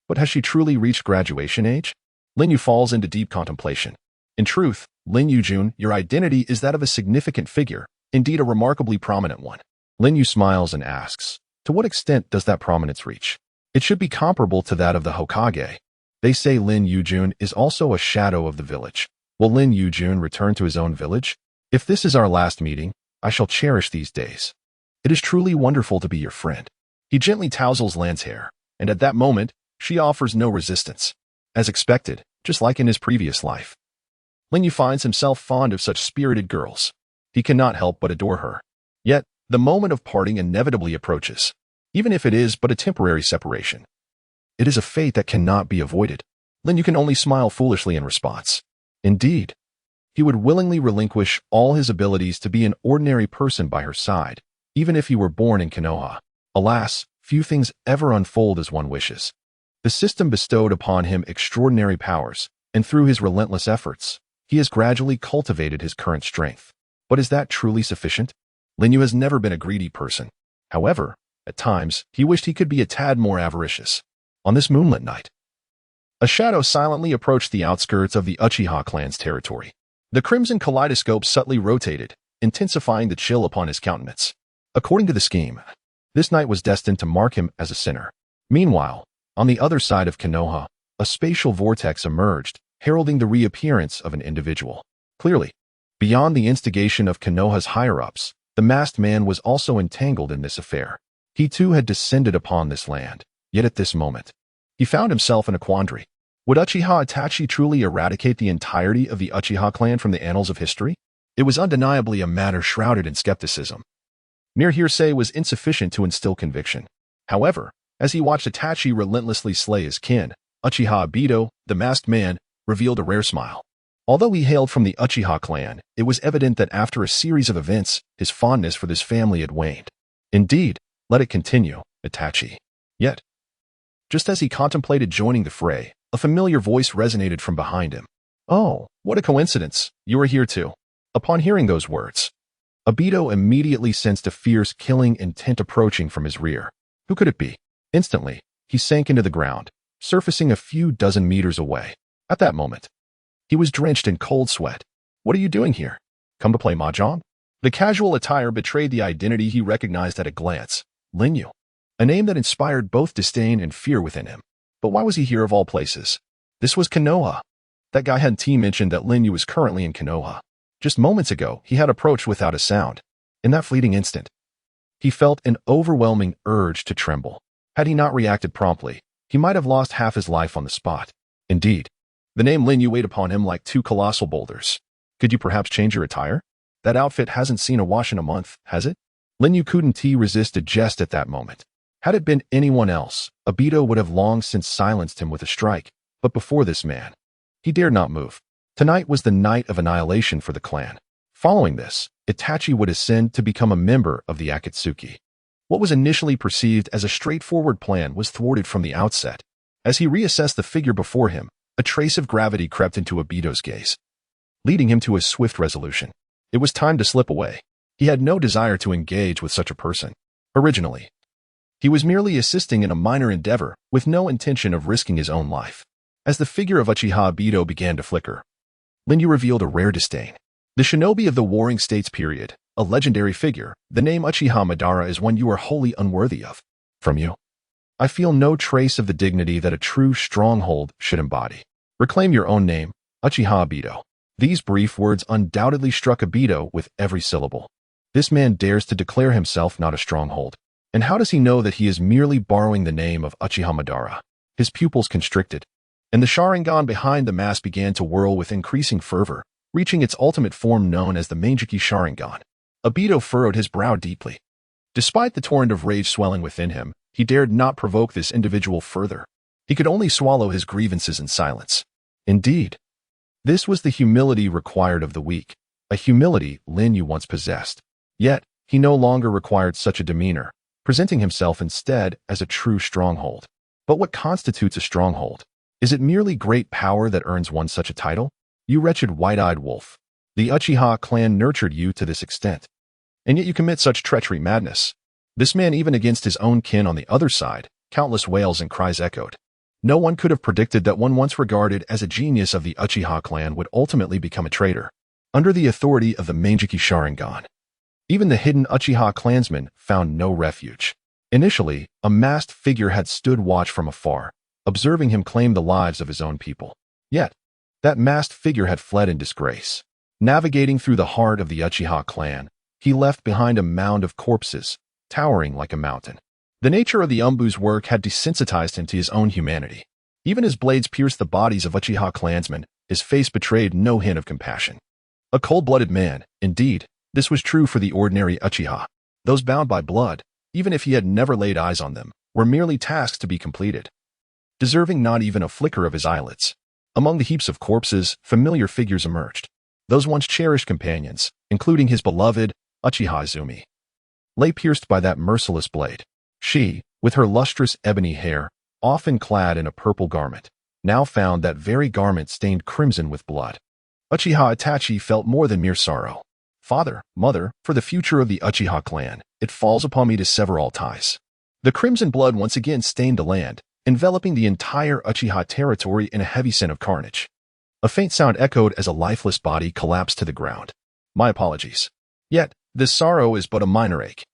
But has she truly reached graduation age? Linyu falls into deep contemplation. In truth, Linyu Jun, your identity is that of a significant figure, indeed a remarkably prominent one. Linyu smiles and asks, to what extent does that prominence reach? It should be comparable to that of the Hokage. They say Linyu Jun is also a shadow of the village. Will Linyu Jun return to his own village? If this is our last meeting, I shall cherish these days. It is truly wonderful to be your friend. He gently touzles Lan's hair, and at that moment, she offers no resistance. As expected, just like in his previous life, Linyu finds himself fond of such spirited girls. He cannot help but adore her. Yet, the moment of parting inevitably approaches, even if it is but a temporary separation. It is a fate that cannot be avoided. Linyu can only smile foolishly in response. Indeed, he would willingly relinquish all his abilities to be an ordinary person by her side, even if he were born in Konoha. Alas, few things ever unfold as one wishes. The system bestowed upon him extraordinary powers, and through his relentless efforts, he has gradually cultivated his current strength. But is that truly sufficient? Lin Yu has never been a greedy person. However, at times, he wished he could be a tad more avaricious. On this moonlit night, a shadow silently approached the outskirts of the Uchiha clan's territory. The crimson kaleidoscope subtly rotated, intensifying the chill upon his countenance. According to the scheme, this night was destined to mark him as a sinner. Meanwhile, on the other side of Konoha, a spatial vortex emerged, heralding the reappearance of an individual. Clearly, beyond the instigation of Konoha's higher-ups, the masked man was also entangled in this affair. He too had descended upon this land, yet at this moment, he found himself in a quandary. Would Uchiha Itachi truly eradicate the entirety of the Uchiha clan from the annals of history? It was undeniably a matter shrouded in skepticism. Mere hearsay was insufficient to instill conviction. However, as he watched Itachi relentlessly slay his kin, Uchiha Obito, the masked man, revealed a rare smile. Although he hailed from the Uchiha clan, it was evident that after a series of events, his fondness for this family had waned. Indeed, let it continue, Itachi. Yet, just as he contemplated joining the fray, a familiar voice resonated from behind him. "Oh, what a coincidence. You are here too." Upon hearing those words, Obito immediately sensed a fierce, killing intent approaching from his rear. Who could it be? Instantly, he sank into the ground, surfacing a few dozen meters away. At that moment, he was drenched in cold sweat. "What are you doing here? Come to play mahjong?" The casual attire betrayed the identity he recognized at a glance. Lin Yu, a name that inspired both disdain and fear within him. But why was he here of all places? This was Konoha. That guy hadn't mentioned that Lin Yu was currently in Konoha. Just moments ago, he had approached without a sound. In that fleeting instant, he felt an overwhelming urge to tremble. Had he not reacted promptly, he might have lost half his life on the spot. Indeed, the name Lin Yu weighed upon him like two colossal boulders. Could you perhaps change your attire? That outfit hasn't seen a wash in a month, has it? Lin Yu couldn't resist a jest at that moment. Had it been anyone else, Obito would have long since silenced him with a strike. But before this man, he dared not move. Tonight was the night of annihilation for the clan. Following this, Itachi would ascend to become a member of the Akatsuki. What was initially perceived as a straightforward plan was thwarted from the outset. As he reassessed the figure before him, a trace of gravity crept into Obito's gaze, leading him to a swift resolution. It was time to slip away. He had no desire to engage with such a person. Originally, he was merely assisting in a minor endeavor with no intention of risking his own life. As the figure of Uchiha Obito began to flicker, Lin Yu revealed a rare disdain. The shinobi of the Warring States period, a legendary figure, the name Uchiha Madara is one you are wholly unworthy of. From you, I feel no trace of the dignity that a true stronghold should embody. Reclaim your own name, Uchiha Obito. These brief words undoubtedly struck Obito with every syllable. This man dares to declare himself not a stronghold. And how does he know that he is merely borrowing the name of Uchiha Madara? His pupils constricted, and the Sharingan behind the mask began to whirl with increasing fervor, reaching its ultimate form known as the Manjiki Sharingan. Obito furrowed his brow deeply. Despite the torrent of rage swelling within him, he dared not provoke this individual further. He could only swallow his grievances in silence. Indeed, this was the humility required of the weak, a humility Lin Yu once possessed. Yet, he no longer required such a demeanor, presenting himself instead as a true stronghold. But what constitutes a stronghold? Is it merely great power that earns one such a title? You wretched white-eyed wolf. The Uchiha clan nurtured you to this extent. And yet you commit such treachery madness. This man even against his own kin on the other side, countless wails and cries echoed. No one could have predicted that one once regarded as a genius of the Uchiha clan would ultimately become a traitor, under the authority of the Manjiki Sharingan. Even the hidden Uchiha clansmen found no refuge. Initially, a masked figure had stood watch from afar, observing him claim the lives of his own people. Yet, that masked figure had fled in disgrace. Navigating through the heart of the Uchiha clan, he left behind a mound of corpses, towering like a mountain. The nature of the Umbu's work had desensitized him to his own humanity. Even as blades pierced the bodies of Uchiha clansmen, his face betrayed no hint of compassion. A cold-blooded man, indeed. This was true for the ordinary Uchiha. Those bound by blood, even if he had never laid eyes on them, were merely tasks to be completed, deserving not even a flicker of his eyelids. Among the heaps of corpses, familiar figures emerged. Those once cherished companions, including his beloved Uchiha Izumi, lay pierced by that merciless blade. She, with her lustrous ebony hair, often clad in a purple garment, now found that very garment stained crimson with blood. Uchiha Itachi felt more than mere sorrow. Father, mother, for the future of the Uchiha clan, it falls upon me to sever all ties. The crimson blood once again stained the land, enveloping the entire Uchiha territory in a heavy scent of carnage. A faint sound echoed as a lifeless body collapsed to the ground. My apologies. Yet, this sorrow is but a minor ache.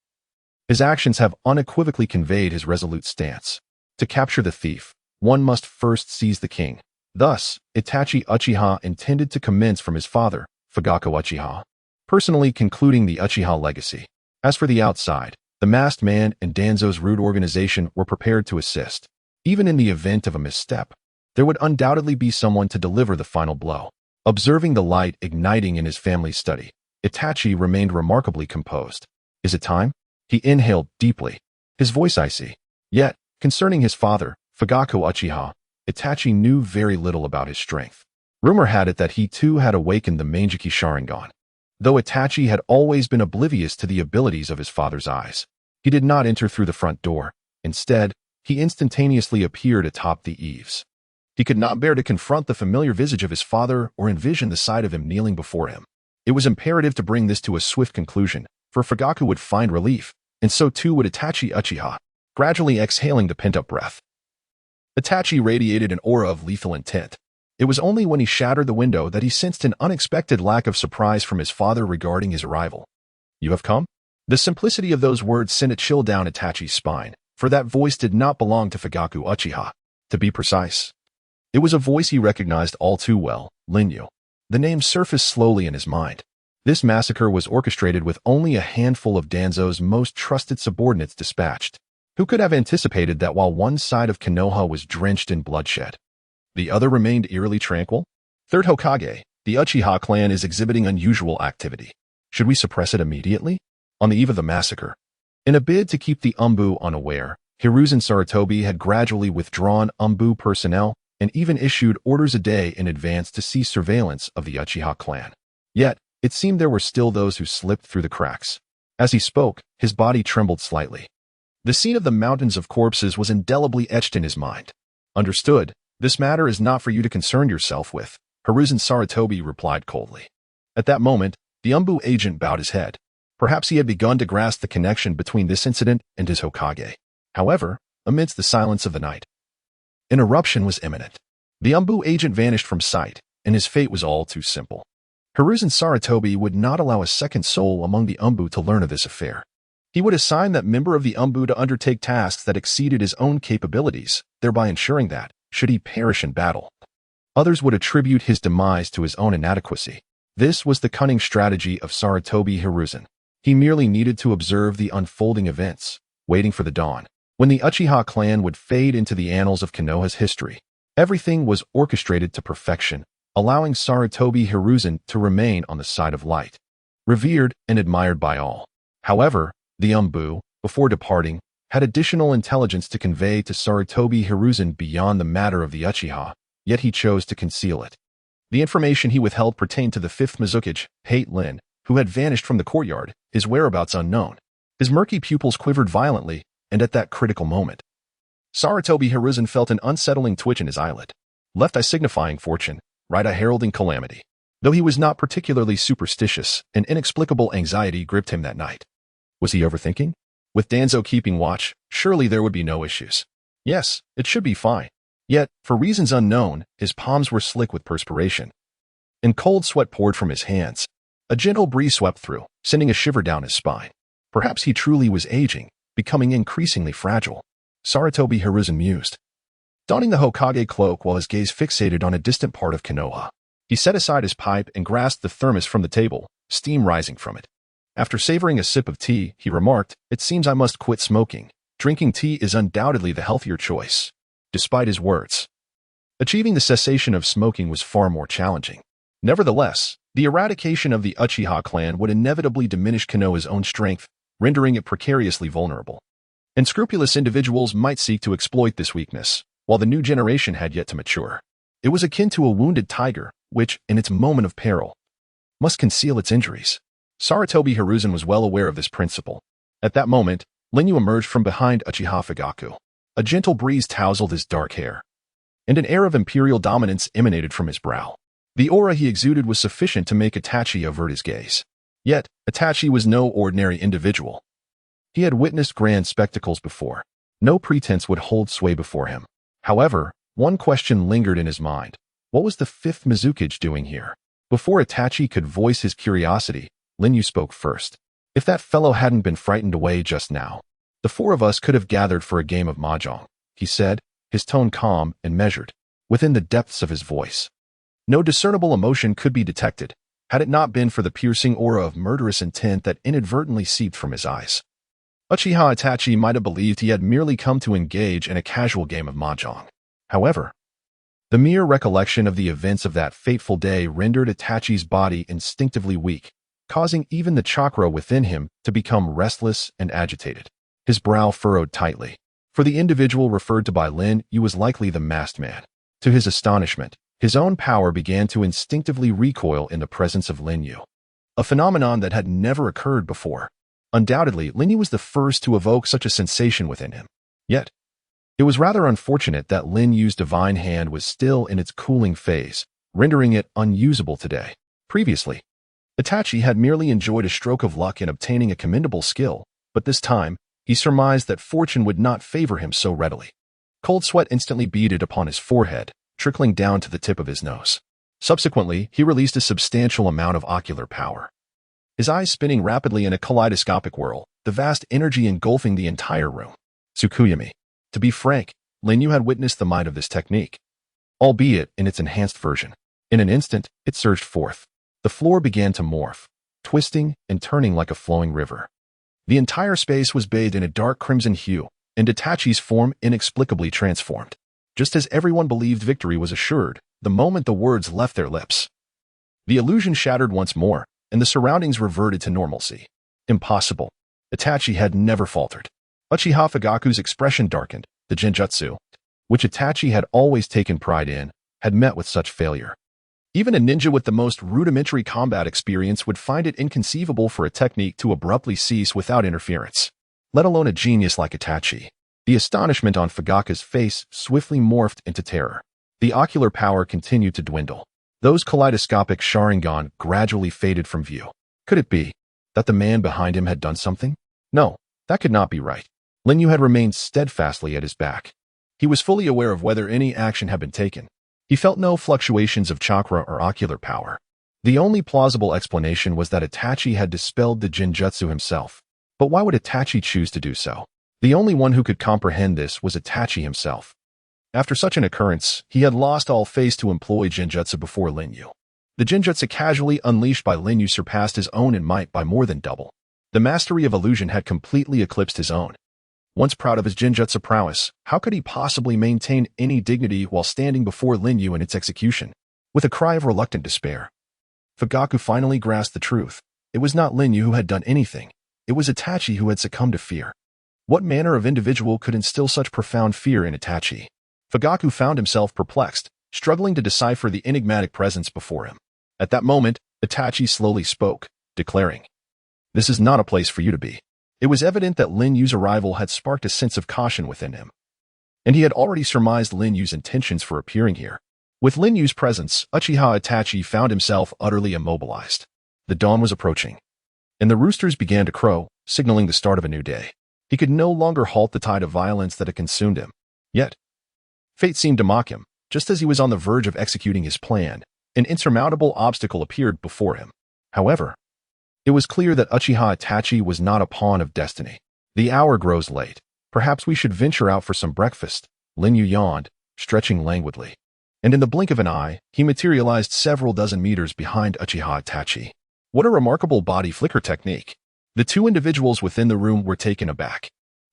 His actions have unequivocally conveyed his resolute stance. To capture the thief, one must first seize the king. Thus, Itachi Uchiha intended to commence from his father, Fugaku Uchiha, personally concluding the Uchiha legacy. As for the outside, the masked man and Danzo's rude organization were prepared to assist. Even in the event of a misstep, there would undoubtedly be someone to deliver the final blow. Observing the light igniting in his family's study, Itachi remained remarkably composed. Is it time? He inhaled deeply, his voice icy. Yet, concerning his father, Fugaku Uchiha, Itachi knew very little about his strength. Rumor had it that he too had awakened the Manjiki Sharingan. Though Itachi had always been oblivious to the abilities of his father's eyes, he did not enter through the front door. Instead, he instantaneously appeared atop the eaves. He could not bear to confront the familiar visage of his father or envision the sight of him kneeling before him. It was imperative to bring this to a swift conclusion, for Fugaku would find relief, and so too would Itachi Uchiha, gradually exhaling the pent-up breath. Itachi radiated an aura of lethal intent. It was only when he shattered the window that he sensed an unexpected lack of surprise from his father regarding his arrival. You have come? The simplicity of those words sent a chill down Itachi's spine, for that voice did not belong to Fugaku Uchiha. To be precise, it was a voice he recognized all too well, Linyu. The name surfaced slowly in his mind. This massacre was orchestrated with only a handful of Danzo's most trusted subordinates dispatched. Who could have anticipated that while one side of Konoha was drenched in bloodshed, the other remained eerily tranquil? Third Hokage, the Uchiha clan is exhibiting unusual activity. Should we suppress it immediately? On the eve of the massacre, in a bid to keep the Umbu unaware, Hiruzen Sarutobi had gradually withdrawn Umbu personnel and even issued orders a day in advance to cease surveillance of the Uchiha clan. Yet, it seemed there were still those who slipped through the cracks. As he spoke, his body trembled slightly. The scene of the mountains of corpses was indelibly etched in his mind. Understood, this matter is not for you to concern yourself with, Hiruzen Sarutobi replied coldly. At that moment, the Umbu agent bowed his head. Perhaps he had begun to grasp the connection between this incident and his Hokage. However, amidst the silence of the night, an eruption was imminent. The Umbu agent vanished from sight, and his fate was all too simple. Hiruzen Sarutobi would not allow a second soul among the Umbu to learn of this affair. He would assign that member of the Umbu to undertake tasks that exceeded his own capabilities, thereby ensuring that, should he perish in battle, others would attribute his demise to his own inadequacy. This was the cunning strategy of Sarutobi Hiruzen. He merely needed to observe the unfolding events, waiting for the dawn, when the Uchiha clan would fade into the annals of Konoha's history. Everything was orchestrated to perfection, allowing Sarutobi Hiruzen to remain on the side of light, revered and admired by all. However, the Umbu, before departing, had additional intelligence to convey to Sarutobi Hiruzen beyond the matter of the Uchiha, yet he chose to conceal it. The information he withheld pertained to the fifth Mizukage, Hate Lin, who had vanished from the courtyard, his whereabouts unknown. His murky pupils quivered violently, and at that critical moment, Sarutobi Hiruzen felt an unsettling twitch in his eyelid. Left eye signifying fortune, right eye heralding calamity. Though he was not particularly superstitious, an inexplicable anxiety gripped him that night. Was he overthinking? With Danzo keeping watch, surely there would be no issues. Yes, it should be fine. Yet, for reasons unknown, his palms were slick with perspiration, and cold sweat poured from his hands. A gentle breeze swept through, sending a shiver down his spine. Perhaps he truly was aging, becoming increasingly fragile. Sarutobi Hiruzen mused, donning the Hokage cloak while his gaze fixated on a distant part of Konoha. He set aside his pipe and grasped the thermos from the table, steam rising from it. After savoring a sip of tea, he remarked, "It seems I must quit smoking. Drinking tea is undoubtedly the healthier choice." Despite his words, achieving the cessation of smoking was far more challenging. Nevertheless, the eradication of the Uchiha clan would inevitably diminish Konoha's own strength, rendering it precariously vulnerable. Unscrupulous individuals might seek to exploit this weakness, while the new generation had yet to mature. It was akin to a wounded tiger, which, in its moment of peril, must conceal its injuries. Sarutobi Hiruzen was well aware of this principle. At that moment, Lin Yu emerged from behind Uchiha Fugaku. A gentle breeze tousled his dark hair, and an air of imperial dominance emanated from his brow. The aura he exuded was sufficient to make Itachi avert his gaze. Yet, Itachi was no ordinary individual. He had witnessed grand spectacles before. No pretense would hold sway before him. However, one question lingered in his mind. What was the fifth Mizukage doing here? Before Itachi could voice his curiosity, Lin Yu spoke first. If that fellow hadn't been frightened away just now, the four of us could have gathered for a game of mahjong, he said, his tone calm and measured, within the depths of his voice. No discernible emotion could be detected, had it not been for the piercing aura of murderous intent that inadvertently seeped from his eyes. Uchiha Itachi might have believed he had merely come to engage in a casual game of mahjong. However, the mere recollection of the events of that fateful day rendered Itachi's body instinctively weak, causing even the chakra within him to become restless and agitated. His brow furrowed tightly, for the individual referred to by Lin Yu was likely the masked man. To his astonishment, his own power began to instinctively recoil in the presence of Lin Yu, a phenomenon that had never occurred before. Undoubtedly, Lin Yu was the first to evoke such a sensation within him. Yet, it was rather unfortunate that Lin Yu's divine hand was still in its cooling phase, rendering it unusable today. Previously, Itachi had merely enjoyed a stroke of luck in obtaining a commendable skill, but this time, he surmised that fortune would not favor him so readily. Cold sweat instantly beaded upon his forehead, trickling down to the tip of his nose. Subsequently, he released a substantial amount of ocular power, his eyes spinning rapidly in a kaleidoscopic whirl, the vast energy engulfing the entire room. Tsukuyami. To be frank, Lin Yu had witnessed the might of this technique, albeit in its enhanced version. In an instant, it surged forth. The floor began to morph, twisting and turning like a flowing river. The entire space was bathed in a dark crimson hue, and Itachi's form inexplicably transformed. Just as everyone believed victory was assured, the moment the words left their lips, the illusion shattered once more, and the surroundings reverted to normalcy. Impossible. Itachi had never faltered. Uchiha Fugaku's expression darkened. The genjutsu, which Itachi had always taken pride in, had met with such failure. Even a ninja with the most rudimentary combat experience would find it inconceivable for a technique to abruptly cease without interference, let alone a genius like Itachi. The astonishment on Fugaku's face swiftly morphed into terror. The ocular power continued to dwindle. Those kaleidoscopic Sharingan gradually faded from view. Could it be that the man behind him had done something? No, that could not be right. Lin Yu had remained steadfastly at his back. He was fully aware of whether any action had been taken. He felt no fluctuations of chakra or ocular power. The only plausible explanation was that Itachi had dispelled the genjutsu himself. But why would Itachi choose to do so? The only one who could comprehend this was Itachi himself. After such an occurrence, he had lost all face to employ genjutsu before Lin Yu. The genjutsu casually unleashed by Lin Yu surpassed his own in might by more than double. The mastery of illusion had completely eclipsed his own. Once proud of his genjutsu prowess, how could he possibly maintain any dignity while standing before Lin Yu in its execution? With a cry of reluctant despair, Fugaku finally grasped the truth. It was not Lin Yu who had done anything. It was Itachi who had succumbed to fear. What manner of individual could instill such profound fear in Itachi? Fugaku found himself perplexed, struggling to decipher the enigmatic presence before him. At that moment, Itachi slowly spoke, declaring, "This is not a place for you to be." It was evident that Lin Yu's arrival had sparked a sense of caution within him, and he had already surmised Lin Yu's intentions for appearing here. With Lin Yu's presence, Uchiha Itachi found himself utterly immobilized. The dawn was approaching, and the roosters began to crow, signaling the start of a new day. He could no longer halt the tide of violence that had consumed him. Yet, fate seemed to mock him. Just as he was on the verge of executing his plan, an insurmountable obstacle appeared before him. However, it was clear that Uchiha Itachi was not a pawn of destiny. "The hour grows late. Perhaps we should venture out for some breakfast," Lin Yu yawned, stretching languidly. And in the blink of an eye, he materialized several dozen meters behind Uchiha Itachi. What a remarkable body flicker technique. The two individuals within the room were taken aback.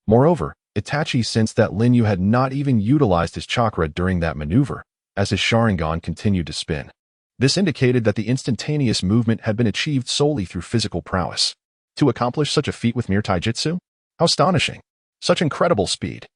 Moreover, Itachi sensed that Lin Yu had not even utilized his chakra during that maneuver, as his Sharingan continued to spin. This indicated that the instantaneous movement had been achieved solely through physical prowess. To accomplish such a feat with mere taijutsu? How astonishing! Such incredible speed.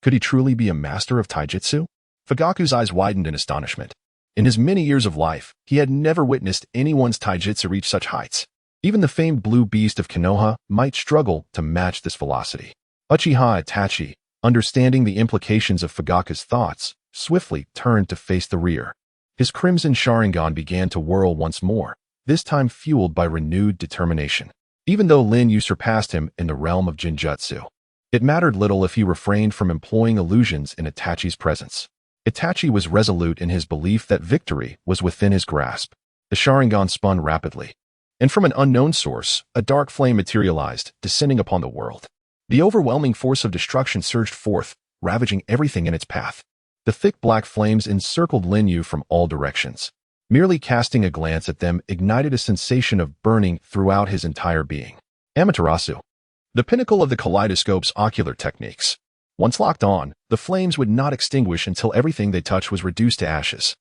Could he truly be a master of taijutsu? Fugaku's eyes widened in astonishment. In his many years of life, he had never witnessed anyone's taijutsu reach such heights. Even the famed blue beast of Konoha might struggle to match this velocity. Uchiha Itachi, understanding the implications of Fugaka's thoughts, swiftly turned to face the rear. His crimson Sharingan began to whirl once more, this time fueled by renewed determination. Even though Lin Yu surpassed him in the realm of Jinjutsu, it mattered little if he refrained from employing illusions in Itachi's presence. Itachi was resolute in his belief that victory was within his grasp. The Sharingan spun rapidly, and from an unknown source, a dark flame materialized, descending upon the world. The overwhelming force of destruction surged forth, ravaging everything in its path. The thick black flames encircled Lin Yu from all directions. Merely casting a glance at them ignited a sensation of burning throughout his entire being. Amaterasu, the pinnacle of the kaleidoscope's ocular techniques. Once locked on, the flames would not extinguish until everything they touched was reduced to ashes.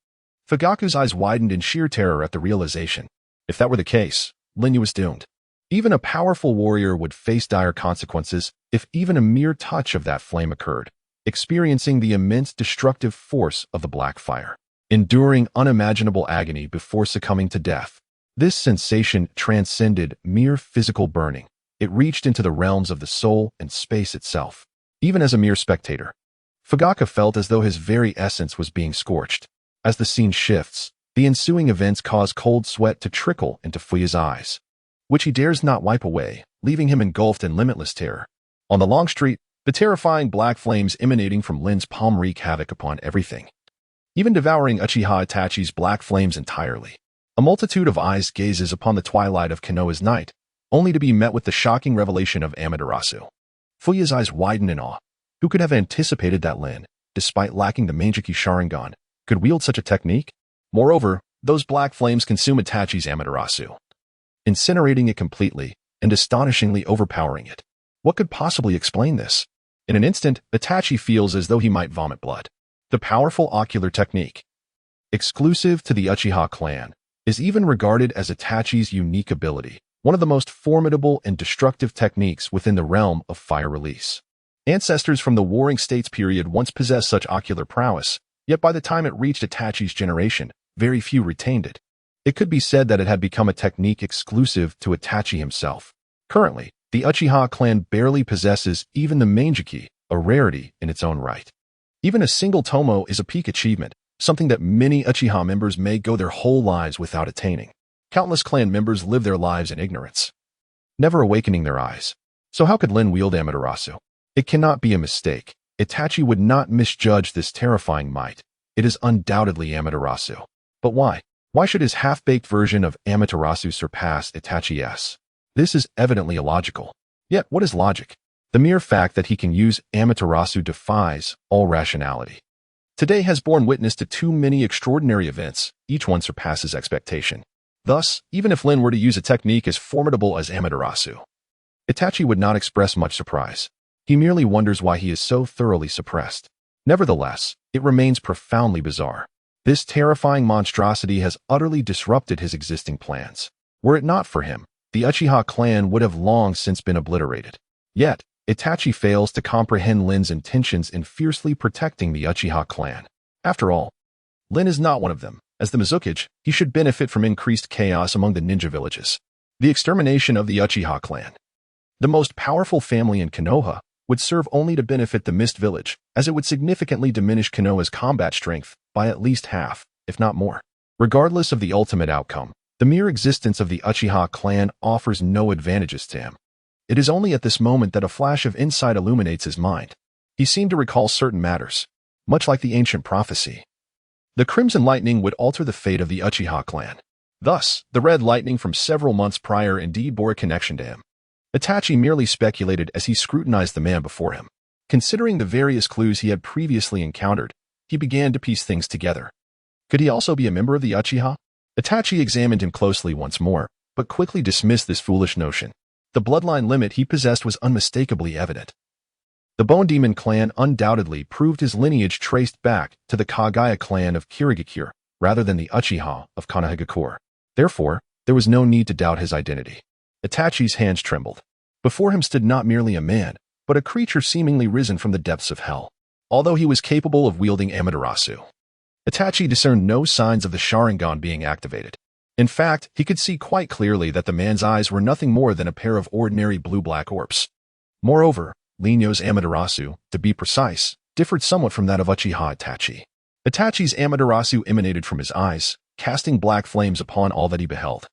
Fugaku's eyes widened in sheer terror at the realization. If that were the case, Lin Yu was doomed. Even a powerful warrior would face dire consequences if even a mere touch of that flame occurred, experiencing the immense destructive force of the black fire, enduring unimaginable agony before succumbing to death. This sensation transcended mere physical burning. It reached into the realms of the soul and space itself. Even as a mere spectator, Fugaka felt as though his very essence was being scorched. As the scene shifts, the ensuing events cause cold sweat to trickle into Fuya's eyes, which he dares not wipe away, leaving him engulfed in limitless terror. On the long street, the terrifying black flames emanating from Lin's palm wreak havoc upon everything, even devouring Uchiha Itachi's black flames entirely. A multitude of eyes gazes upon the twilight of Konoha's night, only to be met with the shocking revelation of Amaterasu. Fuya's eyes widened in awe. Who could have anticipated that Lin, despite lacking the Manjiki Sharingan, could wield such a technique? Moreover, those black flames consume Itachi's Amaterasu, incinerating it completely and astonishingly overpowering it. What could possibly explain this? In an instant, Itachi feels as though he might vomit blood. The powerful ocular technique, exclusive to the Uchiha clan, is even regarded as Itachi's unique ability, one of the most formidable and destructive techniques within the realm of fire release. Ancestors from the Warring States period once possessed such ocular prowess, yet by the time it reached Itachi's generation, very few retained it. It could be said that it had become a technique exclusive to Itachi himself. Currently, the Uchiha clan barely possesses even the Manjiki, a rarity in its own right. Even a single Tomo is a peak achievement, something that many Uchiha members may go their whole lives without attaining. Countless clan members live their lives in ignorance, never awakening their eyes. So how could Lin wield Amaterasu? It cannot be a mistake. Itachi would not misjudge this terrifying might. It is undoubtedly Amaterasu. But why? Why should his half-baked version of Amaterasu surpass Itachi's? This is evidently illogical. Yet, what is logic? The mere fact that he can use Amaterasu defies all rationality. Today has borne witness to too many extraordinary events, each one surpasses expectation. Thus, even if Lin were to use a technique as formidable as Amaterasu, Itachi would not express much surprise. He merely wonders why he is so thoroughly suppressed. Nevertheless, it remains profoundly bizarre. This terrifying monstrosity has utterly disrupted his existing plans. Were it not for him, the Uchiha clan would have long since been obliterated. Yet, Itachi fails to comprehend Lin's intentions in fiercely protecting the Uchiha clan. After all, Lin is not one of them. As the Mizukage, he should benefit from increased chaos among the ninja villages. The extermination of the Uchiha clan, the most powerful family in Konoha, would serve only to benefit the Mist Village, as it would significantly diminish Konoha's combat strength by at least half, if not more. Regardless of the ultimate outcome, the mere existence of the Uchiha clan offers no advantages to him. It is only at this moment that a flash of insight illuminates his mind. He seemed to recall certain matters, much like the ancient prophecy. The Crimson Lightning would alter the fate of the Uchiha clan. Thus, the Red Lightning from several months prior indeed bore a connection to him. Itachi merely speculated as he scrutinized the man before him. Considering the various clues he had previously encountered, he began to piece things together. Could he also be a member of the Uchiha? Itachi examined him closely once more, but quickly dismissed this foolish notion. The bloodline limit he possessed was unmistakably evident. The Bone Demon clan undoubtedly proved his lineage traced back to the Kagaya clan of Kirigakure, rather than the Uchiha of Konohagakure. Therefore, there was no need to doubt his identity. Itachi's hands trembled. Before him stood not merely a man, but a creature seemingly risen from the depths of hell. Although he was capable of wielding Amaterasu, Itachi discerned no signs of the Sharingan being activated. In fact, he could see quite clearly that the man's eyes were nothing more than a pair of ordinary blue-black orbs. Moreover, Linyo's Amaterasu, to be precise, differed somewhat from that of Uchiha Itachi. Itachi's Amaterasu emanated from his eyes, casting black flames upon all that he beheld,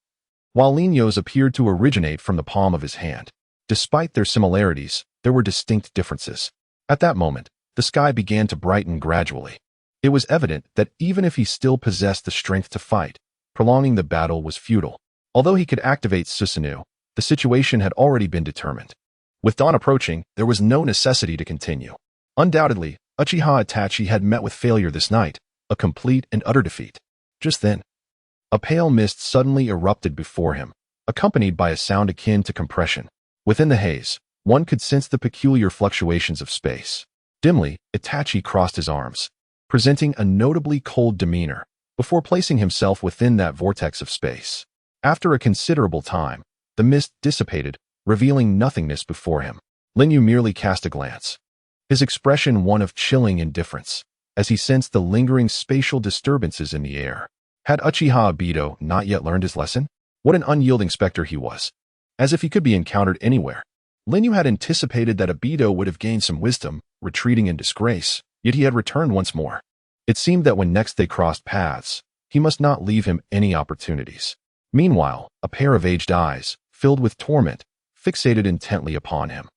while Linyo's appeared to originate from the palm of his hand. Despite their similarities, there were distinct differences. At that moment, the sky began to brighten gradually. It was evident that even if he still possessed the strength to fight, prolonging the battle was futile. Although he could activate Susanoo, the situation had already been determined. With dawn approaching, there was no necessity to continue. Undoubtedly, Uchiha Itachi had met with failure this night, a complete and utter defeat. Just then, a pale mist suddenly erupted before him, accompanied by a sound akin to compression. Within the haze, one could sense the peculiar fluctuations of space. Dimly, Itachi crossed his arms, presenting a notably cold demeanor, before placing himself within that vortex of space. After a considerable time, the mist dissipated, revealing nothingness before him. Linyu merely cast a glance, his expression one of chilling indifference, as he sensed the lingering spatial disturbances in the air. Had Uchiha Obito not yet learned his lesson? What an unyielding specter he was, as if he could be encountered anywhere. Linyu had anticipated that Obito would have gained some wisdom, retreating in disgrace, yet he had returned once more. It seemed that when next they crossed paths, he must not leave him any opportunities. Meanwhile, a pair of aged eyes, filled with torment, fixated intently upon him.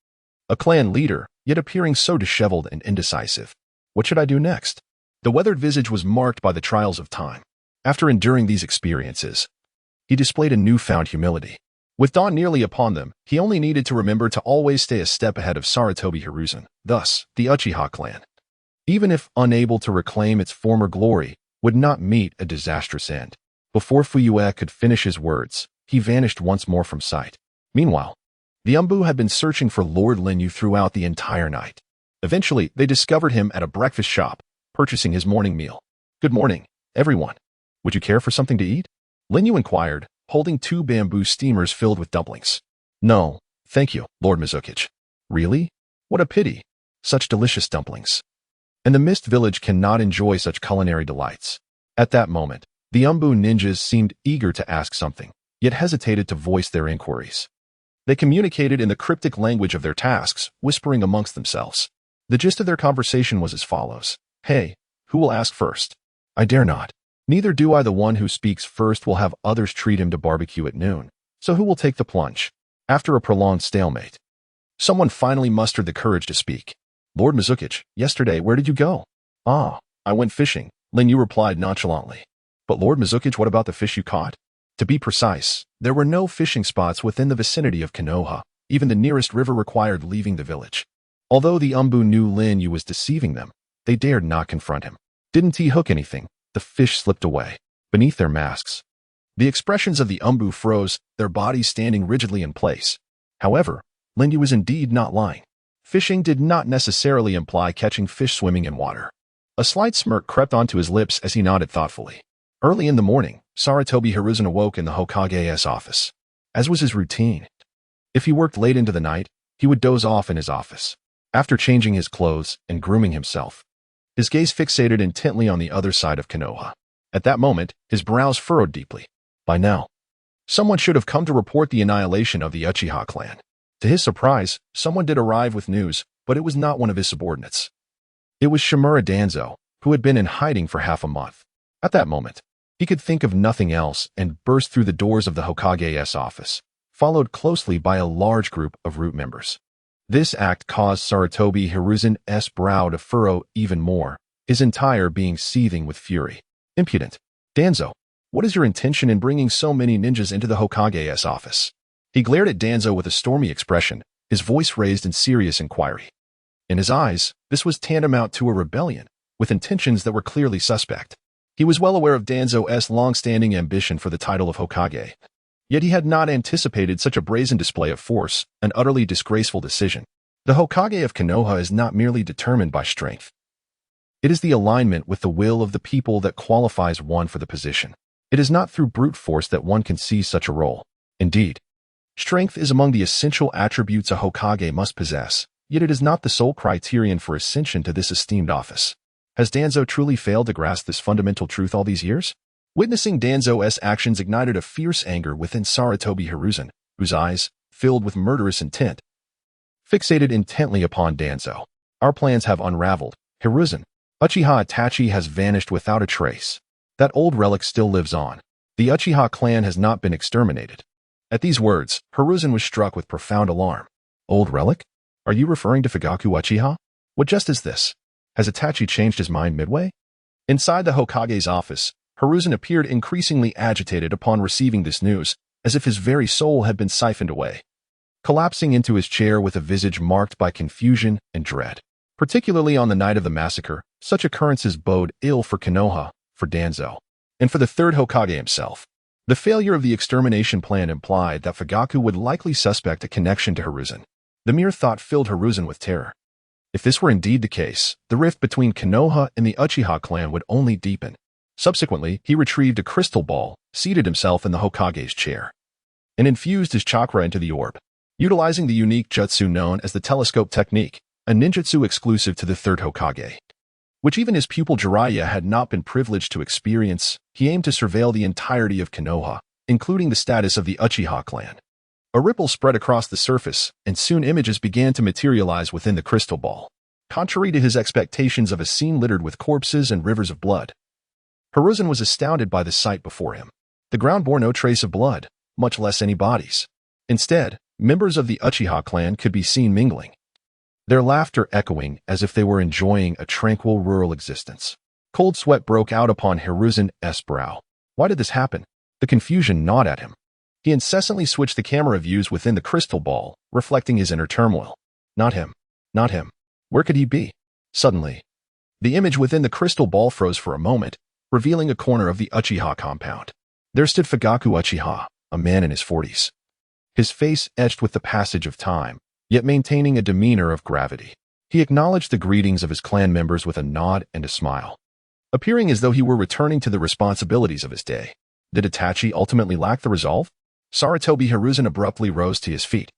A clan leader, yet appearing so disheveled and indecisive. What should I do next? The weathered visage was marked by the trials of time. After enduring these experiences, he displayed a newfound humility. With dawn nearly upon them, he only needed to remember to always stay a step ahead of Sarutobi Hiruzen, thus, the Uchiha clan, even if unable to reclaim its former glory, would not meet a disastrous end. Before Fuyue could finish his words, he vanished once more from sight. Meanwhile, the Umbu had been searching for Lord Linyu throughout the entire night. Eventually, they discovered him at a breakfast shop, purchasing his morning meal. "Good morning, everyone. Would you care for something to eat?" Linyu inquired, holding 2 bamboo steamers filled with dumplings. "No, thank you, Lord Mizukichi." "Really? What a pity. Such delicious dumplings. And the Mist Village cannot enjoy such culinary delights." At that moment, the Umbu ninjas seemed eager to ask something, yet hesitated to voice their inquiries. They communicated in the cryptic language of their tasks, whispering amongst themselves. The gist of their conversation was as follows. "Hey, who will ask first?" "I dare not. Neither do I. The one who speaks first will have others treat him to barbecue at noon. So who will take the plunge?" After a prolonged stalemate, someone finally mustered the courage to speak. "Lord Mizukichi, yesterday where did you go?" "Ah, I went fishing," Linyu replied nonchalantly. "But Lord Mizukichi, what about the fish you caught?" To be precise, there were no fishing spots within the vicinity of Konoha. Even the nearest river required leaving the village. Although the Umbu knew Linyu was deceiving them, they dared not confront him. Didn't he hook anything? The fish slipped away. Beneath their masks, the expressions of the Umbu froze, their bodies standing rigidly in place. However, Linyu was indeed not lying. Fishing did not necessarily imply catching fish swimming in water. A slight smirk crept onto his lips as he nodded thoughtfully. Early in the morning, Sarutobi Hiruzen awoke in the Hokage's office. As was his routine, if he worked late into the night, he would doze off in his office. After changing his clothes and grooming himself, his gaze fixated intently on the other side of Konoha. At that moment, his brows furrowed deeply. By now, someone should have come to report the annihilation of the Uchiha clan. To his surprise, someone did arrive with news, but it was not one of his subordinates. It was Shimura Danzo, who had been in hiding for half a month. At that moment, he could think of nothing else and burst through the doors of the Hokage's office, followed closely by a large group of root members. This act caused Sarutobi Hiruzen's brow to furrow even more, his entire being seething with fury. "Impudent. Danzo, what is your intention in bringing so many ninjas into the Hokage's office?" He glared at Danzo with a stormy expression, his voice raised in serious inquiry. In his eyes, this was tantamount to a rebellion, with intentions that were clearly suspect. He was well aware of Danzo's long-standing ambition for the title of Hokage. Yet he had not anticipated such a brazen display of force, an utterly disgraceful decision. The Hokage of Konoha is not merely determined by strength. It is the alignment with the will of the people that qualifies one for the position. It is not through brute force that one can seize such a role. Indeed, strength is among the essential attributes a Hokage must possess, yet it is not the sole criterion for ascension to this esteemed office. Has Danzo truly failed to grasp this fundamental truth all these years? Witnessing Danzo's actions ignited a fierce anger within Sarutobi Hiruzen, whose eyes, filled with murderous intent, fixated intently upon Danzo. Our plans have unraveled. Hiruzen. Uchiha Itachi has vanished without a trace. That old relic still lives on. The Uchiha clan has not been exterminated. At these words, Hiruzen was struck with profound alarm. Old relic? Are you referring to Fugaku Uchiha? What just is this? Has Itachi changed his mind midway? Inside the Hokage's office, Hiruzen appeared increasingly agitated upon receiving this news, as if his very soul had been siphoned away. Collapsing into his chair with a visage marked by confusion and dread. Particularly on the night of the massacre, such occurrences bode ill for Konoha, for Danzo, and for the third Hokage himself. The failure of the extermination plan implied that Fugaku would likely suspect a connection to Hiruzen. The mere thought filled Hiruzen with terror. If this were indeed the case, the rift between Konoha and the Uchiha clan would only deepen. Subsequently, he retrieved a crystal ball, seated himself in the Hokage's chair, and infused his chakra into the orb. Utilizing the unique jutsu known as the telescope technique, a ninjutsu exclusive to the third Hokage, which even his pupil Jiraiya had not been privileged to experience, he aimed to surveil the entirety of Konoha, including the status of the Uchiha clan. A ripple spread across the surface, and soon images began to materialize within the crystal ball. Contrary to his expectations of a scene littered with corpses and rivers of blood, Hiruzen was astounded by the sight before him. The ground bore no trace of blood, much less any bodies. Instead, members of the Uchiha clan could be seen mingling, their laughter echoing as if they were enjoying a tranquil rural existence. Cold sweat broke out upon Hiruzen's brow. Why did this happen? The confusion gnawed at him. He incessantly switched the camera views within the crystal ball, reflecting his inner turmoil. Not him. Not him. Where could he be? Suddenly, the image within the crystal ball froze for a moment, revealing a corner of the Uchiha compound. There stood Fugaku Uchiha, a man in his 40s. His face etched with the passage of time, yet maintaining a demeanor of gravity. He acknowledged the greetings of his clan members with a nod and a smile, appearing as though he were returning to the responsibilities of his day. Did Itachi ultimately lack the resolve? Sarutobi Hiruzen abruptly rose to his feet,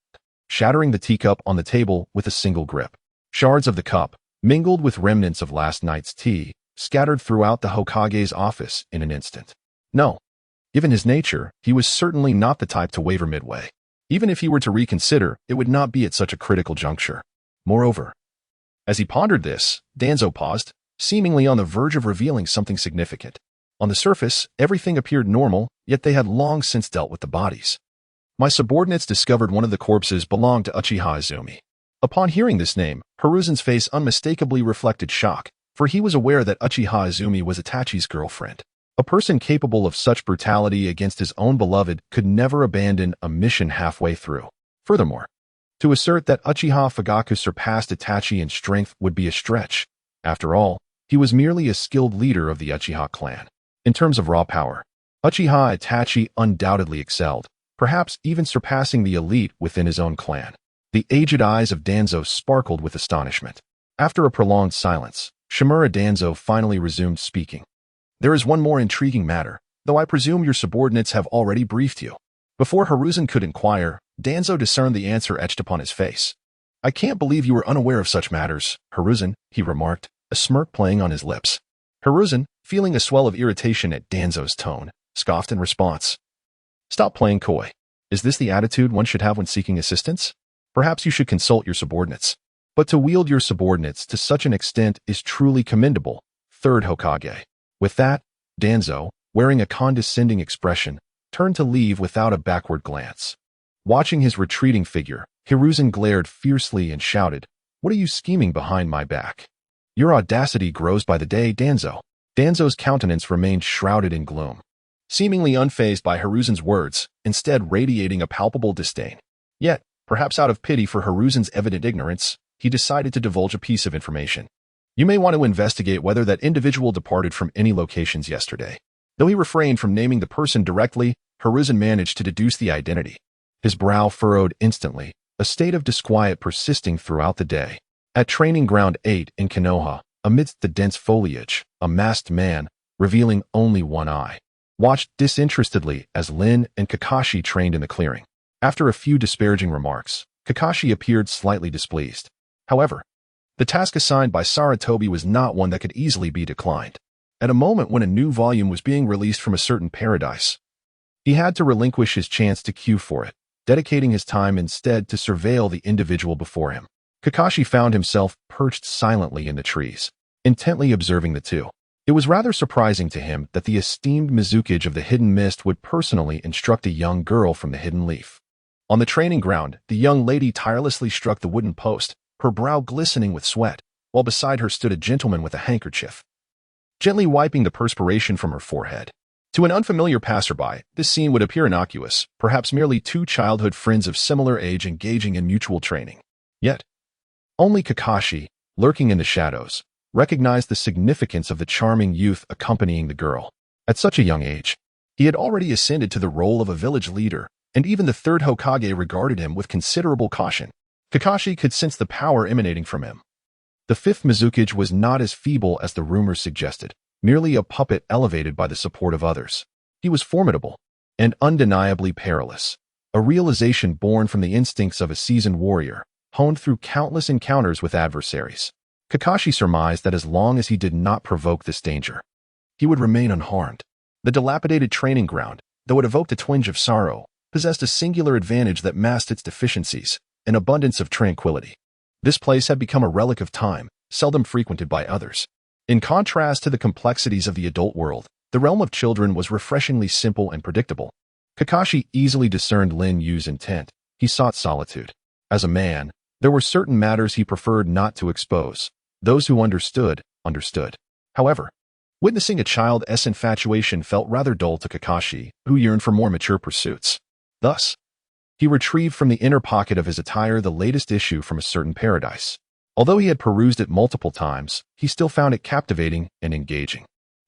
shattering the teacup on the table with a single grip. Shards of the cup, mingled with remnants of last night's tea, scattered throughout the Hokage's office in an instant. No. Given his nature, he was certainly not the type to waver midway. Even if he were to reconsider, it would not be at such a critical juncture. Moreover, as he pondered this, Danzo paused, seemingly on the verge of revealing something significant. On the surface, everything appeared normal, yet they had long since dealt with the bodies. My subordinates discovered one of the corpses belonged to Uchiha Izumi. Upon hearing this name, Hiruzen's face unmistakably reflected shock, for he was aware that Uchiha Izumi was Itachi's girlfriend. A person capable of such brutality against his own beloved could never abandon a mission halfway through. Furthermore, to assert that Uchiha Fugaku surpassed Itachi in strength would be a stretch. After all, he was merely a skilled leader of the Uchiha clan. In terms of raw power, Uchiha Itachi undoubtedly excelled, perhaps even surpassing the elite within his own clan. The aged eyes of Danzo sparkled with astonishment. After a prolonged silence, Shimura Danzo finally resumed speaking. There is one more intriguing matter, though I presume your subordinates have already briefed you. Before Hiruzen could inquire, Danzo discerned the answer etched upon his face. I can't believe you were unaware of such matters, Hiruzen, he remarked, a smirk playing on his lips. Hiruzen, feeling a swell of irritation at Danzo's tone, scoffed in response. Stop playing coy. Is this the attitude one should have when seeking assistance? Perhaps you should consult your subordinates. But to wield your subordinates to such an extent is truly commendable, third Hokage. With that, Danzo, wearing a condescending expression, turned to leave without a backward glance. Watching his retreating figure, Hiruzen glared fiercely and shouted, "What are you scheming behind my back? Your audacity grows by the day, Danzo." Danzo's countenance remained shrouded in gloom, seemingly unfazed by Hiruzen's words, instead radiating a palpable disdain. Yet, perhaps out of pity for Hiruzen's evident ignorance, he decided to divulge a piece of information. You may want to investigate whether that individual departed from any locations yesterday. Though he refrained from naming the person directly, Hiruzen managed to deduce the identity. His brow furrowed instantly, a state of disquiet persisting throughout the day. At Training Ground 8 in Konoha, amidst the dense foliage, a masked man, revealing only one eye, watched disinterestedly as Lin and Kakashi trained in the clearing. After a few disparaging remarks, Kakashi appeared slightly displeased. However, the task assigned by Sarutobi was not one that could easily be declined. At a moment when a new volume was being released from a certain paradise, he had to relinquish his chance to queue for it. dedicating his time instead to surveil the individual before him. Kakashi found himself perched silently in the trees, intently observing the two. It was rather surprising to him that the esteemed Mizukage of the Hidden Mist would personally instruct a young girl from the Hidden Leaf. On the training ground, the young lady tirelessly struck the wooden post, her brow glistening with sweat, while beside her stood a gentleman with a handkerchief, gently wiping the perspiration from her forehead. To an unfamiliar passerby, this scene would appear innocuous, perhaps merely two childhood friends of similar age engaging in mutual training. Yet, only Kakashi, lurking in the shadows, recognized the significance of the charming youth accompanying the girl. At such a young age, he had already ascended to the role of a village leader, and even the third Hokage regarded him with considerable caution. Kakashi could sense the power emanating from him. The fifth Mizukage was not as feeble as the rumors suggested, merely a puppet elevated by the support of others. He was formidable and undeniably perilous, a realization born from the instincts of a seasoned warrior, honed through countless encounters with adversaries. Kakashi surmised that as long as he did not provoke this danger, he would remain unharmed. The dilapidated training ground, though it evoked a twinge of sorrow, possessed a singular advantage that masked its deficiencies, an abundance of tranquility. This place had become a relic of time, seldom frequented by others. In contrast to the complexities of the adult world, the realm of children was refreshingly simple and predictable. Kakashi easily discerned Lin Yu's intent. He sought solitude. As a man, there were certain matters he preferred not to expose. Those who understood, understood. However, witnessing a child's infatuation felt rather dull to Kakashi, who yearned for more mature pursuits. Thus, he retrieved from the inner pocket of his attire the latest issue from a certain paradise. Although he had perused it multiple times, he still found it captivating and engaging.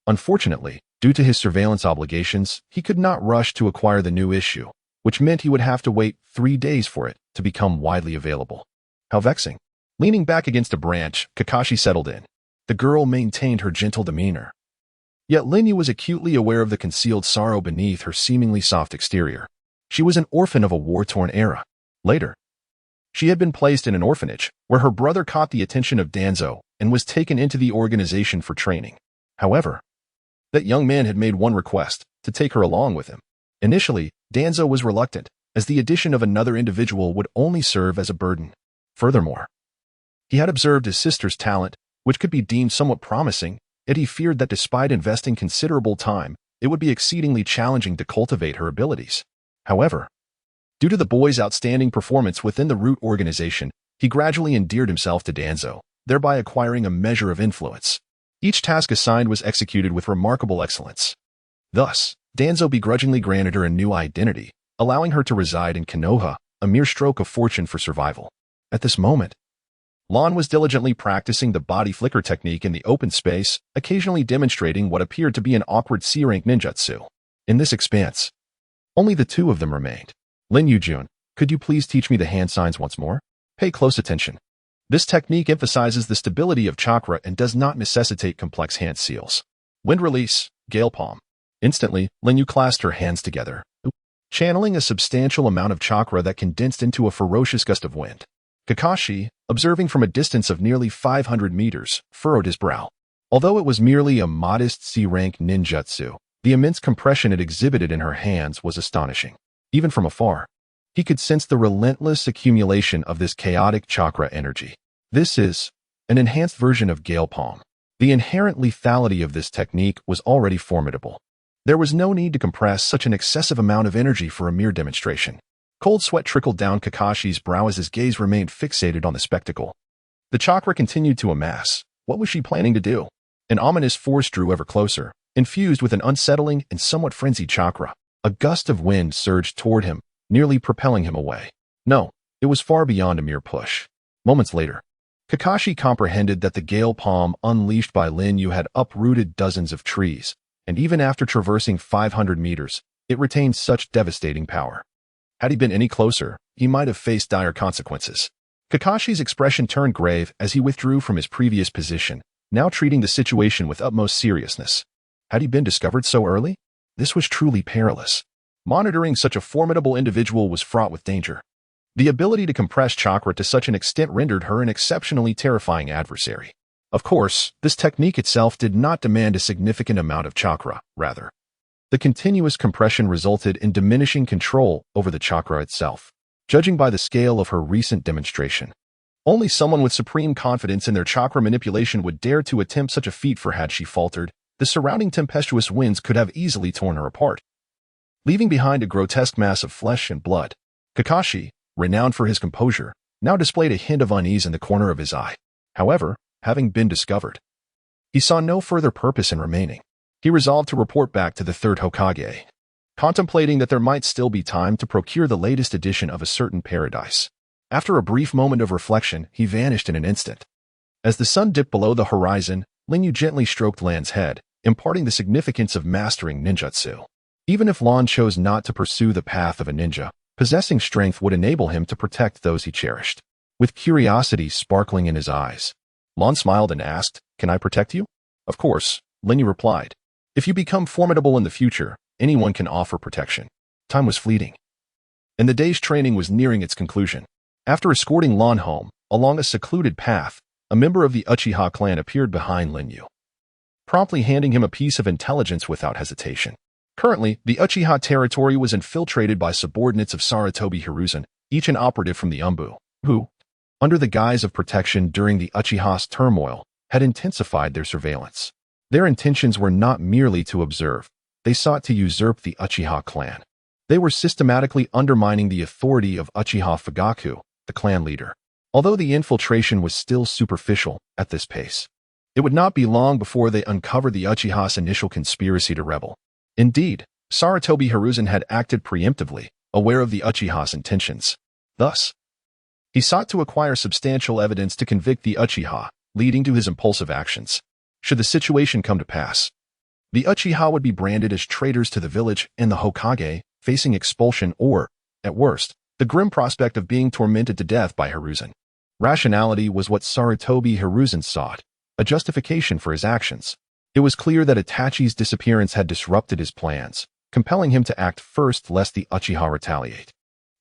Unfortunately, due to his surveillance obligations, he could not rush to acquire the new issue, which meant he would have to wait 3 days for it to become widely available. How vexing. Leaning back against a branch, Kakashi settled in. The girl maintained her gentle demeanor. Yet Lin Yu was acutely aware of the concealed sorrow beneath her seemingly soft exterior. She was an orphan of a war-torn era. Later, she had been placed in an orphanage, where her brother caught the attention of Danzo and was taken into the organization for training. However, that young man had made one request, to take her along with him. Initially, Danzo was reluctant, as the addition of another individual would only serve as a burden. Furthermore, he had observed his sister's talent, which could be deemed somewhat promising, yet he feared that despite investing considerable time, it would be exceedingly challenging to cultivate her abilities. However, due to the boy's outstanding performance within the NarutO organization, he gradually endeared himself to Danzo, thereby acquiring a measure of influence. Each task assigned was executed with remarkable excellence. Thus, Danzo begrudgingly granted her a new identity, allowing her to reside in Konoha, a mere stroke of fortune for survival. At this moment, Lon was diligently practicing the body flicker technique in the open space, occasionally demonstrating what appeared to be an awkward C-rank ninjutsu. In this expanse, only the two of them remained. Lin Yu-jun, could you please teach me the hand signs once more? Pay close attention. This technique emphasizes the stability of chakra and does not necessitate complex hand seals. Wind release, gale palm. Instantly, Lin Yu clasped her hands together, channeling a substantial amount of chakra that condensed into a ferocious gust of wind. Kakashi, observing from a distance of nearly 500 meters, furrowed his brow. Although it was merely a modest C-rank ninjutsu, the immense compression it exhibited in her hands was astonishing. Even from afar, he could sense the relentless accumulation of this chaotic chakra energy. This is an enhanced version of gale palm. The inherent lethality of this technique was already formidable. There was no need to compress such an excessive amount of energy for a mere demonstration. Cold sweat trickled down Kakashi's brow as his gaze remained fixated on the spectacle. The chakra continued to amass. What was she planning to do? An ominous force drew ever closer, infused with an unsettling and somewhat frenzied chakra. A gust of wind surged toward him, nearly propelling him away. No, it was far beyond a mere push. Moments later, Kakashi comprehended that the gale palm unleashed by Lin Yu had uprooted dozens of trees, and even after traversing 500 meters, it retained such devastating power. Had he been any closer, he might have faced dire consequences. Kakashi's expression turned grave as he withdrew from his previous position, now treating the situation with utmost seriousness. Had he been discovered so early? This was truly perilous. Monitoring such a formidable individual was fraught with danger. The ability to compress chakra to such an extent rendered her an exceptionally terrifying adversary. Of course, this technique itself did not demand a significant amount of chakra, rather. The continuous compression resulted in diminishing control over the chakra itself. Judging by the scale of her recent demonstration, only someone with supreme confidence in their chakra manipulation would dare to attempt such a feat, for had she faltered, the surrounding tempestuous winds could have easily torn her apart, leaving behind a grotesque mass of flesh and blood. Kakashi, renowned for his composure, now displayed a hint of unease in the corner of his eye. However, having been discovered, he saw no further purpose in remaining. He resolved to report back to the third Hokage, contemplating that there might still be time to procure the latest edition of a certain paradise. After a brief moment of reflection, he vanished in an instant. As the sun dipped below the horizon, Lin Yu gently stroked Lan's head, imparting the significance of mastering ninjutsu. Even if Lan chose not to pursue the path of a ninja, possessing strength would enable him to protect those he cherished. With curiosity sparkling in his eyes, Lan smiled and asked, "Can I protect you?" "Of course," Lin Yu replied. "If you become formidable in the future, anyone can offer protection." Time was fleeting, and the day's training was nearing its conclusion. After escorting Lan home, along a secluded path, a member of the Uchiha clan appeared behind Lin Yu, promptly handing him a piece of intelligence without hesitation. Currently, the Uchiha territory was infiltrated by subordinates of Sarutobi Hiruzen, each an operative from the Umbu, who, under the guise of protection during the Uchiha's turmoil, had intensified their surveillance. Their intentions were not merely to observe. They sought to usurp the Uchiha clan. They were systematically undermining the authority of Uchiha Fugaku, the clan leader. Although the infiltration was still superficial at this pace, it would not be long before they uncovered the Uchiha's initial conspiracy to rebel. Indeed, Sarutobi Hiruzen had acted preemptively, aware of the Uchiha's intentions. Thus, he sought to acquire substantial evidence to convict the Uchiha, leading to his impulsive actions. Should the situation come to pass, the Uchiha would be branded as traitors to the village and the Hokage, facing expulsion or, at worst, the grim prospect of being tormented to death by Hiruzen. Rationality was what Sarutobi Hiruzen sought, a justification for his actions. It was clear that Itachi's disappearance had disrupted his plans, compelling him to act first lest the Uchiha retaliate.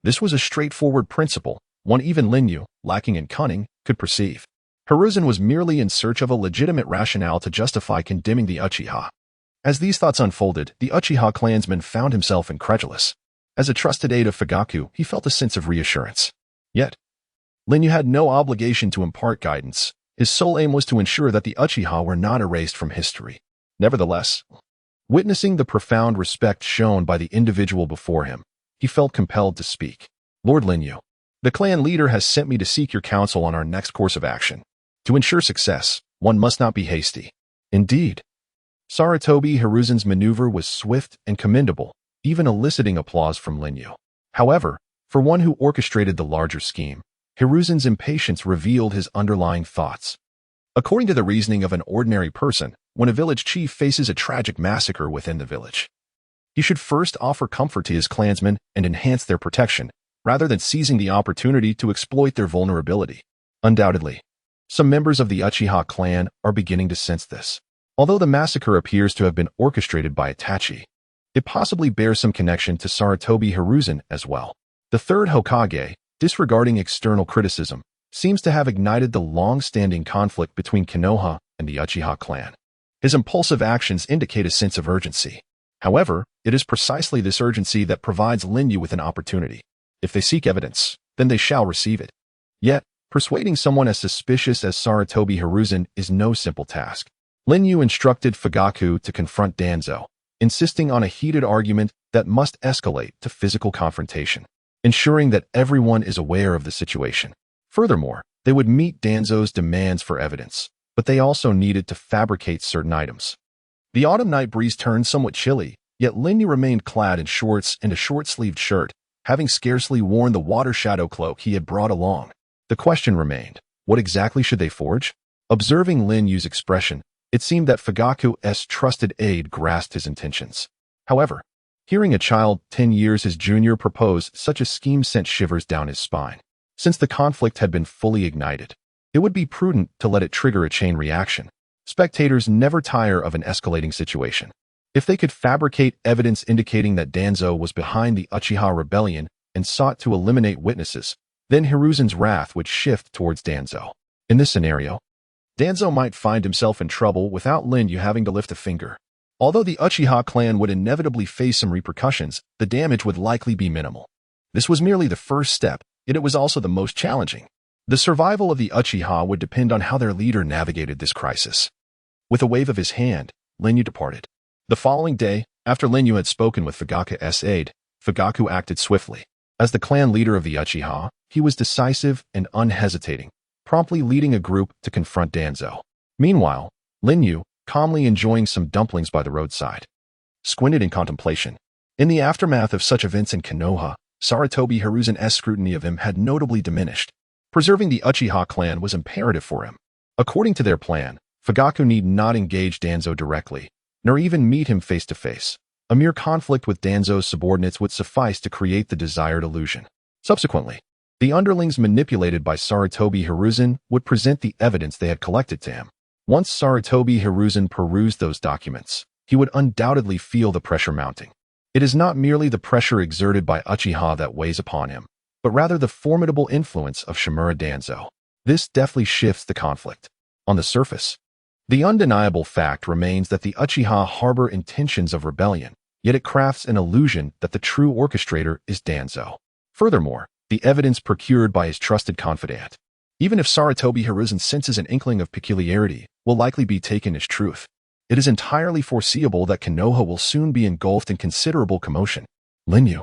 This was a straightforward principle, one even Lin Yu, lacking in cunning, could perceive. Hiruzen was merely in search of a legitimate rationale to justify condemning the Uchiha. As these thoughts unfolded, the Uchiha clansman found himself incredulous. As a trusted aide of Fugaku, he felt a sense of reassurance. Yet, Lin Yu had no obligation to impart guidance. His sole aim was to ensure that the Uchiha were not erased from history. Nevertheless, witnessing the profound respect shown by the individual before him, he felt compelled to speak. "Lord Lin Yu, the clan leader has sent me to seek your counsel on our next course of action. To ensure success, one must not be hasty." Indeed, Sarutobi Hiruzen's maneuver was swift and commendable, even eliciting applause from Lin Yu. However, for one who orchestrated the larger scheme, Hiruzen's impatience revealed his underlying thoughts. According to the reasoning of an ordinary person, when a village chief faces a tragic massacre within the village, he should first offer comfort to his clansmen and enhance their protection, rather than seizing the opportunity to exploit their vulnerability. Undoubtedly, some members of the Uchiha clan are beginning to sense this. Although the massacre appears to have been orchestrated by Itachi, it possibly bears some connection to Sarutobi Hiruzen as well. The third Hokage, disregarding external criticism, seems to have ignited the long-standing conflict between Konoha and the Uchiha clan. His impulsive actions indicate a sense of urgency. However, it is precisely this urgency that provides Lin Yu with an opportunity. If they seek evidence, then they shall receive it. Yet, persuading someone as suspicious as Sarutobi Hiruzen is no simple task. Lin Yu instructed Fugaku to confront Danzo, insisting on a heated argument that must escalate to physical confrontation, ensuring that everyone is aware of the situation. Furthermore, they would meet Danzo's demands for evidence, but they also needed to fabricate certain items. The autumn night breeze turned somewhat chilly, yet Lin Yu remained clad in shorts and a short-sleeved shirt, having scarcely worn the water shadow cloak he had brought along. The question remained, what exactly should they forge? Observing Lin Yu's expression, it seemed that Fugaku's trusted aide grasped his intentions. However, hearing a child 10 years his junior propose such a scheme sent shivers down his spine. Since the conflict had been fully ignited, it would be prudent to let it trigger a chain reaction. Spectators never tire of an escalating situation. If they could fabricate evidence indicating that Danzo was behind the Uchiha rebellion and sought to eliminate witnesses, then Hiruzen's wrath would shift towards Danzo. In this scenario, Danzo might find himself in trouble without Lin Yu having to lift a finger. Although the Uchiha clan would inevitably face some repercussions, the damage would likely be minimal. This was merely the first step, yet it was also the most challenging. The survival of the Uchiha would depend on how their leader navigated this crisis. With a wave of his hand, Linyu departed. The following day, after Linyu had spoken with Fugaku's aide, Fugaku acted swiftly. As the clan leader of the Uchiha, he was decisive and unhesitating, promptly leading a group to confront Danzo. Meanwhile, Linyu, calmly enjoying some dumplings by the roadside, squinted in contemplation. In the aftermath of such events in Konoha, Sarutobi Hiruzen's scrutiny of him had notably diminished. Preserving the Uchiha clan was imperative for him. According to their plan, Fugaku need not engage Danzo directly, nor even meet him face to face. A mere conflict with Danzo's subordinates would suffice to create the desired illusion. Subsequently, the underlings manipulated by Sarutobi Hiruzen would present the evidence they had collected to him. Once Sarutobi Hiruzen perused those documents, he would undoubtedly feel the pressure mounting. It is not merely the pressure exerted by Uchiha that weighs upon him, but rather the formidable influence of Shimura Danzo. This deftly shifts the conflict. On the surface, the undeniable fact remains that the Uchiha harbor intentions of rebellion, yet it crafts an illusion that the true orchestrator is Danzo. Furthermore, the evidence procured by his trusted confidant, even if Sarutobi Hiruzen senses an inkling of peculiarity, will likely be taken as truth. It is entirely foreseeable that Konoha will soon be engulfed in considerable commotion. Linyu,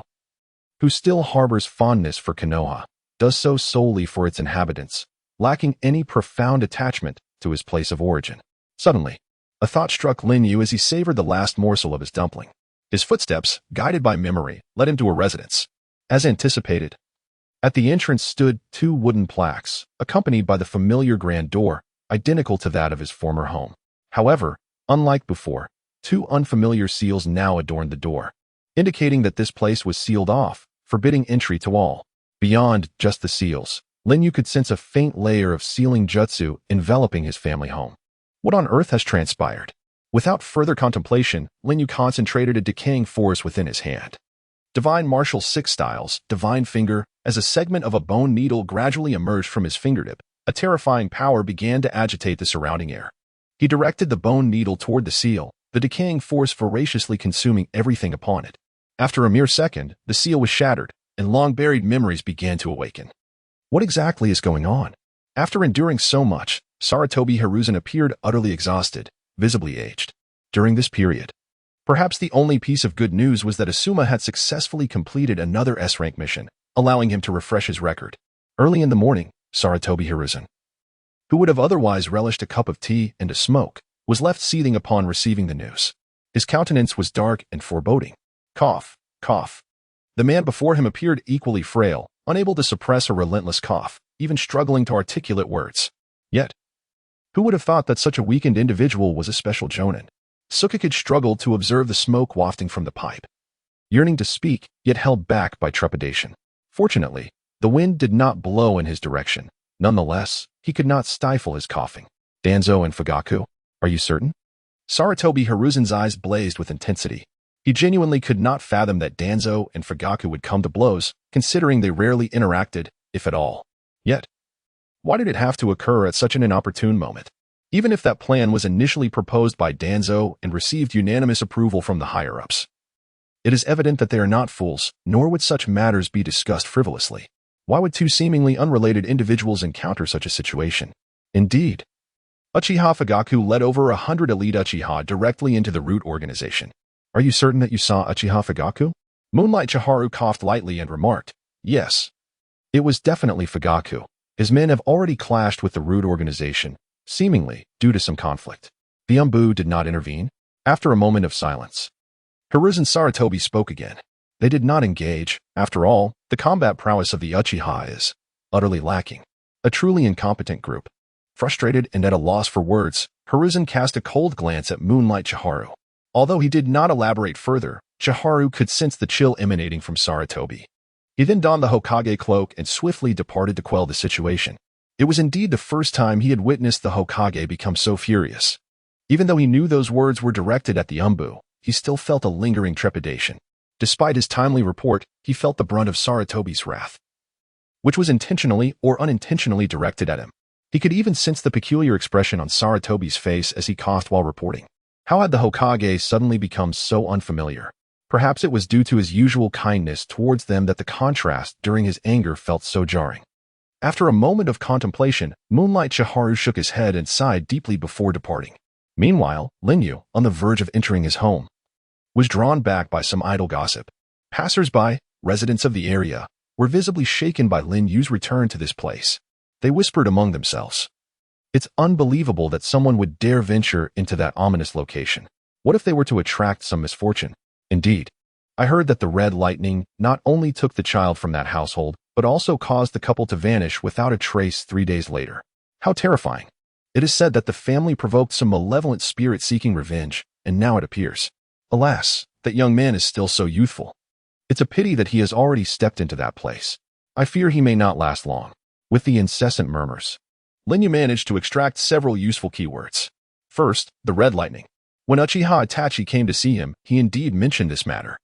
who still harbors fondness for Konoha, does so solely for its inhabitants, lacking any profound attachment to his place of origin. Suddenly, a thought struck Linyu as he savored the last morsel of his dumpling. His footsteps, guided by memory, led him to a residence. As anticipated, at the entrance stood 2 wooden plaques, accompanied by the familiar grand door, identical to that of his former home. However, unlike before, 2 unfamiliar seals now adorned the door, indicating that this place was sealed off, forbidding entry to all. Beyond just the seals, Linyu could sense a faint layer of sealing jutsu enveloping his family home. What on earth has transpired? Without further contemplation, Linyu concentrated a decaying force within his hand. Divine Martial 6 Styles, Divine Finger, as a segment of a bone needle gradually emerged from his fingertip, a terrifying power began to agitate the surrounding air. He directed the bone needle toward the seal, the decaying force voraciously consuming everything upon it. After a mere second, the seal was shattered, and long-buried memories began to awaken. What exactly is going on? After enduring so much, Sarutobi Hiruzen appeared utterly exhausted, visibly aged. During this period, perhaps the only piece of good news was that Asuma had successfully completed another S-rank mission, allowing him to refresh his record. Early in the morning, Sarutobi Hiruzen, who would have otherwise relished a cup of tea and a smoke, was left seething upon receiving the news. His countenance was dark and foreboding. Cough, cough. The man before him appeared equally frail, unable to suppress a relentless cough, even struggling to articulate words. Yet, who would have thought that such a weakened individual was a special jonin? Sukikage struggled to observe the smoke wafting from the pipe, yearning to speak, yet held back by trepidation. Fortunately, the wind did not blow in his direction. Nonetheless, he could not stifle his coughing. Danzo and Fugaku, are you certain? Sarutobi Hiruzen's eyes blazed with intensity. He genuinely could not fathom that Danzo and Fugaku would come to blows, considering they rarely interacted, if at all. Yet, why did it have to occur at such an inopportune moment? Even if that plan was initially proposed by Danzo and received unanimous approval from the higher-ups, it is evident that they are not fools, nor would such matters be discussed frivolously. Why would 2 seemingly unrelated individuals encounter such a situation? Indeed, Uchiha Fugaku led over 100 elite Uchiha directly into the root organization. Are you certain that you saw Uchiha Fugaku? Moonlight Chiharu coughed lightly and remarked, yes. It was definitely Fugaku. His men have already clashed with the root organization, seemingly due to some conflict. The Umbu did not intervene. After a moment of silence, Hiruzen Sarutobi spoke again. They did not engage. After all, the combat prowess of the Uchiha is utterly lacking. A truly incompetent group. Frustrated and at a loss for words, Hiruzen cast a cold glance at Moonlight Chiharu. Although he did not elaborate further, Chiharu could sense the chill emanating from Sarutobi. He then donned the Hokage cloak and swiftly departed to quell the situation. It was indeed the first time he had witnessed the Hokage become so furious. Even though he knew those words were directed at the Umbu, he still felt a lingering trepidation. Despite his timely report, he felt the brunt of Sarutobi's wrath, which was intentionally or unintentionally directed at him. He could even sense the peculiar expression on Sarutobi's face as he coughed while reporting. How had the Hokage suddenly become so unfamiliar? Perhaps it was due to his usual kindness towards them that the contrast during his anger felt so jarring. After a moment of contemplation, Moonlight Chiharu shook his head and sighed deeply before departing. Meanwhile, Linyu, on the verge of entering his home, was drawn back by some idle gossip. Passers-by, residents of the area, were visibly shaken by Linyu's return to this place. They whispered among themselves, "It's unbelievable that someone would dare venture into that ominous location. What if they were to attract some misfortune? Indeed, I heard that the red lightning not only took the child from that household, but also caused the couple to vanish without a trace 3 days later. How terrifying. It is said that the family provoked some malevolent spirit seeking revenge, and now it appears. Alas, that young man is still so youthful. It's a pity that he has already stepped into that place. I fear he may not last long." With the incessant murmurs, Linyu managed to extract several useful keywords. First, the red lightning. When Uchiha Itachi came to see him, he indeed mentioned this matter,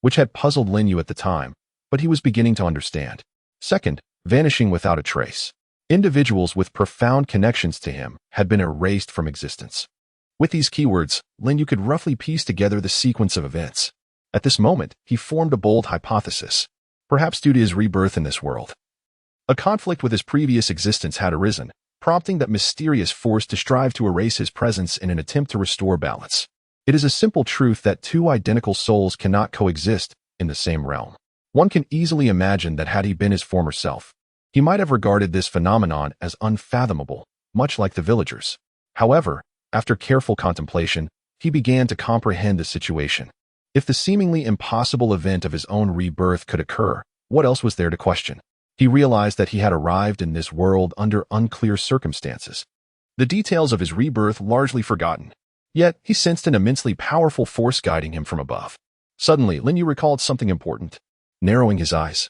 which had puzzled Linyu at the time, but he was beginning to understand. Second, vanishing without a trace. Individuals with profound connections to him had been erased from existence. With these keywords, Linyu could roughly piece together the sequence of events. At this moment, he formed a bold hypothesis, perhaps due to his rebirth in this world. A conflict with his previous existence had arisen, prompting that mysterious force to strive to erase his presence in an attempt to restore balance. It is a simple truth that two identical souls cannot coexist in the same realm. One can easily imagine that had he been his former self, he might have regarded this phenomenon as unfathomable, much like the villagers. However, after careful contemplation, he began to comprehend the situation. If the seemingly impossible event of his own rebirth could occur, what else was there to question? He realized that he had arrived in this world under unclear circumstances, the details of his rebirth largely forgotten. Yet, he sensed an immensely powerful force guiding him from above. Suddenly, Linyu recalled something important. Narrowing his eyes,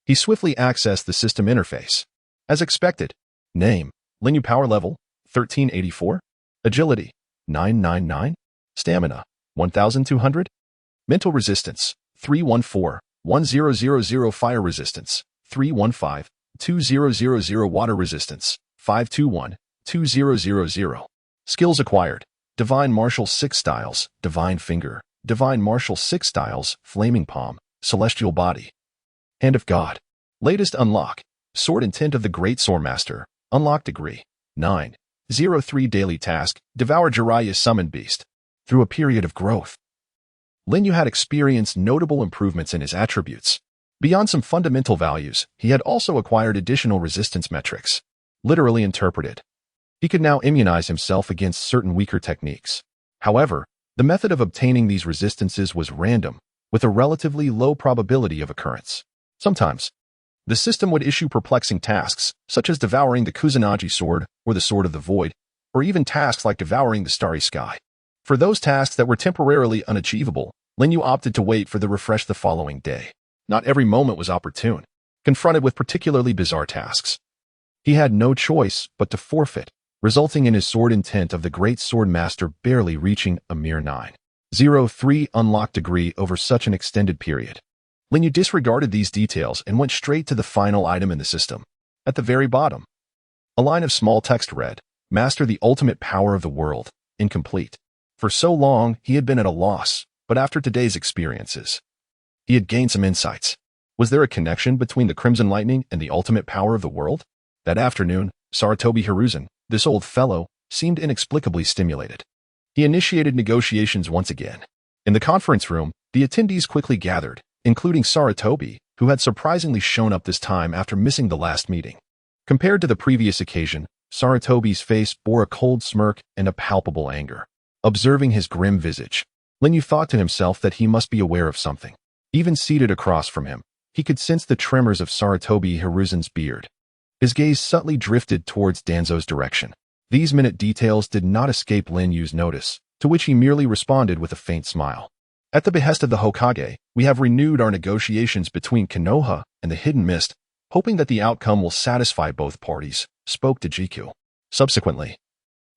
he swiftly accessed the system interface. As expected, name, Linyu power level, 1384, agility, 999, stamina, 1200, mental resistance, 314, 1000, fire resistance, 315, 2000, water resistance, 521, 2000. Skills acquired. Divine Martial 6 Styles, Divine Finger, Divine Martial 6 Styles, Flaming Palm, Celestial Body. Hand of God. Latest unlock. Sword Intent of the Great Swordmaster, Unlock Degree, 903 Daily Task, Devour Jiraiya's Summon Beast. Through a period of growth, Linyu had experienced notable improvements in his attributes. Beyond some fundamental values, he had also acquired additional resistance metrics. Literally interpreted, he could now immunize himself against certain weaker techniques. However, the method of obtaining these resistances was random, with a relatively low probability of occurrence. Sometimes, the system would issue perplexing tasks, such as devouring the Kusanagi sword or the Sword of the Void, or even tasks like devouring the starry sky. For those tasks that were temporarily unachievable, Linyu opted to wait for the refresh the following day. Not every moment was opportune. Confronted with particularly bizarre tasks, he had no choice but to forfeit, resulting in his sword intent of the Great Sword Master barely reaching a mere 903 unlock degree over such an extended period. Linyu disregarded these details and went straight to the final item in the system. At the very bottom, a line of small text read, "Master the ultimate power of the world, incomplete." For so long, he had been at a loss, but after today's experiences, he had gained some insights. Was there a connection between the Crimson Lightning and the ultimate power of the world? That afternoon, Sarutobi Hiruzen, this old fellow, seemed inexplicably stimulated. He initiated negotiations once again. In the conference room, the attendees quickly gathered, including Sarutobi, who had surprisingly shown up this time after missing the last meeting. Compared to the previous occasion, Sarutobi's face bore a cold smirk and a palpable anger. Observing his grim visage, Linyu thought to himself that he must be aware of something. Even seated across from him, he could sense the tremors of Sarutobi Hiruzen's beard. His gaze subtly drifted towards Danzo's direction. These minute details did not escape Linyu's notice, to which he merely responded with a faint smile. At the behest of the Hokage, we have renewed our negotiations between Konoha and the Hidden Mist, hoping that the outcome will satisfy both parties, spoke to Jiku. Subsequently,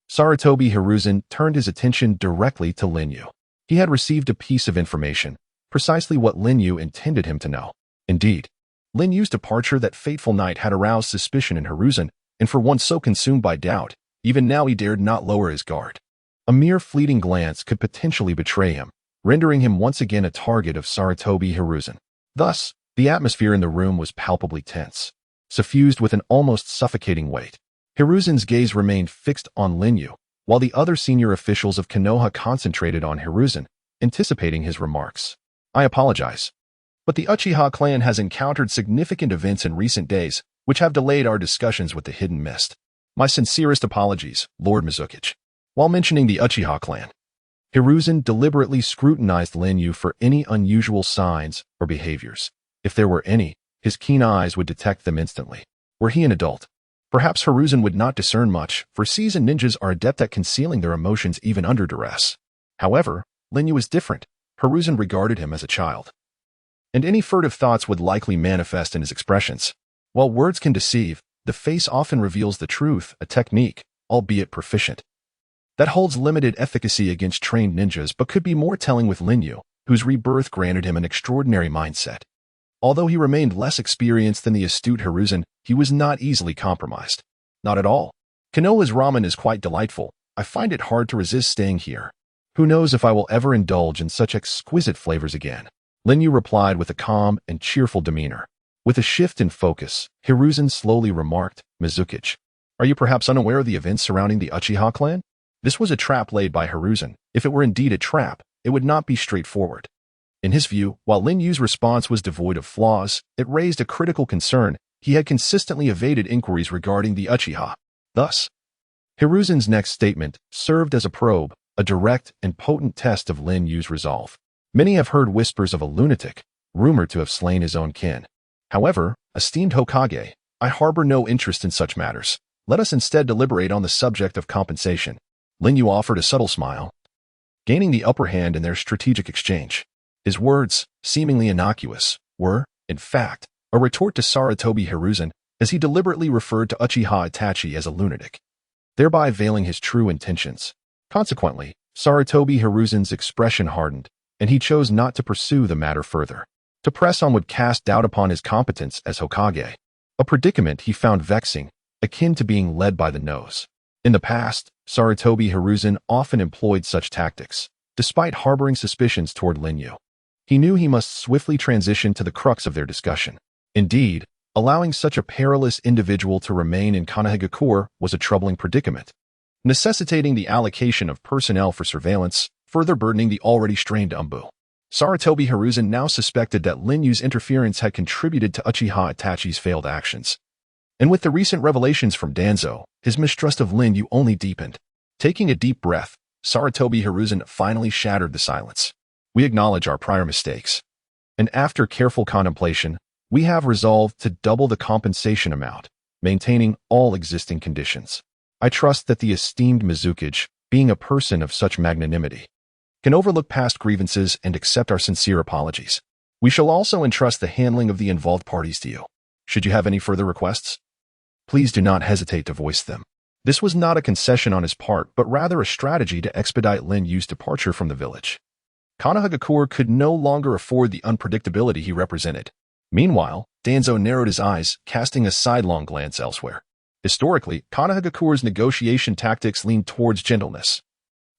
Sarutobi Hiruzen turned his attention directly to Linyu. He had received a piece of information, precisely what Linyu intended him to know. Indeed, Linyu's departure that fateful night had aroused suspicion in Hiruzen, and for one so consumed by doubt, even now he dared not lower his guard. A mere fleeting glance could potentially betray him, rendering him once again a target of Sarutobi Hiruzen. Thus, the atmosphere in the room was palpably tense, suffused with an almost suffocating weight. Hiruzen's gaze remained fixed on Linyu, while the other senior officials of Konoha concentrated on Hiruzen, anticipating his remarks. I apologize, but the Uchiha clan has encountered significant events in recent days which have delayed our discussions with the Hidden Mist. My sincerest apologies, Lord Mizukichi. While mentioning the Uchiha clan, Hiruzen deliberately scrutinized Linyu for any unusual signs or behaviors. If there were any, his keen eyes would detect them instantly. Were he an adult, perhaps Hiruzen would not discern much, for seasoned ninjas are adept at concealing their emotions even under duress. However, Linyu was different. Hiruzen regarded him as a child, and any furtive thoughts would likely manifest in his expressions. While words can deceive, the face often reveals the truth, a technique, albeit proficient, that holds limited efficacy against trained ninjas but could be more telling with Linyu, whose rebirth granted him an extraordinary mindset. Although he remained less experienced than the astute Hiruzen, he was not easily compromised. Not at all. Konoha's ramen is quite delightful. I find it hard to resist staying here. Who knows if I will ever indulge in such exquisite flavors again? Linyu replied with a calm and cheerful demeanor. With a shift in focus, Hiruzen slowly remarked, Mizukichi, are you perhaps unaware of the events surrounding the Uchiha clan? This was a trap laid by Hiruzen. If it were indeed a trap, it would not be straightforward. In his view, while Linyu's response was devoid of flaws, it raised a critical concern. He had consistently evaded inquiries regarding the Uchiha. Thus, Hiruzen's next statement served as a probe, a direct and potent test of Linyu's resolve. Many have heard whispers of a lunatic, rumored to have slain his own kin. However, esteemed Hokage, I harbor no interest in such matters. Let us instead deliberate on the subject of compensation. Linyu offered a subtle smile, gaining the upper hand in their strategic exchange. His words, seemingly innocuous, were, in fact, a retort to Sarutobi Hiruzen as he deliberately referred to Uchiha Itachi as a lunatic, thereby veiling his true intentions. Consequently, Sarutobi Hiruzen's expression hardened, and he chose not to pursue the matter further. To press on would cast doubt upon his competence as Hokage, a predicament he found vexing, akin to being led by the nose. In the past, Sarutobi Hiruzen often employed such tactics, despite harboring suspicions toward Linyu. He knew he must swiftly transition to the crux of their discussion. Indeed, allowing such a perilous individual to remain in Konohagakure was a troubling predicament, necessitating the allocation of personnel for surveillance, further burdening the already strained Umbu. Sarutobi Hiruzen now suspected that Linyu's interference had contributed to Uchiha Itachi's failed actions. And with the recent revelations from Danzo, his mistrust of Linyu only deepened. Taking a deep breath, Sarutobi Hiruzen finally shattered the silence. We acknowledge our prior mistakes, and after careful contemplation, we have resolved to double the compensation amount, maintaining all existing conditions. I trust that the esteemed Mizukichi, being a person of such magnanimity, can overlook past grievances and accept our sincere apologies. We shall also entrust the handling of the involved parties to you. Should you have any further requests, please do not hesitate to voice them. This was not a concession on his part, but rather a strategy to expedite Linyu's departure from the village. Konohagakure could no longer afford the unpredictability he represented. Meanwhile, Danzo narrowed his eyes, casting a sidelong glance elsewhere. Historically, Konohagakure's negotiation tactics leaned towards gentleness,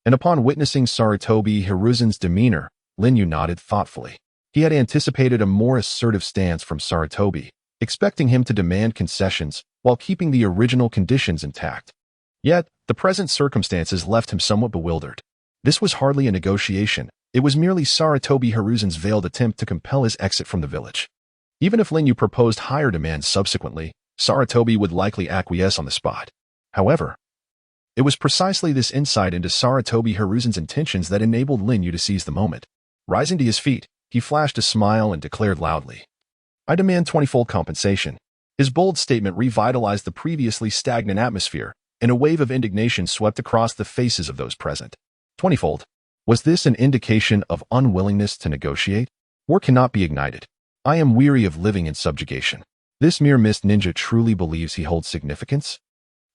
and upon witnessing Sarutobi Hiruzen's demeanor, Linyu nodded thoughtfully. He had anticipated a more assertive stance from Sarutobi, expecting him to demand concessions while keeping the original conditions intact. Yet, the present circumstances left him somewhat bewildered. This was hardly a negotiation. It was merely Sarutobi Hiruzen's veiled attempt to compel his exit from the village. Even if Linyu proposed higher demands subsequently, Sarutobi would likely acquiesce on the spot. However, it was precisely this insight into Sarutobi Hiruzen's intentions that enabled Linyu to seize the moment. Rising to his feet, he flashed a smile and declared loudly, I demand 20-fold compensation. His bold statement revitalized the previously stagnant atmosphere, and a wave of indignation swept across the faces of those present. 20-fold. Was this an indication of unwillingness to negotiate? War cannot be ignited. I am weary of living in subjugation. This mere mist ninja truly believes he holds significance?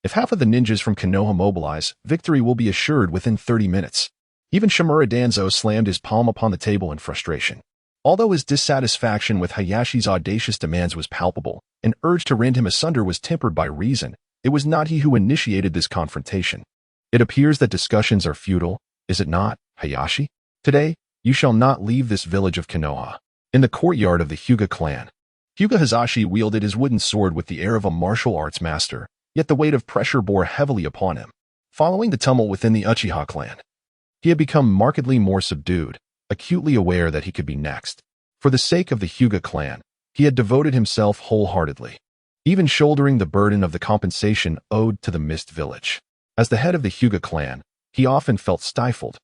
If half of the ninjas from Konoha mobilize, victory will be assured within 30 minutes. Even Shimura Danzo slammed his palm upon the table in frustration. Although his dissatisfaction with Hayashi's audacious demands was palpable, an urge to rend him asunder was tempered by reason. It was not he who initiated this confrontation. It appears that discussions are futile, is it not, Hayashi? Today, you shall not leave this village of Konoha. In the courtyard of the Hyuga clan, Hyuga Hayashi wielded his wooden sword with the air of a martial arts master, yet the weight of pressure bore heavily upon him. Following the tumult within the Uchiha clan, he had become markedly more subdued, acutely aware that he could be next. For the sake of the Hyuga clan, he had devoted himself wholeheartedly, even shouldering the burden of the compensation owed to the Mist Village. As the head of the Hyuga clan, he often felt stifled.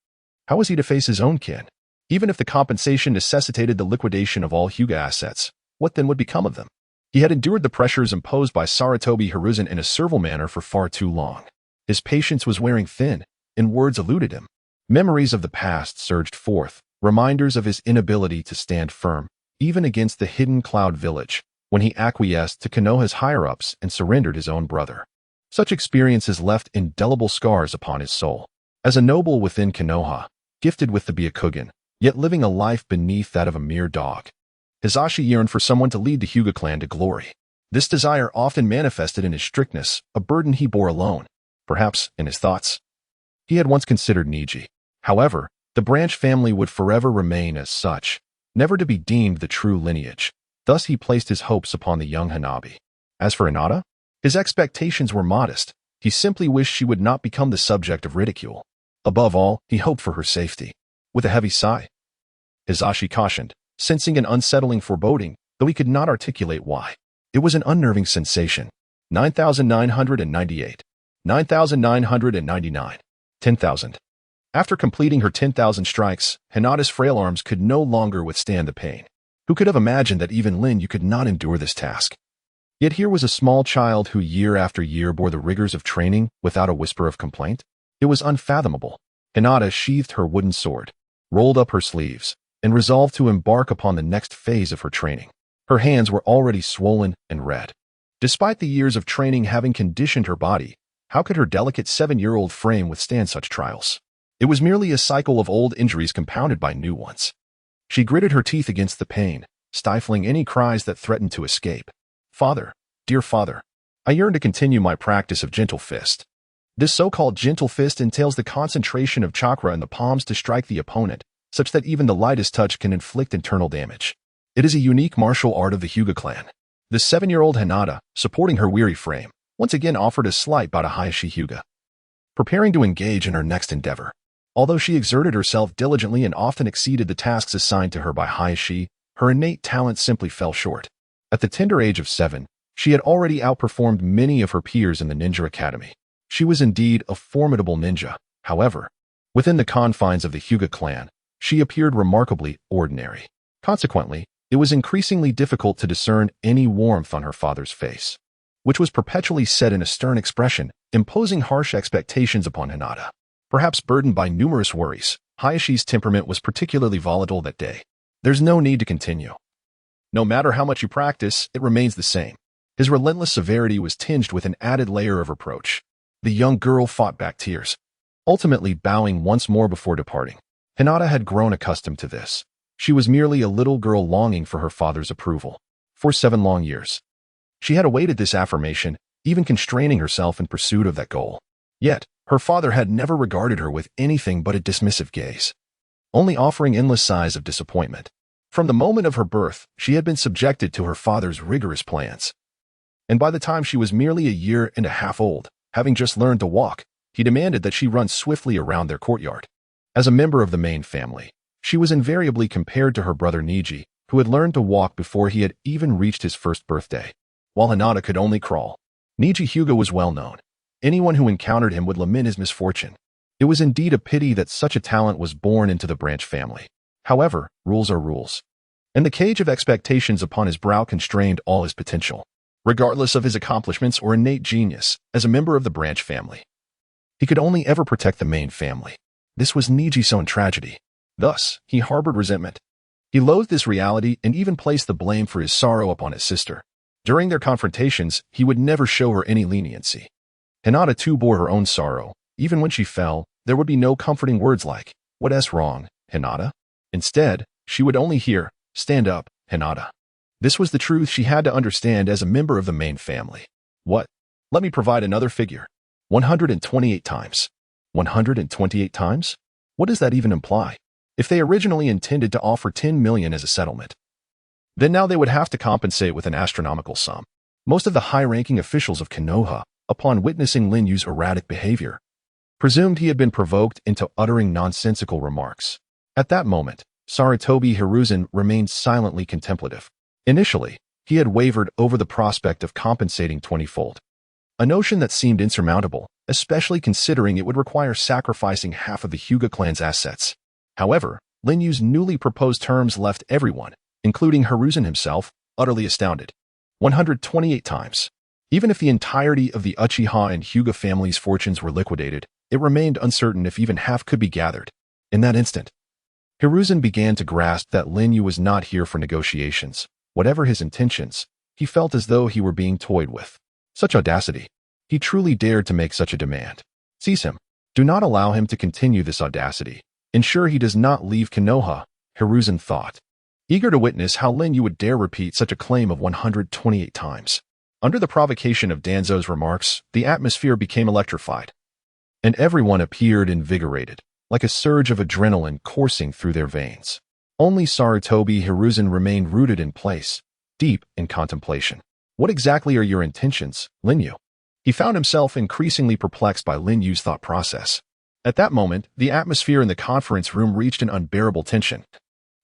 How was he to face his own kin? Even if the compensation necessitated the liquidation of all Hyuga assets, what then would become of them? He had endured the pressures imposed by Sarutobi Hiruzen in a servile manner for far too long. His patience was wearing thin, and words eluded him. Memories of the past surged forth, reminders of his inability to stand firm, even against the hidden Cloud Village, when he acquiesced to Konoha's higher-ups and surrendered his own brother. Such experiences left indelible scars upon his soul. As a noble within Konoha, gifted with the Byakugan, yet living a life beneath that of a mere dog, Hayashi yearned for someone to lead the Hyuga clan to glory. This desire often manifested in his strictness, a burden he bore alone. Perhaps, in his thoughts, he had once considered Niji. However, the branch family would forever remain as such, never to be deemed the true lineage. Thus he placed his hopes upon the young Hanabi. As for Hinata, his expectations were modest. He simply wished she would not become the subject of ridicule. Above all, he hoped for her safety. With a heavy sigh, Hayashi cautioned, sensing an unsettling foreboding, though he could not articulate why. It was an unnerving sensation. 9,998. 9,999. 10,000. After completing her 10,000 strikes, Hinata's frail arms could no longer withstand the pain. Who could have imagined that even Lin Yu could not endure this task? Yet here was a small child who year after year bore the rigors of training without a whisper of complaint. It was unfathomable. Hinata sheathed her wooden sword, rolled up her sleeves, and resolved to embark upon the next phase of her training. Her hands were already swollen and red. Despite the years of training having conditioned her body, how could her delicate 7-year-old frame withstand such trials? It was merely a cycle of old injuries compounded by new ones. She gritted her teeth against the pain, stifling any cries that threatened to escape. Father, dear father, I yearn to continue my practice of gentle fist. This so-called gentle fist entails the concentration of chakra in the palms to strike the opponent, such that even the lightest touch can inflict internal damage. It is a unique martial art of the Hyuga clan. The 7-year-old Hinata, supporting her weary frame, once again offered a slight bow to Hayashi Hyuga, preparing to engage in her next endeavor. Although she exerted herself diligently and often exceeded the tasks assigned to her by Hayashi, her innate talent simply fell short. At the tender age of 7, she had already outperformed many of her peers in the ninja academy. She was indeed a formidable ninja. However, within the confines of the Hyuga clan, she appeared remarkably ordinary. Consequently, it was increasingly difficult to discern any warmth on her father's face, which was perpetually set in a stern expression, imposing harsh expectations upon Hinata. Perhaps burdened by numerous worries, Hayashi's temperament was particularly volatile that day. There's no need to continue. No matter how much you practice, it remains the same. His relentless severity was tinged with an added layer of reproach. The young girl fought back tears, ultimately bowing once more before departing. Hinata had grown accustomed to this. She was merely a little girl longing for her father's approval. For 7 long years, she had awaited this affirmation, even constraining herself in pursuit of that goal. Yet, her father had never regarded her with anything but a dismissive gaze, only offering endless sighs of disappointment. From the moment of her birth, she had been subjected to her father's rigorous plans. And by the time she was merely a year and a half old, having just learned to walk, he demanded that she run swiftly around their courtyard. As a member of the main family, she was invariably compared to her brother Niji, who had learned to walk before he had even reached his first birthday, while Hinata could only crawl. Niji Hyuga was well known. Anyone who encountered him would lament his misfortune. It was indeed a pity that such a talent was born into the branch family. However, rules are rules, and the cage of expectations upon his brow constrained all his potential. Regardless of his accomplishments or innate genius, as a member of the branch family, he could only ever protect the main family. This was Niji's own tragedy. Thus, he harbored resentment. He loathed this reality and even placed the blame for his sorrow upon his sister. During their confrontations, he would never show her any leniency. Hinata too bore her own sorrow. Even when she fell, there would be no comforting words like, "What's wrong, Hinata?" Instead, she would only hear, "Stand up, Hinata." This was the truth she had to understand as a member of the main family. What? Let me provide another figure. 128 times. 128 times? What does that even imply? If they originally intended to offer 10 million as a settlement, then now they would have to compensate with an astronomical sum. Most of the high-ranking officials of Konoha, upon witnessing Lin Yu's erratic behavior, presumed he had been provoked into uttering nonsensical remarks. At that moment, Sarutobi Hiruzen remained silently contemplative. Initially, he had wavered over the prospect of compensating 20-fold, a notion that seemed insurmountable, especially considering it would require sacrificing half of the Hyuga clan's assets. However, Lin Yu's newly proposed terms left everyone, including Hiruzen himself, utterly astounded. 128 times. Even if the entirety of the Uchiha and Hyuga family's fortunes were liquidated, it remained uncertain if even half could be gathered. In that instant, Hiruzen began to grasp that Lin Yu was not here for negotiations. Whatever his intentions, he felt as though he were being toyed with. Such audacity. He truly dared to make such a demand. Seize him. Do not allow him to continue this audacity. Ensure he does not leave Konoha, Hiruzen thought, eager to witness how Lin Yu would dare repeat such a claim of 128 times. Under the provocation of Danzo's remarks, the atmosphere became electrified, and everyone appeared invigorated, like a surge of adrenaline coursing through their veins. Only Sarutobi Hiruzen remained rooted in place, deep in contemplation. What exactly are your intentions, Lin Yu? He found himself increasingly perplexed by Lin Yu's thought process. At that moment, the atmosphere in the conference room reached an unbearable tension,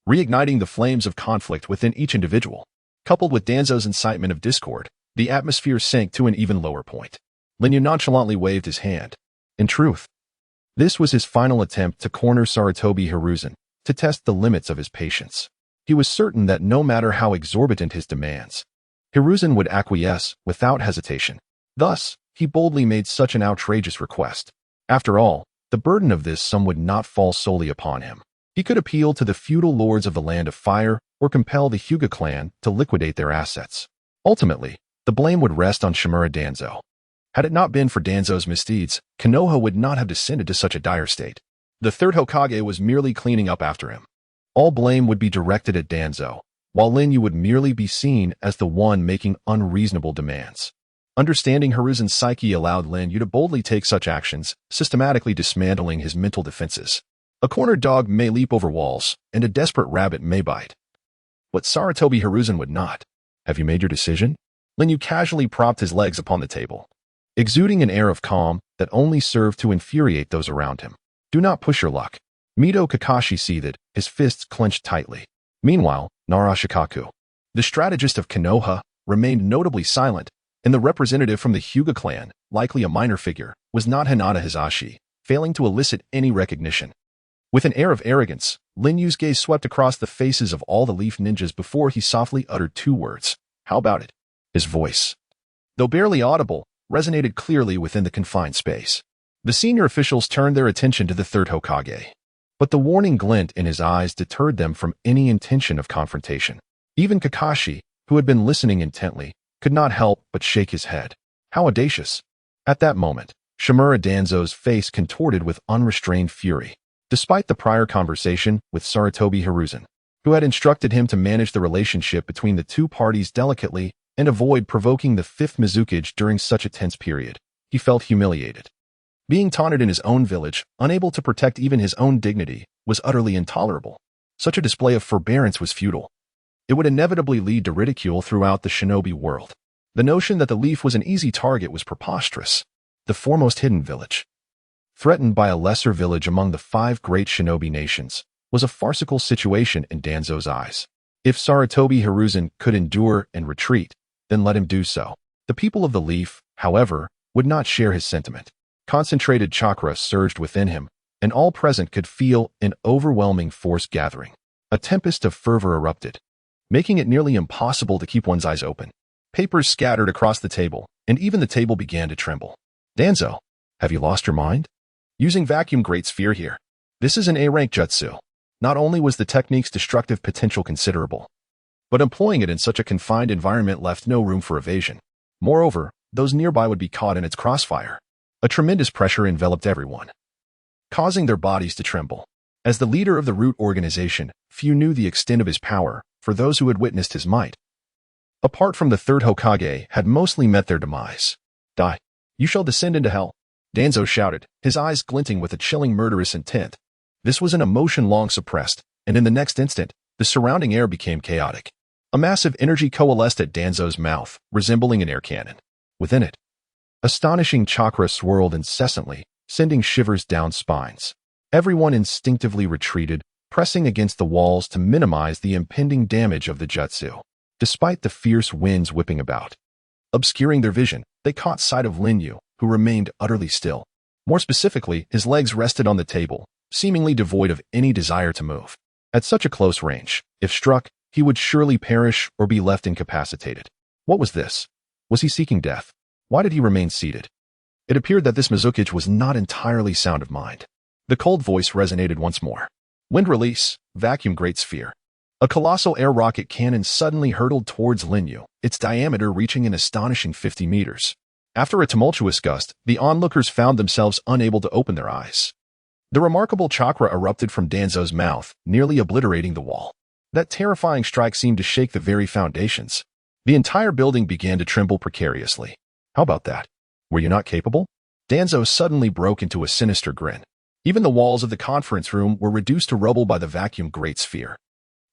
reigniting the flames of conflict within each individual. Coupled with Danzo's incitement of discord, the atmosphere sank to an even lower point. Lin Yu nonchalantly waved his hand. In truth, this was his final attempt to corner Sarutobi Hiruzen, to test the limits of his patience. He was certain that no matter how exorbitant his demands, Hiruzen would acquiesce without hesitation. Thus, he boldly made such an outrageous request. After all, the burden of this sum would not fall solely upon him. He could appeal to the feudal lords of the Land of Fire or compel the Hyuga clan to liquidate their assets. Ultimately, the blame would rest on Shimura Danzo. Had it not been for Danzo's misdeeds, Konoha would not have descended to such a dire state. The third Hokage was merely cleaning up after him. All blame would be directed at Danzo, while Lin Yu would merely be seen as the one making unreasonable demands. Understanding Hiruzen's psyche allowed Lin Yu to boldly take such actions, systematically dismantling his mental defenses. A cornered dog may leap over walls, and a desperate rabbit may bite. But Sarutobi Hiruzen would not. Have you made your decision? Lin Yu casually propped his legs upon the table, exuding an air of calm that only served to infuriate those around him. Do not push your luck. Mito Kakashi seethed, his fists clenched tightly. Meanwhile, Narashikaku, the strategist of Konoha, remained notably silent, and the representative from the Hyuga clan, likely a minor figure, was not Hinata Hisashi, failing to elicit any recognition. With an air of arrogance, Lin Yu's gaze swept across the faces of all the Leaf Ninjas before he softly uttered two words. How about it? His voice, though barely audible, resonated clearly within the confined space. The senior officials turned their attention to the third Hokage, but the warning glint in his eyes deterred them from any intention of confrontation. Even Kakashi, who had been listening intently, could not help but shake his head. How audacious! At that moment, Shimura Danzo's face contorted with unrestrained fury. Despite the prior conversation with Sarutobi Hiruzen, who had instructed him to manage the relationship between the two parties delicately and avoid provoking the fifth Mizukage during such a tense period, he felt humiliated. Being taunted in his own village, unable to protect even his own dignity, was utterly intolerable. Such a display of forbearance was futile. It would inevitably lead to ridicule throughout the shinobi world. The notion that the Leaf was an easy target was preposterous. The foremost hidden village, threatened by a lesser village among the 5 great shinobi nations, was a farcical situation in Danzo's eyes. If Sarutobi Hiruzen could endure and retreat, then let him do so. The people of the Leaf, however, would not share his sentiment. Concentrated chakra surged within him, and all present could feel an overwhelming force gathering. A tempest of fervor erupted, making it nearly impossible to keep one's eyes open. Papers scattered across the table, and even the table began to tremble. Danzo, have you lost your mind? Using vacuum great sphere here. This is an A-rank jutsu. Not only was the technique's destructive potential considerable, but employing it in such a confined environment left no room for evasion. Moreover, those nearby would be caught in its crossfire. A tremendous pressure enveloped everyone, causing their bodies to tremble. As the leader of the Root organization, few knew the extent of his power, for those who had witnessed his might, apart from the third Hokage, had mostly met their demise. Die. You shall descend into hell. Danzo shouted, his eyes glinting with a chilling murderous intent. This was an emotion long suppressed, and in the next instant, the surrounding air became chaotic. A massive energy coalesced at Danzo's mouth, resembling an air cannon. Within it, astonishing chakra swirled incessantly, sending shivers down spines. Everyone instinctively retreated, pressing against the walls to minimize the impending damage of the jutsu. Despite the fierce winds whipping about, obscuring their vision, they caught sight of Linyu, who remained utterly still. More specifically, his legs rested on the table, seemingly devoid of any desire to move. At such a close range, if struck, he would surely perish or be left incapacitated. What was this? Was he seeking death? Why did he remain seated? It appeared that this Mizukichi was not entirely sound of mind. The cold voice resonated once more. Wind release, vacuum great sphere. A colossal air rocket cannon suddenly hurtled towards Linyu, its diameter reaching an astonishing 50 meters. After a tumultuous gust, the onlookers found themselves unable to open their eyes. The remarkable chakra erupted from Danzo's mouth, nearly obliterating the wall. That terrifying strike seemed to shake the very foundations. The entire building began to tremble precariously. How about that? Were you not capable? Danzo suddenly broke into a sinister grin. Even the walls of the conference room were reduced to rubble by the vacuum great sphere.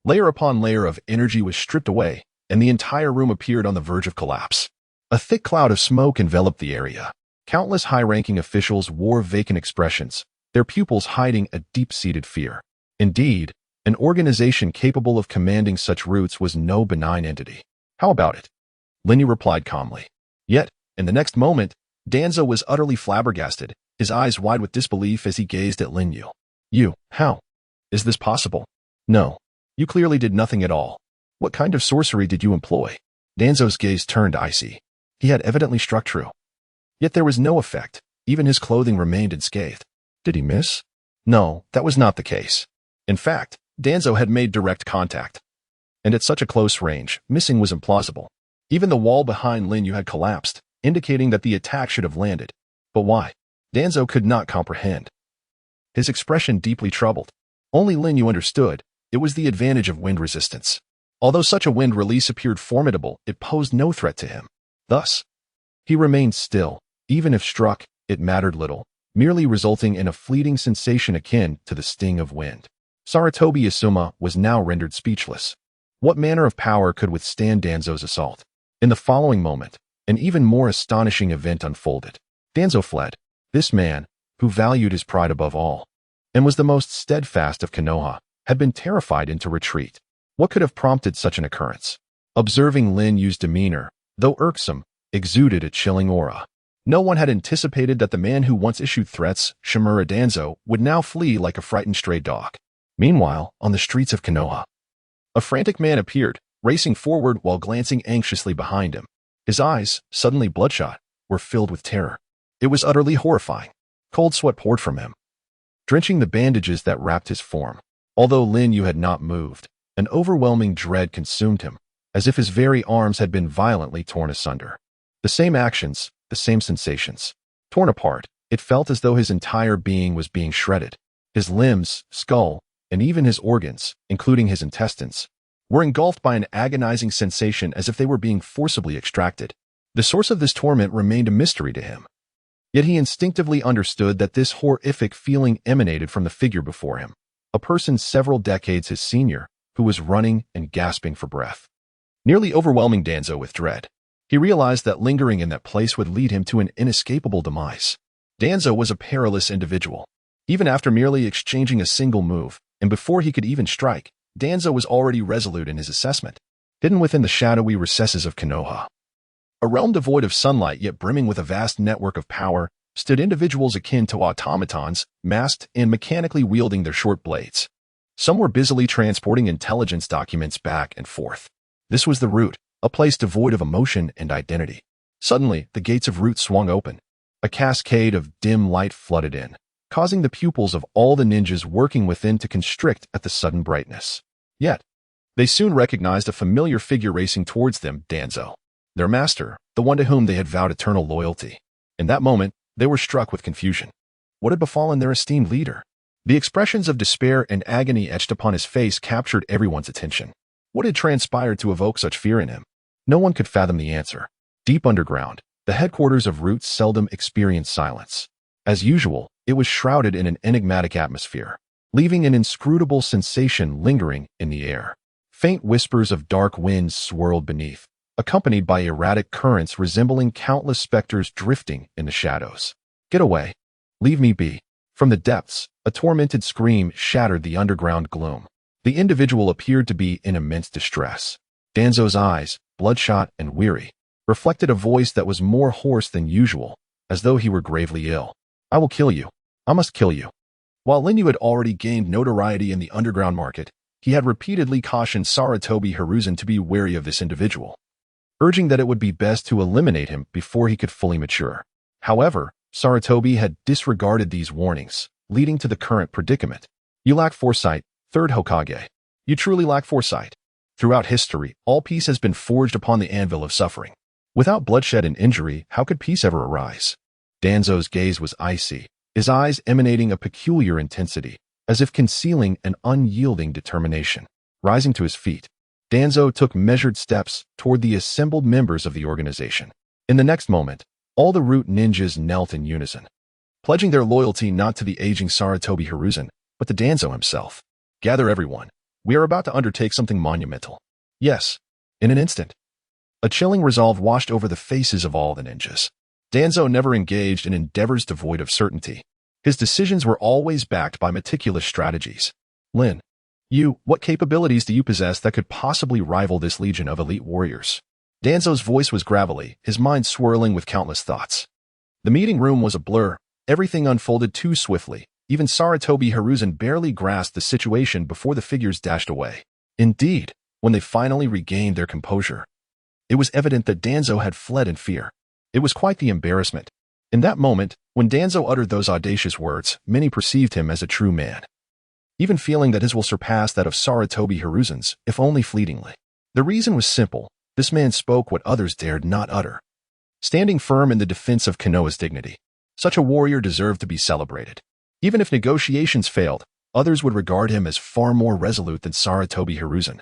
Layer upon layer of energy was stripped away, and the entire room appeared on the verge of collapse. A thick cloud of smoke enveloped the area. Countless high-ranking officials wore vacant expressions, their pupils hiding a deep-seated fear. Indeed, an organization capable of commanding such roots was no benign entity. How about it? Linyu replied calmly. Yet, in the next moment, Danzo was utterly flabbergasted, his eyes wide with disbelief as he gazed at Linyu. How? Is this possible? No. You clearly did nothing at all. What kind of sorcery did you employ? Danzo's gaze turned icy. He had evidently struck true. Yet there was no effect. Even his clothing remained unscathed. Did he miss? No, that was not the case. In fact, Danzo had made direct contact. And at such a close range, missing was implausible. Even the wall behind Linyu had collapsed, indicating that the attack should have landed. But why? Danzo could not comprehend. His expression deeply troubled. Only Linyu understood. It was the advantage of wind resistance. Although such a wind release appeared formidable, it posed no threat to him. Thus, he remained still. Even if struck, it mattered little, merely resulting in a fleeting sensation akin to the sting of wind. Sarutobi Asuma was now rendered speechless. What manner of power could withstand Danzo's assault? In the following moment, an even more astonishing event unfolded. Danzo fled. This man, who valued his pride above all, and was the most steadfast of Konoha, had been terrified into retreat. What could have prompted such an occurrence? Observing Linyu's demeanor, though irksome, exuded a chilling aura. No one had anticipated that the man who once issued threats, Shimura Danzo, would now flee like a frightened stray dog. Meanwhile, on the streets of Konoha, a frantic man appeared, racing forward while glancing anxiously behind him. His eyes, suddenly bloodshot, were filled with terror. It was utterly horrifying. Cold sweat poured from him, drenching the bandages that wrapped his form. Although Linyu had not moved, an overwhelming dread consumed him, as if his very arms had been violently torn asunder. The same actions, the same sensations. Torn apart, it felt as though his entire being was being shredded. His limbs, skull, and even his organs, including his intestines, were engulfed by an agonizing sensation as if they were being forcibly extracted. The source of this torment remained a mystery to him. Yet he instinctively understood that this horrific feeling emanated from the figure before him, a person several decades his senior, who was running and gasping for breath, nearly overwhelming Danzo with dread. He realized that lingering in that place would lead him to an inescapable demise. Danzo was a perilous individual. Even after merely exchanging a single move, and before he could even strike, Danzo was already resolute in his assessment. Hidden within the shadowy recesses of Konoha, a realm devoid of sunlight yet brimming with a vast network of power, stood individuals akin to automatons, masked and mechanically wielding their short blades. Some were busily transporting intelligence documents back and forth. This was the Root, a place devoid of emotion and identity. Suddenly, the gates of Root swung open. A cascade of dim light flooded in, causing the pupils of all the ninjas working within to constrict at the sudden brightness. Yet, they soon recognized a familiar figure racing towards them, Danzo, their master, the one to whom they had vowed eternal loyalty. In that moment, they were struck with confusion. What had befallen their esteemed leader? The expressions of despair and agony etched upon his face captured everyone's attention. What had transpired to evoke such fear in him? No one could fathom the answer. Deep underground, the headquarters of Root seldom experienced silence. As usual, it was shrouded in an enigmatic atmosphere, leaving an inscrutable sensation lingering in the air. Faint whispers of dark winds swirled beneath, accompanied by erratic currents resembling countless specters drifting in the shadows. "Get away! Leave me be!" From the depths, a tormented scream shattered the underground gloom. The individual appeared to be in immense distress. Danzo's eyes, bloodshot and weary, reflected a voice that was more hoarse than usual, as though he were gravely ill. "I will kill you. I must kill you." While Linyu had already gained notoriety in the underground market, he had repeatedly cautioned Sarutobi Hiruzen to be wary of this individual, urging that it would be best to eliminate him before he could fully mature. However, Sarutobi had disregarded these warnings, leading to the current predicament. "You lack foresight, third Hokage. You truly lack foresight. Throughout history, all peace has been forged upon the anvil of suffering. Without bloodshed and injury, how could peace ever arise?" Danzo's gaze was icy, his eyes emanating a peculiar intensity, as if concealing an unyielding determination. Rising to his feet, Danzo took measured steps toward the assembled members of the organization. In the next moment, all the root ninjas knelt in unison, pledging their loyalty not to the aging Sarutobi Hiruzen, but to Danzo himself. "Gather everyone. We are about to undertake something monumental." Yes, in an instant, a chilling resolve washed over the faces of all the ninjas. Danzo never engaged in endeavors devoid of certainty. His decisions were always backed by meticulous strategies. "Lin, what capabilities do you possess that could possibly rival this legion of elite warriors?" Danzo's voice was gravelly, his mind swirling with countless thoughts. The meeting room was a blur. Everything unfolded too swiftly. Even Sarutobi Hiruzen barely grasped the situation before the figures dashed away. Indeed, when they finally regained their composure, it was evident that Danzo had fled in fear. It was quite the embarrassment. In that moment, when Danzo uttered those audacious words, many perceived him as a true man, even feeling that his will surpass that of Sarutobi Hiruzen's, if only fleetingly. The reason was simple. This man spoke what others dared not utter, standing firm in the defense of Konoha's dignity. Such a warrior deserved to be celebrated. Even if negotiations failed, others would regard him as far more resolute than Sarutobi Hiruzen,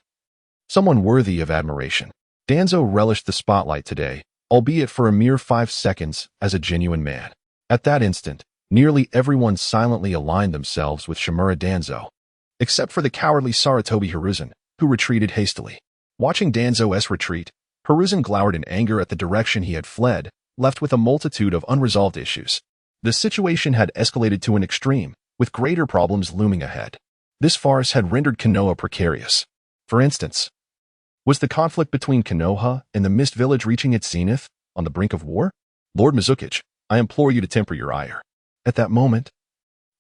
someone worthy of admiration. Danzo relished the spotlight today, albeit for a mere 5 seconds, as a genuine man. At that instant, nearly everyone silently aligned themselves with Shimura Danzo, except for the cowardly Sarutobi Hiruzen, who retreated hastily. Watching Danzo's retreat, Hiruzen glowered in anger at the direction he had fled, left with a multitude of unresolved issues. The situation had escalated to an extreme, with greater problems looming ahead. This farce had rendered Konoha precarious. For instance, was the conflict between Konoha and the Mist Village reaching its zenith, on the brink of war? "Lord Mizukichi, I implore you to temper your ire." At that moment,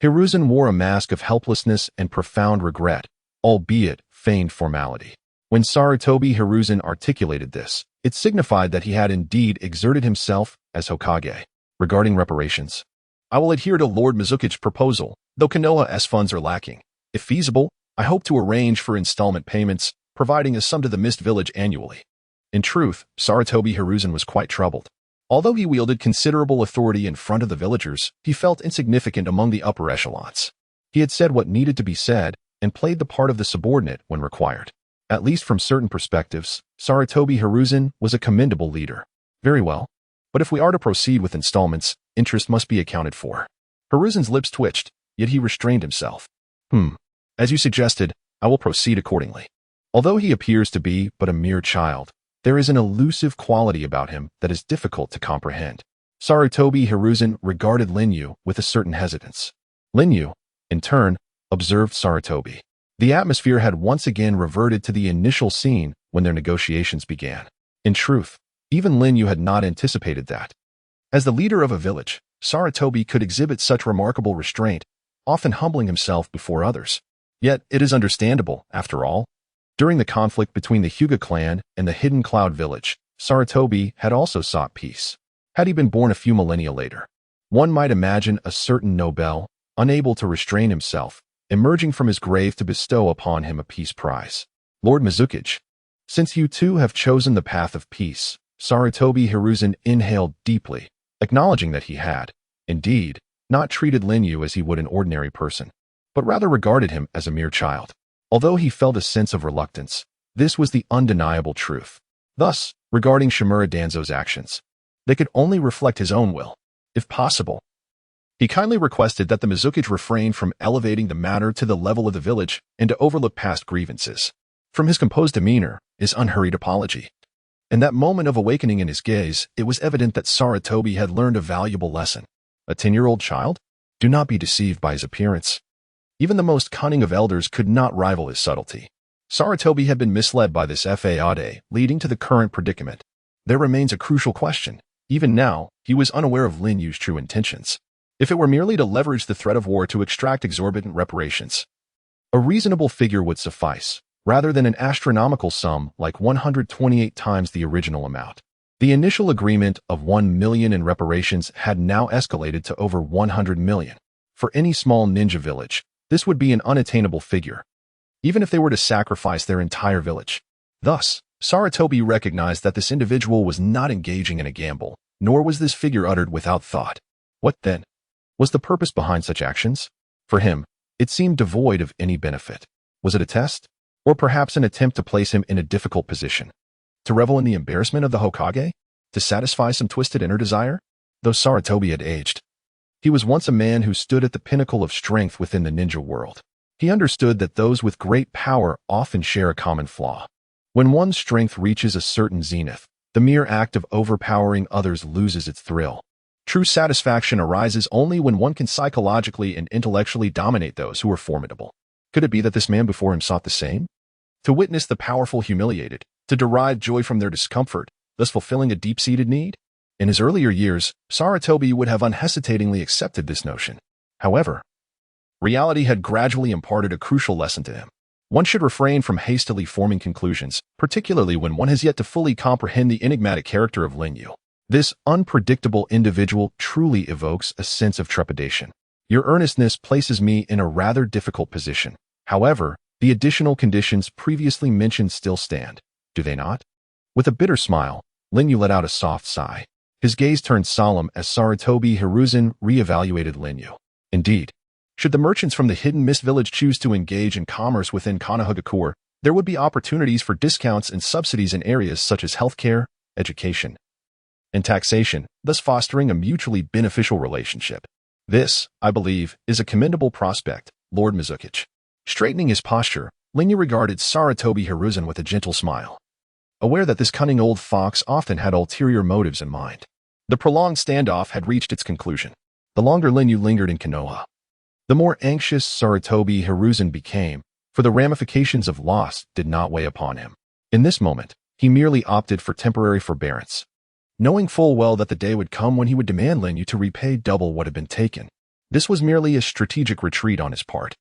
Hiruzen wore a mask of helplessness and profound regret, albeit feigned formality. When Sarutobi Hiruzen articulated this, it signified that he had indeed exerted himself as Hokage. Regarding reparations, "I will adhere to Lord Mizukichi's proposal, though Konoha's funds are lacking. If feasible, I hope to arrange for installment payments, providing a sum to the Mist Village annually." In truth, Sarutobi Hiruzen was quite troubled. Although he wielded considerable authority in front of the villagers, he felt insignificant among the upper echelons. He had said what needed to be said, and played the part of the subordinate when required. At least from certain perspectives, Sarutobi Hiruzen was a commendable leader. Very well. But if we are to proceed with installments, interest must be accounted for. Hiruzen's lips twitched, yet he restrained himself. As you suggested, I will proceed accordingly. Although he appears to be but a mere child, there is an elusive quality about him that is difficult to comprehend. Sarutobi Hiruzen regarded Linyu with a certain hesitance. Linyu, in turn, observed Sarutobi. The atmosphere had once again reverted to the initial scene when their negotiations began. In truth, even Linyu had not anticipated that. As the leader of a village, Sarutobi could exhibit such remarkable restraint, often humbling himself before others. Yet it is understandable, after all. During the conflict between the Hyuga clan and the Hidden Cloud village, Sarutobi had also sought peace. Had he been born a few millennia later, one might imagine a certain noble, unable to restrain himself, emerging from his grave to bestow upon him a peace prize. "Lord Mizukichi, since you two have chosen the path of peace," Sarutobi Hiruzen inhaled deeply, acknowledging that he had, indeed, not treated Linyu as he would an ordinary person, but rather regarded him as a mere child. Although he felt a sense of reluctance, this was the undeniable truth. Thus, regarding Shimura Danzo's actions, they could only reflect his own will. If possible, He kindly requested that the Mizuki refrain from elevating the matter to the level of the village and to overlook past grievances. From his composed demeanor, his unhurried apology, in that moment of awakening in his gaze, it was evident that Sarutobi had learned a valuable lesson. A 10-year-old child? Do not be deceived by his appearance. Even the most cunning of elders could not rival his subtlety. Sarutobi had been misled by this Fade, leading to the current predicament. There remains a crucial question. Even now, he was unaware of Lin Yu's true intentions. If it were merely to leverage the threat of war to extract exorbitant reparations, a reasonable figure would suffice, rather than an astronomical sum like 128 times the original amount. The initial agreement of 1 million in reparations had now escalated to over 100 million. For any small ninja village, this would be an unattainable figure, even if they were to sacrifice their entire village. Thus, Sarutobi recognized that this individual was not engaging in a gamble, nor was this figure uttered without thought. What, then, was the purpose behind such actions? For him, it seemed devoid of any benefit. Was it a test? Or perhaps an attempt to place him in a difficult position? To revel in the embarrassment of the Hokage? To satisfy some twisted inner desire? Though Sarutobi had aged, he was once a man who stood at the pinnacle of strength within the ninja world. He understood that those with great power often share a common flaw. When one's strength reaches a certain zenith, the mere act of overpowering others loses its thrill. True satisfaction arises only when one can psychologically and intellectually dominate those who are formidable. Could it be that this man before him sought the same? To witness the powerful humiliated, to derive joy from their discomfort, thus fulfilling a deep-seated need? In his earlier years, Sarutobi would have unhesitatingly accepted this notion. However, reality had gradually imparted a crucial lesson to him. One should refrain from hastily forming conclusions, particularly when one has yet to fully comprehend the enigmatic character of Lin Yu. This unpredictable individual truly evokes a sense of trepidation. Your earnestness places me in a rather difficult position. However, the additional conditions previously mentioned still stand, do they not? With a bitter smile, Lin Yu let out a soft sigh. His gaze turned solemn as Sarutobi Hiruzen re-evaluated Lin Yu. Indeed, should the merchants from the Hidden Mist Village choose to engage in commerce within Konohagakure, there would be opportunities for discounts and subsidies in areas such as healthcare, education, and taxation, thus fostering a mutually beneficial relationship. This, I believe, is a commendable prospect, Lord Mizuki. Straightening his posture, Lin Yu regarded Sarutobi Hiruzen with a gentle smile, aware that this cunning old fox often had ulterior motives in mind. The prolonged standoff had reached its conclusion. The longer Lin Yu lingered in Konoha, the more anxious Sarutobi Hiruzen became, for the ramifications of loss did not weigh upon him. In this moment, he merely opted for temporary forbearance, knowing full well that the day would come when he would demand Lin Yu to repay double what had been taken. This was merely a strategic retreat on his part.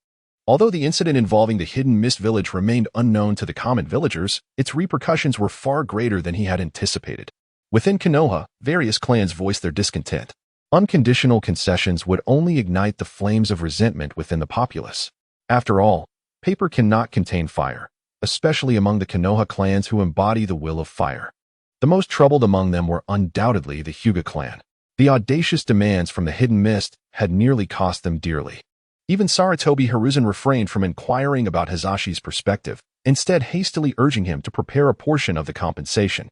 Although the incident involving the Hidden Mist Village remained unknown to the common villagers, its repercussions were far greater than he had anticipated. Within Konoha, various clans voiced their discontent. Unconditional concessions would only ignite the flames of resentment within the populace. After all, paper cannot contain fire, especially among the Konoha clans who embody the will of fire. The most troubled among them were undoubtedly the Hyuga clan. The audacious demands from the Hidden Mist had nearly cost them dearly. Even Sarutobi Hiruzen refrained from inquiring about Hizashi's perspective, instead hastily urging him to prepare a portion of the compensation.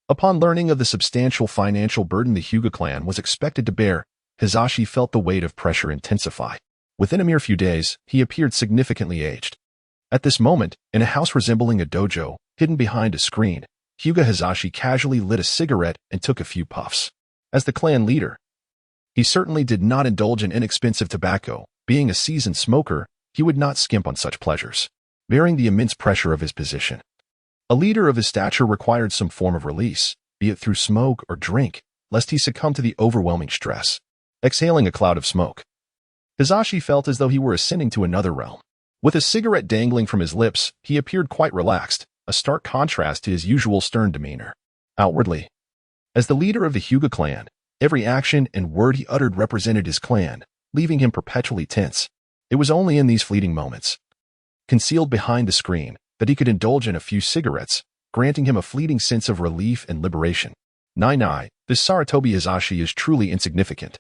Upon learning of the substantial financial burden the Hyuga clan was expected to bear, Hizashi felt the weight of pressure intensify. Within a mere few days, he appeared significantly aged. At this moment, in a house resembling a dojo, hidden behind a screen, Hyuga Hizashi casually lit a cigarette and took a few puffs. As the clan leader, he certainly did not indulge in inexpensive tobacco. Being a seasoned smoker, he would not skimp on such pleasures. Bearing the immense pressure of his position, a leader of his stature required some form of release, be it through smoke or drink, lest he succumb to the overwhelming stress. Exhaling a cloud of smoke, Hizashi felt as though he were ascending to another realm. With a cigarette dangling from his lips, he appeared quite relaxed, a stark contrast to his usual stern demeanor. Outwardly, as the leader of the Hyuga clan, every action and word he uttered represented his clan, leaving him perpetually tense. It was only in these fleeting moments, concealed behind the screen, that he could indulge in a few cigarettes, granting him a fleeting sense of relief and liberation. This Sarutobi Hizashi is truly insignificant.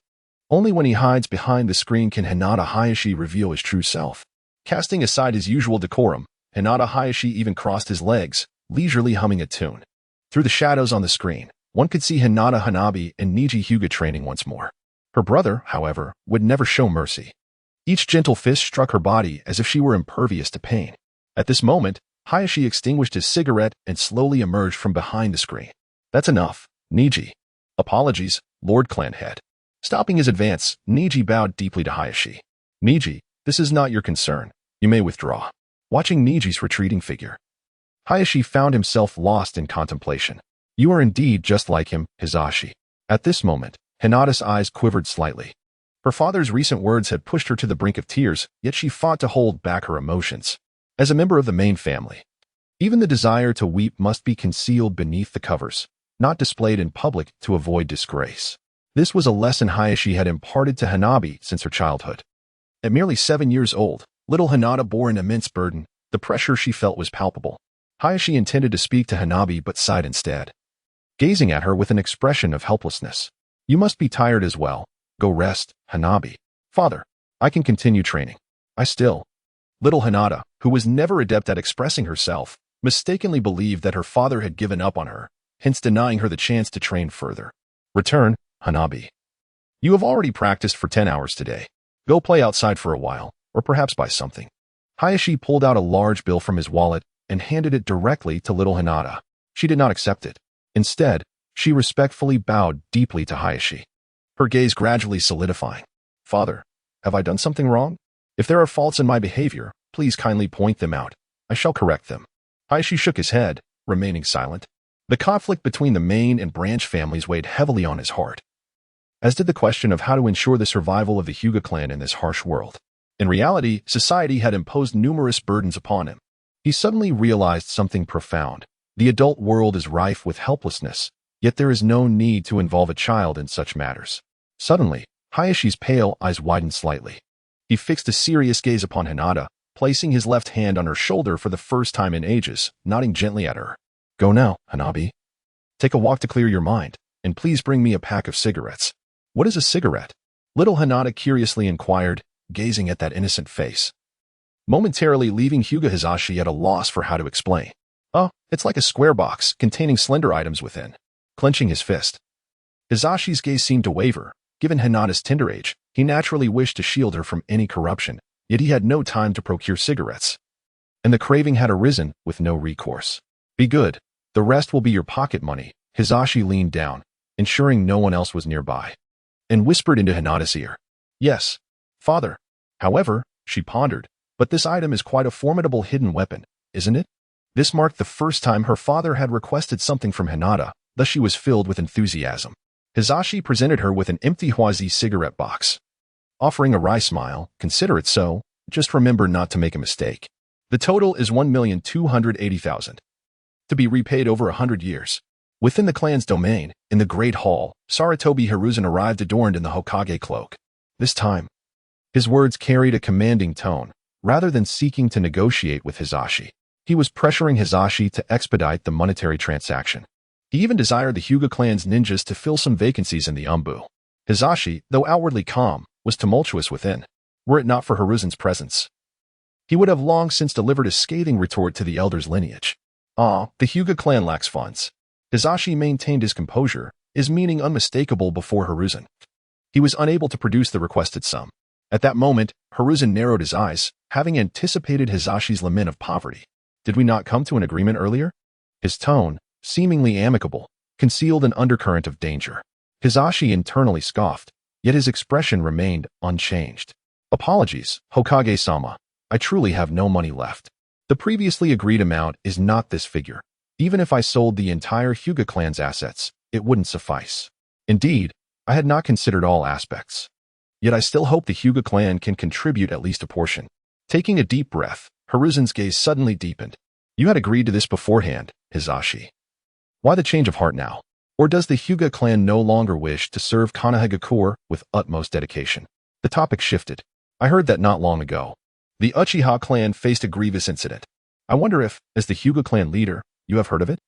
Only when he hides behind the screen can Hinata Hayashi reveal his true self. Casting aside his usual decorum, Hinata Hayashi even crossed his legs, leisurely humming a tune. Through the shadows on the screen, one could see Hinata Hanabi and Niji Hyuga training once more. Her brother, however, would never show mercy. Each gentle fist struck her body as if she were impervious to pain. At this moment, Hayashi extinguished his cigarette and slowly emerged from behind the screen. That's enough, Niji. Apologies, Lord Clan Head. Stopping his advance, Niji bowed deeply to Hayashi. Niji, this is not your concern. You may withdraw. Watching Niji's retreating figure, Hayashi found himself lost in contemplation. You are indeed just like him, Hisashi. At this moment, Hinata's eyes quivered slightly. Her father's recent words had pushed her to the brink of tears, yet she fought to hold back her emotions. As a member of the main family, even the desire to weep must be concealed beneath the covers, not displayed in public to avoid disgrace. This was a lesson Hayashi had imparted to Hanabi since her childhood. At merely 7 years old, little Hinata bore an immense burden. The pressure she felt was palpable. Hayashi intended to speak to Hanabi but sighed instead, gazing at her with an expression of helplessness. You must be tired as well. Go rest, Hanabi. Father, I can continue training. Little Hinata, who was never adept at expressing herself, mistakenly believed that her father had given up on her, hence denying her the chance to train further. Return, Hanabi. You have already practiced for 10 hours today. Go play outside for a while, or perhaps buy something. Hayashi pulled out a large bill from his wallet and handed it directly to little Hinata. She did not accept it. Instead, she respectfully bowed deeply to Hayashi, her gaze gradually solidifying. Father, have I done something wrong? If there are faults in my behavior, please kindly point them out. I shall correct them. Hayashi shook his head, remaining silent. The conflict between the main and branch families weighed heavily on his heart, as did the question of how to ensure the survival of the Hyuga clan in this harsh world. In reality, society had imposed numerous burdens upon him. He suddenly realized something profound. The adult world is rife with helplessness, yet there is no need to involve a child in such matters. Suddenly, Hayashi's pale eyes widened slightly. He fixed a serious gaze upon Hinata, placing his left hand on her shoulder for the first time in ages, nodding gently at her. Go now, Hanabi. Take a walk to clear your mind, and please bring me a pack of cigarettes. What is a cigarette? Little Hinata curiously inquired, gazing at that innocent face. Momentarily leaving Hyuga Hisashi at a loss for how to explain. Oh, it's like a square box containing slender items within. Clenching his fist, Hisashi's gaze seemed to waver. Given Hinata's tender age, he naturally wished to shield her from any corruption, yet he had no time to procure cigarettes. And the craving had arisen with no recourse. Be good. The rest will be your pocket money. Hisashi leaned down, ensuring no one else was nearby, and whispered into Hinata's ear. Yes, father. However, she pondered, but this item is quite a formidable hidden weapon, isn't it? This marked the first time her father had requested something from Hinata, thus she was filled with enthusiasm. Hisashi presented her with an empty Huazi cigarette box, offering a wry smile. Consider it so, just remember not to make a mistake. The total is 1,280,000. To be repaid over 100 years. Within the clan's domain, in the Great Hall, Sarutobi Hiruzen arrived adorned in the Hokage cloak. This time, his words carried a commanding tone. Rather than seeking to negotiate with Hisashi, he was pressuring Hisashi to expedite the monetary transaction. He even desired the Hyuga clan's ninjas to fill some vacancies in the Umbu. Hisashi, though outwardly calm, was tumultuous within. Were it not for Hiruzen's presence, he would have long since delivered a scathing retort to the elder's lineage. The Hyuga clan lacks funds. Hisashi maintained his composure, his meaning unmistakable before Hiruzen. He was unable to produce the requested sum. At that moment, Hiruzen narrowed his eyes, having anticipated Hisashi's lament of poverty. Did we not come to an agreement earlier? His tone, seemingly amicable, concealed an undercurrent of danger. Hisashi internally scoffed, yet his expression remained unchanged. Apologies, Hokage-sama. I truly have no money left. The previously agreed amount is not this figure. Even if I sold the entire Hyuga clan's assets, it wouldn't suffice. Indeed, I had not considered all aspects. Yet I still hope the Hyuga clan can contribute at least a portion. Taking a deep breath, Hiruzen's gaze suddenly deepened. You had agreed to this beforehand, Hisashi. Why the change of heart now? Or does the Hyuga clan no longer wish to serve Konohagakure with utmost dedication? The topic shifted. I heard that not long ago, the Uchiha clan faced a grievous incident. I wonder if, as the Hyuga clan leader, you have heard of it?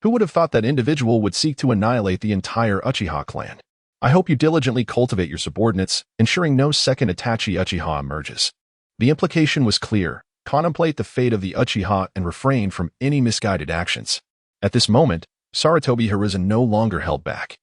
Who would have thought that individual would seek to annihilate the entire Uchiha clan? I hope you diligently cultivate your subordinates, ensuring no second Itachi Uchiha emerges. The implication was clear. Contemplate the fate of the Uchiha and refrain from any misguided actions. At this moment, Sarutobi Hiruzen no longer held back.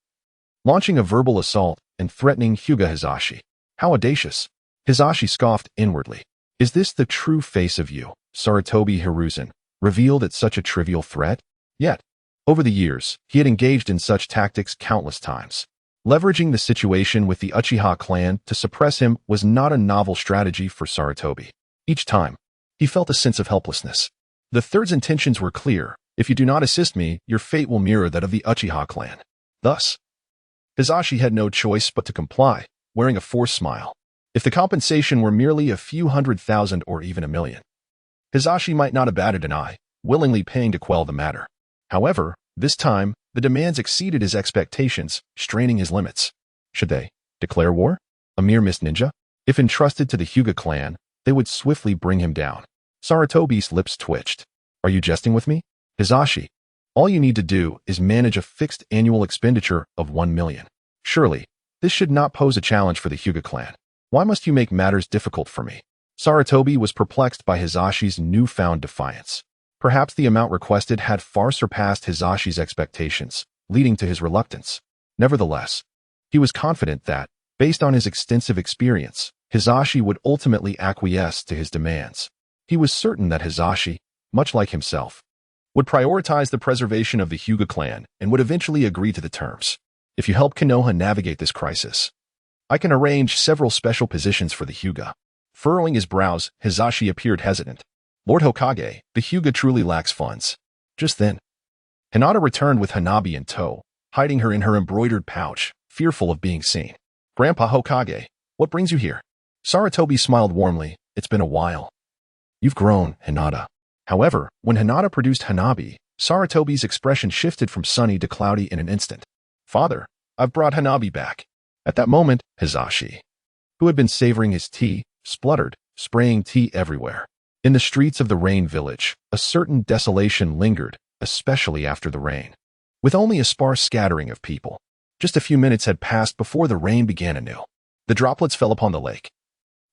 Launching a verbal assault, and threatening Hyuga Hizashi. How audacious! Hizashi scoffed inwardly. Is this the true face of you, Sarutobi Hiruzen, revealed at such a trivial threat? Yet, over the years, he had engaged in such tactics countless times. Leveraging the situation with the Uchiha clan to suppress him was not a novel strategy for Sarutobi. Each time, he felt a sense of helplessness. The third's intentions were clear. If you do not assist me, your fate will mirror that of the Uchiha clan. Thus, Hizashi had no choice but to comply, wearing a forced smile. If the compensation were merely a few 100,000 or even 1,000,000, Hizashi might not have batted an eye, willingly paying to quell the matter. However, this time, the demands exceeded his expectations, straining his limits. Should they declare war? A mere mist ninja? If entrusted to the Hyuga clan, they would swiftly bring him down. Sarutobi's lips twitched. Are you jesting with me? Hizashi, all you need to do is manage a fixed annual expenditure of 1,000,000. Surely, this should not pose a challenge for the Hyuga clan. Why must you make matters difficult for me? Sarutobi was perplexed by Hizashi's newfound defiance. Perhaps the amount requested had far surpassed Hizashi's expectations, leading to his reluctance. Nevertheless, he was confident that, based on his extensive experience, Hizashi would ultimately acquiesce to his demands. He was certain that Hizashi, much like himself, would prioritize the preservation of the Hyuga clan and would eventually agree to the terms. If you help Konoha navigate this crisis, I can arrange several special positions for the Hyuga. Furrowing his brows, Hizashi appeared hesitant. Lord Hokage, the Hyuga truly lacks funds. Just then, Hinata returned with Hanabi in tow, hiding her in her embroidered pouch, fearful of being seen. Grandpa Hokage, what brings you here? Sarutobi smiled warmly. It's been a while. You've grown, Hinata. However, when Hinata produced Hanabi, Sarutobi's expression shifted from sunny to cloudy in an instant. Father, I've brought Hanabi back. At that moment, Hizashi, who had been savoring his tea, spluttered, spraying tea everywhere. In the streets of the Rain Village, a certain desolation lingered, especially after the rain. With only a sparse scattering of people, just a few minutes had passed before the rain began anew. The droplets fell upon the lake,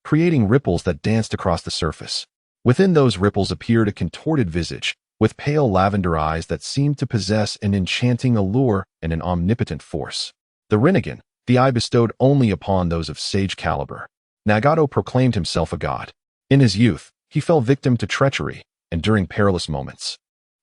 creating ripples that danced across the surface. Within those ripples appeared a contorted visage, with pale lavender eyes that seemed to possess an enchanting allure and an omnipotent force. The Rinnegan, the eye bestowed only upon those of sage caliber. Nagato proclaimed himself a god. In his youth, he fell victim to treachery, and during perilous moments,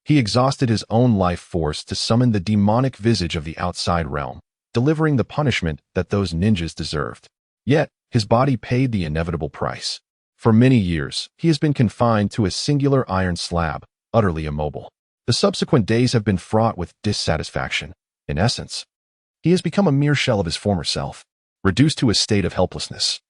he exhausted his own life force to summon the demonic visage of the outside realm, delivering the punishment that those ninjas deserved. Yet, his body paid the inevitable price. For many years, he has been confined to a singular iron slab, utterly immobile. The subsequent days have been fraught with dissatisfaction. In essence, he has become a mere shell of his former self, reduced to a state of helplessness.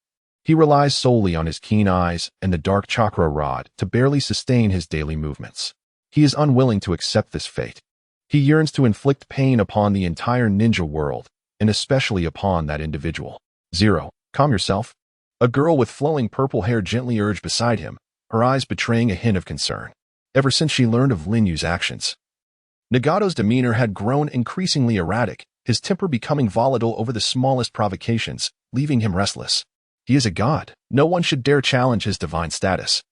He relies solely on his keen eyes and the dark chakra rod to barely sustain his daily movements. He is unwilling to accept this fate. He yearns to inflict pain upon the entire ninja world, and especially upon that individual. Zero, calm yourself. A girl with flowing purple hair gently urged beside him, her eyes betraying a hint of concern. Ever since she learned of Lin Yu's actions, Nagato's demeanor had grown increasingly erratic, his temper becoming volatile over the smallest provocations, leaving him restless. He is a god. No one should dare challenge his divine status.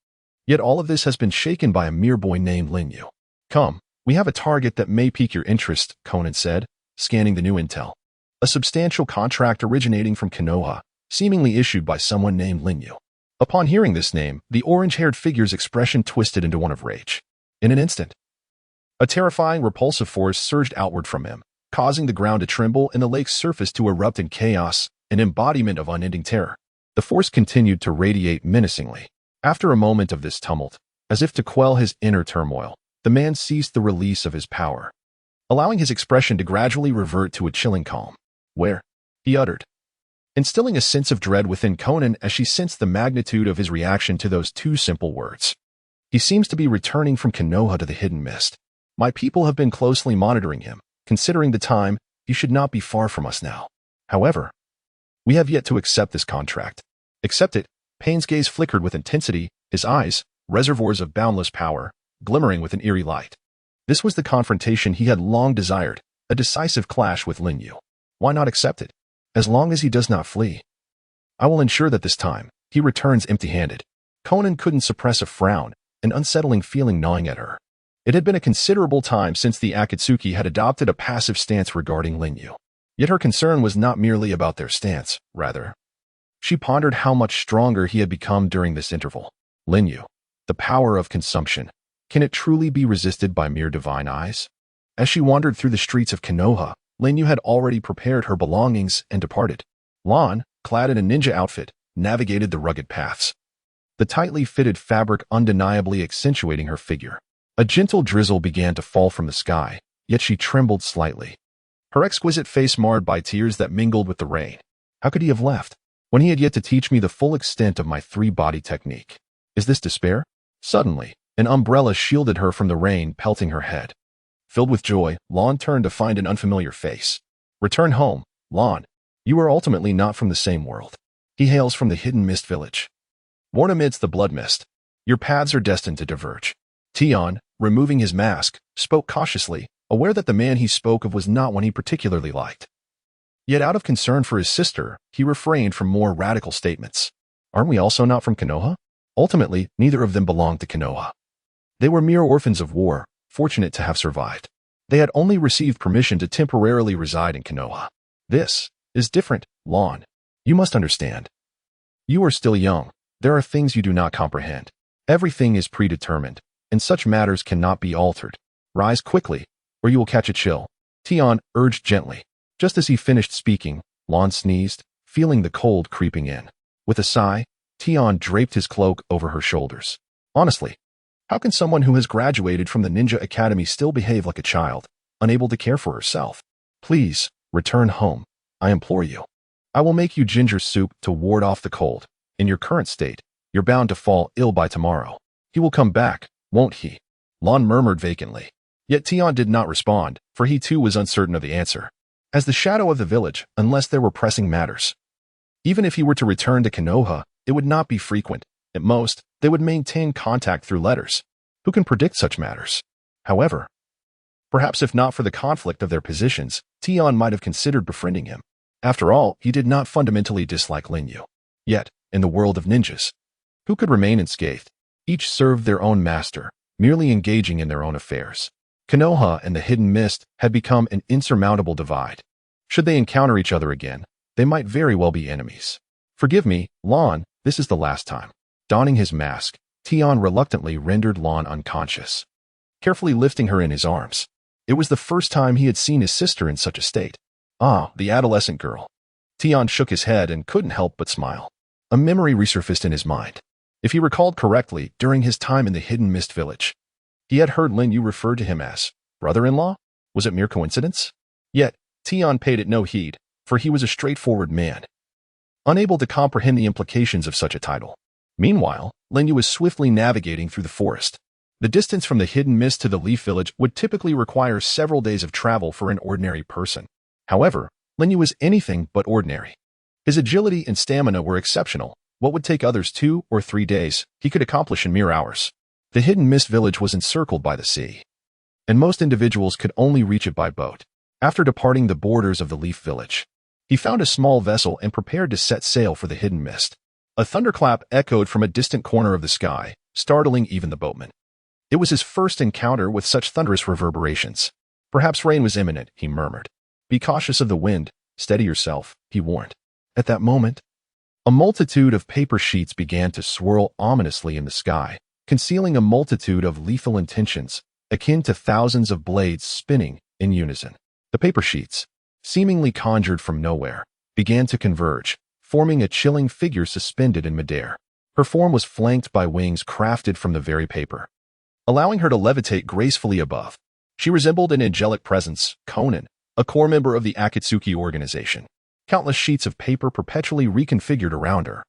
Yet all of this has been shaken by a mere boy named Lin Yu. Come, we have a target that may pique your interest, Conan said, scanning the new intel. A substantial contract originating from Konoha, seemingly issued by someone named Lin Yu. Upon hearing this name, the orange-haired figure's expression twisted into one of rage. In an instant, a terrifying, repulsive force surged outward from him, causing the ground to tremble and the lake's surface to erupt in chaos, an embodiment of unending terror. The force continued to radiate menacingly. After a moment of this tumult, as if to quell his inner turmoil, the man ceased the release of his power, allowing his expression to gradually revert to a chilling calm. Where? He uttered, instilling a sense of dread within Conan as she sensed the magnitude of his reaction to those two simple words. He seems to be returning from Konoha to the hidden mist. My people have been closely monitoring him. Considering the time, he should not be far from us now. However, we have yet to accept this contract. Accept it. Payne's gaze flickered with intensity, his eyes, reservoirs of boundless power, glimmering with an eerie light. This was the confrontation he had long desired, a decisive clash with Lin Yu. Why not accept it? As long as he does not flee, I will ensure that this time, he returns empty-handed. Conan couldn't suppress a frown, an unsettling feeling gnawing at her. It had been a considerable time since the Akatsuki had adopted a passive stance regarding Lin Yu. Yet her concern was not merely about their stance, rather. She pondered how much stronger he had become during this interval. Linyu, the power of consumption. Can it truly be resisted by mere divine eyes? As she wandered through the streets of Konoha, Linyu had already prepared her belongings and departed. Lan, clad in a ninja outfit, navigated the rugged paths. The tightly fitted fabric undeniably accentuating her figure. A gentle drizzle began to fall from the sky, yet she trembled slightly. Her exquisite face marred by tears that mingled with the rain. How could he have left, when he had yet to teach me the full extent of my three-body technique? Is this despair? Suddenly, an umbrella shielded her from the rain pelting her head. Filled with joy, Lan turned to find an unfamiliar face. Return home, Lan. You are ultimately not from the same world. He hails from the hidden mist village. Born amidst the blood mist, your paths are destined to diverge. Tian, removing his mask, spoke cautiously, aware that the man he spoke of was not one he particularly liked. Yet out of concern for his sister, he refrained from more radical statements. Aren't we also not from Konoha? Ultimately, neither of them belonged to Konoha. They were mere orphans of war, fortunate to have survived. They had only received permission to temporarily reside in Konoha. This is different, Lan. You must understand. You are still young. There are things you do not comprehend. Everything is predetermined, and such matters cannot be altered. Rise quickly, or you will catch a chill. Tian urged gently. Just as he finished speaking, Lan sneezed, feeling the cold creeping in. With a sigh, Tian draped his cloak over her shoulders. Honestly, how can someone who has graduated from the Ninja Academy still behave like a child, unable to care for herself? Please, return home. I implore you. I will make you ginger soup to ward off the cold. In your current state, you're bound to fall ill by tomorrow. He will come back, won't he? Lan murmured vacantly. Yet Tian did not respond, for he too was uncertain of the answer. As the shadow of the village, unless there were pressing matters. Even if he were to return to Konoha, it would not be frequent. At most, they would maintain contact through letters. Who can predict such matters? However, perhaps if not for the conflict of their positions, Tian might have considered befriending him. After all, he did not fundamentally dislike Linyu. Yet, in the world of ninjas, who could remain unscathed? Each served their own master, merely engaging in their own affairs. Konoha and the Hidden Mist had become an insurmountable divide. Should they encounter each other again, they might very well be enemies. Forgive me, Lan, this is the last time. Donning his mask, Tian reluctantly rendered Lan unconscious, carefully lifting her in his arms. It was the first time he had seen his sister in such a state. Ah, the adolescent girl. Tian shook his head and couldn't help but smile. A memory resurfaced in his mind. If he recalled correctly, during his time in the Hidden Mist Village, he had heard Linyu refer to him as brother-in-law. Was it mere coincidence? Yet, Tian paid it no heed, for he was a straightforward man, unable to comprehend the implications of such a title. Meanwhile, Linyu was swiftly navigating through the forest. The distance from the Hidden Mist to the Leaf Village would typically require several days of travel for an ordinary person. However, Linyu was anything but ordinary. His agility and stamina were exceptional. What would take others 2 or 3 days, he could accomplish in mere hours. The Hidden Mist Village was encircled by the sea, and most individuals could only reach it by boat. After departing the borders of the Leaf Village, he found a small vessel and prepared to set sail for the Hidden Mist. A thunderclap echoed from a distant corner of the sky, startling even the boatman. It was his first encounter with such thunderous reverberations. Perhaps rain was imminent, he murmured. Be cautious of the wind, steady yourself, he warned. At that moment, a multitude of paper sheets began to swirl ominously in the sky, concealing a multitude of lethal intentions, akin to thousands of blades spinning in unison. The paper sheets, seemingly conjured from nowhere, began to converge, forming a chilling figure suspended in midair. Her form was flanked by wings crafted from the very paper, allowing her to levitate gracefully above. She resembled an angelic presence, Conan, a core member of the Akatsuki organization. Countless sheets of paper perpetually reconfigured around her,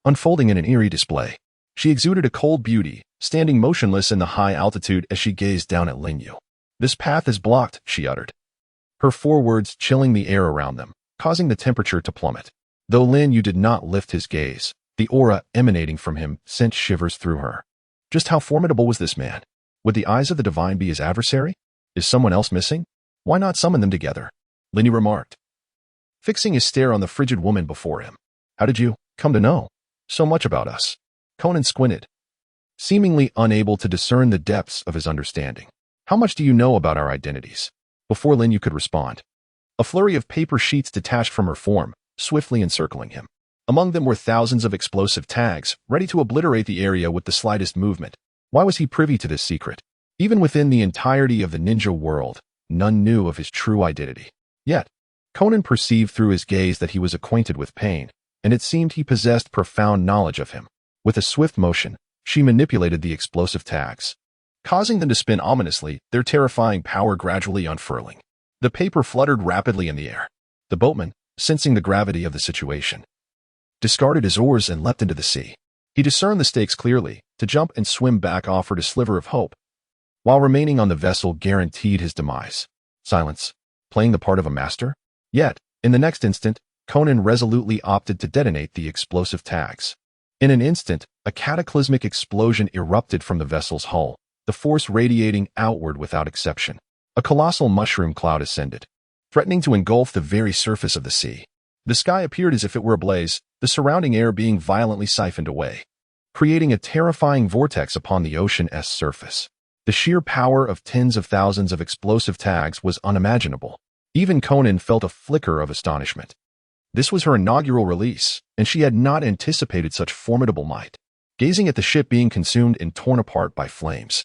unfolding in an eerie display. She exuded a cold beauty, standing motionless in the high altitude as she gazed down at Linyu. This path is blocked, she uttered, her 4 words chilling the air around them, causing the temperature to plummet. Though Linyu did not lift his gaze, the aura emanating from him sent shivers through her. Just how formidable was this man? Would the eyes of the divine be his adversary? Is someone else missing? Why not summon them together? Linyu remarked, fixing his stare on the frigid woman before him. How did you come to know so much about us? Conan squinted, seemingly unable to discern the depths of his understanding. How much do you know about our identities? Before Linyu could respond, A flurry of paper sheets detached from her form, swiftly encircling him. Among them were thousands of explosive tags, ready to obliterate the area with the slightest movement. Why was he privy to this secret? Even within the entirety of the ninja world, none knew of his true identity. Yet, Conan perceived through his gaze that he was acquainted with Pain, and it seemed he possessed profound knowledge of him. With a swift motion, she manipulated the explosive tags, causing them to spin ominously, their terrifying power gradually unfurling. The paper fluttered rapidly in the air. The boatman, sensing the gravity of the situation, discarded his oars and leapt into the sea. He discerned the stakes clearly. To jump and swim back offered a sliver of hope, while remaining on the vessel guaranteed his demise. Silence, playing the part of a master? Yet, in the next instant, Conan resolutely opted to detonate the explosive tags. In an instant, a cataclysmic explosion erupted from the vessel's hull, the force radiating outward without exception. A colossal mushroom cloud ascended, threatening to engulf the very surface of the sea. The sky appeared as if it were ablaze, the surrounding air being violently siphoned away, creating a terrifying vortex upon the ocean's surface. The sheer power of tens of thousands of explosive tags was unimaginable. Even Conan felt a flicker of astonishment. This was her inaugural release, and she had not anticipated such formidable might. Gazing at the ship being consumed and torn apart by flames,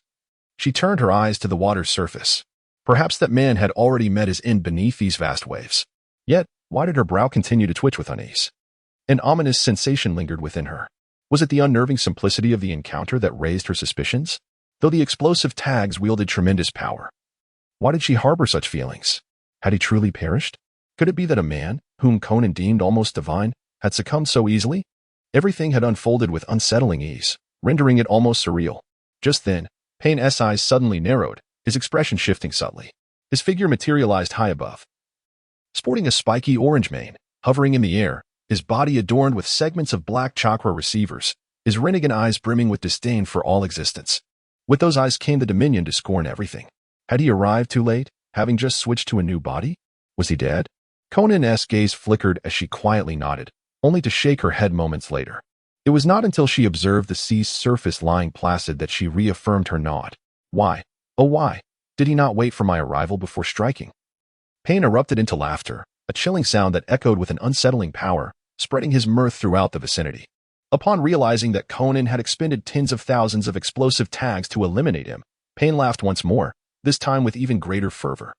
she turned her eyes to the water's surface. Perhaps that man had already met his end beneath these vast waves. Yet, why did her brow continue to twitch with unease? An ominous sensation lingered within her. Was it the unnerving simplicity of the encounter that raised her suspicions? Though the explosive tags wielded tremendous power, why did she harbor such feelings? Had he truly perished? Could it be that a man, whom Conan deemed almost divine, had succumbed so easily? Everything had unfolded with unsettling ease, rendering it almost surreal. Just then, Payne's eyes suddenly narrowed, his expression shifting subtly. His figure materialized high above, sporting a spiky orange mane, hovering in the air, his body adorned with segments of black chakra receivers, his renegade eyes brimming with disdain for all existence. With those eyes came the dominion to scorn everything. Had he arrived too late, having just switched to a new body? Was he dead? Conan's gaze flickered as she quietly nodded, only to shake her head moments later. It was not until she observed the sea's surface lying placid that she reaffirmed her nod. Why, oh why, did he not wait for my arrival before striking? Payne erupted into laughter, a chilling sound that echoed with an unsettling power, spreading his mirth throughout the vicinity. Upon realizing that Conan had expended tens of thousands of explosive tags to eliminate him, Payne laughed once more, this time with even greater fervor.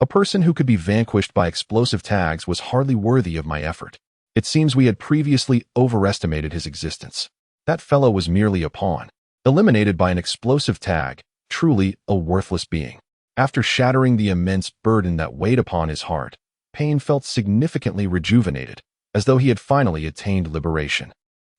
A person who could be vanquished by explosive tags was hardly worthy of my effort. It seems we had previously overestimated his existence. That fellow was merely a pawn, eliminated by an explosive tag, truly a worthless being. After shattering the immense burden that weighed upon his heart, Payne felt significantly rejuvenated, as though he had finally attained liberation.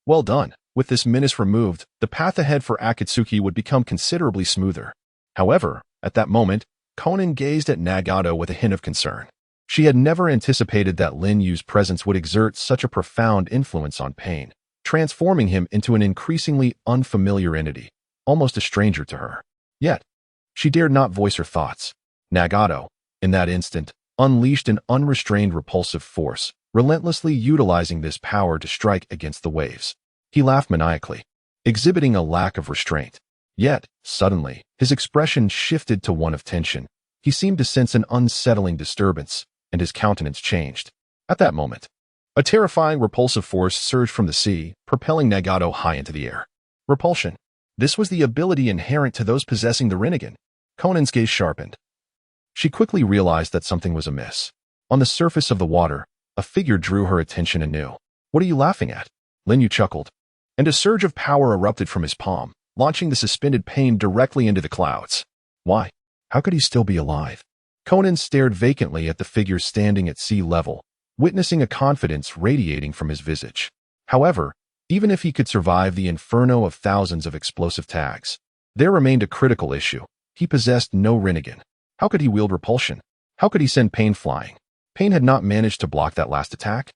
Well done. With this menace removed, the path ahead for Akatsuki would become considerably smoother. However, at that moment, Conan gazed at NarutO with a hint of concern. She had never anticipated that Lin Yu's presence would exert such a profound influence on Payne, transforming him into an increasingly unfamiliar entity, almost a stranger to her. Yet, she dared not voice her thoughts. NarutO, in that instant, unleashed an unrestrained repulsive force, relentlessly utilizing this power to strike against the waves. He laughed maniacally, exhibiting a lack of restraint. Yet, suddenly, his expression shifted to one of tension. He seemed to sense an unsettling disturbance, and his countenance changed. At that moment, a terrifying repulsive force surged from the sea, propelling NarutO high into the air. Repulsion. This was the ability inherent to those possessing the Rinnegan. Conan's gaze sharpened. She quickly realized that something was amiss. On the surface of the water, a figure drew her attention anew. "What are you laughing at?" Lin Yu chuckled, and a surge of power erupted from his palm, launching the suspended Payne directly into the clouds. Why? How could he still be alive? Conan stared vacantly at the figure standing at sea level, witnessing a confidence radiating from his visage. However, even if he could survive the inferno of thousands of explosive tags, there remained a critical issue. He possessed no Rinnegan. How could he wield repulsion? How could he send Payne flying? Payne had not managed to block that last attack.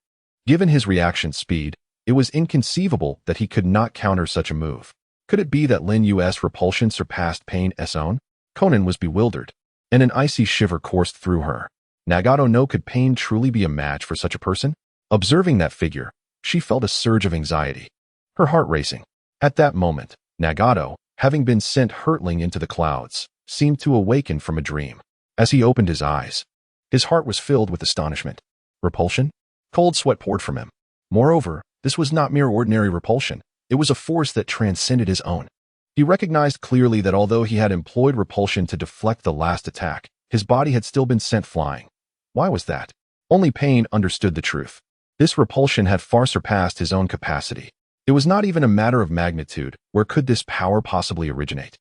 Given his reaction speed, it was inconceivable that he could not counter such a move. Could it be that Lin Yu's repulsion surpassed Payne's own? Conan was bewildered, and an icy shiver coursed through her. NarutO no, could Payne truly be a match for such a person? Observing that figure, she felt a surge of anxiety, her heart racing. At that moment, NarutO, having been sent hurtling into the clouds, seemed to awaken from a dream. As he opened his eyes, His heart was filled with astonishment. Repulsion? Cold sweat poured from him. Moreover, this was not mere ordinary repulsion. It was a force that transcended his own. He recognized clearly that although he had employed repulsion to deflect the last attack, his body had still been sent flying. Why was that? Only Pain understood the truth. This repulsion had far surpassed his own capacity. It was not even a matter of magnitude. Where could this power possibly originate?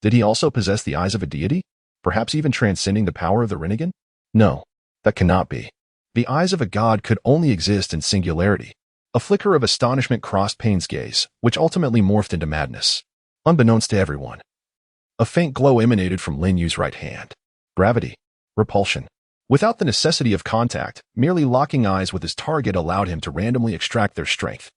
Did he also possess the eyes of a deity? Perhaps even transcending the power of the Rinnegan? No, that cannot be. The eyes of a god could only exist in singularity. A flicker of astonishment crossed Pain's gaze, which ultimately morphed into madness. Unbeknownst to everyone, a faint glow emanated from Lin Yu's right hand. Gravity. Repulsion. Without the necessity of contact, merely locking eyes with his target allowed him to randomly extract their strength.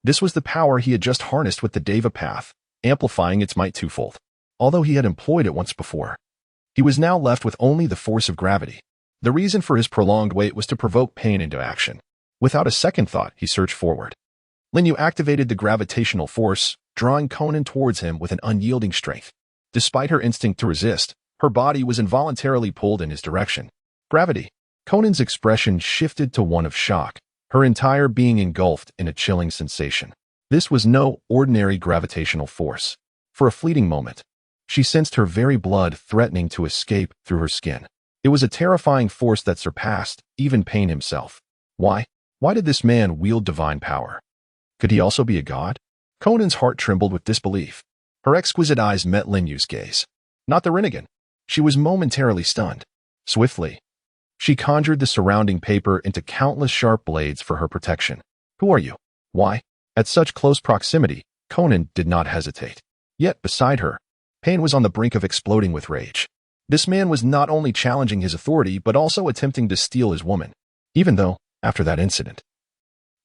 This was the power he had just harnessed with the Deva path, amplifying its might twofold. Although he had employed it once before, he was now left with only the force of gravity. The reason for his prolonged wait was to provoke Pain into action. Without a second thought, he surged forward. Lin Yu activated the gravitational force, drawing Conan towards him with an unyielding strength. Despite her instinct to resist, her body was involuntarily pulled in his direction. Gravity. Conan's expression shifted to one of shock, her entire being engulfed in a chilling sensation. This was no ordinary gravitational force. For a fleeting moment, she sensed her very blood threatening to escape through her skin. It was a terrifying force that surpassed even Pain himself. Why? Why did this man wield divine power? Could he also be a god? Conan's heart trembled with disbelief. Her exquisite eyes met Lin Yu's gaze. Not the Rinnegan. She was momentarily stunned. Swiftly, she conjured the surrounding paper into countless sharp blades for her protection. Who are you? Why? At such close proximity, Conan did not hesitate. Yet, beside her, Pain was on the brink of exploding with rage. This man was not only challenging his authority but also attempting to steal his woman. Even though, after that incident,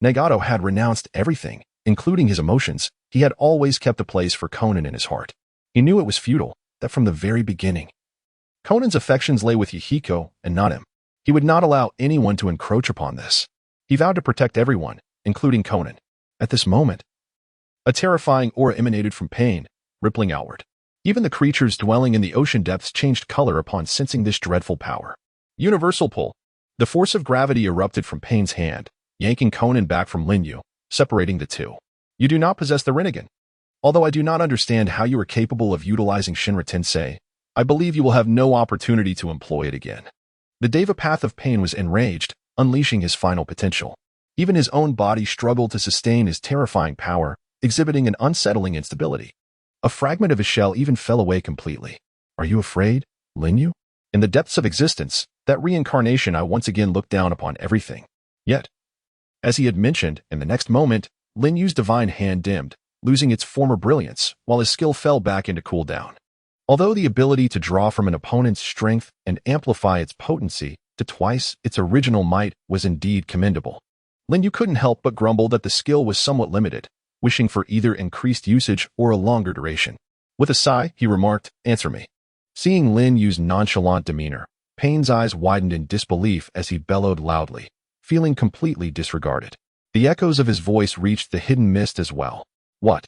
NarutO had renounced everything, including his emotions, he had always kept a place for Conan in his heart. He knew it was futile, that from the very beginning. Conan's affections lay with Yahiko and not him. He would not allow anyone to encroach upon this. He vowed to protect everyone, including Conan. At this moment, a terrifying aura emanated from Pain, rippling outward. Even the creatures dwelling in the ocean depths changed color upon sensing this dreadful power. Universal pull. The force of gravity erupted from Pain's hand, yanking Conan back from Lin Yu, separating the two. You do not possess the Rinnegan. Although I do not understand how you are capable of utilizing Shinra Tensei, I believe you will have no opportunity to employ it again. The Deva path of Pain was enraged, unleashing his final potential. Even his own body struggled to sustain his terrifying power, exhibiting an unsettling instability. A fragment of his shell even fell away completely. Are you afraid, Lin Yu? In the depths of existence, that reincarnation, I once again looked down upon everything. Yet, as he had mentioned, in the next moment, Lin Yu's divine hand dimmed, losing its former brilliance, while his skill fell back into cooldown. Although the ability to draw from an opponent's strength and amplify its potency to twice its original might was indeed commendable, Lin Yu couldn't help but grumble that the skill was somewhat limited, wishing for either increased usage or a longer duration. With a sigh, he remarked, "Answer me." Seeing Lin Yu's nonchalant demeanor, Pain's eyes widened in disbelief as he bellowed loudly, feeling completely disregarded. The echoes of his voice reached the hidden mist as well. What?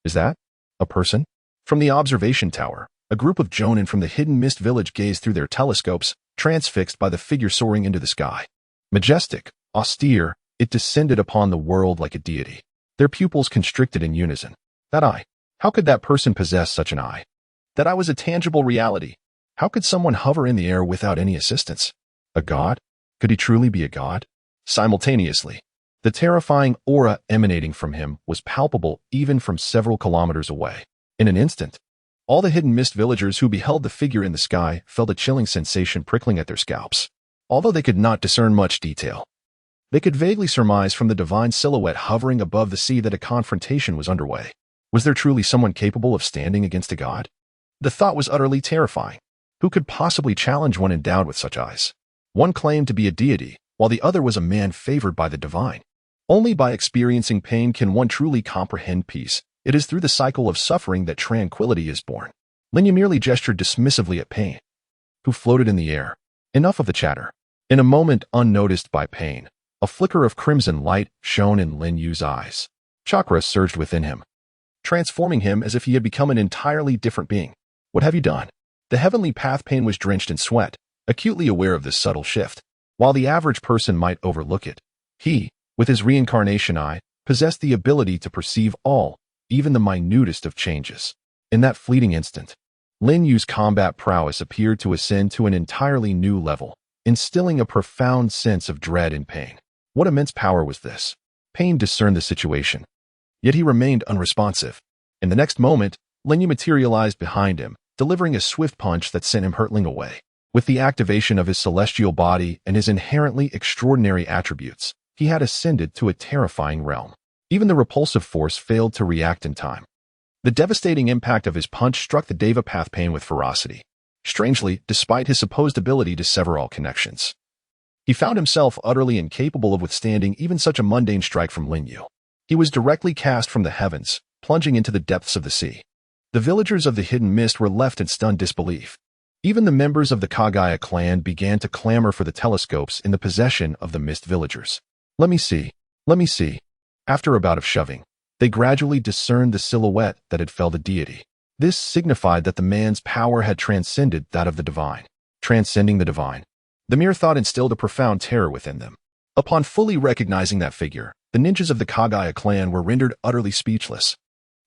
Is that? A person? From the observation tower, a group of Jonin from the hidden mist village gazed through their telescopes, transfixed by the figure soaring into the sky. Majestic, austere, it descended upon the world like a deity. Their pupils constricted in unison. That eye. How could that person possess such an eye? That eye was a tangible reality. How could someone hover in the air without any assistance? A god? Could he truly be a god? Simultaneously, the terrifying aura emanating from him was palpable even from several kilometers away. In an instant, all the hidden mist villagers who beheld the figure in the sky felt a chilling sensation prickling at their scalps. Although they could not discern much detail, they could vaguely surmise from the divine silhouette hovering above the sea that a confrontation was underway. Was there truly someone capable of standing against a god? The thought was utterly terrifying. Who could possibly challenge one endowed with such eyes? One claimed to be a deity, while the other was a man favored by the divine. Only by experiencing pain can one truly comprehend peace. It is through the cycle of suffering that tranquility is born. Lin Yu merely gestured dismissively at Pain, who floated in the air. Enough of the chatter. In a moment unnoticed by Pain, a flicker of crimson light shone in Lin Yu's eyes. Chakra surged within him, transforming him as if he had become an entirely different being. What have you done? The heavenly path Pain was drenched in sweat, acutely aware of this subtle shift. While the average person might overlook it, he, with his reincarnation eye, possessed the ability to perceive all, even the minutest of changes. In that fleeting instant, Lin Yu's combat prowess appeared to ascend to an entirely new level, instilling a profound sense of dread and pain. What immense power was this? Pain discerned the situation, yet he remained unresponsive. In the next moment, Lin Yu materialized behind him, delivering a swift punch that sent him hurtling away. With the activation of his celestial body and his inherently extraordinary attributes, he had ascended to a terrifying realm. Even the repulsive force failed to react in time. The devastating impact of his punch struck the Deva path Pain with ferocity. Strangely, despite his supposed ability to sever all connections, he found himself utterly incapable of withstanding even such a mundane strike from Lin Yu. He was directly cast from the heavens, plunging into the depths of the sea. The villagers of the Hidden Mist were left in stunned disbelief. Even the members of the Kagaya clan began to clamor for the telescopes in the possession of the Mist villagers. Let me see. Let me see. After a bout of shoving, they gradually discerned the silhouette that had felled a deity. This signified that the man's power had transcended that of the divine. Transcending the divine. The mere thought instilled a profound terror within them. Upon fully recognizing that figure, the ninjas of the Kagaya clan were rendered utterly speechless.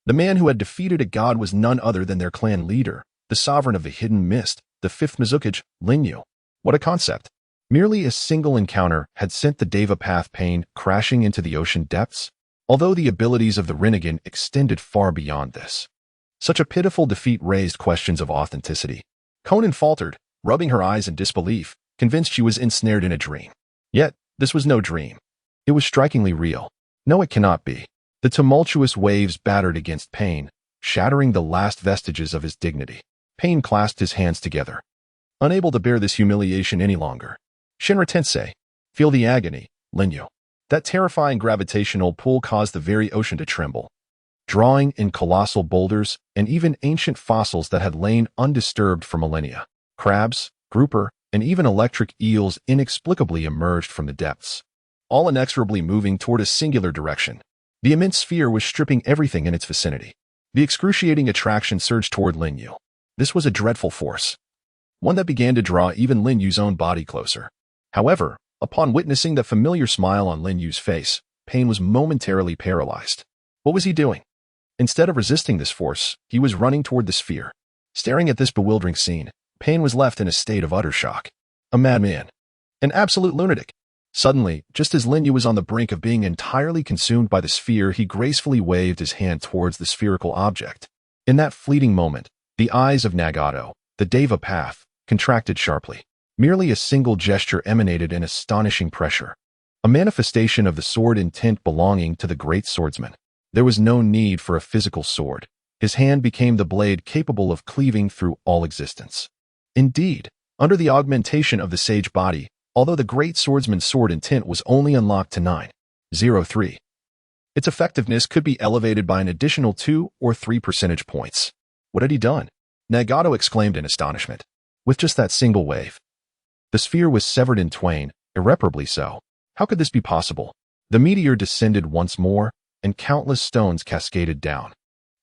The man who had defeated a god was none other than their clan leader, the sovereign of the Hidden Mist, the fifth Mizukage, Lin Yu. What a concept! Merely a single encounter had sent the Deva path Pain crashing into the ocean depths, although the abilities of the Rinnegan extended far beyond this. Such a pitiful defeat raised questions of authenticity. Conan faltered, rubbing her eyes in disbelief, convinced she was ensnared in a dream. Yet, this was no dream. It was strikingly real. No, it cannot be. The tumultuous waves battered against Pain, shattering the last vestiges of his dignity. Pain clasped his hands together, unable to bear this humiliation any longer. Shinra Tensei, feel the agony, Lin Yu. That terrifying gravitational pull caused the very ocean to tremble, drawing in colossal boulders and even ancient fossils that had lain undisturbed for millennia. Crabs, grouper, and even electric eels inexplicably emerged from the depths, all inexorably moving toward a singular direction. The immense sphere was stripping everything in its vicinity. The excruciating attraction surged toward Lin Yu. This was a dreadful force, one that began to draw even Lin Yu's own body closer. However, upon witnessing the familiar smile on Lin Yu's face, Pain was momentarily paralyzed. What was he doing? Instead of resisting this force, he was running toward the sphere. Staring at this bewildering scene, Pain was left in a state of utter shock. A madman. An absolute lunatic. Suddenly, just as Lin Yu was on the brink of being entirely consumed by the sphere, he gracefully waved his hand towards the spherical object. In that fleeting moment, the eyes of NarutO, the Deva path, contracted sharply. Merely a single gesture emanated an astonishing pressure, a manifestation of the sword intent belonging to the great swordsman. There was no need for a physical sword. His hand became the blade capable of cleaving through all existence. Indeed, under the augmentation of the sage body, although the great swordsman's sword intent was only unlocked to 9.03, its effectiveness could be elevated by an additional 2 or 3 percentage points. What had he done? NarutO exclaimed in astonishment. With just that single wave, the sphere was severed in twain, irreparably so. How could this be possible? The meteor descended once more, and countless stones cascaded down,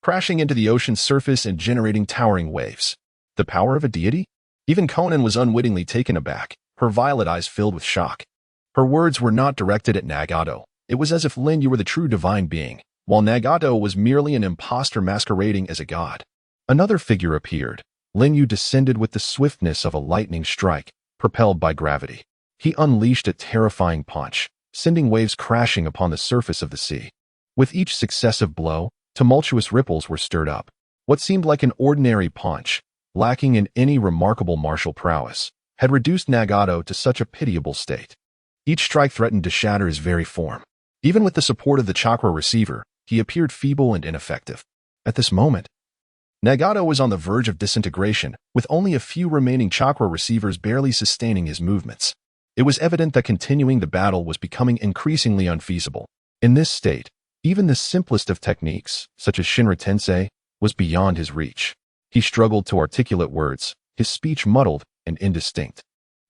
crashing into the ocean's surface and generating towering waves. The power of a deity? Even Conan was unwittingly taken aback, her violet eyes filled with shock. Her words were not directed at NarutO. It was as if Lin Yu were the true divine being, while NarutO was merely an impostor masquerading as a god. Another figure appeared. Lin Yu descended with the swiftness of a lightning strike, propelled by gravity. He unleashed a terrifying punch, sending waves crashing upon the surface of the sea. With each successive blow, tumultuous ripples were stirred up. What seemed like an ordinary punch, lacking in any remarkable martial prowess, had reduced NarutO to such a pitiable state. Each strike threatened to shatter his very form. Even with the support of the chakra receiver, he appeared feeble and ineffective. At this moment, NarutO was on the verge of disintegration, with only a few remaining chakra receivers barely sustaining his movements. It was evident that continuing the battle was becoming increasingly unfeasible. In this state, even the simplest of techniques, such as Shinra Tensei, was beyond his reach. He struggled to articulate words, his speech muddled and indistinct.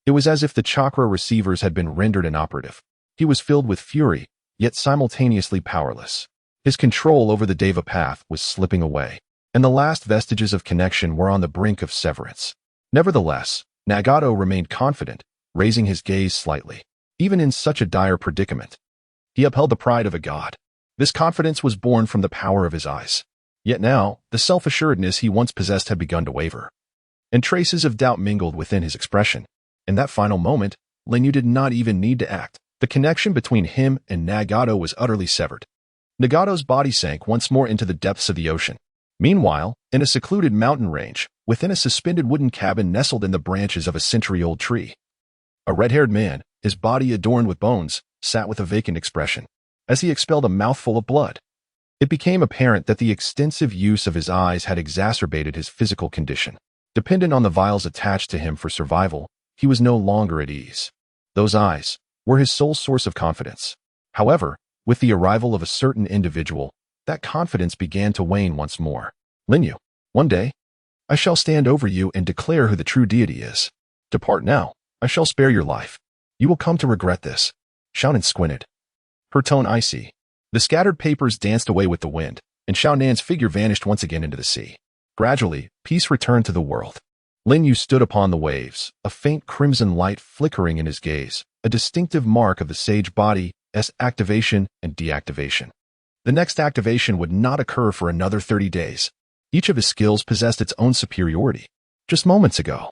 It was as if the chakra receivers had been rendered inoperative. He was filled with fury, yet simultaneously powerless. His control over the Deva path was slipping away, and the last vestiges of connection were on the brink of severance. Nevertheless, Nagato remained confident, raising his gaze slightly. Even in such a dire predicament, he upheld the pride of a god. This confidence was born from the power of his eyes. Yet now, the self-assuredness he once possessed had begun to waver, and traces of doubt mingled within his expression. In that final moment, Linyu did not even need to act. The connection between him and Nagato was utterly severed. Nagato's body sank once more into the depths of the ocean. Meanwhile, in a secluded mountain range, within a suspended wooden cabin nestled in the branches of a century-old tree, a red-haired man, his body adorned with bones, sat with a vacant expression. As he expelled a mouthful of blood, it became apparent that the extensive use of his eyes had exacerbated his physical condition. Dependent on the vials attached to him for survival, he was no longer at ease. Those eyes were his sole source of confidence. However, with the arrival of a certain individual, that confidence began to wane once more. Linyu, one day, I shall stand over you and declare who the true deity is. Depart now. I shall spare your life. You will come to regret this. Xiaonan squinted, her tone icy. The scattered papers danced away with the wind, and Xiaonan's figure vanished once again into the sea. Gradually, peace returned to the world. Linyu stood upon the waves, a faint crimson light flickering in his gaze, a distinctive mark of the sage body's activation and deactivation. The next activation would not occur for another 30 days. Each of his skills possessed its own superiority. Just moments ago,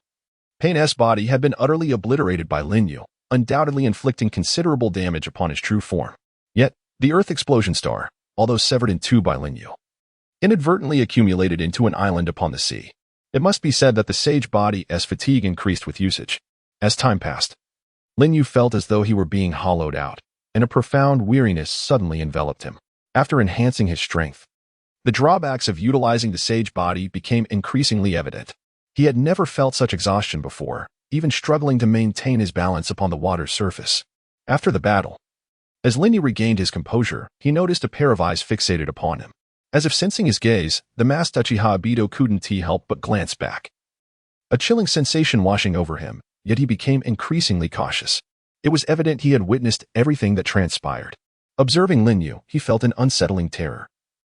Pain's body had been utterly obliterated by Linyu, undoubtedly inflicting considerable damage upon his true form. Yet, the Earth explosion star, although severed in two by Linyu, inadvertently accumulated into an island upon the sea. It must be said that the sage body's fatigue increased with usage. As time passed, Linyu felt as though he were being hollowed out, and a profound weariness suddenly enveloped him. After enhancing his strength, the drawbacks of utilizing the sage body became increasingly evident. He had never felt such exhaustion before, even struggling to maintain his balance upon the water's surface. After the battle, as Linyu regained his composure, he noticed a pair of eyes fixated upon him. As if sensing his gaze, the masked Uchiha Obito couldn't help but glance back. A chilling sensation washing over him, yet he became increasingly cautious. It was evident he had witnessed everything that transpired. Observing Linyu, he felt an unsettling terror.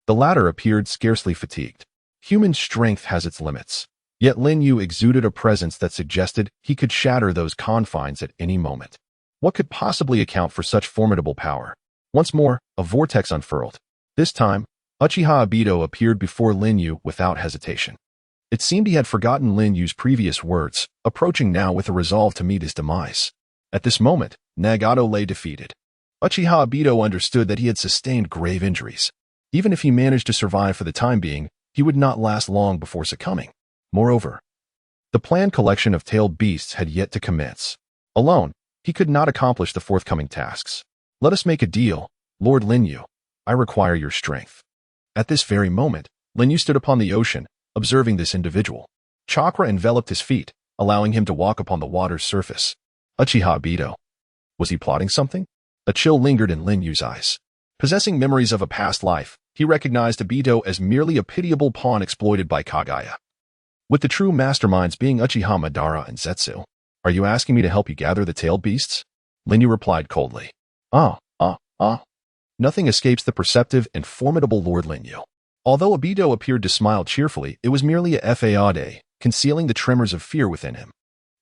The latter appeared scarcely fatigued. Human strength has its limits. Yet Linyu exuded a presence that suggested he could shatter those confines at any moment. What could possibly account for such formidable power? Once more, a vortex unfurled. This time, Uchiha Obito appeared before Linyu without hesitation. It seemed he had forgotten Linyu's previous words, approaching now with a resolve to meet his demise. At this moment, Nagato lay defeated. Uchiha Obito understood that he had sustained grave injuries. Even if he managed to survive for the time being, he would not last long before succumbing. Moreover, the planned collection of tailed beasts had yet to commence. Alone, he could not accomplish the forthcoming tasks. Let us make a deal, Lord Linyu. I require your strength. At this very moment, Linyu stood upon the ocean, observing this individual. Chakra enveloped his feet, allowing him to walk upon the water's surface. Uchiha Obito. Was he plotting something? A chill lingered in Linyu's eyes. Possessing memories of a past life, he recognized Obito as merely a pitiable pawn exploited by Kagaya, with the true masterminds being Uchiha Madara and Zetsu. Are you asking me to help you gather the tailed beasts? Linyu replied coldly. Nothing escapes the perceptive and formidable Lord Linyu. Although Obito appeared to smile cheerfully, it was merely a fade, concealing the tremors of fear within him.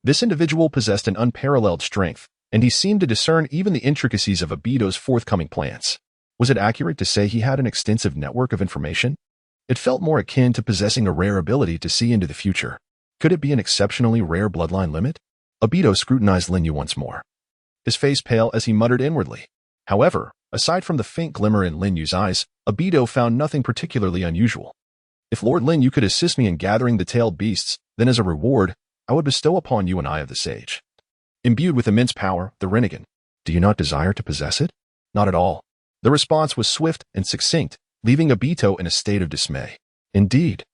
This individual possessed an unparalleled strength, and he seemed to discern even the intricacies of Obito's forthcoming plans. Was it accurate to say he had an extensive network of information? It felt more akin to possessing a rare ability to see into the future. Could it be an exceptionally rare bloodline limit? Obito scrutinized Linyu once more, his face pale as he muttered inwardly. However, aside from the faint glimmer in Linyu's eyes, Obito found nothing particularly unusual. If Lord Linyu could assist me in gathering the tailed beasts, then as a reward, I would bestow upon you an Eye of the Sage. Imbued with immense power, the Rinnegan. Do you not desire to possess it? Not at all. The response was swift and succinct, leaving Obito in a state of dismay. Indeed,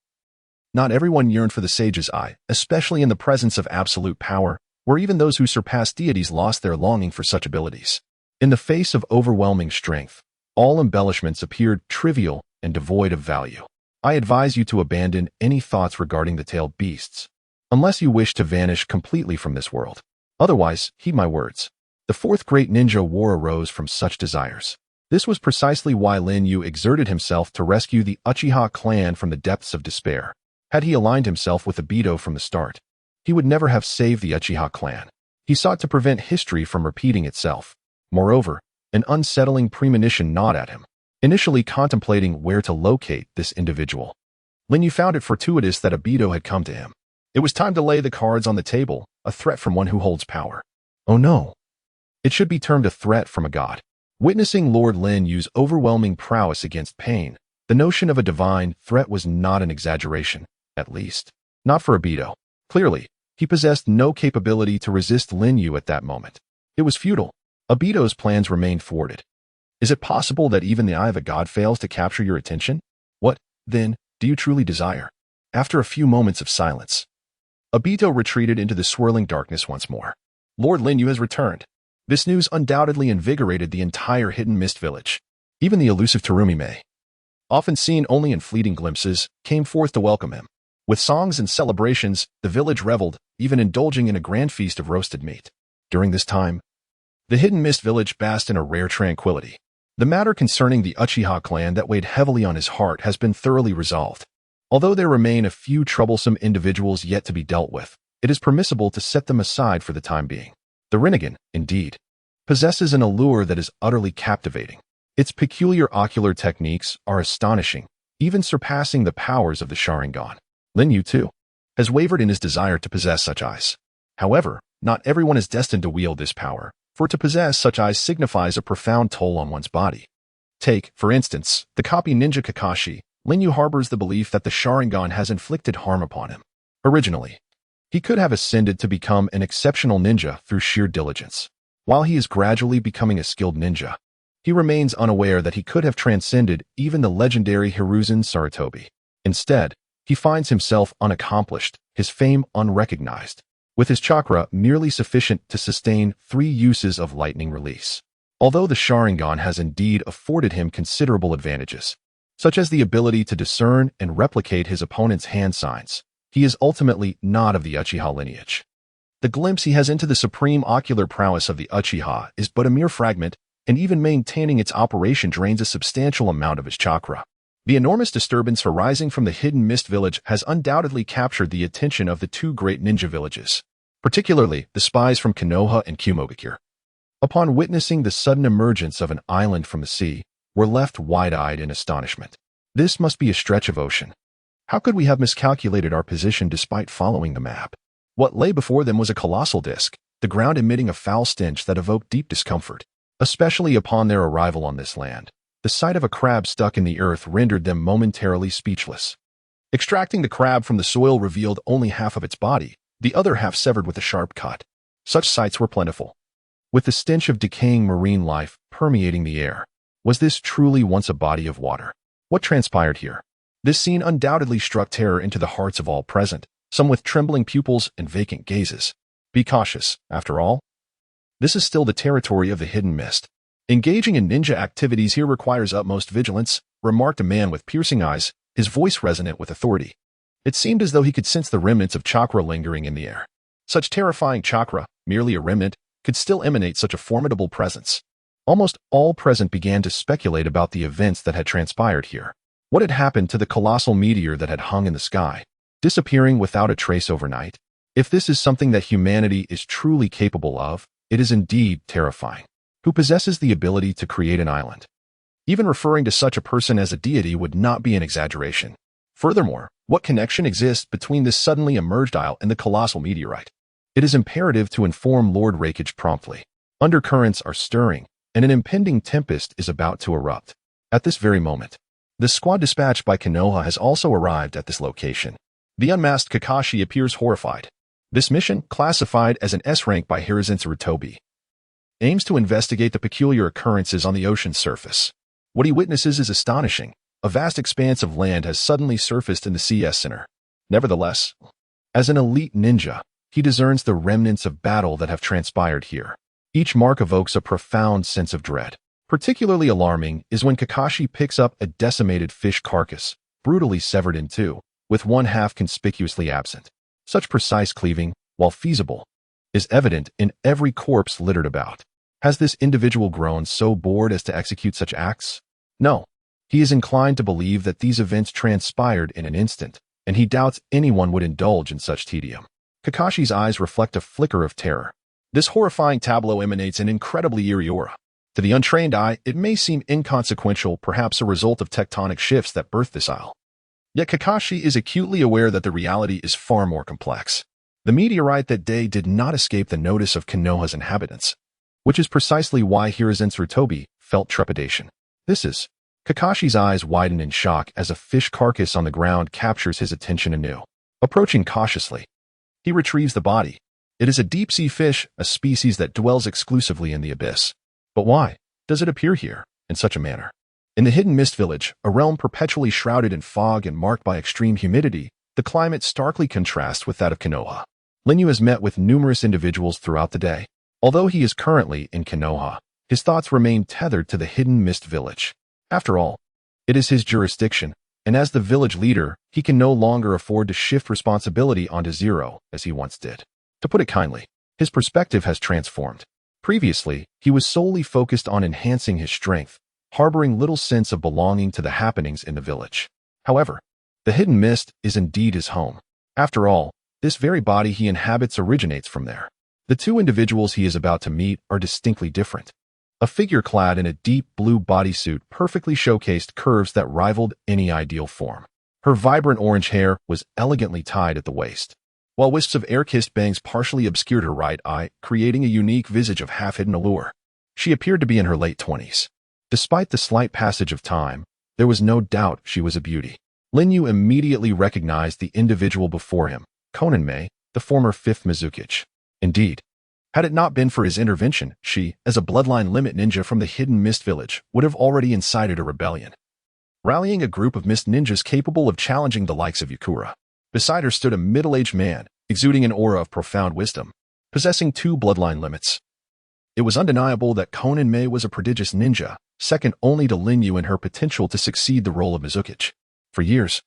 not everyone yearned for the Sage's Eye, especially in the presence of absolute power, where even those who surpassed deities lost their longing for such abilities. In the face of overwhelming strength, all embellishments appeared trivial and devoid of value. I advise you to abandon any thoughts regarding the tailed beasts, unless you wish to vanish completely from this world. Otherwise, heed my words. The fourth great ninja war arose from such desires. This was precisely why Linyu exerted himself to rescue the Uchiha clan from the depths of despair. Had he aligned himself with Obito from the start, he would never have saved the Uchiha clan. He sought to prevent history from repeating itself. Moreover, an unsettling premonition gnawed at him, initially contemplating where to locate this individual. Linyu found it fortuitous that Obito had come to him. It was time to lay the cards on the table, a threat from one who holds power. Oh no. It should be termed a threat from a god. Witnessing Lord Lin use overwhelming prowess against pain, the notion of a divine threat was not an exaggeration, at least. Not for Obito. Clearly, he possessed no capability to resist Lin Yu at that moment. It was futile. Obito's plans remained thwarted. Is it possible that even the eye of a god fails to capture your attention? What, then, do you truly desire? After a few moments of silence, Obito retreated into the swirling darkness once more. Lord Lin Yu has returned. This news undoubtedly invigorated the entire Hidden Mist village. Even the elusive Terumi-mei, often seen only in fleeting glimpses, came forth to welcome him. With songs and celebrations, the village reveled, even indulging in a grand feast of roasted meat. During this time, the Hidden Mist village basked in a rare tranquility. The matter concerning the Uchiha clan that weighed heavily on his heart has been thoroughly resolved. Although there remain a few troublesome individuals yet to be dealt with, it is permissible to set them aside for the time being. The Rinnegan, indeed, possesses an allure that is utterly captivating. Its peculiar ocular techniques are astonishing, even surpassing the powers of the Sharingan. Lin Yu, too, has wavered in his desire to possess such eyes. However, not everyone is destined to wield this power, for to possess such eyes signifies a profound toll on one's body. Take, for instance, the copy ninja Kakashi. Lin Yu harbors the belief that the Sharingan has inflicted harm upon him. Originally, he could have ascended to become an exceptional ninja through sheer diligence. While he is gradually becoming a skilled ninja, he remains unaware that he could have transcended even the legendary Hiruzen Sarutobi. Instead, he finds himself unaccomplished, his fame unrecognized, with his chakra merely sufficient to sustain 3 uses of lightning release. Although the Sharingan has indeed afforded him considerable advantages, such as the ability to discern and replicate his opponent's hand signs, he is ultimately not of the Uchiha lineage. The glimpse he has into the supreme ocular prowess of the Uchiha is but a mere fragment, and even maintaining its operation drains a substantial amount of his chakra. The enormous disturbance arising from the Hidden Mist village has undoubtedly captured the attention of the 2 great ninja villages, particularly the spies from Konoha and Kumogakure. Upon witnessing the sudden emergence of an island from the sea, were left wide-eyed in astonishment. This must be a stretch of ocean. How could we have miscalculated our position despite following the map? What lay before them was a colossal disk, the ground emitting a foul stench that evoked deep discomfort, especially upon their arrival on this land. The sight of a crab stuck in the earth rendered them momentarily speechless. Extracting the crab from the soil revealed only half of its body, the other half severed with a sharp cut. Such sights were plentiful. With the stench of decaying marine life permeating the air, was this truly once a body of water? What transpired here? This scene undoubtedly struck terror into the hearts of all present, some with trembling pupils and vacant gazes. Be cautious, after all. This is still the territory of the Hidden Mist. Engaging in ninja activities here requires utmost vigilance, remarked a man with piercing eyes, his voice resonant with authority. It seemed as though he could sense the remnants of chakra lingering in the air. Such terrifying chakra, merely a remnant, could still emanate such a formidable presence. Almost all present began to speculate about the events that had transpired here. What had happened to the colossal meteor that had hung in the sky, disappearing without a trace overnight? If this is something that humanity is truly capable of, it is indeed terrifying. Who possesses the ability to create an island? Even referring to such a person as a deity would not be an exaggeration. Furthermore, what connection exists between this suddenly emerged isle and the colossal meteorite? It is imperative to inform Lord Rakage promptly. Undercurrents are stirring, and an impending tempest is about to erupt. At this very moment, the squad dispatched by Konoha has also arrived at this location. The unmasked Kakashi appears horrified. This mission, classified as an S rank by Hiruzen Sarutobi, aims to investigate the peculiar occurrences on the ocean's surface. What he witnesses is astonishing. A vast expanse of land has suddenly surfaced in the CS center. Nevertheless, as an elite ninja, he discerns the remnants of battle that have transpired here. Each mark evokes a profound sense of dread. Particularly alarming is when Kakashi picks up a decimated fish carcass, brutally severed in 2, with one half conspicuously absent. Such precise cleaving, while feasible, is evident in every corpse littered about. Has this individual grown so bored as to execute such acts? No. He is inclined to believe that these events transpired in an instant, and he doubts anyone would indulge in such tedium. Kakashi's eyes reflect a flicker of terror. This horrifying tableau emanates an incredibly eerie aura. To the untrained eye, it may seem inconsequential, perhaps a result of tectonic shifts that birthed this isle. Yet Kakashi is acutely aware that the reality is far more complex. The meteorite that day did not escape the notice of Konoha's inhabitants, which is precisely why Hiruzen Tsurutobi felt trepidation. Kakashi's eyes widen in shock as a fish carcass on the ground captures his attention anew. Approaching cautiously, he retrieves the body. It is a deep-sea fish, a species that dwells exclusively in the abyss. But why does it appear here, in such a manner? In the Hidden Mist Village, a realm perpetually shrouded in fog and marked by extreme humidity, the climate starkly contrasts with that of Konoha. Linyu has met with numerous individuals throughout the day. Although he is currently in Konoha, his thoughts remain tethered to the Hidden Mist Village. After all, it is his jurisdiction, and as the village leader, he can no longer afford to shift responsibility onto Zero as he once did. To put it kindly, his perspective has transformed. Previously, he was solely focused on enhancing his strength, harboring little sense of belonging to the happenings in the village. However, the Hidden Mist is indeed his home. After all, this very body he inhabits originates from there. The two individuals he is about to meet are distinctly different. A figure clad in a deep blue bodysuit perfectly showcased curves that rivaled any ideal form. Her vibrant orange hair was elegantly tied at the waist, while wisps of air-kissed bangs partially obscured her right eye, creating a unique visage of half-hidden allure. She appeared to be in her late 20s. Despite the slight passage of time, there was no doubt she was a beauty. Linyu immediately recognized the individual before him, Konan-mei, the former 5th Mizukage. Indeed, had it not been for his intervention, she, as a bloodline limit ninja from the Hidden Mist Village, would have already incited a rebellion, rallying a group of mist ninjas capable of challenging the likes of Yukura. Beside her stood a middle-aged man, exuding an aura of profound wisdom, possessing 2 bloodline limits. It was undeniable that Konan-mei was a prodigious ninja, second only to Linyu in her potential to succeed the role of Mizukage. For years,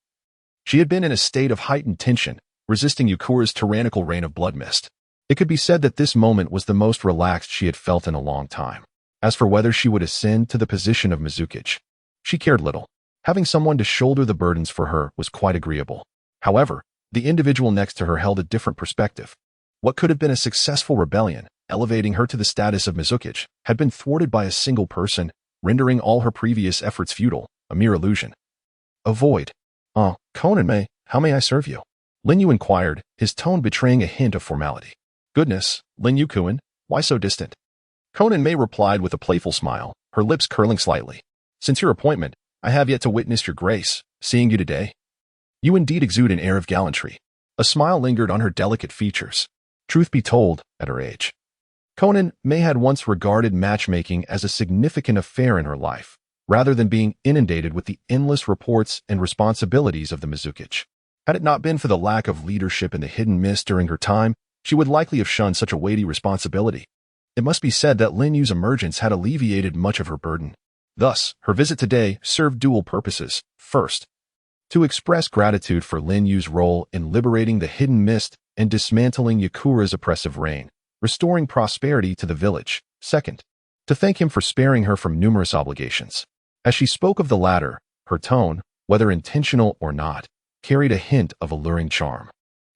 she had been in a state of heightened tension, resisting Yukura's tyrannical reign of blood mist. It could be said that this moment was the most relaxed she had felt in a long time. As for whether she would ascend to the position of Mizukage, she cared little. Having someone to shoulder the burdens for her was quite agreeable. However, the individual next to her held a different perspective. What could have been a successful rebellion, elevating her to the status of Mizukage, had been thwarted by a single person, rendering all her previous efforts futile, a mere illusion. A void. Konan-mei, how may I serve you? Linyu inquired, his tone betraying a hint of formality. Goodness, Linyu-kun, why so distant? Konan-mei replied with a playful smile, her lips curling slightly. Since your appointment, I have yet to witness your grace, seeing you today. You indeed exude an air of gallantry. A smile lingered on her delicate features. Truth be told, at her age, Konan-mei had once regarded matchmaking as a significant affair in her life, rather than being inundated with the endless reports and responsibilities of the Mizukage. Had it not been for the lack of leadership in the Hidden Mist during her time, she would likely have shunned such a weighty responsibility. It must be said that Linyu's emergence had alleviated much of her burden. Thus, her visit today served dual purposes. First, to express gratitude for Linyu's role in liberating the Hidden Mist and dismantling Yukura's oppressive reign, restoring prosperity to the village. Second, to thank him for sparing her from numerous obligations. As she spoke of the latter, her tone, whether intentional or not, carried a hint of alluring charm.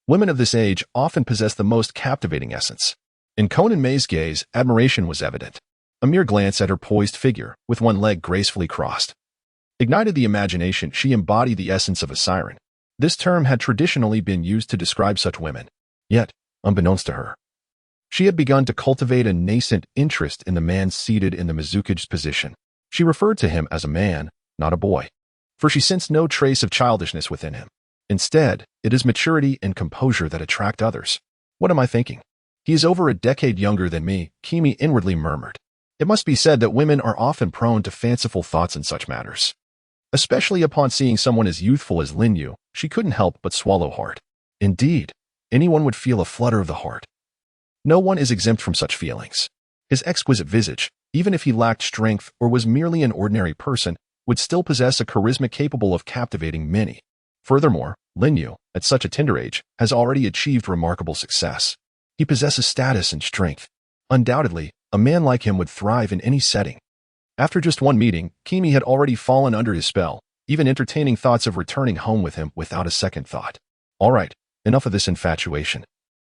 Women of this age often possess the most captivating essence. In Konan-mei's gaze, admiration was evident. A mere glance at her poised figure, with one leg gracefully crossed, ignited the imagination. She embodied the essence of a siren. This term had traditionally been used to describe such women. Yet, unbeknownst to her, she had begun to cultivate a nascent interest in the man seated in the Mizukage's position. She referred to him as a man, not a boy, for she sensed no trace of childishness within him. Instead, it is maturity and composure that attract others. What am I thinking? He is over a decade younger than me, Kimi inwardly murmured. It must be said that women are often prone to fanciful thoughts in such matters. Especially upon seeing someone as youthful as Linyu, she couldn't help but swallow hard. Indeed, anyone would feel a flutter of the heart. No one is exempt from such feelings. His exquisite visage, even if he lacked strength or was merely an ordinary person, would still possess a charisma capable of captivating many. Furthermore, Linyu, at such a tender age, has already achieved remarkable success. He possesses status and strength. Undoubtedly, a man like him would thrive in any setting. After just one meeting, Kimi had already fallen under his spell, even entertaining thoughts of returning home with him without a second thought. All right, enough of this infatuation.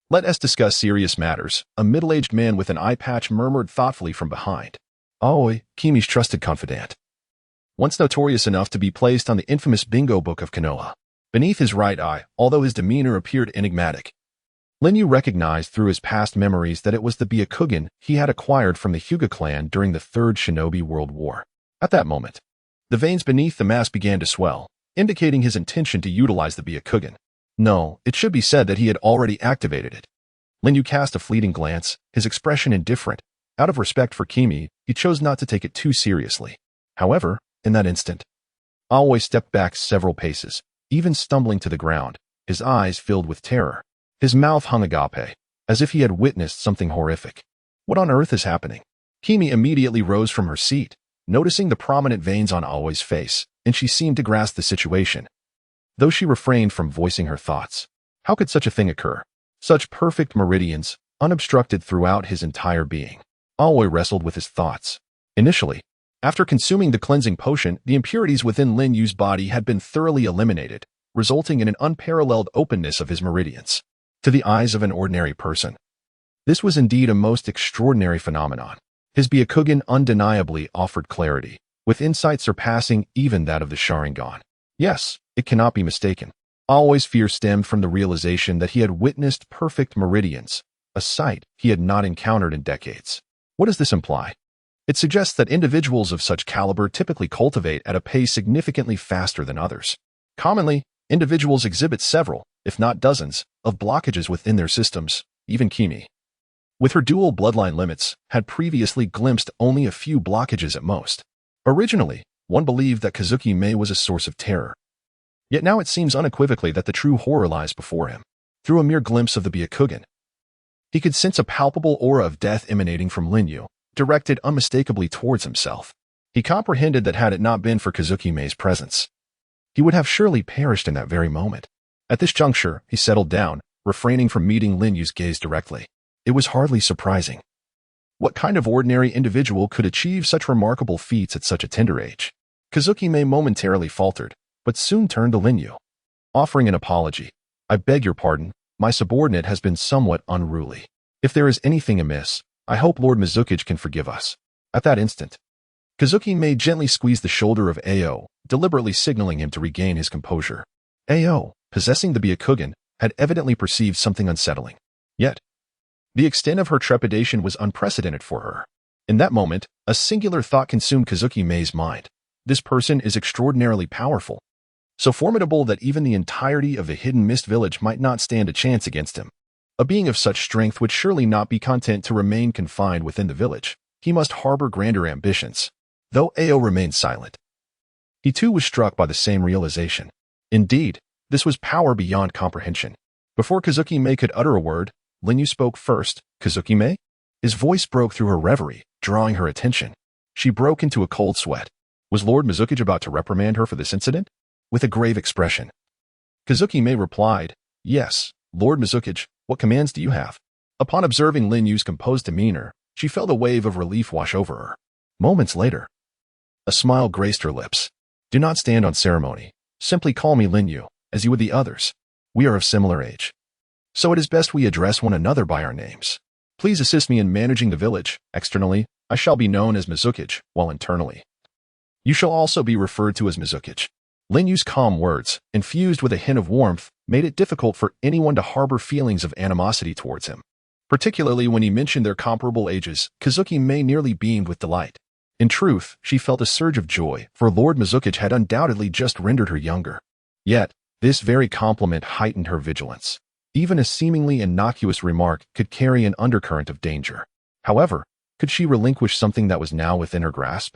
Let us discuss serious matters, a middle-aged man with an eye patch murmured thoughtfully from behind. Aoi, Kimi's trusted confidant. Once notorious enough to be placed on the infamous bingo book of Konoha. Beneath his right eye, although his demeanor appeared enigmatic, Linyu recognized through his past memories that it was the Byakugan he had acquired from the Hyuga clan during the Third Shinobi World War. At that moment, the veins beneath the mask began to swell, indicating his intention to utilize the Byakugan. No, it should be said that he had already activated it. Linyu cast a fleeting glance, his expression indifferent. Out of respect for Kimi, he chose not to take it too seriously. However, in that instant, Aoi stepped back several paces, even stumbling to the ground, his eyes filled with terror. His mouth hung agape, as if he had witnessed something horrific. What on earth is happening? Kimi immediately rose from her seat, noticing the prominent veins on Aoi's face, and she seemed to grasp the situation, though she refrained from voicing her thoughts. How could such a thing occur? Such perfect meridians, unobstructed throughout his entire being. Aoi wrestled with his thoughts. Initially, after consuming the cleansing potion, the impurities within Linyu's body had been thoroughly eliminated, resulting in an unparalleled openness of his meridians. To the eyes of an ordinary person, this was indeed a most extraordinary phenomenon. His Byakugan undeniably offered clarity, with insight surpassing even that of the Sharingan. Yes, it cannot be mistaken. Aoi's fear stemmed from the realization that he had witnessed perfect meridians, a sight he had not encountered in decades. What does this imply? It suggests that individuals of such caliber typically cultivate at a pace significantly faster than others. Commonly, individuals exhibit several, if not dozens, of blockages within their systems. Even Kimi, with her dual bloodline limits, had previously glimpsed only a few blockages at most. Originally, one believed that Kazuki Mei was a source of terror. Yet now it seems unequivocally that the true horror lies before him. Through a mere glimpse of the Byakugan, he could sense a palpable aura of death emanating from Linyu, directed unmistakably towards himself. He comprehended that had it not been for Kazuki Mei's presence, he would have surely perished in that very moment. At this juncture, he settled down, refraining from meeting Linyu's gaze directly. It was hardly surprising. What kind of ordinary individual could achieve such remarkable feats at such a tender age? Kazuki Mei momentarily faltered, but soon turned to Linyu, offering an apology. I beg your pardon, my subordinate has been somewhat unruly. If there is anything amiss, I hope Lord Mizukage can forgive us. At that instant, Kazuki Mei gently squeezed the shoulder of Ao, deliberately signaling him to regain his composure. Ao, possessing the Byakugan, had evidently perceived something unsettling. Yet, the extent of her trepidation was unprecedented for her. In that moment, a singular thought consumed Kazuki Mei's mind. This person is extraordinarily powerful, so formidable that even the entirety of the Hidden Mist Village might not stand a chance against him. A being of such strength would surely not be content to remain confined within the village. He must harbor grander ambitions. Though Ao remained silent, he too was struck by the same realization. Indeed, this was power beyond comprehension. Before Kazuki Mei could utter a word, Linyu spoke first. Kazuki Mei? His voice broke through her reverie, drawing her attention. She broke into a cold sweat. Was Lord Mizukage about to reprimand her for this incident? With a grave expression, Kazuki Mei replied, Yes, Lord Mizukage, what commands do you have? Upon observing Linyu's composed demeanor, she felt a wave of relief wash over her. Moments later, a smile graced her lips. Do not stand on ceremony. Simply call me Linyu, as you would the others. We are of similar age, so it is best we address one another by our names. Please assist me in managing the village. Externally, I shall be known as Mizukage, while internally, you shall also be referred to as Mizukage. Linyu's calm words, infused with a hint of warmth, made it difficult for anyone to harbor feelings of animosity towards him. Particularly when he mentioned their comparable ages, Kazuki Mei nearly beamed with delight. In truth, she felt a surge of joy, for Lord Mizukage had undoubtedly just rendered her younger. Yet, this very compliment heightened her vigilance. Even a seemingly innocuous remark could carry an undercurrent of danger. However, could she relinquish something that was now within her grasp?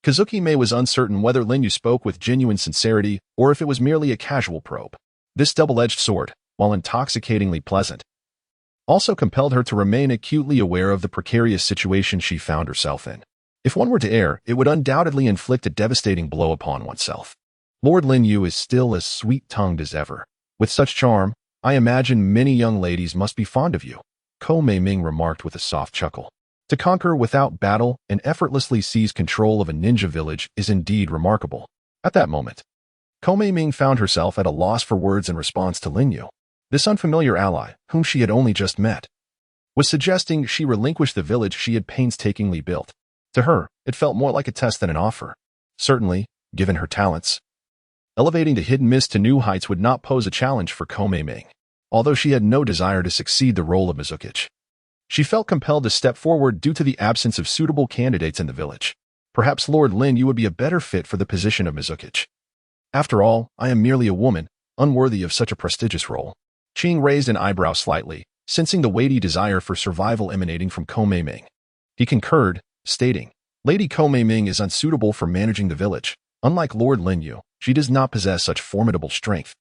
Kazuki Mei was uncertain whether Linyu spoke with genuine sincerity or if it was merely a casual probe. This double-edged sword, while intoxicatingly pleasant, also compelled her to remain acutely aware of the precarious situation she found herself in. If one were to err, it would undoubtedly inflict a devastating blow upon oneself. Lord Linyu is still as sweet-tongued as ever. With such charm, I imagine many young ladies must be fond of you, Ko Mei Ming remarked with a soft chuckle. To conquer without battle and effortlessly seize control of a ninja village is indeed remarkable. At that moment, Ko Mei Ming found herself at a loss for words in response to Linyu. This unfamiliar ally, whom she had only just met, was suggesting she relinquish the village she had painstakingly built. To her, it felt more like a test than an offer. Certainly, given her talents, elevating the hidden mist to new heights would not pose a challenge for Koumei, although she had no desire to succeed the role of Mizukichi. She felt compelled to step forward due to the absence of suitable candidates in the village. Perhaps Lord Lin Yu would be a better fit for the position of Mizukichi. After all, I am merely a woman, unworthy of such a prestigious role. Qing raised an eyebrow slightly, sensing the weighty desire for survival emanating from Koumei. He concurred, stating, Lady Koumei is unsuitable for managing the village. Unlike Lord Lin Yu, she does not possess such formidable strength,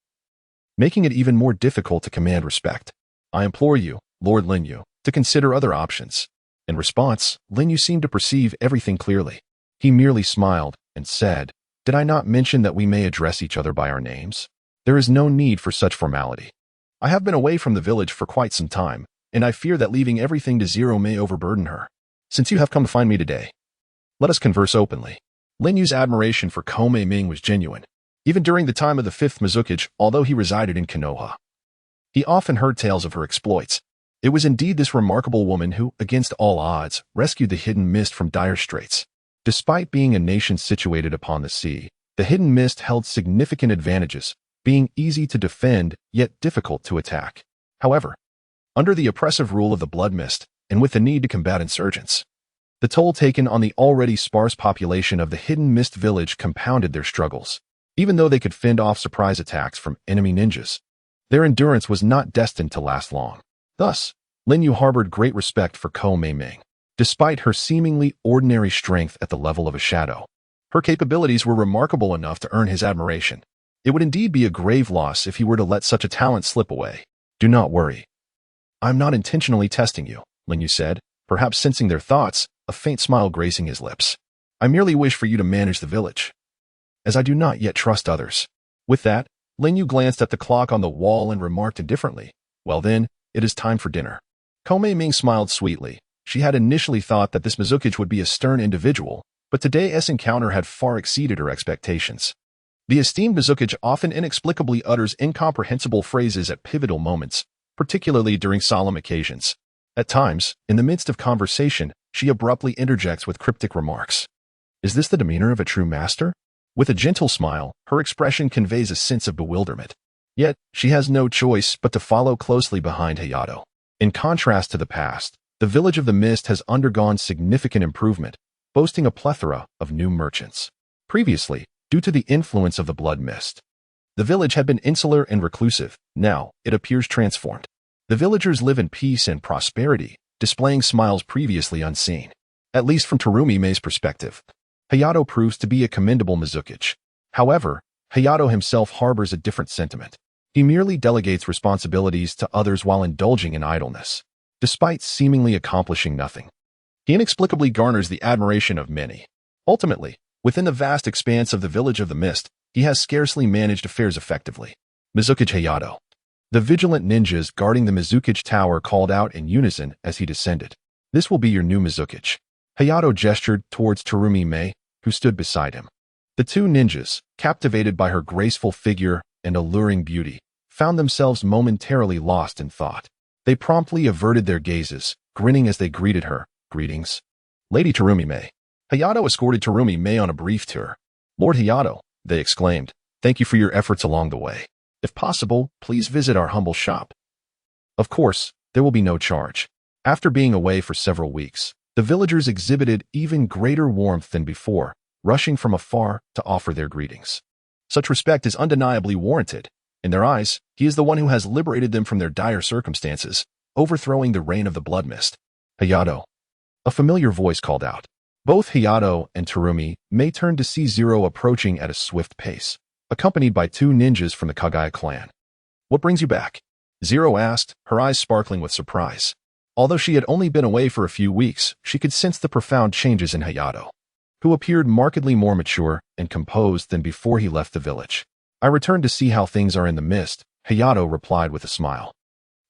making it even more difficult to command respect. I implore you, Lord Lin Yu, to consider other options. In response, Lin Yu seemed to perceive everything clearly. He merely smiled and said, Did I not mention that we may address each other by our names? There is no need for such formality. I have been away from the village for quite some time, and I fear that leaving everything to zero may overburden her. Since you have come to find me today, let us converse openly. Lin Yu's admiration for Koumei was genuine. Even during the time of the 5th Mizukichi, although he resided in Konoha, he often heard tales of her exploits. It was indeed this remarkable woman who, against all odds, rescued the Hidden Mist from dire straits. Despite being a nation situated upon the sea, the Hidden Mist held significant advantages, being easy to defend yet difficult to attack. However, under the oppressive rule of the Blood Mist, and with the need to combat insurgents, the toll taken on the already sparse population of the Hidden Mist village compounded their struggles. Even though they could fend off surprise attacks from enemy ninjas, their endurance was not destined to last long. Thus, Lin Yu harbored great respect for Koumei. Despite her seemingly ordinary strength at the level of a shadow, her capabilities were remarkable enough to earn his admiration. It would indeed be a grave loss if he were to let such a talent slip away. Do not worry. I'm not intentionally testing you, Lin Yu said, perhaps sensing their thoughts, a faint smile gracing his lips. I merely wish for you to manage the village, as I do not yet trust others. With that, Lin Yu glanced at the clock on the wall and remarked indifferently, Well then, it is time for dinner. Koumei smiled sweetly. She had initially thought that this Mizukichi would be a stern individual, but today's encounter had far exceeded her expectations. The esteemed Mizukichi often inexplicably utters incomprehensible phrases at pivotal moments, particularly during solemn occasions. At times, in the midst of conversation, she abruptly interjects with cryptic remarks. Is this the demeanor of a true master? With a gentle smile, her expression conveys a sense of bewilderment. Yet, she has no choice but to follow closely behind Hayato. In contrast to the past, the Village of the Mist has undergone significant improvement, boasting a plethora of new merchants. Previously, due to the influence of the Blood Mist, the village had been insular and reclusive. Now, it appears transformed. The villagers live in peace and prosperity, displaying smiles previously unseen. At least from Terumi's perspective, Hayato proves to be a commendable Mizukichi. However, Hayato himself harbors a different sentiment. He merely delegates responsibilities to others while indulging in idleness. Despite seemingly accomplishing nothing, he inexplicably garners the admiration of many. Ultimately, within the vast expanse of the Village of the Mist, he has scarcely managed affairs effectively. Mizukichi Hayato. The vigilant ninjas guarding the Mizukichi Tower called out in unison as he descended. This will be your new Mizukichi. Hayato gestured towards Terumi, who stood beside him. The two ninjas, captivated by her graceful figure and alluring beauty, found themselves momentarily lost in thought. They promptly averted their gazes, grinning as they greeted her. Greetings, Lady Terumi. Hayato escorted Terumi on a brief tour. Lord Hayato, they exclaimed, thank you for your efforts along the way. If possible, please visit our humble shop. Of course, there will be no charge. After being away for several weeks, the villagers exhibited even greater warmth than before, rushing from afar to offer their greetings. Such respect is undeniably warranted. In their eyes, he is the one who has liberated them from their dire circumstances, overthrowing the reign of the Blood Mist. Hayato. A familiar voice called out. Both Hayato and Terumi turned to see Zero approaching at a swift pace, accompanied by two ninjas from the Kagaya clan. What brings you back? Zero asked, her eyes sparkling with surprise. Although she had only been away for a few weeks, she could sense the profound changes in Hayato, who appeared markedly more mature and composed than before he left the village. I returned to see how things are in the mist, Hayato replied with a smile.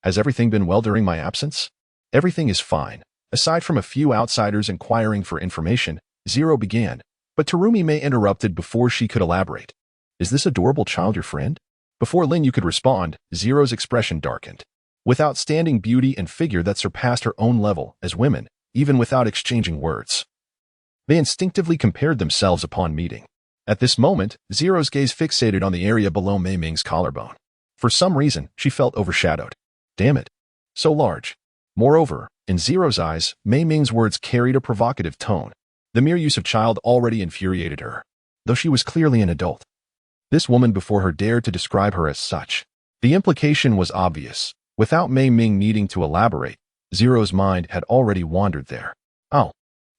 Has everything been well during my absence? Everything is fine. Aside from a few outsiders inquiring for information, Zero began, but Terumi interrupted before she could elaborate. Is this adorable child your friend? Before Lin Yu could respond, Zero's expression darkened. With outstanding beauty and figure that surpassed her own level as women, even without exchanging words. They instinctively compared themselves upon meeting. At this moment, Zero's gaze fixated on the area below Mei Ming's collarbone. For some reason, she felt overshadowed. Damn it. So large. Moreover, in Zero's eyes, Mei Ming's words carried a provocative tone. The mere use of child already infuriated her, though she was clearly an adult. This woman before her dared to describe her as such. The implication was obvious. Without Mei Ming needing to elaborate, Zero's mind had already wandered there. Oh.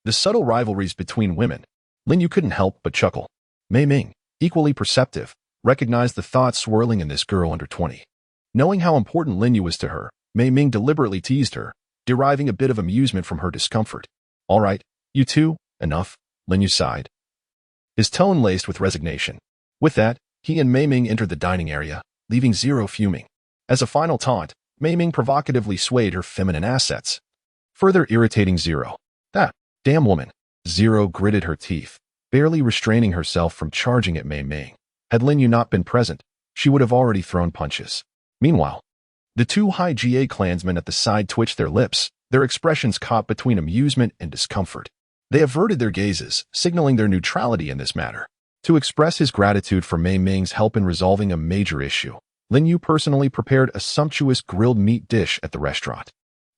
The subtle rivalries between women. Lin Yu couldn't help but chuckle. Mei Ming, equally perceptive, recognized the thoughts swirling in this girl under 20. Knowing how important Lin Yu was to her, Mei Ming deliberately teased her, deriving a bit of amusement from her discomfort. All right, you two, enough, Lin Yu sighed. His tone laced with resignation. With that, he and Mei Ming entered the dining area, leaving Zero fuming. As a final taunt, Mei Ming provocatively swayed her feminine assets, further irritating Zero. That damn woman. Zero gritted her teeth, barely restraining herself from charging at Mei Ming. Had Lin Yu not been present, she would have already thrown punches. Meanwhile, the two high GA clansmen at the side twitched their lips, their expressions caught between amusement and discomfort. They averted their gazes, signaling their neutrality in this matter. To express his gratitude for Mei Ming's help in resolving a major issue, Lin Yu personally prepared a sumptuous grilled meat dish at the restaurant.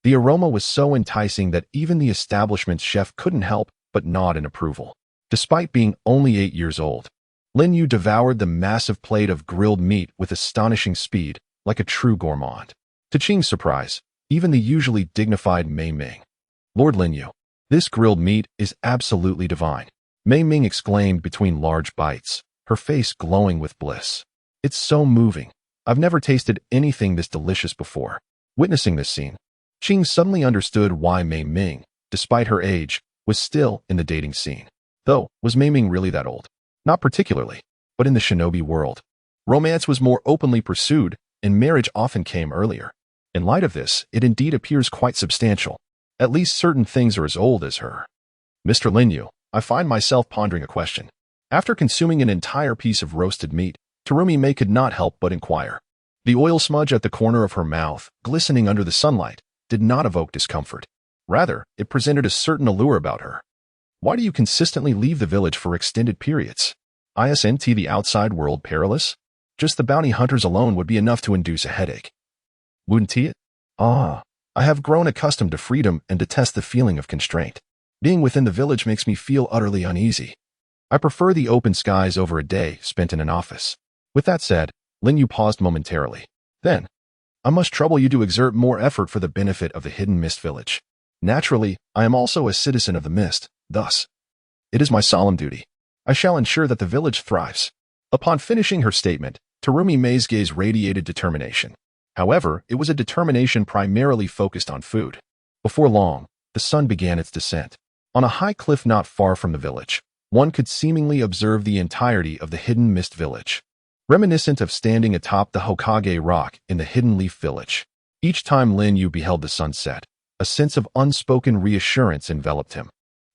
The aroma was so enticing that even the establishment's chef couldn't help but nod in approval. Despite being only 8 years old, Lin Yu devoured the massive plate of grilled meat with astonishing speed, like a true gourmand. To Qing's surprise, even the usually dignified Mei Ming. Lord Lin Yu, this grilled meat is absolutely divine, Mei Ming exclaimed between large bites, her face glowing with bliss. It's so moving. I've never tasted anything this delicious before. Witnessing this scene, Qing suddenly understood why Mei Ming, despite her age, was still in the dating scene. Though, was Mei Ming really that old? Not particularly, but in the shinobi world, romance was more openly pursued, and marriage often came earlier. In light of this, it indeed appears quite substantial. At least certain things are as old as her. Mr. Lin Yu, I find myself pondering a question. After consuming an entire piece of roasted meat, Terumi Mei could not help but inquire. The oil smudge at the corner of her mouth, glistening under the sunlight, did not evoke discomfort. Rather, it presented a certain allure about her. Why do you consistently leave the village for extended periods? Isn't the outside world perilous? Just the bounty hunters alone would be enough to induce a headache. Wouldn't it? I have grown accustomed to freedom and detest the feeling of constraint. Being within the village makes me feel utterly uneasy. I prefer the open skies over a day spent in an office. With that said, Lin Yu paused momentarily. Then, I must trouble you to exert more effort for the benefit of the hidden mist village. Naturally, I am also a citizen of the mist, thus, it is my solemn duty. I shall ensure that the village thrives. Upon finishing her statement, Terumi Mei's gaze radiated determination. However, it was a determination primarily focused on food. Before long, the sun began its descent. On a high cliff not far from the village, one could seemingly observe the entirety of the hidden mist village, reminiscent of standing atop the Hokage rock in the hidden leaf village. Each time Lin Yu beheld the sunset, a sense of unspoken reassurance enveloped him,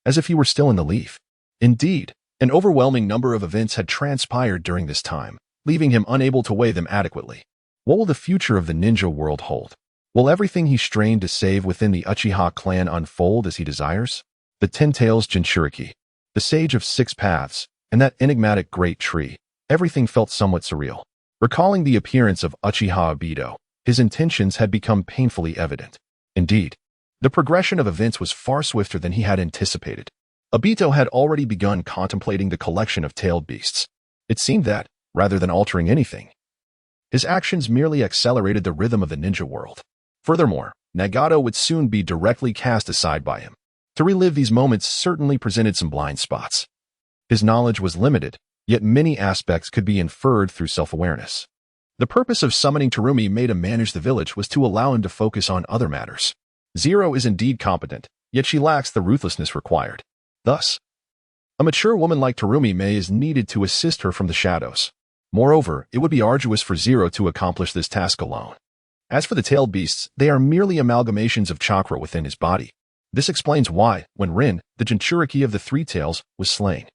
as if he were still in the leaf. Indeed, an overwhelming number of events had transpired during this time, leaving him unable to weigh them adequately. What will the future of the ninja world hold? Will everything he strained to save within the Uchiha clan unfold as he desires? The Ten Tails Jinchuriki, the Sage of Six Paths, and that enigmatic great tree, everything felt somewhat surreal. Recalling the appearance of Uchiha Obito, his intentions had become painfully evident. Indeed, the progression of events was far swifter than he had anticipated. Obito had already begun contemplating the collection of tailed beasts. It seemed that, rather than altering anything, his actions merely accelerated the rhythm of the ninja world. Furthermore, Nagato would soon be directly cast aside by him. To relive these moments certainly presented some blind spots. His knowledge was limited, yet many aspects could be inferred through self-awareness. The purpose of summoning Terumi Mei to manage the village was to allow him to focus on other matters. Zero is indeed competent, yet she lacks the ruthlessness required. Thus, a mature woman like Terumi Mei is needed to assist her from the shadows. Moreover, it would be arduous for Zero to accomplish this task alone. As for the tailed beasts, they are merely amalgamations of chakra within his body. This explains why, when Rin, the Jinchuriki of the Three Tails, was slain,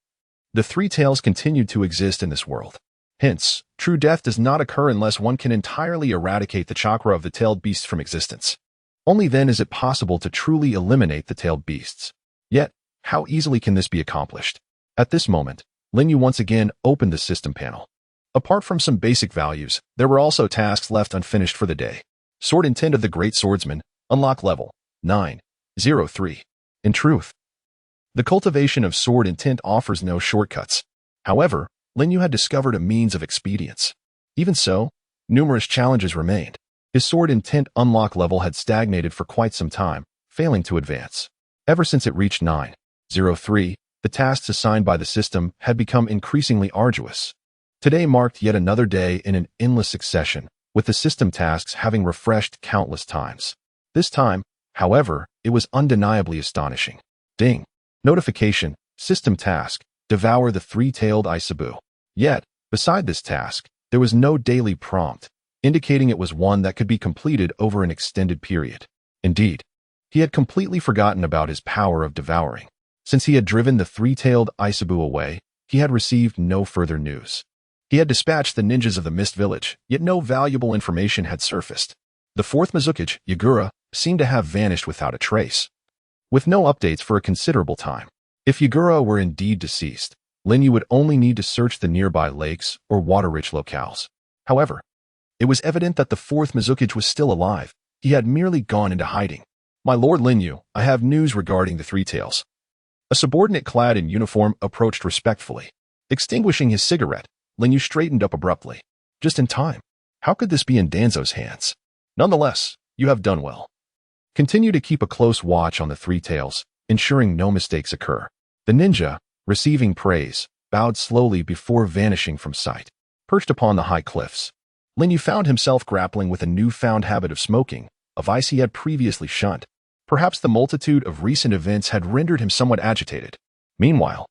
the Three Tails continued to exist in this world. Hence, True death does not occur unless one can entirely eradicate the chakra of the tailed beasts from existence. Only then is it possible to truly eliminate the tailed beasts. Yet, how easily can this be accomplished? At this moment, Linyu once again opened the system panel. Apart from some basic values, there were also tasks left unfinished for the day. Sword Intent of the Great Swordsman, unlock level 903. In truth, the cultivation of sword intent offers no shortcuts. However, Linyu had discovered a means of expedience. Even so, numerous challenges remained. His sword intent unlock level had stagnated for quite some time, failing to advance. Ever since it reached 903, the tasks assigned by the system had become increasingly arduous. Today marked yet another day in an endless succession, with the system tasks having refreshed countless times. This time, however, it was undeniably astonishing. Ding. Notification, system task, devour the three-tailed Isabu. Yet, beside this task, there was no daily prompt, indicating it was one that could be completed over an extended period. Indeed, he had completely forgotten about his power of devouring. Since he had driven the three-tailed Isabu away, he had received no further news. He had dispatched the ninjas of the Mist Village, yet no valuable information had surfaced. The fourth Mizuki, Yagura, seemed to have vanished without a trace. With no updates for a considerable time. If Yagura were indeed deceased, Linyu would only need to search the nearby lakes or water-rich locales. However, it was evident that the fourth Mizuki was still alive. He had merely gone into hiding. My lord Linyu, I have news regarding the Three Tails. A subordinate clad in uniform approached respectfully. Extinguishing his cigarette, Linyu straightened up abruptly. Just in time. How could this be in Danzo's hands? Nonetheless, you have done well. Continue to keep a close watch on the Three Tails, ensuring no mistakes occur. The ninja, receiving praise, bowed slowly before vanishing from sight. Perched upon the high cliffs, Linyu found himself grappling with a newfound habit of smoking, a vice he had previously shunned. Perhaps the multitude of recent events had rendered him somewhat agitated. Meanwhile,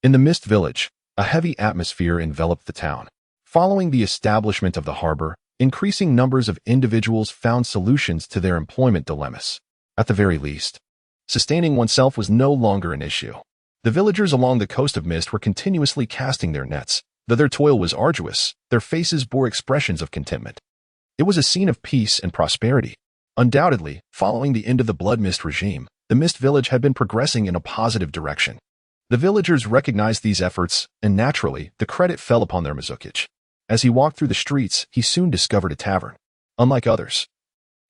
in the Mist Village, a heavy atmosphere enveloped the town. Following the establishment of the harbor, increasing numbers of individuals found solutions to their employment dilemmas. At the very least, sustaining oneself was no longer an issue. The villagers along the coast of Mist were continuously casting their nets. Though their toil was arduous, their faces bore expressions of contentment. It was a scene of peace and prosperity. Undoubtedly, following the end of the Blood Mist regime, the Mist Village had been progressing in a positive direction. The villagers recognized these efforts, and naturally, the credit fell upon their Mizuki. As he walked through the streets, he soon discovered a tavern. Unlike others,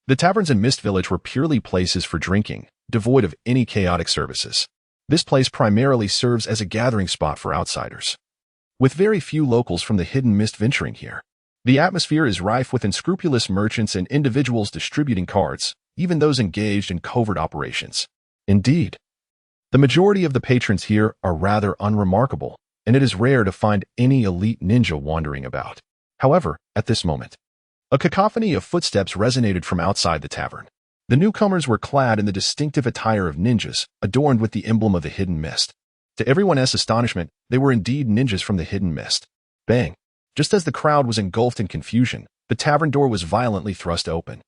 the taverns in Mist Village were purely places for drinking, devoid of any chaotic services. This place primarily serves as a gathering spot for outsiders, with very few locals from the hidden mist venturing here. The atmosphere is rife with unscrupulous merchants and individuals distributing cards, even those engaged in covert operations. Indeed, the majority of the patrons here are rather unremarkable, and it is rare to find any elite ninja wandering about. However, at this moment, a cacophony of footsteps resonated from outside the tavern. The newcomers were clad in the distinctive attire of ninjas, adorned with the emblem of the Hidden Mist. To everyone else's astonishment, they were indeed ninjas from the Hidden Mist. Bang! Just as the crowd was engulfed in confusion, the tavern door was violently thrust open.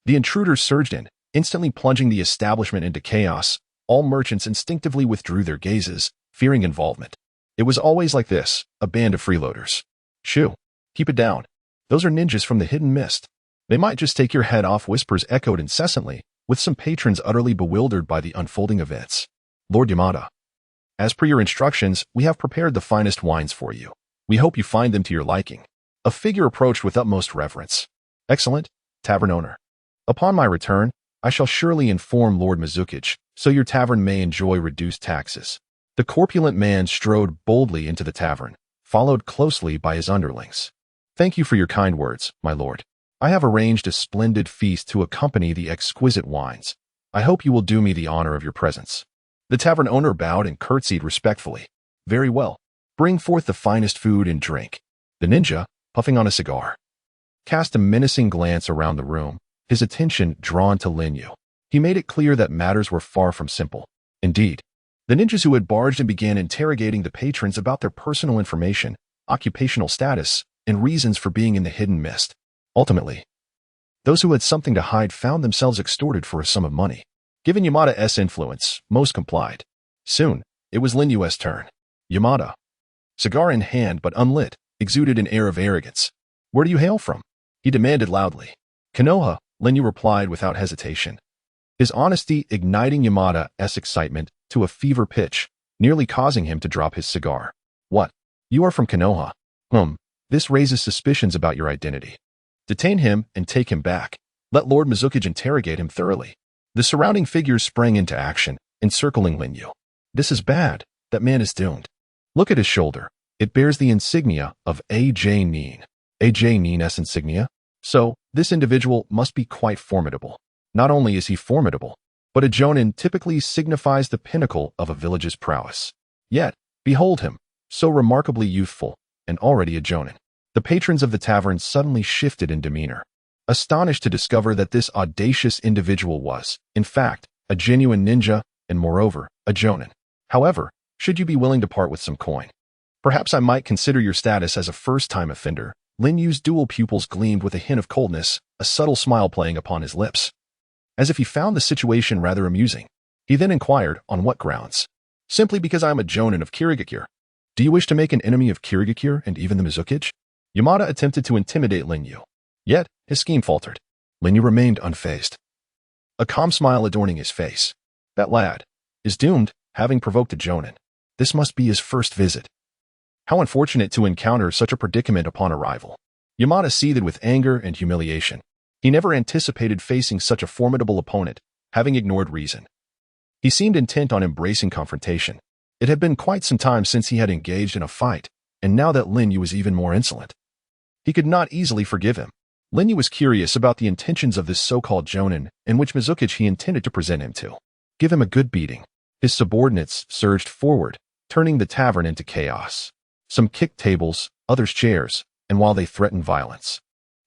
The intruders surged in, instantly plunging the establishment into chaos. All merchants instinctively withdrew their gazes, fearing involvement. It was always like this, a band of freeloaders. Shoo! Keep it down. Those are ninjas from the Hidden Mist. They might just take your head off, whispers echoed incessantly, with some patrons utterly bewildered by the unfolding events. Lord Yamada, as per your instructions, we have prepared the finest wines for you. We hope you find them to your liking. A figure approached with utmost reverence. Excellent, tavern owner. Upon my return, I shall surely inform Lord Mizuki, so your tavern may enjoy reduced taxes. The corpulent man strode boldly into the tavern, followed closely by his underlings. Thank you for your kind words, my lord. I have arranged a splendid feast to accompany the exquisite wines. I hope you will do me the honor of your presence. The tavern owner bowed and curtsied respectfully. Very well. Bring forth the finest food and drink. The ninja, puffing on a cigar, cast a menacing glance around the room, his attention drawn to Linyu. He made it clear that matters were far from simple. Indeed, the ninjas who had barged in began interrogating the patrons about their personal information, occupational status, and reasons for being in the Hidden Mist. Ultimately, those who had something to hide found themselves extorted for a sum of money. Given Yamada's influence, most complied. Soon, it was Linyu's turn. Yamada, cigar in hand but unlit, exuded an air of arrogance. "Where do you hail from?" he demanded loudly. "Konoha," Linyu replied without hesitation, his honesty igniting Yamada's excitement to a fever pitch, nearly causing him to drop his cigar. "What? You are from Konoha? This raises suspicions about your identity. Detain him and take him back. Let Lord Mizuki interrogate him thoroughly." The surrounding figures sprang into action, encircling Linyu. "This is bad. That man is doomed. Look at his shoulder. It bears the insignia of A.J. Nin. A.J. Nin's insignia? So, this individual must be quite formidable. Not only is he formidable, but a jonin typically signifies the pinnacle of a village's prowess. Yet, behold him, so remarkably youthful, and already a jonin." The patrons of the tavern suddenly shifted in demeanor, astonished to discover that this audacious individual was, in fact, a genuine ninja, and moreover, a jonin. "However, should you be willing to part with some coin, perhaps I might consider your status as a first-time offender." Linyu's dual pupils gleamed with a hint of coldness, a subtle smile playing upon his lips, as if he found the situation rather amusing. He then inquired, "On what grounds?" "Simply because I am a jonin of Kirigakure." "Do you wish to make an enemy of Kirigakure and even the Mizukage?" Yamada attempted to intimidate Linyu. Yet, his scheme faltered. Linyu remained unfazed, a calm smile adorning his face. "That lad is doomed, having provoked a jonin. This must be his first visit. How unfortunate to encounter such a predicament upon arrival." Yamada seethed with anger and humiliation. He never anticipated facing such a formidable opponent, having ignored reason. He seemed intent on embracing confrontation. It had been quite some time since he had engaged in a fight, and now that Linyu was even more insolent, he could not easily forgive him. Linyu was curious about the intentions of this so-called jonin, in which Mizukage he intended to present him to. Give him a good beating. His subordinates surged forward, turning the tavern into chaos. Some kicked tables, others chairs, and while they threatened violence,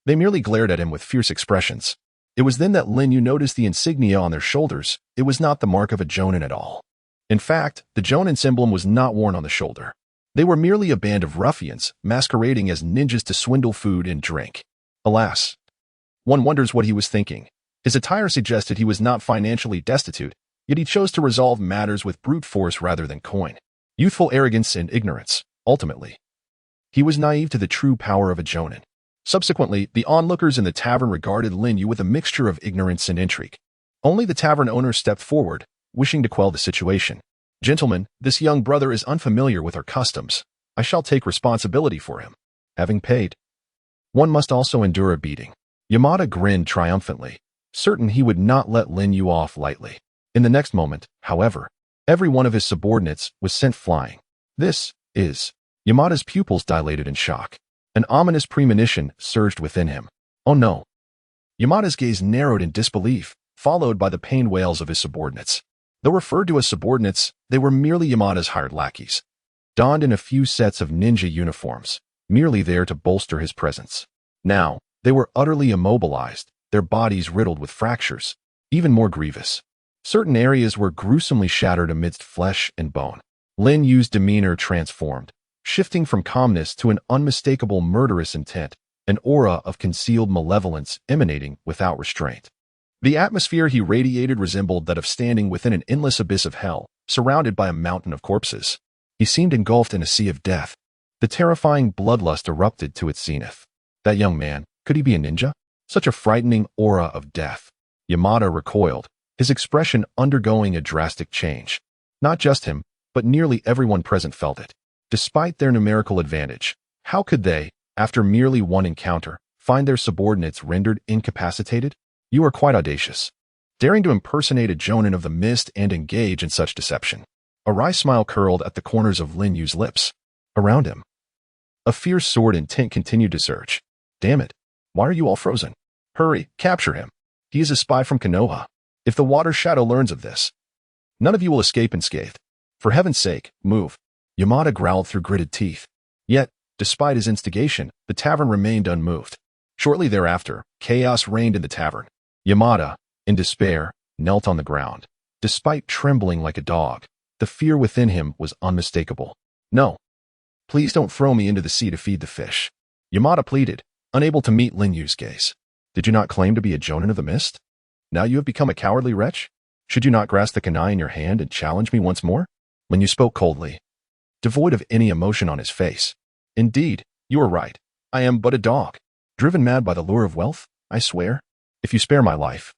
they merely glared at him with fierce expressions. It was then that Linyu noticed the insignia on their shoulders. It was not the mark of a jonin at all. In fact, the jonin's emblem was not worn on the shoulder. They were merely a band of ruffians, masquerading as ninjas to swindle food and drink. Alas, one wonders what he was thinking. His attire suggested he was not financially destitute, yet he chose to resolve matters with brute force rather than coin. Youthful arrogance and ignorance. Ultimately, he was naive to the true power of a jonin. Subsequently, the onlookers in the tavern regarded Linyu with a mixture of ignorance and intrigue. Only the tavern owner stepped forward, wishing to quell the situation. "Gentlemen, this young brother is unfamiliar with our customs. I shall take responsibility for him. Having paid, one must also endure a beating." Yamada grinned triumphantly, certain he would not let Linyu off lightly. In the next moment, however, every one of his subordinates was sent flying. This is... Yamada's pupils dilated in shock. An ominous premonition surged within him. Oh no. Yamada's gaze narrowed in disbelief, followed by the pained wails of his subordinates. Though referred to as subordinates, they were merely Yamada's hired lackeys, donned in a few sets of ninja uniforms, merely there to bolster his presence. Now, they were utterly immobilized, their bodies riddled with fractures, even more grievous. Certain areas were gruesomely shattered amidst flesh and bone. Linyu's demeanor transformed, shifting from calmness to an unmistakable murderous intent, an aura of concealed malevolence emanating without restraint. The atmosphere he radiated resembled that of standing within an endless abyss of hell, surrounded by a mountain of corpses. He seemed engulfed in a sea of death. The terrifying bloodlust erupted to its zenith. That young man, could he be a ninja? Such a frightening aura of death. Yamada recoiled, his expression undergoing a drastic change. Not just him, but nearly everyone present felt it. Despite their numerical advantage, how could they, after merely one encounter, find their subordinates rendered incapacitated? You are quite audacious, daring to impersonate a jonin of the mist and engage in such deception. A wry smile curled at the corners of Linyu's lips. Around him, a fierce sword intent continued to surge. Damn it, why are you all frozen? Hurry, capture him. He is a spy from Konoha. If the water shadow learns of this, none of you will escape unscathed. For heaven's sake, move. Yamada growled through gritted teeth. Yet, despite his instigation, the tavern remained unmoved. Shortly thereafter, chaos reigned in the tavern. Yamada, in despair, knelt on the ground. Despite trembling like a dog, the fear within him was unmistakable. No. Please don't throw me into the sea to feed the fish. Yamada pleaded, unable to meet Linyu's gaze. Did you not claim to be a jonin of the mist? Now you have become a cowardly wretch? Should you not grasp the kunai in your hand and challenge me once more? Linyu spoke coldly, devoid of any emotion on his face. Indeed, You are right. I am but a dog, driven mad by the lure of wealth, I swear. If you spare my life,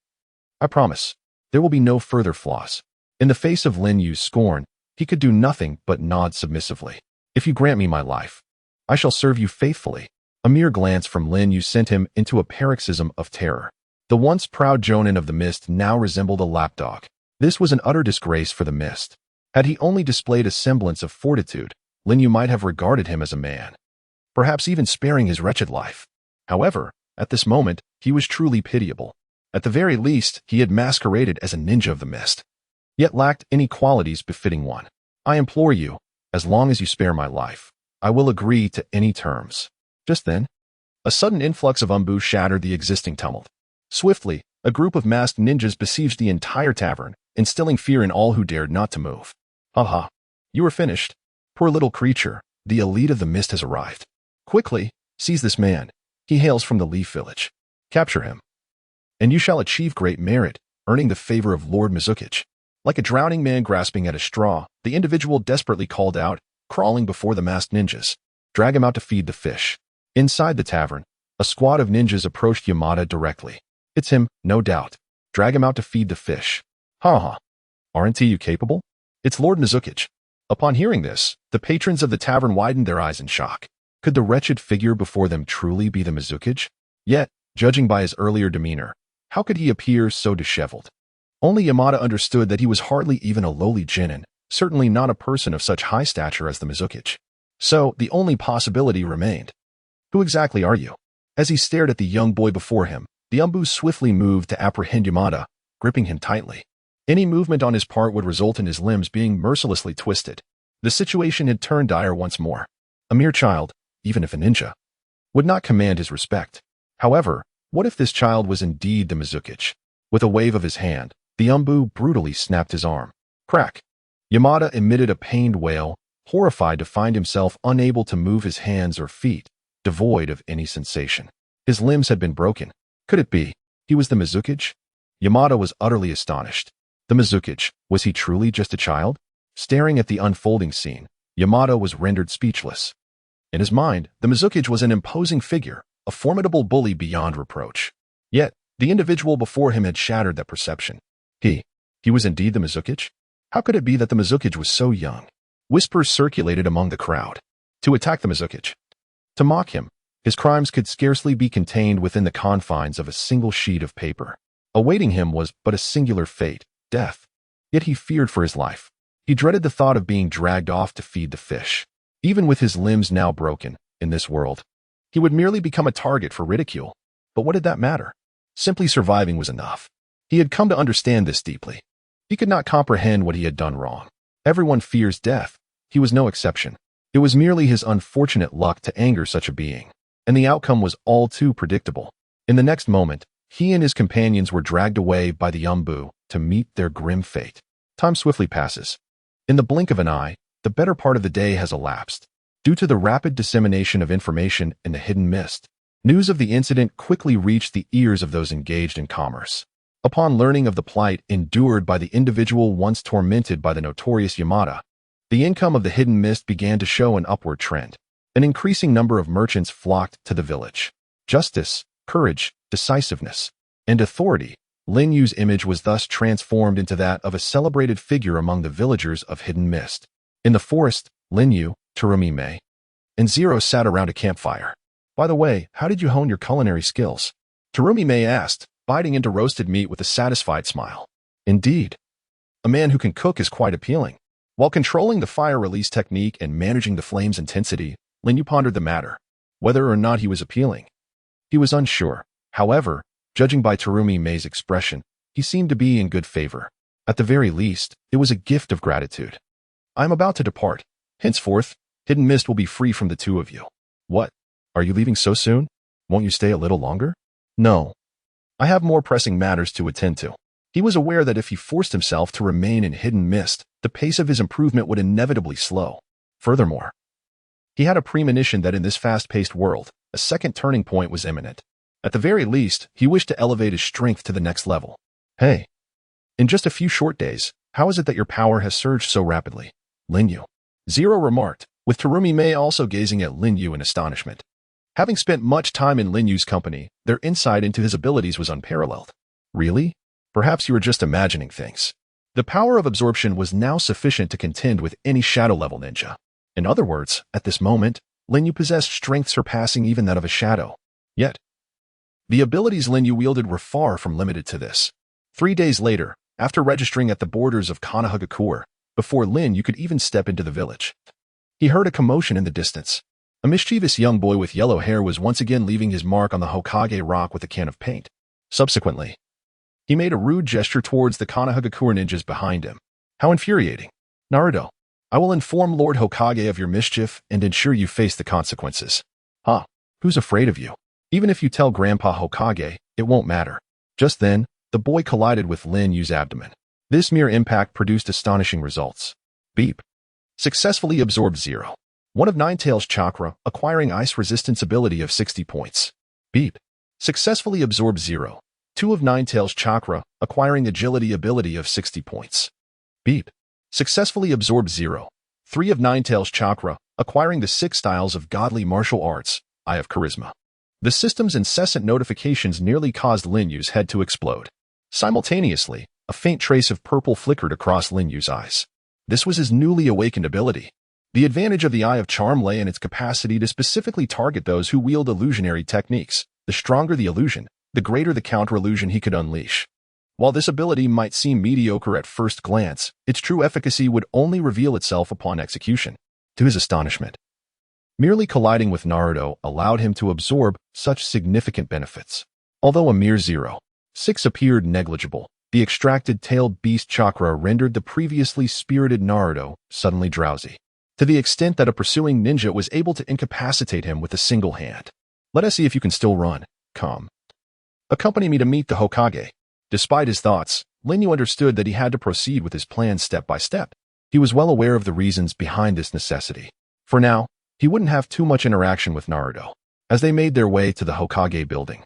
I promise, there will be no further flaws. In the face of Lin Yu's scorn, he could do nothing but nod submissively. If you grant me my life, I shall serve you faithfully. A mere glance from Lin Yu sent him into a paroxysm of terror. The once proud Jonin of the Mist now resembled a lapdog. This was an utter disgrace for the Mist. Had he only displayed a semblance of fortitude, Lin Yu might have regarded him as a man, perhaps even sparing his wretched life. However, at this moment, he was truly pitiable. At the very least, he had masqueraded as a ninja of the Mist, yet lacked any qualities befitting one. I implore you, as long as you spare my life, I will agree to any terms. Just then, a sudden influx of umbu shattered the existing tumult. Swiftly, a group of masked ninjas besieged the entire tavern, instilling fear in all who dared not to move. Ha! You are finished. Poor little creature, the elite of the Mist has arrived. Quickly, seize this man. He hails from the Leaf Village. Capture him, and you shall achieve great merit, earning the favor of Lord Mizukic. Like a drowning man grasping at a straw, the individual desperately called out, crawling before the masked ninjas. Drag him out to feed the fish. Inside the tavern, a squad of ninjas approached Yamada directly. It's him, no doubt. Drag him out to feed the fish. Ha! Aren't you capable? It's Lord Mizukic. Upon hearing this, the patrons of the tavern widened their eyes in shock. Could the wretched figure before them truly be the Mizukic? Yet, judging by his earlier demeanor, how could he appear so disheveled? Only Yamada understood that he was hardly even a lowly genin, certainly not a person of such high stature as the Mizukic. So, the only possibility remained. Who exactly are you? As he stared at the young boy before him, the umbu swiftly moved to apprehend Yamada, gripping him tightly. Any movement on his part would result in his limbs being mercilessly twisted. The situation had turned dire once more. A mere child, even if a ninja, would not command his respect. However, what if this child was indeed the Mizukic? With a wave of his hand, the umbu brutally snapped his arm. Crack! Yamada emitted a pained wail, horrified to find himself unable to move his hands or feet, devoid of any sensation. His limbs had been broken. Could it be he was the Mizukic? Yamada was utterly astonished. The Mizukic, was he truly just a child? Staring at the unfolding scene, Yamada was rendered speechless. In his mind, the Mizukic was an imposing figure, a formidable bully beyond reproach. Yet, the individual before him had shattered that perception. He was indeed the Mizukic? How could it be that the Mizukic was so young? Whispers circulated among the crowd. To attack the Mizukic, to mock him, his crimes could scarcely be contained within the confines of a single sheet of paper. Awaiting him was but a singular fate, death. Yet he feared for his life. He dreaded the thought of being dragged off to feed the fish. Even with his limbs now broken, in this world, he would merely become a target for ridicule. But what did that matter? Simply surviving was enough. He had come to understand this deeply. He could not comprehend what he had done wrong. Everyone fears death. He was no exception. It was merely his unfortunate luck to anger such a being, and the outcome was all too predictable. In the next moment, he and his companions were dragged away by the umbu to meet their grim fate. Time swiftly passes. In the blink of an eye, the better part of the day has elapsed. Due to the rapid dissemination of information in the hidden mist, news of the incident quickly reached the ears of those engaged in commerce. Upon learning of the plight endured by the individual once tormented by the notorious Yamada, the income of the hidden mist began to show an upward trend. An increasing number of merchants flocked to the village. Justice, courage, decisiveness, and authority. Lin Yu's image was thus transformed into that of a celebrated figure among the villagers of Hidden Mist. In the forest, Lin Yu, Terumi-mei, and Zero sat around a campfire. By the way, how did you hone your culinary skills? Terumi-mei asked, biting into roasted meat with a satisfied smile. Indeed, a man who can cook is quite appealing. While controlling the fire release technique and managing the flame's intensity, Lin Yu pondered the matter. Whether or not he was appealing, he was unsure. However, judging by Terumi-mei's expression, he seemed to be in good favor. At the very least, it was a gift of gratitude. I am about to depart. Henceforth, Hidden Mist will be free from the two of you. What? Are you leaving so soon? Won't you stay a little longer? No. I have more pressing matters to attend to. He was aware that if he forced himself to remain in Hidden Mist, the pace of his improvement would inevitably slow. Furthermore, he had a premonition that in this fast-paced world, a second turning point was imminent. At the very least, he wished to elevate his strength to the next level. Hey, in just a few short days, how is it that your power has surged so rapidly? Lin Yu, Zero remarked, with Terumi Mei also gazing at Lin Yu in astonishment. Having spent much time in Lin Yu's company, their insight into his abilities was unparalleled. Really? Perhaps you were just imagining things. The power of absorption was now sufficient to contend with any shadow-level ninja. In other words, at this moment, Lin Yu possessed strength surpassing even that of a shadow. Yet, the abilities Lin Yu wielded were far from limited to this. 3 days later, after registering at the borders of Konohagakure, before Lin Yu could even step into the village, he heard a commotion in the distance. A mischievous young boy with yellow hair was once again leaving his mark on the Hokage rock with a can of paint. Subsequently, he made a rude gesture towards the Konohagakure ninjas behind him. How infuriating. NarutO, I will inform Lord Hokage of your mischief and ensure you face the consequences. Huh? Who's afraid of you? Even if you tell Grandpa Hokage, it won't matter. Just then, the boy collided with Lin Yu's abdomen. This mere impact produced astonishing results. Beep. Successfully absorbed 0. 1 of Ninetales chakra, acquiring ice resistance ability of 60 points. Beep. Successfully absorbed 0. 2 of Ninetales chakra, acquiring agility ability of 60 points. Beep. Successfully absorbed 0. 3 of Ninetales chakra, acquiring the 6 styles of godly martial arts, Eye of Charisma. The system's incessant notifications nearly caused Lin Yu's head to explode. Simultaneously, a faint trace of purple flickered across Lin Yu's eyes. This was his newly awakened ability. The advantage of the Eye of Charm lay in its capacity to specifically target those who wield illusionary techniques. The stronger the illusion, the greater the counter-illusion he could unleash. While this ability might seem mediocre at first glance, its true efficacy would only reveal itself upon execution. To his astonishment, merely colliding with NarutO allowed him to absorb such significant benefits. Although a mere 0.6 appeared negligible, the extracted tailed beast chakra rendered the previously spirited NarutO suddenly drowsy, to the extent that a pursuing ninja was able to incapacitate him with a single hand. Let us see if you can still run. Come. Accompany me to meet the Hokage. Despite his thoughts, Lin Yu understood that he had to proceed with his plan step by step. He was well aware of the reasons behind this necessity. For now, he wouldn't have too much interaction with NarutO. As they made their way to the Hokage building,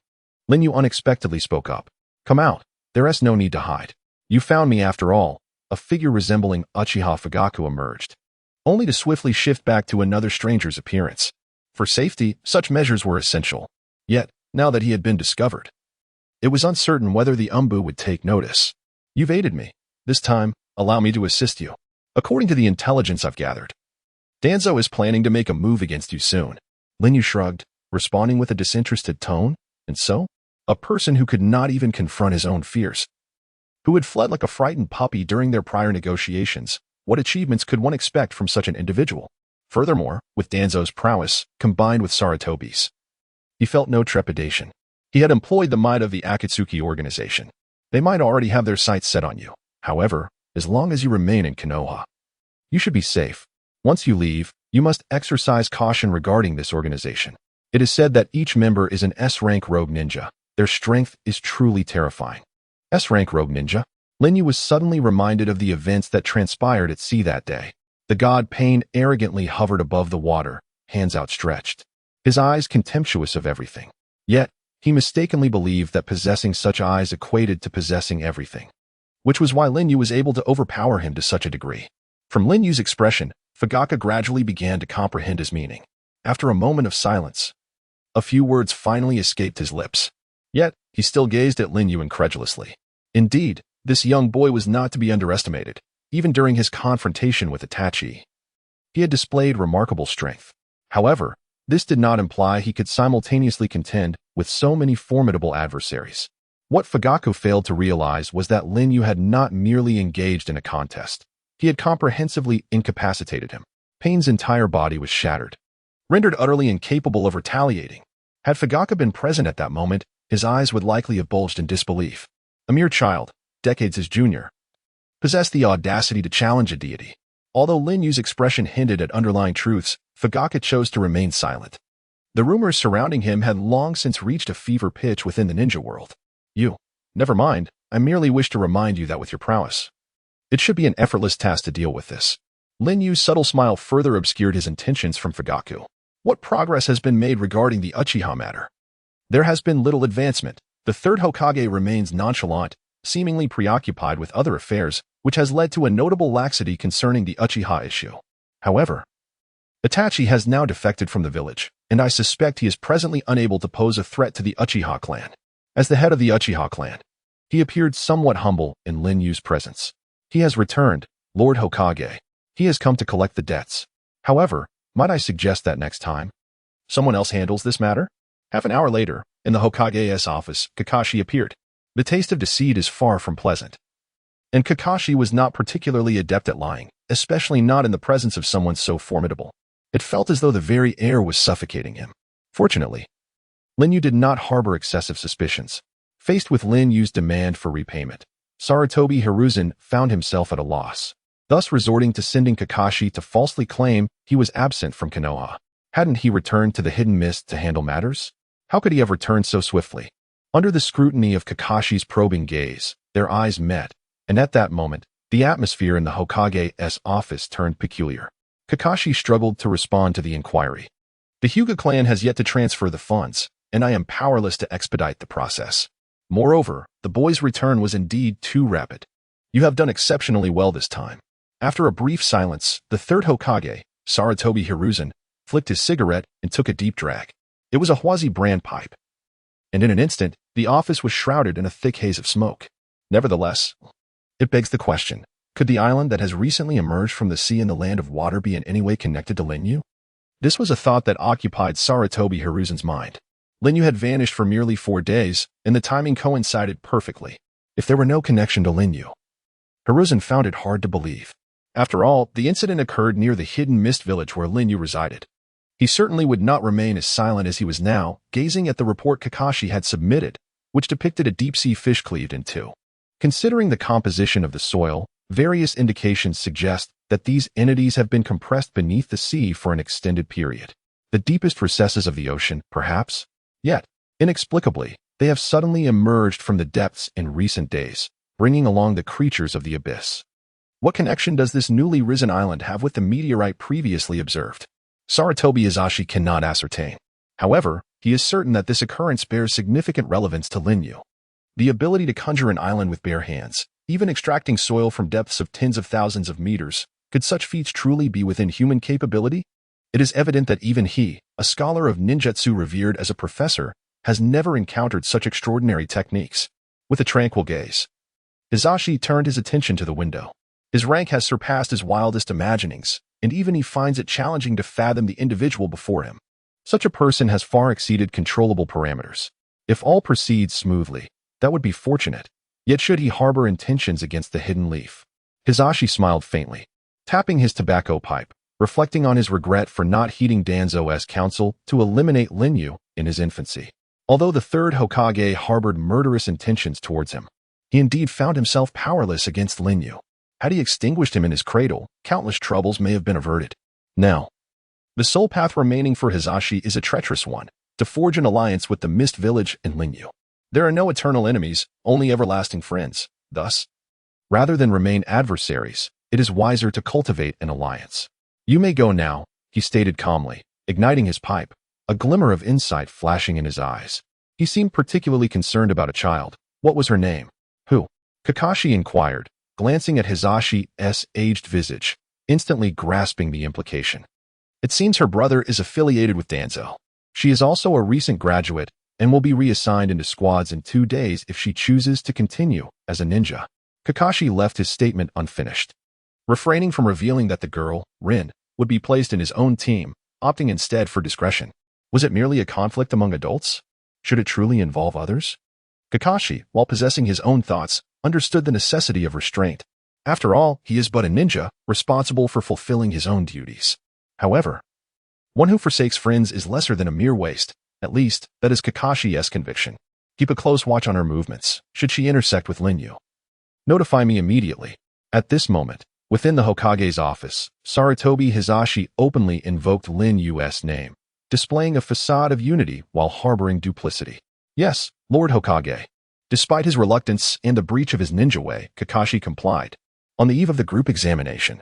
Lin Yu unexpectedly spoke up. Come out. There is no need to hide. You found me after all. A figure resembling Uchiha Fugaku emerged, only to swiftly shift back to another stranger's appearance. For safety, such measures were essential. Yet, now that he had been discovered, it was uncertain whether the Umbu would take notice. You've aided me. This time, allow me to assist you. According to the intelligence I've gathered, Danzo is planning to make a move against you soon. Lin Yu shrugged, responding with a disinterested tone. And so? A person who could not even confront his own fears, who had fled like a frightened puppy during their prior negotiations. What achievements could one expect from such an individual? Furthermore, with Danzo's prowess, combined with Sarutobi's, he felt no trepidation. He had employed the might of the Akatsuki organization. They might already have their sights set on you. However, as long as you remain in Konoha, you should be safe. Once you leave, you must exercise caution regarding this organization. It is said that each member is an S-rank rogue ninja. Their strength is truly terrifying. S-rank rogue ninja? Lin Yu was suddenly reminded of the events that transpired at sea that day. The god Pain arrogantly hovered above the water, hands outstretched, his eyes contemptuous of everything. Yet, he mistakenly believed that possessing such eyes equated to possessing everything, which was why Lin Yu was able to overpower him to such a degree. From Lin Yu's expression, Fugaku gradually began to comprehend his meaning. After a moment of silence, a few words finally escaped his lips. Yet, he still gazed at Lin Yu incredulously. Indeed, this young boy was not to be underestimated. Even during his confrontation with Itachi, he had displayed remarkable strength. However, this did not imply he could simultaneously contend with so many formidable adversaries. What Fugaku failed to realize was that Lin Yu had not merely engaged in a contest. He had comprehensively incapacitated him. Pain's entire body was shattered, rendered utterly incapable of retaliating. Had Fugaku been present at that moment, his eyes would likely have bulged in disbelief. A mere child, decades his junior, possessed the audacity to challenge a deity. Although Lin Yu's expression hinted at underlying truths, Fugaku chose to remain silent. The rumors surrounding him had long since reached a fever pitch within the ninja world. Never mind, I merely wish to remind you that with your prowess, it should be an effortless task to deal with this. Lin Yu's subtle smile further obscured his intentions from Fugaku. What progress has been made regarding the Uchiha matter? There has been little advancement. The third Hokage remains nonchalant, seemingly preoccupied with other affairs, which has led to a notable laxity concerning the Uchiha issue. However, Itachi has now defected from the village, and I suspect he is presently unable to pose a threat to the Uchiha clan. As the head of the Uchiha clan, he appeared somewhat humble in Lin Yu's presence. He has returned, Lord Hokage. He has come to collect the debts. However, might I suggest that next time someone else handles this matter? Half an hour later, in the Hokage's office, Kakashi appeared. The taste of deceit is far from pleasant. And Kakashi was not particularly adept at lying, especially not in the presence of someone so formidable. It felt as though the very air was suffocating him. Fortunately, Lin Yu did not harbor excessive suspicions. Faced with Lin Yu's demand for repayment, Sarutobi Hiruzen found himself at a loss, thus resorting to sending Kakashi to falsely claim he was absent from Konoha. Hadn't he returned to the hidden mist to handle matters? How could he have returned so swiftly? Under the scrutiny of Kakashi's probing gaze, their eyes met, and at that moment, the atmosphere in the Hokage's office turned peculiar. Kakashi struggled to respond to the inquiry. The Hyuga clan has yet to transfer the funds, and I am powerless to expedite the process. Moreover, the boy's return was indeed too rapid. You have done exceptionally well this time. After a brief silence, the third Hokage, Sarutobi Hiruzen, flicked his cigarette and took a deep drag. It was a Huazi brand pipe. And in an instant, the office was shrouded in a thick haze of smoke. Nevertheless, it begs the question, could the island that has recently emerged from the sea and the land of water be in any way connected to Lin Yu? This was a thought that occupied Sarutobi Hiruzen's mind. Lin Yu had vanished for merely 4 days, and the timing coincided perfectly. If there were no connection to Lin Yu, Hiruzen found it hard to believe. After all, the incident occurred near the hidden mist village where Lin Yu resided. He certainly would not remain as silent as he was now, gazing at the report Kakashi had submitted, which depicted a deep-sea fish cleaved in two. Considering the composition of the soil, various indications suggest that these entities have been compressed beneath the sea for an extended period. The deepest recesses of the ocean, perhaps? Yet, inexplicably, they have suddenly emerged from the depths in recent days, bringing along the creatures of the abyss. What connection does this newly risen island have with the meteorite previously observed? Sarutobi Hizashi cannot ascertain. However, he is certain that this occurrence bears significant relevance to Lin Yu. The ability to conjure an island with bare hands, even extracting soil from depths of tens of thousands of meters, could such feats truly be within human capability? It is evident that even he, a scholar of ninjutsu revered as a professor, has never encountered such extraordinary techniques. With a tranquil gaze, Hizashi turned his attention to the window. His rank has surpassed his wildest imaginings, and even he finds it challenging to fathom the individual before him. Such a person has far exceeded controllable parameters. If all proceeds smoothly, that would be fortunate. Yet should he harbor intentions against the hidden leaf? Hizashi smiled faintly, tapping his tobacco pipe, reflecting on his regret for not heeding Danzo's counsel to eliminate Lin Yu in his infancy. Although the third Hokage harbored murderous intentions towards him, he indeed found himself powerless against Lin Yu. Had he extinguished him in his cradle, countless troubles may have been averted. Now, the sole path remaining for Hizashi is a treacherous one, to forge an alliance with the Mist Village and Lin Yu. There are no eternal enemies, only everlasting friends. Thus, rather than remain adversaries, it is wiser to cultivate an alliance. You may go now, he stated calmly, igniting his pipe, a glimmer of insight flashing in his eyes. He seemed particularly concerned about a child. What was her name? Who? Kakashi inquired, glancing at Hizashi's aged visage, instantly grasping the implication. It seems her brother is affiliated with Danzo. She is also a recent graduate and will be reassigned into squads in 2 days if she chooses to continue as a ninja. Kakashi left his statement unfinished, refraining from revealing that the girl, Rin, would be placed in his own team, opting instead for discretion. Was it merely a conflict among adults? Should it truly involve others? Kakashi, while possessing his own thoughts, understood the necessity of restraint. After all, he is but a ninja, responsible for fulfilling his own duties. However, one who forsakes friends is lesser than a mere waste. At least, that is Kakashi's conviction. Keep a close watch on her movements, should she intersect with Lin Yu. Notify me immediately. At this moment, within the Hokage's office, Sarutobi Hizashi openly invoked Lin Yu's name, displaying a facade of unity while harboring duplicity. Yes, Lord Hokage. Despite his reluctance and the breach of his ninja way, Kakashi complied. On the eve of the group examination,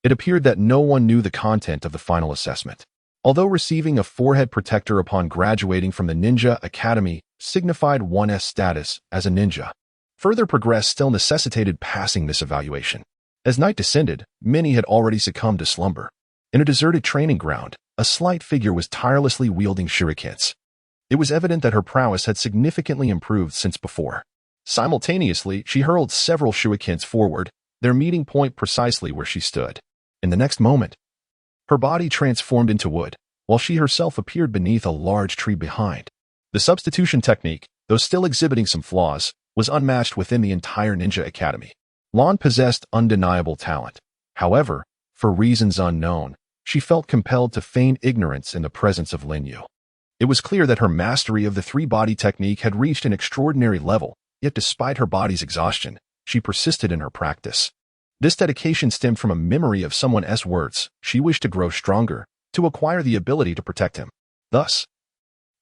it appeared that no one knew the content of the final assessment. Although receiving a forehead protector upon graduating from the Ninja Academy signified one's status as a ninja, further progress still necessitated passing this evaluation. As night descended, many had already succumbed to slumber. In a deserted training ground, a slight figure was tirelessly wielding shurikens. It was evident that her prowess had significantly improved since before. Simultaneously, she hurled several shurikens forward, their meeting point precisely where she stood. In the next moment, her body transformed into wood, while she herself appeared beneath a large tree behind. The substitution technique, though still exhibiting some flaws, was unmatched within the entire ninja academy. Lan possessed undeniable talent. However, for reasons unknown, she felt compelled to feign ignorance in the presence of Lin Yu. It was clear that her mastery of the three-body technique had reached an extraordinary level, yet despite her body's exhaustion, she persisted in her practice. This dedication stemmed from a memory of someone else's words. She wished to grow stronger, to acquire the ability to protect him. Thus,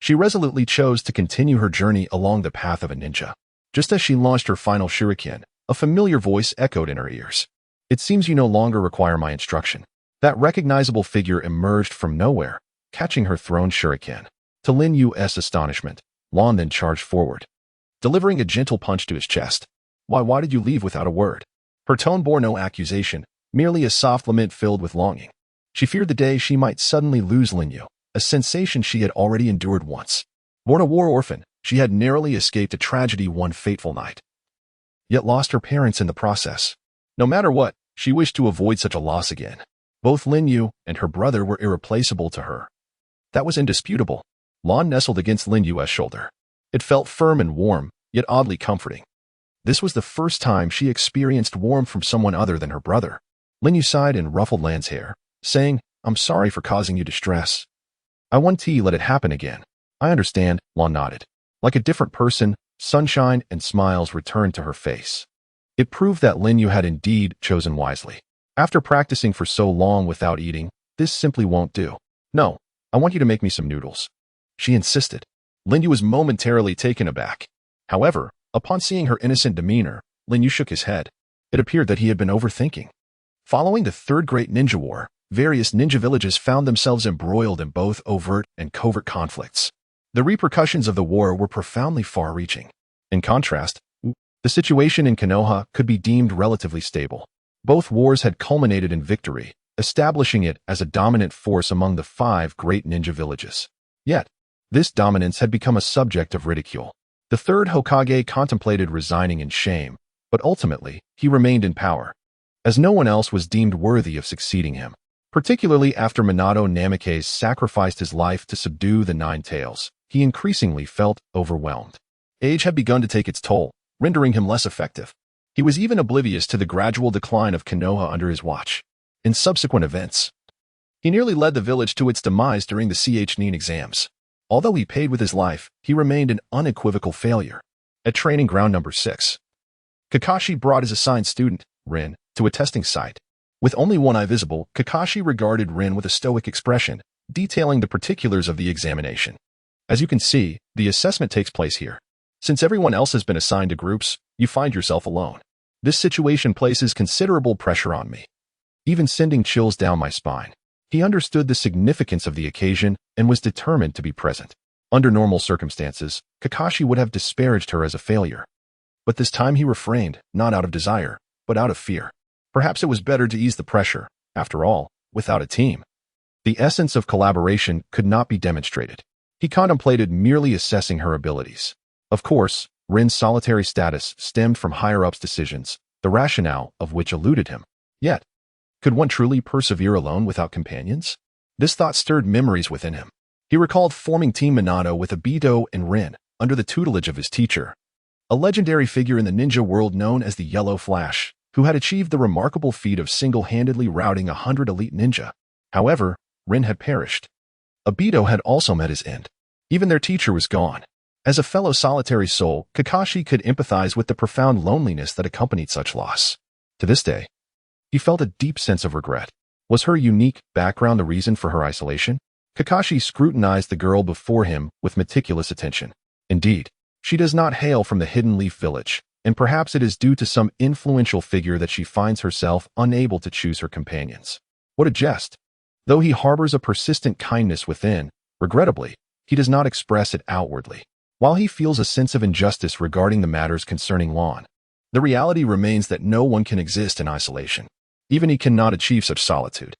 she resolutely chose to continue her journey along the path of a ninja. Just as she launched her final shuriken, a familiar voice echoed in her ears. "It seems you no longer require my instruction." That recognizable figure emerged from nowhere, catching her thrown shuriken. To Lin Yu's astonishment, Lan then charged forward, delivering a gentle punch to his chest. Why did you leave without a word?" Her tone bore no accusation, merely a soft lament filled with longing. She feared the day she might suddenly lose Lin Yu, a sensation she had already endured once. Born a war orphan, she had narrowly escaped a tragedy one fateful night, yet lost her parents in the process. No matter what, she wished to avoid such a loss again. Both Lin Yu and her brother were irreplaceable to her. That was indisputable. Lan nestled against Lin Yu's shoulder. It felt firm and warm, yet oddly comforting. This was the first time she experienced warmth from someone other than her brother. Lin Yu sighed and ruffled Lan's hair, saying, "I'm sorry for causing you distress. I won't let it happen again." "I understand," Lan nodded. Like a different person, sunshine and smiles returned to her face. It proved that Lin Yu had indeed chosen wisely. After practicing for so long without eating, this simply won't do. "No, I want you to make me some noodles," she insisted. Lin Yu was momentarily taken aback. However, upon seeing her innocent demeanor, Lin Yu shook his head. It appeared that he had been overthinking. Following the Third Great Ninja War, various ninja villages found themselves embroiled in both overt and covert conflicts. The repercussions of the war were profoundly far-reaching. In contrast, the situation in Konoha could be deemed relatively stable. Both wars had culminated in victory, establishing it as a dominant force among the 5 great ninja villages. Yet, this dominance had become a subject of ridicule. The third Hokage contemplated resigning in shame, but ultimately, he remained in power, as no one else was deemed worthy of succeeding him. Particularly after Minato Namikaze sacrificed his life to subdue the Nine Tails, he increasingly felt overwhelmed. Age had begun to take its toll, rendering him less effective. He was even oblivious to the gradual decline of Konoha under his watch. In subsequent events, he nearly led the village to its demise during the Ch-nin exams. Although he paid with his life, he remained an unequivocal failure. At training ground number 6, Kakashi brought his assigned student, Rin, to a testing site. With only one eye visible, Kakashi regarded Rin with a stoic expression, detailing the particulars of the examination. "As you can see, the assessment takes place here. Since everyone else has been assigned to groups, you find yourself alone. This situation places considerable pressure on me, even sending chills down my spine." He understood the significance of the occasion and was determined to be present. Under normal circumstances, Kakashi would have disparaged her as a failure. But this time he refrained, not out of desire, but out of fear. Perhaps it was better to ease the pressure. After all, without a team, the essence of collaboration could not be demonstrated. He contemplated merely assessing her abilities. Of course, Rin's solitary status stemmed from higher-ups' decisions, the rationale of which eluded him. Yet, could one truly persevere alone without companions? This thought stirred memories within him. He recalled forming Team Minato with Obito and Rin, under the tutelage of his teacher, a legendary figure in the ninja world known as the Yellow Flash, who had achieved the remarkable feat of single-handedly routing 100 elite ninja. However, Rin had perished. Obito had also met his end. Even their teacher was gone. As a fellow solitary soul, Kakashi could empathize with the profound loneliness that accompanied such loss. To this day, he felt a deep sense of regret. Was her unique background the reason for her isolation? Kakashi scrutinized the girl before him with meticulous attention. Indeed, she does not hail from the Hidden Leaf Village, and perhaps it is due to some influential figure that she finds herself unable to choose her companions. What a jest! Though he harbors a persistent kindness within, regrettably, he does not express it outwardly. While he feels a sense of injustice regarding the matters concerning Lan, the reality remains that no one can exist in isolation. Even he cannot achieve such solitude.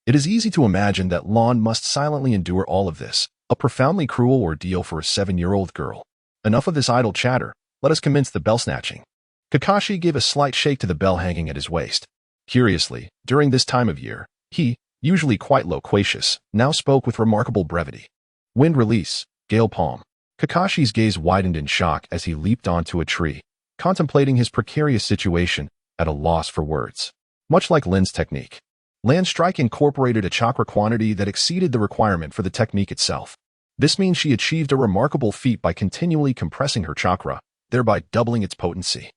It is easy to imagine that Lon must silently endure all of this, a profoundly cruel ordeal for a 7-year-old girl. Enough of this idle chatter, let us commence the bell snatching. Kakashi gave a slight shake to the bell hanging at his waist. Curiously, during this time of year, he, usually quite loquacious, now spoke with remarkable brevity. Wind release, gale palm. Kakashi's gaze widened in shock as he leaped onto a tree, contemplating his precarious situation, at a loss for words. Much like Lin's technique, Land Strike incorporated a chakra quantity that exceeded the requirement for the technique itself. This means she achieved a remarkable feat by continually compressing her chakra, thereby doubling its potency.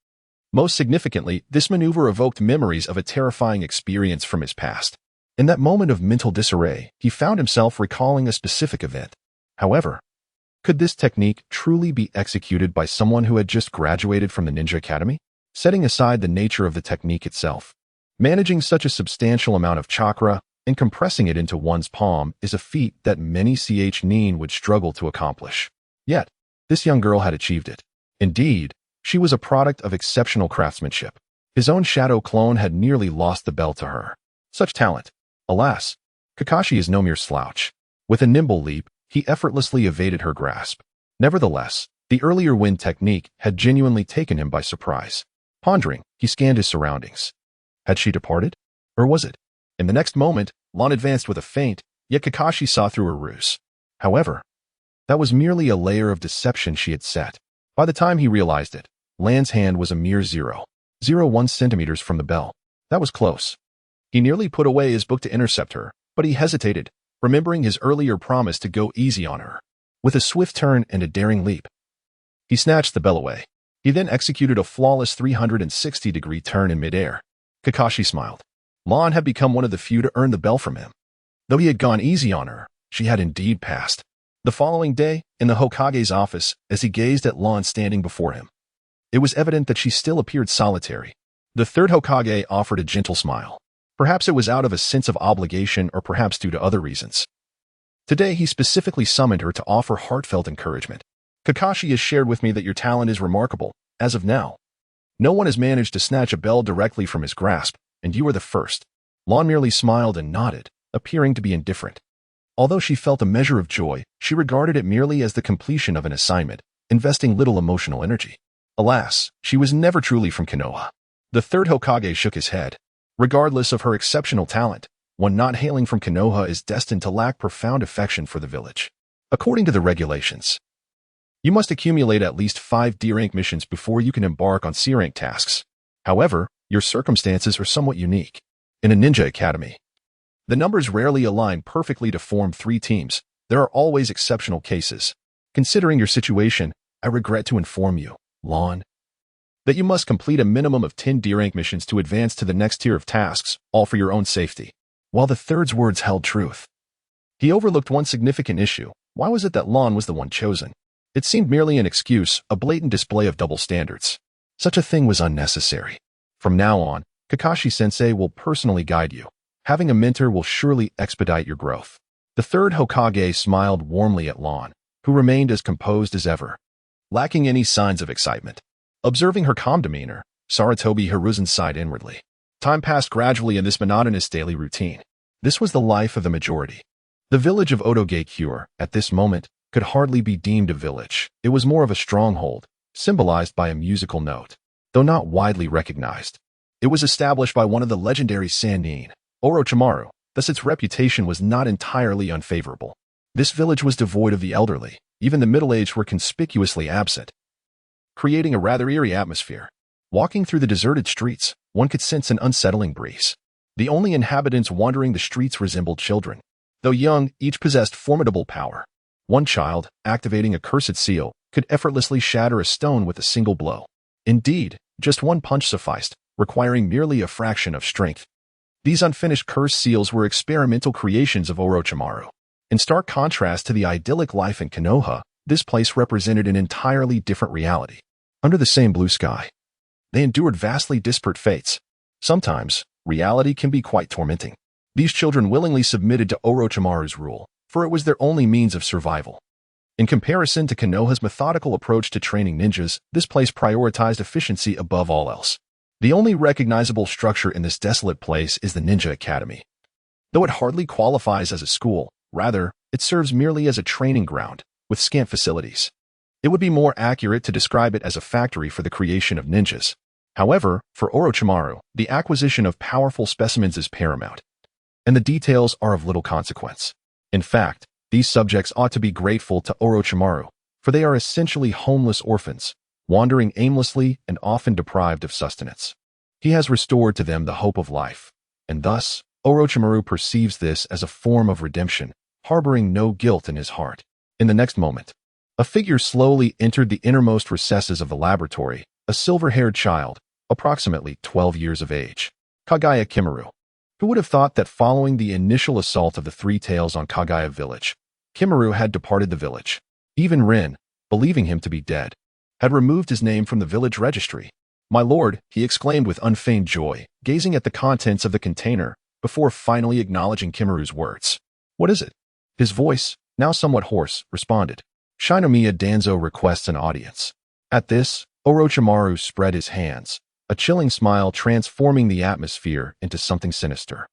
Most significantly, this maneuver evoked memories of a terrifying experience from his past. In that moment of mental disarray, he found himself recalling a specific event. However, could this technique truly be executed by someone who had just graduated from the Ninja Academy? Setting aside the nature of the technique itself, managing such a substantial amount of chakra and compressing it into one's palm is a feat that many nin would struggle to accomplish. Yet, this young girl had achieved it. Indeed, she was a product of exceptional craftsmanship. His own shadow clone had nearly lost the bell to her. Such talent. Alas, Kakashi is no mere slouch. With a nimble leap, he effortlessly evaded her grasp. Nevertheless, the earlier wind technique had genuinely taken him by surprise. Pondering, he scanned his surroundings. Had she departed? Or was it? In the next moment, Lon advanced with a feint, yet Kakashi saw through her ruse. However, that was merely a layer of deception she had set. By the time he realized it, Lan's hand was a mere 0.01 centimeters from the bell. That was close. He nearly put away his book to intercept her, but he hesitated, remembering his earlier promise to go easy on her. With a swift turn and a daring leap, he snatched the bell away. He then executed a flawless 360-degree turn in midair. Kakashi smiled. Lon had become one of the few to earn the bell from him. Though he had gone easy on her, she had indeed passed. The following day, in the Hokage's office, as he gazed at Lon standing before him, it was evident that she still appeared solitary. The third Hokage offered a gentle smile. Perhaps it was out of a sense of obligation or perhaps due to other reasons. Today, he specifically summoned her to offer heartfelt encouragement. Kakashi has shared with me that your talent is remarkable. As of now, no one has managed to snatch a bell directly from his grasp, and you are the first. Lon merely smiled and nodded, appearing to be indifferent. Although she felt a measure of joy, she regarded it merely as the completion of an assignment, investing little emotional energy. Alas, she was never truly from Konoha. The third Hokage shook his head. Regardless of her exceptional talent, one not hailing from Konoha is destined to lack profound affection for the village. According to the regulations, you must accumulate at least 5 D-rank missions before you can embark on C-rank tasks. However, your circumstances are somewhat unique. In a ninja academy, the numbers rarely align perfectly to form 3 teams. There are always exceptional cases. Considering your situation, I regret to inform you, Lon, that you must complete a minimum of 10 D-rank missions to advance to the next tier of tasks, all for your own safety. While the third's words held truth, he overlooked one significant issue. Why was it that Lon was the one chosen? It seemed merely an excuse, a blatant display of double standards. Such a thing was unnecessary. From now on, Kakashi-sensei will personally guide you. Having a mentor will surely expedite your growth. The third Hokage smiled warmly at Lon, who remained as composed as ever, lacking any signs of excitement. Observing her calm demeanor, Sarutobi Hiruzen sighed inwardly. Time passed gradually in this monotonous daily routine. This was the life of the majority. The village of Otoge-Cure, at this moment, could hardly be deemed a village. It was more of a stronghold, symbolized by a musical note. Though not widely recognized, it was established by one of the legendary Sannin, Orochimaru, thus its reputation was not entirely unfavorable. This village was devoid of the elderly. Even the middle-aged were conspicuously absent, creating a rather eerie atmosphere. Walking through the deserted streets, one could sense an unsettling breeze. The only inhabitants wandering the streets resembled children. Though young, each possessed formidable power. One child, activating a cursed seal, could effortlessly shatter a stone with a single blow. Indeed, just one punch sufficed, requiring merely a fraction of strength. These unfinished cursed seals were experimental creations of Orochimaru. In stark contrast to the idyllic life in Konoha, this place represented an entirely different reality. Under the same blue sky, they endured vastly disparate fates. Sometimes, reality can be quite tormenting. These children willingly submitted to Orochimaru's rule, for it was their only means of survival. In comparison to Konoha's methodical approach to training ninjas, this place prioritized efficiency above all else. The only recognizable structure in this desolate place is the Ninja Academy. though it hardly qualifies as a school. Rather, it serves merely as a training ground, with scant facilities. It would be more accurate to describe it as a factory for the creation of ninjas. However, for Orochimaru, the acquisition of powerful specimens is paramount, and the details are of little consequence. In fact, these subjects ought to be grateful to Orochimaru, for they are essentially homeless orphans, wandering aimlessly and often deprived of sustenance. He has restored to them the hope of life, and thus, Orochimaru perceives this as a form of redemption, harboring no guilt in his heart. In the next moment, a figure slowly entered the innermost recesses of the laboratory, a silver-haired child, approximately 12 years of age. Kagaya Kimaru. Who would have thought that following the initial assault of the Three Tails on Kagaya village, Kimaru had departed the village? Even Rin, believing him to be dead, had removed his name from the village registry. "My lord," he exclaimed with unfeigned joy, gazing at the contents of the container, before finally acknowledging Kimaru's words. "What is it?" His voice, now somewhat hoarse, responded. "Shinomiya Danzo requests an audience." At this, Orochimaru spread his hands, a chilling smile transforming the atmosphere into something sinister.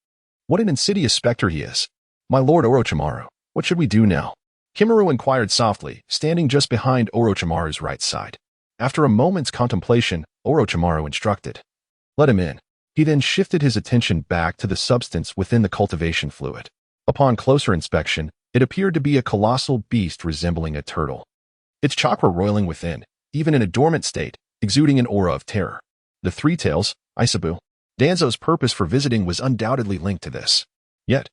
"What an insidious specter he is! My lord Orochimaru, what should we do now?" Kimaru inquired softly, standing just behind Orochimaru's right side. After a moment's contemplation, Orochimaru instructed, "Let him in." He then shifted his attention back to the substance within the cultivation fluid. Upon closer inspection, it appeared to be a colossal beast resembling a turtle. Its chakra roiling within, even in a dormant state, exuding an aura of terror. The Three Tails, Isabu. Danzo's purpose for visiting was undoubtedly linked to this. Yet,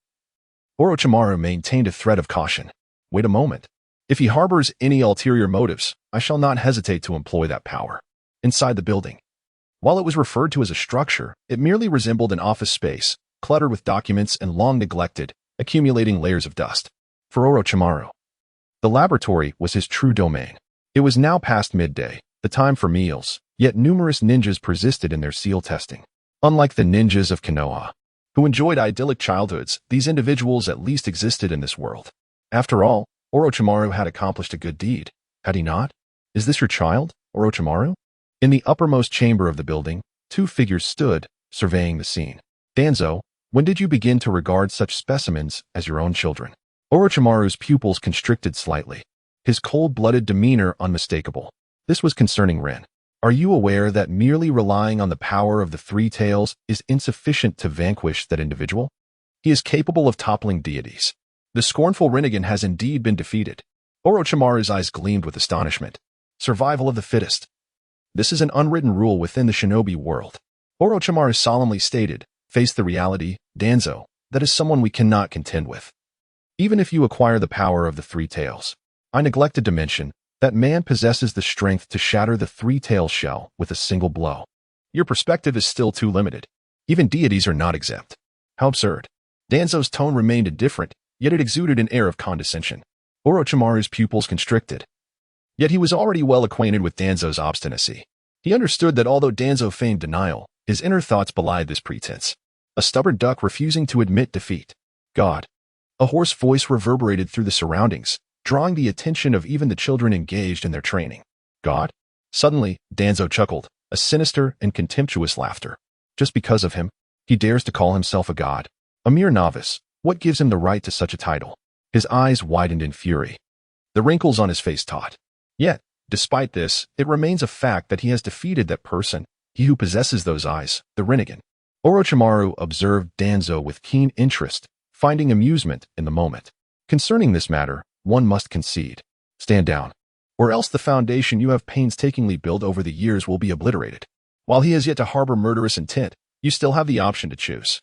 Orochimaru maintained a thread of caution. Wait a moment. If he harbors any ulterior motives, I shall not hesitate to employ that power. Inside the building, while it was referred to as a structure, it merely resembled an office space, cluttered with documents and long neglected, accumulating layers of dust. For Orochimaru, the laboratory was his true domain. It was now past midday, the time for meals, yet numerous ninjas persisted in their seal testing. Unlike the ninjas of Konoha, who enjoyed idyllic childhoods, these individuals at least existed in this world. After all, Orochimaru had accomplished a good deed, had he not? "Is this your child, Orochimaru?" In the uppermost chamber of the building, two figures stood, surveying the scene. "Danzo, when did you begin to regard such specimens as your own children?" Orochimaru's pupils constricted slightly, his cold-blooded demeanor unmistakable. This was concerning Rin. "Are you aware that merely relying on the power of the Three Tails is insufficient to vanquish that individual? He is capable of toppling deities. The scornful Rinnegan has indeed been defeated." Orochimaru's eyes gleamed with astonishment. Survival of the fittest. This is an unwritten rule within the shinobi world. Orochimaru solemnly stated, "Face the reality, Danzo, that is someone we cannot contend with. Even if you acquire the power of the Three Tails, I neglected to mention that man possesses the strength to shatter the Three-Tailed shell with a single blow. Your perspective is still too limited. Even deities are not exempt." How absurd. Danzo's tone remained indifferent, yet it exuded an air of condescension. Orochimaru's pupils constricted. Yet he was already well acquainted with Danzo's obstinacy. He understood that although Danzo feigned denial, his inner thoughts belied this pretense. A stubborn duck refusing to admit defeat. God. A hoarse voice reverberated through the surroundings, drawing the attention of even the children engaged in their training. God? Suddenly, Danzo chuckled, a sinister and contemptuous laughter. Just because of him, he dares to call himself a god. A mere novice, what gives him the right to such a title? His eyes widened in fury. The wrinkles on his face taut. Yet, despite this, it remains a fact that he has defeated that person, he who possesses those eyes, the Rinnegan. Orochimaru observed Danzo with keen interest, finding amusement in the moment. Concerning this matter, one must concede. Stand down, or else the foundation you have painstakingly built over the years will be obliterated. While he has yet to harbor murderous intent, you still have the option to choose.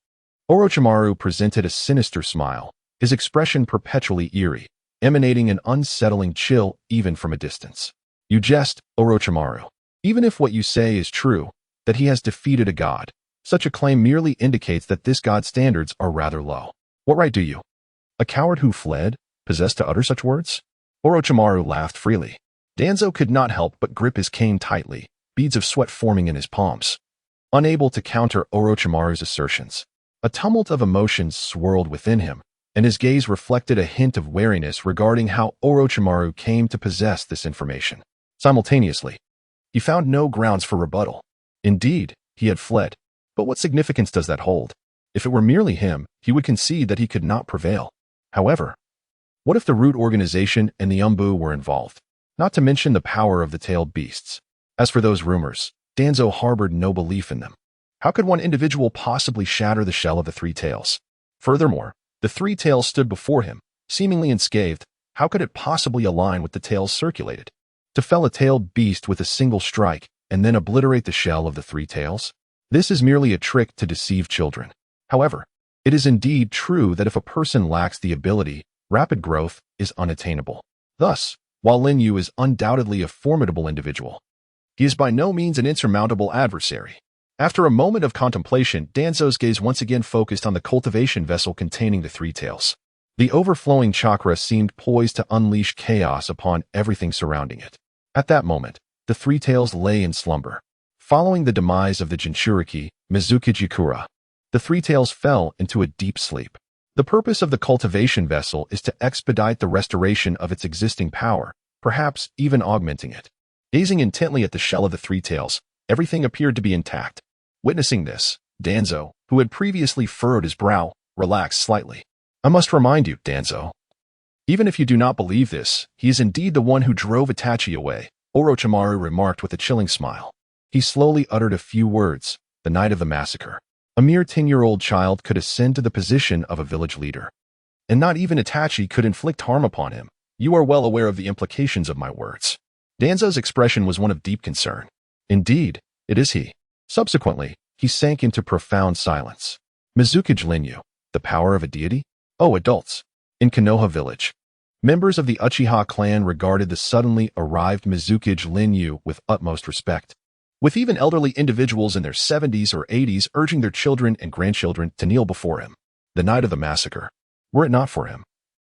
Orochimaru presented a sinister smile, his expression perpetually eerie, emanating an unsettling chill even from a distance. You jest, Orochimaru. Even if what you say is true, that he has defeated a god, such a claim merely indicates that this god's standards are rather low. What right do you, a coward who fled, possess to utter such words? Orochimaru laughed freely. Danzo could not help but grip his cane tightly, beads of sweat forming in his palms. Unable to counter Orochimaru's assertions, a tumult of emotions swirled within him, and his gaze reflected a hint of wariness regarding how Orochimaru came to possess this information. Simultaneously, he found no grounds for rebuttal. Indeed, he had fled. But what significance does that hold? If it were merely him, he would concede that he could not prevail. However, what if the root organization and the Umbu were involved? Not to mention the power of the tailed beasts. As for those rumors, Danzo harbored no belief in them. How could one individual possibly shatter the shell of the three tails? Furthermore, the three tails stood before him, seemingly unscathed. How could it possibly align with the tails circulated? To fell a tailed beast with a single strike and then obliterate the shell of the three tails? This is merely a trick to deceive children. However, it is indeed true that if a person lacks the ability, rapid growth is unattainable. Thus, while Lin Yu is undoubtedly a formidable individual, he is by no means an insurmountable adversary. After a moment of contemplation, Danzo's gaze once again focused on the cultivation vessel containing the three tails. The overflowing chakra seemed poised to unleash chaos upon everything surrounding it. At that moment, the three tails lay in slumber. Following the demise of the Jinchuriki, Mizukijikura, the three tails fell into a deep sleep. The purpose of the cultivation vessel is to expedite the restoration of its existing power, perhaps even augmenting it. Gazing intently at the shell of the three tails, everything appeared to be intact. Witnessing this, Danzo, who had previously furrowed his brow, relaxed slightly. I must remind you, Danzo. Even if you do not believe this, he is indeed the one who drove Itachi away, Orochimaru remarked with a chilling smile. He slowly uttered a few words, the night of the massacre. A mere 10-year-old child could ascend to the position of a village leader. And not even Itachi could inflict harm upon him. You are well aware of the implications of my words. Danzo's expression was one of deep concern. Indeed, it is he. Subsequently, he sank into profound silence. Mizukage Linyu, the power of a deity? Oh, adults. In Konoha village, members of the Uchiha clan regarded the suddenly arrived Mizukage Linyu with utmost respect, with even elderly individuals in their 70s or 80s urging their children and grandchildren to kneel before him. The night of the massacre, were it not for him,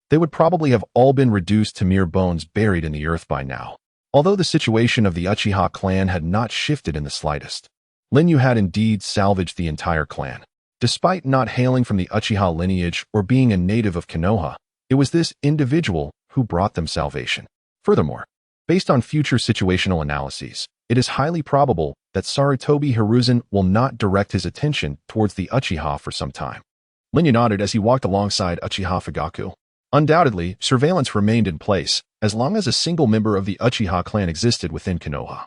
they would probably have all been reduced to mere bones buried in the earth by now. Although the situation of the Uchiha clan had not shifted in the slightest, Linyu had indeed salvaged the entire clan. Despite not hailing from the Uchiha lineage or being a native of Konoha, it was this individual who brought them salvation. Furthermore, based on future situational analyses, it is highly probable that Sarutobi Hiruzen will not direct his attention towards the Uchiha for some time. Linyu nodded as he walked alongside Uchiha Fugaku. Undoubtedly, surveillance remained in place as long as a single member of the Uchiha clan existed within Konoha.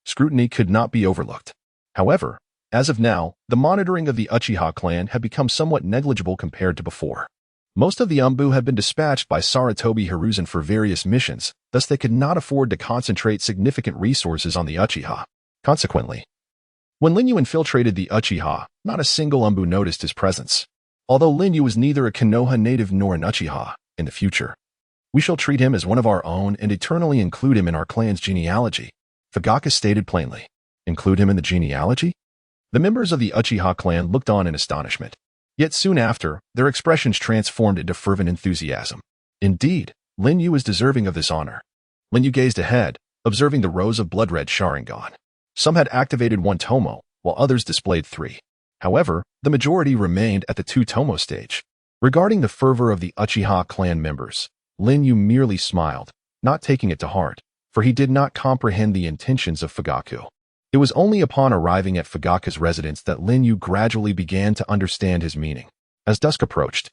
Scrutiny could not be overlooked. However, as of now, the monitoring of the Uchiha clan had become somewhat negligible compared to before. Most of the Umbu had been dispatched by Sarutobi Hiruzen for various missions, thus they could not afford to concentrate significant resources on the Uchiha. Consequently, when Linyu infiltrated the Uchiha, not a single Umbu noticed his presence. Although Linyu was neither a Konoha native nor an Uchiha, in the future, we shall treat him as one of our own and eternally include him in our clan's genealogy, Fugaku stated plainly. Include him in the genealogy? The members of the Uchiha clan looked on in astonishment. Yet soon after, their expressions transformed into fervent enthusiasm. Indeed, Linyu is deserving of this honor. Linyu gazed ahead, observing the rows of blood-red Sharingan. Some had activated one Tomo, while others displayed 3. However, the majority remained at the 2 Tomo stage. Regarding the fervor of the Uchiha clan members, Linyu merely smiled, not taking it to heart, for he did not comprehend the intentions of Fugaku. It was only upon arriving at Fugaku's residence that Linyu gradually began to understand his meaning. As dusk approached,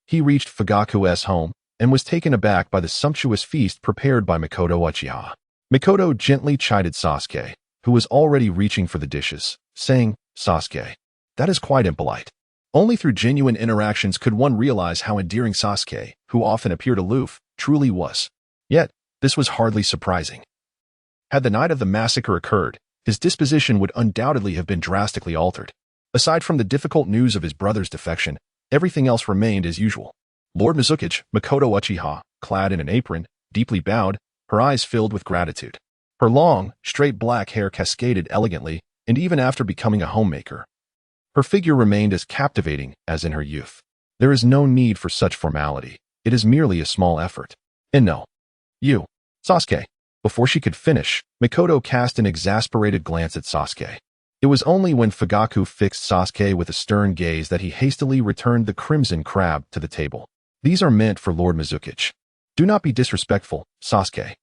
he reached Fugaku's home and was taken aback by the sumptuous feast prepared by Mikoto Uchiha. Mikoto gently chided Sasuke, who was already reaching for the dishes, saying, "Sasuke, that is quite impolite." Only through genuine interactions could one realize how endearing Sasuke, who often appeared aloof, truly was. Yet, this was hardly surprising. Had the night of the massacre occurred, his disposition would undoubtedly have been drastically altered. Aside from the difficult news of his brother's defection, everything else remained as usual. Lord Mizukage, Mikoto Uchiha, clad in an apron, deeply bowed, her eyes filled with gratitude. Her long, straight black hair cascaded elegantly, and even after becoming a homemaker, her figure remained as captivating as in her youth. There is no need for such formality. It is merely a small effort. And no. You, Sasuke. Before she could finish, Mikoto cast an exasperated glance at Sasuke. It was only when Fugaku fixed Sasuke with a stern gaze that he hastily returned the crimson crab to the table. These are meant for Lord Mizukage. Do not be disrespectful, Sasuke.